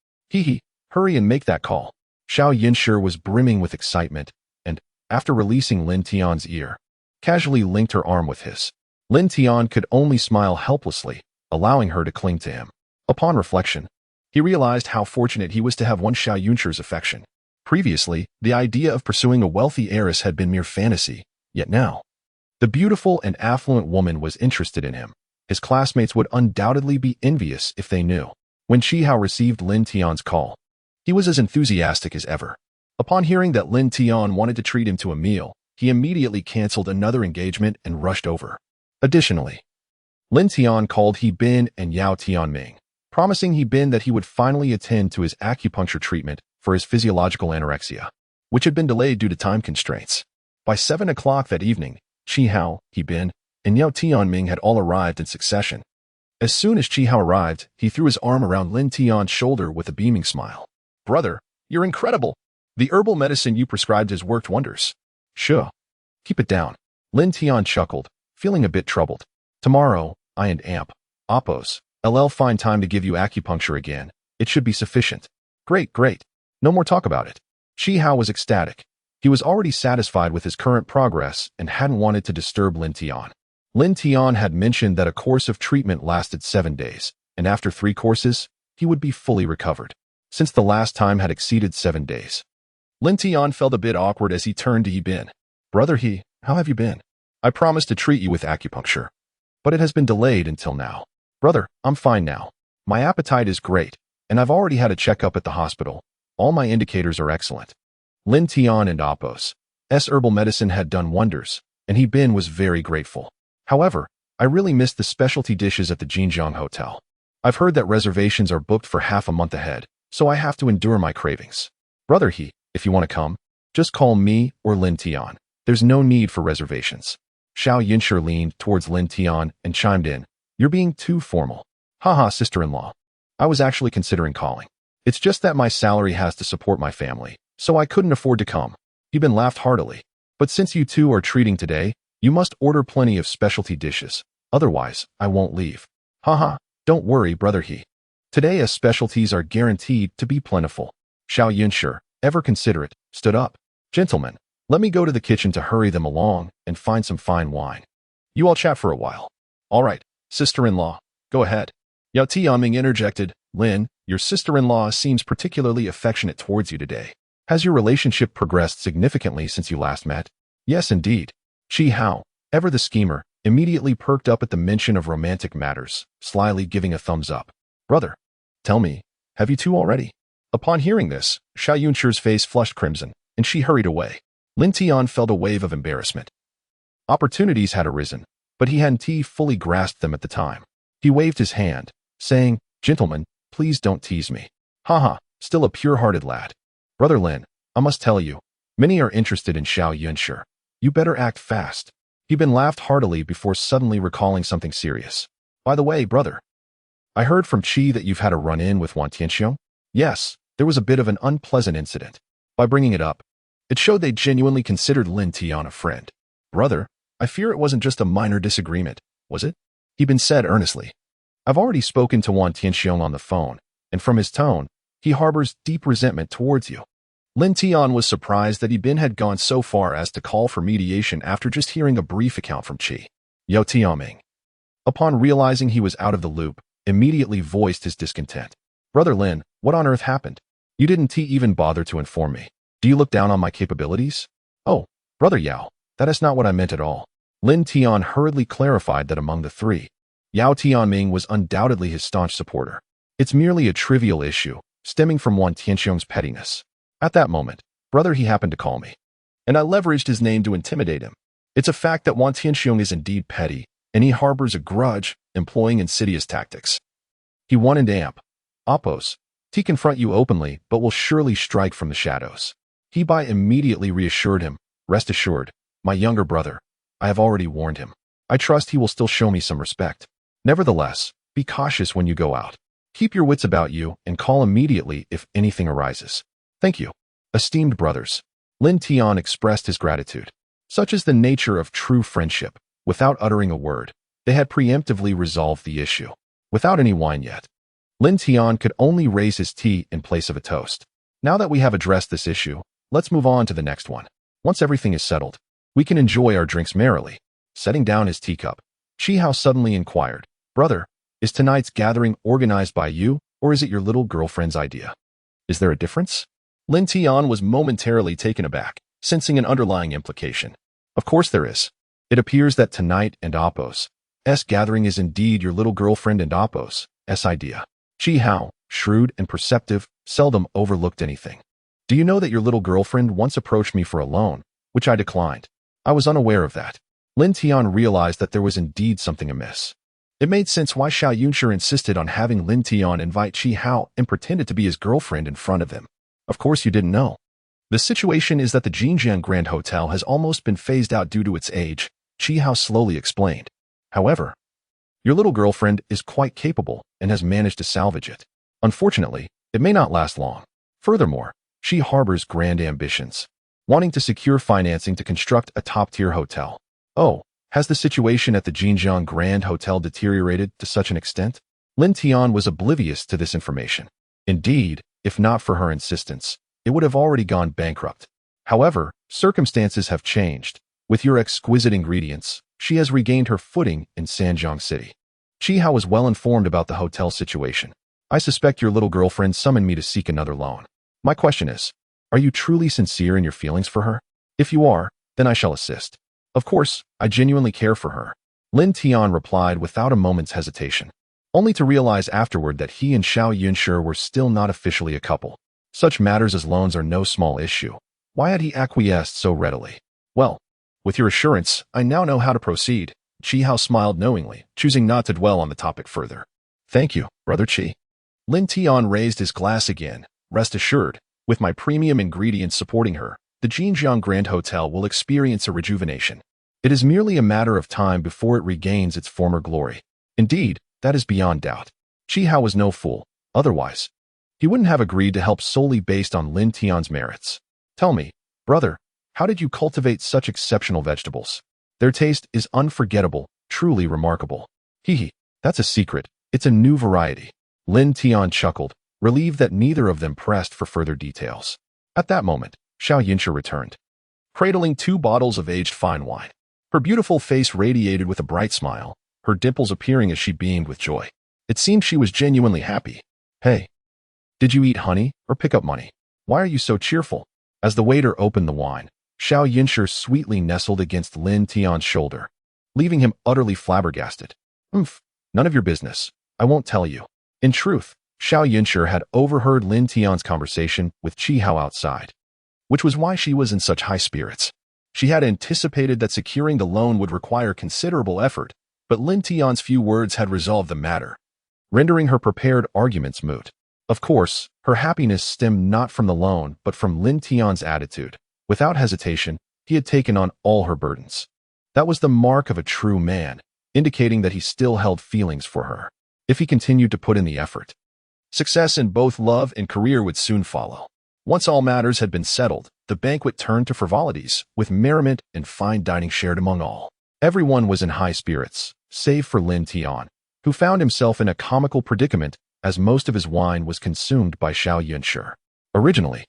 Hurry and make that call." Xiao Yunshi was brimming with excitement, and, after releasing Lin Tian's ear, casually linked her arm with his. Lin Tian could only smile helplessly, allowing her to cling to him. Upon reflection, he realized how fortunate he was to have won Xiao Yunshi's affection. Previously, the idea of pursuing a wealthy heiress had been mere fantasy, yet now, the beautiful and affluent woman was interested in him. His classmates would undoubtedly be envious if they knew. When Qi Hao received Lin Tian's call, he was as enthusiastic as ever. Upon hearing that Lin Tian wanted to treat him to a meal, he immediately canceled another engagement and rushed over. Additionally, Lin Tian called He Bin and Yao Tianming, promising He Bin that he would finally attend to his acupuncture treatment for his physiological anorexia, which had been delayed due to time constraints. By 7 o'clock that evening, Qi Hao, He Bin, and Yao Tianming had all arrived in succession. As soon as Qi Hao arrived, he threw his arm around Lin Tian's shoulder with a beaming smile. "Brother, you're incredible. The herbal medicine you prescribed has worked wonders." "Sure. Keep it down." Lin Tian chuckled, feeling a bit troubled. "Tomorrow, I and Oppos, LL find time to give you acupuncture again. It should be sufficient." Great. No more talk about it." Qi Hao was ecstatic. He was already satisfied with his current progress and hadn't wanted to disturb Lin Tian. Lin Tian had mentioned that a course of treatment lasted 7 days, and after 3 courses, he would be fully recovered. Since the last time had exceeded 7 days, Lin Tian felt a bit awkward as he turned to He Bin. "Brother He, how have you been? I promised to treat you with acupuncture, but it has been delayed until now." "Brother, I'm fine now. My appetite is great, and I've already had a checkup at the hospital. All my indicators are excellent. Lin Tian and Apos' herbal medicine had done wonders, and Bin was very grateful. However, I really missed the specialty dishes at the Jinjiang Hotel. I've heard that reservations are booked for half a month ahead, so I have to endure my cravings. Brother He, if you want to come, just call me or Lin Tian. There's no need for reservations. Xiao Yunshi leaned towards Lin Tian and chimed in, "You're being too formal." Haha, sister-in-law. I was actually considering calling. It's just that my salary has to support my family, so I couldn't afford to come. Bin laughed heartily. But since you two are treating today, you must order plenty of specialty dishes. Otherwise, I won't leave. Haha, don't worry, Brother He. Today specialties are guaranteed to be plentiful. Xiao Yunshi, ever considerate, stood up. Gentlemen, let me go to the kitchen to hurry them along and find some fine wine. You all chat for a while. All right, sister-in-law, go ahead. Yao Tianming interjected, Lin, your sister-in-law seems particularly affectionate towards you today. Has your relationship progressed significantly since you last met? Yes, indeed. Chi Hao, ever the schemer, immediately perked up at the mention of romantic matters, slyly giving a thumbs up. Brother, tell me, have you two already? Upon hearing this, Xiao Yunshi's face flushed crimson, and she hurried away. Lin Tian felt a wave of embarrassment. Opportunities had arisen, but he hadn't fully grasped them at the time. He waved his hand, saying, Gentlemen, please don't tease me. Haha, still a pure-hearted lad. Brother Lin, I must tell you, many are interested in Xiao Yunshi. You better act fast. Bin laughed heartily before suddenly recalling something serious. By the way, brother, I heard from Qi that you've had a run-in with Wan Tianxiong? Yes, there was a bit of an unpleasant incident. By bringing it up, it showed they genuinely considered Lin Tian a friend. Brother, I fear it wasn't just a minor disagreement, was it? Bin said earnestly. I've already spoken to Wan Tianxiong on the phone, and from his tone, he harbors deep resentment towards you. Lin Tian was surprised that Bin had gone so far as to call for mediation after just hearing a brief account from Qi. Yao Tianming, upon realizing he was out of the loop, immediately voiced his discontent. Brother Lin, what on earth happened? You didn't even bother to inform me. Do you look down on my capabilities? Oh, Brother Yao, that is not what I meant at all. Lin Tian hurriedly clarified that among the three, Yao Tianming was undoubtedly his staunch supporter. It's merely a trivial issue, stemming from Wan Tianxiong's pettiness. At that moment, Brother He happened to call me, and I leveraged his name to intimidate him. It's a fact that Wan Tianxiong is indeed petty, and he harbors a grudge, employing insidious tactics. He wanted amp. Apos, he confront you openly, but will surely strike from the shadows. Bai immediately reassured him, rest assured, my younger brother, I have already warned him. I trust he will still show me some respect. Nevertheless, be cautious when you go out. Keep your wits about you and call immediately if anything arises. Thank you. Esteemed brothers. Lin Tian expressed his gratitude. Such is the nature of true friendship. Without uttering a word, they had preemptively resolved the issue. Without any wine yet, Lin Tian could only raise his tea in place of a toast. Now that we have addressed this issue, let's move on to the next one. Once everything is settled, we can enjoy our drinks merrily. Setting down his teacup, Chi Hao suddenly inquired, Brother, is tonight's gathering organized by you, or is it your little girlfriend's idea? Is there a difference? Lin Tian was momentarily taken aback, sensing an underlying implication. Of course there is. It appears that tonight and Apos' gathering is indeed your little girlfriend and Apos' idea. Chi Hao, shrewd and perceptive, seldom overlooked anything. Do you know that your little girlfriend once approached me for a loan, which I declined? I was unaware of that. Lin Tian realized that there was indeed something amiss. It made sense why Xiao Yunshi insisted on having Lin Tian invite Chi Hao and pretended to be his girlfriend in front of him. Of course you didn't know. The situation is that the Jinjiang Grand Hotel has almost been phased out due to its age, Chi Hao slowly explained. However, your little girlfriend is quite capable and has managed to salvage it. Unfortunately, it may not last long. Furthermore, she harbors grand ambitions, wanting to secure financing to construct a top-tier hotel. Oh, has the situation at the Jinjiang Grand Hotel deteriorated to such an extent? Lin Tian was oblivious to this information. Indeed, if not for her insistence, it would have already gone bankrupt. However, circumstances have changed. With your exquisite ingredients, she has regained her footing in Sanjiang City. Chi Hao was well informed about the hotel situation. I suspect your little girlfriend summoned me to seek another loan. My question is, are you truly sincere in your feelings for her? If you are, then I shall assist. Of course, I genuinely care for her. Lin Tian replied without a moment's hesitation, only to realize afterward that he and Xiao Yunshi were still not officially a couple. Such matters as loans are no small issue. Why had he acquiesced so readily? Well, with your assurance, I now know how to proceed. Chi Hao smiled knowingly, choosing not to dwell on the topic further. Thank you, Brother Chi. Lin Tian raised his glass again. Rest assured, with my premium ingredients supporting her, the Jinjiang Grand Hotel will experience a rejuvenation. It is merely a matter of time before it regains its former glory. Indeed, that is beyond doubt. Chi Hao was no fool. Otherwise, he wouldn't have agreed to help solely based on Lin Tian's merits. Tell me, brother, how did you cultivate such exceptional vegetables? Their taste is unforgettable, truly remarkable. Hee, that's a secret. It's a new variety. Lin Tian chuckled, relieved that neither of them pressed for further details. At that moment, Xiao Yunshi returned, cradling 2 bottles of aged fine wine. Her beautiful face radiated with a bright smile, her dimples appearing as she beamed with joy. It seemed she was genuinely happy. Hey, did you eat honey or pick up money? Why are you so cheerful? As the waiter opened the wine, Xiao Yunshi sweetly nestled against Lin Tian's shoulder, leaving him utterly flabbergasted. None of your business. I won't tell you. In truth, Xiao Yunshi had overheard Lin Tian's conversation with Chi Hao outside, which was why she was in such high spirits. She had anticipated that securing the loan would require considerable effort, but Lin Tian's few words had resolved the matter, rendering her prepared arguments moot. Of course, her happiness stemmed not from the loan but from Lin Tian's attitude. Without hesitation, he had taken on all her burdens. That was the mark of a true man, indicating that he still held feelings for her. If he continued to put in the effort, success in both love and career would soon follow. Once all matters had been settled, the banquet turned to frivolities, with merriment and fine dining shared among all. Everyone was in high spirits, save for Lin Tian, who found himself in a comical predicament as most of his wine was consumed by Xiao Yunshi. Originally,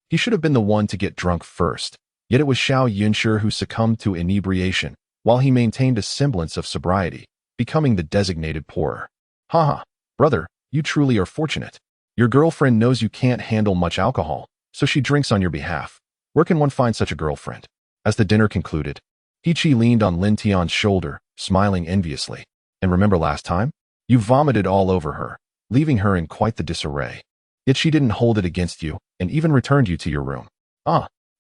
he should have been the one to get drunk first, yet it was Xiao Yunshi who succumbed to inebriation, while he maintained a semblance of sobriety, becoming the designated pourer. Haha, brother, you truly are fortunate. Your girlfriend knows you can't handle much alcohol, so she drinks on your behalf. Where can one find such a girlfriend? As the dinner concluded, Chi leaned on Lin Tian's shoulder, smiling enviously. And remember last time? You vomited all over her, leaving her in quite the disarray. Yet she didn't hold it against you, and even returned you to your room.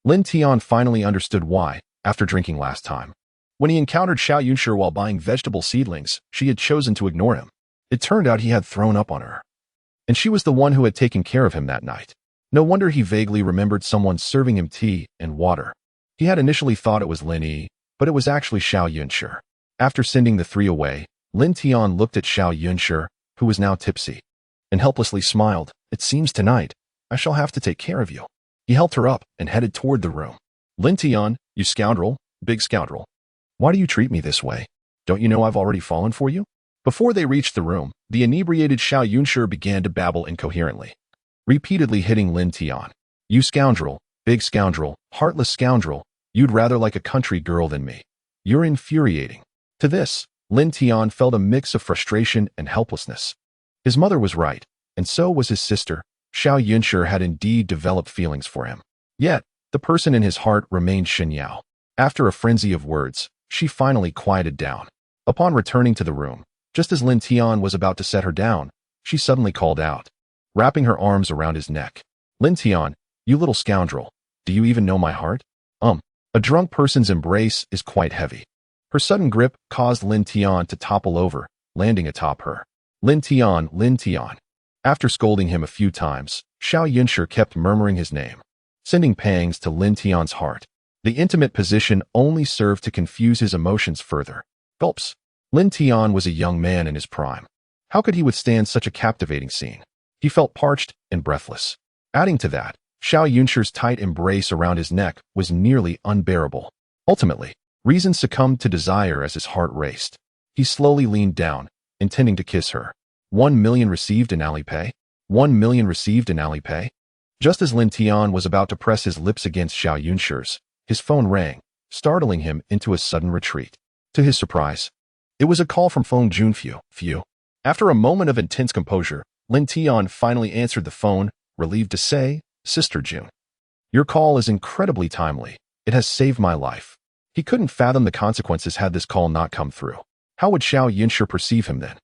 Lin Tian finally understood why, after drinking last time. When he encountered Xiao Yunshi while buying vegetable seedlings, she had chosen to ignore him. It turned out he had thrown up on her, and she was the one who had taken care of him that night. No wonder he vaguely remembered someone serving him tea and water. He had initially thought it was Lin Yi, but it was actually Xiao Yunshi. After sending the 3 away, Lin Tian looked at Xiao Yunshi, who was now tipsy, and helplessly smiled. It seems tonight, I shall have to take care of you. He helped her up and headed toward the room. Lin Tian, you scoundrel, big scoundrel. Why do you treat me this way? Don't you know I've already fallen for you? Before they reached the room, the inebriated Xiao Yunshi began to babble incoherently, repeatedly hitting Lin Tian. You scoundrel, big scoundrel, heartless scoundrel, you'd rather like a country girl than me. You're infuriating. To this, Lin Tian felt a mix of frustration and helplessness. His mother was right, and so was his sister. Xiao Yunshi had indeed developed feelings for him. Yet, the person in his heart remained Xin Yao. After a frenzy of words, she finally quieted down. Upon returning to the room, just as Lin Tian was about to set her down, she suddenly called out, wrapping her arms around his neck. Lin Tian, you little scoundrel, do you even know my heart? A drunk person's embrace is quite heavy. Her sudden grip caused Lin Tian to topple over, landing atop her. Lin Tian, Lin Tian. After scolding him a few times, Xiao Yunshi kept murmuring his name, sending pangs to Lin Tian's heart. The intimate position only served to confuse his emotions further. Gulps. Lin Tian was a young man in his prime. How could he withstand such a captivating scene? He felt parched and breathless. Adding to that, Xiao Yunshi's tight embrace around his neck was nearly unbearable. Ultimately, reason succumbed to desire as his heart raced. He slowly leaned down, intending to kiss her. 1 million received in Alipay? 1 million received in Alipay? Just as Lin Tian was about to press his lips against Xiao Yunshi's, his phone rang, startling him into a sudden retreat. To his surprise, it was a call from Feng Junfu. After a moment of intense composure, Lin Tian finally answered the phone, relieved to say, Sister June. Your call is incredibly timely. It has saved my life. He couldn't fathom the consequences had this call not come through. How would Xiao Yunshi perceive him then?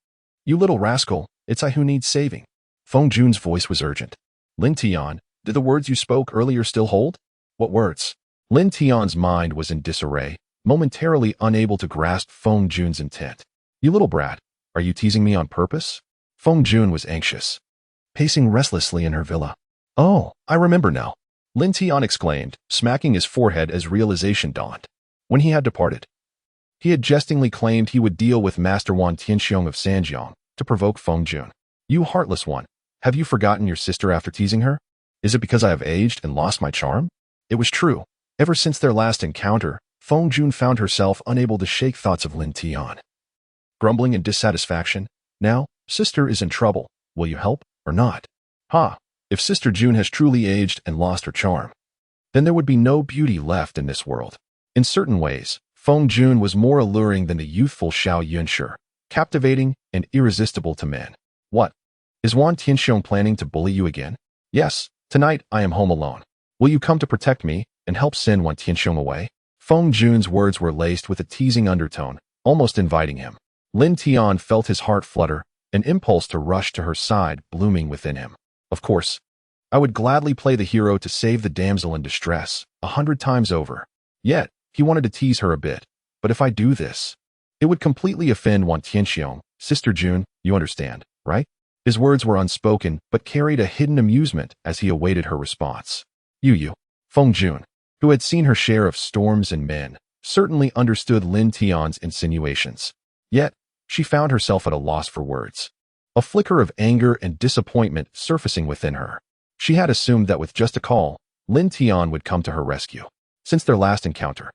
You little rascal, it's I who needs saving. Feng Jun's voice was urgent. Lin Tian, Did the words you spoke earlier still hold? What words? Lin Tian's mind was in disarray, momentarily unable to grasp Feng Jun's intent. You little brat, are you teasing me on purpose? Feng Jun was anxious, pacing restlessly in her villa. Oh, I remember now, Lin Tian exclaimed, smacking his forehead as realization dawned. When he had departed, he had jestingly claimed he would deal with Master Wan Tianxiong of Sanjiang to provoke Feng Jun. You heartless one, have you forgotten your sister after teasing her? Is it because I have aged and lost my charm? It was true. Ever since their last encounter, Feng Jun found herself unable to shake thoughts of Lin Tian. Grumbling in dissatisfaction, now, sister is in trouble. Will you help or not? Ha! If Sister Jun has truly aged and lost her charm, then there would be no beauty left in this world. In certain ways, Feng Jun was more alluring than the youthful Xiao Yunshi, captivating and irresistible to men. What? Is Wan Tianxiong planning to bully you again? Yes, tonight I am home alone. Will you come to protect me and help send Wan Tianxiong away? Feng Jun's words were laced with a teasing undertone, almost inviting him. Lin Tian felt his heart flutter, an impulse to rush to her side blooming within him. Of course, I would gladly play the hero to save the damsel in distress 100 times over. Yet, he wanted to tease her a bit. But if I do this, it would completely offend Wan Tianxiong. Sister Jun, you understand, right? His words were unspoken, but carried a hidden amusement as he awaited her response. You, Feng Jun, who had seen her share of storms and men, certainly understood Lin Tian's insinuations. Yet, she found herself at a loss for words. A flicker of anger and disappointment surfacing within her. She had assumed that with just a call, Lin Tian would come to her rescue. Since their last encounter,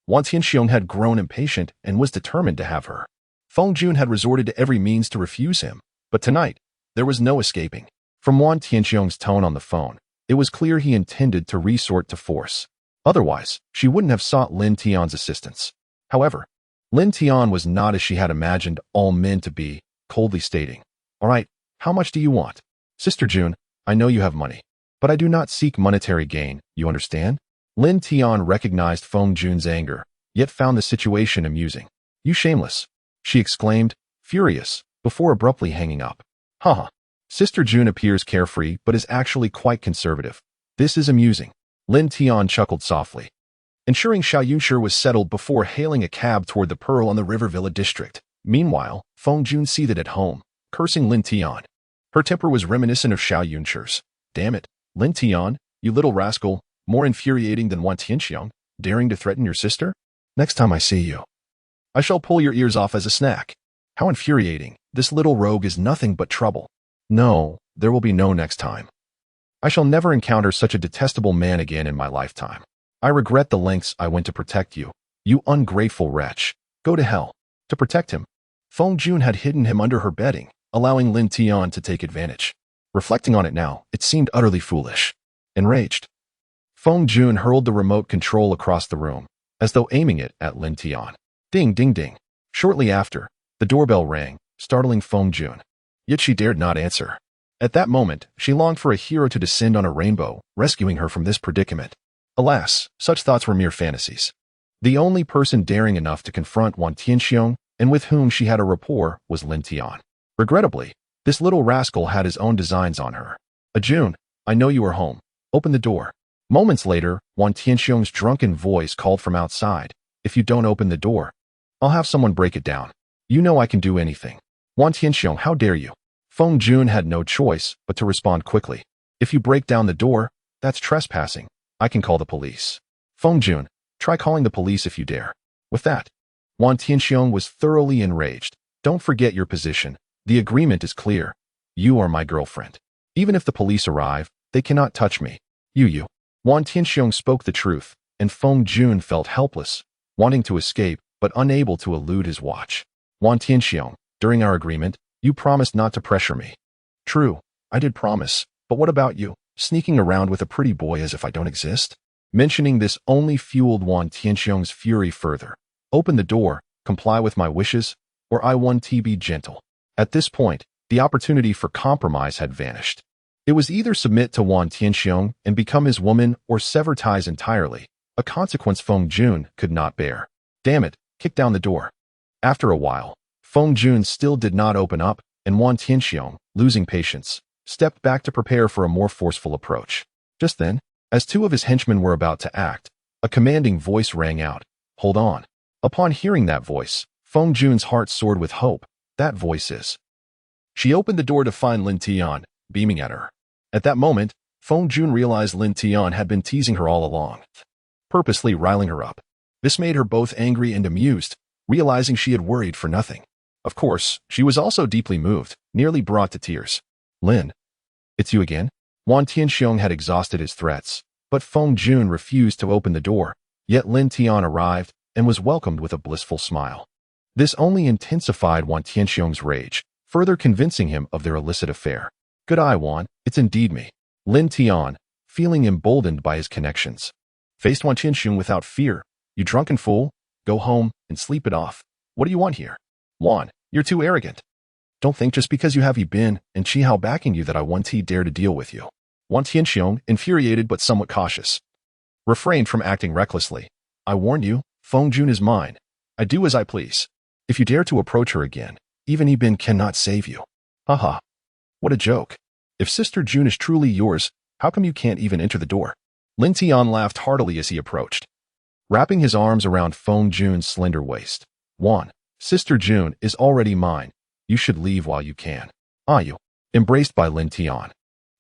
Wan Tianxiong had grown impatient and was determined to have her. Feng Jun had resorted to every means to refuse him, but tonight, there was no escaping. From Wan Tianxiong's tone on the phone, it was clear he intended to resort to force. Otherwise, she wouldn't have sought Lin Tian's assistance. However, Lin Tian was not as she had imagined all men to be, coldly stating, "All right, how much do you want? Sister Jun, I know you have money, but I do not seek monetary gain, you understand?" Lin Tian recognized Feng Jun's anger, yet found the situation amusing. "You shameless," she exclaimed, furious, before abruptly hanging up. Haha. Sister Jun appears carefree but is actually quite conservative. This is amusing. Lin Tian chuckled softly, ensuring Xiao Yunshi was settled before hailing a cab toward the Pearl on the River Villa district. Meanwhile, Feng Jun seated at home, cursing Lin Tian. Her temper was reminiscent of Xiao Yunshi's. Damn it, Lin Tian, you little rascal, more infuriating than Wan Tianxiong, daring to threaten your sister? Next time I see you, I shall pull your ears off as a snack. How infuriating. This little rogue is nothing but trouble. No, there will be no next time. I shall never encounter such a detestable man again in my lifetime. I regret the lengths I went to protect you. You ungrateful wretch. Go to hell. To protect him, Feng Jun had hidden him under her bedding, allowing Lin Tian to take advantage. Reflecting on it now, it seemed utterly foolish. Enraged, Feng Jun hurled the remote control across the room, as though aiming it at Lin Tian. Ding, ding, ding. Shortly after, the doorbell rang, startling Feng Jun. Yet she dared not answer. At that moment, she longed for a hero to descend on a rainbow, rescuing her from this predicament. Alas, such thoughts were mere fantasies. The only person daring enough to confront Wan Tianxiong, and with whom she had a rapport, was Lin Tian. Regrettably, this little rascal had his own designs on her. Jun, I know you are home. Open the door. Moments later, Wan Tianxiong's drunken voice called from outside. If you don't open the door, I'll have someone break it down. You know I can do anything. Wan Tianxiong, how dare you? Feng Jun had no choice but to respond quickly. If you break down the door, that's trespassing. I can call the police. Feng Jun, try calling the police if you dare. With that, Wan Tianxiong was thoroughly enraged. Don't forget your position. The agreement is clear. You are my girlfriend. Even if the police arrive, they cannot touch me. You. Wan Tianxiong spoke the truth, and Feng Jun felt helpless, wanting to escape but unable to elude his watch. Wan Tianxiong, during our agreement, you promised not to pressure me. True, I did promise, but what about you, sneaking around with a pretty boy as if I don't exist? Mentioning this only fueled Wan Tianxiong's fury further. Open the door, comply with my wishes, or I want to be gentle. At this point, the opportunity for compromise had vanished. It was either submit to Wan Tianxiong and become his woman or sever ties entirely, a consequence Feng Jun could not bear. Damn it, kick down the door. After a while, Feng Jun still did not open up, and Wan Tianxiong, losing patience, stepped back to prepare for a more forceful approach. Just then, as two of his henchmen were about to act, a commanding voice rang out, "Hold on." Upon hearing that voice, Feng Jun's heart soared with hope. That voice is. She opened the door to find Lin Tian, beaming at her. At that moment, Feng Jun realized Lin Tian had been teasing her all along, purposely riling her up. This made her both angry and amused, realizing she had worried for nothing. Of course, she was also deeply moved, nearly brought to tears. "Lin, it's you again?" Wan Tianxiong had exhausted his threats, but Feng Jun refused to open the door, yet Lin Tian arrived and was welcomed with a blissful smile. This only intensified Wan Tianxiong's rage, further convincing him of their illicit affair. "Good eye, Wan, it's indeed me." Lin Tian, feeling emboldened by his connections, faced Wan Tianxiong without fear. "You drunken fool, go home and sleep it off. What do you want here? Wan, you're too arrogant. Don't think just because you have Yi Bin and Chi Hao backing you that I won't dare to deal with you." Wan Tianxiong, infuriated but somewhat cautious, refrained from acting recklessly. "I warn you, Feng Jun is mine. I do as I please. If you dare to approach her again, even Yi Bin cannot save you." "Haha. What a joke. If Sister Jun is truly yours, how come you can't even enter the door?" Lin Tian laughed heartily as he approached, wrapping his arms around Feng Jun's slender waist. "Wan, Sister Jun is already mine. You should leave while you can." "Ah, you." Embraced by Lin Tian,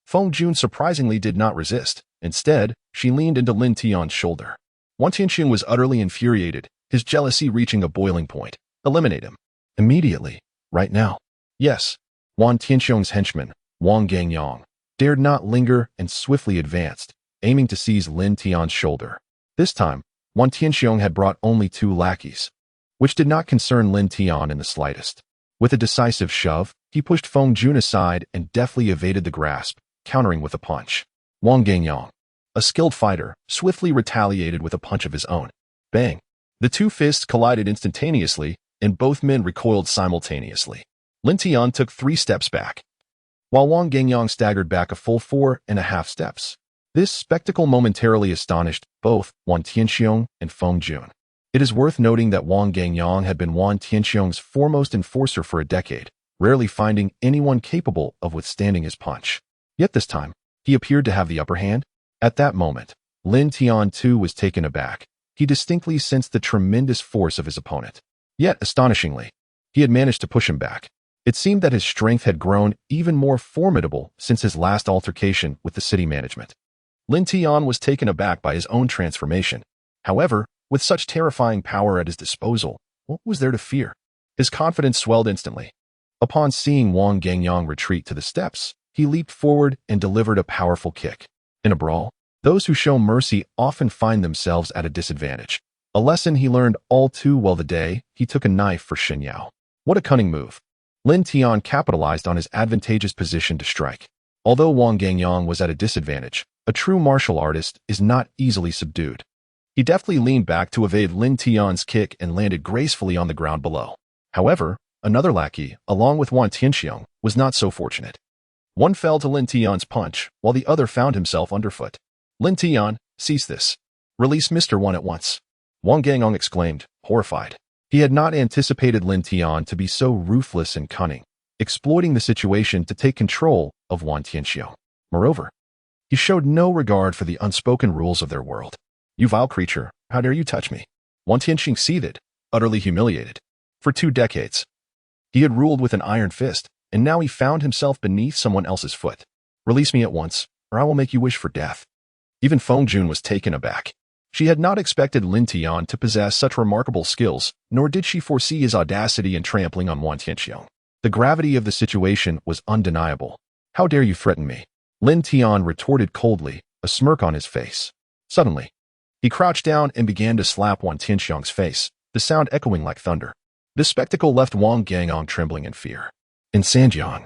Feng Jun surprisingly did not resist. Instead, she leaned into Lin Tian's shoulder. Wan Tianxiong was utterly infuriated, his jealousy reaching a boiling point. "Eliminate him. Immediately. Right now." "Yes." Wan Tianxiong's henchman, Wang Gangyang, dared not linger and swiftly advanced, aiming to seize Lin Tian's shoulder. This time, Wan Tianxiong had brought only 2 lackeys, which did not concern Lin Tian in the slightest. With a decisive shove, he pushed Feng Jun aside and deftly evaded the grasp, countering with a punch. Wang Gangyang, a skilled fighter, swiftly retaliated with a punch of his own. Bang! The 2 fists collided instantaneously, and both men recoiled simultaneously. Lin Tian took 3 steps back, while Wang Gangyang staggered back a full 4.5 steps. This spectacle momentarily astonished both Wan Tianxiong and Feng Jun. It is worth noting that Wang Gangyang had been Wan Tianxiong's foremost enforcer for a decade, rarely finding anyone capable of withstanding his punch. Yet this time, he appeared to have the upper hand. At that moment, Lin Tian too was taken aback. He distinctly sensed the tremendous force of his opponent. Yet, astonishingly, he had managed to push him back. It seemed that his strength had grown even more formidable since his last altercation with the city management. Lin Tian was taken aback by his own transformation. However, with such terrifying power at his disposal, what was there to fear? His confidence swelled instantly. Upon seeing Wang Gangyang retreat to the steps, he leaped forward and delivered a powerful kick. In a brawl, those who show mercy often find themselves at a disadvantage. A lesson he learned all too well the day he took a knife for Shen Yao. What a cunning move. Lin Tian capitalized on his advantageous position to strike. Although Wang Gangyang was at a disadvantage, a true martial artist is not easily subdued. He deftly leaned back to evade Lin Tian's kick and landed gracefully on the ground below. However, another lackey, along with Wan Tianxiong, was not so fortunate. One fell to Lin Tian's punch, while the other found himself underfoot. "Lin Tian, cease this. Release Mr. One at once." Wang Gangyang exclaimed, horrified. He had not anticipated Lin Tian to be so ruthless and cunning, exploiting the situation to take control of Wan Tianxiong. Moreover, he showed no regard for the unspoken rules of their world. "You vile creature, how dare you touch me?" Wan Tianxiong seethed, utterly humiliated. For 2 decades, he had ruled with an iron fist, and now he found himself beneath someone else's foot. "Release me at once, or I will make you wish for death." Even Feng Jun was taken aback. She had not expected Lin Tian to possess such remarkable skills, nor did she foresee his audacity in trampling on Wan Tianxiong. The gravity of the situation was undeniable. "How dare you threaten me?" Lin Tian retorted coldly, a smirk on his face. Suddenly, he crouched down and began to slap Wan Tianxiong's face, the sound echoing like thunder. This spectacle left Wang Gangyang trembling in fear. In Sanjiang,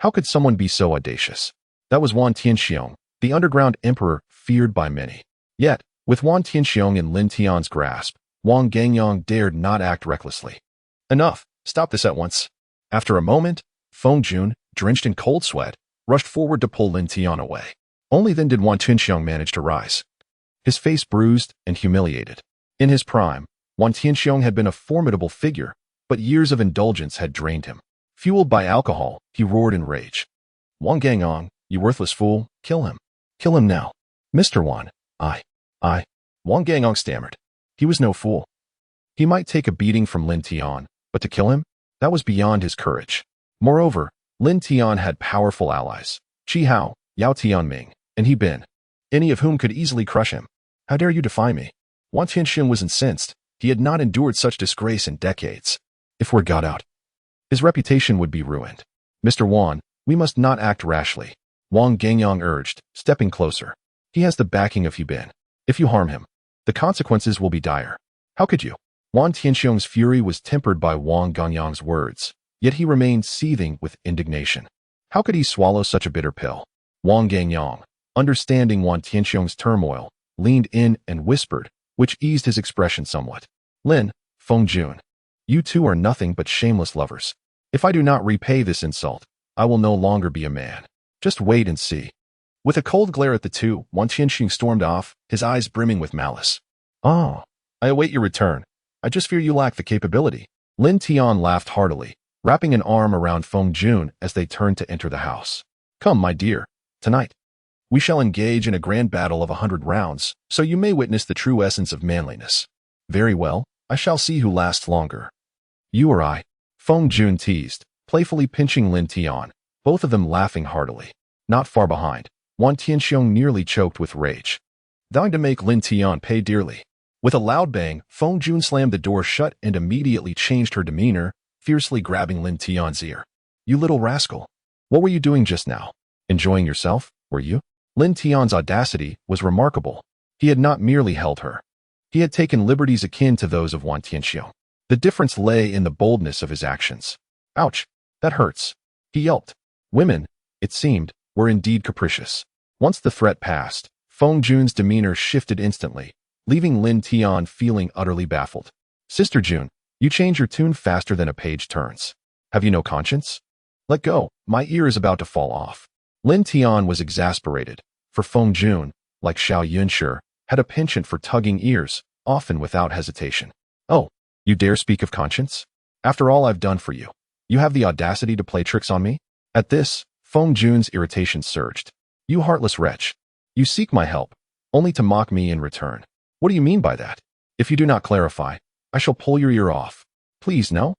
how could someone be so audacious? That was Wan Tianxiong, the underground emperor feared by many. Yet, with Wan Tianxiong in Lin Tian's grasp, Wang Gangyang dared not act recklessly. "Enough, stop this at once." After a moment, Feng Jun, drenched in cold sweat, rushed forward to pull Lin Tian away. Only then did Wan Tianxiong manage to rise, his face bruised and humiliated. In his prime, Wan Tianxiong had been a formidable figure, but years of indulgence had drained him. Fueled by alcohol, he roared in rage. "Wang Gangyang, you worthless fool, kill him. Kill him now." Mr. Wan, I. Wang Gangyong stammered. He was no fool. He might take a beating from Lin Tian, but to kill him? That was beyond his courage. Moreover, Lin Tian had powerful allies. Qi Hao, Yao Tianming, and He Bin, any of whom could easily crush him. How dare you defy me? Wang Tianxian was incensed. He had not endured such disgrace in decades. If word got out, his reputation would be ruined. Mr. Wan, we must not act rashly, Wang Gangyong urged, stepping closer. He has the backing of He Bin. If you harm him, the consequences will be dire. How could you? Wang Tianxiong's fury was tempered by Wang Gangyong's words, yet he remained seething with indignation. How could he swallow such a bitter pill? Wang Gangyong, understanding Wang Tianxiong's turmoil, leaned in and whispered, which eased his expression somewhat. Lin, Fengjun, you two are nothing but shameless lovers. If I do not repay this insult, I will no longer be a man. Just wait and see. With a cold glare at the two, Wang Tianxiong stormed off, his eyes brimming with malice. Oh, I await your return. I just fear you lack the capability. Lin Tian laughed heartily, wrapping an arm around Fengjun as they turned to enter the house. Come, my dear, tonight. We shall engage in a grand battle of 100 rounds, so you may witness the true essence of manliness. Very well, I shall see who lasts longer. You or I? Fengjun teased, playfully pinching Lin Tian, both of them laughing heartily. Not far behind, Wang Tianxiong nearly choked with rage, vowing to make Lin Tian pay dearly. With a loud bang, Fengjun slammed the door shut and immediately changed her demeanor, fiercely grabbing Lin Tian's ear. You little rascal. What were you doing just now? Enjoying yourself, were you? Lin Tian's audacity was remarkable. He had not merely held her. He had taken liberties akin to those of Wang Tianxiong. The difference lay in the boldness of his actions. Ouch, that hurts. He yelped. Women, it seemed, were indeed capricious. Once the threat passed, Fengjun's demeanor shifted instantly, leaving Lin Tian feeling utterly baffled. Sister Jun, you change your tune faster than a page turns. Have you no conscience? Let go, my ear is about to fall off. Lin Tian was exasperated, for Fengjun, like Xiao Yunshi, had a penchant for tugging ears, often without hesitation. Oh, you dare speak of conscience? After all I've done for you, you have the audacity to play tricks on me? At this, Fengjun's irritation surged. You heartless wretch. You seek my help, only to mock me in return. What do you mean by that? If you do not clarify, I shall pull your ear off. Please, no?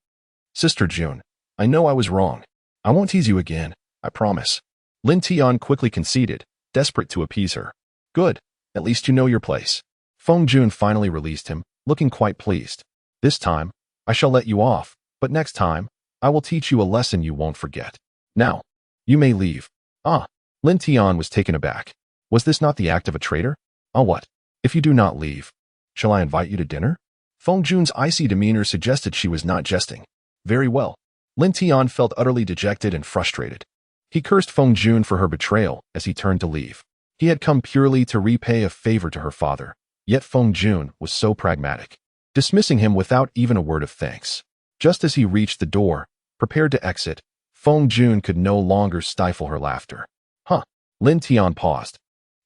Sister Jun, I know I was wrong. I won't tease you again, I promise. Lin Tian quickly conceded, desperate to appease her. Good, at least you know your place. Fengjun finally released him, looking quite pleased. This time, I shall let you off, but next time, I will teach you a lesson you won't forget. Now, you may leave. Ah, Lin Tian was taken aback. Was this not the act of a traitor? Ah, what? If you do not leave, shall I invite you to dinner? Fengjun's icy demeanor suggested she was not jesting. Very well. Lin Tian felt utterly dejected and frustrated. He cursed Fengjun for her betrayal as he turned to leave. He had come purely to repay a favor to her father, yet Fengjun was so pragmatic, dismissing him without even a word of thanks. Just as he reached the door, prepared to exit, Fengjun could no longer stifle her laughter. Huh. Lin Tian paused,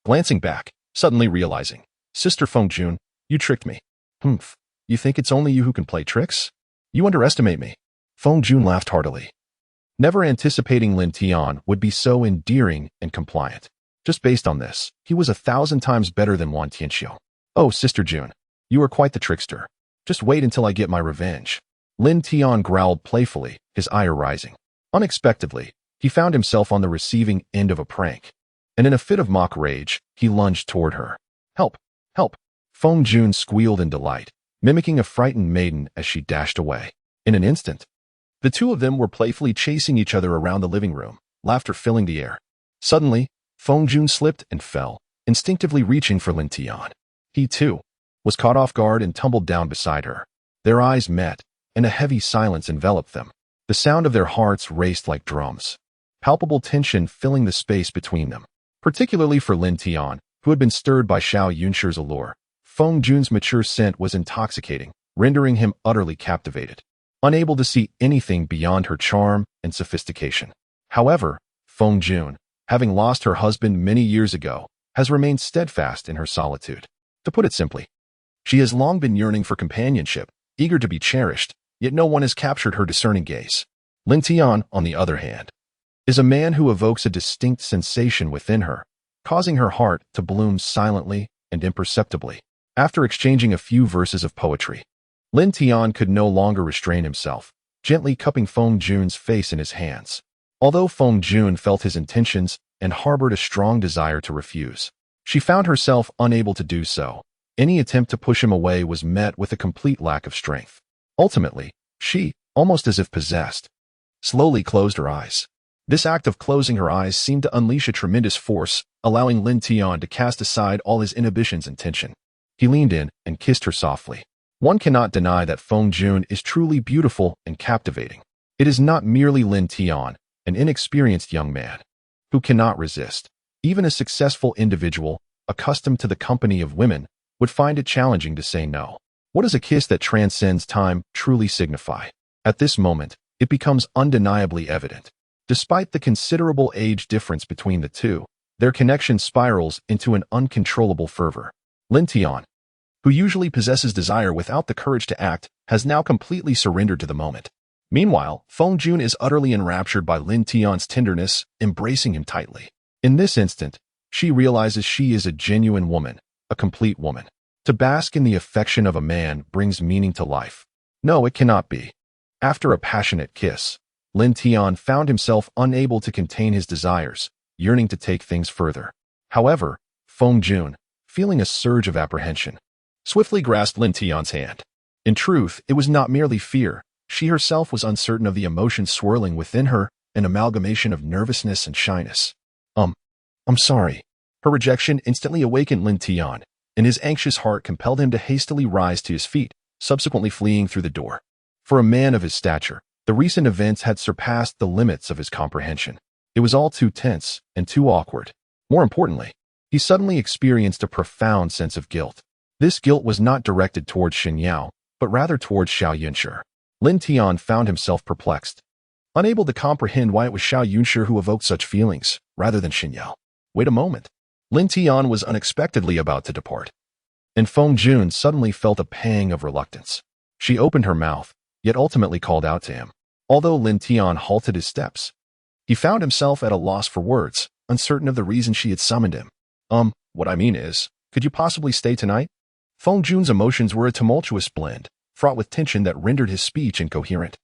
glancing back, suddenly realizing. Sister Fengjun, you tricked me. Humph. You think it's only you who can play tricks? You underestimate me. Fengjun laughed heartily, never anticipating Lin Tian would be so endearing and compliant. Just based on this, he was 1,000 times better than Wang Tianxiong. Oh, Sister Jun, you are quite the trickster. Just wait until I get my revenge. Lin Tian growled playfully, his ire rising. Unexpectedly, he found himself on the receiving end of a prank, and in a fit of mock rage, he lunged toward her. Help! Help! Fengjun squealed in delight, mimicking a frightened maiden as she dashed away. In an instant, the two of them were playfully chasing each other around the living room, laughter filling the air. Suddenly, Fengjun slipped and fell, instinctively reaching for Lin Tian. He, too, was caught off guard and tumbled down beside her. Their eyes met, and a heavy silence enveloped them. The sound of their hearts raced like drums, palpable tension filling the space between them. Particularly for Lin Tian, who had been stirred by Xiao Yunshi's allure, Fengjun's mature scent was intoxicating, rendering him utterly captivated, unable to see anything beyond her charm and sophistication. However, Fengjun, having lost her husband many years ago, has remained steadfast in her solitude. To put it simply, she has long been yearning for companionship, eager to be cherished, yet no one has captured her discerning gaze. Lin Tian, on the other hand, is a man who evokes a distinct sensation within her, causing her heart to bloom silently and imperceptibly. After exchanging a few verses of poetry, Lin Tian could no longer restrain himself, gently cupping Feng Jun's face in his hands. Although Feng Jun felt his intentions and harbored a strong desire to refuse, she found herself unable to do so. Any attempt to push him away was met with a complete lack of strength. Ultimately, she, almost as if possessed, slowly closed her eyes. This act of closing her eyes seemed to unleash a tremendous force, allowing Lin Tian to cast aside all his inhibitions and tension. He leaned in and kissed her softly. One cannot deny that Feng Jun is truly beautiful and captivating. It is not merely Lin Tian, an inexperienced young man, who cannot resist. Even a successful individual, accustomed to the company of women, would find it challenging to say no. What does a kiss that transcends time truly signify? At this moment, it becomes undeniably evident. Despite the considerable age difference between the two, their connection spirals into an uncontrollable fervor. Lin Tian, who usually possesses desire without the courage to act, has now completely surrendered to the moment. Meanwhile, Feng Jun is utterly enraptured by Lin Tian's tenderness, embracing him tightly. In this instant, she realizes she is a genuine woman, a complete woman. To bask in the affection of a man brings meaning to life. No, it cannot be. After a passionate kiss, Lin Tian found himself unable to contain his desires, yearning to take things further. However, Feng Jun, feeling a surge of apprehension, swiftly grasped Lin Tian's hand. In truth, it was not merely fear. She herself was uncertain of the emotions swirling within her, an amalgamation of nervousness and shyness. I'm sorry. Her rejection instantly awakened Lin Tian, and his anxious heart compelled him to hastily rise to his feet, subsequently fleeing through the door. For a man of his stature, the recent events had surpassed the limits of his comprehension. It was all too tense and too awkward. More importantly, he suddenly experienced a profound sense of guilt. This guilt was not directed towards Xin Yao, but rather towards Xiao Yunshi. Lin Tian found himself perplexed, unable to comprehend why it was Xiao Yunshi who evoked such feelings, rather than Xin Yao. Wait a moment. Lin Tian was unexpectedly about to depart, and Feng Jun suddenly felt a pang of reluctance. She opened her mouth, yet ultimately called out to him. Although Lin Tian halted his steps, he found himself at a loss for words, uncertain of the reason she had summoned him. What I mean is, could you possibly stay tonight? Feng Jun's emotions were a tumultuous blend, fraught with tension that rendered his speech incoherent.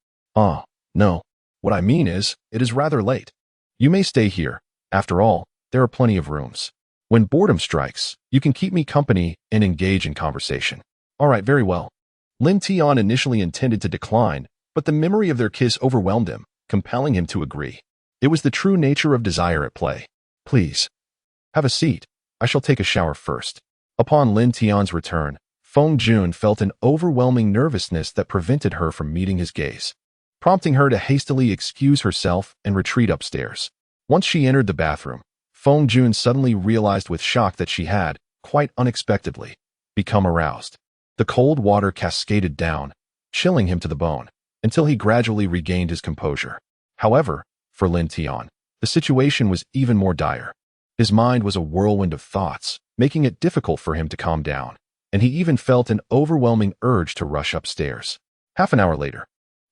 No. What I mean is, it is rather late. You may stay here. After all, there are plenty of rooms. When boredom strikes, you can keep me company and engage in conversation. All right, very well. Lin Tian initially intended to decline, but the memory of their kiss overwhelmed him, compelling him to agree. It was the true nature of desire at play. Please, have a seat. I shall take a shower first. Upon Lin Tian's return, Feng Jun felt an overwhelming nervousness that prevented her from meeting his gaze, prompting her to hastily excuse herself and retreat upstairs. Once she entered the bathroom, Feng Jun suddenly realized with shock that she had, quite unexpectedly, become aroused. The cold water cascaded down, chilling him to the bone, until he gradually regained his composure. However, for Lin Tian, the situation was even more dire. His mind was a whirlwind of thoughts, making it difficult for him to calm down, and he even felt an overwhelming urge to rush upstairs. Half an hour later,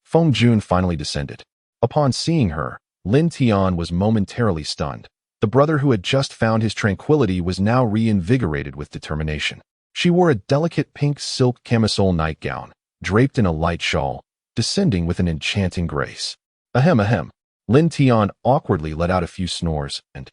Feng Jun finally descended. Upon seeing her, Lin Tian was momentarily stunned. The brother who had just found his tranquility was now reinvigorated with determination. She wore a delicate pink silk camisole nightgown, draped in a light shawl, descending with an enchanting grace. Ahem. Lin Tian awkwardly let out a few snores and,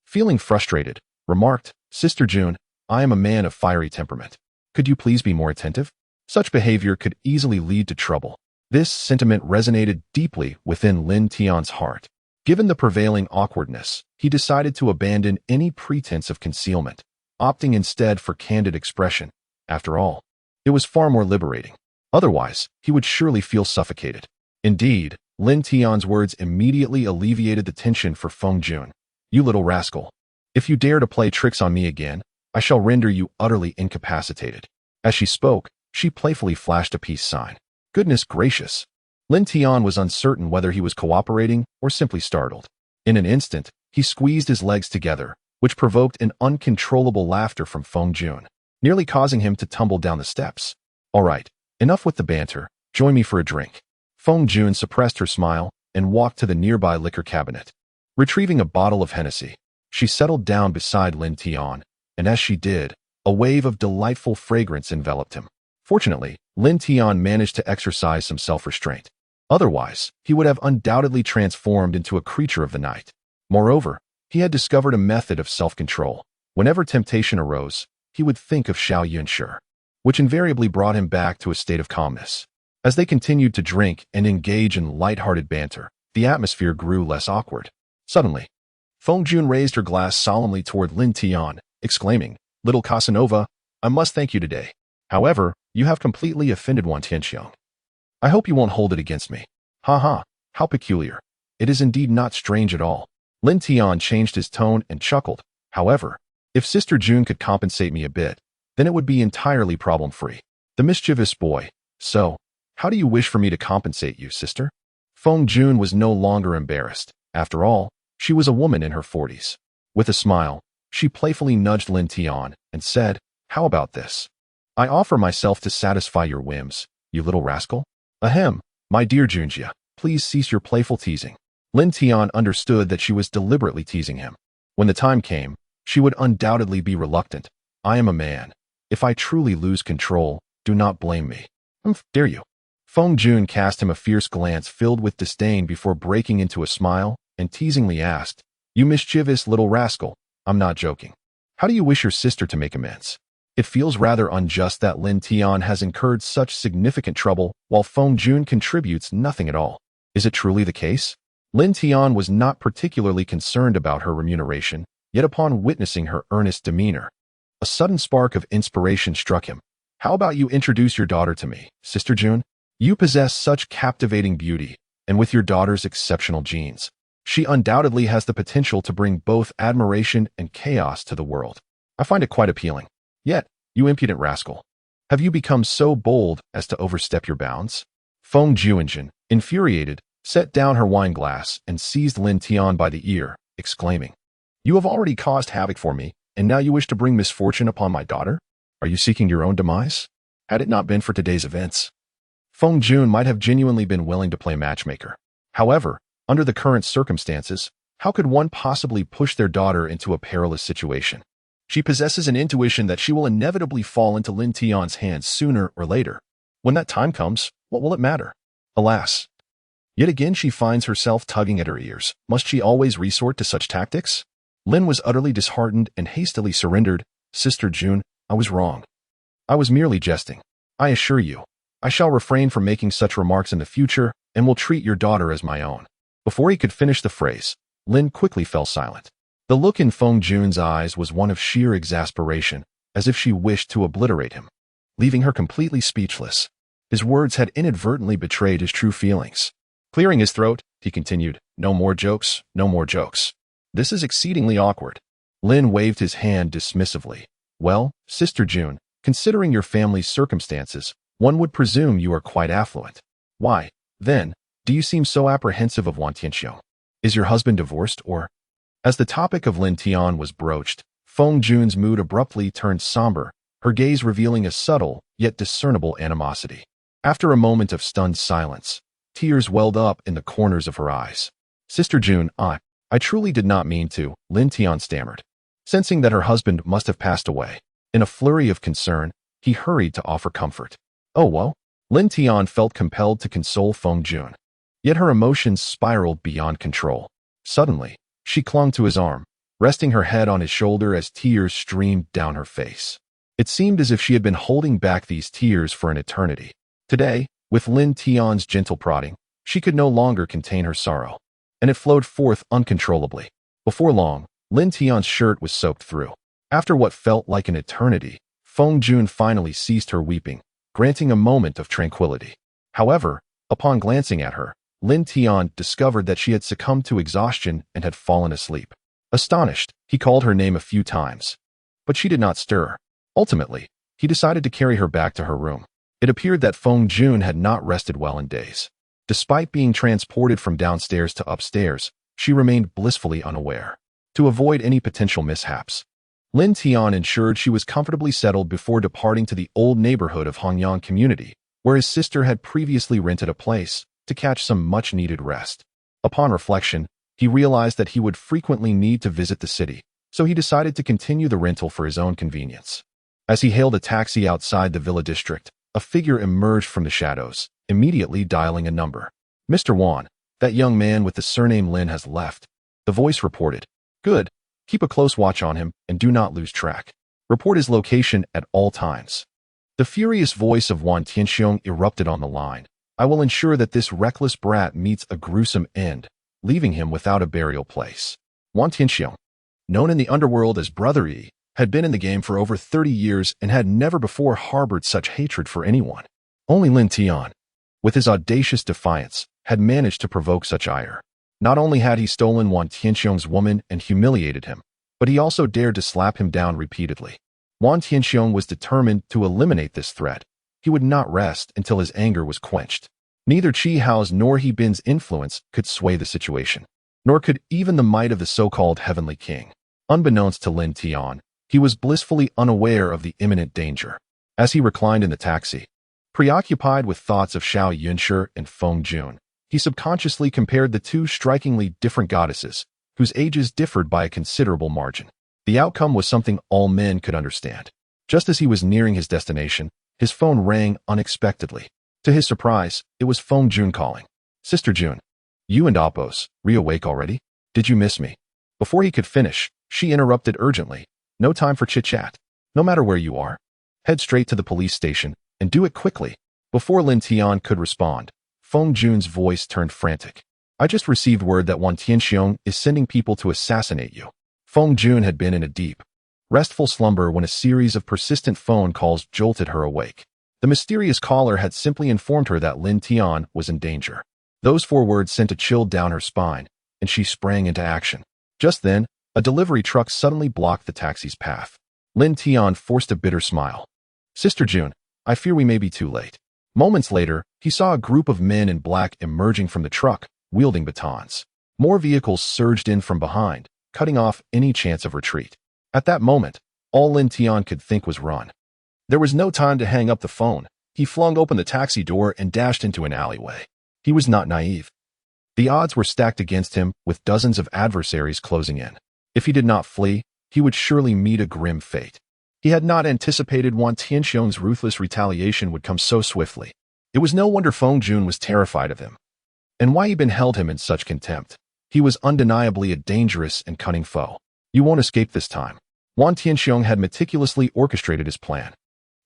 feeling frustrated, remarked, Sister Jun, I am a man of fiery temperament. Could you please be more attentive? Such behavior could easily lead to trouble. This sentiment resonated deeply within Lin Tian's heart. Given the prevailing awkwardness, he decided to abandon any pretense of concealment, opting instead for candid expression. After all, it was far more liberating. Otherwise, he would surely feel suffocated. Indeed, Lin Tian's words immediately alleviated the tension for Feng Jun. You little rascal. If you dare to play tricks on me again, I shall render you utterly incapacitated. As she spoke, she playfully flashed a peace sign. Goodness gracious. Lin Tian was uncertain whether he was cooperating or simply startled. In an instant, he squeezed his legs together, which provoked an uncontrollable laughter from Feng Jun, nearly causing him to tumble down the steps. All right, enough with the banter. Join me for a drink. Feng Jun suppressed her smile and walked to the nearby liquor cabinet. Retrieving a bottle of Hennessy, She settled down beside Lin Tian, and as she did, a wave of delightful fragrance enveloped him. Fortunately, Lin Tian managed to exercise some self-restraint. Otherwise, he would have undoubtedly transformed into a creature of the night. Moreover, he had discovered a method of self-control. Whenever temptation arose, he would think of Xiao Yunshi, which invariably brought him back to a state of calmness. As they continued to drink and engage in light-hearted banter, the atmosphere grew less awkward. Suddenly, Feng Jun raised her glass solemnly toward Lin Tian, exclaiming, "Little Casanova, I must thank you today. However, you have completely offended Wan Tianxiang. I hope you won't hold it against me." "Ha ha, how peculiar. It is indeed not strange at all." Lin Tian changed his tone and chuckled. "However, if Sister June could compensate me a bit, then it would be entirely problem-free." The mischievous boy. "So, how do you wish for me to compensate you, sister?" Feng Jun was no longer embarrassed. After all, she was a woman in her 40s. With a smile, she playfully nudged Lin Tian and said, "How about this? I offer myself to satisfy your whims, you little rascal." "Ahem, my dear Junjia, please cease your playful teasing." Lin Tian understood that she was deliberately teasing him. When the time came, she would undoubtedly be reluctant. "I am a man. If I truly lose control, do not blame me." "Dare you?" Feng Jun cast him a fierce glance filled with disdain before breaking into a smile and teasingly asked, "You mischievous little rascal, I'm not joking. How do you wish your sister to make amends?" It feels rather unjust that Lin Tian has incurred such significant trouble while Feng Jun contributes nothing at all. Is it truly the case? Lin Tian was not particularly concerned about her remuneration, yet upon witnessing her earnest demeanor, a sudden spark of inspiration struck him. "How about you introduce your daughter to me, Sister June? You possess such captivating beauty, and with your daughter's exceptional genes, she undoubtedly has the potential to bring both admiration and chaos to the world. I find it quite appealing. Yet, you impudent rascal, have you become so bold as to overstep your bounds?" Feng Juanjin, infuriated, set down her wine glass and seized Lin Tian by the ear, exclaiming, "You have already caused havoc for me, and now you wish to bring misfortune upon my daughter? Are you seeking your own demise? Had it not been for today's events." Feng Jun might have genuinely been willing to play matchmaker. However, under the current circumstances, how could one possibly push their daughter into a perilous situation? She possesses an intuition that she will inevitably fall into Lin Tian's hands sooner or later. When that time comes, what will it matter? Alas. Yet again she finds herself tugging at her ears. Must she always resort to such tactics? Lin was utterly disheartened and hastily surrendered. "Sister June, I was wrong. I was merely jesting. I assure you, I shall refrain from making such remarks in the future and will treat your daughter as my own." Before he could finish the phrase, Lin quickly fell silent. The look in Feng Jun's eyes was one of sheer exasperation, as if she wished to obliterate him, leaving her completely speechless. His words had inadvertently betrayed his true feelings. Clearing his throat, he continued, "No more jokes, no more jokes. This is exceedingly awkward." Lin waved his hand dismissively. "Well, Sister June, considering your family's circumstances, one would presume you are quite affluent. Why, then, do you seem so apprehensive of Wan Tianxiang? Is your husband divorced or—" As the topic of Lin Tian was broached, Feng Jun's mood abruptly turned somber, her gaze revealing a subtle, yet discernible animosity. After a moment of stunned silence, tears welled up in the corners of her eyes. "Sister June, I truly did not mean to," Lin Tian stammered, sensing that her husband must have passed away. In a flurry of concern, he hurried to offer comfort. "Oh, well?" Lin Tian felt compelled to console Feng Jun. Yet her emotions spiraled beyond control. Suddenly, she clung to his arm, resting her head on his shoulder as tears streamed down her face. It seemed as if she had been holding back these tears for an eternity. Today, with Lin Tian's gentle prodding, she could no longer contain her sorrow, and it flowed forth uncontrollably. Before long, Lin Tian's shirt was soaked through. After what felt like an eternity, Feng Jun finally ceased her weeping, granting a moment of tranquility. However, upon glancing at her, Lin Tian discovered that she had succumbed to exhaustion and had fallen asleep. Astonished, he called her name a few times, but she did not stir. Ultimately, he decided to carry her back to her room. It appeared that Feng Jun had not rested well in days. Despite being transported from downstairs to upstairs, she remained blissfully unaware. To avoid any potential mishaps, Lin Tian ensured she was comfortably settled before departing to the old neighborhood of Hongyang community, where his sister had previously rented a place to catch some much-needed rest. Upon reflection, He realized that he would frequently need to visit the city, so he decided to continue the rental for his own convenience. As he hailed a taxi outside the villa district, a figure emerged from the shadows, immediately dialing a number. "Mr. Wan, that young man with the surname Lin has left," the voice reported. "Good. Keep a close watch on him and do not lose track. Report his location at all times." The furious voice of Wan Tianxiong erupted on the line. "I will ensure that this reckless brat meets a gruesome end, leaving him without a burial place." Wan Tianxiong, known in the underworld as Brother Yi, had been in the game for over 30 years and had never before harbored such hatred for anyone. Only Lin Tian, with his audacious defiance, had managed to provoke such ire. Not only had he stolen Wan Tianxiong's woman and humiliated him, but he also dared to slap him down repeatedly. Wan Tianxiong was determined to eliminate this threat. He would not rest until his anger was quenched. Neither Qi Hao's nor He Bin's influence could sway the situation, nor could even the might of the so-called Heavenly King. Unbeknownst to Lin Tian, he was blissfully unaware of the imminent danger. As he reclined in the taxi, preoccupied with thoughts of Xiao Yunshi and Feng Jun, he subconsciously compared the two strikingly different goddesses, whose ages differed by a considerable margin. The outcome was something all men could understand. Just as he was nearing his destination, his phone rang unexpectedly. To his surprise, it was Feng Jun calling. "Sister Jun, you and Oppos, reawake already? Did you miss me?" Before he could finish, she interrupted urgently. "No time for chit-chat. No matter where you are, head straight to the police station, and do it quickly." Before Lin Tian could respond, Feng Jun's voice turned frantic. "I just received word that Wan Tianxiong is sending people to assassinate you." Feng Jun had been in a deep, restful slumber when a series of persistent phone calls jolted her awake. The mysterious caller had simply informed her that Lin Tian was in danger. Those 4 words sent a chill down her spine, and she sprang into action. Just then, a delivery truck suddenly blocked the taxi's path. Lin Tian forced a bitter smile. "Sister Jun, I fear we may be too late." Moments later, he saw a group of men in black emerging from the truck, wielding batons. More vehicles surged in from behind, cutting off any chance of retreat. At that moment, all Lin Tian could think was run. There was no time to hang up the phone. He flung open the taxi door and dashed into an alleyway. He was not naive. The odds were stacked against him, with dozens of adversaries closing in. If he did not flee, he would surely meet a grim fate. He had not anticipated Wan Tianxiong's ruthless retaliation would come so swiftly. It was no wonder Feng Jun was terrified of him. And why He Bin held him in such contempt. He was undeniably a dangerous and cunning foe. "You won't escape this time." Wan Tianxiong had meticulously orchestrated his plan.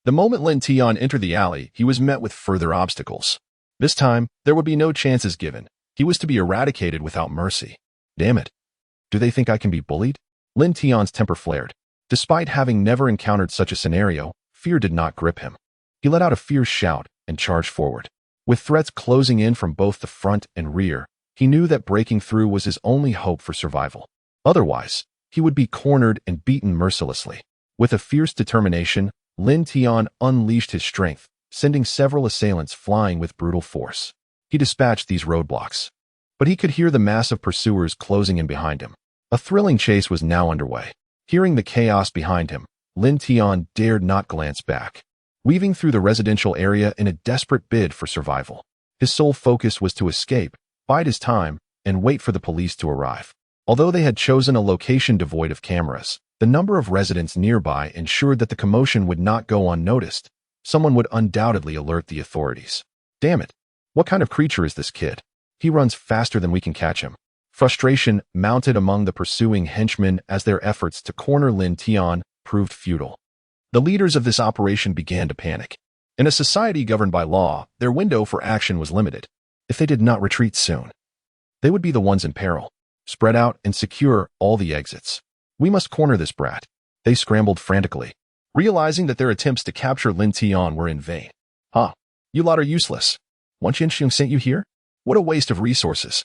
The moment Lin Tian entered the alley, he was met with further obstacles. This time, there would be no chances given. He was to be eradicated without mercy. "Damn it. Do they think I can be bullied?" Lin Tian's temper flared. Despite having never encountered such a scenario, fear did not grip him. He let out a fierce shout and charged forward. With threats closing in from both the front and rear, he knew that breaking through was his only hope for survival. Otherwise, he would be cornered and beaten mercilessly. With a fierce determination, Lin Tian unleashed his strength, sending several assailants flying with brutal force. He dispatched these roadblocks. But he could hear the mass of pursuers closing in behind him. A thrilling chase was now underway. Hearing the chaos behind him, Lin Tian dared not glance back. Weaving through the residential area in a desperate bid for survival, his sole focus was to escape, bide his time, and wait for the police to arrive. Although they had chosen a location devoid of cameras, the number of residents nearby ensured that the commotion would not go unnoticed. Someone would undoubtedly alert the authorities. "Damn it! What kind of creature is this kid? He runs faster than we can catch him." Frustration mounted among the pursuing henchmen as their efforts to corner Lin Tian proved futile. The leaders of this operation began to panic. In a society governed by law, their window for action was limited. If they did not retreat soon, they would be the ones in peril. Spread out and secure all the exits. "We must corner this brat." They scrambled frantically, realizing that their attempts to capture Lin Tian were in vain. "Huh, you lot are useless. Wan Tianxiong sent you here? What a waste of resources.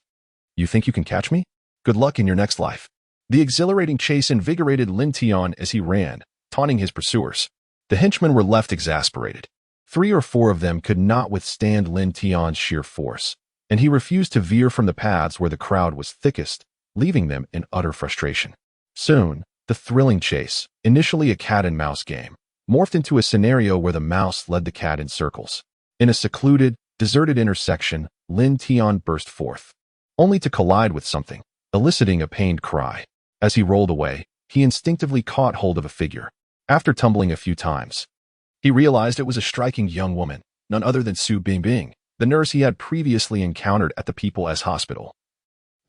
You think you can catch me? Good luck in your next life." The exhilarating chase invigorated Lin Tian as he ran, taunting his pursuers. The henchmen were left exasperated. 3 or 4 of them could not withstand Lin Tian's sheer force, and he refused to veer from the paths where the crowd was thickest, leaving them in utter frustration. Soon, the thrilling chase, initially a cat-and-mouse game, morphed into a scenario where the mouse led the cat in circles. In a secluded, deserted intersection, Lin Tian burst forth, only to collide with something, eliciting a pained cry. As he rolled away, he instinctively caught hold of a figure. After tumbling a few times, he realized it was a striking young woman, none other than Su Bingbing, the nurse he had previously encountered at the People's Hospital.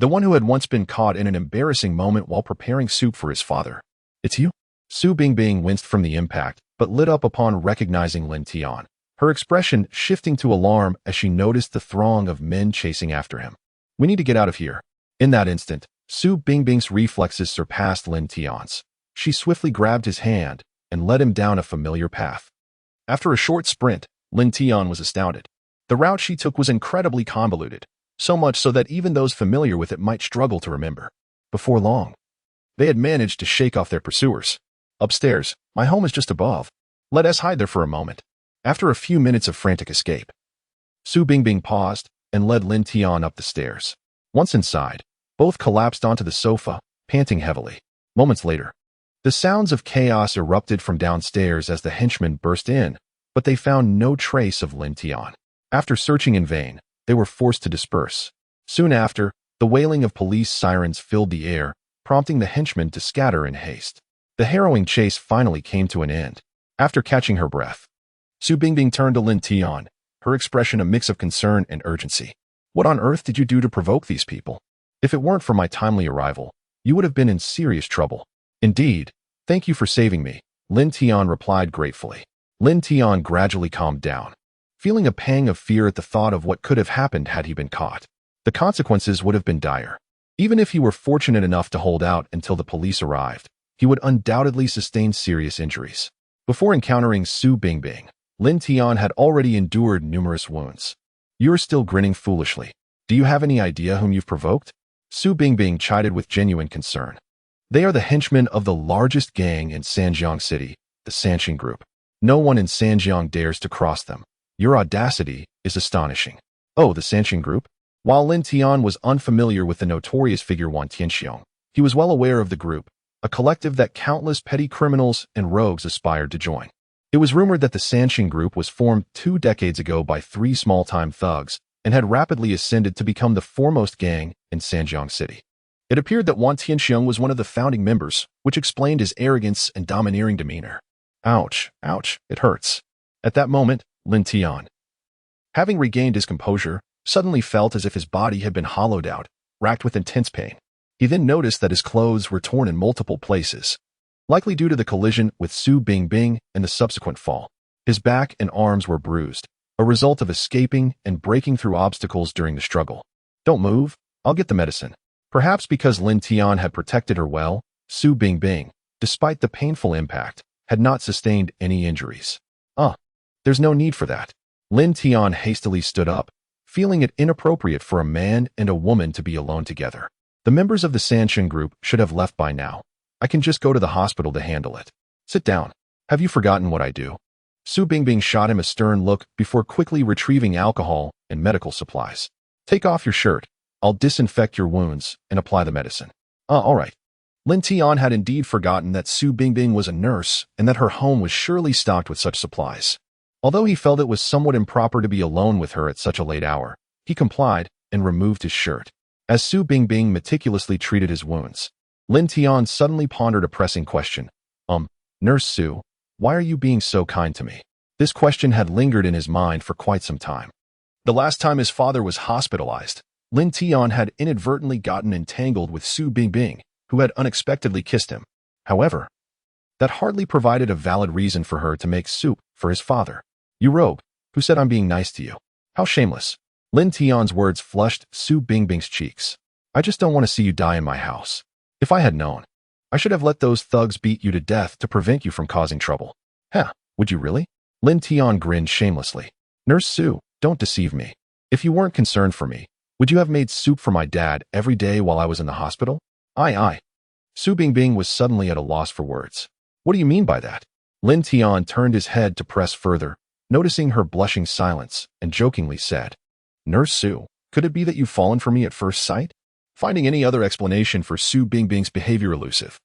The one who had once been caught in an embarrassing moment while preparing soup for his father. "It's you?" Su Bingbing winced from the impact, but lit up upon recognizing Lin Tian, her expression shifting to alarm as she noticed the throng of men chasing after him. "We need to get out of here." In that instant, Su Bingbing's reflexes surpassed Lin Tian's. She swiftly grabbed his hand and led him down a familiar path. After a short sprint, Lin Tian was astounded. The route she took was incredibly convoluted, so much so that even those familiar with it might struggle to remember. Before long, they had managed to shake off their pursuers. "Upstairs, my home is just above. Let us hide there for a moment." After a few minutes of frantic escape, Su Bingbing paused and led Lin Tian up the stairs. Once inside, both collapsed onto the sofa, panting heavily. Moments later, the sounds of chaos erupted from downstairs as the henchmen burst in, but they found no trace of Lin Tian. After searching in vain, they were forced to disperse. Soon after, the wailing of police sirens filled the air, prompting the henchmen to scatter in haste. The harrowing chase finally came to an end. After catching her breath, Su Bingbing turned to Lin Tian, her expression a mix of concern and urgency. "What on earth did you do to provoke these people? If it weren't for my timely arrival, you would have been in serious trouble." "Indeed, thank you for saving me," Lin Tian replied gratefully. Lin Tian gradually calmed down, feeling a pang of fear at the thought of what could have happened had he been caught. The consequences would have been dire. Even if he were fortunate enough to hold out until the police arrived, he would undoubtedly sustain serious injuries. Before encountering Su Bingbing, Lin Tian had already endured numerous wounds. "You're still grinning foolishly. Do you have any idea whom you've provoked?" Su Bingbing chided with genuine concern. "They are the henchmen of the largest gang in Sanjiang City, the Sanqing Group. No one in Sanjiang dares to cross them. Your audacity is astonishing." "Oh, the Sanqing Group?" While Lin Tian was unfamiliar with the notorious figure Wan Tianxiong, he was well aware of the group, a collective that countless petty criminals and rogues aspired to join. It was rumored that the Sanqing Group was formed 2 decades ago by 3 small-time thugs and had rapidly ascended to become the foremost gang in Sanjiang City. It appeared that Wan Tianxiong was one of the founding members, which explained his arrogance and domineering demeanor. Ouch, ouch, it hurts. At that moment, Lin Tian, having regained his composure, suddenly felt as if his body had been hollowed out, racked with intense pain. He then noticed that his clothes were torn in multiple places, likely due to the collision with Su Bingbing and the subsequent fall. His back and arms were bruised, a result of escaping and breaking through obstacles during the struggle. "Don't move, I'll get the medicine." Perhaps because Lin Tian had protected her well, Su Bingbing, despite the painful impact, had not sustained any injuries. There's no need for that." Lin Tian hastily stood up, feeling it inappropriate for a man and a woman to be alone together. "The members of the Sanqing Group should have left by now. I can just go to the hospital to handle it." "Sit down. Have you forgotten what I do?" Su Bingbing shot him a stern look before quickly retrieving alcohol and medical supplies. "Take off your shirt. I'll disinfect your wounds and apply the medicine." All right." Lin Tian had indeed forgotten that Su Bingbing was a nurse and that her home was surely stocked with such supplies. Although he felt it was somewhat improper to be alone with her at such a late hour, he complied and removed his shirt. As Su Bingbing meticulously treated his wounds, Lin Tian suddenly pondered a pressing question. Nurse Su, why are you being so kind to me?" This question had lingered in his mind for quite some time. The last time his father was hospitalized, Lin Tian had inadvertently gotten entangled with Su Bingbing, who had unexpectedly kissed him. However, that hardly provided a valid reason for her to make soup for his father. "You rogue, who said I'm being nice to you? How shameless." Lin Tian's words flushed Su Bingbing's cheeks. "I just don't want to see you die in my house. If I had known, I should have let those thugs beat you to death to prevent you from causing trouble." Would you really?" Lin Tian grinned shamelessly. "Nurse Su, don't deceive me. If you weren't concerned for me, would you have made soup for my dad every day while I was in the hospital?" Aye. Su Bingbing was suddenly at a loss for words. "What do you mean by that?" Lin Tian turned his head to press further, noticing her blushing silence, and jokingly said, "Nurse Su, could it be that you've fallen for me at first sight?" Finding any other explanation for Su Bingbing's behavior elusive,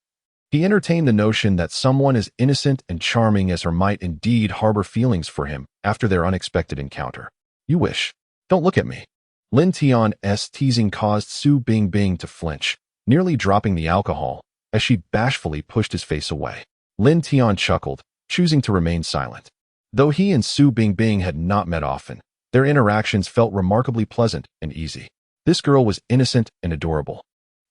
he entertained the notion that someone as innocent and charming as her might indeed harbor feelings for him after their unexpected encounter. "You wish. Don't look at me." Lin Tian's teasing caused Su Bingbing to flinch, nearly dropping the alcohol as she bashfully pushed his face away. Lin Tian chuckled, choosing to remain silent. Though he and Su Bingbing had not met often, their interactions felt remarkably pleasant and easy. This girl was innocent and adorable,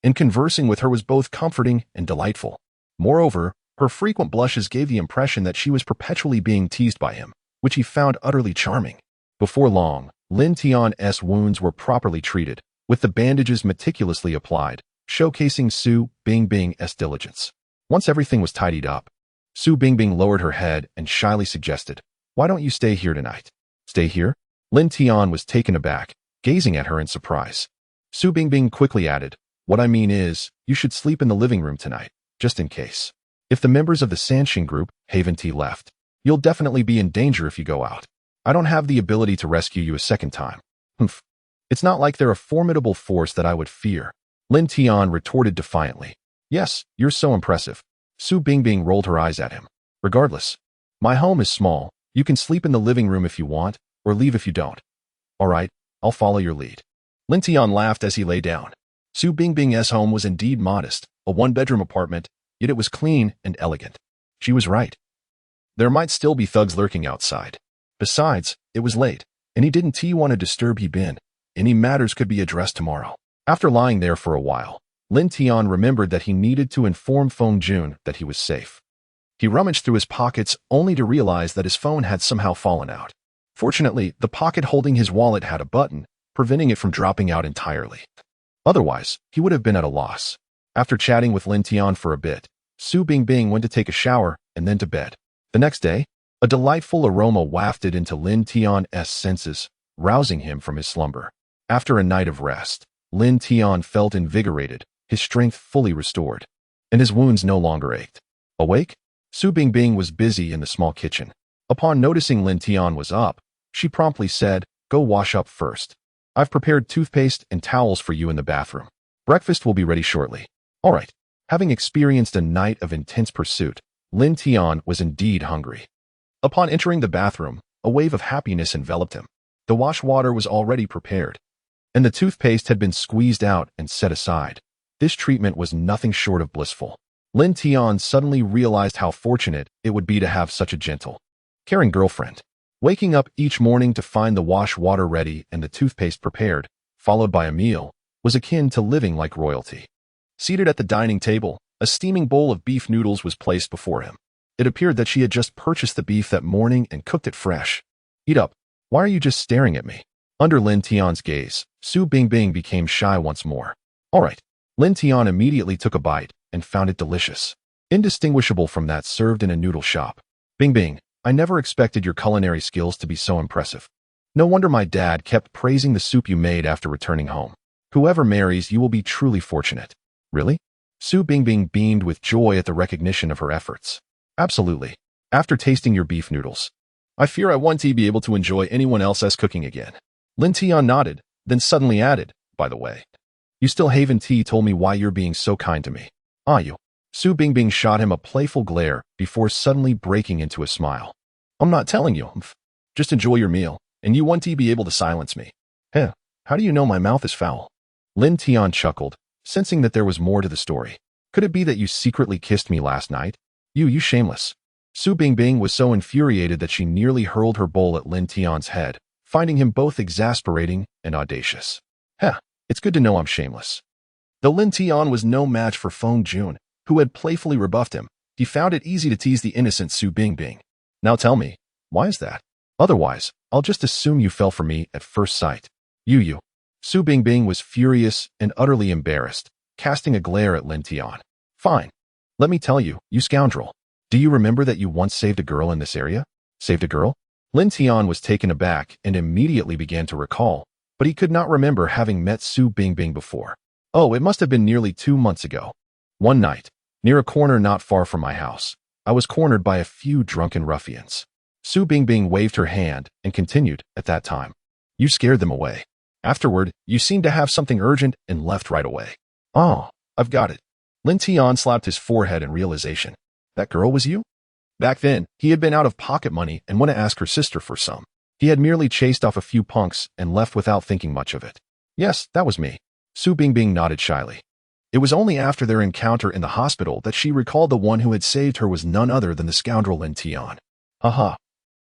and conversing with her was both comforting and delightful. Moreover, her frequent blushes gave the impression that she was perpetually being teased by him, which he found utterly charming. Before long, Lin Tian's wounds were properly treated, with the bandages meticulously applied, showcasing Su Bingbing's diligence. Once everything was tidied up, Su Bingbing lowered her head and shyly suggested, "Why don't you stay here tonight?" "Stay here?" Lin Tian was taken aback, gazing at her in surprise. Su Bingbing quickly added, "What I mean is, you should sleep in the living room tonight, just in case. If the members of the Sanxing group, Haven Tea, left, you'll definitely be in danger if you go out. I don't have the ability to rescue you a second time." "Humph. It's not like they're a formidable force that I would fear," Lin Tian retorted defiantly. "Yes, you're so impressive." Su Bingbing rolled her eyes at him. "Regardless, my home is small. You can sleep in the living room if you want, or leave if you don't." "All right, I'll follow your lead." Lin Tian laughed as he lay down. Su Bingbing's home was indeed modest, a one-bedroom apartment, yet it was clean and elegant. She was right. There might still be thugs lurking outside. Besides, it was late, and he didn't want to disturb He Bin. Any matters could be addressed tomorrow. After lying there for a while, Lin Tian remembered that he needed to inform Feng Jun that he was safe. He rummaged through his pockets only to realize that his phone had somehow fallen out. Fortunately, the pocket holding his wallet had a button, preventing it from dropping out entirely. Otherwise, he would have been at a loss. After chatting with Lin Tian for a bit, Su Bingbing went to take a shower and then to bed. The next day, a delightful aroma wafted into Lin Tian's senses, rousing him from his slumber. After a night of rest, Lin Tian felt invigorated, his strength fully restored, and his wounds no longer ached. Awake, Su Bingbing was busy in the small kitchen. Upon noticing Lin Tian was up, she promptly said, "Go wash up first. I've prepared toothpaste and towels for you in the bathroom. Breakfast will be ready shortly." All right. Having experienced a night of intense pursuit, Lin Tian was indeed hungry. Upon entering the bathroom, a wave of happiness enveloped him. The wash water was already prepared, and the toothpaste had been squeezed out and set aside. This treatment was nothing short of blissful. Lin Tian suddenly realized how fortunate it would be to have such a gentle, caring girlfriend. Waking up each morning to find the wash water ready and the toothpaste prepared, followed by a meal, was akin to living like royalty. Seated at the dining table, a steaming bowl of beef noodles was placed before him. It appeared that she had just purchased the beef that morning and cooked it fresh. "Eat up. Why are you just staring at me?" Under Lin Tian's gaze, Su Bingbing became shy once more. "All right." Lin Tian immediately took a bite and found it delicious, indistinguishable from that served in a noodle shop. "Bingbing, I never expected your culinary skills to be so impressive. No wonder my dad kept praising the soup you made after returning home. Whoever marries you will be truly fortunate." "Really?" Su Bingbing beamed with joy at the recognition of her efforts. "Absolutely. After tasting your beef noodles, I fear I won't be able to enjoy anyone else's cooking again." Lin Tian nodded, then suddenly added, "By the way, you still haven't told me why you're being so kind to me." "Ah, you." Su Bingbing shot him a playful glare before suddenly breaking into a smile. "I'm not telling you. Just enjoy your meal, and you won't be able to silence me." "Heh, how do you know my mouth is foul?" Lin Tian chuckled, sensing that there was more to the story. "Could it be that you secretly kissed me last night? You shameless." Su Bingbing was so infuriated that she nearly hurled her bowl at Lin Tian's head, finding him both exasperating and audacious. "Heh, it's good to know I'm shameless." Though Lin Tian was no match for Feng Jun, who had playfully rebuffed him, he found it easy to tease the innocent Su Bingbing. "Now tell me, why is that? Otherwise, I'll just assume you fell for me at first sight." You. Su Bingbing was furious and utterly embarrassed, casting a glare at Lin Tian. "Fine. Let me tell you, you scoundrel. Do you remember that you once saved a girl in this area?" "Saved a girl?" Lin Tian was taken aback and immediately began to recall, but he could not remember having met Su Bingbing before. "Oh, it must have been nearly 2 months ago. One night, near a corner not far from my house, I was cornered by a few drunken ruffians." Su Bingbing waved her hand and continued, "At that time, you scared them away. Afterward, you seemed to have something urgent and left right away." "Oh, I've got it." Lin Tian slapped his forehead in realization. "That girl was you?" Back then, he had been out of pocket money and went to ask her sister for some. He had merely chased off a few punks and left without thinking much of it. "Yes, that was me." Su Bingbing nodded shyly. It was only after their encounter in the hospital that she recalled the one who had saved her was none other than the scoundrel Lin Tian. Aha!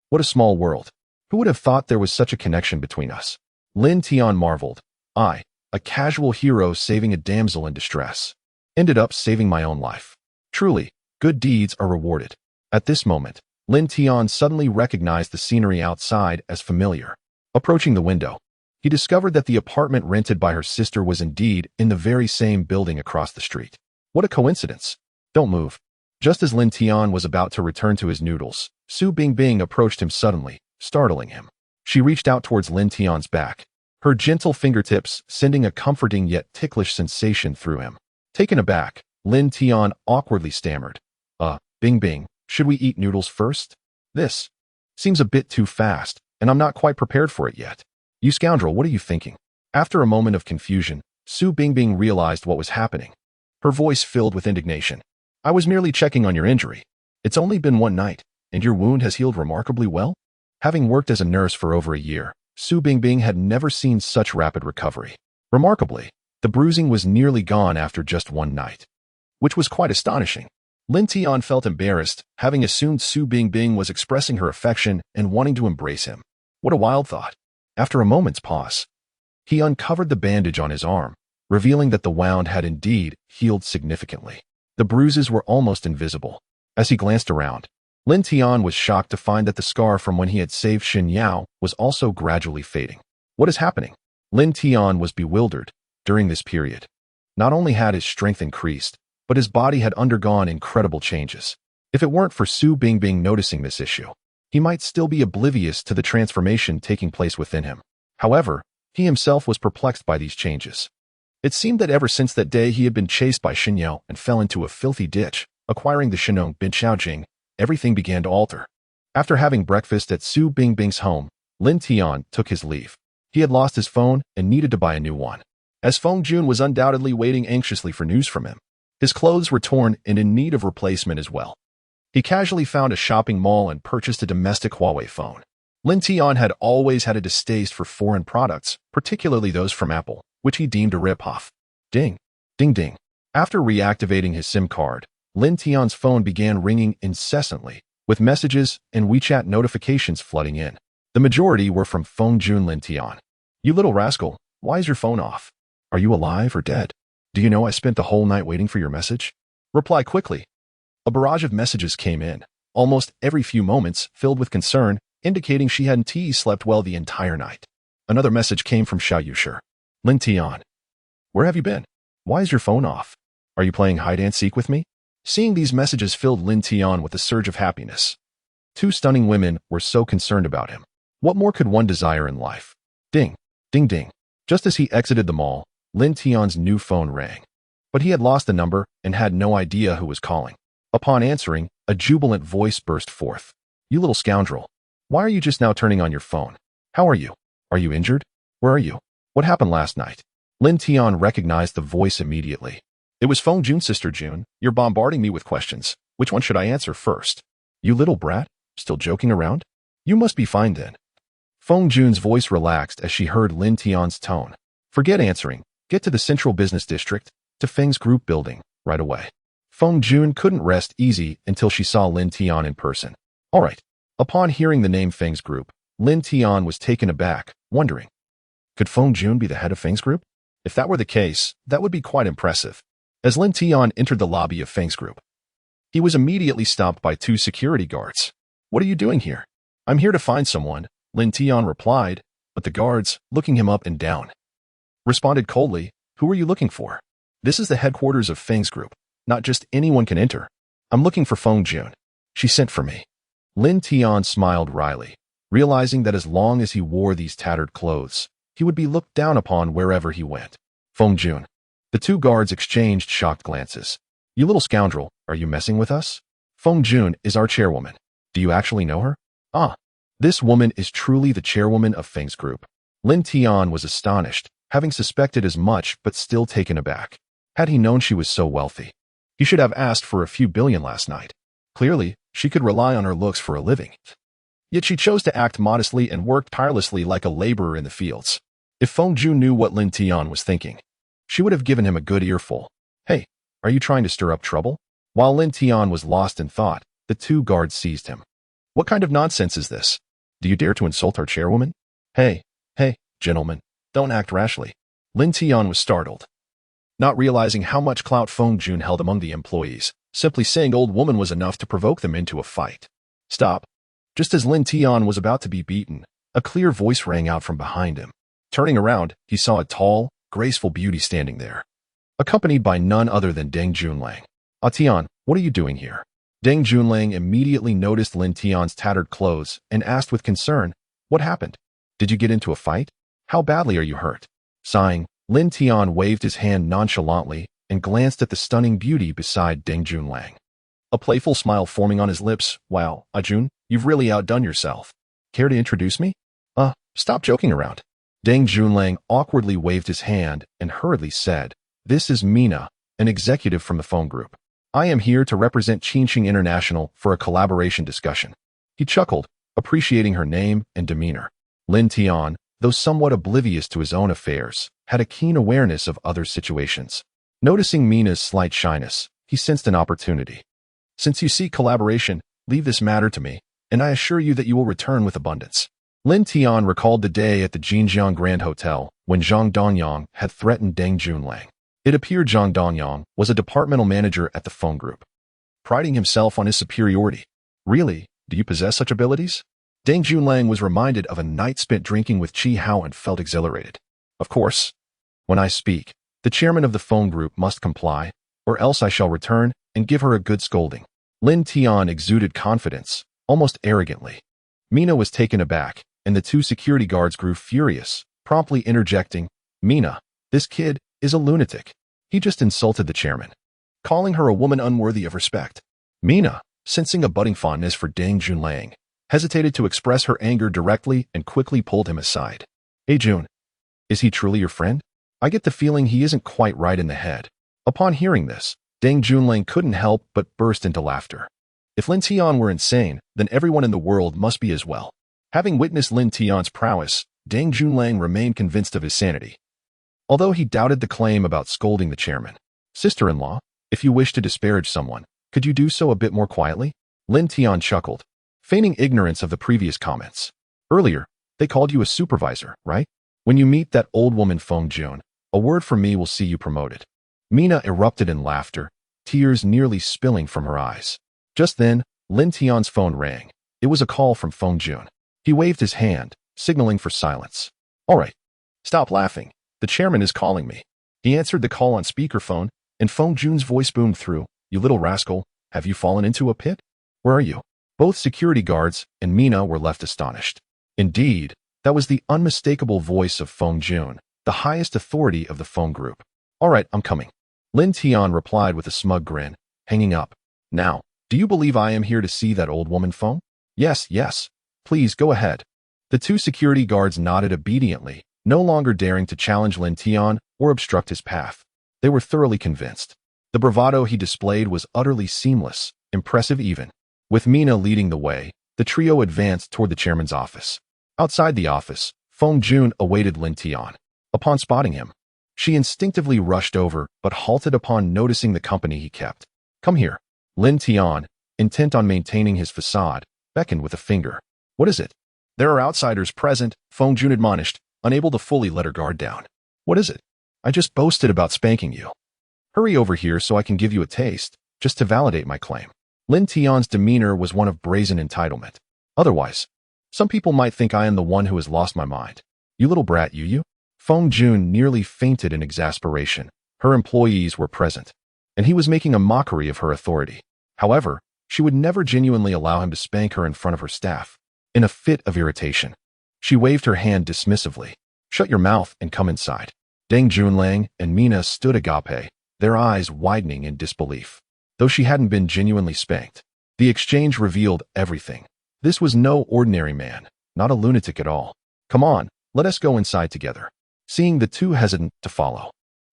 What a small world. Who would have thought there was such a connection between us? Lin Tian marveled. I, a casual hero saving a damsel in distress, ended up saving my own life. Truly, good deeds are rewarded. At this moment, Lin Tian suddenly recognized the scenery outside as familiar. Approaching the window, he discovered that the apartment rented by her sister was indeed in the very same building across the street. What a coincidence. Don't move. Just as Lin Tian was about to return to his noodles, Su Bingbing approached him suddenly, startling him. She reached out towards Lin Tian's back, her gentle fingertips sending a comforting yet ticklish sensation through him. Taken aback, Lin Tian awkwardly stammered. Bingbing, should we eat noodles first? This seems a bit too fast, and I'm not quite prepared for it yet. You scoundrel, what are you thinking? After a moment of confusion, Su Bingbing realized what was happening. Her voice filled with indignation. I was merely checking on your injury. It's only been one night, and your wound has healed remarkably well? Having worked as a nurse for over a year, Su Bingbing had never seen such rapid recovery. Remarkably, the bruising was nearly gone after just one night, which was quite astonishing. Lin Tian felt embarrassed, having assumed Su Bingbing was expressing her affection and wanting to embrace him. What a wild thought. After a moment's pause, he uncovered the bandage on his arm, revealing that the wound had indeed healed significantly. The bruises were almost invisible. As he glanced around, Lin Tian was shocked to find that the scar from when he had saved Xin Yao was also gradually fading. What is happening? Lin Tian was bewildered. During this period, not only had his strength increased, but his body had undergone incredible changes. If it weren't for Su Bingbing noticing this issue, he might still be oblivious to the transformation taking place within him. However, he himself was perplexed by these changes. It seemed that ever since that day he had been chased by Xin Yao and fell into a filthy ditch, acquiring the Shenong bin Xiaojing, everything began to alter. After having breakfast at Su Bingbing's home, Lin Tian took his leave. He had lost his phone and needed to buy a new one, as Feng Jun was undoubtedly waiting anxiously for news from him. His clothes were torn and in need of replacement as well. He casually found a shopping mall and purchased a domestic Huawei phone. Lin Tian had always had a distaste for foreign products, particularly those from Apple, which he deemed a rip-off. Ding, ding ding. After reactivating his SIM card, Lin Tian's phone began ringing incessantly, with messages and WeChat notifications flooding in. The majority were from Feng Jun Lin Tian. You little rascal, why is your phone off? Are you alive or dead? Do you know I spent the whole night waiting for your message? Reply quickly. A barrage of messages came in, almost every few moments, filled with concern, indicating she hadn't slept well the entire night. Another message came from Xiao Yunshi. Lin Tian. Where have you been? Why is your phone off? Are you playing hide-and-seek with me? Seeing these messages filled Lin Tian with a surge of happiness. Two stunning women were so concerned about him. What more could one desire in life? Ding, ding ding. Just as he exited the mall, Lin Tian's new phone rang. But he had lost the number and had no idea who was calling. Upon answering, a jubilant voice burst forth. You little scoundrel. Why are you just now turning on your phone? How are you? Are you injured? Where are you? What happened last night? Lin Tian recognized the voice immediately. It was Feng Jun's sister June. You're bombarding me with questions. Which one should I answer first? You little brat? Still joking around? You must be fine then. Feng Jun's voice relaxed as she heard Lin Tian's tone. Forget answering. Get to the Central Business District, to Feng's group building, right away. Feng Jun couldn't rest easy until she saw Lin Tian in person. All right. Upon hearing the name Feng's group, Lin Tian was taken aback, wondering, could Feng Jun be the head of Feng's group? If that were the case, that would be quite impressive. As Lin Tian entered the lobby of Feng's group, he was immediately stopped by two security guards. What are you doing here? I'm here to find someone, Lin Tian replied, but the guards, looking him up and down, responded coldly, who are you looking for? This is the headquarters of Feng's group. Not just anyone can enter. I'm looking for Feng Jun. She sent for me. Lin Tian smiled wryly, realizing that as long as he wore these tattered clothes, he would be looked down upon wherever he went. Feng Jun. The two guards exchanged shocked glances. You little scoundrel, are you messing with us? Feng Jun is our chairwoman. Do you actually know her? Ah, this woman is truly the chairwoman of Feng's group. Lin Tian was astonished, having suspected as much but still taken aback. Had he known she was so wealthy, he should have asked for a few billion last night. Clearly, she could rely on her looks for a living. Yet she chose to act modestly and work tirelessly like a laborer in the fields. If Feng Jun knew what Lin Tian was thinking, she would have given him a good earful. Hey, are you trying to stir up trouble? While Lin Tian was lost in thought, the two guards seized him. What kind of nonsense is this? Do you dare to insult our chairwoman? Hey, gentlemen, don't act rashly. Lin Tian was startled. Not realizing how much clout Feng Jun held among the employees, simply saying old woman was enough to provoke them into a fight. Stop. Just as Lin Tian was about to be beaten, a clear voice rang out from behind him. Turning around, he saw a tall, graceful beauty standing there, accompanied by none other than Deng Junlang. Tian, what are you doing here? Deng Junlang immediately noticed Lin Tian's tattered clothes and asked with concern, what happened? Did you get into a fight? How badly are you hurt? Sighing, Lin Tian waved his hand nonchalantly and glanced at the stunning beauty beside Deng Junlang. A playful smile forming on his lips. Wow, Jun, you've really outdone yourself. Care to introduce me? Stop joking around. Deng Junlang awkwardly waved his hand and hurriedly said, this is Mina, an executive from the phone group. I am here to represent Jinjiang International for a collaboration discussion. He chuckled, appreciating her name and demeanor. Lin Tian, though somewhat oblivious to his own affairs, had a keen awareness of other situations. Noticing Mina's slight shyness, he sensed an opportunity. Since you seek collaboration, leave this matter to me, and I assure you that you will return with abundance. Lin Tian recalled the day at the Jinjiang Grand Hotel when Zhang Dongyang had threatened Deng Junlang. It appeared Zhang Dongyang was a departmental manager at the phone group, priding himself on his superiority. Really, do you possess such abilities? Deng Junlang was reminded of a night spent drinking with Chi Hao and felt exhilarated. Of course. When I speak, the chairman of the phone group must comply, or else I shall return and give her a good scolding. Lin Tian exuded confidence, almost arrogantly. Mina was taken aback, and the two security guards grew furious, promptly interjecting, Mina, this kid is a lunatic. He just insulted the chairman, calling her a woman unworthy of respect. Mina, sensing a budding fondness for Deng Junlang, hesitated to express her anger directly and quickly pulled him aside. Hey Jun, is he truly your friend? I get the feeling he isn't quite right in the head. Upon hearing this, Deng Junlang couldn't help but burst into laughter. If Lin Tian were insane, then everyone in the world must be as well. Having witnessed Lin Tian's prowess, Deng Junlang remained convinced of his sanity. Although he doubted the claim about scolding the chairman. Sister-in-law, if you wish to disparage someone, could you do so a bit more quietly? Lin Tian chuckled, feigning ignorance of the previous comments. Earlier, they called you a supervisor, right? When you meet that old woman Feng Jun, a word from me will see you promoted. Mina erupted in laughter, tears nearly spilling from her eyes. Just then, Lin Tian's phone rang. It was a call from Feng Jun. He waved his hand, signaling for silence. All right, stop laughing. The chairman is calling me. He answered the call on speakerphone, and Feng Jun's voice boomed through. You little rascal, have you fallen into a pit? Where are you? Both security guards and Mina were left astonished. Indeed, that was the unmistakable voice of Feng Jun, the highest authority of the phone group. All right, I'm coming. Lin Tian replied with a smug grin, hanging up. Now, do you believe I am here to see that old woman Feng? Yes. Please go ahead. The two security guards nodded obediently, no longer daring to challenge Lin Tian or obstruct his path. They were thoroughly convinced. The bravado he displayed was utterly seamless, impressive even. With Mina leading the way, the trio advanced toward the chairman's office. Outside the office, Feng Jun awaited Lin Tian. Upon spotting him, she instinctively rushed over but halted upon noticing the company he kept. Come here. Lin Tian, intent on maintaining his facade, beckoned with a finger. What is it? There are outsiders present, Feng Jun admonished, unable to fully let her guard down. What is it? I just boasted about spanking you. Hurry over here so I can give you a taste, just to validate my claim. Lin Tian's demeanor was one of brazen entitlement. Otherwise, some people might think I am the one who has lost my mind. You little brat, you. Feng Jun nearly fainted in exasperation. Her employees were present, and he was making a mockery of her authority. However, she would never genuinely allow him to spank her in front of her staff. In a fit of irritation, she waved her hand dismissively. Shut your mouth and come inside. Deng Junlang and Mina stood agape, their eyes widening in disbelief. Though she hadn't been genuinely spanked, the exchange revealed everything. This was no ordinary man, not a lunatic at all. Come on, let us go inside together. Seeing the two hesitant to follow,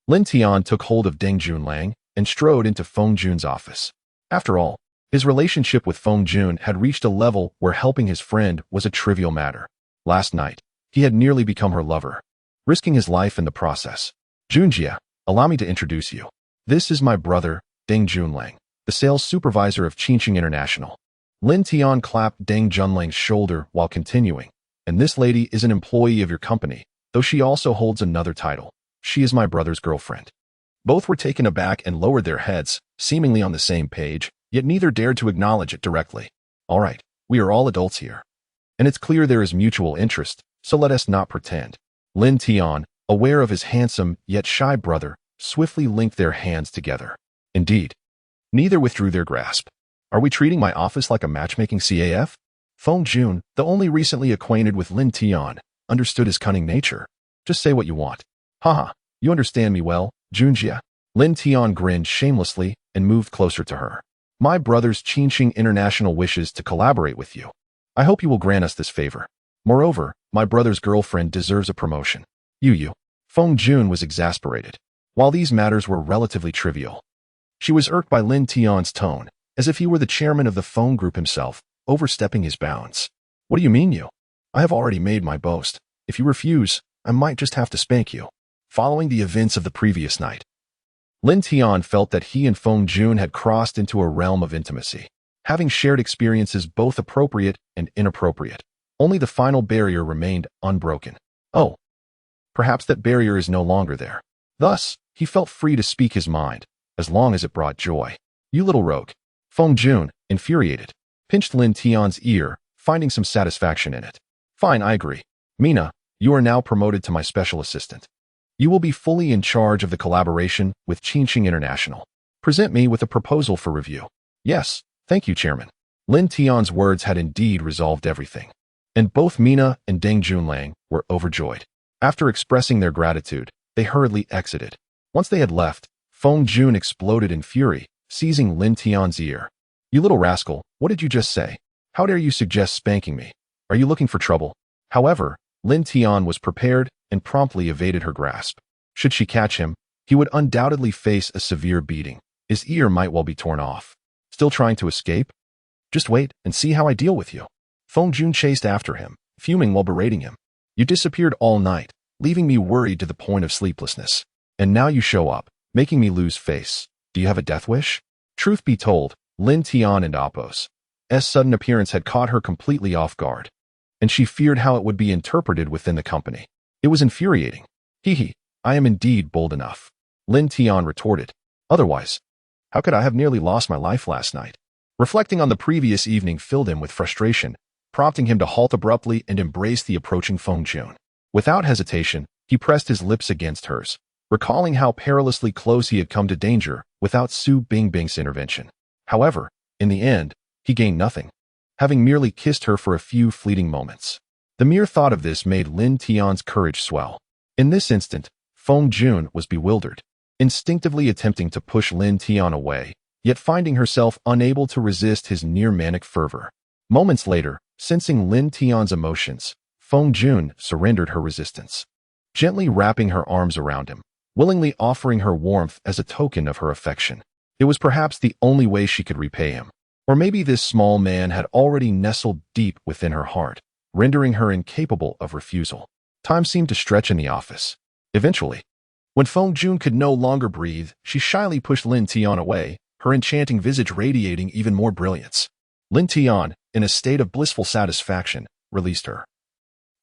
Lin Tian took hold of Deng Junlang and strode into Feng Jun's office. After all, his relationship with Feng Jun had reached a level where helping his friend was a trivial matter. Last night, he had nearly become her lover, risking his life in the process. Junjie, allow me to introduce you. This is my brother, Deng Junlang, the sales supervisor of Jinjiang International. Lin Tian clapped Deng Junlang's shoulder while continuing. And this lady is an employee of your company, though she also holds another title. She is my brother's girlfriend. Both were taken aback and lowered their heads, seemingly on the same page, yet neither dared to acknowledge it directly. All right, we are all adults here. And it's clear there is mutual interest, so let us not pretend. Lin Tian, aware of his handsome yet shy brother, swiftly linked their hands together. Indeed. Neither withdrew their grasp. Are we treating my office like a matchmaking CAF? Feng Jun, though only recently acquainted with Lin Tian, understood his cunning nature. Just say what you want. Haha, you understand me well, Junjia. Lin Tian grinned shamelessly and moved closer to her. My brother's Jinjiang International wishes to collaborate with you. I hope you will grant us this favor. Moreover, my brother's girlfriend deserves a promotion. You. Feng Jun was exasperated. While these matters were relatively trivial, she was irked by Lin Tian's tone, as if he were the chairman of the phone group himself, overstepping his bounds. What do you mean you? I have already made my boast. If you refuse, I might just have to spank you. Following the events of the previous night, Lin Tian felt that he and Feng Jun had crossed into a realm of intimacy, having shared experiences both appropriate and inappropriate. Only the final barrier remained unbroken. Oh, perhaps that barrier is no longer there. Thus, he felt free to speak his mind, as long as it brought joy. You little rogue. Feng Jun, infuriated, pinched Lin Tian's ear, finding some satisfaction in it. Fine, I agree. Mina, you are now promoted to my special assistant. You will be fully in charge of the collaboration with Jinjiang International. Present me with a proposal for review. Yes, thank you, Chairman. Lin Tian's words had indeed resolved everything, and both Mina and Deng Junlang were overjoyed. After expressing their gratitude, they hurriedly exited. Once they had left, Feng Jun exploded in fury, seizing Lin Tian's ear. You little rascal, what did you just say? How dare you suggest spanking me? Are you looking for trouble? However, Lin Tian was prepared and promptly evaded her grasp. Should she catch him, he would undoubtedly face a severe beating. His ear might well be torn off. Still trying to escape? Just wait and see how I deal with you. Feng Jun chased after him, fuming while berating him. You disappeared all night, leaving me worried to the point of sleeplessness. And now you show up, making me lose face. Do you have a death wish? Truth be told, Lin Tian and Appo's sudden appearance had caught her completely off guard, and she feared how it would be interpreted within the company. It was infuriating. Hee, I am indeed bold enough, Lin Tian retorted. Otherwise, how could I have nearly lost my life last night? Reflecting on the previous evening filled him with frustration, prompting him to halt abruptly and embrace the approaching Feng Jun. Without hesitation, he pressed his lips against hers, recalling how perilously close he had come to danger without Su Bingbing's intervention. However, in the end, he gained nothing, having merely kissed her for a few fleeting moments. The mere thought of this made Lin Tian's courage swell. In this instant, Feng Jun was bewildered, instinctively attempting to push Lin Tian away, yet finding herself unable to resist his near-manic fervor. Moments later, sensing Lin Tian's emotions, Feng Jun surrendered her resistance, gently wrapping her arms around him, willingly offering her warmth as a token of her affection. It was perhaps the only way she could repay him. Or maybe this small man had already nestled deep within her heart, rendering her incapable of refusal. Time seemed to stretch in the office. Eventually, when Feng Jun could no longer breathe, she shyly pushed Lin Tian away, her enchanting visage radiating even more brilliance. Lin Tian, in a state of blissful satisfaction, released her.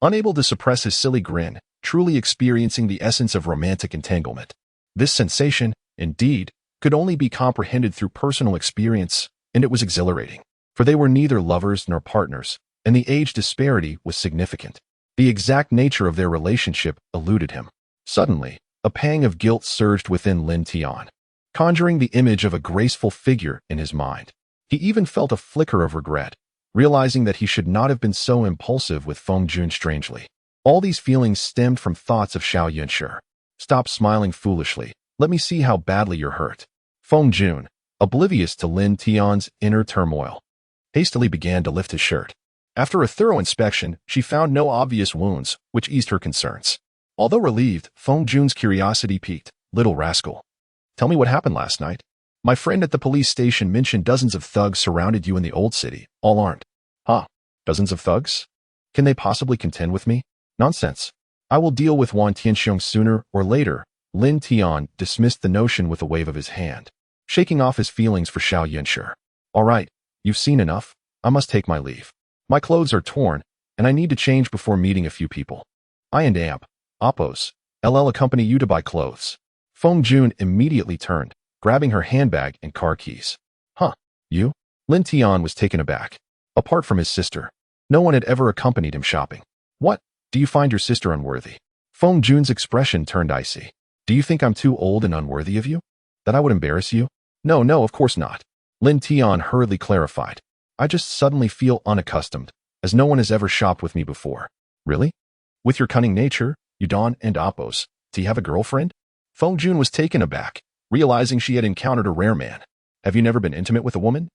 Unable to suppress his silly grin, truly experiencing the essence of romantic entanglement. This sensation, indeed, could only be comprehended through personal experience, and it was exhilarating. For they were neither lovers nor partners, and the age disparity was significant. The exact nature of their relationship eluded him. Suddenly, a pang of guilt surged within Lin Tian, conjuring the image of a graceful figure in his mind. He even felt a flicker of regret, realizing that he should not have been so impulsive with Feng Jun strangely. All these feelings stemmed from thoughts of Xiao Yunshi. Stop smiling foolishly. Let me see how badly you're hurt. Feng Jun, oblivious to Lin Tian's inner turmoil, hastily began to lift his shirt. After a thorough inspection, she found no obvious wounds, which eased her concerns. Although relieved, Feng Jun's curiosity piqued. Little rascal. Tell me what happened last night. My friend at the police station mentioned dozens of thugs surrounded you in the old city, all armed. Huh? Dozens of thugs? Can they possibly contend with me? Nonsense. I will deal with Wan Tianxiong sooner or later, Lin Tian dismissed the notion with a wave of his hand, shaking off his feelings for Xiao Yunshi. All right, you've seen enough. I must take my leave. My clothes are torn, and I need to change before meeting a few people. I and Oppos, LL accompany you to buy clothes. Feng Jun immediately turned, grabbing her handbag and car keys. Huh, you? Lin Tian was taken aback. Apart from his sister, no one had ever accompanied him shopping. What? Do you find your sister unworthy? Feng Jun's expression turned icy. Do you think I'm too old and unworthy of you? That I would embarrass you? No, of course not. Lin Tian hurriedly clarified. I just suddenly feel unaccustomed, as no one has ever shopped with me before. Really? With your cunning nature, Yudon and Oppos, do you have a girlfriend? Feng Jun was taken aback, realizing she had encountered a rare man. Have you never been intimate with a woman?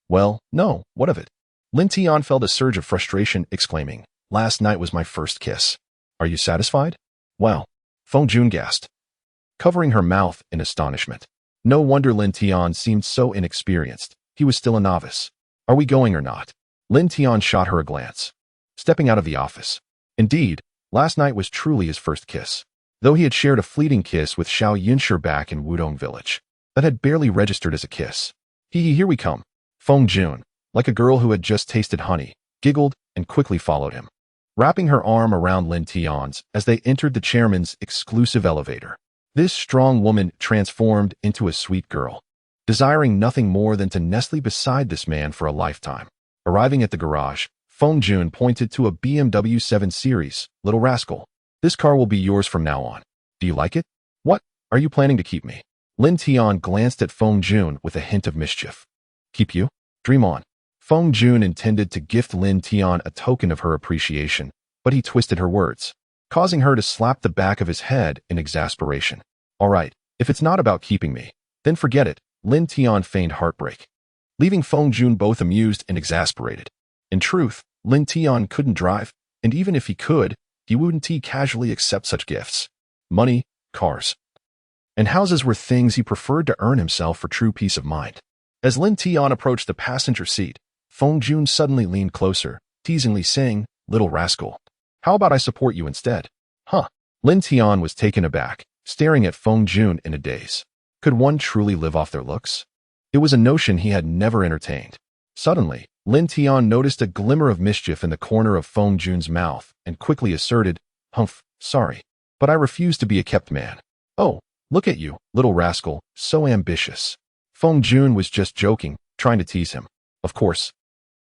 Well, no, what of it? Lin Tian felt a surge of frustration, exclaiming, Last night was my first kiss. Are you satisfied? Well, Feng Jun gasped, covering her mouth in astonishment. No wonder Lin Tian seemed so inexperienced. He was still a novice. Are we going or not? Lin Tian shot her a glance, stepping out of the office. Indeed, last night was truly his first kiss, though he had shared a fleeting kiss with Xiao Yunshi back in Wutong Village. That had barely registered as a kiss. Here we come. Feng Jun, like a girl who had just tasted honey, giggled and quickly followed him, wrapping her arm around Lin Tian's as they entered the chairman's exclusive elevator. This strong woman transformed into a sweet girl, desiring nothing more than to nestle beside this man for a lifetime. Arriving at the garage, Feng Jun pointed to a BMW 7 Series. Little rascal, this car will be yours from now on. Do you like it? What? Are you planning to keep me? Lin Tian glanced at Feng Jun with a hint of mischief. Keep you? Dream on. Feng Jun intended to gift Lin Tian a token of her appreciation, but he twisted her words, causing her to slap the back of his head in exasperation. All right, if it's not about keeping me, then forget it. Lin Tian feigned heartbreak, leaving Feng Jun both amused and exasperated. In truth, Lin Tian couldn't drive, and even if he could, he wouldn't casually accept such gifts. Money, cars, and houses were things he preferred to earn himself for true peace of mind. As Lin Tian approached the passenger seat, Feng Jun suddenly leaned closer, teasingly saying, Little rascal, how about I support you instead? Huh? Lin Tian was taken aback, staring at Feng Jun in a daze. Could one truly live off their looks? It was a notion he had never entertained. Suddenly, Lin Tian noticed a glimmer of mischief in the corner of Feng Jun's mouth and quickly asserted, Humph, sorry, but I refuse to be a kept man. Oh, look at you, little rascal, so ambitious. Feng Jun was just joking, trying to tease him. Of course,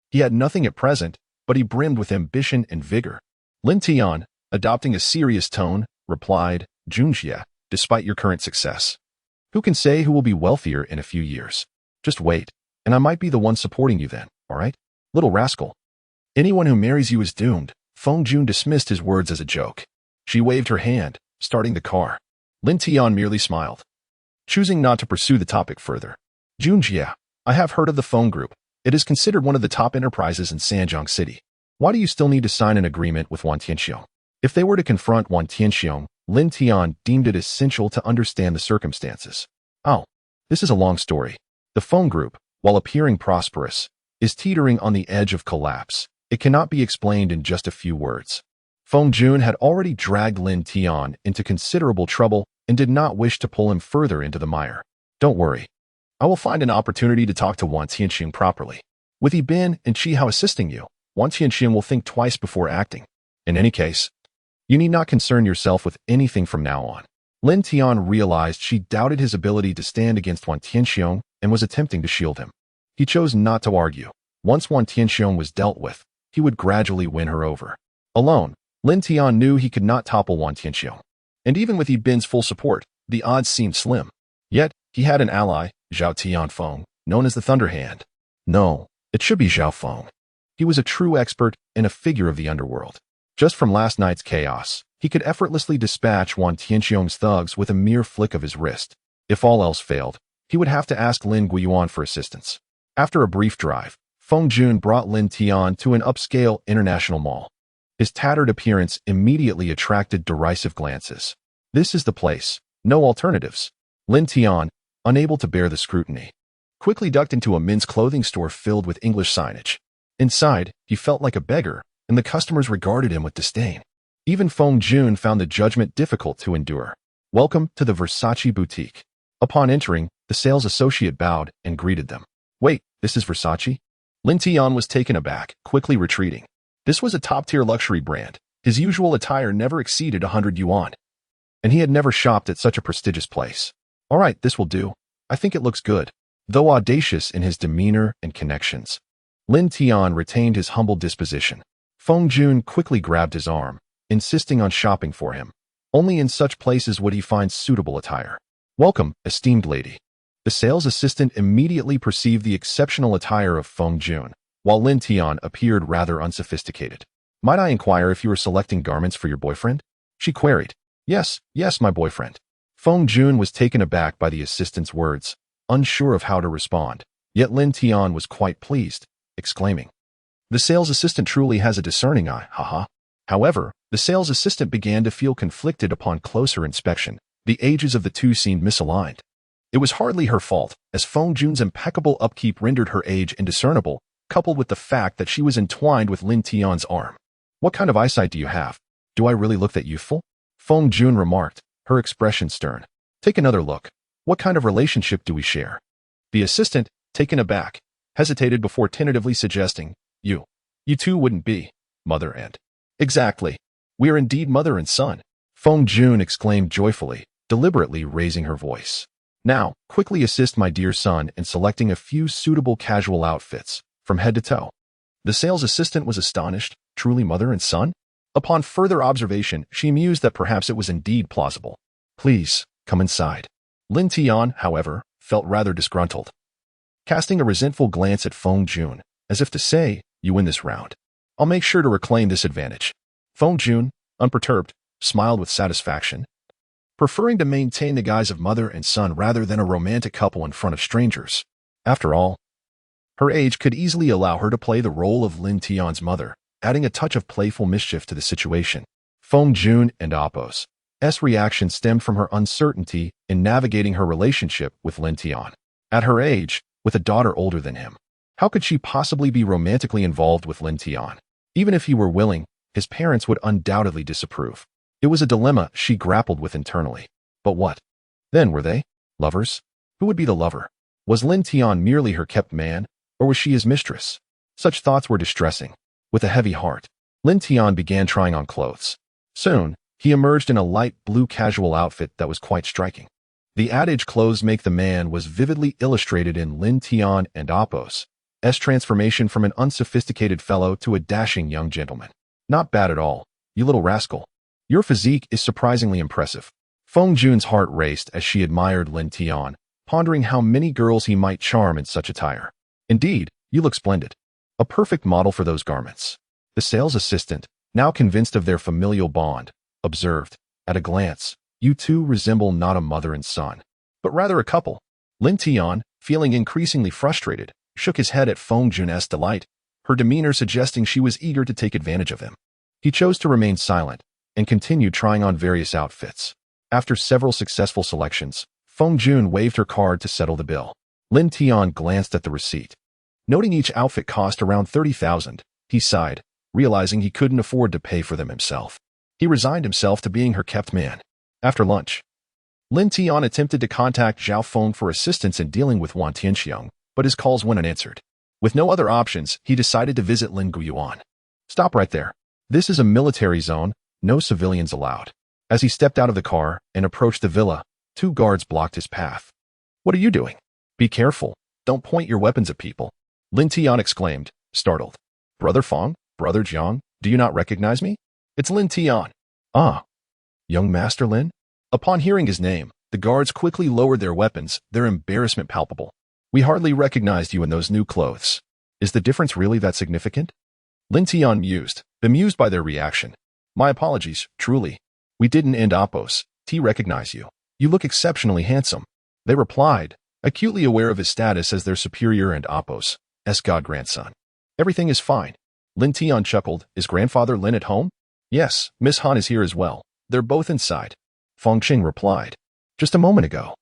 he had nothing at present, but he brimmed with ambition and vigor. Lin Tian, adopting a serious tone, replied, Junjie, despite your current success, who can say who will be wealthier in a few years? Just wait, and I might be the one supporting you then, all right? Little rascal. Anyone who marries you is doomed. Feng Jun dismissed his words as a joke. She waved her hand, starting the car. Lin Tian merely smiled, choosing not to pursue the topic further. Junjie, I have heard of the phone group. It is considered one of the top enterprises in Sanjiang City. Why do you still need to sign an agreement with Wan Tianxiong? If they were to confront Wan Tianxiong, Lin Tian deemed it essential to understand the circumstances. Oh, this is a long story. The phone group, while appearing prosperous, is teetering on the edge of collapse. It cannot be explained in just a few words. Feng Jun had already dragged Lin Tian into considerable trouble and did not wish to pull him further into the mire. Don't worry. I will find an opportunity to talk to Wan Tianxiong properly. With Bin and Chi Hao assisting you, Wan Tianxiong will think twice before acting. In any case, you need not concern yourself with anything from now on. Lin Tian realized she doubted his ability to stand against Wan Tianxiong and was attempting to shield him. He chose not to argue. Once Wan Tianxiong was dealt with, he would gradually win her over. Alone, Lin Tian knew he could not topple Wan Tianxiong. And even with Bin's full support, the odds seemed slim. Yet, he had an ally, Zhao Tianfeng, known as the Thunder Hand. No, it should be Zhao Feng. He was a true expert and a figure of the underworld. Just from last night's chaos, he could effortlessly dispatch Wan Tianxiong's thugs with a mere flick of his wrist. If all else failed, he would have to ask Lin Guiyuan for assistance. After a brief drive, Feng Jun brought Lin Tian to an upscale international mall. His tattered appearance immediately attracted derisive glances. This is the place, no alternatives. Lin Tian, unable to bear the scrutiny, quickly ducked into a men's clothing store filled with English signage. Inside, he felt like a beggar, and the customers regarded him with disdain. Even Feng Jun found the judgment difficult to endure. Welcome to the Versace boutique. Upon entering, the sales associate bowed and greeted them. Wait, this is Versace? Lin Tian was taken aback, quickly retreating. This was a top-tier luxury brand. His usual attire never exceeded 100 yuan. And he had never shopped at such a prestigious place. All right, this will do. I think it looks good. Though audacious in his demeanor and connections, Lin Tian retained his humble disposition. Feng Jun quickly grabbed his arm, insisting on shopping for him. Only in such places would he find suitable attire. Welcome, esteemed lady. The sales assistant immediately perceived the exceptional attire of Feng Jun, while Lin Tian appeared rather unsophisticated. Might I inquire if you are selecting garments for your boyfriend? She queried. Yes, my boyfriend. Feng Jun was taken aback by the assistant's words, unsure of how to respond. Yet Lin Tian was quite pleased, exclaiming, the sales assistant truly has a discerning eye, haha. However, the sales assistant began to feel conflicted upon closer inspection. The ages of the two seemed misaligned. It was hardly her fault, as Feng Jun's impeccable upkeep rendered her age indiscernible, coupled with the fact that she was entwined with Lin Tian's arm. What kind of eyesight do you have? Do I really look that youthful? Feng Jun remarked, her expression stern. Take another look. What kind of relationship do we share? The assistant, taken aback, hesitated before tentatively suggesting, You two wouldn't be mother and... Exactly. We are indeed mother and son. Feng Jun exclaimed joyfully, deliberately raising her voice. Now, quickly assist my dear son in selecting a few suitable casual outfits, from head to toe. The sales assistant was astonished, truly mother and son? Upon further observation, she mused that perhaps it was indeed plausible. Please, come inside. Lin Tian, however, felt rather disgruntled. Casting a resentful glance at Feng Jun, as if to say, you win this round. I'll make sure to reclaim this advantage. Feng Jun, unperturbed, smiled with satisfaction, preferring to maintain the guise of mother and son rather than a romantic couple in front of strangers. After all, her age could easily allow her to play the role of Lin Tian's mother, adding a touch of playful mischief to the situation. Feng Jun and Appo's reaction stemmed from her uncertainty in navigating her relationship with Lin Tian. At her age, with a daughter older than him, how could she possibly be romantically involved with Lin Tian? Even if he were willing, his parents would undoubtedly disapprove. It was a dilemma she grappled with internally. But what? Then were they? Lovers? Who would be the lover? Was Lin Tian merely her kept man, or was she his mistress? Such thoughts were distressing. With a heavy heart, Lin Tian began trying on clothes. Soon, he emerged in a light blue casual outfit that was quite striking. The adage clothes make the man was vividly illustrated in Lin Tian and Appo's transformation from an unsophisticated fellow to a dashing young gentleman. Not bad at all, you little rascal. Your physique is surprisingly impressive. Feng Jun's heart raced as she admired Lin Tian, pondering how many girls he might charm in such attire. Indeed, you look splendid. A perfect model for those garments. The sales assistant, now convinced of their familial bond, observed, at a glance, you two resemble not a mother and son, but rather a couple. Lin Tian, feeling increasingly frustrated, shook his head at Feng Jun's delight, her demeanor suggesting she was eager to take advantage of him. He chose to remain silent and continued trying on various outfits. After several successful selections, Feng Jun waved her card to settle the bill. Lin Tian glanced at the receipt. Noting each outfit cost around 30,000, he sighed, realizing he couldn't afford to pay for them himself. He resigned himself to being her kept man. After lunch, Lin Tian attempted to contact Zhao Feng for assistance in dealing with Wan Tianxiang, but his calls went unanswered. With no other options, he decided to visit Lin Guiyuan. Stop right there. This is a military zone, no civilians allowed. As he stepped out of the car and approached the villa, 2 guards blocked his path. What are you doing? Be careful. Don't point your weapons at people. Lin Tian exclaimed, startled. Brother Feng? Brother Jiang? Do you not recognize me? It's Lin Tian. Ah. Young Master Lin? Upon hearing his name, the guards quickly lowered their weapons, their embarrassment palpable. We hardly recognized you in those new clothes. Is the difference really that significant? Lin Tian mused, bemused by their reaction. My apologies, truly. We didn't and Appo's recognize you. You look exceptionally handsome. They replied, acutely aware of his status as their superior and Appo's god-grandson. Everything is fine. Lin Tian chuckled. Is grandfather Lin at home? Yes, Miss Han is here as well. They're both inside. Feng Qing replied. Just a moment ago.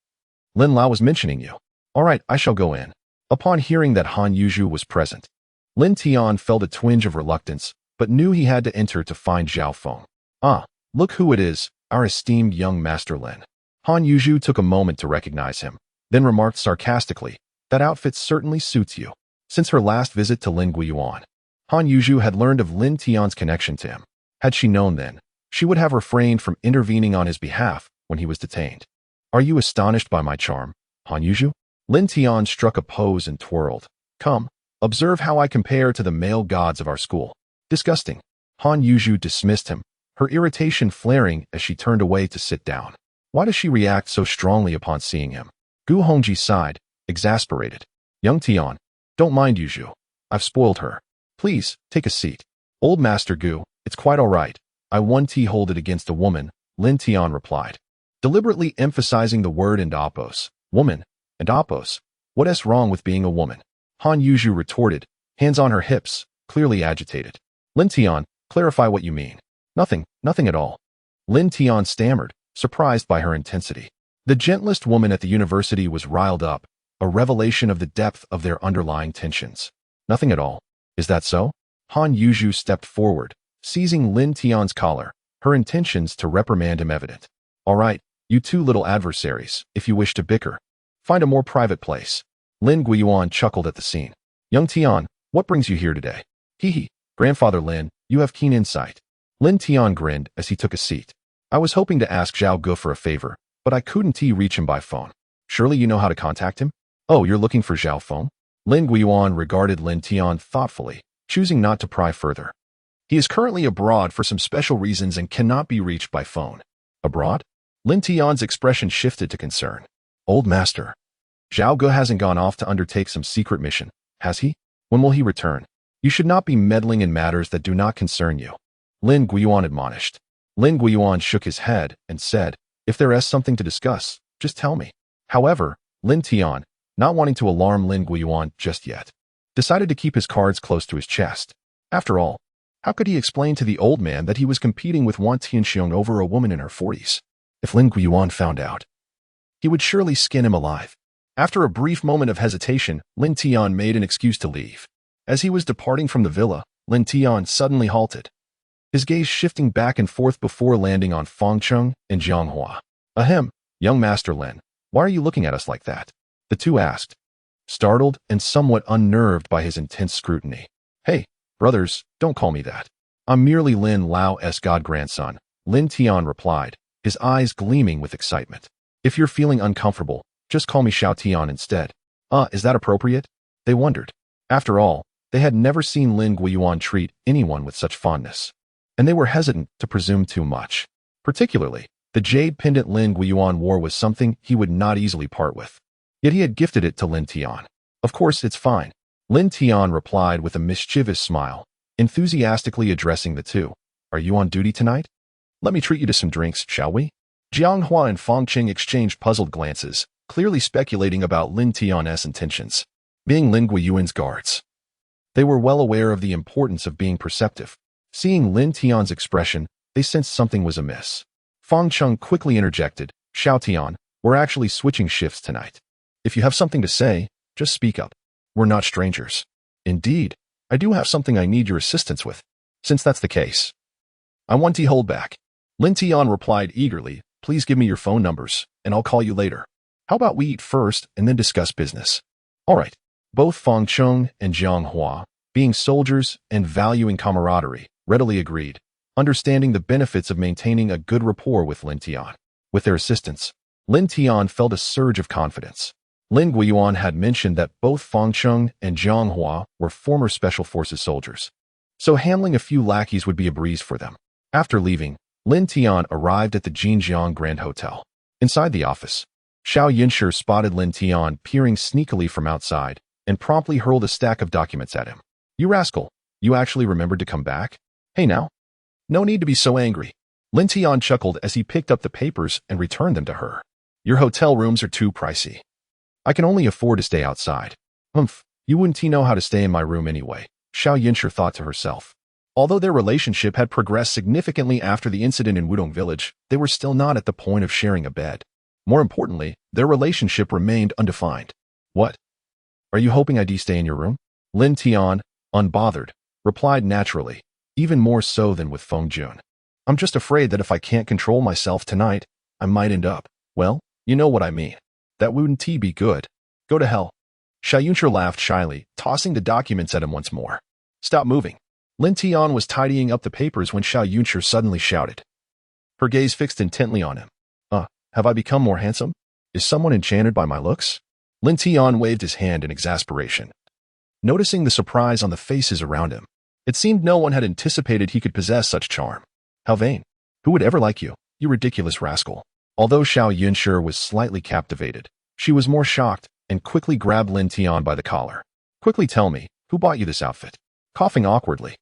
Lin Lao was mentioning you. All right, I shall go in. Upon hearing that Han Yuzhu was present, Lin Tian felt a twinge of reluctance, but knew he had to enter to find Zhao Feng. Ah, look who it is, our esteemed young Master Lin. Han Yuzhu took a moment to recognize him, then remarked sarcastically, "That outfit certainly suits you." Since her last visit to Lin Guiyuan, Han Yuzhu had learned of Lin Tian's connection to him. Had she known then, she would have refrained from intervening on his behalf when he was detained. "Are you astonished by my charm, Han Yuzhu?" Lin Tian struck a pose and twirled. "Come, observe how I compare to the male gods of our school." "Disgusting." Han Yuzhu dismissed him, her irritation flaring as she turned away to sit down. Why does she react so strongly upon seeing him? Gu Hongji sighed, exasperated. "Young Tian, don't mind Yuzhu. I've spoiled her. Please, take a seat." "Old Master Gu, it's quite all right. I won't hold it against a woman," Lin Tian replied, deliberately emphasizing the word and opos. "Woman, and opos. What's wrong with being a woman?" Han Yuzhu retorted, hands on her hips, clearly agitated. "Lin Tian, clarify what you mean." Nothing at all." Lin Tian stammered, surprised by her intensity. The gentlest woman at the university was riled up, a revelation of the depth of their underlying tensions. "Nothing at all. Is that so?" Han Yuzhu stepped forward, seizing Lin Tian's collar, her intentions to reprimand him evident. "All right, you two little adversaries, if you wish to bicker, find a more private place." Lin Guiyuan chuckled at the scene. "Young Tian, what brings you here today?" "Hee. Grandfather Lin, you have keen insight." Lin Tian grinned as he took a seat. "I was hoping to ask Zhao Gu for a favor, but I couldn't reach him by phone. Surely you know how to contact him?" "Oh, you're looking for Zhao Feng?" Lin Guiyuan regarded Lin Tian thoughtfully, choosing not to pry further. "He is currently abroad for some special reasons and cannot be reached by phone." "Abroad?" Lin Tian's expression shifted to concern. "Old Master, Zhao Gu hasn't gone off to undertake some secret mission, has he? When will he return? You should not be meddling in matters that do not concern you," Lin Guiyuan admonished. Lin Guiyuan shook his head and said, "If there is something to discuss, just tell me." However, Lin Tian, not wanting to alarm Lin Guiyuan just yet, decided to keep his cards close to his chest. After all, how could he explain to the old man that he was competing with Wan Tianxiong over a woman in her 40s? If Lin Guiyuan found out, he would surely skin him alive. After a brief moment of hesitation, Lin Tian made an excuse to leave. As he was departing from the villa, Lin Tian suddenly halted, his gaze shifting back and forth before landing on Fangcheng and Jianghua. "Ahem, young Master Lin, why are you looking at us like that?" the two asked, startled and somewhat unnerved by his intense scrutiny. "Hey, brothers, don't call me that. I'm merely Lin Lao's god-grandson," Lin Tian replied, his eyes gleaming with excitement. "If you're feeling uncomfortable, just call me Xiao Tian instead." Is that appropriate?" They wondered. After all, they had never seen Lin Guiyuan treat anyone with such fondness, and they were hesitant to presume too much. Particularly, the jade pendant Lin Guiyuan wore was something he would not easily part with. Yet he had gifted it to Lin Tian. "Of course, it's fine," Lin Tian replied with a mischievous smile, enthusiastically addressing the two. "Are you on duty tonight? Let me treat you to some drinks, shall we?" Jianghua and Fangcheng exchanged puzzled glances, clearly speculating about Lin Tian's intentions. Being Lin Guiyuan's guards, they were well aware of the importance of being perceptive. Seeing Lin Tian's expression, they sensed something was amiss. Fangcheng quickly interjected, "Xiao Tian, we're actually switching shifts tonight. If you have something to say, just speak up. We're not strangers." "Indeed, I do have something I need your assistance with." "Since that's the case, I want to hold back." Lin Tian replied eagerly, "Please give me your phone numbers, and I'll call you later. How about we eat first and then discuss business?" "All right." Both Fangcheng and Jianghua, being soldiers and valuing camaraderie, readily agreed, understanding the benefits of maintaining a good rapport with Lin Tian. With their assistance, Lin Tian felt a surge of confidence. Lin Guiyuan had mentioned that both Fangcheng and Jianghua were former Special Forces soldiers, so handling a few lackeys would be a breeze for them. After leaving, Lin Tian arrived at the Jinjiang Grand Hotel. Inside the office, Xiao Yunshi spotted Lin Tian peering sneakily from outside and promptly hurled a stack of documents at him. "You rascal, you actually remembered to come back? Hey now. No need to be so angry." Lin Tian chuckled as he picked up the papers and returned them to her. "Your hotel rooms are too pricey. I can only afford to stay outside." "Humph, you wouldn't know how to stay in my room anyway," Xiao Yunshi thought to herself. Although their relationship had progressed significantly after the incident in Wutong Village, they were still not at the point of sharing a bed. More importantly, their relationship remained undefined. "What? Are you hoping I'd stay in your room?" Lin Tian, unbothered, replied naturally, even more so than with Feng Jun. "I'm just afraid that if I can't control myself tonight, I might end up Well, you know what I mean. That wouldn't be good. Go to hell. Xiao Yunshi laughed shyly, tossing the documents at him once more. Stop moving. Lin Tian was tidying up the papers when Xiao Yunshi suddenly shouted. Her gaze fixed intently on him. Have I become more handsome? Is someone enchanted by my looks? Lin Tian waved his hand in exasperation. Noticing the surprise on the faces around him, it seemed no one had anticipated he could possess such charm. How vain. Who would ever like you, you ridiculous rascal? Although Xiao Yunshi was slightly captivated, she was more shocked and quickly grabbed Lin Tian by the collar. Quickly tell me, who bought you this outfit? Coughing awkwardly,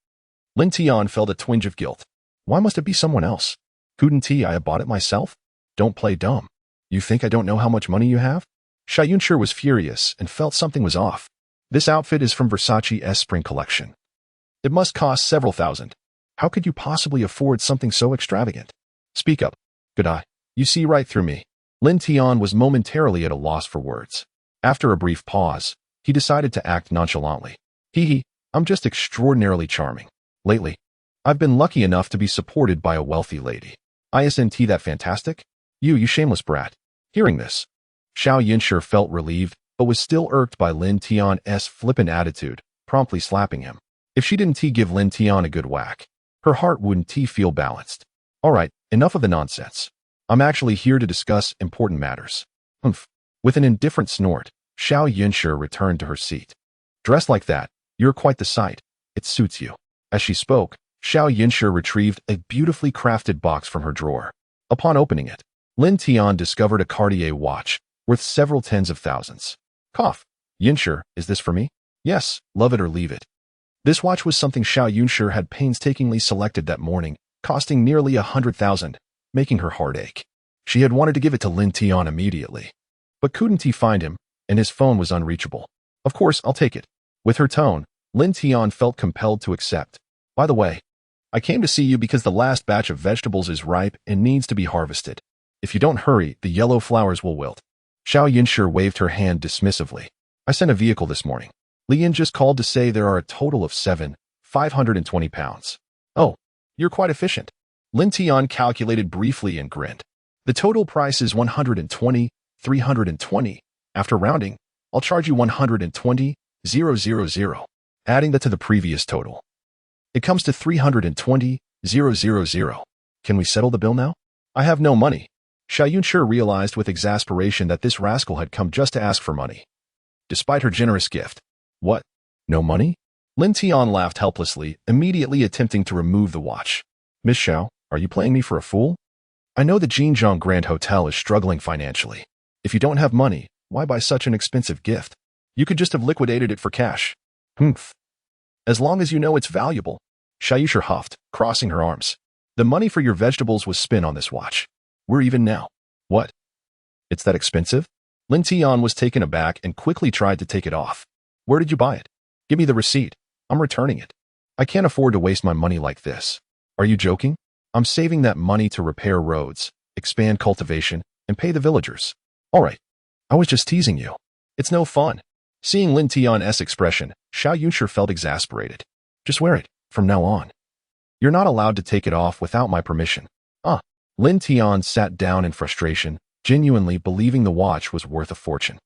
Lin Tian felt a twinge of guilt. Why must it be someone else? Couldn't I have bought it myself? Don't play dumb. You think I don't know how much money you have? Xiao Yunshi was furious and felt something was off. This outfit is from Versace's spring collection. It must cost several thousand. How could you possibly afford something so extravagant? Speak up. Good eye. You see right through me. Lin Tian was momentarily at a loss for words. After a brief pause, he decided to act nonchalantly. I'm just extraordinarily charming. Lately, I've been lucky enough to be supported by a wealthy lady. Isn't that fantastic? You shameless brat. Hearing this, Xiao Yunshi felt relieved, but was still irked by Lin Tian's flippant attitude, promptly slapping him. If she didn't give Lin Tian a good whack, her heart wouldn't feel balanced. All right, enough of the nonsense. I'm actually here to discuss important matters. Humph. With an indifferent snort, Xiao Yunshi returned to her seat. Dressed like that, you're quite the sight. It suits you. As she spoke, Xiao Yunshi retrieved a beautifully crafted box from her drawer. Upon opening it, Lin Tian discovered a Cartier watch, worth several tens of thousands. Cough. Yunshi, is this for me? Yes, love it or leave it. This watch was something Xiao Yunshi had painstakingly selected that morning, costing nearly 100,000, making her heart ache. She had wanted to give it to Lin Tian immediately. But couldn't find him, and his phone was unreachable. Of course, I'll take it. With her tone, Lin Tian felt compelled to accept. By the way, I came to see you because the last batch of vegetables is ripe and needs to be harvested. If you don't hurry, the yellow flowers will wilt. Xiao Yunshi waved her hand dismissively. I sent a vehicle this morning. Lin just called to say there are a total of 520 pounds. Oh, you're quite efficient. Lin Tian calculated briefly and grinned. The total price is 120, 320. After rounding, I'll charge you 120,000, adding that to the previous total. It comes to 320,000. Can we settle the bill now? I have no money. Xiao Yunshi realized with exasperation that this rascal had come just to ask for money. Despite her generous gift. What? No money? Lin Tian laughed helplessly, immediately attempting to remove the watch. Miss Xiao, are you playing me for a fool? I know the Jinjiang Grand Hotel is struggling financially. If you don't have money, why buy such an expensive gift? You could just have liquidated it for cash. Humph. As long as you know it's valuable. Xiao Yunshi huffed, crossing her arms. The money for your vegetables was spent on this watch. We're even now. What? It's that expensive? Lin Tian was taken aback and quickly tried to take it off. Where did you buy it? Give me the receipt. I'm returning it. I can't afford to waste my money like this. Are you joking? I'm saving that money to repair roads, expand cultivation, and pay the villagers. All right. I was just teasing you. It's no fun. Seeing Lin Tian's expression, Xiao Yunshi felt exasperated. Just wear it, from now on. You're not allowed to take it off without my permission. Lin Tian sat down in frustration, genuinely believing the watch was worth a fortune.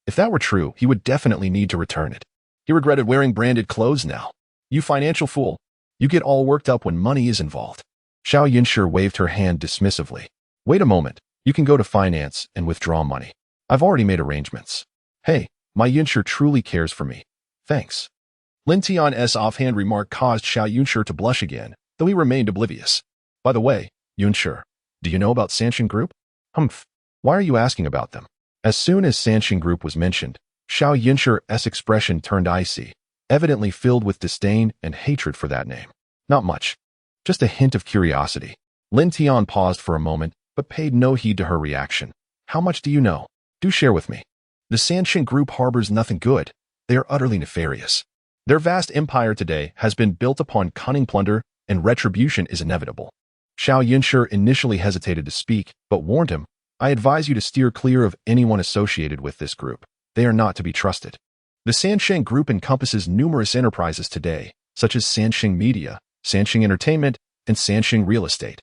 If that were true, he would definitely need to return it. He regretted wearing branded clothes now. You financial fool. You get all worked up when money is involved. Xiao Yunshi waved her hand dismissively. Wait a moment. You can go to finance and withdraw money. I've already made arrangements. Hey, my Yunshi truly cares for me. Thanks. Lin Tian's offhand remark caused Xiao Yunshi to blush again, though he remained oblivious. By the way, Yunshi, do you know about Sanshin Group? Humph. Why are you asking about them? As soon as Sanshin Group was mentioned, Xiao Yunshi's expression turned icy, evidently filled with disdain and hatred for that name. Not much. Just a hint of curiosity. Lin Tian paused for a moment, but paid no heed to her reaction. How much do you know? Do share with me. The Sanshin Group harbors nothing good. They are utterly nefarious. Their vast empire today has been built upon cunning plunder, and retribution is inevitable. Xiao Yunshi initially hesitated to speak, but warned him, I advise you to steer clear of anyone associated with this group. They are not to be trusted. The Sanshin Group encompasses numerous enterprises today, such as Sanshin Media, Sanshin Entertainment, and Sanshin Real Estate,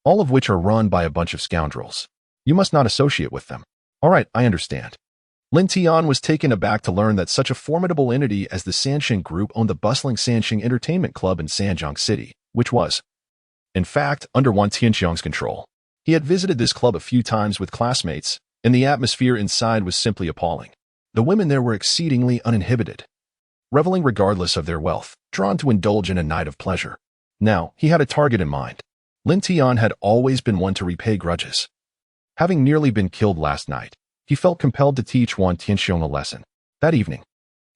all of which are run by a bunch of scoundrels. You must not associate with them. All right, I understand. Lin Tian was taken aback to learn that such a formidable entity as the Sanxing Group owned the bustling Sanxing Entertainment Club in Sanjiang City, which was, in fact, under Wan Tianxiang's control. He had visited this club a few times with classmates, and the atmosphere inside was simply appalling. The women there were exceedingly uninhibited, reveling regardless of their wealth, drawn to indulge in a night of pleasure. Now, he had a target in mind. Lin Tian had always been one to repay grudges. Having nearly been killed last night, he felt compelled to teach Wan Tianxiang a lesson. That evening,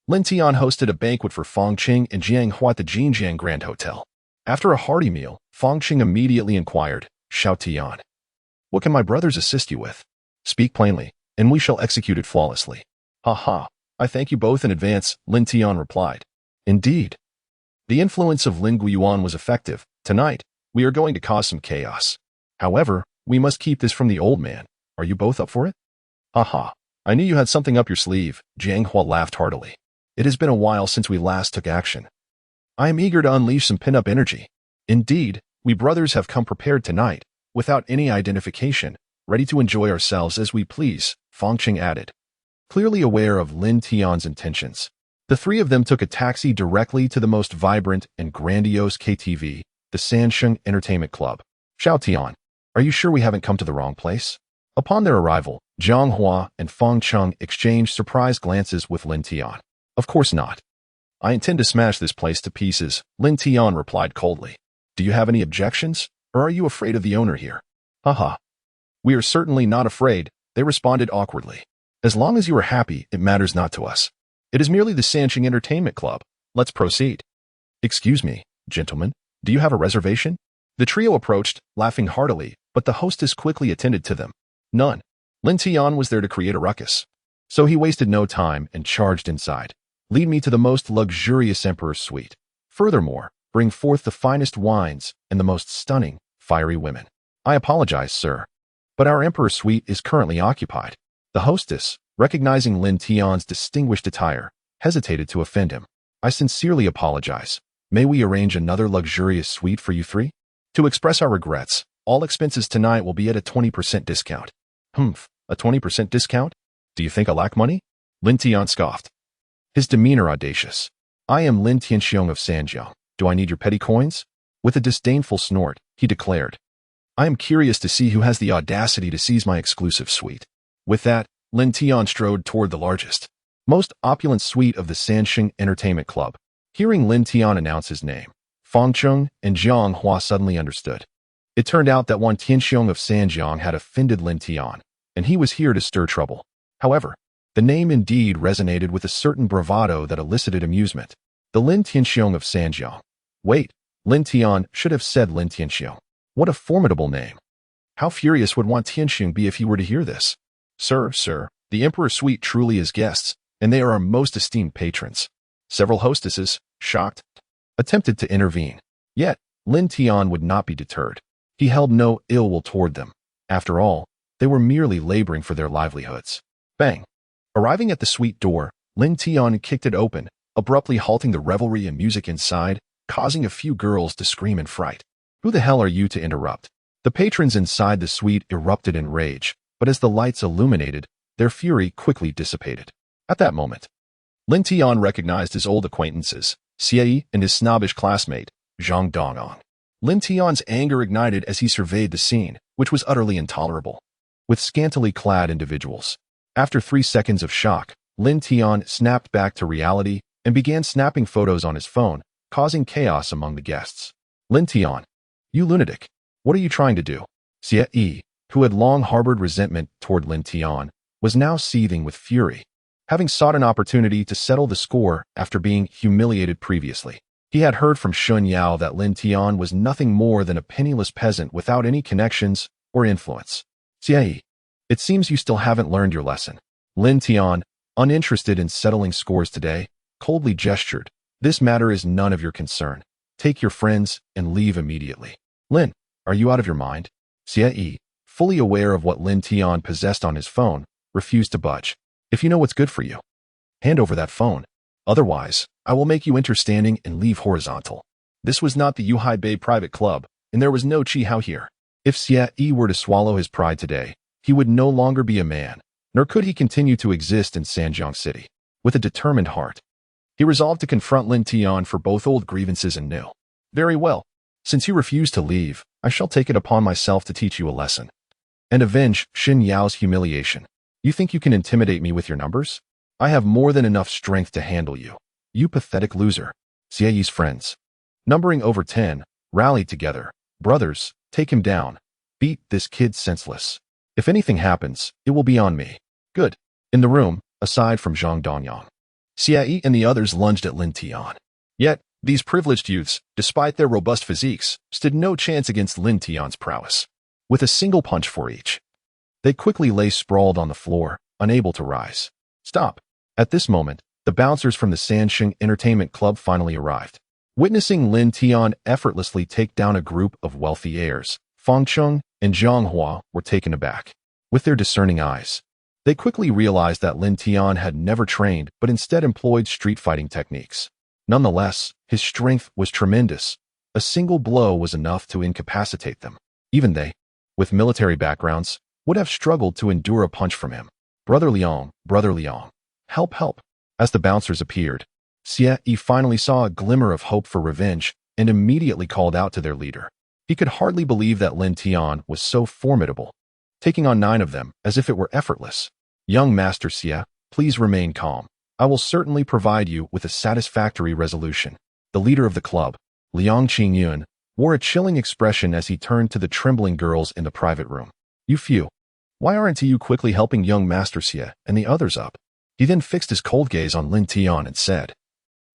Lin Tian hosted a banquet for Fang Qing and Jiang Hua at the Jinjiang Grand Hotel. After a hearty meal, Fang Qing immediately inquired, Xiao Tian, what can my brothers assist you with? Speak plainly, and we shall execute it flawlessly. Ha ha, I thank you both in advance, Lin Tian replied. Indeed. The influence of Lin Guiyuan was effective. Tonight, we are going to cause some chaos. However, we must keep this from the old man. Are you both up for it? Ha ha, I knew you had something up your sleeve, Jiang Hua laughed heartily. It has been a while since we last took action. I am eager to unleash some pin-up energy. Indeed, we brothers have come prepared tonight, without any identification, ready to enjoy ourselves as we please, Fang Qing added. Clearly aware of Lin Tian's intentions, the three of them took a taxi directly to the most vibrant and grandiose KTV, the Sanxing Entertainment Club. Xiao Tian, are you sure we haven't come to the wrong place? Upon their arrival, Jiang Hua and Fang Qing exchanged surprised glances with Lin Tian. Of course not. I intend to smash this place to pieces, Lin Tian replied coldly. Do you have any objections, or are you afraid of the owner here? Haha. We are certainly not afraid, they responded awkwardly. As long as you are happy, it matters not to us. It is merely the Sanxing Entertainment Club. Let's proceed. Excuse me, gentlemen, do you have a reservation? The trio approached, laughing heartily, but the hostess quickly attended to them. None. Lin Tian was there to create a ruckus. So he wasted no time and charged inside. Lead me to the most luxurious emperor's suite. Furthermore, bring forth the finest wines and the most stunning, fiery women. I apologize, sir, but our emperor's suite is currently occupied. The hostess, recognizing Lin Tian's distinguished attire, hesitated to offend him. I sincerely apologize. May we arrange another luxurious suite for you three? To express our regrets, all expenses tonight will be at a 20% discount. Humph, a 20% discount? Do you think I lack money? Lin Tian scoffed, his demeanor audacious. I am Lin Tianxiang of Sanjiang. Do I need your petty coins? With a disdainful snort, he declared, I am curious to see who has the audacity to seize my exclusive suite. With that, Lin Tian strode toward the largest, most opulent suite of the Sanxing Entertainment Club. Hearing Lin Tian announce his name, Fang Qing and Jiang Hua suddenly understood. It turned out that Wan Tianxiang of Sanjiang had offended Lin Tian, and he was here to stir trouble. However, the name indeed resonated with a certain bravado that elicited amusement. The Lin Tianxiang of Sanjiang. Wait, Lin Tian should have said Lin Tianxiang. What a formidable name. How furious would Wan Tianxiang be if he were to hear this? Sir, the Emperor's suite truly is guests, and they are our most esteemed patrons. Several hostesses, shocked, attempted to intervene. Yet, Lin Tian would not be deterred. He held no ill will toward them. After all, they were merely laboring for their livelihoods. Bang! Arriving at the suite door, Lin Tian kicked it open, abruptly halting the revelry and music inside, causing a few girls to scream in fright. Who the hell are you to interrupt? The patrons inside the suite erupted in rage, but as the lights illuminated, their fury quickly dissipated. At that moment, Lin Tian recognized his old acquaintances, Xie Yi and his snobbish classmate, Zhang Dongong. Lin Tian's anger ignited as he surveyed the scene, which was utterly intolerable. With scantily clad individuals. After 3 seconds of shock, Lin Tian snapped back to reality and began snapping photos on his phone, causing chaos among the guests. Lin Tian, you lunatic. What are you trying to do? Xie Yi, who had long harbored resentment toward Lin Tian, was now seething with fury. Having sought an opportunity to settle the score after being humiliated previously, he had heard from Shun Yao that Lin Tian was nothing more than a penniless peasant without any connections or influence. Xie Yi, it seems you still haven't learned your lesson. Lin Tian, uninterested in settling scores today, coldly gestured. This matter is none of your concern. Take your friends and leave immediately. Lin, are you out of your mind? Xie Yi, fully aware of what Lin Tian possessed on his phone, refused to budge. If you know what's good for you, hand over that phone. Otherwise, I will make you enter standing and leave horizontal. This was not the Yuhai Bay private club, and there was no Chi Hao here. If Xie Yi were to swallow his pride today, he would no longer be a man, nor could he continue to exist in Jinjiang City. With a determined heart, he resolved to confront Lin Tian for both old grievances and new. Very well. Since you refuse to leave, I shall take it upon myself to teach you a lesson and avenge Xin Yao's humiliation. You think you can intimidate me with your numbers? I have more than enough strength to handle you. You pathetic loser. Xie Yi's friends, numbering over 10, rallied together. Brothers, take him down. Beat this kid senseless. If anything happens, it will be on me. Good. In the room, aside from Zhang Dongyang, Xie Yi and the others lunged at Lin Tian. Yet, these privileged youths, despite their robust physiques, stood no chance against Lin Tian's prowess. With a single punch for each, they quickly lay sprawled on the floor, unable to rise. Stop. At this moment, the bouncers from the Sansheng Entertainment Club finally arrived. Witnessing Lin Tian effortlessly take down a group of wealthy heirs, Fang Cheng and Zhang Hua were taken aback. With their discerning eyes, they quickly realized that Lin Tian had never trained but instead employed street fighting techniques. Nonetheless, his strength was tremendous. A single blow was enough to incapacitate them. Even they, with military backgrounds, would have struggled to endure a punch from him. Brother Liang, help, help. As the bouncers appeared, Xie Yi finally saw a glimmer of hope for revenge and immediately called out to their leader. He could hardly believe that Lin Tian was so formidable, taking on 9 of them as if it were effortless. Young Master Xie, please remain calm. I will certainly provide you with a satisfactory resolution. The leader of the club, Liang Qingyun, wore a chilling expression as he turned to the trembling girls in the private room. You few, why aren't you quickly helping young Master Xie and the others up? He then fixed his cold gaze on Lin Tian and said,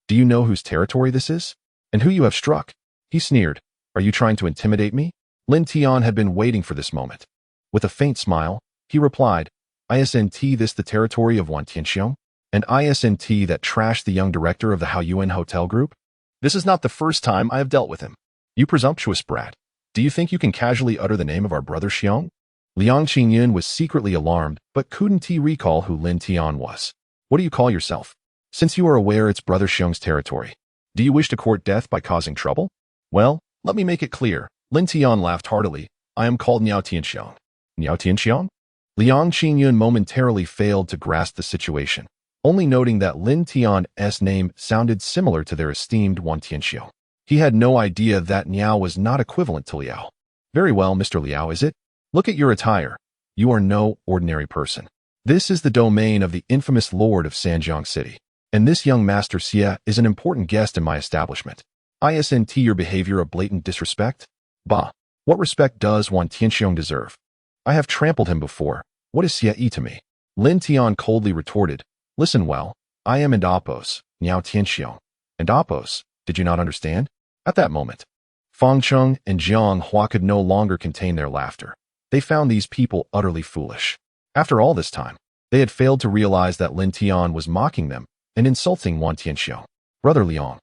Do you know whose territory this is? And who you have struck? He sneered. Are you trying to intimidate me? Lin Tian had been waiting for this moment. With a faint smile, he replied, Isn't this the territory of Wan Tianxiong? And isn't that trashed the young director of the Hao Yuan Hotel group? This is not the first time I have dealt with him. You presumptuous brat. Do you think you can casually utter the name of our brother Xiong? Liang Qingyun was secretly alarmed, but couldn't he recall who Lin Tian was? What do you call yourself? Since you are aware it's brother Xiong's territory, do you wish to court death by causing trouble? Well, let me make it clear. Lin Tian laughed heartily. I am called Niao Tianxiong. Niao Tianxiong? Liang Qingyun momentarily failed to grasp the situation, only noting that Lin Tian's name sounded similar to their esteemed Wan Tianxiong. He had no idea that Niao was not equivalent to Liao. Very well, Mr. Liao, is it? Look at your attire. You are no ordinary person. This is the domain of the infamous lord of Sanjiang City, and this young Master Xie is an important guest in my establishment. Isn't your behavior a blatant disrespect? Bah, what respect does Wan Tianxiong deserve? I have trampled him before. What is Xie Yi to me? Lin Tian coldly retorted, Listen well, I am Endopos, Niao Tianxiong. Endopos, did you not understand? At that moment, Fang Cheng and Zhang Hua could no longer contain their laughter. They found these people utterly foolish. After all this time, they had failed to realize that Lin Tian was mocking them and insulting Wan Tianxiong. Brother Liang.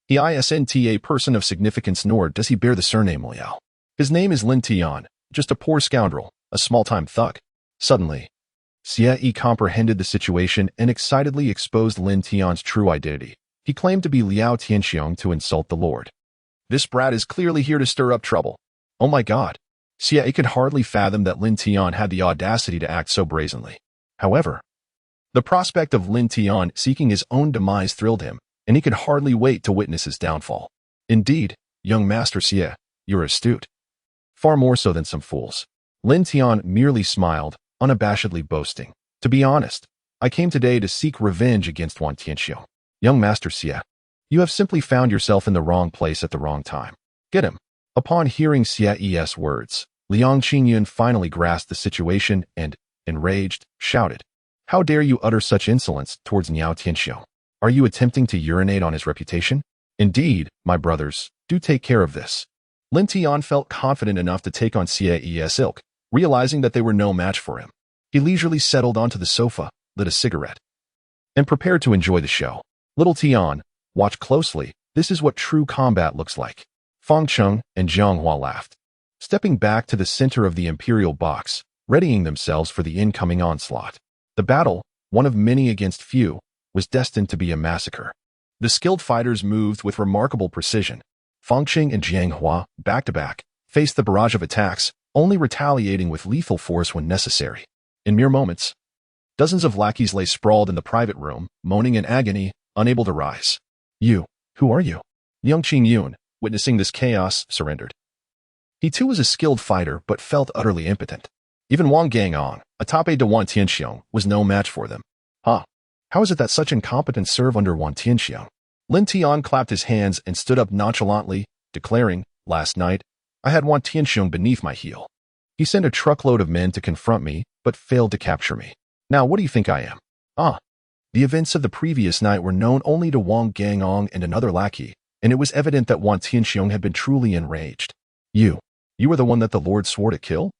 He isn't a person of significance, nor does he bear the surname Liao. His name is Lin Tian, just a poor scoundrel, a small-time thug. Suddenly, Xie Yi comprehended the situation and excitedly exposed Lin Tian's true identity. He claimed to be Liao Tianxiong to insult the Lord. This brat is clearly here to stir up trouble. Oh my God. Xie Yi could hardly fathom that Lin Tian had the audacity to act so brazenly. However, the prospect of Lin Tian seeking his own demise thrilled him, and he could hardly wait to witness his downfall. Indeed, young Master Xie, you're astute. Far more so than some fools. Lin Tian merely smiled, unabashedly boasting. To be honest, I came today to seek revenge against Wan Tianxiong. Young Master Xie, you have simply found yourself in the wrong place at the wrong time. Get him. Upon hearing Xie Yi's words, Liang Qingyun finally grasped the situation and, enraged, shouted, How dare you utter such insolence towards Niao Tianxiong? Are you attempting to urinate on his reputation? Indeed, my brothers, do take care of this. Lin Tian felt confident enough to take on Xie Yi's ilk, realizing that they were no match for him. He leisurely settled onto the sofa, lit a cigarette, and prepared to enjoy the show. Little Tian, watch closely. This is what true combat looks like. Fang Cheng and Zhang Hua laughed, stepping back to the center of the imperial box, readying themselves for the incoming onslaught. The battle, one of many against few, was destined to be a massacre. The skilled fighters moved with remarkable precision. Fang Cheng and Zhang Hua, back to back, faced the barrage of attacks, only retaliating with lethal force when necessary. In mere moments, dozens of lackeys lay sprawled in the private room, moaning in agony, unable to rise. "You, who are you?" Young Yun, witnessing this chaos, surrendered. He too was a skilled fighter, but felt utterly impotent. Even Wang Gangong, a top aide to Wan Tianxiong, was no match for them. Huh? How is it that such incompetence serve under Wan Tianxiong? Lin Tian clapped his hands and stood up nonchalantly, declaring, "Last night, I had Wan Tianxiong beneath my heel. He sent a truckload of men to confront me, but failed to capture me. Now what do you think I am?" The events of the previous night were known only to Wang Gangong and another lackey, and it was evident that Wan Tianxiong had been truly enraged. You were the one that the Lord swore to kill?"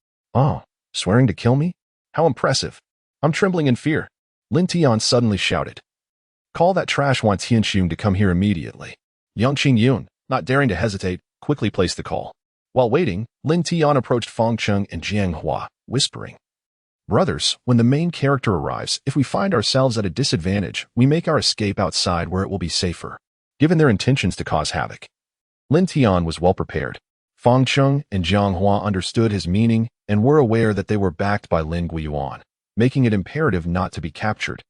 Swearing to kill me? How impressive. I'm trembling in fear." Lin Tian suddenly shouted. "Call that trash Wan Tianxiong to come here immediately." Yang Yun, not daring to hesitate, quickly placed the call. While waiting, Lin Tian approached Feng Cheng and Jiang Hua, whispering, "Brothers, when the main character arrives, if we find ourselves at a disadvantage, we make our escape outside where it will be safer." Given their intentions to cause havoc, Lin Tian was well prepared. Feng Cheng and Jiang Hua understood his meaning and were aware that they were backed by Lin Yuan, making it imperative not to be captured.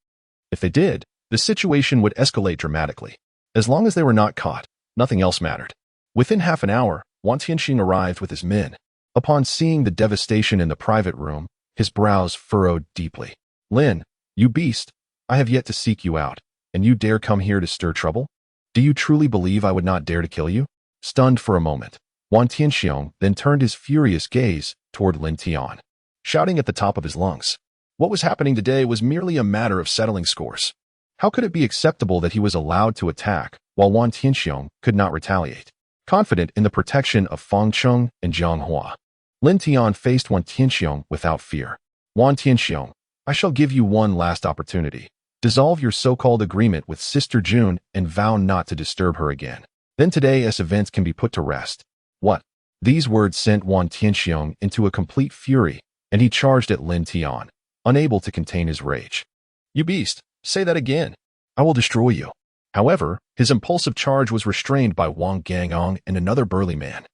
If they did, the situation would escalate dramatically. As long as they were not caught, nothing else mattered. Within half an hour, Wan Tianxing arrived with his men. Upon seeing the devastation in the private room, his brows furrowed deeply. "Lin, you beast, I have yet to seek you out, and you dare come here to stir trouble? Do you truly believe I would not dare to kill you?" Stunned for a moment, Wan Tianxiong then turned his furious gaze toward Lin Tian, shouting at the top of his lungs. What was happening today was merely a matter of settling scores. How could it be acceptable that he was allowed to attack while Wan Tianxiong could not retaliate? Confident in the protection of Feng Cheng and Jiang Hua, Lin Tian faced Wan Tianxiong without fear. "Wan Tianxiong, I shall give you one last opportunity. Dissolve your so-called agreement with Sister June and vow not to disturb her again. Then today as events can be put to rest." What? These words sent Wan Tianxiong into a complete fury, and he charged at Lin Tian, unable to contain his rage. "You beast, say that again. I will destroy you." However, his impulsive charge was restrained by Wang Gangong and another burly man.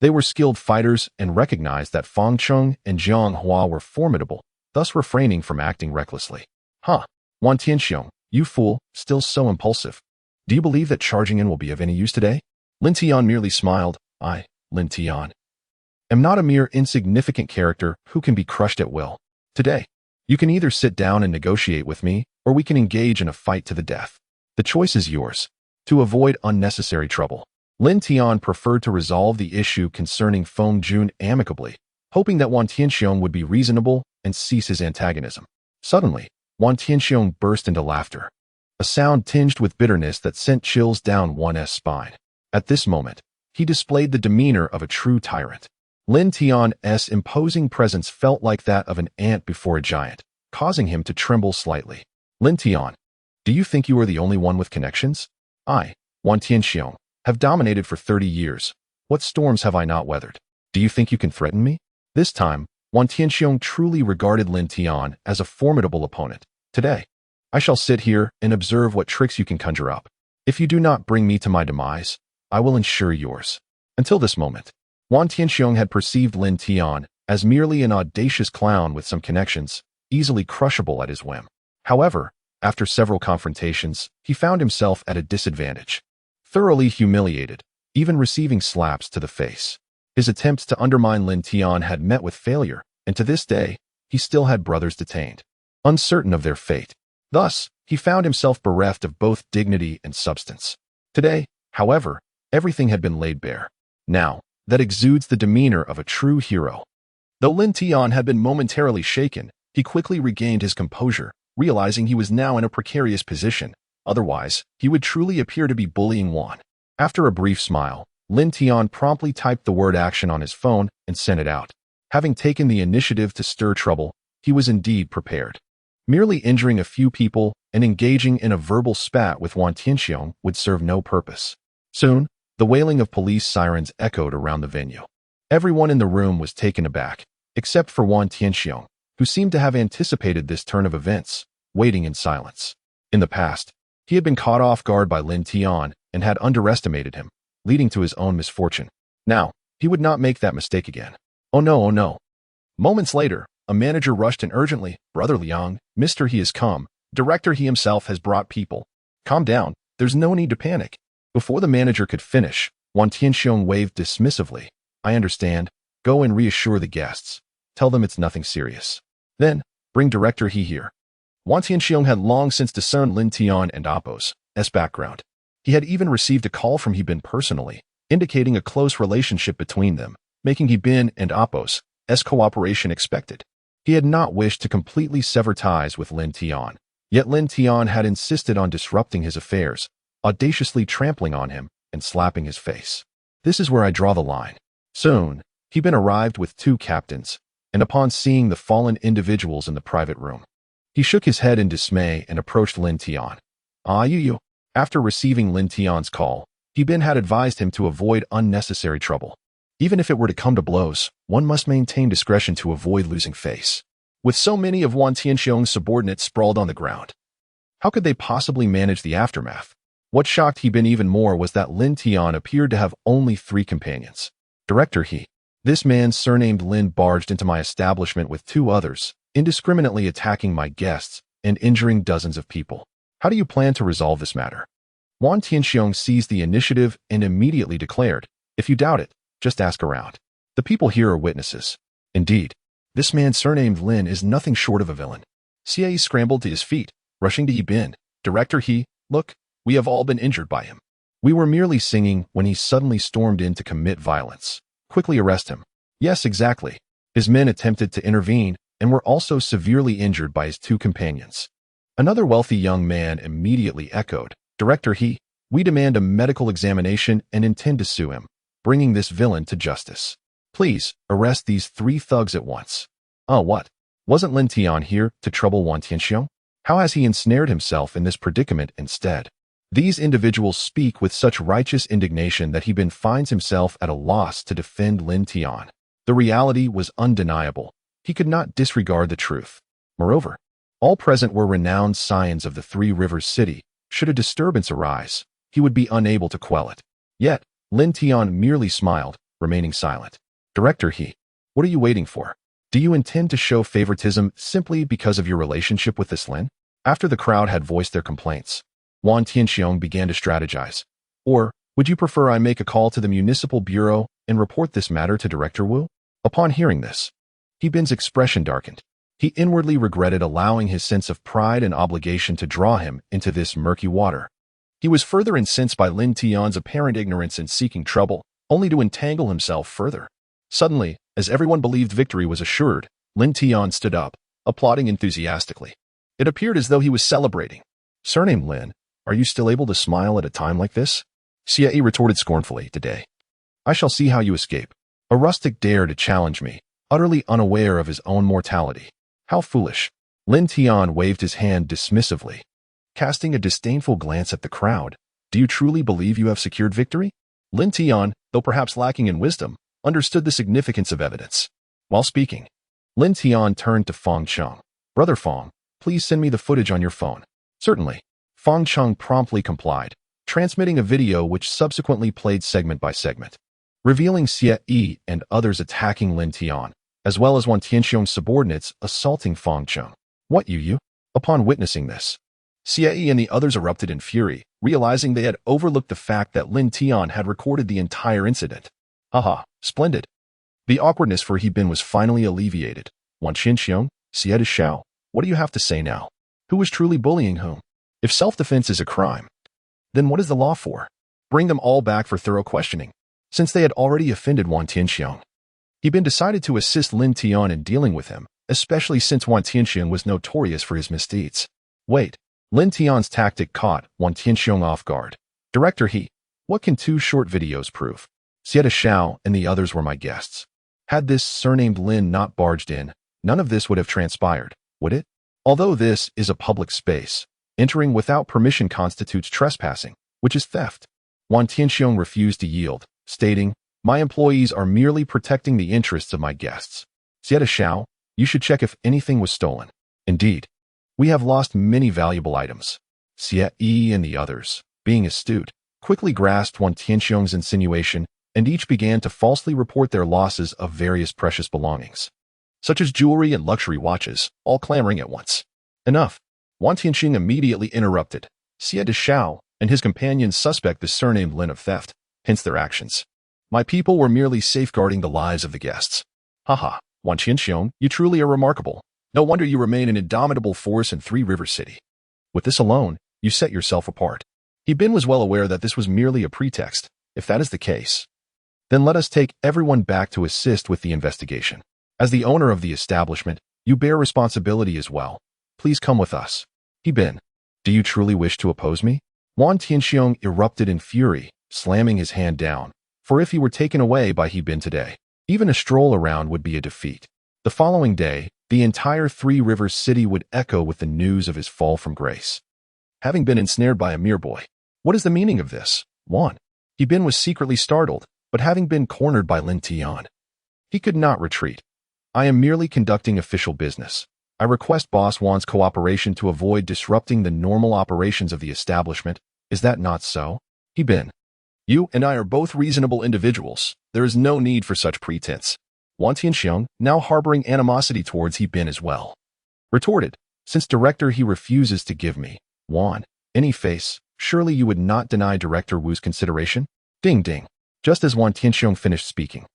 They were skilled fighters and recognized that Feng Cheng and Jiang Hua were formidable, thus refraining from acting recklessly. Wan Tianxiong, you fool, still so impulsive. Do you believe that charging in will be of any use today?" Lin Tian merely smiled. "I, Lin Tian, am not a mere insignificant character who can be crushed at will. Today, you can either sit down and negotiate with me, or we can engage in a fight to the death. The choice is yours." To avoid unnecessary trouble, Lin Tian preferred to resolve the issue concerning Feng Jun amicably, hoping that Wan Tianxiong would be reasonable and cease his antagonism. Suddenly, Wan Tianxiong burst into laughter, a sound tinged with bitterness that sent chills down one's spine. At this moment, he displayed the demeanor of a true tyrant. Lin Tian's imposing presence felt like that of an ant before a giant, causing him to tremble slightly. "Lin Tian, do you think you are the only one with connections? I, Wan Tianxiong, have dominated for 30 years. What storms have I not weathered? Do you think you can threaten me?" This time, Wan Tianxiong truly regarded Lin Tian as a formidable opponent. "Today, I shall sit here and observe what tricks you can conjure up. If you do not bring me to my demise, I will ensure yours." Until this moment, Wan Tianxiong had perceived Lin Tian as merely an audacious clown with some connections, easily crushable at his whim. However, after several confrontations, he found himself at a disadvantage. Thoroughly humiliated, even receiving slaps to the face. His attempts to undermine Lin Tian had met with failure, and to this day, he still had brothers detained, uncertain of their fate. Thus, he found himself bereft of both dignity and substance. Today, however, everything had been laid bare. Now, that exudes the demeanor of a true hero. Though Lin Tian had been momentarily shaken, he quickly regained his composure, realizing he was now in a precarious position. Otherwise, he would truly appear to be bullying Wan. After a brief smile, Lin Tian promptly typed the word action on his phone and sent it out. Having taken the initiative to stir trouble, he was indeed prepared. Merely injuring a few people and engaging in a verbal spat with Wan Tianxiong would serve no purpose. Soon, the wailing of police sirens echoed around the venue. Everyone in the room was taken aback, except for Wan Tianxiong, who seemed to have anticipated this turn of events, waiting in silence. In the past, he had been caught off guard by Lin Tian and had underestimated him, leading to his own misfortune. Now, he would not make that mistake again. Oh no, Moments later, a manager rushed in urgently. Brother Liang, Mr. He has come. Director He himself has brought people. Calm down. There's no need to panic. Before the manager could finish, Wan Tianxiong waved dismissively. I understand. Go and reassure the guests. Tell them it's nothing serious. Then, bring Director He here. Wan Tianxiong had long since discerned Lin Tian and Appo's background. He had even received a call from He Bin personally, indicating a close relationship between them, making He Bin and Appo's cooperation expected. He had not wished to completely sever ties with Lin Tian, yet Lin Tian had insisted on disrupting his affairs, audaciously trampling on him and slapping his face. This is where I draw the line. Soon, He Bin arrived with 2 captains, and upon seeing the fallen individuals in the private room, he shook his head in dismay and approached Lin Tian. You. After receiving Lin Tian's call, He Bin had advised him to avoid unnecessary trouble. Even if it were to come to blows, one must maintain discretion to avoid losing face. With so many of Wan Tianxiong's subordinates sprawled on the ground, how could they possibly manage the aftermath? What shocked He Bin even more was that Lin Tian appeared to have only 3 companions. Director He. This man surnamed Lin barged into my establishment with 2 others, indiscriminately attacking my guests and injuring dozens of people. How do you plan to resolve this matter? Wan Tianxiong seized the initiative and immediately declared, if you doubt it, just ask around. The people here are witnesses. Indeed, this man surnamed Lin is nothing short of a villain. Xie scrambled to his feet, rushing to He Bin. Director He, look, we have all been injured by him. We were merely singing when he suddenly stormed in to commit violence. Quickly arrest him. Yes, exactly. His men attempted to intervene and were also severely injured by his 2 companions. Another wealthy young man immediately echoed, Director He, we demand a medical examination and intend to sue him, bringing this villain to justice. Please, arrest these 3 thugs at once. What? Wasn't Lin Tian here to trouble Wan Tianxiong? How has he ensnared himself in this predicament instead? These individuals speak with such righteous indignation that He Bin finds himself at a loss to defend Lin Tian. The reality was undeniable. He could not disregard the truth. Moreover, all present were renowned scions of the 3 Rivers City. Should a disturbance arise, he would be unable to quell it. Yet, Lin Tian merely smiled, remaining silent. Director He, what are you waiting for? Do you intend to show favoritism simply because of your relationship with this Lin? After the crowd had voiced their complaints, Wan Tianxiong began to strategize. Or, would you prefer I make a call to the municipal bureau and report this matter to Director Wu? Upon hearing this, He Bin's expression darkened. He inwardly regretted allowing his sense of pride and obligation to draw him into this murky water. He was further incensed by Lin Tian's apparent ignorance in seeking trouble, only to entangle himself further. Suddenly, as everyone believed victory was assured, Lin Tian stood up, applauding enthusiastically. It appeared as though he was celebrating. Surname Lin, are you still able to smile at a time like this? Xie retorted scornfully, today. I shall see how you escape. A rustic dare to challenge me, utterly unaware of his own mortality. How foolish. Lin Tian waved his hand dismissively, casting a disdainful glance at the crowd. Do you truly believe you have secured victory? Lin Tian, though perhaps lacking in wisdom, understood the significance of evidence. While speaking, Lin Tian turned to Fong Cheng. Brother Fong, please send me the footage on your phone. Certainly. Fong Cheng promptly complied, transmitting a video which subsequently played segment by segment, revealing Xie and others attacking Lin Tian, as well as Wan Tianxiong's subordinates assaulting Fong Cheng. What you? Upon witnessing this, Xie and the others erupted in fury, realizing they had overlooked the fact that Lin Tian had recorded the entire incident. Haha, splendid. The awkwardness for He Bin was finally alleviated. Wan Tianxiong, Xie to Xiao, what do you have to say now? Who was truly bullying whom? If self-defense is a crime, then what is the law for? Bring them all back for thorough questioning. Since they had already offended Wan Tianxiong, He Bin decided to assist Lin Tian in dealing with him, especially since Wan Tianxiong was notorious for his misdeeds. Wait, Lin Tian's tactic caught Wan Tianxiong off guard. Director He, what can 2 short videos prove? Xie Xiao and the others were my guests. Had this surnamed Lin not barged in, none of this would have transpired, would it? Although this is a public space, entering without permission constitutes trespassing, which is theft. Wan Tianxiong refused to yield, stating, my employees are merely protecting the interests of my guests. Xie Xiao, you should check if anything was stolen. Indeed, we have lost many valuable items. Xie and the others, being astute, quickly grasped Wan Tianxiong's insinuation, and each began to falsely report their losses of various precious belongings. such as jewelry and luxury watches, all clamoring at once. Enough. Wan Tianxing immediately interrupted. Xie de Xiao and his companions suspect the surname Lin of theft, hence their actions. My people were merely safeguarding the lives of the guests. Haha, Wan Tianxiong, you truly are remarkable. No wonder you remain an indomitable force in Three River City. With this alone, you set yourself apart. He Bin was well aware that this was merely a pretext. If that is the case, then let us take everyone back to assist with the investigation. As the owner of the establishment, you bear responsibility as well. Please come with us. He Bin, do you truly wish to oppose me? Wan Tianxiong erupted in fury, slamming his hand down. For if he were taken away by He Bin today, even a stroll around would be a defeat. The following day, the entire Three Rivers City would echo with the news of his fall from grace. Having been ensnared by a mere boy. What is the meaning of this? Wan. He Bin was secretly startled, but having been cornered by Lin Tian, he could not retreat. I am merely conducting official business. I request Boss Wan's cooperation to avoid disrupting the normal operations of the establishment. Is that not so? He Bin. You and I are both reasonable individuals. There is no need for such pretense. Wan Tianxiong, now harboring animosity towards He Bin as well, retorted, since Director He refuses to give me, Wan, any face, surely you would not deny Director Wu's consideration? Ding ding. Just as Wan Tianxiong finished speaking,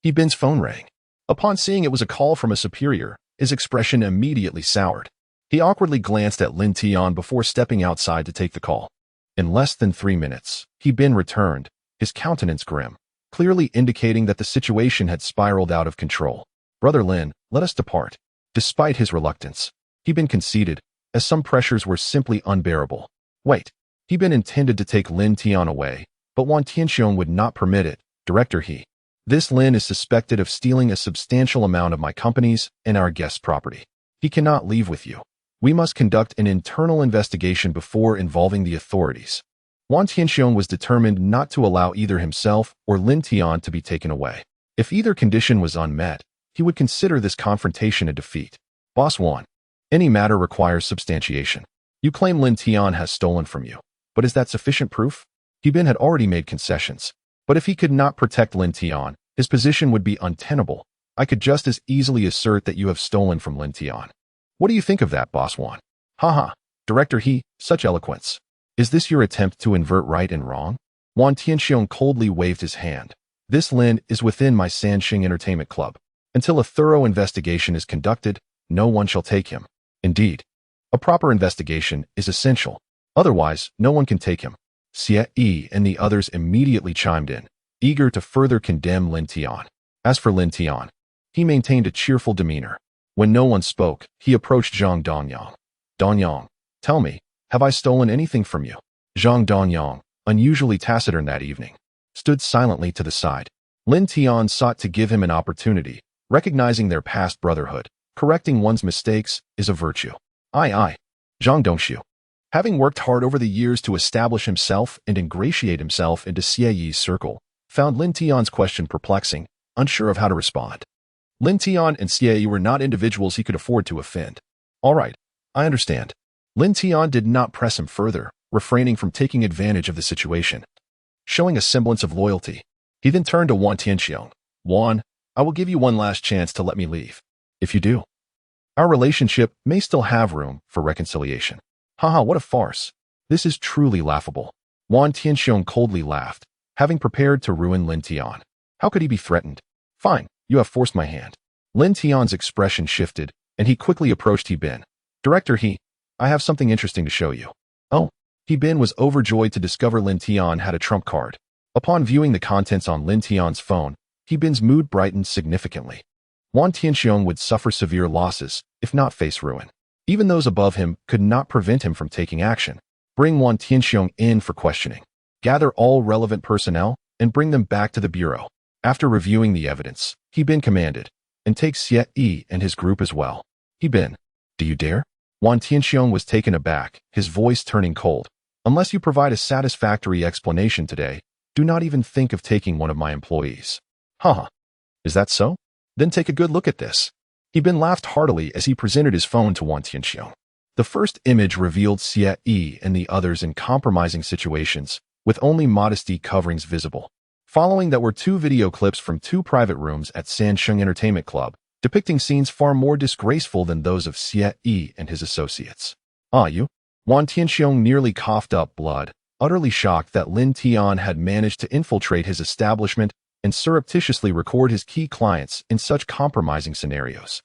He Bin's phone rang. Upon seeing it was a call from a superior, his expression immediately soured. He awkwardly glanced at Lin Tian before stepping outside to take the call. In less than 3 minutes, He Bin returned, his countenance grim, clearly indicating that the situation had spiraled out of control. Brother Lin, let us depart. Despite his reluctance, He Bin conceded, as some pressures were simply unbearable. Wait. He Bin intended to take Lin Tian away, but Wan Tianxiong would not permit it. Director He. This Lin is suspected of stealing a substantial amount of my company's and our guest's property. He cannot leave with you. We must conduct an internal investigation before involving the authorities. Wan Tianxiong was determined not to allow either himself or Lin Tian to be taken away. If either condition was unmet, he would consider this confrontation a defeat. Boss Wan, any matter requires substantiation. You claim Lin Tian has stolen from you, but is that sufficient proof? He Bin had already made concessions, but if he could not protect Lin Tian, his position would be untenable. I could just as easily assert that you have stolen from Lin Tian. What do you think of that, Boss Wan? Haha, Director He, such eloquence. Is this your attempt to invert right and wrong? Wan Tianxiong coldly waved his hand. This Lin is within my Sanxing Entertainment Club. Until a thorough investigation is conducted, no one shall take him. Indeed, a proper investigation is essential. Otherwise, no one can take him. Xie Yi and the others immediately chimed in, eager to further condemn Lin Tian. As for Lin Tian, he maintained a cheerful demeanor. When no one spoke, he approached Zhang Dongyang. Dongyang, tell me, have I stolen anything from you? Zhang Dongyang, unusually taciturn that evening, stood silently to the side. Lin Tian sought to give him an opportunity, recognizing their past brotherhood. Correcting one's mistakes is a virtue. Aye. Zhang Dongshu, having worked hard over the years to establish himself and ingratiate himself into Xie Yi's circle, found Lin Tian's question perplexing, unsure of how to respond. Lin Tian and Xie Yi were not individuals he could afford to offend. All right, I understand. Lin Tian did not press him further, refraining from taking advantage of the situation. Showing a semblance of loyalty, he then turned to Wan Tianxiong. Wan, I will give you one last chance to let me leave. If you do, our relationship may still have room for reconciliation. Haha, what a farce. This is truly laughable. Wan Tianxiong coldly laughed, having prepared to ruin Lin Tian. How could he be threatened? Fine, you have forced my hand. Lin Tian's expression shifted, and he quickly approached He Bin. Director He, I have something interesting to show you. Oh, He Bin was overjoyed to discover Lin Tian had a trump card. Upon viewing the contents on Lin Tian's phone, He Bin's mood brightened significantly. Wan Tianxiong would suffer severe losses, if not face ruin. Even those above him could not prevent him from taking action. Bring Wan Tianxiong in for questioning. Gather all relevant personnel and bring them back to the bureau. After reviewing the evidence, He Bin commanded, and take Xie Yi and his group as well. He Bin, do you dare? Wan Tianxiong was taken aback, his voice turning cold. Unless you provide a satisfactory explanation today, do not even think of taking one of my employees. Haha. Is that so? Then take a good look at this. He Bin laughed heartily as he presented his phone to Wan Tianxiong. The first image revealed Xie Yi and the others in compromising situations, with only modesty coverings visible. Following that were 2 video clips from 2 private rooms at Sanxing Entertainment Club, depicting scenes far more disgraceful than those of Xie Yi and his associates. Ah, you? Wan Tianxiong nearly coughed up blood, utterly shocked that Lin Tian had managed to infiltrate his establishment and surreptitiously record his key clients in such compromising scenarios.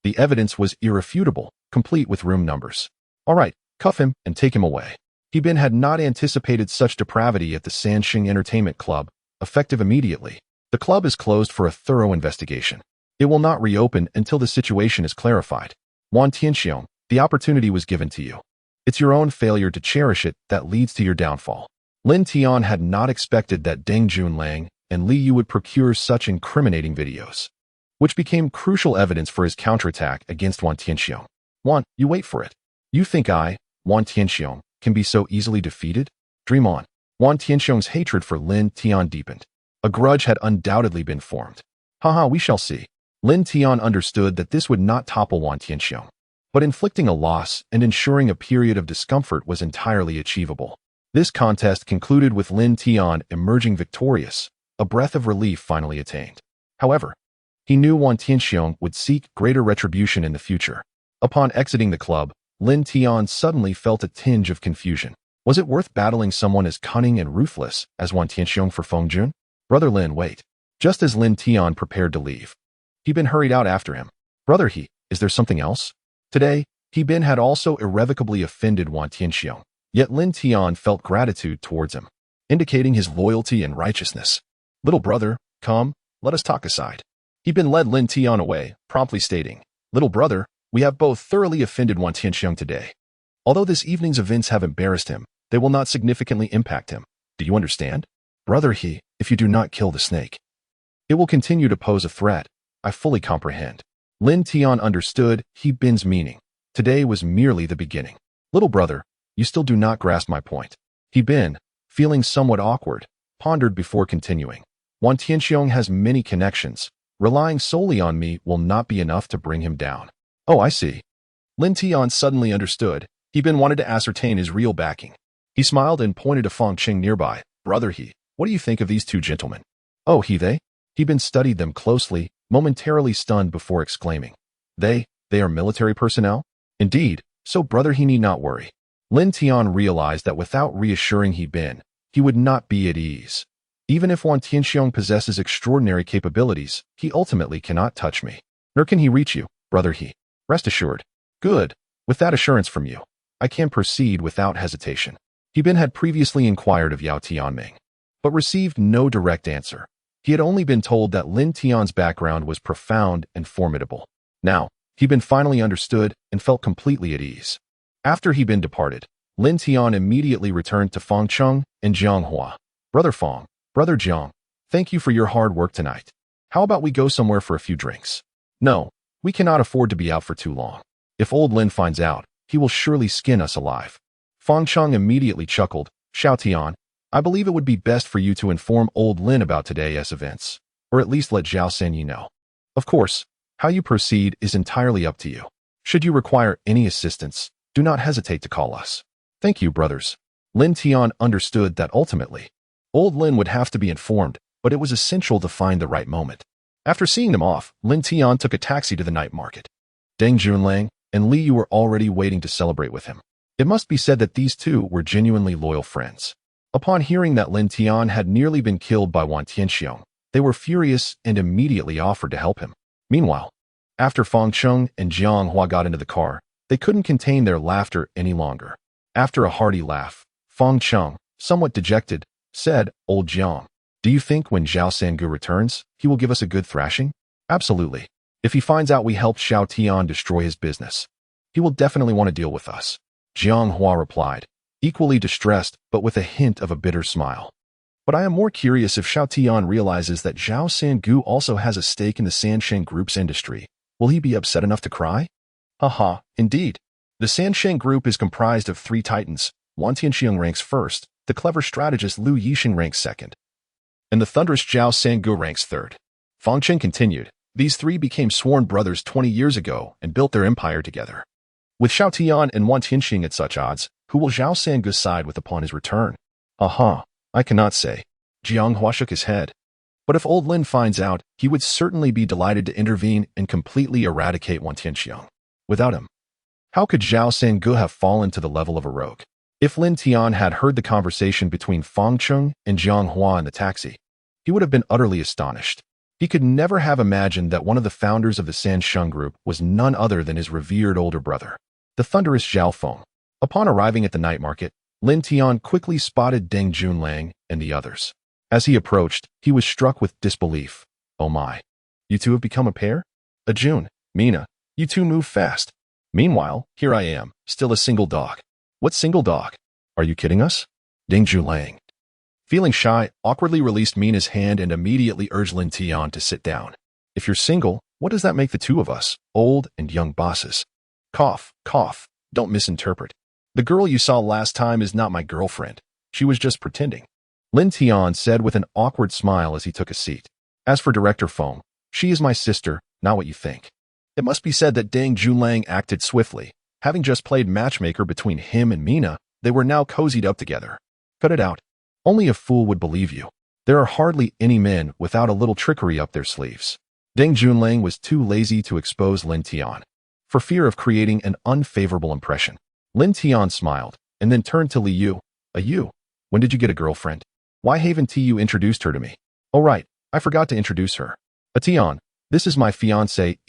The evidence was irrefutable, complete with room numbers. All right, cuff him and take him away. He Bin had not anticipated such depravity at the Sanxing Entertainment Club, effective immediately. The club is closed for a thorough investigation. It will not reopen until the situation is clarified. Wan Tianxiong, the opportunity was given to you. It's your own failure to cherish it that leads to your downfall. Lin Tian had not expected that Deng Junlang and Li Yi would procure such incriminating videos, which became crucial evidence for his counterattack against Wan Tianxiong. Wan, you wait for it. You think I, Wan Tianxiong, can be so easily defeated? Dream on. Wan Tianxiong's hatred for Lin Tian deepened. A grudge had undoubtedly been formed. Haha, we shall see. Lin Tian understood that this would not topple Wan Tianxiong, but inflicting a loss and ensuring a period of discomfort was entirely achievable. This contest concluded with Lin Tian emerging victorious, a breath of relief finally attained. However, he knew Wan Tianxiong would seek greater retribution in the future. Upon exiting the club, Lin Tian suddenly felt a tinge of confusion. Was it worth battling someone as cunning and ruthless as Wan Tianxiong for Fengjun? Brother Lin, wait. Just as Lin Tian prepared to leave, He Bin hurried out after him. Brother He, is there something else? Today, He Bin had also irrevocably offended Wan Tianxiong, yet Lin Tian felt gratitude towards him, indicating his loyalty and righteousness. Little brother, come, let us talk aside. He Bin led Lin Tian away, promptly stating, Little brother, we have both thoroughly offended Wan Tianxiong today. Although this evening's events have embarrassed him, they will not significantly impact him. Do you understand? Brother He, if you do not kill the snake, it will continue to pose a threat. I fully comprehend. Lin Tian understood He Bin's meaning. Today was merely the beginning. Little brother, you still do not grasp my point. He Bin, feeling somewhat awkward, pondered before continuing. Wan Tianxiong has many connections. Relying solely on me will not be enough to bring him down. Oh, I see. Lin Tian suddenly understood. He Bin wanted to ascertain his real backing. He smiled and pointed to Feng Qing nearby. Brother He, what do you think of these two gentlemen? Oh, they? He Bin studied them closely, momentarily stunned before exclaiming. They are military personnel? Indeed, so brother He need not worry. Lin Tian realized that without reassuring He Bin, he would not be at ease. Even if Wan Tianxiong possesses extraordinary capabilities, he ultimately cannot touch me. Nor can he reach you, brother He. Rest assured. Good. With that assurance from you, I can proceed without hesitation. He Bin had previously inquired of Yao Tianming, but received no direct answer. He had only been told that Lin Tian's background was profound and formidable. Now, He Bin finally understood and felt completely at ease. After He Bin departed, Lin Tian immediately returned to Feng Cheng and Jiang Hua. Brother Feng, Brother Jiang, thank you for your hard work tonight. How about we go somewhere for a few drinks? No, we cannot afford to be out for too long. If old Lin finds out, he will surely skin us alive. Feng Cheng immediately chuckled. Xiao Tian, I believe it would be best for you to inform old Lin about today's events, or at least let Zhao Sanyi know. Of course, how you proceed is entirely up to you. Should you require any assistance, do not hesitate to call us. Thank you, brothers. Lin Tian understood that ultimately, old Lin would have to be informed, but it was essential to find the right moment. After seeing them off, Lin Tian took a taxi to the night market. Deng Junlang and Li Yi were already waiting to celebrate with him. It must be said that these two were genuinely loyal friends. Upon hearing that Lin Tian had nearly been killed by Wan Tianxiong, they were furious and immediately offered to help him. Meanwhile, after Feng Cheng and Jiang Hua got into the car, they couldn't contain their laughter any longer. After a hearty laugh, Feng Cheng, somewhat dejected, said, Old Jiang, do you think when Zhao Sangu returns, he will give us a good thrashing? Absolutely. If he finds out we helped Xiao Tian destroy his business, he will definitely want to deal with us. Jiang Hua replied, equally distressed but with a hint of a bitter smile. But I am more curious if Xiao Tian realizes that Zhao Sangu also has a stake in the Sansheng Group's industry. Will he be upset enough to cry? Haha, indeed. The Sansheng Group is comprised of 3 titans. Wan Tianxiong ranks first, the clever strategist Lu Yixing ranks second, and the thunderous Zhao Sangu ranks third. Feng Chen continued, these 3 became sworn brothers 20 years ago and built their empire together. With Xiao Tian and Wan Tianxing at such odds, who will Zhao Sangu side with upon his return? Aha, I cannot say. Jiang Hua shook his head. But if old Lin finds out, he would certainly be delighted to intervene and completely eradicate Wan Tianxiang. Without him, how could Zhao Sange have fallen to the level of a rogue? If Lin Tian had heard the conversation between Fang Cheng and Jiang Hua in the taxi, he would have been utterly astonished. He could never have imagined that one of the founders of the Sansheng Group was none other than his revered older brother, the thunderous Zhao Feng. Upon arriving at the night market, Lin Tian quickly spotted Deng Junlang and the others. As he approached, he was struck with disbelief. Oh my. You two have become a pair? Jun, Mina, you two move fast. Meanwhile, here I am, still a single dog. What single dog? Are you kidding us? Deng Junlang, feeling shy, awkwardly released Mina's hand and immediately urged Lin Tian to sit down. If you're single, what does that make the two of us, old and young bosses? Cough, cough, don't misinterpret. The girl you saw last time is not my girlfriend. She was just pretending. Lin Tian said with an awkward smile as he took a seat. As for Director Feng, she is my sister, not what you think. It must be said that Deng Junlang acted swiftly. Having just played matchmaker between him and Mina, they were now cozied up together. Cut it out. Only a fool would believe you. There are hardly any men without a little trickery up their sleeves. Deng Junlang was too lazy to expose Lin Tian, for fear of creating an unfavorable impression. Lin Tian smiled, and then turned to Li Yu. You? When did you get a girlfriend? Why haven't you introduced her to me? Oh right, I forgot to introduce her. Tian, this is my fiancée,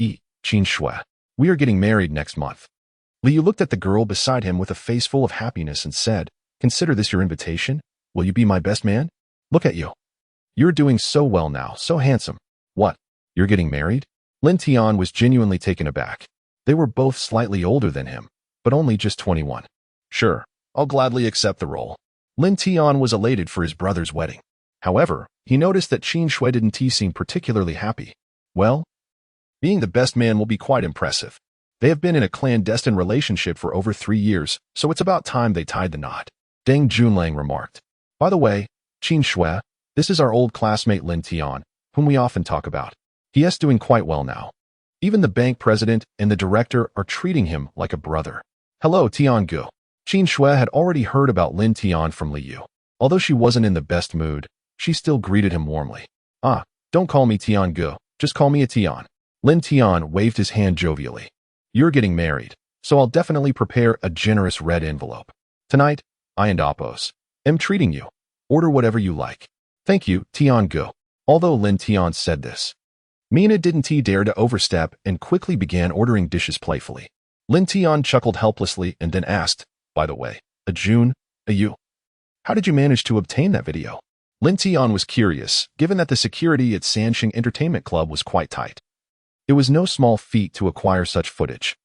Qin Shui. We are getting married next month. Li Yu looked at the girl beside him with a face full of happiness and said, consider this your invitation? Will you be my best man? Look at you. You're doing so well now, so handsome. What? You're getting married? Lin Tian was genuinely taken aback. They were both slightly older than him, but only just 21. Sure, I'll gladly accept the role. Lin Tian was elated for his brother's wedding. However, he noticed that Qin Shui didn't seem particularly happy. Well, being the best man will be quite impressive. They have been in a clandestine relationship for over 3 years, so it's about time they tied the knot. Deng Junlang remarked. By the way, Qin Shui, this is our old classmate Lin Tian, whom we often talk about. He is doing quite well now. Even the bank president and the director are treating him like a brother. Hello, Tian Gu. Qin Shui had already heard about Lin Tian from Li Yu. Although she wasn't in the best mood, she still greeted him warmly. Don't call me Tian Gu, just call me a Tian. Lin Tian waved his hand jovially. You're getting married, so I'll definitely prepare a generous red envelope. Tonight, I and Oppos am treating you. Order whatever you like. Thank you, Tian Gu. Although Lin Tian said this, Mina didn't dare to overstep and quickly began ordering dishes playfully. Lin Tian chuckled helplessly and then asked, by the way, Jun, you? How did you manage to obtain that video? Lin Tian was curious, given that the security at Sansheng Entertainment Club was quite tight. It was no small feat to acquire such footage.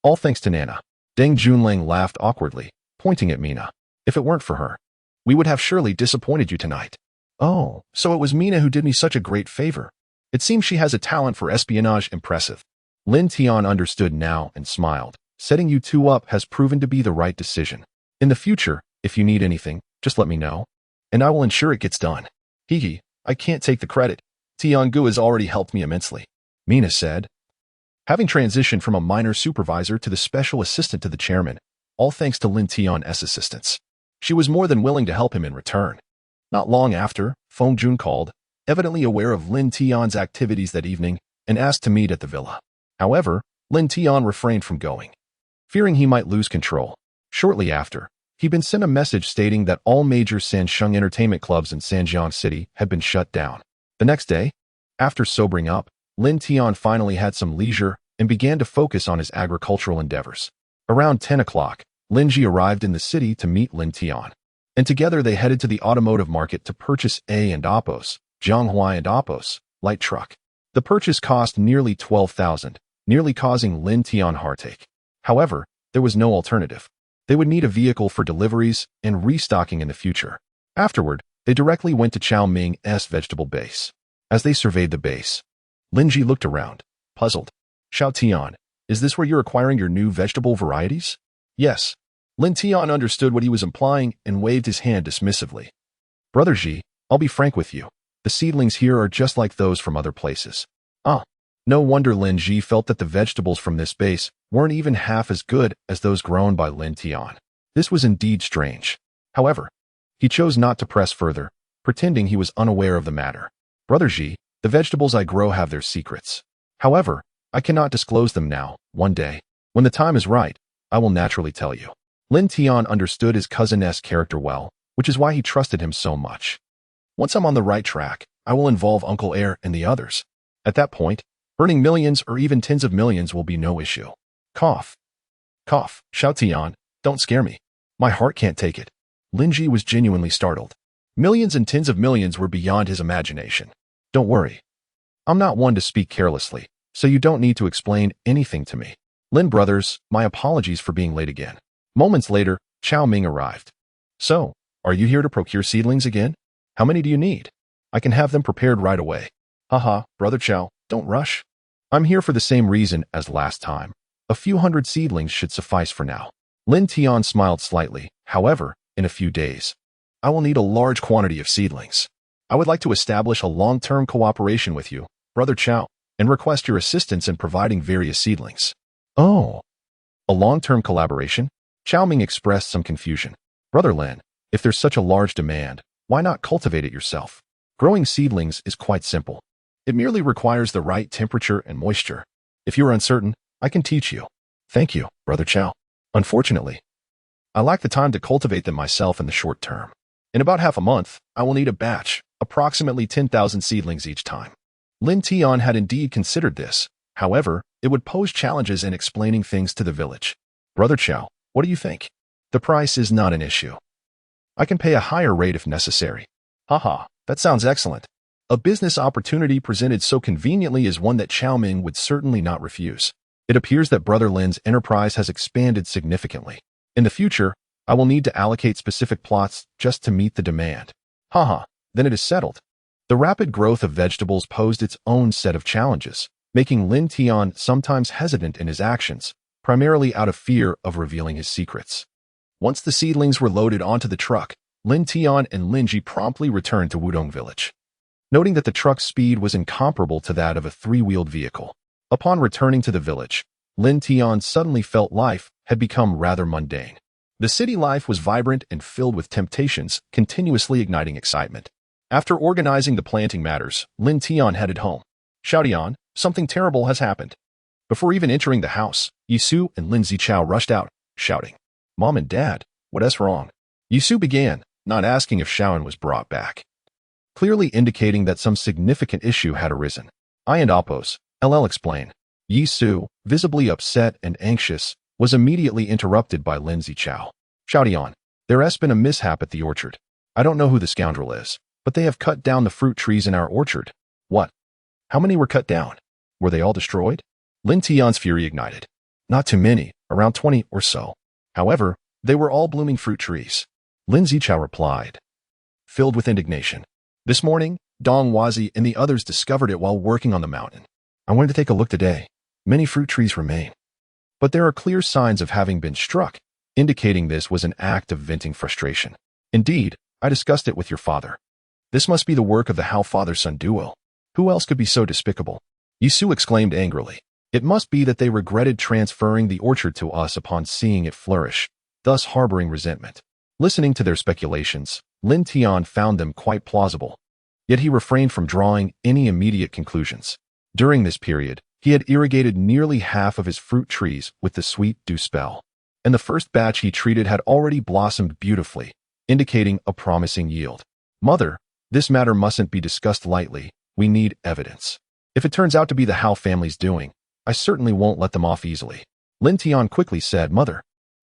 All thanks to Nana. Deng Junlang laughed awkwardly, pointing at Mina. If it weren't for her, we would have surely disappointed you tonight. Oh, so it was Mina who did me such a great favor. It seems she has a talent for espionage impressive. Lin Tian understood now and smiled. Setting you two up has proven to be the right decision. In the future, if you need anything, just let me know, and I will ensure it gets done. I can't take the credit. Tian Gu has already helped me immensely, Mina said. Having transitioned from a minor supervisor to the special assistant to the chairman, all thanks to Lin Tian's assistance, she was more than willing to help him in return. Not long after, Feng Jun called, evidently aware of Lin Tian's activities that evening, and asked to meet at the villa. However, Lin Tian refrained from going, fearing he might lose control. Shortly after, he'd been sent a message stating that all major Sansheng entertainment clubs in Sanjiang City had been shut down. The next day, after sobering up, Lin Tian finally had some leisure and began to focus on his agricultural endeavors. Around 10 o'clock, Lin Yi arrived in the city to meet Lin Tian, and together they headed to the automotive market to purchase A and Oppos, Zhonghua and Oppos, light truck. The purchase cost nearly 12,000, nearly causing Lin Tian heartache. However, there was no alternative. They would need a vehicle for deliveries and restocking in the future. Afterward, they directly went to Chao Ming's vegetable base. As they surveyed the base, Lin Yi looked around, puzzled. Xiao Tian, is this where you're acquiring your new vegetable varieties? Yes. Lin Tian understood what he was implying and waved his hand dismissively. Brother Ji, I'll be frank with you. The seedlings here are just like those from other places. No wonder Lin Yi felt that the vegetables from this base weren't even half as good as those grown by Lin Tian. This was indeed strange. However, he chose not to press further, pretending he was unaware of the matter. Brother Ji, the vegetables I grow have their secrets. However, I cannot disclose them now. One day, when the time is right, I will naturally tell you. Lin Tian understood his cousin's character well, which is why he trusted him so much. Once I'm on the right track, I will involve Uncle Heir and the others. At that point, earning millions or even tens of millions will be no issue. Cough. Cough. Xiao Tian, don't scare me. My heart can't take it. Lin Yi was genuinely startled. Millions and tens of millions were beyond his imagination. Don't worry. I'm not one to speak carelessly, so you don't need to explain anything to me. Lin brothers, my apologies for being late again. Moments later, Chao Ming arrived. So, are you here to procure seedlings again? How many do you need? I can have them prepared right away. Haha, Brother Chao, don't rush. I'm here for the same reason as last time. A few hundred seedlings should suffice for now. Lin Tian smiled slightly. However, in a few days, I will need a large quantity of seedlings. I would like to establish a long-term cooperation with you, Brother Chao, and request your assistance in providing various seedlings. Oh, a long-term collaboration? Chao Ming expressed some confusion. Brother Lin, if there's such a large demand, why not cultivate it yourself? Growing seedlings is quite simple. It merely requires the right temperature and moisture. If you are uncertain, I can teach you. Thank you, Brother Chao. Unfortunately, I lack the time to cultivate them myself in the short term. In about half a month, I will need a batch, approximately 10,000 seedlings each time. Lin Tian had indeed considered this. However, it would pose challenges in explaining things to the village. Brother Chao, what do you think? The price is not an issue. I can pay a higher rate if necessary. Haha, that sounds excellent. A business opportunity presented so conveniently is one that Chao Ming would certainly not refuse. It appears that Brother Lin's enterprise has expanded significantly. In the future, I will need to allocate specific plots just to meet the demand. Haha, then it is settled. The rapid growth of vegetables posed its own set of challenges, making Lin Tian sometimes hesitant in his actions, primarily out of fear of revealing his secrets. Once the seedlings were loaded onto the truck, Lin Tian and Lin Yi promptly returned to Wutong Village. Noting that the truck's speed was incomparable to that of a three-wheeled vehicle. Upon returning to the village, Lin Tian suddenly felt life had become rather mundane. The city life was vibrant and filled with temptations, continuously igniting excitement. After organizing the planting matters, Lin Tian headed home. Xiao Tian, something terrible has happened. Before even entering the house, Yisu and Lin Zichao rushed out, shouting, Mom and Dad, what's wrong? Yisu began, not asking if Xiaoyan was brought back, clearly indicating that some significant issue had arisen. I and Oppos, LL explained. Yisu, visibly upset and anxious, was immediately interrupted by Lin Zichao. Xiao Tian, there has been a mishap at the orchard. I don't know who the scoundrel is, but they have cut down the fruit trees in our orchard. What? How many were cut down? Were they all destroyed? Lin Tian's fury ignited. Not too many, around 20 or so. However, they were all blooming fruit trees. Lin Zichao replied, filled with indignation. This morning, Dong Wazi and the others discovered it while working on the mountain. I wanted to take a look today. Many fruit trees remain. But there are clear signs of having been struck, indicating this was an act of venting frustration. Indeed, I discussed it with your father. This must be the work of the Hao father-son duo. Who else could be so despicable? Yisu exclaimed angrily. It must be that they regretted transferring the orchard to us upon seeing it flourish, thus harboring resentment. Listening to their speculations, Lin Tian found them quite plausible. Yet he refrained from drawing any immediate conclusions. During this period, he had irrigated nearly half of his fruit trees with the sweet dew spell, and the first batch he treated had already blossomed beautifully, indicating a promising yield. Mother, this matter mustn't be discussed lightly. We need evidence. If it turns out to be the Hao family's doing, I certainly won't let them off easily. Lin Tian quickly said, Mother,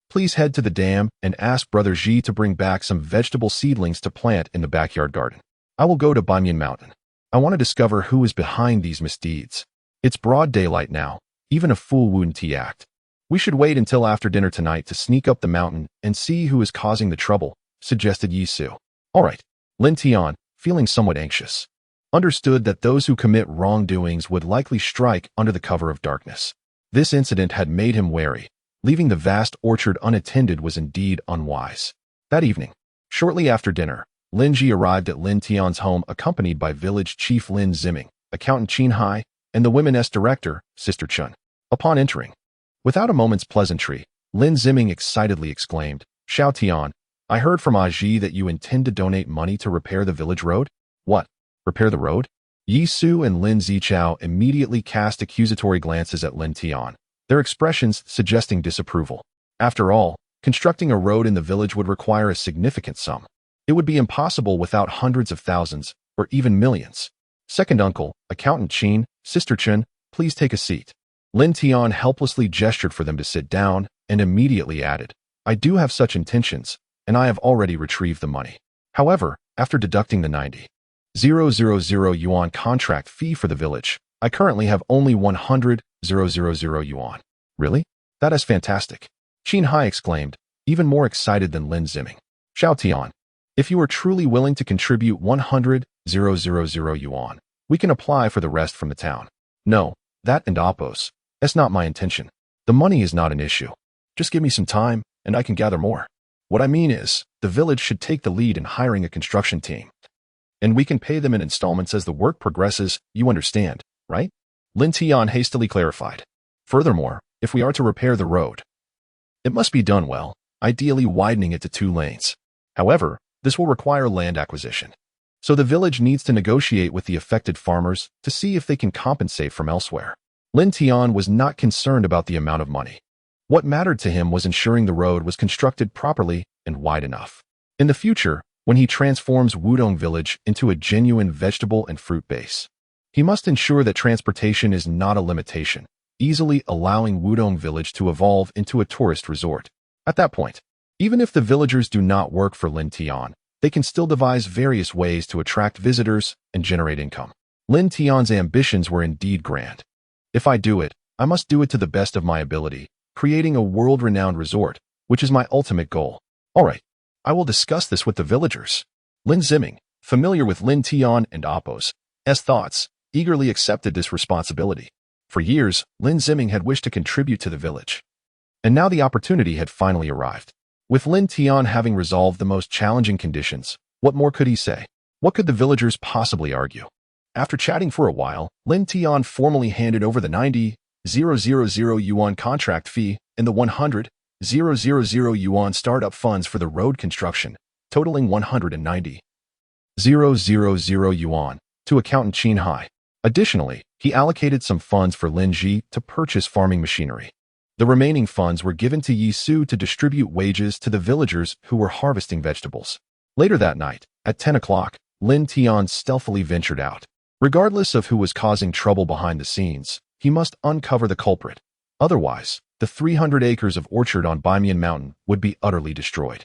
please head to the dam and ask Brother Ji to bring back some vegetable seedlings to plant in the backyard garden. I will go to Banyan Mountain. I want to discover who is behind these misdeeds. It's broad daylight now. Even a fool wouldn't act. We should wait until after dinner tonight to sneak up the mountain and see who is causing the trouble, suggested Yisu. All right. Lin Tian, feeling somewhat anxious, understood that those who commit wrongdoings would likely strike under the cover of darkness. This incident had made him wary. Leaving the vast orchard unattended was indeed unwise. That evening, shortly after dinner, Lin Yi arrived at Lin Tian's home accompanied by village chief Lin Ziming, accountant Qin Hai, and the women's director, Sister Chun. Upon entering, without a moment's pleasantry, Lin Ziming excitedly exclaimed, Xiao Tian, I heard from Aji that you intend to donate money to repair the village road? What? Repair the road? Yi Su and Lin Zichao immediately cast accusatory glances at Lin Tian, their expressions suggesting disapproval. After all, constructing a road in the village would require a significant sum. It would be impossible without hundreds of thousands, or even millions. Second uncle, Accountant Qin, Sister Chen, please take a seat. Lin Tian helplessly gestured for them to sit down and immediately added, I do have such intentions, and I have already retrieved the money. However, after deducting the 90,000 yuan contract fee for the village, I currently have only 100,000 yuan. Really? That is fantastic. Qin Hai exclaimed, even more excited than Lin Ziming. Xiao Tian, if you are truly willing to contribute 100,000 yuan, we can apply for the rest from the town. No, that and Appos. That's not my intention. The money is not an issue. Just give me some time, and I can gather more. What I mean is, the village should take the lead in hiring a construction team. And we can pay them in installments as the work progresses, you understand, right? Lin Tian hastily clarified. Furthermore, if we are to repair the road, it must be done well, ideally widening it to 2 lanes. However, this will require land acquisition. So the village needs to negotiate with the affected farmers to see if they can compensate from elsewhere. Lin Tian was not concerned about the amount of money. What mattered to him was ensuring the road was constructed properly and wide enough. In the future, when he transforms Wutong Village into a genuine vegetable and fruit base, he must ensure that transportation is not a limitation, easily allowing Wutong Village to evolve into a tourist resort. At that point, even if the villagers do not work for Lin Tian, they can still devise various ways to attract visitors and generate income. Lin Tian's ambitions were indeed grand. If I do it, I must do it to the best of my ability, creating a world-renowned resort, which is my ultimate goal. All right, I will discuss this with the villagers. Lin Ziming, familiar with Lin Tian and Appos' thoughts, eagerly accepted this responsibility. For years, Lin Ziming had wished to contribute to the village. And now the opportunity had finally arrived. With Lin Tian having resolved the most challenging conditions, what more could he say? What could the villagers possibly argue? After chatting for a while, Lin Tian formally handed over the 90,000 yuan contract fee and the 100,000 yuan startup funds for the road construction, totaling 190,000 yuan, to Accountant Qin Hai. Additionally, he allocated some funds for Lin Yi to purchase farming machinery. The remaining funds were given to Yi Su to distribute wages to the villagers who were harvesting vegetables. Later that night, at 10 o'clock, Lin Tian stealthily ventured out. Regardless of who was causing trouble behind the scenes, he must uncover the culprit. Otherwise, the 300 acres of orchard on Baimian Mountain would be utterly destroyed.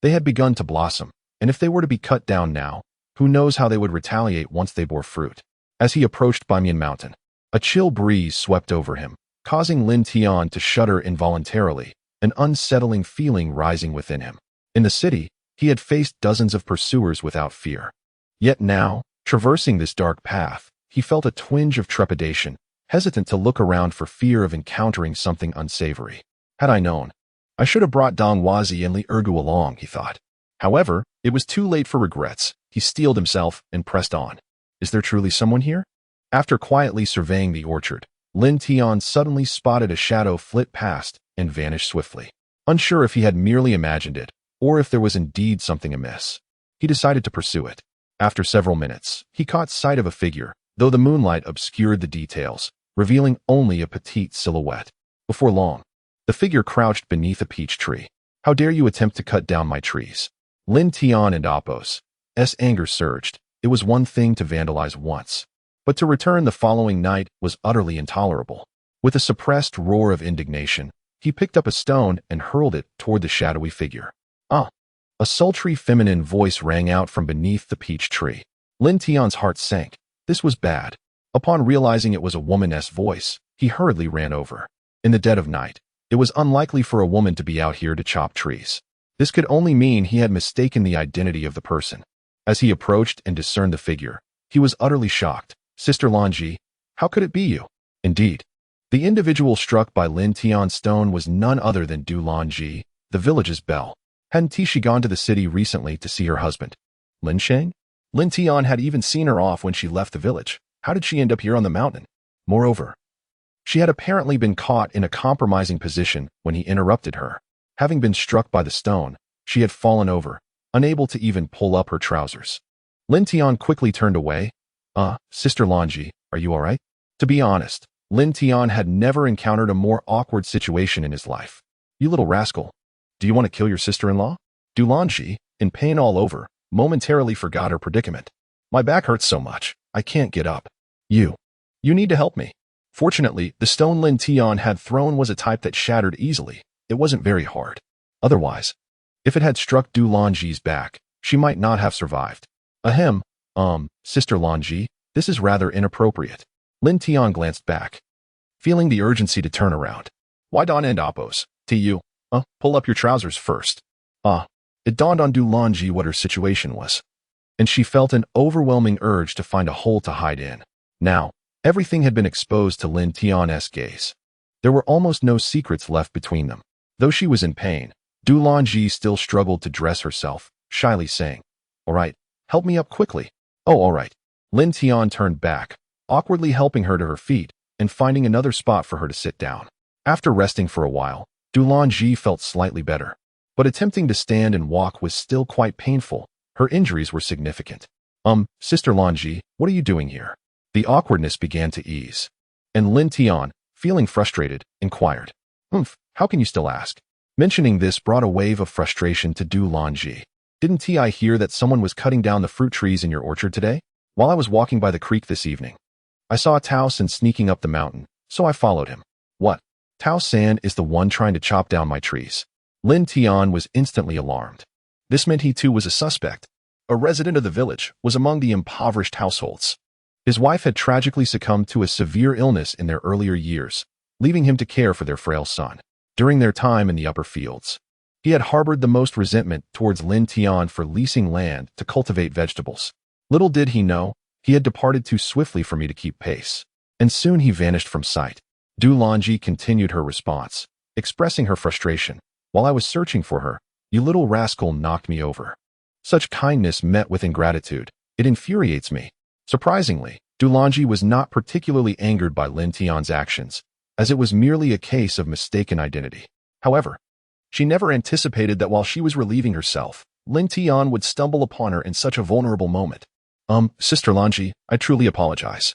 They had begun to blossom, and if they were to be cut down now, who knows how they would retaliate once they bore fruit. As he approached Baimian Mountain, a chill breeze swept over him, causing Lin Tian to shudder involuntarily, an unsettling feeling rising within him. In the city, he had faced dozens of pursuers without fear. Yet now, traversing this dark path, he felt a twinge of trepidation, hesitant to look around for fear of encountering something unsavory. Had I known, I should have brought Dong Wazi and Li Ergu along, he thought. However, it was too late for regrets. He steeled himself and pressed on. Is there truly someone here? After quietly surveying the orchard, Lin Tian suddenly spotted a shadow flit past and vanish swiftly. Unsure if he had merely imagined it, or if there was indeed something amiss, he decided to pursue it. After several minutes, he caught sight of a figure, though the moonlight obscured the details, revealing only a petite silhouette. Before long, the figure crouched beneath a peach tree. How dare you attempt to cut down my trees? Lin Tian and Appos' anger surged. It was one thing to vandalize once, but to return the following night was utterly intolerable. With a suppressed roar of indignation, he picked up a stone and hurled it toward the shadowy figure. Ah! A sultry feminine voice rang out from beneath the peach tree. Lin Tian's heart sank. This was bad. Upon realizing it was a woman's voice, he hurriedly ran over. In the dead of night, it was unlikely for a woman to be out here to chop trees. This could only mean he had mistaken the identity of the person. As he approached and discerned the figure, he was utterly shocked. Sister Lin Yi, how could it be you? Indeed, the individual struck by Lin Tian's stone was none other than Du Lin Yi, the village's belle. Hadn't she gone to the city recently to see her husband, Lin Sheng? Lin Tian had even seen her off when she left the village. How did she end up here on the mountain? Moreover, she had apparently been caught in a compromising position when he interrupted her. Having been struck by the stone, she had fallen over, unable to even pull up her trousers. Lin Tian quickly turned away, Sister Lin Yi, are you alright? To be honest, Lin Tian had never encountered a more awkward situation in his life. You little rascal. Do you want to kill your sister-in-law? Lin Yi, in pain all over, momentarily forgot her predicament. My back hurts so much, I can't get up. You need to help me. Fortunately, the stone Lin Tian had thrown was a type that shattered easily. It wasn't very hard. Otherwise, if it had struck Lin Yi's back, she might not have survived. Ahem, Sister Lin Yi, this is rather inappropriate. Lin Tian glanced back, feeling the urgency to turn around. Why don't end oppos? Pull up your trousers first. It dawned on Lin Yi what her situation was, and she felt an overwhelming urge to find a hole to hide in. Now, everything had been exposed to Lin Tian's gaze. There were almost no secrets left between them. Though she was in pain, Lin Yi still struggled to dress herself, shyly saying, "All right, help me up quickly." "Oh, all right." Lin Tian turned back, awkwardly helping her to her feet and finding another spot for her to sit down. After resting for a while, Lin Yi felt slightly better, but attempting to stand and walk was still quite painful. Her injuries were significant. Sister Lin Yi, what are you doing here?" The awkwardness began to ease, and Lin Tian, feeling frustrated, inquired, "How can you still ask?" Mentioning this brought a wave of frustration to Lin Yi. "Didn't I hear that someone was cutting down the fruit trees in your orchard today? While I was walking by the creek this evening, I saw Tao San sneaking up the mountain, so I followed him." "What? Tao San is the one trying to chop down my trees?" Lin Tian was instantly alarmed. This meant he too was a suspect. A resident of the village, was among the impoverished households. His wife had tragically succumbed to a severe illness in their earlier years, leaving him to care for their frail son. During their time in the upper fields, he had harbored the most resentment towards Lin Tian for leasing land to cultivate vegetables. Little did he know, he had departed too swiftly for me to keep pace, and soon he vanished from sight. Lin Yi continued her response, expressing her frustration. "While I was searching for her, you little rascal knocked me over. Such kindness met with ingratitude. It infuriates me." Surprisingly, Lin Yi was not particularly angered by Lin Tian's actions, as it was merely a case of mistaken identity. However, she never anticipated that while she was relieving herself, Lin Tian would stumble upon her in such a vulnerable moment. Sister Lin Yi, I truly apologize."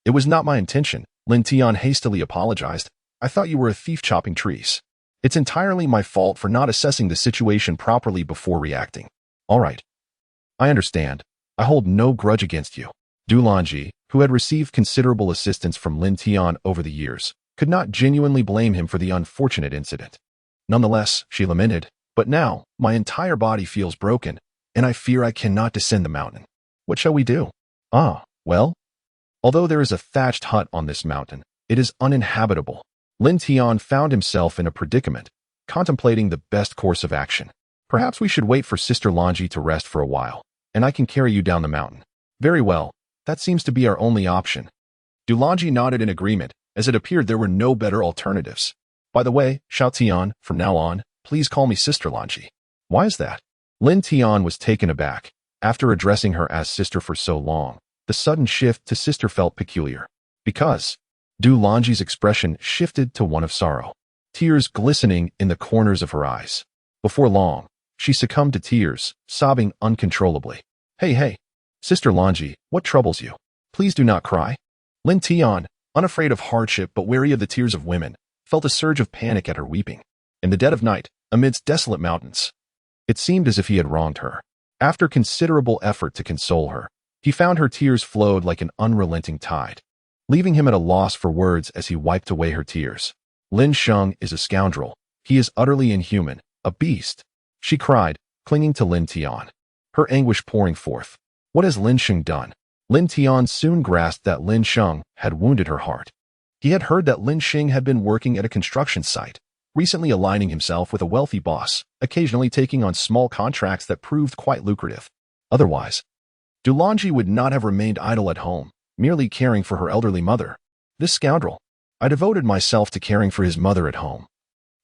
"It was not my intention," Lin Tian hastily apologized. "I thought you were a thief chopping trees. It's entirely my fault for not assessing the situation properly before reacting." "All right. I understand. I hold no grudge against you." Lin Yi, who had received considerable assistance from Lin Tian over the years, could not genuinely blame him for the unfortunate incident. "Nonetheless," she lamented, "but now, my entire body feels broken, and I fear I cannot descend the mountain. What shall we do?" Well, although there is a thatched hut on this mountain, it is uninhabitable." Lin Tian found himself in a predicament, contemplating the best course of action. "Perhaps we should wait for Sister Lin Yi to rest for a while, and I can carry you down the mountain." "Very well, that seems to be our only option." Lin Yi nodded in agreement, as it appeared there were no better alternatives. "By the way, Xiao Tian, from now on, please call me Sister Lin Yi." "Why is that?" Lin Tian was taken aback. After addressing her as sister for so long, the sudden shift to sister felt peculiar. Because Lin Yi's expression shifted to one of sorrow, tears glistening in the corners of her eyes. Before long, she succumbed to tears, sobbing uncontrollably. Hey, Sister Lin Yi, what troubles you? Please do not cry." Lin Tian, unafraid of hardship but wary of the tears of women, felt a surge of panic at her weeping. In the dead of night, amidst desolate mountains, it seemed as if he had wronged her. After considerable effort to console her, he found her tears flowed like an unrelenting tide, leaving him at a loss for words as he wiped away her tears. "Lin Sheng is a scoundrel. He is utterly inhuman, a beast," she cried, clinging to Lin Tian, her anguish pouring forth. "What has Lin Sheng done?" Lin Tian soon grasped that Lin Sheng had wounded her heart. He had heard that Lin Sheng had been working at a construction site, recently aligning himself with a wealthy boss, occasionally taking on small contracts that proved quite lucrative. Otherwise, Lin Yi would not have remained idle at home, merely caring for her elderly mother. This scoundrel, I devoted myself to caring for his mother at home,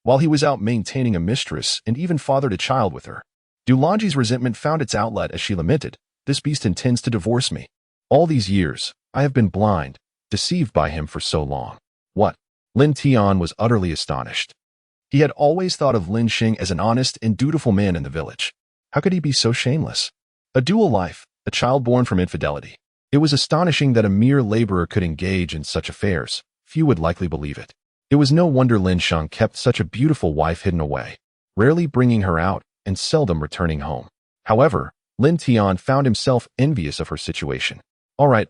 while he was out maintaining a mistress and even fathered a child with her. Lin Yi's resentment found its outlet as she lamented, "This beast intends to divorce me. All these years, I have been blind, deceived by him for so long." "What?" Lin Tian was utterly astonished. He had always thought of Lin Sheng as an honest and dutiful man in the village. How could he be so shameless? A dual life, a child born from infidelity, It was astonishing that a mere laborer could engage in such affairs. Few would likely believe it. It was no wonder Lin Sheng kept such a beautiful wife hidden away, rarely bringing her out and seldom returning home. However, Lin Tian found himself envious of her situation. All right,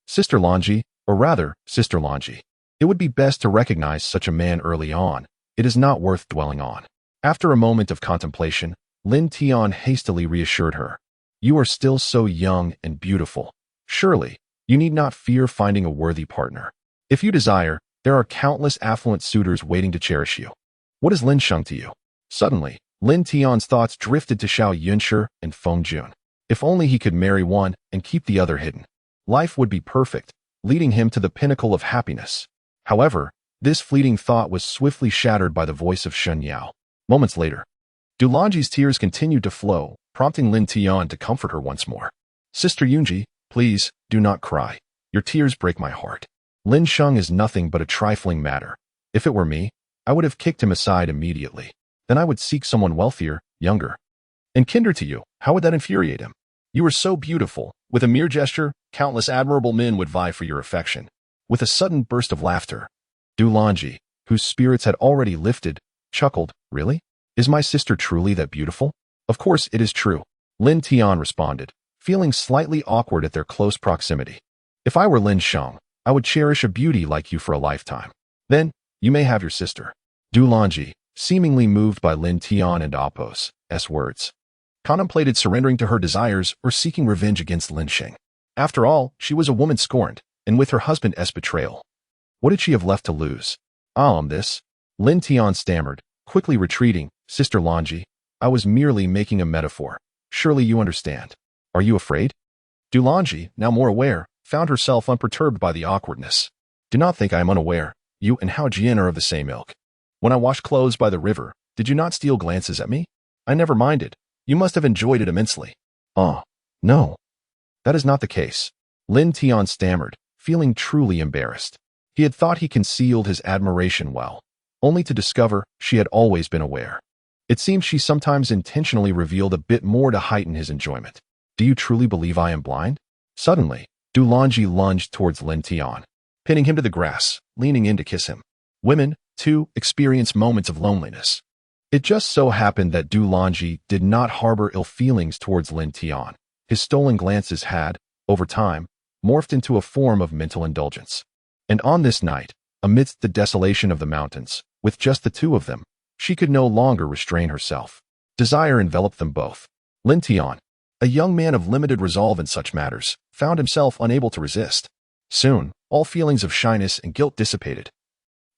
Sister Lin Yi, or rather, Sister Lin Yi. It would be best to recognize such a man early on. It is not worth dwelling on. After a moment of contemplation, Lin Tian hastily reassured her. You are still so young and beautiful. Surely, you need not fear finding a worthy partner. If you desire, there are countless affluent suitors waiting to cherish you. What is Lin Sheng to you? Suddenly, Lin Tian's thoughts drifted to Xiao Yunshi and Feng Jun. If only he could marry one and keep the other hidden. Life would be perfect, leading him to the pinnacle of happiness. However, this fleeting thought was swiftly shattered by the voice of Shen Yao. Moments later, Dulanji's tears continued to flow, prompting Lin Tian to comfort her once more. Sister Yunji, please, do not cry. Your tears break my heart. Lin Sheng is nothing but a trifling matter. If it were me, I would have kicked him aside immediately. Then I would seek someone wealthier, younger, and kinder to you. How would that infuriate him? You are so beautiful. With a mere gesture, countless admirable men would vie for your affection. With a sudden burst of laughter, Dulanji, whose spirits had already lifted, chuckled. Really? Is my sister truly that beautiful? Of course it is true. Lin Tian responded, feeling slightly awkward at their close proximity. If I were Lin Sheng, I would cherish a beauty like you for a lifetime. Then, you may have your sister. Dulanji, seemingly moved by Lin Tian and Appo's words, contemplated surrendering to her desires or seeking revenge against Lin Sheng. After all, she was a woman scorned, and with her husband's betrayal, what did she have left to lose? This, Lin Tian stammered, quickly retreating. Sister Lin Yi, I was merely making a metaphor. Surely you understand. Are you afraid? Dulanji, now more aware, found herself unperturbed by the awkwardness. Do not think I am unaware. You and Hao Jian are of the same ilk. When I washed clothes by the river, did you not steal glances at me? I never minded. You must have enjoyed it immensely. No. That is not the case. Lin Tian stammered, feeling truly embarrassed. He had thought he concealed his admiration well, only to discover she had always been aware. It seemed she sometimes intentionally revealed a bit more to heighten his enjoyment. Do you truly believe I am blind? Suddenly, Dulanji lunged towards Lin Tian, pinning him to the grass, leaning in to kiss him. Women, too, experience moments of loneliness. It just so happened that Dulanji did not harbor ill feelings towards Lin Tian. His stolen glances had, over time, morphed into a form of mental indulgence. And on this night, amidst the desolation of the mountains, with just the two of them, she could no longer restrain herself. Desire enveloped them both. Lin Tian, a young man of limited resolve in such matters, found himself unable to resist. Soon, all feelings of shyness and guilt dissipated,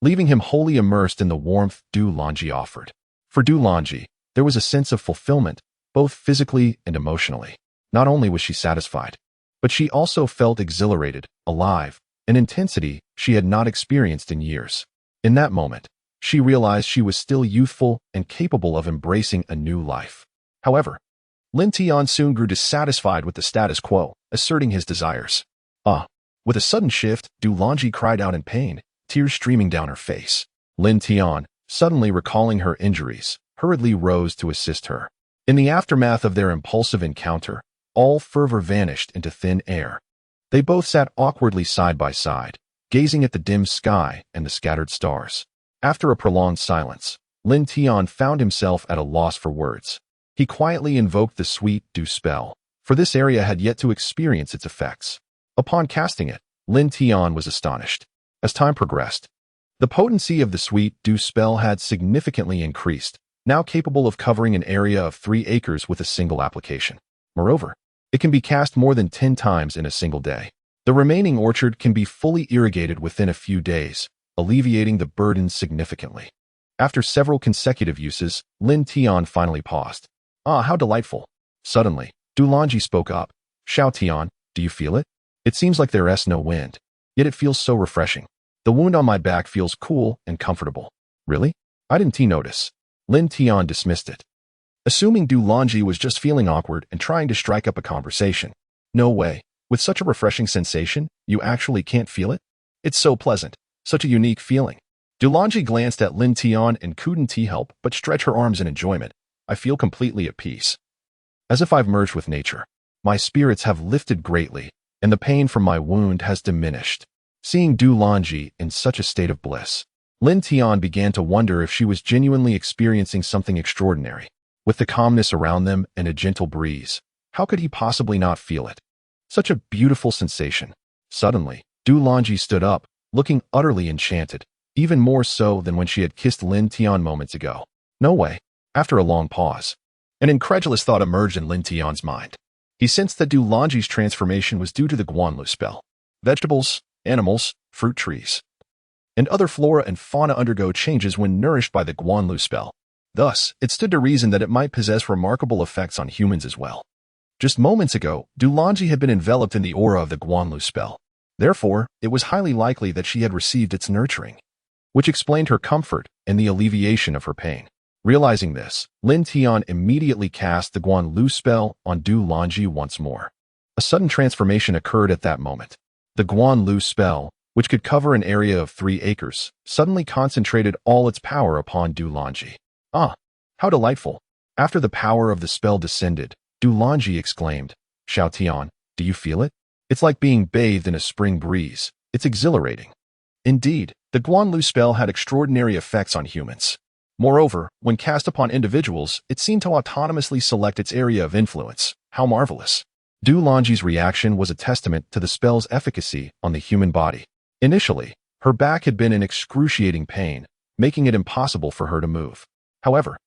leaving him wholly immersed in the warmth Dulanji offered. For Dulanji, there was a sense of fulfillment, both physically and emotionally. Not only was she satisfied, but she also felt exhilarated, alive, an intensity she had not experienced in years. In that moment, she realized she was still youthful and capable of embracing a new life. However, Lin Tian soon grew dissatisfied with the status quo, asserting his desires. With a sudden shift, Dulanji cried out in pain, tears streaming down her face. Lin Tian, suddenly recalling her injuries, hurriedly rose to assist her. In the aftermath of their impulsive encounter, all fervor vanished into thin air. They both sat awkwardly side by side, gazing at the dim sky and the scattered stars. After a prolonged silence, Lin Tian found himself at a loss for words. He quietly invoked the sweet dew spell, for this area had yet to experience its effects. Upon casting it, Lin Tian was astonished. As time progressed, the potency of the sweet dew spell had significantly increased, now capable of covering an area of 3 acres with a single application. Moreover, it can be cast more than 10 times in a single day. The remaining orchard can be fully irrigated within a few days, alleviating the burden significantly. After several consecutive uses, Lin Tian finally paused. How delightful. Suddenly, Dulanji spoke up. Xiao Tian, do you feel it? It seems like there's no wind, yet it feels so refreshing. The wound on my back feels cool and comfortable. Really? I didn't notice. Lin Tian dismissed it, assuming Dulanji was just feeling awkward and trying to strike up a conversation. No way. With such a refreshing sensation, you actually can't feel it? It's so pleasant. Such a unique feeling. Dulanji glanced at Lin Tian and couldn't help but stretch her arms in enjoyment. I feel completely at peace. As if I've merged with nature. My spirits have lifted greatly. and the pain from my wound has diminished. Seeing Du Lanji in such a state of bliss, Lin Tian began to wonder if she was genuinely experiencing something extraordinary. With the calmness around them and a gentle breeze, how could he possibly not feel it? Such a beautiful sensation. Suddenly, Du Lanji stood up, looking utterly enchanted, even more so than when she had kissed Lin Tian moments ago. No way. After a long pause, an incredulous thought emerged in Lin Tian's mind. He sensed that Du Lanji's transformation was due to the Guanlu spell. Vegetables, animals, fruit trees, and other flora and fauna undergo changes when nourished by the Guanlu spell. Thus, it stood to reason that it might possess remarkable effects on humans as well. Just moments ago, Du Lanji had been enveloped in the aura of the Guanlu spell. Therefore, it was highly likely that she had received its nurturing, which explained her comfort and the alleviation of her pain. Realizing this, Lin Tian immediately cast the Guanlu spell on Du Lanji once more. A sudden transformation occurred at that moment. The Guanlu spell, which could cover an area of 3 acres, suddenly concentrated all its power upon Du Lanji. Ah, how delightful! After the power of the spell descended, Du Lanji exclaimed, "Xiao Tian, do you feel it? It's like being bathed in a spring breeze. It's exhilarating." Indeed, the Guanlu spell had extraordinary effects on humans. Moreover, when cast upon individuals, it seemed to autonomously select its area of influence. How marvelous! Du Lanji's reaction was a testament to the spell's efficacy on the human body. Initially, her back had been in excruciating pain, making it impossible for her to move. However,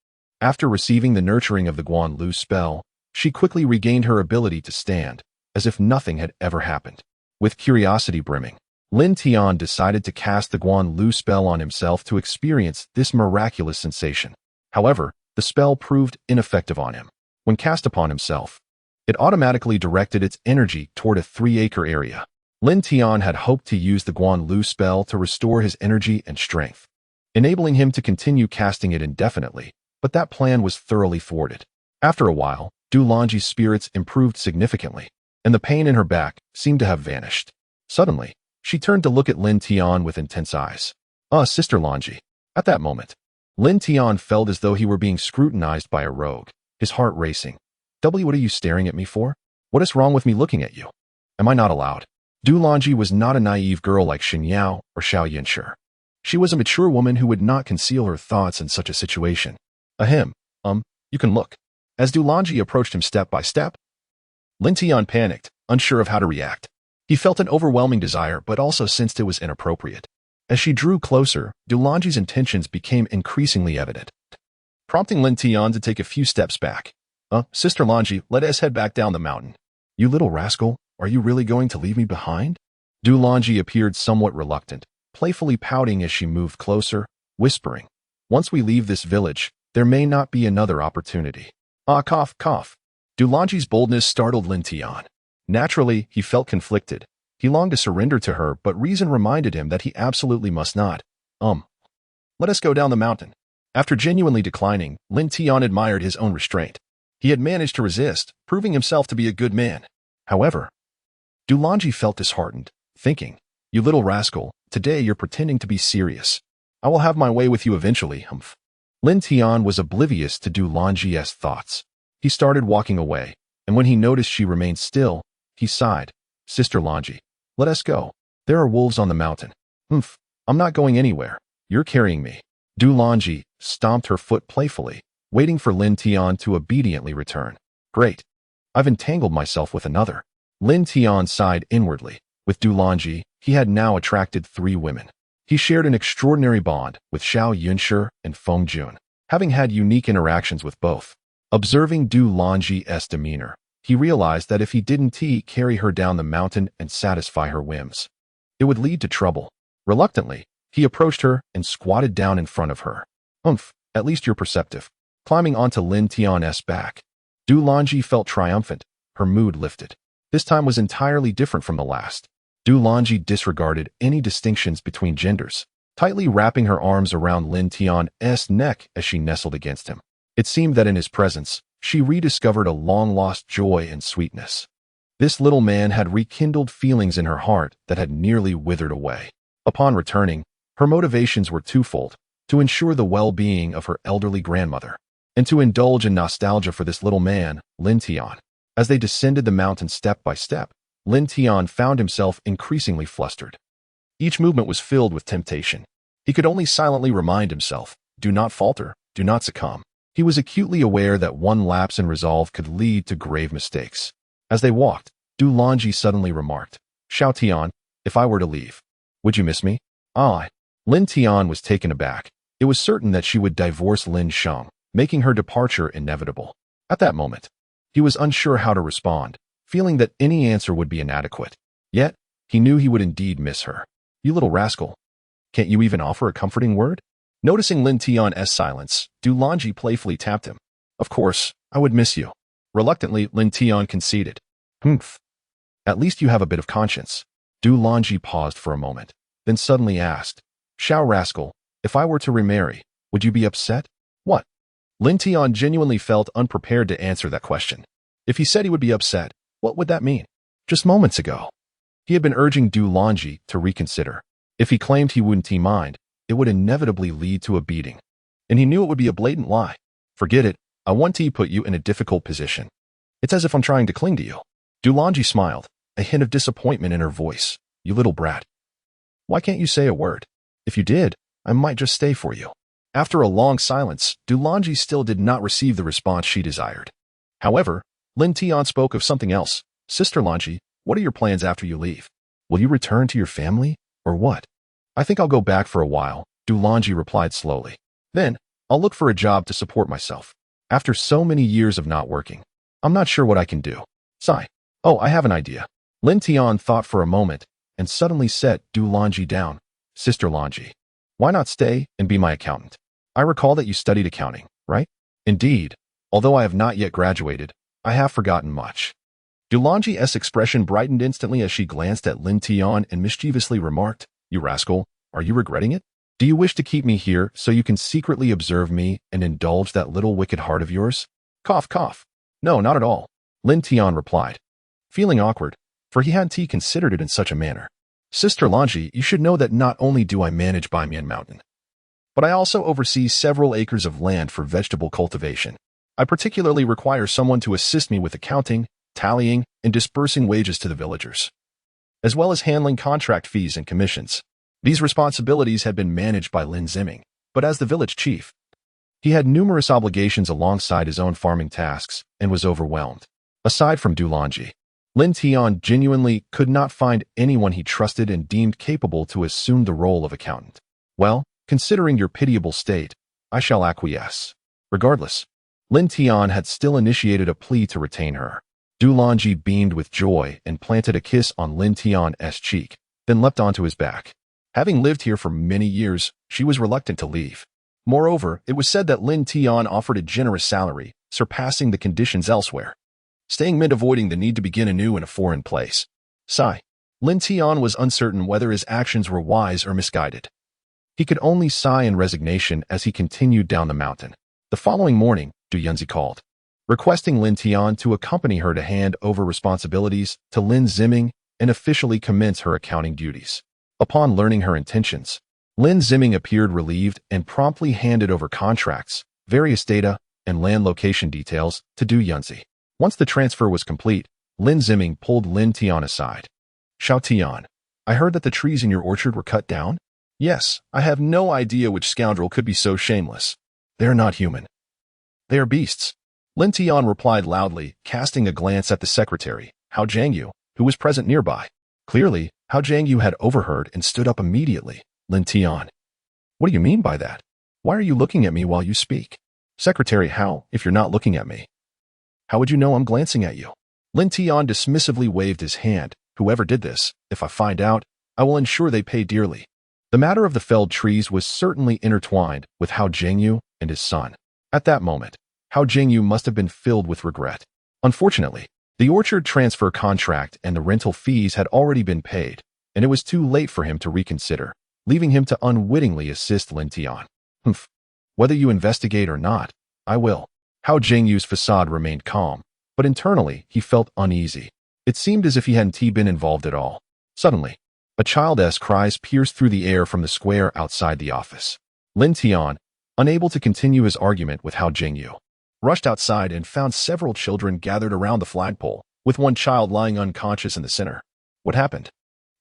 after receiving the nurturing of the Guanlu spell, she quickly regained her ability to stand, as if nothing had ever happened. With curiosity brimming, Lin Tian decided to cast the Guanlu spell on himself to experience this miraculous sensation. However, the spell proved ineffective on him. When cast upon himself, it automatically directed its energy toward a 3-acre area. Lin Tian had hoped to use the Guanlu spell to restore his energy and strength, enabling him to continue casting it indefinitely, but that plan was thoroughly thwarted. After a while, Du Lanji's spirits improved significantly, and the pain in her back seemed to have vanished. Suddenly, she turned to look at Lin Tian with intense eyes. Sister Lanji. At that moment, Lin Tian felt as though he were being scrutinized by a rogue, his heart racing. What are you staring at me for? What is wrong with me looking at you? Am I not allowed? Du Lanji was not a naive girl like Xin Yao or Xiao Yunshi. She was a mature woman who would not conceal her thoughts in such a situation. You can look. As Du Lanji approached him step by step, Lin Tian panicked, unsure of how to react. He felt an overwhelming desire but also sensed it was inappropriate. As she drew closer, Du Lanji's intentions became increasingly evident, prompting Lin Tian to take a few steps back. Sister Lanji, let us head back down the mountain. You little rascal, are you really going to leave me behind? Du Lanji appeared somewhat reluctant, playfully pouting as she moved closer, whispering, "Once we leave this village, there may not be another opportunity." Cough, cough. Du Lanji's boldness startled Lin Tian. Naturally, he felt conflicted. He longed to surrender to her, but reason reminded him that he absolutely must not. Let us go down the mountain. After genuinely declining, Lin Tian admired his own restraint. He had managed to resist, proving himself to be a good man. However, Du Lanji felt disheartened, thinking, "You little rascal, today you're pretending to be serious. I will have my way with you eventually, humph." Lin Tian was oblivious to Du Lanji's thoughts. He started walking away, and when he noticed she remained still, he sighed. "Sister Lanji, let us go. There are wolves on the mountain." I'm not going anywhere. You're carrying me." Du Lanji stomped her foot playfully, waiting for Lin Tian to obediently return. "Great. I've entangled myself with another." Lin Tian sighed inwardly. With Du Lanji, he had now attracted 3 women. He shared an extraordinary bond with Xiao Yunshi and Feng Jun, having had unique interactions with both. Observing Du Lanji's demeanor, he realized that if he didn't carry her down the mountain and satisfy her whims, it would lead to trouble. Reluctantly, he approached her and squatted down in front of her. At least you're perceptive." Climbing onto Lin Tian's back, Du Lanji felt triumphant. Her mood lifted. This time was entirely different from the last. Du Lanji disregarded any distinctions between genders, tightly wrapping her arms around Lin Tian's neck as she nestled against him. It seemed that in his presence, she rediscovered a long-lost joy and sweetness. This little man had rekindled feelings in her heart that had nearly withered away. Upon returning, her motivations were twofold: to ensure the well-being of her elderly grandmother, and to indulge in nostalgia for this little man, Lin Tian. As they descended the mountain step by step, Lin Tian found himself increasingly flustered. Each movement was filled with temptation. He could only silently remind himself, do not falter, do not succumb. He was acutely aware that one lapse in resolve could lead to grave mistakes. As they walked, Lin Yi suddenly remarked, Xiao Tian, if I were to leave, would you miss me? I. Lin Tian was taken aback. It was certain that she would divorce Lin Sheng, making her departure inevitable. At that moment, he was unsure how to respond, feeling that any answer would be inadequate. Yet, he knew he would indeed miss her. You little rascal. Can't you even offer a comforting word? Noticing Lin Tian's silence, Lin Yi playfully tapped him. Of course, I would miss you. Reluctantly, Lin Tian conceded. Humph. At least you have a bit of conscience. Lin Yi paused for a moment, then suddenly asked, Xiao rascal, if I were to remarry, would you be upset? What? Lin Tian genuinely felt unprepared to answer that question. If he said he would be upset, what would that mean? Just moments ago, he had been urging Lin Yi to reconsider. If he claimed he wouldn't mind, it would inevitably lead to a beating. And he knew it would be a blatant lie. Forget it, I want to put you in a difficult position. It's as if I'm trying to cling to you. Lin Yi smiled, a hint of disappointment in her voice. You little brat. Why can't you say a word? If you did, I might just stay for you. After a long silence, Lin Yi still did not receive the response she desired. However, Lin Tian spoke of something else. Sister Lin Yi, what are your plans after you leave? Will you return to your family, or what? I think I'll go back for a while, Lin Yi replied slowly. Then, I'll look for a job to support myself. After so many years of not working, I'm not sure what I can do. Sigh. Oh, I have an idea. Lin Tian thought for a moment, and suddenly set Lin Yi down. Sister Lin Yi, why not stay and be my accountant? I recall that you studied accounting, right? Indeed. Although I have not yet graduated, I have forgotten much. Lin Yi's expression brightened instantly as she glanced at Lin Tian and mischievously remarked, You rascal, are you regretting it? Do you wish to keep me here so you can secretly observe me and indulge that little wicked heart of yours? Cough, cough. No, not at all, Lin Tian replied, feeling awkward, for he hadn't considered it in such a manner. Sister Lin Yi, you should know that not only do I manage Baimian Mountain, but I also oversee several acres of land for vegetable cultivation. I particularly require someone to assist me with accounting, tallying, and dispersing wages to the villagers, as well as handling contract fees and commissions. These responsibilities had been managed by Lin Zimming, but as the village chief, he had numerous obligations alongside his own farming tasks and was overwhelmed. Aside from Lin Yi, Lin Tian genuinely could not find anyone he trusted and deemed capable to assume the role of accountant. Well, considering your pitiable state, I shall acquiesce. Regardless, Lin Tian had still initiated a plea to retain her. Lin Yi beamed with joy and planted a kiss on Lin Tian's cheek, then leapt onto his back. Having lived here for many years, she was reluctant to leave. Moreover, it was said that Lin Tian offered a generous salary, surpassing the conditions elsewhere. Staying meant avoiding the need to begin anew in a foreign place. Sigh. Lin Tian was uncertain whether his actions were wise or misguided. He could only sigh in resignation as he continued down the mountain. The following morning, Yunzi called, requesting Lin Tian to accompany her to hand over responsibilities to Lin Zimming and officially commence her accounting duties. Upon learning her intentions, Lin Zimming appeared relieved and promptly handed over contracts, various data, and land location details to Yunzi. Once the transfer was complete, Lin Zimming pulled Lin Tian aside. Xiao Tian, I heard that the trees in your orchard were cut down? Yes, I have no idea which scoundrel could be so shameless. They are not human. They are beasts. Lin Tian replied loudly, casting a glance at the secretary, Hao Jian, who was present nearby. Clearly, Hao Jian had overheard and stood up immediately. Lin Tian, what do you mean by that? Why are you looking at me while you speak? Secretary Hao, if you're not looking at me, how would you know I'm glancing at you? Lin Tian dismissively waved his hand. Whoever did this, if I find out, I will ensure they pay dearly. The matter of the felled trees was certainly intertwined with Hao Jian and his son. At that moment, Hao Jian must have been filled with regret. Unfortunately, the orchard transfer contract and the rental fees had already been paid, and it was too late for him to reconsider, leaving him to unwittingly assist Lin Tian. Humph. Whether you investigate or not, I will. Hao Jian's facade remained calm, but internally he felt uneasy. It seemed as if he hadn't been involved at all. Suddenly, a child's cries pierced through the air from the square outside the office. Lin Tian, unable to continue his argument with Hao Jian, rushed outside and found several children gathered around the flagpole, with one child lying unconscious in the center. What happened?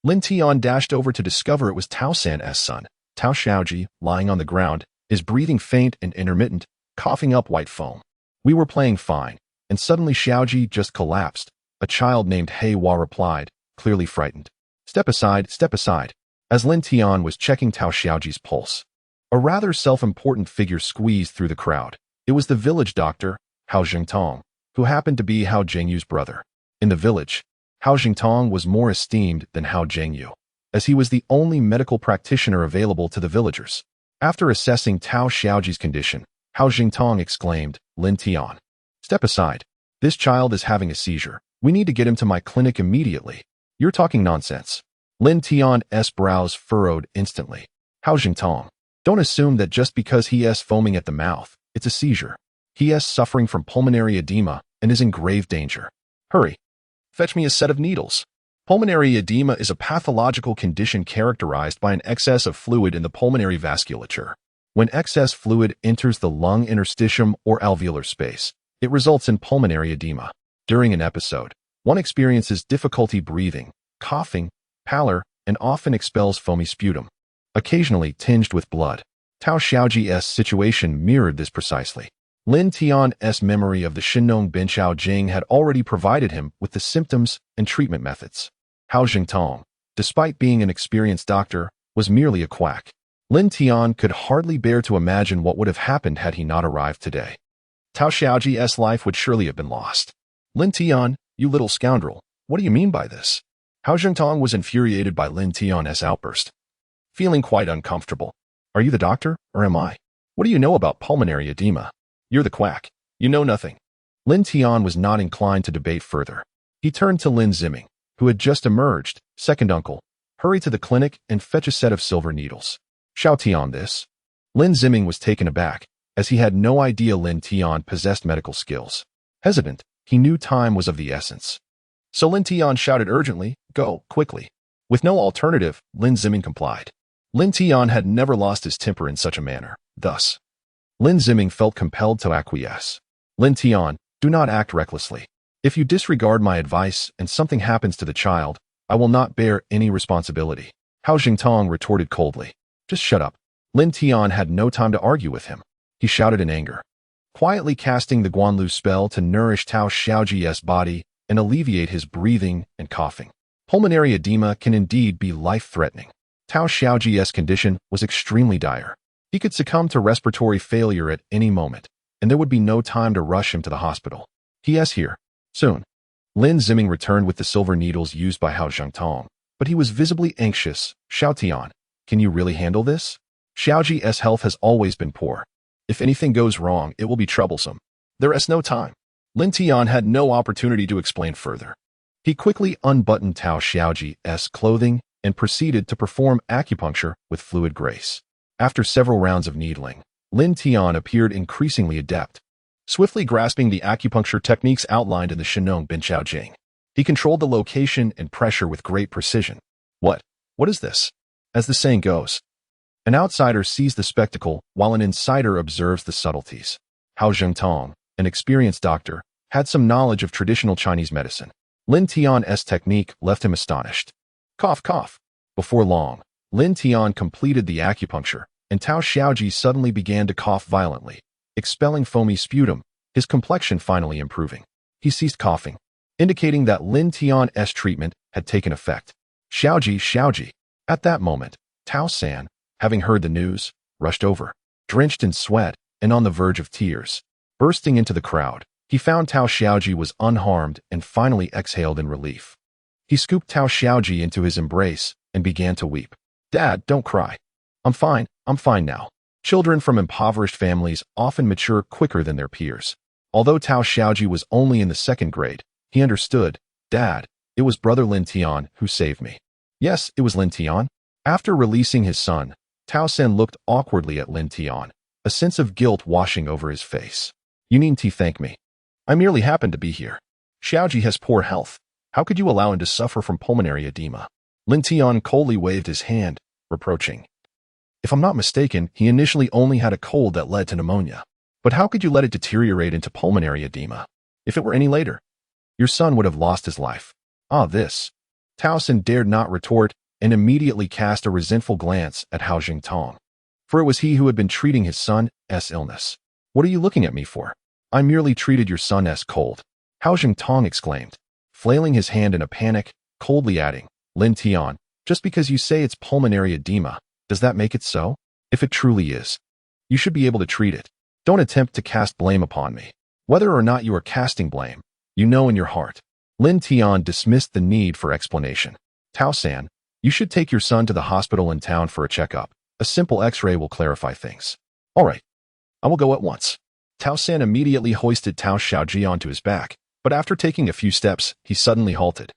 Lin Tian dashed over to discover it was Tao San's son, Tao Xiaoji, lying on the ground, his breathing faint and intermittent, coughing up white foam. We were playing fine, and suddenly Xiaoji just collapsed. A child named Hei Hua replied, clearly frightened. Step aside, as Lin Tian was checking Tao Xiaoji's pulse. A rather self-important figure squeezed through the crowd. It was the village doctor, Hao Jian, who happened to be Hao Jianyu's brother. In the village, Hao Jian was more esteemed than Hao Jianyu, as he was the only medical practitioner available to the villagers. After assessing Tao Xiaoji's condition, Hao Jian exclaimed, Lin Tian, step aside. This child is having a seizure. We need to get him to my clinic immediately. You're talking nonsense. Lin Tian's brows furrowed instantly. Hao Jian, don't assume that just because he is foaming at the mouth, it's a seizure. He is suffering from pulmonary edema and is in grave danger. Hurry. Fetch me a set of needles. Pulmonary edema is a pathological condition characterized by an excess of fluid in the pulmonary vasculature. When excess fluid enters the lung interstitium or alveolar space, it results in pulmonary edema. During an episode, one experiences difficulty breathing, coughing, pallor, and often expels foamy sputum, occasionally tinged with blood. Tao Xiaoji's situation mirrored this precisely. Lin Tian's memory of the Shinong Binchao Jing had already provided him with the symptoms and treatment methods. Hao Jian, despite being an experienced doctor, was merely a quack. Lin Tian could hardly bear to imagine what would have happened had he not arrived today. Tao Xiaoji's life would surely have been lost. Lin Tian, you little scoundrel, what do you mean by this? Hao Jian was infuriated by Lin Tian's outburst. Feeling quite uncomfortable. Are you the doctor, or am I? What do you know about pulmonary edema? You're the quack. You know nothing. Lin Tian was not inclined to debate further. He turned to Lin Ziming, who had just emerged. Second uncle, hurry to the clinic and fetch a set of silver needles. Xiao Tian this. Lin Ziming was taken aback, as he had no idea Lin Tian possessed medical skills. Hesitant, he knew time was of the essence. So Lin Tian shouted urgently, go, quickly. With no alternative, Lin Ziming complied. Lin Tian had never lost his temper in such a manner. Thus, Lin Ziming felt compelled to acquiesce. Lin Tian, do not act recklessly. If you disregard my advice and something happens to the child, I will not bear any responsibility. Hao Jian retorted coldly. Just shut up. Lin Tian had no time to argue with him. He shouted in anger, quietly casting the Guanlu spell to nourish Tao Xiaoji's body and alleviate his breathing and coughing. Pulmonary edema can indeed be life-threatening. Tao Xiaoji's condition was extremely dire. He could succumb to respiratory failure at any moment, and there would be no time to rush him to the hospital. He is here. Soon. Lin Ziming returned with the silver needles used by Hao Jian, but he was visibly anxious. Xiao Tian, can you really handle this? Xiaoji's health has always been poor. If anything goes wrong, it will be troublesome. There is no time. Lin Tian had no opportunity to explain further. He quickly unbuttoned Tao Xiaoji's clothing and proceeded to perform acupuncture with fluid grace. After several rounds of needling, Lin Tian appeared increasingly adept, swiftly grasping the acupuncture techniques outlined in the Shinong Binchao Jing. He controlled the location and pressure with great precision. What is this? As the saying goes, an outsider sees the spectacle while an insider observes the subtleties. Hao Jian, an experienced doctor, had some knowledge of traditional Chinese medicine. Lin Tian's technique left him astonished. Cough, cough. Before long, Lin Tian completed the acupuncture, and Tao Xiaoji suddenly began to cough violently, expelling foamy sputum, his complexion finally improving. He ceased coughing, indicating that Lin Tian's treatment had taken effect. Xiaoji. At that moment, Tao San, having heard the news, rushed over, drenched in sweat and on the verge of tears. Bursting into the crowd, he found Tao Xiaoji was unharmed and finally exhaled in relief. He scooped Tao Xiaoji into his embrace and began to weep. Dad, don't cry. I'm fine now. Children from impoverished families often mature quicker than their peers. Although Tao Xiaoji was only in the second grade, he understood. Dad, it was brother Lin Tian who saved me. Yes, it was Lin Tian. After releasing his son, Tao Sen looked awkwardly at Lin Tian, a sense of guilt washing over his face. You needn't thank me. I merely happened to be here. Xiaoji has poor health. How could you allow him to suffer from pulmonary edema? Lin Tian coldly waved his hand, reproaching. If I'm not mistaken, he initially only had a cold that led to pneumonia. But how could you let it deteriorate into pulmonary edema? If it were any later? your son would have lost his life. Ah, this. Tao San dared not retort and immediately cast a resentful glance at Hao Jingtong. For it was he who had been treating his son's illness. What are you looking at me for? I merely treated your son's cold. Hao Jingtong exclaimed, flailing his hand in a panic, coldly adding, Lin Tian, just because you say it's pulmonary edema, does that make it so? If it truly is, you should be able to treat it. Don't attempt to cast blame upon me. Whether or not you are casting blame, you know in your heart. Lin Tian dismissed the need for explanation. Tao San, you should take your son to the hospital in town for a checkup. A simple x-ray will clarify things. All right, I will go at once. Tao San immediately hoisted Tao Xiaoji onto his back, but after taking a few steps, he suddenly halted.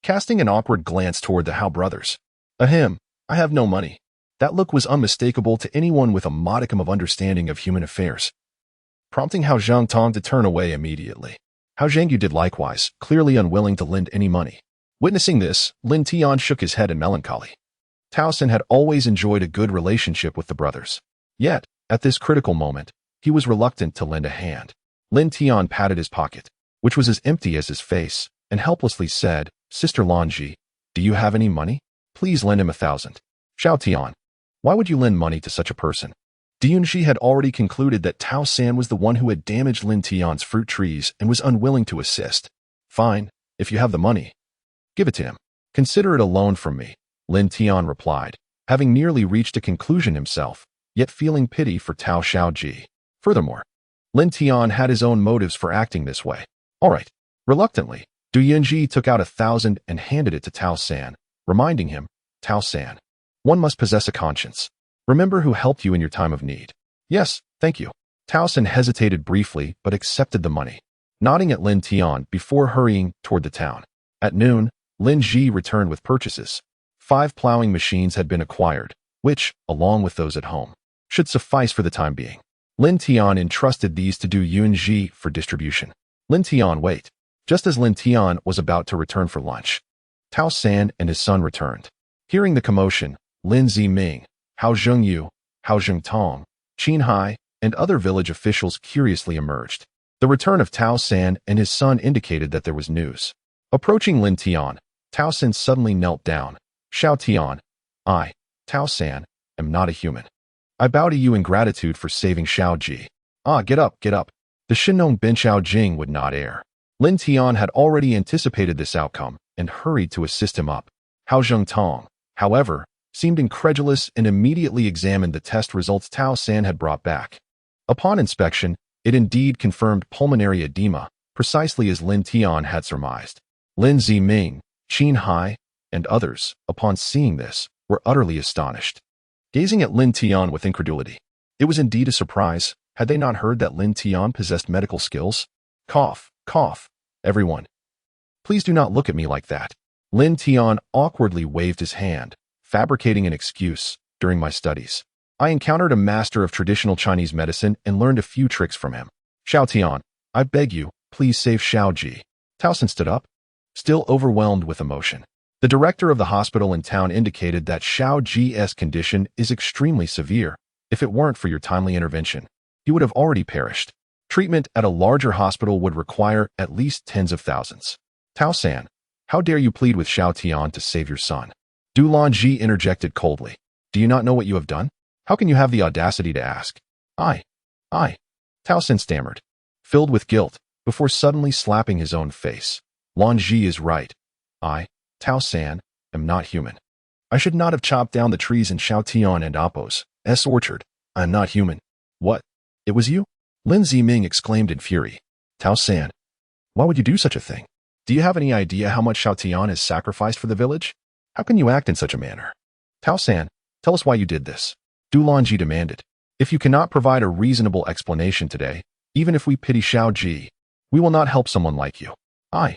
Casting an awkward glance toward the Hao brothers. Ahem, I have no money. That look was unmistakable to anyone with a modicum of understanding of human affairs, prompting Hao Jiangtong to turn away immediately. Hao Zhengyu did likewise, clearly unwilling to lend any money. Witnessing this, Lin Tian shook his head in melancholy. Tao San had always enjoyed a good relationship with the brothers. Yet, at this critical moment, he was reluctant to lend a hand. Lin Tian patted his pocket, which was as empty as his face, and helplessly said, Sister Lin Yi, do you have any money? Please lend him 1,000. Xiao Tian, why would you lend money to such a person? Yunshi had already concluded that Tao San was the one who had damaged Lin Tian's fruit trees and was unwilling to assist. Fine, if you have the money, give it to him. Consider it a loan from me, Lin Tian replied, having nearly reached a conclusion himself, yet feeling pity for Tao Xiaoji. Furthermore, Lin Tian had his own motives for acting this way. All right. Reluctantly, Yunji took out 1,000 and handed it to Tao San, reminding him, Tao San, one must possess a conscience. Remember who helped you in your time of need. Yes, thank you. Tao San hesitated briefly but accepted the money, nodding at Lin Tian before hurrying toward the town. At noon, Lin Yi returned with purchases. 5 plowing machines had been acquired, which, along with those at home, should suffice for the time being. Lin Tian entrusted these to Yunji for distribution. Lin Tian wait. Just as Lin Tian was about to return for lunch, Tao San and his son returned. Hearing the commotion, Lin Ziming, Hao Zhengyu, Hao Jingtong, Qin Hai, and other village officials curiously emerged. The return of Tao San and his son indicated that there was news. Approaching Lin Tian, Tao San suddenly knelt down. Xiao Tian, I, Tao San, am not a human. I bow to you in gratitude for saving Xiao Ji. Ah, get up, get up. The Shinong Bin Xiao Jing would not err. Lin Tian had already anticipated this outcome and hurried to assist him up. Hao Zhengtong, however, seemed incredulous and immediately examined the test results Tao San had brought back. Upon inspection, it indeed confirmed pulmonary edema, precisely as Lin Tian had surmised. Lin Ziming, Qin Hai, and others, upon seeing this, were utterly astonished, gazing at Lin Tian with incredulity. It was indeed a surprise. Had they not heard that Lin Tian possessed medical skills? Cough, cough, everyone. Please do not look at me like that. Lin Tian awkwardly waved his hand, fabricating an excuse. During my studies, I encountered a master of traditional Chinese medicine and learned a few tricks from him. Xiao Tian, I beg you, please save Xiao Ji. Tao San stood up, still overwhelmed with emotion. The director of the hospital in town indicated that Xiao Ji's condition is extremely severe. If it weren't for your timely intervention, he would have already perished. Treatment at a larger hospital would require at least tens of thousands. Tao San, how dare you plead with Xiao Tian to save your son? Du Lanji interjected coldly. Do you not know what you have done? How can you have the audacity to ask? I. Tao San stammered, filled with guilt, before suddenly slapping his own face. Lanji is right. I, Tao San, am not human. I should not have chopped down the trees in Xiao Tian and Appo's orchard. I am not human. What? It was you? Lin Ziming exclaimed in fury. Tao San, why would you do such a thing? Do you have any idea how much Xiao Tian has sacrificed for the village? How can you act in such a manner? Tao San, tell us why you did this. Du Lanji demanded. If you cannot provide a reasonable explanation today, even if we pity Xiao Ji, we will not help someone like you. I.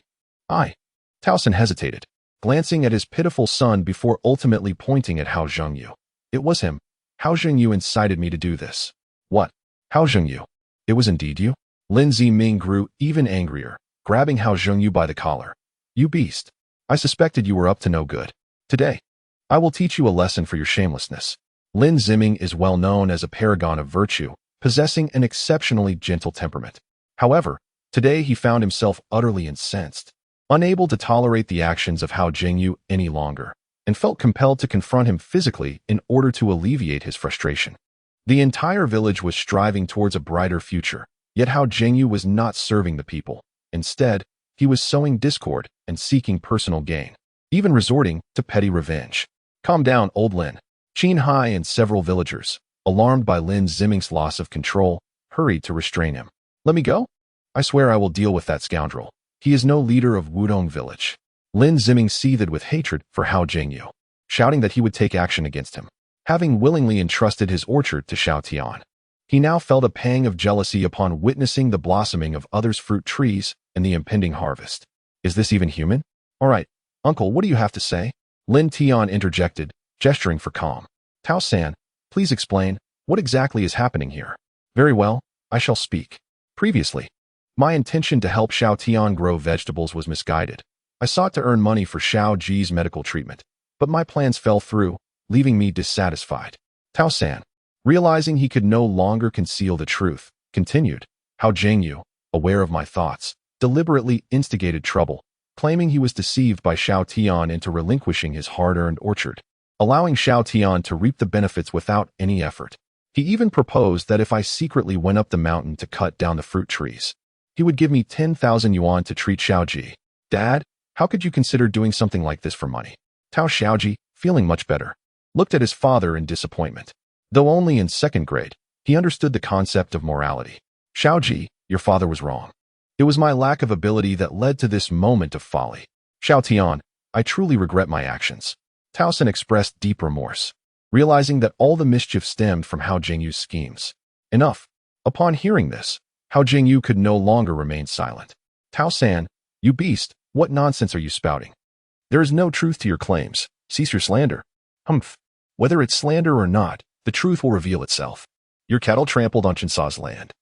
Tao San hesitated, glancing at his pitiful son before ultimately pointing at Hao Zhengyu. It was him. Hao Zhengyu incited me to do this. What? Hao Zhengyu? It was indeed you? Lin Ziming grew even angrier, grabbing Hao Zhengyu by the collar. You beast. I suspected you were up to no good. Today, I will teach you a lesson for your shamelessness. Lin Ziming is well known as a paragon of virtue, possessing an exceptionally gentle temperament. However, Today he found himself utterly incensed, unable to tolerate the actions of Hao Jian any longer, and felt compelled to confront him physically in order to alleviate his frustration. The entire village was striving towards a brighter future, yet Hao Jian was not serving the people. Instead, he was sowing discord and seeking personal gain, even resorting to petty revenge. Calm down, old Lin. Qin Hai and several villagers, alarmed by Lin Ziming's loss of control, hurried to restrain him. Let me go? I swear I will deal with that scoundrel. He is no leader of Wutong Village. Lin Ziming seethed with hatred for Hao Jian, shouting that he would take action against him, having willingly entrusted his orchard to Xiao Tian. He now felt a pang of jealousy upon witnessing the blossoming of others' fruit trees and the impending harvest. Is this even human? All right, uncle, what do you have to say? Lin Tian interjected, gesturing for calm. Tao-san, please explain, what exactly is happening here? Very well, I shall speak. Previously, my intention to help Xiao Tian grow vegetables was misguided. I sought to earn money for Xiao Ji's medical treatment, but my plans fell through, leaving me dissatisfied. Tao-san, realizing he could no longer conceal the truth, continued. Hao Jian, aware of my thoughts, deliberately instigated trouble, claiming he was deceived by Xiao Tian into relinquishing his hard-earned orchard, allowing Xiao Tian to reap the benefits without any effort. He even proposed that if I secretly went up the mountain to cut down the fruit trees, he would give me 10,000 yuan to treat Xiao Ji. Dad, how could you consider doing something like this for money? Tao Xiaoji, feeling much better, looked at his father in disappointment. Though only in second grade, he understood the concept of morality. Xiaoji, your father was wrong. It was my lack of ability that led to this moment of folly. Xiao Tian, I truly regret my actions. Taosan expressed deep remorse, realizing that all the mischief stemmed from Hao Jingyu's schemes. Enough. Upon hearing this, Hao Jingyu could no longer remain silent. Tao-san, you beast, what nonsense are you spouting? There is no truth to your claims. Cease your slander. Humph. Whether it's slander or not, the truth will reveal itself. Your cattle trampled on Chinsa's land,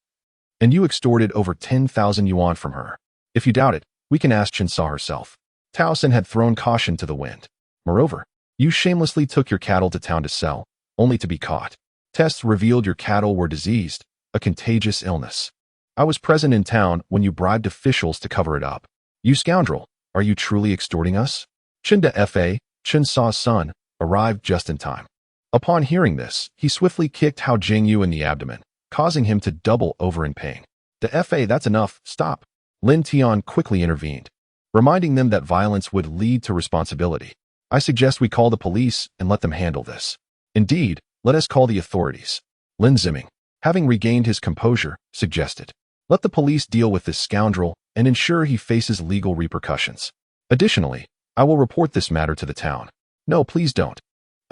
and you extorted over 10,000 yuan from her. If you doubt it, we can ask Chinsa herself. Taosan had thrown caution to the wind. Moreover, you shamelessly took your cattle to town to sell, only to be caught. Tests revealed your cattle were diseased, a contagious illness. I was present in town when you bribed officials to cover it up. You scoundrel, are you truly extorting us? Chinda Fa, Chinsa's son, arrived just in time. Upon hearing this, he swiftly kicked Hao Jingyu in the abdomen, causing him to double over in pain. The Fa, that's enough, stop. Lin Tian quickly intervened, reminding them that violence would lead to responsibility. I suggest we call the police and let them handle this. Indeed, let us call the authorities. Lin Ziming, having regained his composure, suggested. Let the police deal with this scoundrel and ensure he faces legal repercussions. Additionally, I will report this matter to the town. No, please don't.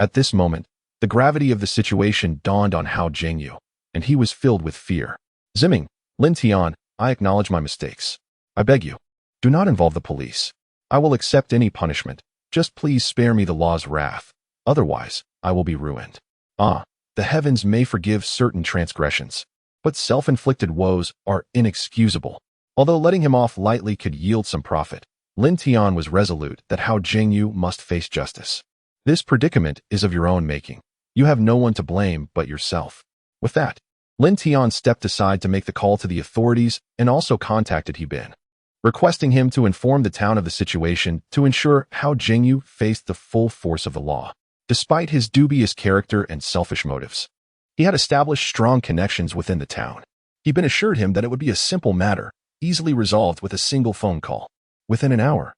At this moment, the gravity of the situation dawned on Hao Jingyu, and he was filled with fear. Ziming, Lin Tian, I acknowledge my mistakes. I beg you, do not involve the police. I will accept any punishment. Just please spare me the law's wrath. Otherwise, I will be ruined. The heavens may forgive certain transgressions, but self-inflicted woes are inexcusable. Although letting him off lightly could yield some profit, Lin Tian was resolute that Hao Jingyu must face justice. This predicament is of your own making. You have no one to blame but yourself. With that, Lin Tian stepped aside to make the call to the authorities and also contacted He Bin, requesting him to inform the town of the situation to ensure Hao Jingyu faced the full force of the law. Despite his dubious character and selfish motives, he had established strong connections within the town. He Bin assured him that it would be a simple matter, easily resolved with a single phone call. Within an hour,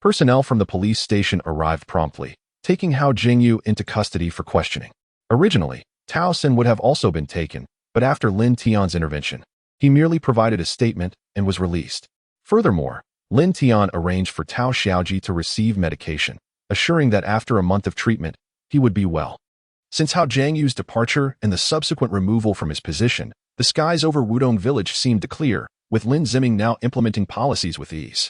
personnel from the police station arrived promptly, taking Hao Jingyu into custody for questioning. Originally, Taosan would have also been taken, but after Lin Tian's intervention, he merely provided a statement and was released. Furthermore, Lin Tian arranged for Tao Xiaoji to receive medication, assuring that after a month of treatment, he would be well. Since Hao Jingyu's departure and the subsequent removal from his position, the skies over Wutong Village seemed to clear, with Lin Ziming now implementing policies with ease.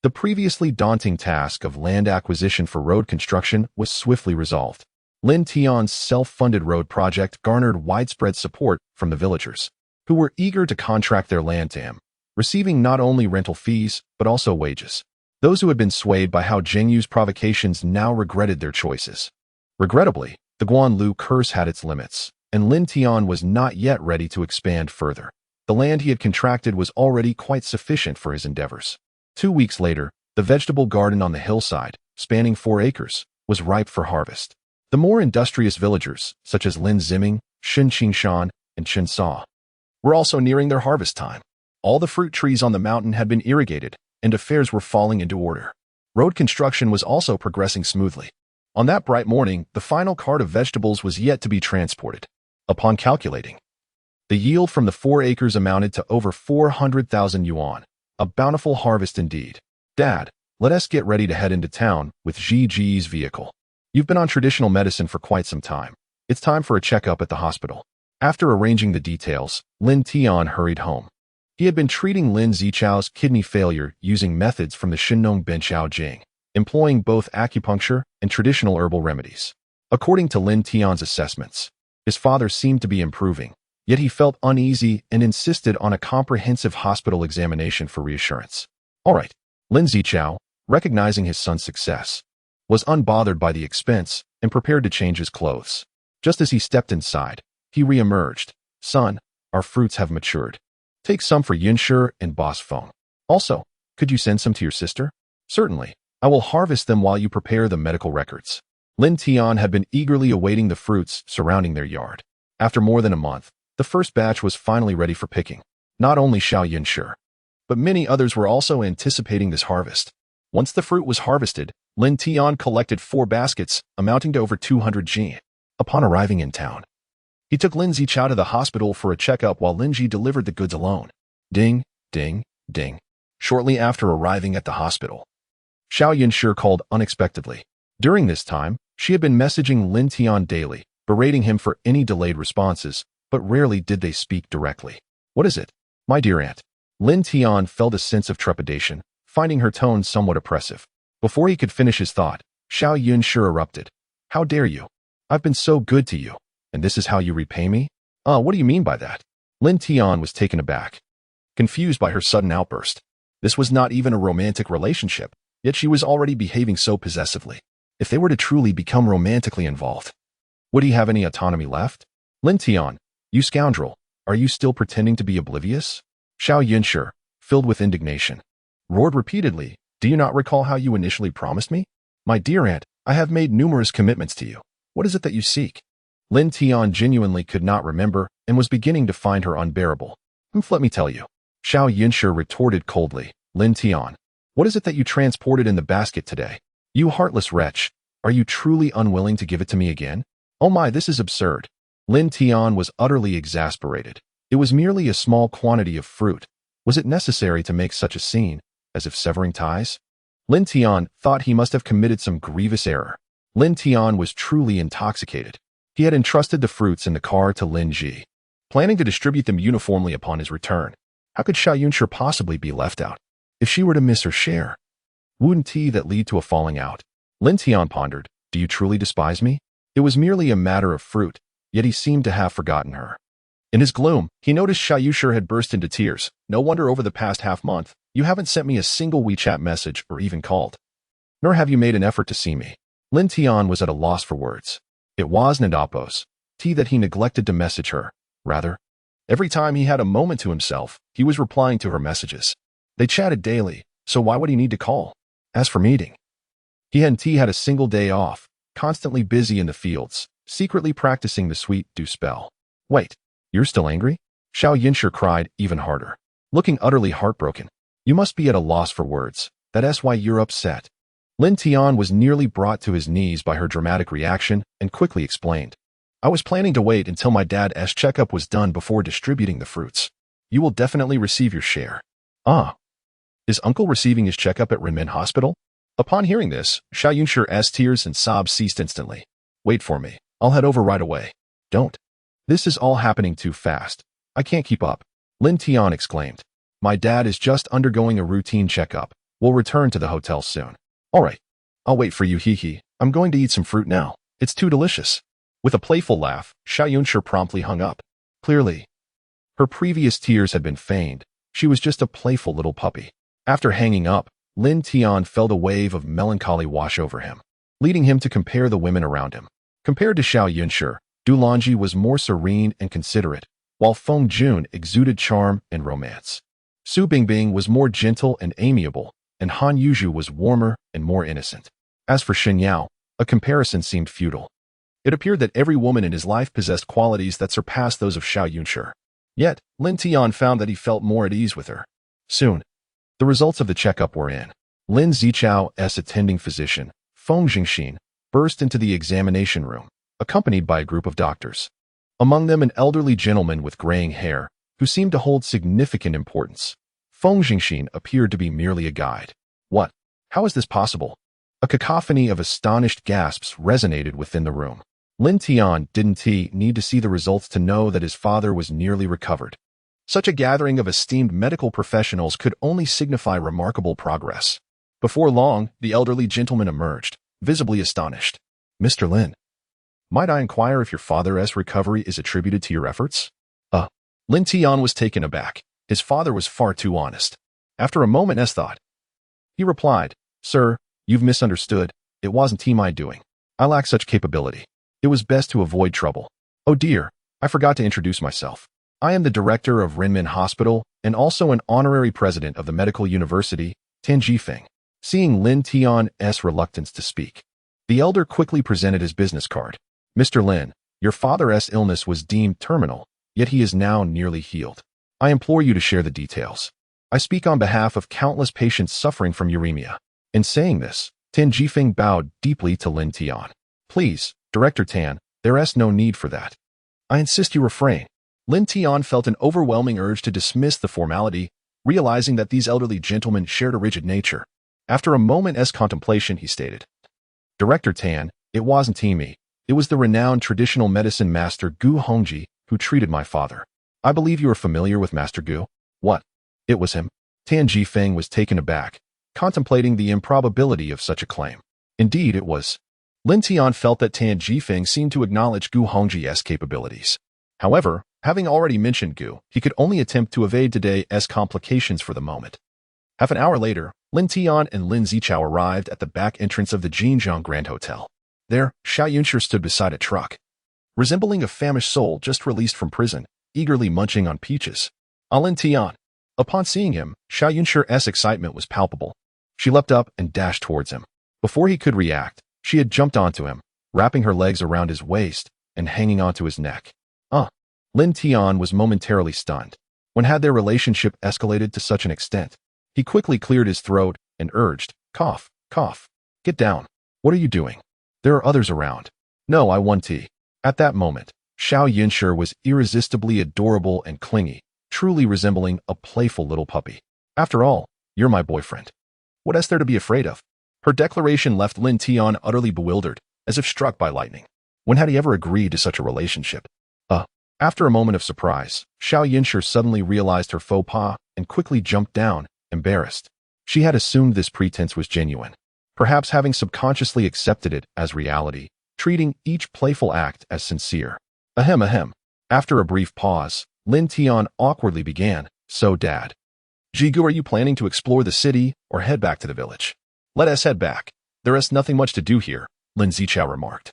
The previously daunting task of land acquisition for road construction was swiftly resolved. Lin Tian's self-funded road project garnered widespread support from the villagers, who were eager to contract their land to him, receiving not only rental fees, but also wages. Those who had been swayed by Hao Jingyu's provocations now regretted their choices. Regrettably, the Guanlu curse had its limits, and Lin Tian was not yet ready to expand further. The land he had contracted was already quite sufficient for his endeavors. 2 weeks later, the vegetable garden on the hillside, spanning 4 acres, was ripe for harvest. The more industrious villagers, such as Lin Ziming, Shen Qingshan, and Chen Sa, were also nearing their harvest time. All the fruit trees on the mountain had been irrigated, and affairs were falling into order. Road construction was also progressing smoothly. On that bright morning, the final cart of vegetables was yet to be transported. Upon calculating, the yield from the 4 acres amounted to over 400,000 yuan, a bountiful harvest indeed. Dad, let us get ready to head into town with Ji's vehicle. You've been on traditional medicine for quite some time. It's time for a checkup at the hospital. After arranging the details, Lin Tian hurried home. He had been treating Lin Zichao's kidney failure using methods from the Shinong Benchao Jing, employing both acupuncture and traditional herbal remedies. According to Lin Tian's assessments, his father seemed to be improving, yet he felt uneasy and insisted on a comprehensive hospital examination for reassurance. All right, Lin Zichao, recognizing his son's success, was unbothered by the expense and prepared to change his clothes. Just as he stepped inside, he re-emerged. Son, our fruits have matured. Take some for Yunshi and Boss Feng. Also, could you send some to your sister? Certainly. I will harvest them while you prepare the medical records. Lin Tian had been eagerly awaiting the fruits surrounding their yard. After more than a month, the first batch was finally ready for picking. Not only Xiao Yunshi, but many others were also anticipating this harvest. Once the fruit was harvested, Lin Tian collected 4 baskets, amounting to over 200 G. Upon arriving in town, he took Lin Zichao to the hospital for a checkup while Lin Yi delivered the goods alone. Ding, ding, ding. Shortly after arriving at the hospital, Xiao Yunshi called unexpectedly. During this time, she had been messaging Lin Tian daily, berating him for any delayed responses, but rarely did they speak directly. What is it? My dear aunt. Lin Tian felt a sense of trepidation, finding her tone somewhat oppressive. Before he could finish his thought, Xiao Yunshi erupted. How dare you? I've been so good to you, and this is how you repay me? What do you mean by that? Lin Tian was taken aback, confused by her sudden outburst. This was not even a romantic relationship, yet she was already behaving so possessively. If they were to truly become romantically involved, would he have any autonomy left? Lin Tian, you scoundrel, are you still pretending to be oblivious? Xiao Yunshi, filled with indignation, roared repeatedly, do you not recall how you initially promised me? My dear aunt, I have made numerous commitments to you. What is it that you seek? Lin Tian genuinely could not remember and was beginning to find her unbearable. Let me tell you. Xiao Yunshi retorted coldly. Lin Tian, what is it that you transported in the basket today? You heartless wretch, are you truly unwilling to give it to me again? Oh my, this is absurd. Lin Tian was utterly exasperated. It was merely a small quantity of fruit. Was it necessary to make such a scene, as if severing ties? Lin Tian thought he must have committed some grievous error. Lin Tian was truly intoxicated. He had entrusted the fruits in the car to Lin Yi, planning to distribute them uniformly upon his return. How could Xiao Yunshi possibly be left out? If she were to miss her share, wouldn't that lead to a falling out? Lin Tian pondered, do you truly despise me? It was merely a matter of fruit, yet he seemed to have forgotten her. In his gloom, he noticed Xiao Yunshi had burst into tears. No wonder over the past half-month, you haven't sent me a single WeChat message or even called. Nor have you made an effort to see me. Lin Tian was at a loss for words. It was Nadapos, that he neglected to message her. Rather, every time he had a moment to himself, he was replying to her messages. They chatted daily, so why would he need to call? As for meeting, he and T had a single day off, constantly busy in the fields, secretly practicing the sweet do spell. Wait, you're still angry? Xiao Yunshi cried even harder, looking utterly heartbroken. You must be at a loss for words. That's why you're upset. Lin Tian was nearly brought to his knees by her dramatic reaction and quickly explained. I was planning to wait until my dad's checkup was done before distributing the fruits. You will definitely receive your share. Is uncle receiving his checkup at Renmin Hospital? Upon hearing this, Xiao Yunshi's tears and sobs ceased instantly. Wait for me. I'll head over right away. Don't. This is all happening too fast. I can't keep up. Lin Tian exclaimed. My dad is just undergoing a routine checkup. We'll return to the hotel soon. All right. I'll wait for you, hee. I'm going to eat some fruit now. It's too delicious. With a playful laugh, Xiao Yunshi promptly hung up. Clearly, her previous tears had been feigned. She was just a playful little puppy. After hanging up, Lin Tian felt a wave of melancholy wash over him, leading him to compare the women around him. Compared to Xiao Yunshi, Du Longji was more serene and considerate, while Feng Jun exuded charm and romance. Su Bingbing was more gentle and amiable, and Han Yuzhu was warmer and more innocent. As for Shen Yao, a comparison seemed futile. It appeared that every woman in his life possessed qualities that surpassed those of Xiao Yunshi. Yet, Lin Tian found that he felt more at ease with her. Soon, the results of the checkup were in. Lin Zichao's attending physician, Feng Jingxin, burst into the examination room, accompanied by a group of doctors. Among them an elderly gentleman with graying hair, who seemed to hold significant importance. Feng Jingxin appeared to be merely a guide. What? How is this possible? A cacophony of astonished gasps resonated within the room. Lin Tian didn't need to see the results to know that his father was nearly recovered. Such a gathering of esteemed medical professionals could only signify remarkable progress. Before long, the elderly gentleman emerged, visibly astonished. Mr. Lin, might I inquire if your father's recovery is attributed to your efforts? Lin Tian was taken aback. His father was far too honest. After a moment's thought, he replied, Sir, you've misunderstood. It wasn't my doing. I lack such capability. It was best to avoid trouble. Oh dear, I forgot to introduce myself. I am the director of Renmin Hospital and also an honorary president of the Medical University, Tan Jifeng. Seeing Lin Tian's reluctance to speak, the elder quickly presented his business card. Mr. Lin, your father's illness was deemed terminal, yet he is now nearly healed. I implore you to share the details. I speak on behalf of countless patients suffering from uremia. In saying this, Tan Jifeng bowed deeply to Lin Tian. Please, Director Tan, there's no need for that. I insist you refrain. Lin Tian felt an overwhelming urge to dismiss the formality, realizing that these elderly gentlemen shared a rigid nature. After a moment's contemplation, he stated, Director Tan, it wasn't me. It was the renowned traditional medicine master Gu Hongji who treated my father. I believe you are familiar with Master Gu? What? It was him? Tan Jifeng was taken aback, contemplating the improbability of such a claim. Indeed, it was. Lin Tian felt that Tan Jifeng seemed to acknowledge Gu Hongji's capabilities. However, having already mentioned Gu, he could only attempt to evade today's complications for the moment. Half an hour later, Lin Tian and Lin Zichao arrived at the back entrance of the Jinjiang Grand Hotel. There, Xiao Yunshi stood beside a truck, resembling a famished soul just released from prison, eagerly munching on peaches. Lin Tian. Upon seeing him, Xiao Yunshi's excitement was palpable. She leapt up and dashed towards him. Before he could react, she had jumped onto him, wrapping her legs around his waist and hanging onto his neck. Lin Tian was momentarily stunned. When had their relationship escalated to such an extent? He quickly cleared his throat and urged, Cough, cough. Get down. What are you doing? There are others around. No, I want tea. At that moment, Xiao Yunshi was irresistibly adorable and clingy, truly resembling a playful little puppy. After all, you're my boyfriend. What is there to be afraid of? Her declaration left Lin Tian utterly bewildered, as if struck by lightning. When had he ever agreed to such a relationship? After a moment of surprise, Xiao Yunshi suddenly realized her faux pas and quickly jumped down, embarrassed. She had assumed this pretense was genuine, perhaps having subconsciously accepted it as reality, treating each playful act as sincere. Ahem. After a brief pause, Lin Tian awkwardly began, So Dad, Jigu, are you planning to explore the city or head back to the village? Let us head back. There is nothing much to do here, Lin Zichao remarked,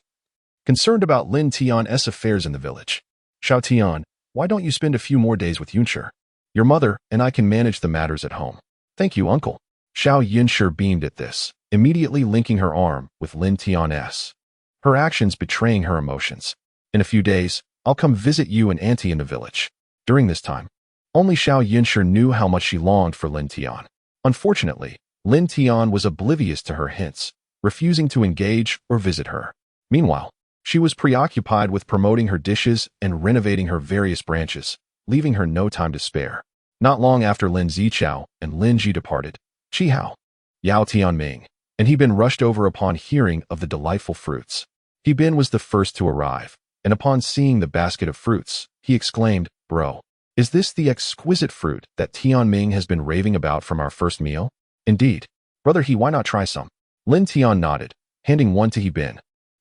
concerned about Lin Tian's affairs in the village. Xiao Tian, why don't you spend a few more days with Yunshi? Your mother and I can manage the matters at home. Thank you, uncle. Xiao Yunshi beamed at this, immediately linking her arm with Lin Tian's, her actions betraying her emotions. In a few days, I'll come visit you and Auntie in the village. During this time, only Xiao Yunshi knew how much she longed for Lin Tian. Unfortunately, Lin Tian was oblivious to her hints, refusing to engage or visit her. Meanwhile, she was preoccupied with promoting her dishes and renovating her various branches, leaving her no time to spare. Not long after Lin Zichao and Lin Ji departed, Qi Hao, Yao Tianming, and He Bin rushed over upon hearing of the delightful fruits. He Bin was the first to arrive, and upon seeing the basket of fruits, he exclaimed, Bro, is this the exquisite fruit that Tianming has been raving about from our first meal? Indeed. Brother He, why not try some? Lin Tian nodded, handing one to He Bin,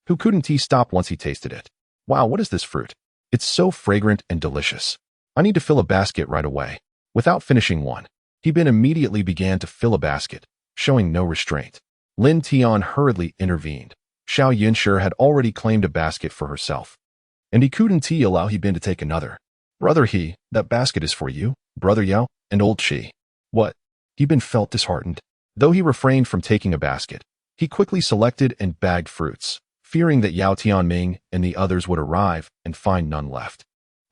who couldn't stop once he tasted it. Wow, what is this fruit? It's so fragrant and delicious. I need to fill a basket right away. Without finishing one, He Bin immediately began to fill a basket, showing no restraint. Lin Tian hurriedly intervened. Xiao Yunshi had already claimed a basket for herself, and he couldn't allow He Bin to take another. Brother He, that basket is for you, Brother Yao, and old Chi. What? He Bin felt disheartened. Though he refrained from taking a basket, he quickly selected and bagged fruits, fearing that Yao Tianming and the others would arrive and find none left.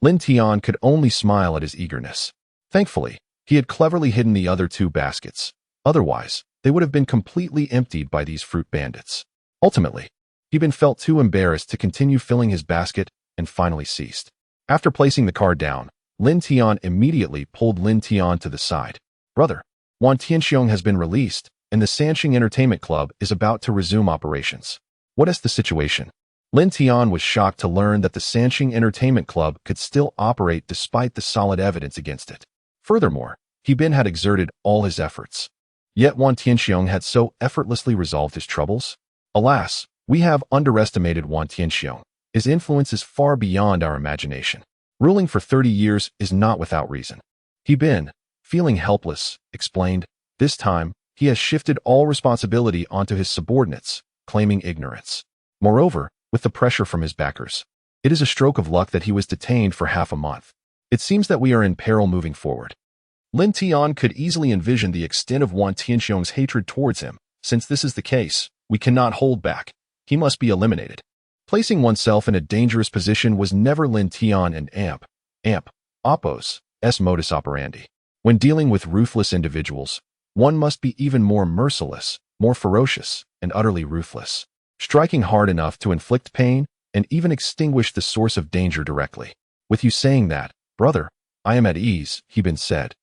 Lin Tian could only smile at his eagerness. Thankfully, he had cleverly hidden the other 2 baskets. Otherwise, they would have been completely emptied by these fruit bandits. Ultimately, He Bin felt too embarrassed to continue filling his basket and finally ceased. After placing the card down, Lin Tian immediately pulled Lin Tian to the side. Brother, Wan Tianxiong has been released, and the Sanxing Entertainment Club is about to resume operations. What is the situation? Lin Tian was shocked to learn that the Sanxing Entertainment Club could still operate despite the solid evidence against it. Furthermore, He Bin had exerted all his efforts. Yet Wan Tianxiong had so effortlessly resolved his troubles. Alas, we have underestimated Wan Tianxiong. His influence is far beyond our imagination. Ruling for 30 years is not without reason. He Bin, feeling helpless, explained, this time, he has shifted all responsibility onto his subordinates, claiming ignorance. Moreover, with the pressure from his backers, it is a stroke of luck that he was detained for half a month. It seems that we are in peril moving forward. Lin Tian could easily envision the extent of Wan Tianxiong's hatred towards him. Since this is the case, we cannot hold back. He must be eliminated. Placing oneself in a dangerous position was never Lin Tian and Oppo's modus operandi. When dealing with ruthless individuals, one must be even more merciless, more ferocious, and utterly ruthless, striking hard enough to inflict pain and even extinguish the source of danger directly. With you saying that, brother, I am at ease, He Bin said.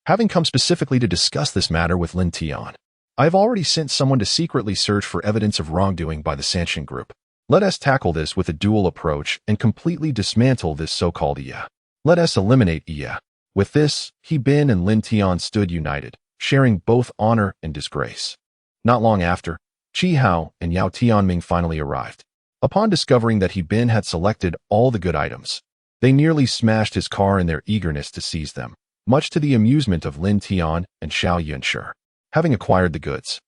Having come specifically to discuss this matter with Lin Tian, I have already sent someone to secretly search for evidence of wrongdoing by the Sanxing group. Let us tackle this with a dual approach and completely dismantle this so-called Iya. Let us eliminate Iya. With this, He Bin and Lin Tian stood united, sharing both honor and disgrace. Not long after, Chi Hao and Yao Tianming finally arrived. Upon discovering that He Bin had selected all the good items, they nearly smashed his car in their eagerness to seize them, much to the amusement of Lin Tian and Xiao Yunshi. Having acquired the goods,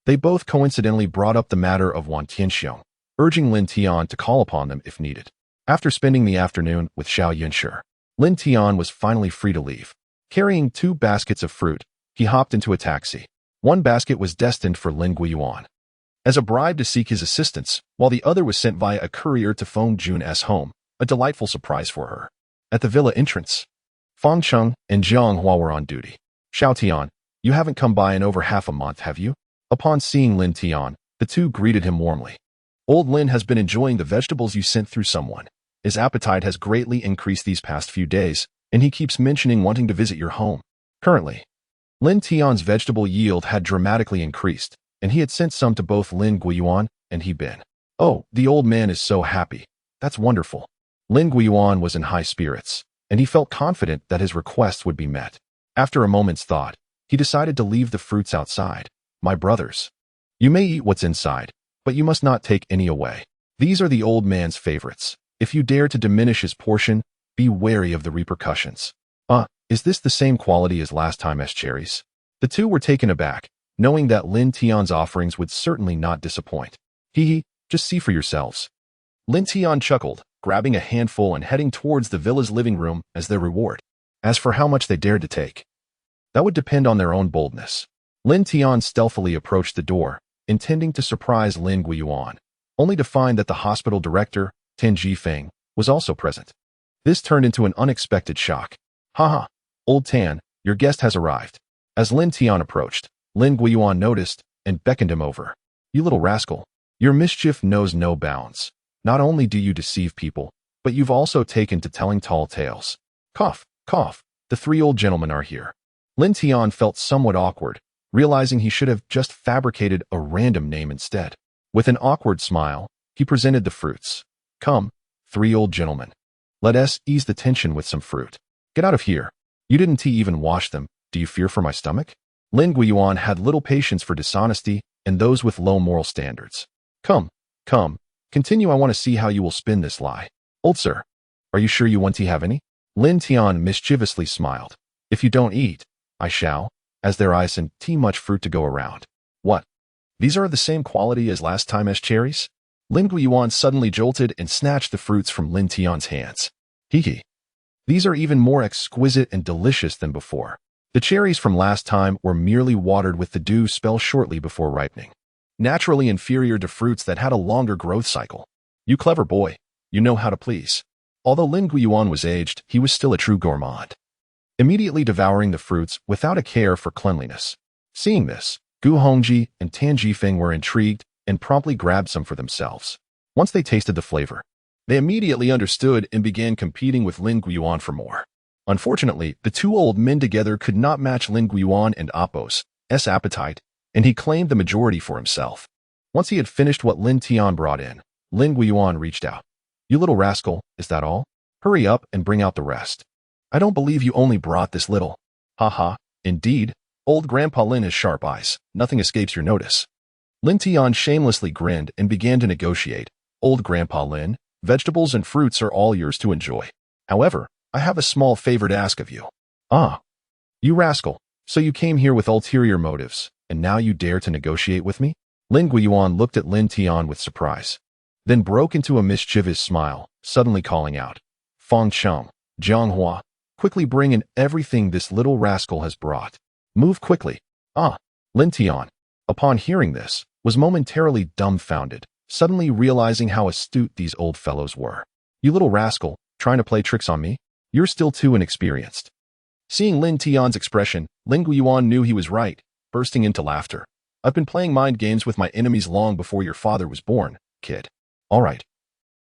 they both coincidentally brought up the matter of Wan Tianxiong, urging Lin Tian to call upon them if needed. After spending the afternoon with Xiao Yunshi, Lin Tian was finally free to leave. Carrying 2 baskets of fruit, he hopped into a taxi. One basket was destined for Lin Yuan as a bribe to seek his assistance, while the other was sent via a courier to Feng Jun's home, a delightful surprise for her. At the villa entrance, Fang Cheng and Jiang Hua were on duty. Xiao Tian, you haven't come by in over half a month, have you? Upon seeing Lin Tian, the 2 greeted him warmly. Old Lin has been enjoying the vegetables you sent through someone. His appetite has greatly increased these past few days, and he keeps mentioning wanting to visit your home. Currently, Lin Tian's vegetable yield had dramatically increased, and he had sent some to both Lin Yuan and He Bin. Oh, the old man is so happy. That's wonderful. Lin Yuan was in high spirits, and he felt confident that his requests would be met. After a moment's thought, he decided to leave the fruits outside. My brothers, you may eat what's inside, but you must not take any away. These are the old man's favorites. If you dare to diminish his portion, be wary of the repercussions. Is this the same quality as last time's cherries? The 2 were taken aback, knowing that Lin Tian's offerings would certainly not disappoint. Just see for yourselves. Lin Tian chuckled, grabbing a handful and heading towards the villa's living room as their reward. As for how much they dared to take, that would depend on their own boldness. Lin Tian stealthily approached the door, intending to surprise Lin Yuan, only to find that the hospital director, Ten Jifeng, was also present. This turned into an unexpected shock. Haha, old Tan, your guest has arrived. As Lin Tian approached, Lin Yuan noticed and beckoned him over. You little rascal, your mischief knows no bounds. Not only do you deceive people, but you've also taken to telling tall tales. Cough, cough, the 3 old gentlemen are here. Lin Tian felt somewhat awkward, realizing he should have just fabricated a random name instead. With an awkward smile, he presented the fruits. Come, 3 old gentlemen. Let us ease the tension with some fruit. Get out of here. You didn't even wash them. Do you fear for my stomach? Lin Yuan had little patience for dishonesty and those with low moral standards. Come, continue. I want to see how you will spin this lie. Old sir, are you sure you want to have any? Lin Tian mischievously smiled. If you don't eat, I shall, as there isn't much fruit to go around. What? These are the same quality as last time's cherries? Lin Yuan suddenly jolted and snatched the fruits from Lin Tian's hands. These These are even more exquisite and delicious than before. The cherries from last time were merely watered with the dew spell shortly before ripening, naturally inferior to fruits that had a longer growth cycle. You clever boy, you know how to please. Although Lin Yuan was aged, he was still a true gourmand, immediately devouring the fruits without a care for cleanliness. Seeing this, Gu Hongji and Tan Jifeng were intrigued and promptly grabbed some for themselves. Once they tasted the flavor, they immediately understood and began competing with Lin Yuan for more. Unfortunately, the two old men together could not match Lin Yuan and Appo's appetite, and he claimed the majority for himself. Once he had finished what Lin Tian brought in, Lin Yuan reached out. You little rascal, is that all? Hurry up and bring out the rest. I don't believe you only brought this little. Ha, indeed. Old Grandpa Lin has sharp eyes. Nothing escapes your notice. Lin Tian shamelessly grinned and began to negotiate. Old Grandpa Lin, vegetables and fruits are all yours to enjoy. However, I have a small favor to ask of you. Ah, you rascal. So you came here with ulterior motives, and now you dare to negotiate with me? Lin Yuan looked at Lin Tian with surprise, then broke into a mischievous smile, suddenly calling out, Feng Cheng, Jianghua, quickly bring in everything this little rascal has brought. Move quickly. Ah, Lin Tian, upon hearing this, was momentarily dumbfounded, suddenly realizing how astute these old fellows were. You little rascal, trying to play tricks on me? You're still too inexperienced. Seeing Lin Tian's expression, Lin Yuan knew he was right, bursting into laughter. I've been playing mind games with my enemies long before your father was born, kid. All right.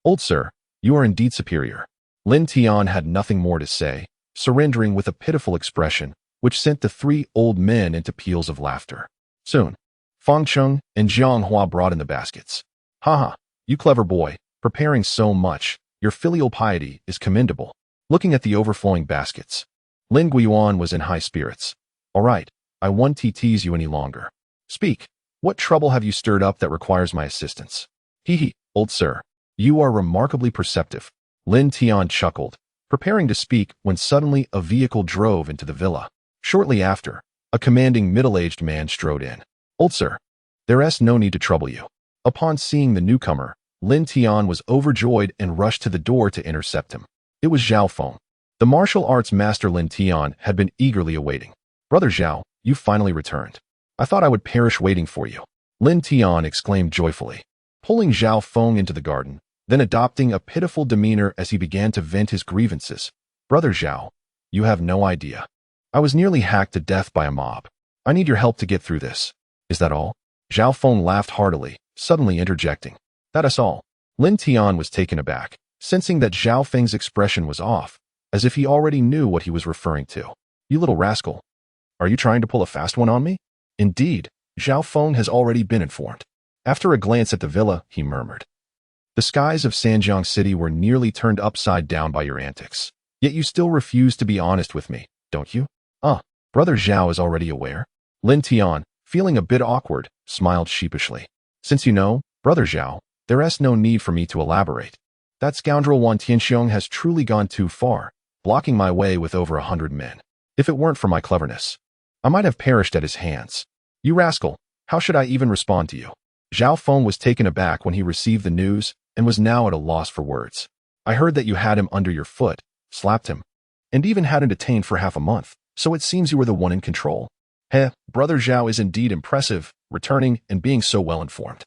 Old sir, you are indeed superior. Lin Tian had nothing more to say, surrendering with a pitiful expression, which sent the three old men into peals of laughter. Soon, Feng Cheng and Jianghua brought in the baskets. Haha, you clever boy, preparing so much, your filial piety is commendable. Looking at the overflowing baskets, Lin Yuan was in high spirits. All right, I won't tease you any longer. Speak, what trouble have you stirred up that requires my assistance? Hee, old sir, you are remarkably perceptive. Lin Tian chuckled, preparing to speak when suddenly a vehicle drove into the villa. Shortly after, a commanding middle-aged man strode in. Old sir, there's no need to trouble you. Upon seeing the newcomer, Lin Tian was overjoyed and rushed to the door to intercept him. It was Zhao Feng. The martial arts master Lin Tian had been eagerly awaiting. Brother Zhao, you finally returned. I thought I would perish waiting for you. Lin Tian exclaimed joyfully, pulling Zhao Feng into the garden, then adopting a pitiful demeanor as he began to vent his grievances. Brother Zhao, you have no idea. I was nearly hacked to death by a mob. I need your help to get through this. Is that all? Zhao Feng laughed heartily, suddenly interjecting. That is all. Lin Tian was taken aback, sensing that Zhao Feng's expression was off, as if he already knew what he was referring to. You little rascal. Are you trying to pull a fast one on me? Indeed, Zhao Feng has already been informed. After a glance at the villa, he murmured. The skies of Sanjiang City were nearly turned upside down by your antics. Yet you still refuse to be honest with me, don't you? Brother Zhao is already aware. Lin Tian, feeling a bit awkward, smiled sheepishly. Since you know, Brother Zhao, there's no need for me to elaborate. That scoundrel Wan Tianxiong has truly gone too far, blocking my way with over 100 men. If it weren't for my cleverness, I might have perished at his hands. You rascal, how should I even respond to you? Zhao Feng was taken aback when he received the news and was now at a loss for words. I heard that you had him under your foot, slapped him, and even had him detained for half a month, so it seems you were the one in control. Brother Zhao is indeed impressive, returning and being so well informed.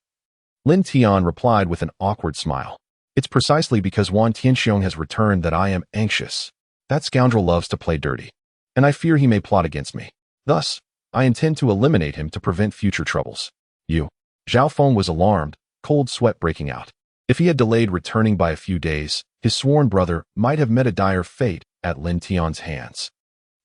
Lin Tian replied with an awkward smile. It's precisely because Wan Tianxiong has returned that I am anxious. That scoundrel loves to play dirty, and I fear he may plot against me. Thus, I intend to eliminate him to prevent future troubles. Zhao Feng was alarmed, cold sweat breaking out. If he had delayed returning by a few days, his sworn brother might have met a dire fate at Lin Tian's hands.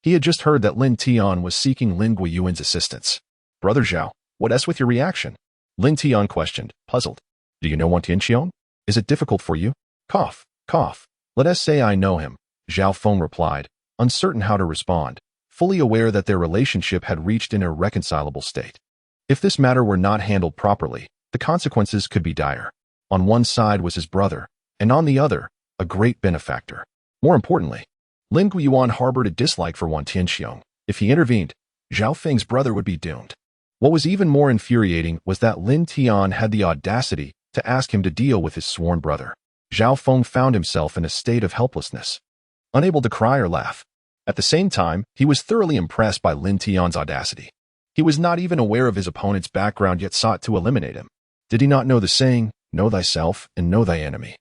He had just heard that Lin Tian was seeking Lin Yuan's assistance. Brother Zhao, what's with your reaction? Lin Tian questioned, puzzled. Do you know Wan Tianxiong? Is it difficult for you? Cough. Let us say I know him, Zhao Feng replied, uncertain how to respond, fully aware that their relationship had reached an irreconcilable state. If this matter were not handled properly, the consequences could be dire. On one side was his brother, and on the other, a great benefactor. More importantly, Lin Yuan harbored a dislike for Wan Tianxiong. If he intervened, Zhao Feng's brother would be doomed. What was even more infuriating was that Lin Tian had the audacity to ask him to deal with his sworn brother. Zhao Feng found himself in a state of helplessness. unable to cry or laugh. At the same time, he was thoroughly impressed by Lin Tian's audacity. He was not even aware of his opponent's background yet sought to eliminate him. Did he not know the saying, "Know thyself and know thy enemy,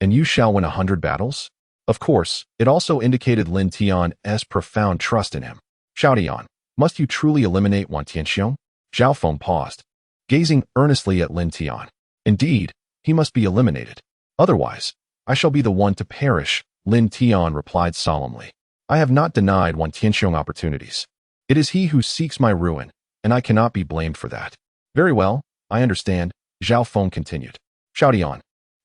and you shall win 100 battles"? Of course, it also indicated Lin Tian's profound trust in him. Xiao Dian, must you truly eliminate Wan Tianxiong? Zhao Feng paused, gazing earnestly at Lin Tian. Indeed, he must be eliminated. Otherwise, I shall be the one to perish, Lin Tian replied solemnly. I have not denied Wan Tianxiong opportunities. It is he who seeks my ruin, and I cannot be blamed for that. Very well, I understand, Zhao Feng continued. Xiao Dian,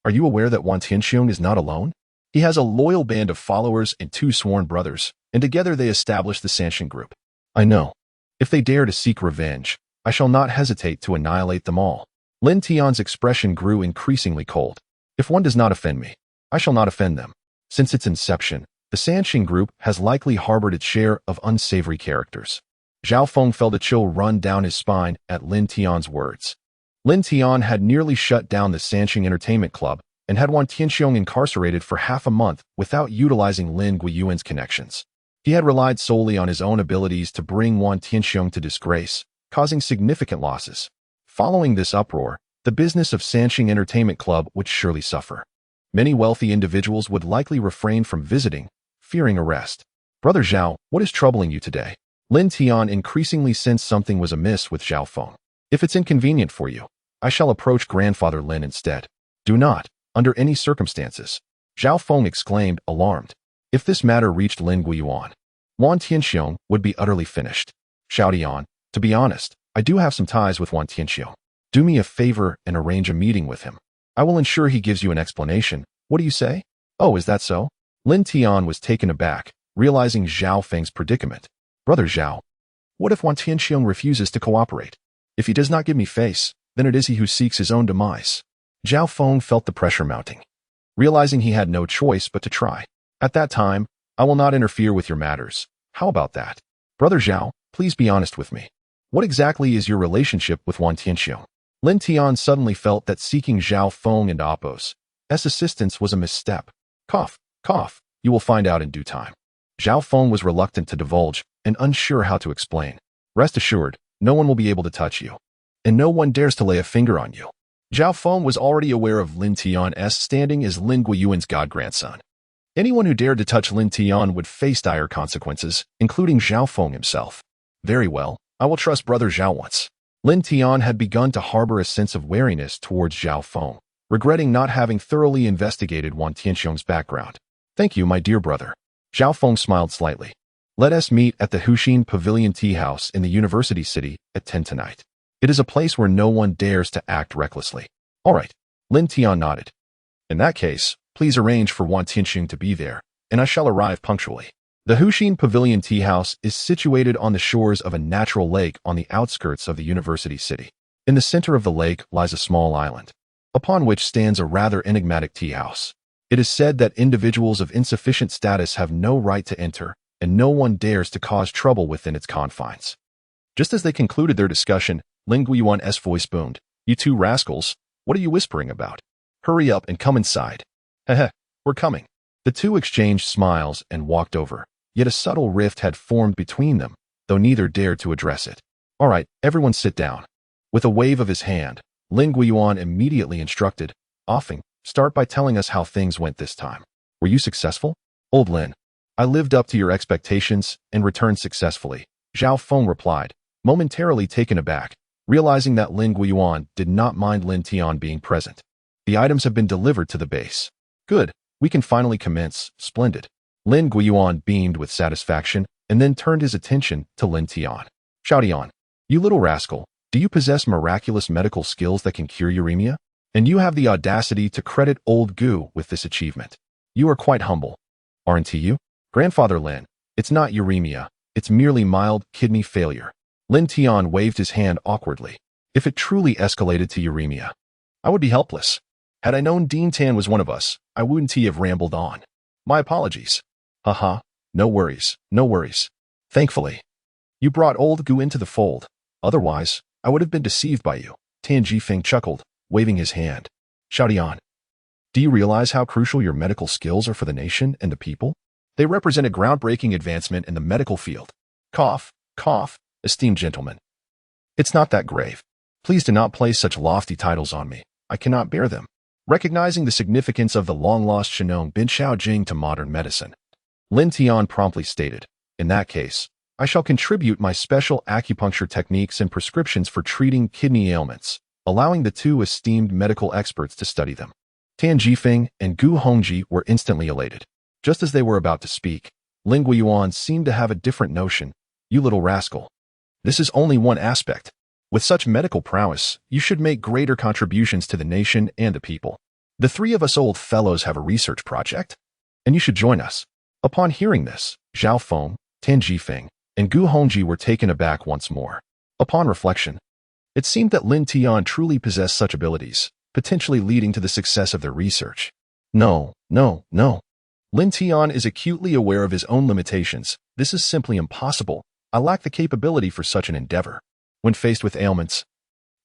are you aware that Wan Tianxiong is not alone? He has a loyal band of followers and 2 sworn brothers, and together they establish the Sanshin group. I know. If they dare to seek revenge, I shall not hesitate to annihilate them all. Lin Tian's expression grew increasingly cold. If one does not offend me, I shall not offend them. Since its inception, the Sanshin group has likely harbored its share of unsavory characters. Zhao Feng felt a chill run down his spine at Lin Tian's words. Lin Tian had nearly shut down the Sanshin Entertainment Club and had Wan Tianxiong incarcerated for half a month without utilizing Lin Guiyuan's connections. He had relied solely on his own abilities to bring Wan Tianxiong to disgrace, causing significant losses. Following this uproar, the business of Sanshin Entertainment Club would surely suffer. Many wealthy individuals would likely refrain from visiting, fearing arrest. Brother Zhao, what is troubling you today? Lin Tian increasingly sensed something was amiss with Zhao Feng. If it's inconvenient for you, I shall approach Grandfather Lin instead. Do not, under any circumstances. Zhao Feng exclaimed, alarmed. If this matter reached Lin Guiyuan, Wan Tianxiong would be utterly finished. Xiao Dian, to be honest, I do have some ties with Wan Tianxiong. Do me a favor and arrange a meeting with him. I will ensure he gives you an explanation. What do you say? Oh, is that so? Lin Tian was taken aback, realizing Zhao Feng's predicament. Brother Zhao, what if Wan Tianxiong refuses to cooperate? If he does not give me face, then it is he who seeks his own demise. Zhao Feng felt the pressure mounting, realizing he had no choice but to try. At that time, I will not interfere with your matters. How about that? Brother Zhao, please be honest with me. What exactly is your relationship with Wan Tianxiong? Lin Tian suddenly felt that seeking Zhao Feng and Appo's assistance was a misstep. Cough, cough, you will find out in due time. Zhao Feng was reluctant to divulge and unsure how to explain. Rest assured, no one will be able to touch you, and no one dares to lay a finger on you. Zhao Feng was already aware of Lin Tian's standing as Lin Guiyuan's god-grandson. Anyone who dared to touch Lin Tian would face dire consequences, including Zhao Feng himself. Very well, I will trust Brother Zhao once. Lin Tian had begun to harbor a sense of wariness towards Zhao Feng, regretting not having thoroughly investigated Wan Tianxiong's background. Thank you, my dear brother. Zhao Feng smiled slightly. Let us meet at the Huxin Pavilion Tea House in the University City at 10 tonight. It is a place where no one dares to act recklessly. All right. Lin Tian nodded. In that case, please arrange for Wan Tianxiong to be there, and I shall arrive punctually. The Huxin Pavilion Tea House is situated on the shores of a natural lake on the outskirts of the University City. In the center of the lake lies a small island, upon which stands a rather enigmatic tea house. It is said that individuals of insufficient status have no right to enter, and no one dares to cause trouble within its confines. Just as they concluded their discussion, Lin Guiyuan's voice boomed. You 2 rascals, what are you whispering about? Hurry up and come inside. Heh, we're coming. The 2 exchanged smiles and walked over, yet a subtle rift had formed between them, though neither dared to address it. All right, everyone sit down. With a wave of his hand, Lin Guiyuan immediately instructed, Offing, start by telling us how things went this time. Were you successful? Old Lin, I lived up to your expectations and returned successfully, Zhao Feng replied, momentarily taken aback, realizing that Lin Guiyuan did not mind Lin Tian being present. The items have been delivered to the base. Good, we can finally commence. Splendid. Lin Guiyuan beamed with satisfaction and then turned his attention to Lin Tian. Xiao Dian, you little rascal, do you possess miraculous medical skills that can cure uremia? And you have the audacity to credit old Gu with this achievement. You are quite humble, aren't you? Grandfather Lin, it's not uremia, it's merely mild kidney failure. Lin Tian waved his hand awkwardly. If it truly escalated to uremia, I would be helpless. Had I known Dean Tan was one of us, I wouldn't have rambled on. My apologies. Haha, no worries, no worries. Thankfully, you brought old Gu into the fold. Otherwise, I would have been deceived by you. Tan Jifeng chuckled, waving his hand. Xiao Dian, do you realize how crucial your medical skills are for the nation and the people? They represent a groundbreaking advancement in the medical field. Cough, cough, esteemed gentlemen. It's not that grave. Please do not place such lofty titles on me. I cannot bear them. Recognizing the significance of the long-lost Shenong bin Xiaojing to modern medicine, Lin Tian promptly stated, in that case, I shall contribute my special acupuncture techniques and prescriptions for treating kidney ailments, allowing the two esteemed medical experts to study them. Tan Jifeng and Gu Hongji were instantly elated. Just as they were about to speak, Ling Guiyuan seemed to have a different notion. You little rascal. This is only one aspect. With such medical prowess, you should make greater contributions to the nation and the people. The three of us old fellows have a research project, and you should join us. Upon hearing this, Zhao Feng, Tan Jifeng, and Gu Hongji were taken aback once more. Upon reflection, it seemed that Lin Tian truly possessed such abilities, potentially leading to the success of their research. No. Lin Tian is acutely aware of his own limitations. This is simply impossible. I lack the capability for such an endeavor. When faced with ailments,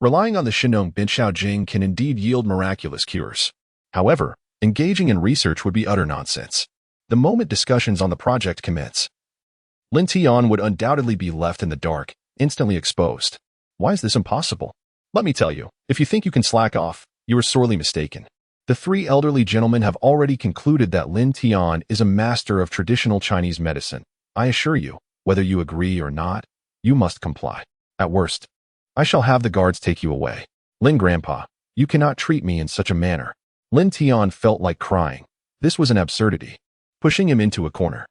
relying on the Shenong bin Xiaojing can indeed yield miraculous cures. However, engaging in research would be utter nonsense. The moment discussions on the project commence, Lin Tian would undoubtedly be left in the dark, instantly exposed. Why is this impossible? Let me tell you, if you think you can slack off, you are sorely mistaken. The three elderly gentlemen have already concluded that Lin Tian is a master of traditional Chinese medicine. I assure you, whether you agree or not, you must comply. At worst, I shall have the guards take you away. Lin Grandpa, you cannot treat me in such a manner. Lin Tian felt like crying. This was an absurdity. Pushing him into a corner.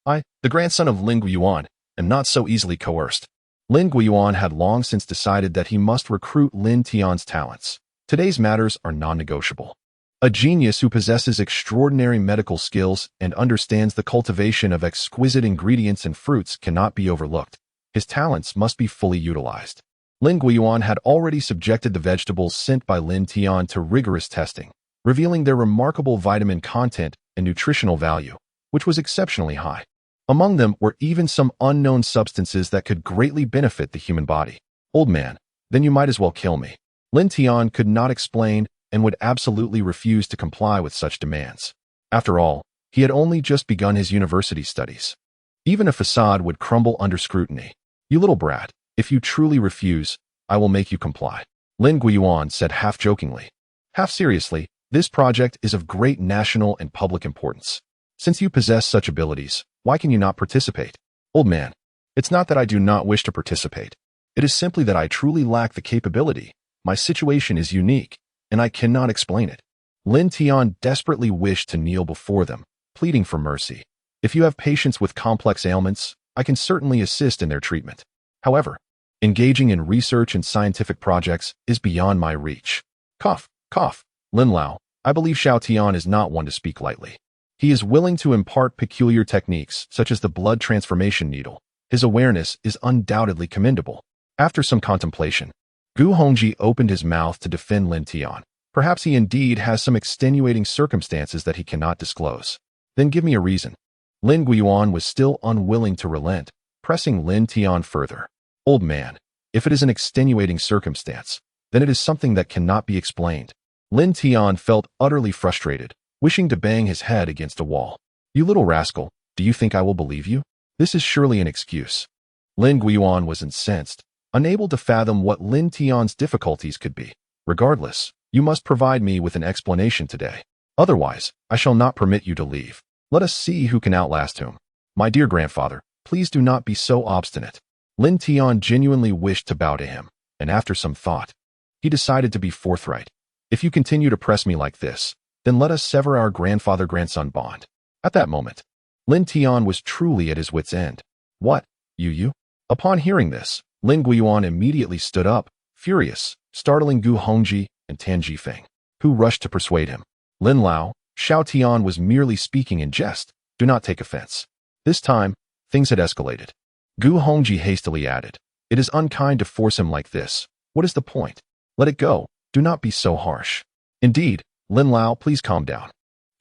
I, the grandson of Lin Guiyuan, am not so easily coerced. Lin Guiyuan had long since decided that he must recruit Lin Tian's talents. Today's matters are non-negotiable. A genius who possesses extraordinary medical skills and understands the cultivation of exquisite ingredients and fruits cannot be overlooked. His talents must be fully utilized. Lin Guiyuan had already subjected the vegetables sent by Lin Tian to rigorous testing, revealing their remarkable vitamin content and nutritional value, which was exceptionally high. Among them were even some unknown substances that could greatly benefit the human body. Old man, then you might as well kill me. Lin Tian could not explain and would absolutely refuse to comply with such demands. After all, he had only just begun his university studies. Even a facade would crumble under scrutiny. You little brat, if you truly refuse, I will make you comply. Lin Guiyuan said half-jokingly. Half-seriously, this project is of great national and public importance. Since you possess such abilities, why can you not participate? Old man, it's not that I do not wish to participate. It is simply that I truly lack the capability. My situation is unique, and I cannot explain it. Lin Tian desperately wished to kneel before them, pleading for mercy. If you have patients with complex ailments, I can certainly assist in their treatment. However, engaging in research and scientific projects is beyond my reach. Cough, cough. Lin Lao, I believe Xiao Tian is not one to speak lightly. He is willing to impart peculiar techniques, such as the blood transformation needle. His awareness is undoubtedly commendable. After some contemplation, Gu Hongji opened his mouth to defend Lin Tian. Perhaps he indeed has some extenuating circumstances that he cannot disclose. Then give me a reason. Lin Guiyuan was still unwilling to relent, pressing Lin Tian further. Old man, if it is an extenuating circumstance, then it is something that cannot be explained. Lin Tian felt utterly frustrated, wishing to bang his head against a wall. You little rascal, do you think I will believe you? This is surely an excuse. Lin Guiyuan was incensed, unable to fathom what Lin Tian's difficulties could be. Regardless, you must provide me with an explanation today. Otherwise, I shall not permit you to leave. Let us see who can outlast whom. My dear grandfather, please do not be so obstinate. Lin Tian genuinely wished to bow to him, and after some thought, he decided to be forthright. If you continue to press me like this, then let us sever our grandfather-grandson bond. At that moment, Lin Tian was truly at his wit's end. What, you? Upon hearing this, Lin Guiyuan immediately stood up, furious, startling Gu Hongji and Tan Jifeng, who rushed to persuade him. Lin Lao, Xiao Tian was merely speaking in jest. Do not take offense. This time, things had escalated. Gu Hongji hastily added, it is unkind to force him like this. What is the point? Let it go. Do not be so harsh. Indeed, Lin Lao, please calm down.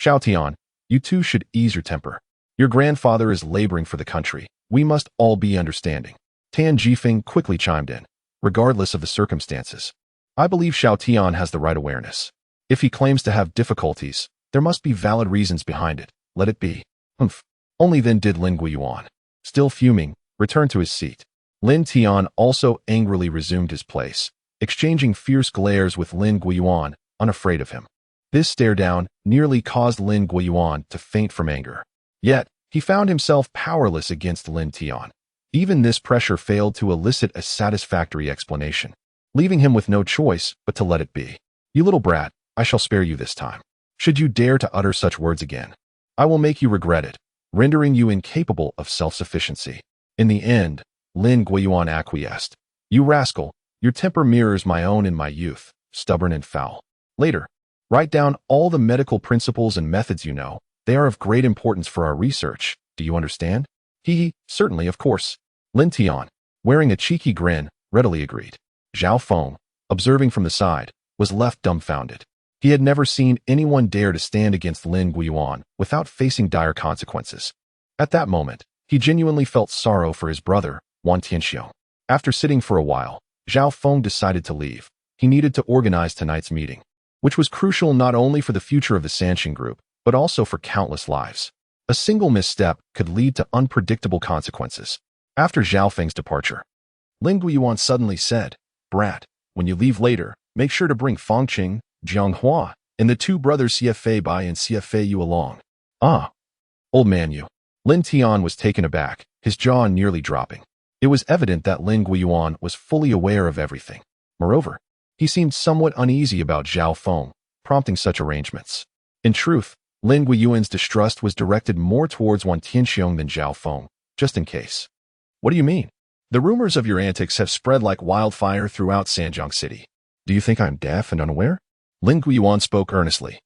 Xiao Tian, you two should ease your temper. Your grandfather is laboring for the country. We must all be understanding. Tan Jifeng quickly chimed in, regardless of the circumstances. I believe Xiao Tian has the right awareness. If he claims to have difficulties, there must be valid reasons behind it. Let it be. Humph. Only then did Lin Guiyuan, still fuming, return to his seat. Lin Tian also angrily resumed his place, exchanging fierce glares with Lin Guiyuan, unafraid of him. This stare-down nearly caused Lin Guiyuan to faint from anger. Yet, he found himself powerless against Lin Tian. Even this pressure failed to elicit a satisfactory explanation, leaving him with no choice but to let it be. You little brat, I shall spare you this time. Should you dare to utter such words again, I will make you regret it, rendering you incapable of self-sufficiency. In the end, Lin Guiyuan acquiesced. You rascal, your temper mirrors my own in my youth, stubborn and foul. Later, write down all the medical principles and methods you know. They are of great importance for our research. Do you understand? Certainly, of course. Lin Tian, wearing a cheeky grin, readily agreed. Zhao Feng, observing from the side, was left dumbfounded. He had never seen anyone dare to stand against Lin Guiyuan without facing dire consequences. At that moment, he genuinely felt sorrow for his brother, Wan Tianxiong. After sitting for a while, Zhao Feng decided to leave. He needed to organize tonight's meeting, which was crucial not only for the future of the Sanxin Group, but also for countless lives. A single misstep could lead to unpredictable consequences. After Zhao Feng's departure, Lin Guiyuan suddenly said, Brat, when you leave later, make sure to bring Fangqing, Jianghua, and the two brothers CFA Bai and CFA Yu along. Ah, old man you. Lin Tian was taken aback, his jaw nearly dropping. It was evident that Lin Guiyuan was fully aware of everything. Moreover, he seemed somewhat uneasy about Zhao Feng, prompting such arrangements. In truth, Lin Guiyuan's distrust was directed more towards Wan Tianxiong than Zhao Feng, just in case. What do you mean? The rumors of your antics have spread like wildfire throughout Sanjiang City. Do you think I'm deaf and unaware? Lin Guiyuan spoke earnestly.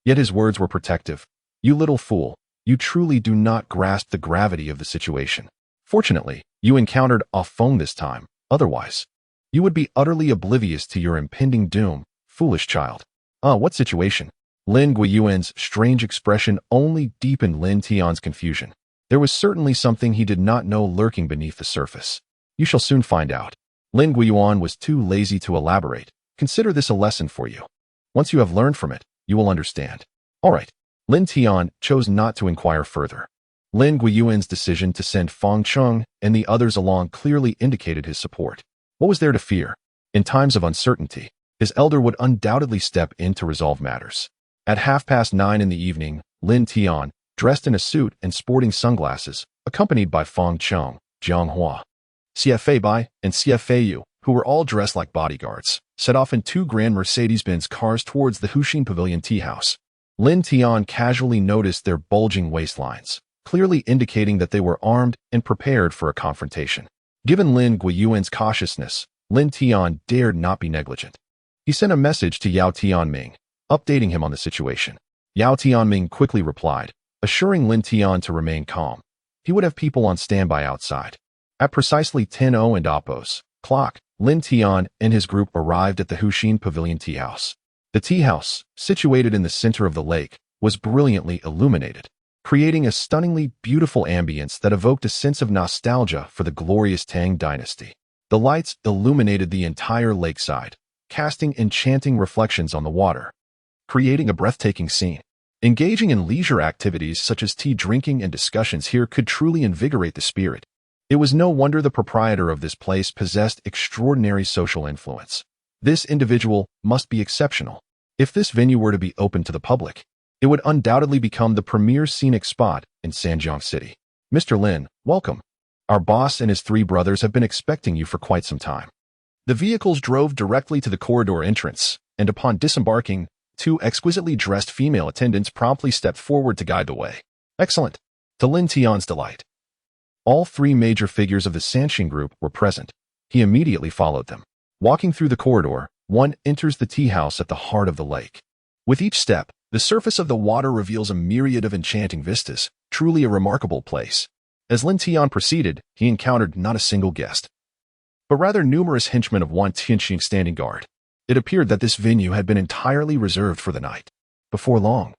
Yet his words were protective. You little fool, you truly do not grasp the gravity of the situation. Fortunately, you encountered Ah Feng this time. Otherwise, you would be utterly oblivious to your impending doom, foolish child. What situation? Lin Guiyuan's strange expression only deepened Lin Tian's confusion. There was certainly something he did not know lurking beneath the surface. You shall soon find out. Lin Guiyuan was too lazy to elaborate. Consider this a lesson for you. Once you have learned from it, you will understand. All right. Lin Tian chose not to inquire further. Lin Guiyuan's decision to send Fang Cheng and the others along clearly indicated his support. What was there to fear? In times of uncertainty, his elder would undoubtedly step in to resolve matters. At 9:30 in the evening, Lin Tian, dressed in a suit and sporting sunglasses, accompanied by Fang Cheng, Jianghua, CFA Bai, and CFA Yu, who were all dressed like bodyguards, set off in two grand Mercedes-Benz cars towards the Huxin Pavilion tea house. Lin Tian casually noticed their bulging waistlines, clearly indicating that they were armed and prepared for a confrontation. Given Lin Guiyuan's cautiousness, Lin Tian dared not be negligent. He sent a message to Yao Tianming, updating him on the situation. Yao Tianming quickly replied, assuring Lin Tian to remain calm. He would have people on standby outside. At precisely 10:00 and Oppos clock, Lin Tian and his group arrived at the Huxin Pavilion tea house. The tea house, situated in the center of the lake, was brilliantly illuminated, creating a stunningly beautiful ambience that evoked a sense of nostalgia for the glorious Tang dynasty. The lights illuminated the entire lakeside, casting enchanting reflections on the water, creating a breathtaking scene. Engaging in leisure activities such as tea drinking and discussions here could truly invigorate the spirit. It was no wonder the proprietor of this place possessed extraordinary social influence. This individual must be exceptional. If this venue were to be open to the public, it would undoubtedly become the premier scenic spot in Sanjiang City. Mr. Lin, welcome. Our boss and his three brothers have been expecting you for quite some time. The vehicles drove directly to the corridor entrance, and upon disembarking, two exquisitely dressed female attendants promptly stepped forward to guide the way. Excellent. To Lin Tian's delight, all three major figures of the Sanxin Group were present. He immediately followed them. Walking through the corridor, one enters the tea house at the heart of the lake. With each step, the surface of the water reveals a myriad of enchanting vistas, truly a remarkable place. As Lin Tian proceeded, he encountered not a single guest, but rather numerous henchmen of Wan Tianxing standing guard. It appeared that this venue had been entirely reserved for the night. Before long,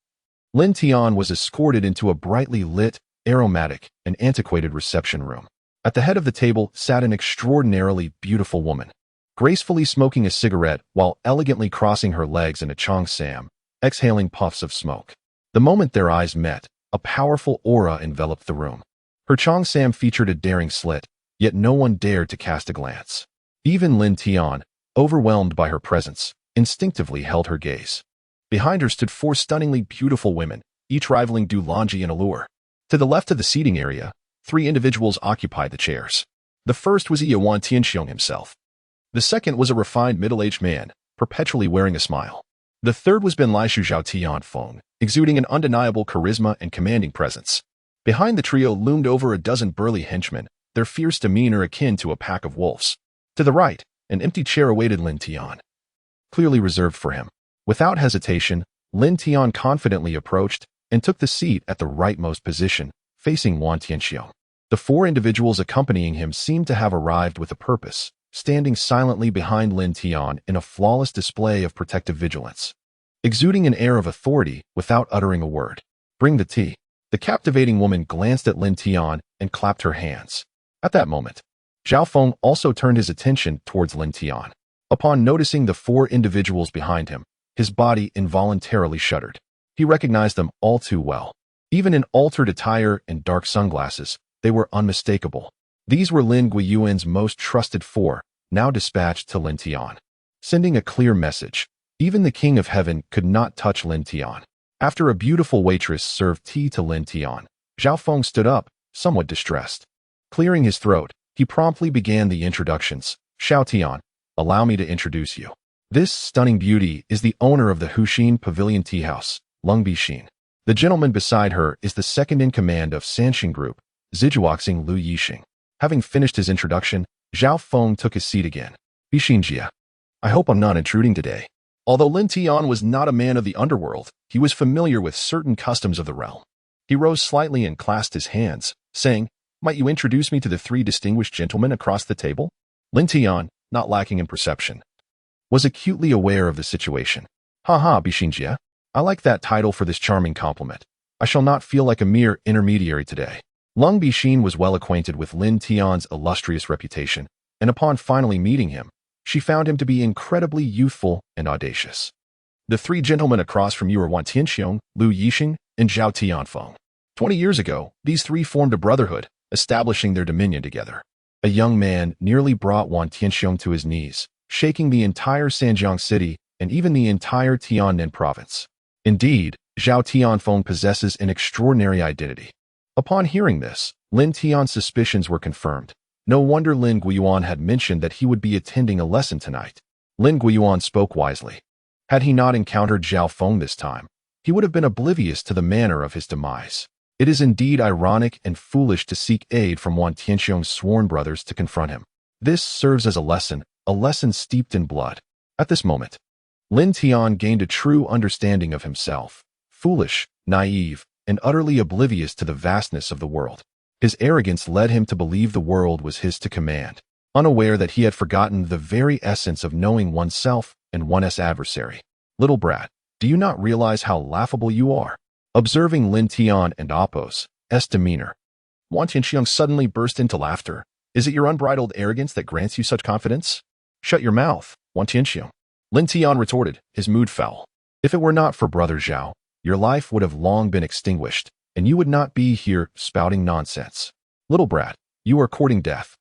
Lin Tian was escorted into a brightly lit, aromatic, and antiquated reception room. At the head of the table sat an extraordinarily beautiful woman, gracefully smoking a cigarette while elegantly crossing her legs in a cheongsam, exhaling puffs of smoke. The moment their eyes met, A powerful aura enveloped the room. Her cheongsam featured a daring slit, yet no one dared to cast a glance. Even Lin Tian, overwhelmed by her presence, instinctively held her gaze. Behind her stood 4 stunningly beautiful women, each rivaling Du Longji in allure. To the left of the seating area, 3 individuals occupied the chairs. The first was Yuan Tianxiong himself. The second was a refined middle-aged man, perpetually wearing a smile. The third was Ben Laishu Zhao Tianfeng, exuding an undeniable charisma and commanding presence. Behind the trio loomed over a dozen burly henchmen, their fierce demeanor akin to a pack of wolves. To the right, an empty chair awaited Lin Tian, clearly reserved for him. Without hesitation, Lin Tian confidently approached and took the seat at the rightmost position, facing Yuan Tianxiong. The 4 individuals accompanying him seemed to have arrived with a purpose, standing silently behind Lin Tian in a flawless display of protective vigilance, exuding an air of authority without uttering a word. "Bring the tea." The captivating woman glanced at Lin Tian and clapped her hands. At that moment, Zhao Feng also turned his attention towards Lin Tian. Upon noticing the 4 individuals behind him, his body involuntarily shuddered. He recognized them all too well. Even in altered attire and dark sunglasses, they were unmistakable. These were Lin Guiyuan's most trusted 4, now dispatched to Lin Tian, sending a clear message. Even the King of Heaven could not touch Lin Tian. After a beautiful waitress served tea to Lin Tian, Zhao Feng stood up, somewhat distressed. Clearing his throat, he promptly began the introductions. "Xiao Tian, allow me to introduce you. This stunning beauty is the owner of the Huxin Pavilion Tea House, Lung Bixin. The gentleman beside her is the second in command of Sanxing Group, Zijuoxing Lu Yixing." Having finished his introduction, Zhao Feng took his seat again. "Bixinjia, I hope I'm not intruding today." Although Lin Tian was not a man of the underworld, he was familiar with certain customs of the realm. He rose slightly and clasped his hands, saying, "Might you introduce me to the 3 distinguished gentlemen across the table?" Lin Tian, not lacking in perception, was acutely aware of the situation. "Ha, Bixinjia, I like that title for this charming compliment. I shall not feel like a mere intermediary today." Lung Bixin was well acquainted with Lin Tian's illustrious reputation, and upon finally meeting him, she found him to be incredibly youthful and audacious. "The 3 gentlemen across from you are Yuan Tianxiong, Lu Yixing, and Zhao Tianfeng. 20 years ago, these 3 formed a brotherhood, establishing their dominion together." A young man nearly brought Yuan Tianxiong to his knees, shaking the entire Sanjiang city and even the entire Tiannan province. Indeed, Zhao Tianfeng possesses an extraordinary identity. Upon hearing this, Lin Tian's suspicions were confirmed. No wonder Lin Guiyuan had mentioned that he would be attending a lesson tonight. Lin Guiyuan spoke wisely. Had he not encountered Zhao Feng this time, he would have been oblivious to the manner of his demise. It is indeed ironic and foolish to seek aid from Yuan Tianxiong's sworn brothers to confront him. This serves as a lesson steeped in blood. At this moment, Lin Tian gained a true understanding of himself, foolish, naive, and utterly oblivious to the vastness of the world. His arrogance led him to believe the world was his to command, unaware that he had forgotten the very essence of knowing oneself and one's adversary. "Little brat, do you not realize how laughable you are?" Observing Lin Tian and Appo's demeanor, Yuan Tianxiong suddenly burst into laughter. "Is it your unbridled arrogance that grants you such confidence?" "Shut your mouth, Yuan Tianxiong," Lin Tian retorted, his mood foul. "If it were not for Brother Zhao, your life would have long been extinguished, and you would not be here spouting nonsense. Little brat, you are courting death.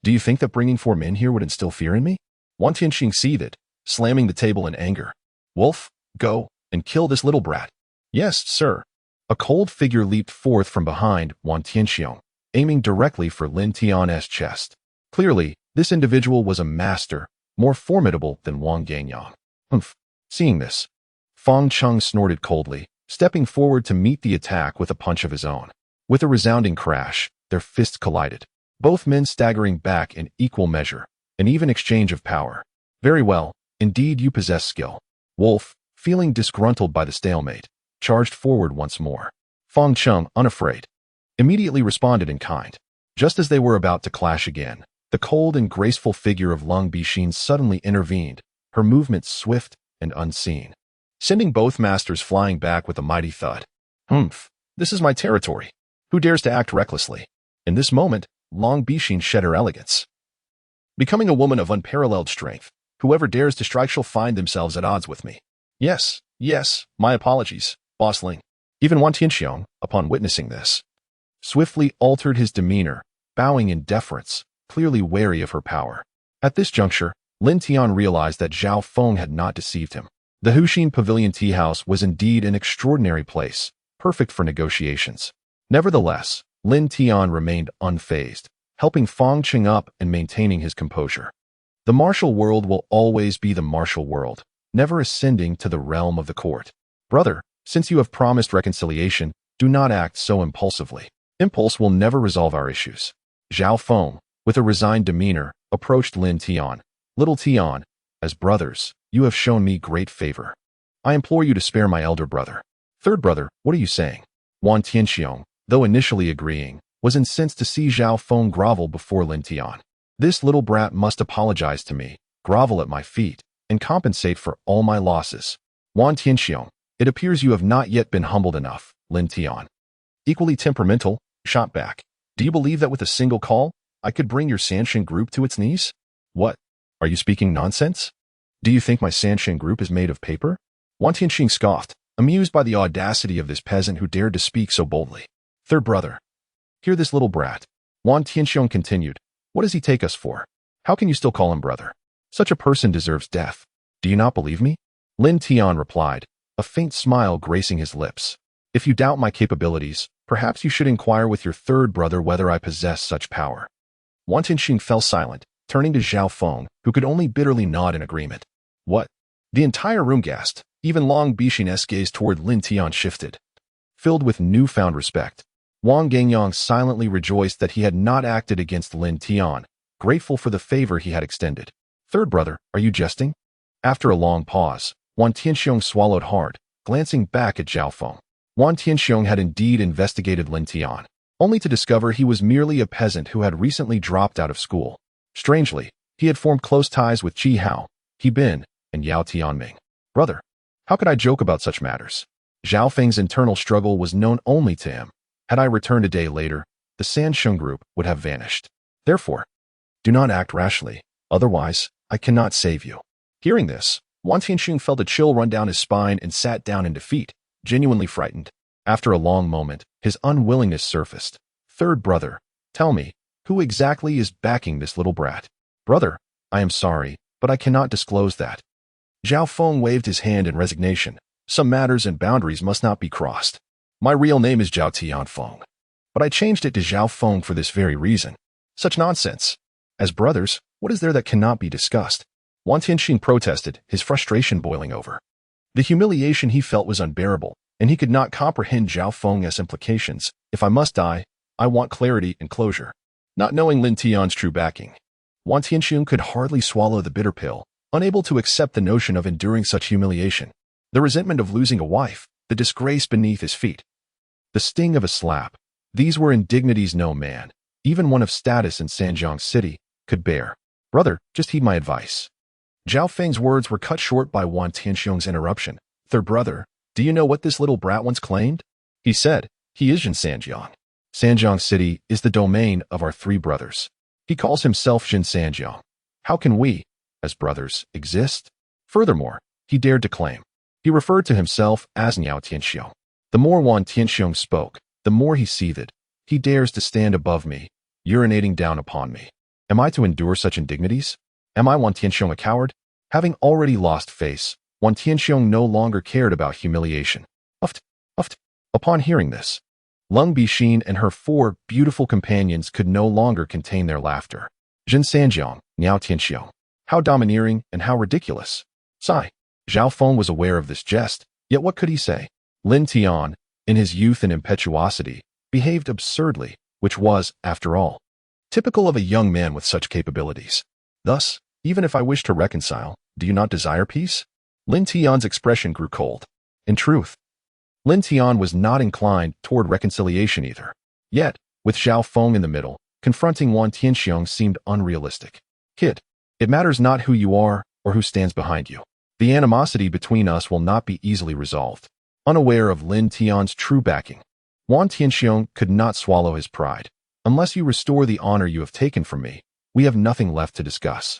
Do you think that bringing 4 men here would instill fear in me?" Yuan Tianxiong seethed, slamming the table in anger. "Wolf, go and kill this little brat." "Yes, sir." A cold figure leaped forth from behind Yuan Tianxiong, aiming directly for Lin Tian's chest. Clearly, this individual was a master, more formidable than Wang Gangyang. "Humph." Seeing this, Fang Chung snorted coldly, stepping forward to meet the attack with a punch of his own. With a resounding crash, their fists collided, both men staggering back in equal measure, an even exchange of power. "Very well, indeed you possess skill." Wolf, feeling disgruntled by the stalemate, charged forward once more. Fang Chung, unafraid, immediately responded in kind. Just as they were about to clash again, the cold and graceful figure of Lung Bixin suddenly intervened, her movements swift and unseen, sending both masters flying back with a mighty thud. "Humph, this is my territory. Who dares to act recklessly?" In this moment, Lung Bixin shed her elegance. Becoming a woman of unparalleled strength, whoever dares to strike shall find themselves at odds with me. Yes, my apologies, Boss Ling." Even Wan Tianxiong, upon witnessing this, swiftly altered his demeanor, bowing in deference, clearly wary of her power. At this juncture, Lin Tian realized that Zhao Feng had not deceived him. The Huxin Pavilion Tea House was indeed an extraordinary place, perfect for negotiations. Nevertheless, Lin Tian remained unfazed, helping Feng Qing up and maintaining his composure. The martial world will always be the martial world, never ascending to the realm of the court. Brother, since you have promised reconciliation, do not act so impulsively. Impulse will never resolve our issues. Zhao Feng, with a resigned demeanor, approached Lin Tian. Little Tian, as brothers, you have shown me great favor. I implore you to spare my elder brother. Third brother, what are you saying? Wan Tianxiong, though initially agreeing, was incensed to see Zhao Feng grovel before Lin Tian. This little brat must apologize to me, grovel at my feet, and compensate for all my losses. Wan Tianxiong, it appears you have not yet been humbled enough, Lin Tian. Equally temperamental, shot back. Do you believe that with a single call, I could bring your Sanshin group to its knees? What? Are you speaking nonsense? Do you think my Sanshin group is made of paper? Wan Tianxing scoffed, amused by the audacity of this peasant who dared to speak so boldly. Third brother. Hear this little brat. Wan Tianxiong continued. What does he take us for? How can you still call him brother? Such a person deserves death. Do you not believe me? Lin Tian replied, a faint smile gracing his lips. If you doubt my capabilities, perhaps you should inquire with your third brother whether I possess such power. Wan Tianxing fell silent, turning to Zhao Feng, who could only bitterly nod in agreement. What? The entire room gasped. Even Long Bixin's gaze toward Lin Tian shifted. Filled with newfound respect, Wang Gangyang silently rejoiced that he had not acted against Lin Tian, grateful for the favor he had extended. Third brother, are you jesting? After a long pause, Wan Tianxiong swallowed hard, glancing back at Zhao Feng. Wan Tianxiong had indeed investigated Lin Tian, only to discover he was merely a peasant who had recently dropped out of school. Strangely, he had formed close ties with Qi Hao, He Bin, and Yao Tianming. Brother, how could I joke about such matters? Zhao Feng's internal struggle was known only to him. Had I returned a day later, the Sansheng group would have vanished. Therefore, do not act rashly, otherwise, I cannot save you. Hearing this, Wan Tianxing felt a chill run down his spine and sat down in defeat, genuinely frightened. After a long moment, his unwillingness surfaced. Third brother, tell me, who exactly is backing this little brat? Brother, I am sorry, but I cannot disclose that. Zhao Feng waved his hand in resignation. Some matters and boundaries must not be crossed. My real name is Zhao Tianfeng, but I changed it to Zhao Feng for this very reason. Such nonsense. As brothers, what is there that cannot be discussed? Wan Tianxing protested, his frustration boiling over. The humiliation he felt was unbearable, and he could not comprehend Zhao Feng's implications. If I must die, I want clarity and closure. Not knowing Lin Tian's true backing, Wan Tianxing could hardly swallow the bitter pill, unable to accept the notion of enduring such humiliation. The resentment of losing a wife, the disgrace beneath his feet, the sting of a slap. These were indignities no man, even one of status in Sanjiang City, could bear. Brother, just heed my advice. Zhao Feng's words were cut short by Wan Tianxiong's interruption. Third brother, do you know what this little brat once claimed? He said, he is in Sanjiang. Sanjiang City is the domain of our three brothers. He calls himself Jin Sanjiang. How can we, as brothers, exist? Furthermore, he dared to claim. He referred to himself as Niao Tianxiong. The more Wan Tianxiong spoke, the more he seethed. He dares to stand above me, urinating down upon me. Am I to endure such indignities? Am I Wan Tianxiong a coward? Having already lost face, Wan Tianxiong no longer cared about humiliation. Uft. Upon hearing this, Lung Bixin and her four beautiful companions could no longer contain their laughter. Jin Sanjiang, Niao Tianxiong. How domineering and how ridiculous. Sigh. Zhao Feng was aware of this jest, yet what could he say? Lin Tian, in his youth and impetuosity, behaved absurdly, which was, after all, typical of a young man with such capabilities. Thus, even if I wish to reconcile, do you not desire peace? Lin Tian's expression grew cold. In truth, Lin Tian was not inclined toward reconciliation either. Yet, with Zhao Feng in the middle, confronting Wan Tianxiong seemed unrealistic. Kid, it matters not who you are or who stands behind you. The animosity between us will not be easily resolved. Unaware of Lin Tian's true backing, Wan Tianxiong could not swallow his pride. Unless you restore the honor you have taken from me, we have nothing left to discuss.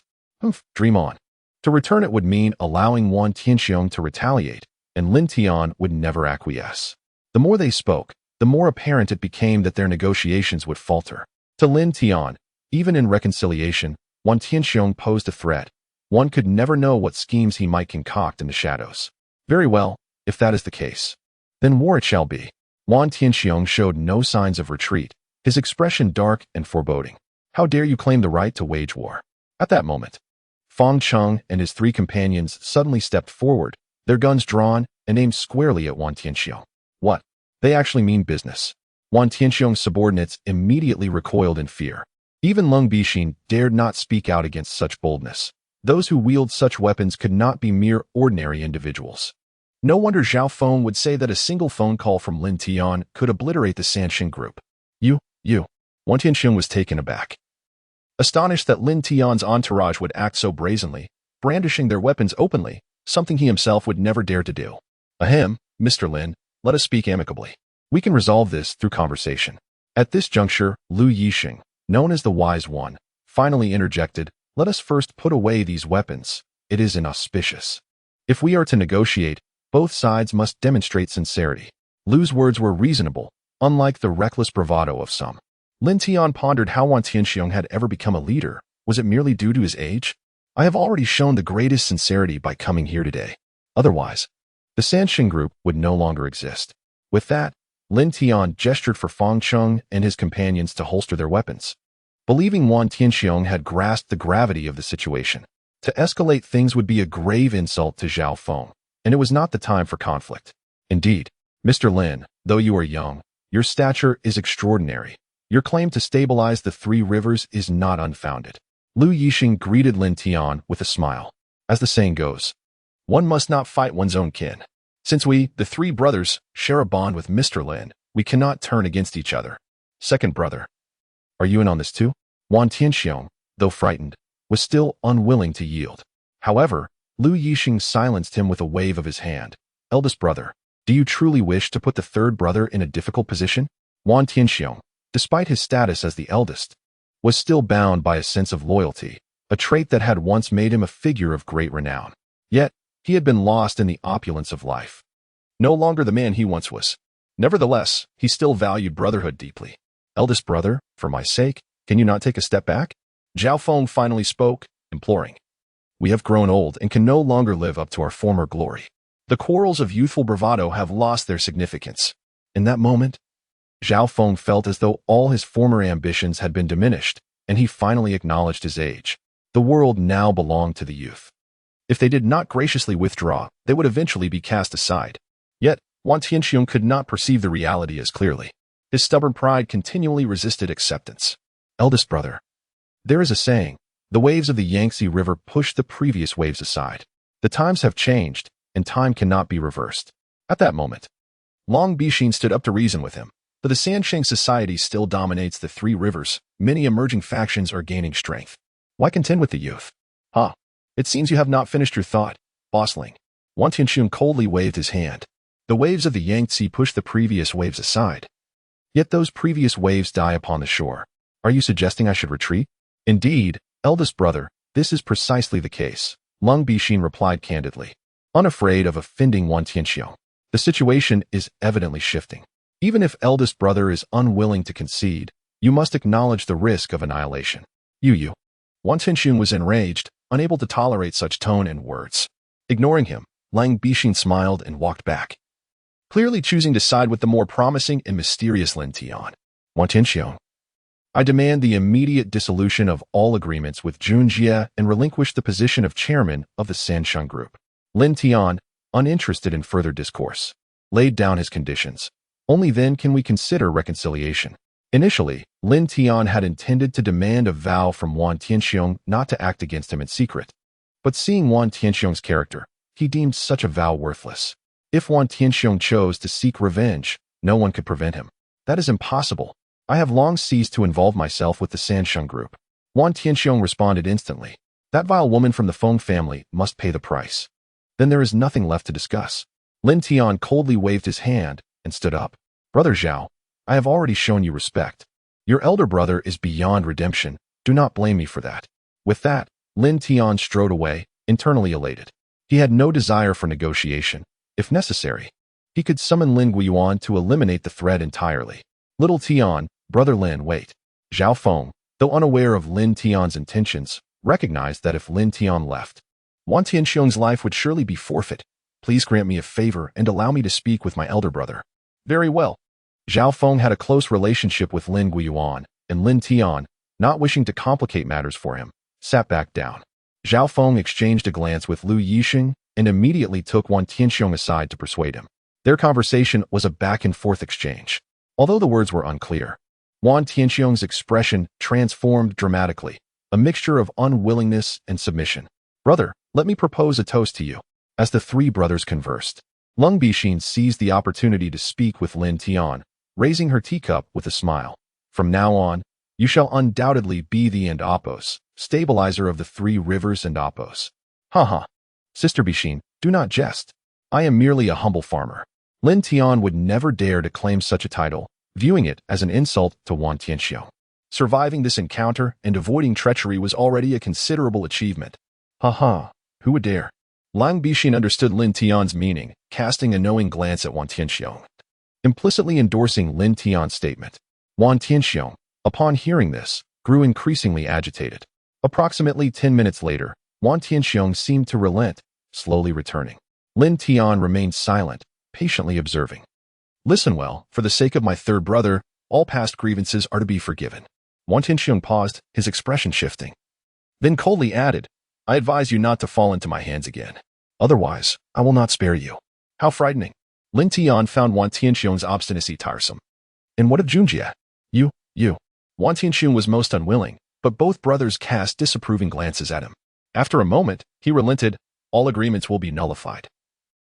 Dream on. To return it would mean allowing Wan Tianxiong to retaliate, and Lin Tian would never acquiesce. The more they spoke, the more apparent it became that their negotiations would falter. To Lin Tian, even in reconciliation, Wang Tianxiong posed a threat. One could never know what schemes he might concoct in the shadows. Very well, if that is the case. Then war it shall be. Wang Tianxiong showed no signs of retreat, his expression dark and foreboding. How dare you claim the right to wage war? At that moment, Fang Cheng and his 3 companions suddenly stepped forward, their guns drawn and aimed squarely at Wang Tianxiong. What? They actually mean business. Wang Tianxiong's subordinates immediately recoiled in fear. Even Lung Bixin dared not speak out against such boldness. Those who wield such weapons could not be mere ordinary individuals. No wonder Zhao Feng would say that a single phone call from Lin Tian could obliterate the Sanxing group. You. Wang Tianxiong was taken aback. Astonished that Lin Tian's entourage would act so brazenly, brandishing their weapons openly, something he himself would never dare to do. Ahem, Mr. Lin, let us speak amicably. We can resolve this through conversation. At this juncture, Lu Yixing, known as the Wise One, finally interjected, let us first put away these weapons. It is inauspicious. If we are to negotiate, both sides must demonstrate sincerity. Lu's words were reasonable, unlike the reckless bravado of some. Lin Tian pondered how Wang Tianxiong had ever become a leader. Was it merely due to his age? I have already shown the greatest sincerity by coming here today. Otherwise, the Sanxing group would no longer exist. With that, Lin Tian gestured for Fang Cheng and his companions to holster their weapons. Believing Wang Tianxiong had grasped the gravity of the situation, to escalate things would be a grave insult to Zhao Feng, and it was not the time for conflict. Indeed, Mr. Lin, though you are young, your stature is extraordinary. Your claim to stabilize the 3 rivers is not unfounded. Lu Yixing greeted Lin Tian with a smile. As the saying goes, one must not fight one's own kin. Since we, the 3 brothers, share a bond with Mr. Lin, we cannot turn against each other. Second brother. Are you in on this too? Wang Tianxiong, though frightened, was still unwilling to yield. However, Lu Yixing silenced him with a wave of his hand. Eldest brother, do you truly wish to put the 3rd brother in a difficult position? Wang Tianxiong, despite his status as the eldest, was still bound by a sense of loyalty, a trait that had once made him a figure of great renown. Yet, he had been lost in the opulence of life. No longer the man he once was. Nevertheless, he still valued brotherhood deeply. Eldest brother, for my sake, can you not take a step back? Zhao Feng finally spoke, imploring. We have grown old and can no longer live up to our former glory. The quarrels of youthful bravado have lost their significance. In that moment, Zhao Feng felt as though all his former ambitions had been diminished, and he finally acknowledged his age. The world now belonged to the youth. If they did not graciously withdraw, they would eventually be cast aside. Yet, Wang Tianxiong could not perceive the reality as clearly. His stubborn pride continually resisted acceptance. Eldest brother. There is a saying, the waves of the Yangtze River push the previous waves aside. The times have changed, and time cannot be reversed. At that moment, Long Bixin stood up to reason with him. But the Sanxing society still dominates the 3 rivers. Many emerging factions are gaining strength. Why contend with the youth? It seems you have not finished your thought, bossling. Wang Tianxiong coldly waved his hand. The waves of the Yangtze push the previous waves aside. Yet those previous waves die upon the shore. Are you suggesting I should retreat? Indeed, eldest brother, this is precisely the case, Lung Bixin replied candidly. Unafraid of offending Wang Tianxiong, the situation is evidently shifting. Even if eldest brother is unwilling to concede, you must acknowledge the risk of annihilation. You. Wang Tianxiong was enraged, unable to tolerate such tone and words. Ignoring him, Lang Bixin smiled and walked back, clearly choosing to side with the more promising and mysterious Lin Tian. Wang Tianxiong, I demand the immediate dissolution of all agreements with Junjie and relinquish the position of chairman of the Sanxing group. Lin Tian, uninterested in further discourse, laid down his conditions. Only then can we consider reconciliation. Initially, Lin Tian had intended to demand a vow from Wang Tianxiong not to act against him in secret. But seeing Wang Tianxiong's character, he deemed such a vow worthless. If Wang Tianxiong chose to seek revenge, no one could prevent him. That is impossible. I have long ceased to involve myself with the Sanxing group. Wang Tianxiong responded instantly. That vile woman from the Feng family must pay the price. Then there is nothing left to discuss. Lin Tian coldly waved his hand and stood up. Brother Zhao, I have already shown you respect. Your elder brother is beyond redemption. Do not blame me for that. With that, Lin Tian strode away, internally elated. He had no desire for negotiation. If necessary, He could summon Lin Yuan to eliminate the threat entirely. Little Tian, brother Lin, wait. Zhao Feng, though unaware of Lin Tian's intentions, recognized that if Lin Tian left, Wan Tianxiong's life would surely be forfeit. Please grant me a favor and allow me to speak with my elder brother. Very well. Zhao Feng had a close relationship with Lin Yuan, and Lin Tian, not wishing to complicate matters for him, sat back down. Zhao Feng exchanged a glance with Lu Yixing and immediately took Wan Tianxiong aside to persuade him. Their conversation was a back-and-forth exchange. Although the words were unclear, Wan Tianxiong's expression transformed dramatically, a mixture of unwillingness and submission. Brother, let me propose a toast to you. As the three brothers conversed, Lung Bixin seized the opportunity to speak with Lin Tian, raising her teacup with a smile. From now on, you shall undoubtedly be the Apos, stabilizer of the three rivers and Apos. Haha. Sister Bixin, do not jest. I am merely a humble farmer. Lin Tian would never dare to claim such a title, viewing it as an insult to Wan Tianxiong. Surviving this encounter and avoiding treachery was already a considerable achievement. Haha, who would dare? Lang Bixin understood Lin Tian's meaning, casting a knowing glance at Wan Tianxiong, implicitly endorsing Lin Tian's statement. Wan Tianxiong, upon hearing this, grew increasingly agitated. Approximately 10 minutes later, Wan Tianxiong seemed to relent, slowly returning. Lin Tian remained silent, patiently observing. Listen well, for the sake of my third brother, all past grievances are to be forgiven. Wan Tianxiong paused, his expression shifting. Then coldly added, I advise you not to fall into my hands again. Otherwise, I will not spare you. How frightening. Lin Tian found Wan Tianxiong's obstinacy tiresome. And what of Junjie? You. Wan Tianxiong was most unwilling, but both brothers cast disapproving glances at him. After a moment, he relented, all agreements will be nullified.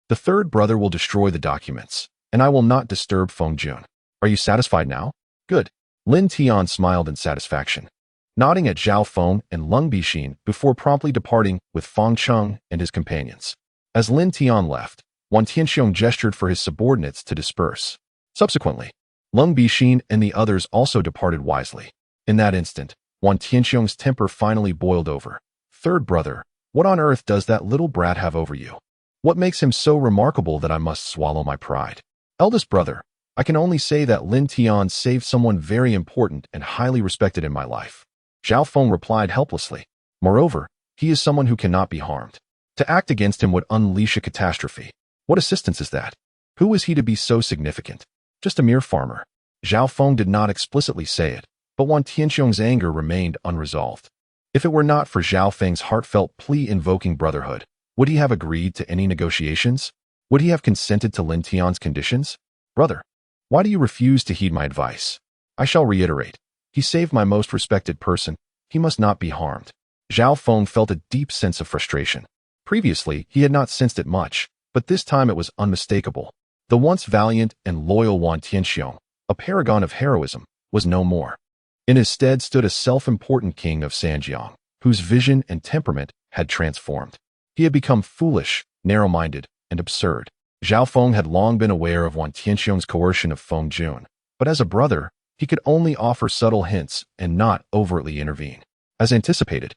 The third brother will destroy the documents, and I will not disturb Feng Jun. Are you satisfied now? Good. Lin Tian smiled in satisfaction, nodding at Zhao Feng and Lung Bixin before promptly departing with Feng Cheng and his companions. As Lin Tian left, Wan Tianxiong gestured for his subordinates to disperse. Subsequently, Lung Bixin and the others also departed wisely. In that instant, Wan Tianxiong's temper finally boiled over. Third brother, what on earth does that little brat have over you? What makes him so remarkable that I must swallow my pride? Eldest brother, I can only say that Lin Tian saved someone very important and highly respected in my life. Zhao Feng replied helplessly. Moreover, he is someone who cannot be harmed. To act against him would unleash a catastrophe. What assistance is that? Who is he to be so significant? Just a mere farmer. Zhao Feng did not explicitly say it, but Wan Tianxiong's anger remained unresolved. If it were not for Zhao Feng's heartfelt plea invoking brotherhood, would he have agreed to any negotiations? Would he have consented to Lin Tian's conditions? Brother, why do you refuse to heed my advice? I shall reiterate. He saved my most respected person. He must not be harmed. Zhao Feng felt a deep sense of frustration. Previously, he had not sensed it much, but this time it was unmistakable. The once valiant and loyal Wan Tianxiong, a paragon of heroism, was no more. In his stead stood a self-important king of Sanjiang, whose vision and temperament had transformed. He had become foolish, narrow-minded, and absurd. Zhao Feng had long been aware of Wan Tianxiong's coercion of Feng Jun, but as a brother, he could only offer subtle hints and not overtly intervene. As anticipated,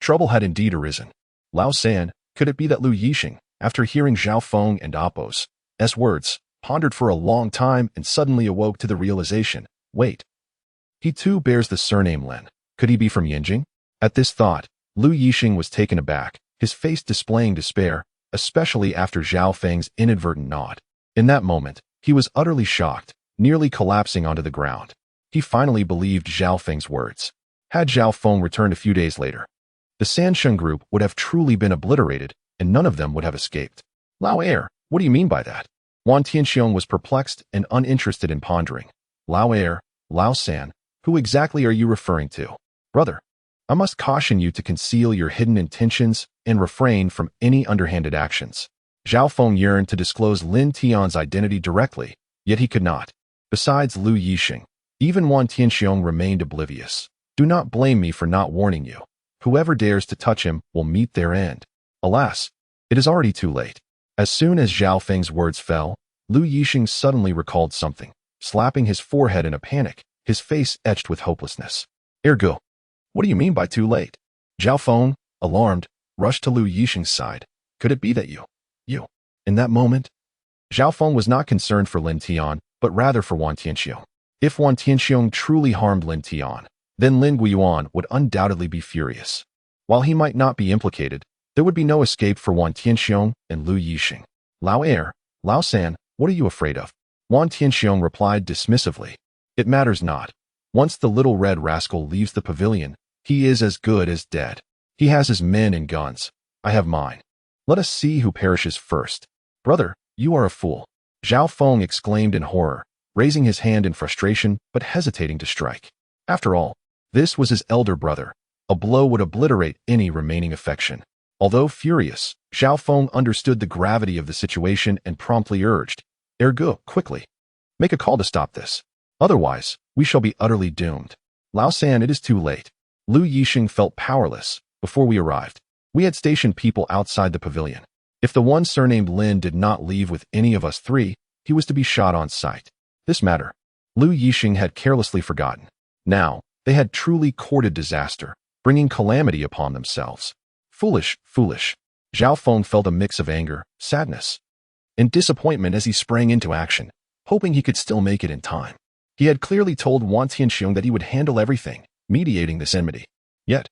trouble had indeed arisen. Lao San, could it be that Lu Yixing, after hearing Zhao Feng and Apos' words, pondered for a long time and suddenly awoke to the realization, wait. He too bears the surname Lin. Could he be from Yinjing? At this thought, Lu Yixing was taken aback, his face displaying despair, especially after Zhao Feng's inadvertent nod. In that moment, he was utterly shocked, nearly collapsing onto the ground. He finally believed Zhao Feng's words. Had Zhao Feng returned a few days later, the Sansheng group would have truly been obliterated, and none of them would have escaped. Lao Air, what do you mean by that? Wan Tianxiong was perplexed and uninterested in pondering. Lao Air, Lao San, who exactly are you referring to? Brother, I must caution you to conceal your hidden intentions and refrain from any underhanded actions. Zhao Feng yearned to disclose Lin Tian's identity directly, yet he could not. Besides Lu Yixing, even Wan Tianxiong remained oblivious. Do not blame me for not warning you. Whoever dares to touch him will meet their end. Alas, it is already too late. As soon as Zhao Feng's words fell, Lu Yixing suddenly recalled something, slapping his forehead in a panic, his face etched with hopelessness. Ergo, what do you mean by too late? Zhao Feng, alarmed, rushed to Lu Yixing's side. Could it be that you? In that moment, Zhao Feng was not concerned for Lin Tian, but rather for Wan Tianxiong. If Wan Tianxiong truly harmed Lin Tian, then Lin Yuan would undoubtedly be furious. While he might not be implicated, there would be no escape for Wan Tianxiong and Lu Yixing. Lao Air, Lao San, what are you afraid of? Wan Tianxiong replied dismissively. It matters not. Once the little red rascal leaves the pavilion, he is as good as dead. He has his men and guns. I have mine. Let us see who perishes first. Brother, you are a fool. Zhao Feng exclaimed in horror, raising his hand in frustration but hesitating to strike. After all, this was his elder brother. A blow would obliterate any remaining affection. Although furious, Zhao Feng understood the gravity of the situation and promptly urged, Ergo, quickly. Make a call to stop this. Otherwise, we shall be utterly doomed. Lao San, it is too late. Lu Yixing felt powerless. Before we arrived, we had stationed people outside the pavilion. If the one surnamed Lin did not leave with any of us three, he was to be shot on sight. This matter, Lu Yixing had carelessly forgotten. Now, they had truly courted disaster, bringing calamity upon themselves. Foolish, foolish. Zhao Feng felt a mix of anger, sadness, and disappointment as he sprang into action, hoping he could still make it in time. He had clearly told Wan Tianxiong that he would handle everything, mediating this enmity. Yet,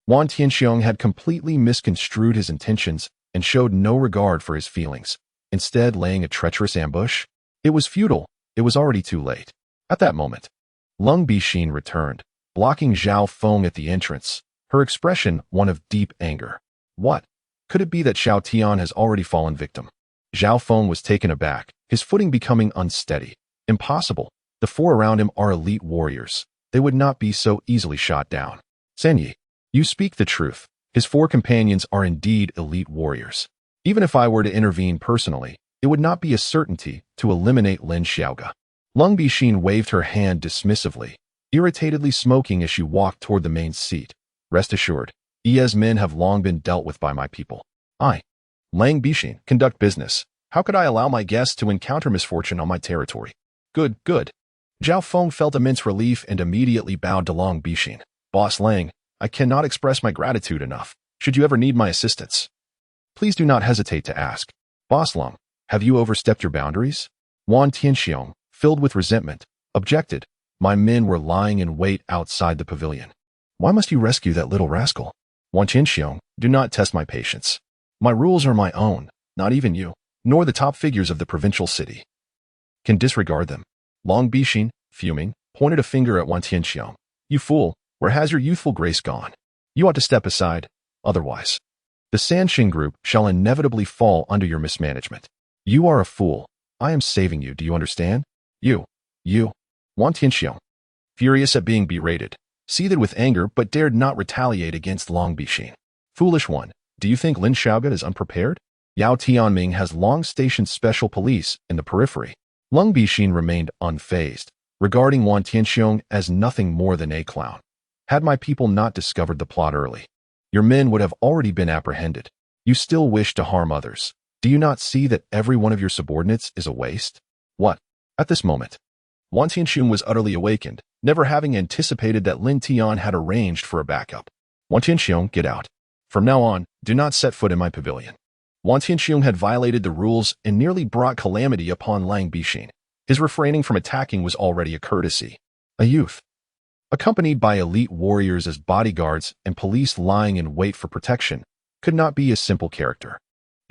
Wan Tianxiong had completely misconstrued his intentions and showed no regard for his feelings, instead laying a treacherous ambush. It was futile. It was already too late. At that moment, Lung Bixin returned, blocking Zhao Feng at the entrance, her expression one of deep anger. What? Could it be that Xiao Tian has already fallen victim? Zhao Feng was taken aback, his footing becoming unsteady. Impossible. The four around him are elite warriors. They would not be so easily shot down. San Yi, you speak the truth. His four companions are indeed elite warriors. Even if I were to intervene personally, it would not be a certainty to eliminate Lin Xiaoge. Lung Bixin waved her hand dismissively, irritatedly smoking as she walked toward the main seat. Rest assured, Ye's men have long been dealt with by my people. I, Lang Bixin, conduct business. How could I allow my guests to encounter misfortune on my territory? Good, good. Zhao Feng felt immense relief and immediately bowed to Long Bixin. Boss Lang, I cannot express my gratitude enough. Should you ever need my assistance, please do not hesitate to ask. Boss Long, have you overstepped your boundaries? Wan Tianxiong, filled with resentment, objected. My men were lying in wait outside the pavilion. Why must you rescue that little rascal? Wan Tianxiong, do not test my patience. My rules are my own. Not even you, nor the top figures of the provincial city can disregard them. Long Bixin, fuming, pointed a finger at Wan Tianxiong. You fool, where has your youthful grace gone? You ought to step aside, otherwise the Sanxing group shall inevitably fall under your mismanagement. You are a fool. I am saving you, do you understand? You, Wan Tianxiong, furious at being berated, seethed with anger but dared not retaliate against Long Bixin. Foolish one, do you think Lin Xiaoge is unprepared? Yao Tianming has long stationed special police in the periphery. Lung Bixin remained unfazed, regarding Wan Tianxiong as nothing more than a clown. Had my people not discovered the plot early, your men would have already been apprehended. You still wish to harm others. Do you not see that every one of your subordinates is a waste? What? At this moment, Wan Tianxiong was utterly awakened, never having anticipated that Lin Tian had arranged for a backup. Wan Tianxiong, get out. From now on, do not set foot in my pavilion. Wan Tianxiong had violated the rules and nearly brought calamity upon Lang Bixin. His refraining from attacking was already a courtesy. A youth, accompanied by elite warriors as bodyguards and police lying in wait for protection, could not be a simple character.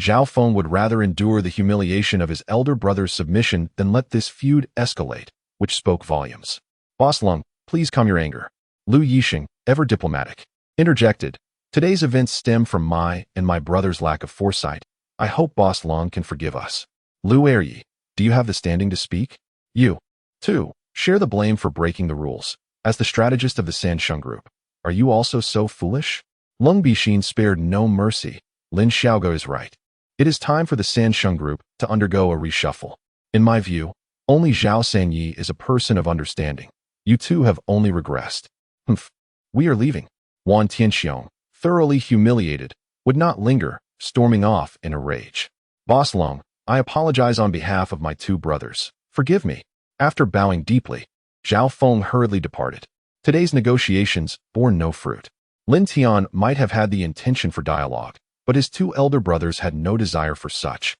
Zhao Feng would rather endure the humiliation of his elder brother's submission than let this feud escalate, which spoke volumes. Boss Lung, please calm your anger. Lu Yixing, ever diplomatic, interjected. Today's events stem from my and my brother's lack of foresight. I hope Boss Long can forgive us. Lu Yi, do you have the standing to speak? You, too, share the blame for breaking the rules. As the strategist of the Sansheng group, are you also so foolish? Lung Bixin spared no mercy. Lin Xiaoge is right. It is time for the Sansheng group to undergo a reshuffle. In my view, only Zhao Sanyi is a person of understanding. You two have only regressed. Humph. We are leaving. Wan Tianxiong, thoroughly humiliated, would not linger, storming off in a rage. Boss Long, I apologize on behalf of my two brothers. Forgive me. After bowing deeply, Zhao Feng hurriedly departed. Today's negotiations bore no fruit. Lin Tian might have had the intention for dialogue, but his two elder brothers had no desire for such.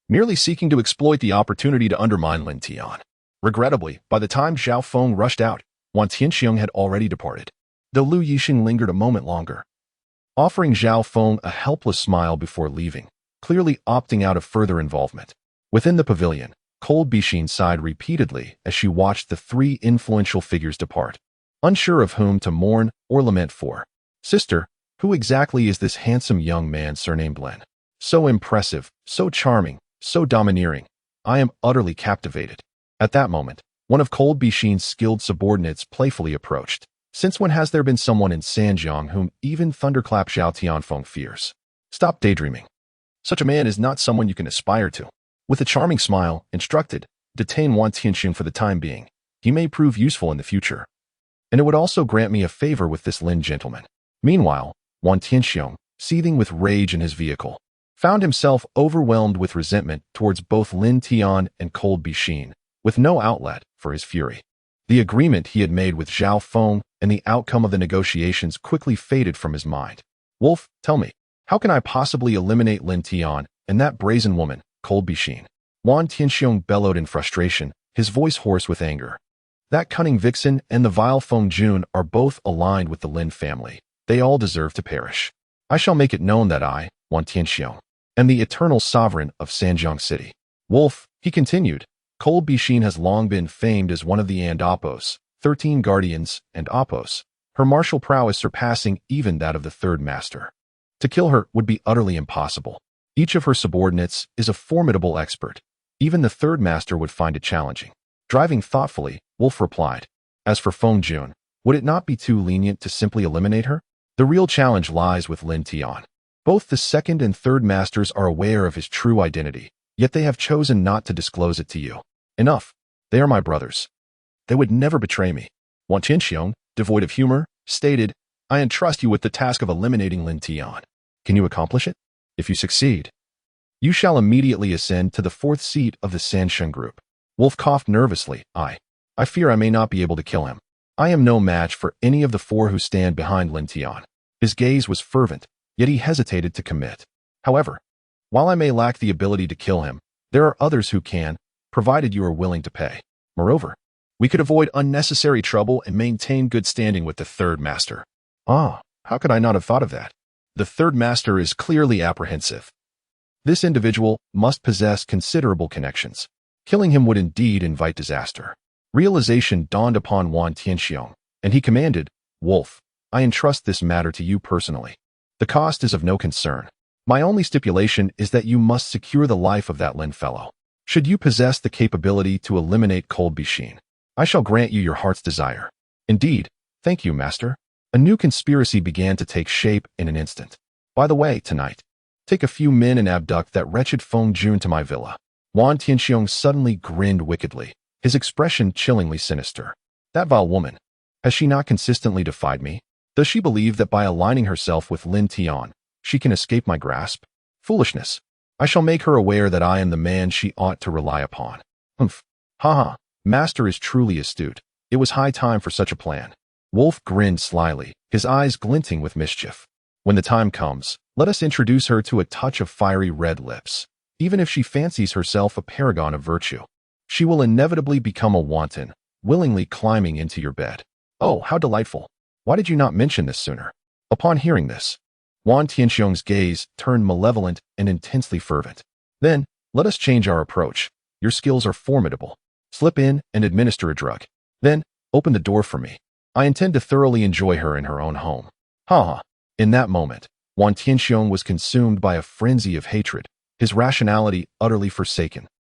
merely seeking to exploit the opportunity to undermine Lin Tian. Regrettably, by the time Zhao Feng rushed out, Wang Tianxiong had already departed. Though Lu Yixing lingered a moment longer, offering Zhao Feng a helpless smile before leaving, clearly opting out of further involvement. Within the pavilion, Cold Bixin sighed repeatedly as she watched the three influential figures depart, unsure of whom to mourn or lament for. Sister, who exactly is this handsome young man surnamed Lin? So impressive, so charming, so domineering. I am utterly captivated. At that moment, one of Cold Bixin's skilled subordinates playfully approached. Since when has there been someone in Sanjiang whom even Thunderclap Xiao Tianfeng fears? Stop daydreaming. Such a man is not someone you can aspire to. With a charming smile, instructed, detain Wang Tianxiong for the time being. He may prove useful in the future. And it would also grant me a favor with this Lin gentleman. Meanwhile, Wang Tianxiong, seething with rage in his vehicle, found himself overwhelmed with resentment towards both Lin Tian and Cold Bixin, with no outlet for his fury. The agreement he had made with Zhao Feng and the outcome of the negotiations quickly faded from his mind. Wolf, tell me, how can I possibly eliminate Lin Tian and that brazen woman, Cold Bixin? Wang Tianxiong bellowed in frustration, his voice hoarse with anger. That cunning vixen and the vile Feng Jun are both aligned with the Lin family. They all deserve to perish. I shall make it known that I, Wang Tianxiong, am the eternal sovereign of Sanjiang City. Wolf, he continued, Cold Bixin has long been famed as one of the Apos, 13 guardians, and Apos, her martial prowess surpassing even that of the third master. To kill her would be utterly impossible. Each of her subordinates is a formidable expert. Even the third master would find it challenging. Driving thoughtfully, Wolf replied, as for Feng Jun, would it not be too lenient to simply eliminate her? The real challenge lies with Lin Tian. Both the second and third masters are aware of his true identity, yet they have chosen not to disclose it to you. Enough. They are my brothers. They would never betray me. Wang Tianxiong, devoid of humor, stated, I entrust you with the task of eliminating Lin Tian. Can you accomplish it? If you succeed, you shall immediately ascend to the 4th seat of the Sansheng group. Wolf coughed nervously. I fear I may not be able to kill him. I am no match for any of the 4 who stand behind Lin Tian. His gaze was fervent, yet he hesitated to commit. However, while I may lack the ability to kill him, there are others who can, provided you are willing to pay. Moreover, we could avoid unnecessary trouble and maintain good standing with the third master. Ah, how could I not have thought of that? The third master is clearly apprehensive. This individual must possess considerable connections. Killing him would indeed invite disaster. Realization dawned upon Wang Tianxiong, and he commanded, Wolf, I entrust this matter to you personally. The cost is of no concern. My only stipulation is that you must secure the life of that Lin fellow. Should you possess the capability to eliminate Cold Bixin, I shall grant you your heart's desire. Indeed, thank you, master. A new conspiracy began to take shape in an instant. By the way, tonight, take a few men and abduct that wretched Feng Jun to my villa. Wang Tianxiong suddenly grinned wickedly, his expression chillingly sinister. That vile woman. Has she not consistently defied me? Does she believe that by aligning herself with Lin Tian, she can escape my grasp? Foolishness. I shall make her aware that I am the man she ought to rely upon. Humph. Ha. Master is truly astute. It was high time for such a plan. Wolf grinned slyly, his eyes glinting with mischief. When the time comes, let us introduce her to a touch of fiery red lips. Even if she fancies herself a paragon of virtue, she will inevitably become a wanton, willingly climbing into your bed. Oh, how delightful. Why did you not mention this sooner? Upon hearing this, Wang Tianxiong's gaze turned malevolent and intensely fervent. Then, let us change our approach. Your skills are formidable. Slip in and administer a drug. Then, open the door for me. I intend to thoroughly enjoy her in her own home. Ha. In that moment, Wang Tianxiong was consumed by a frenzy of hatred, his rationality utterly forsaken.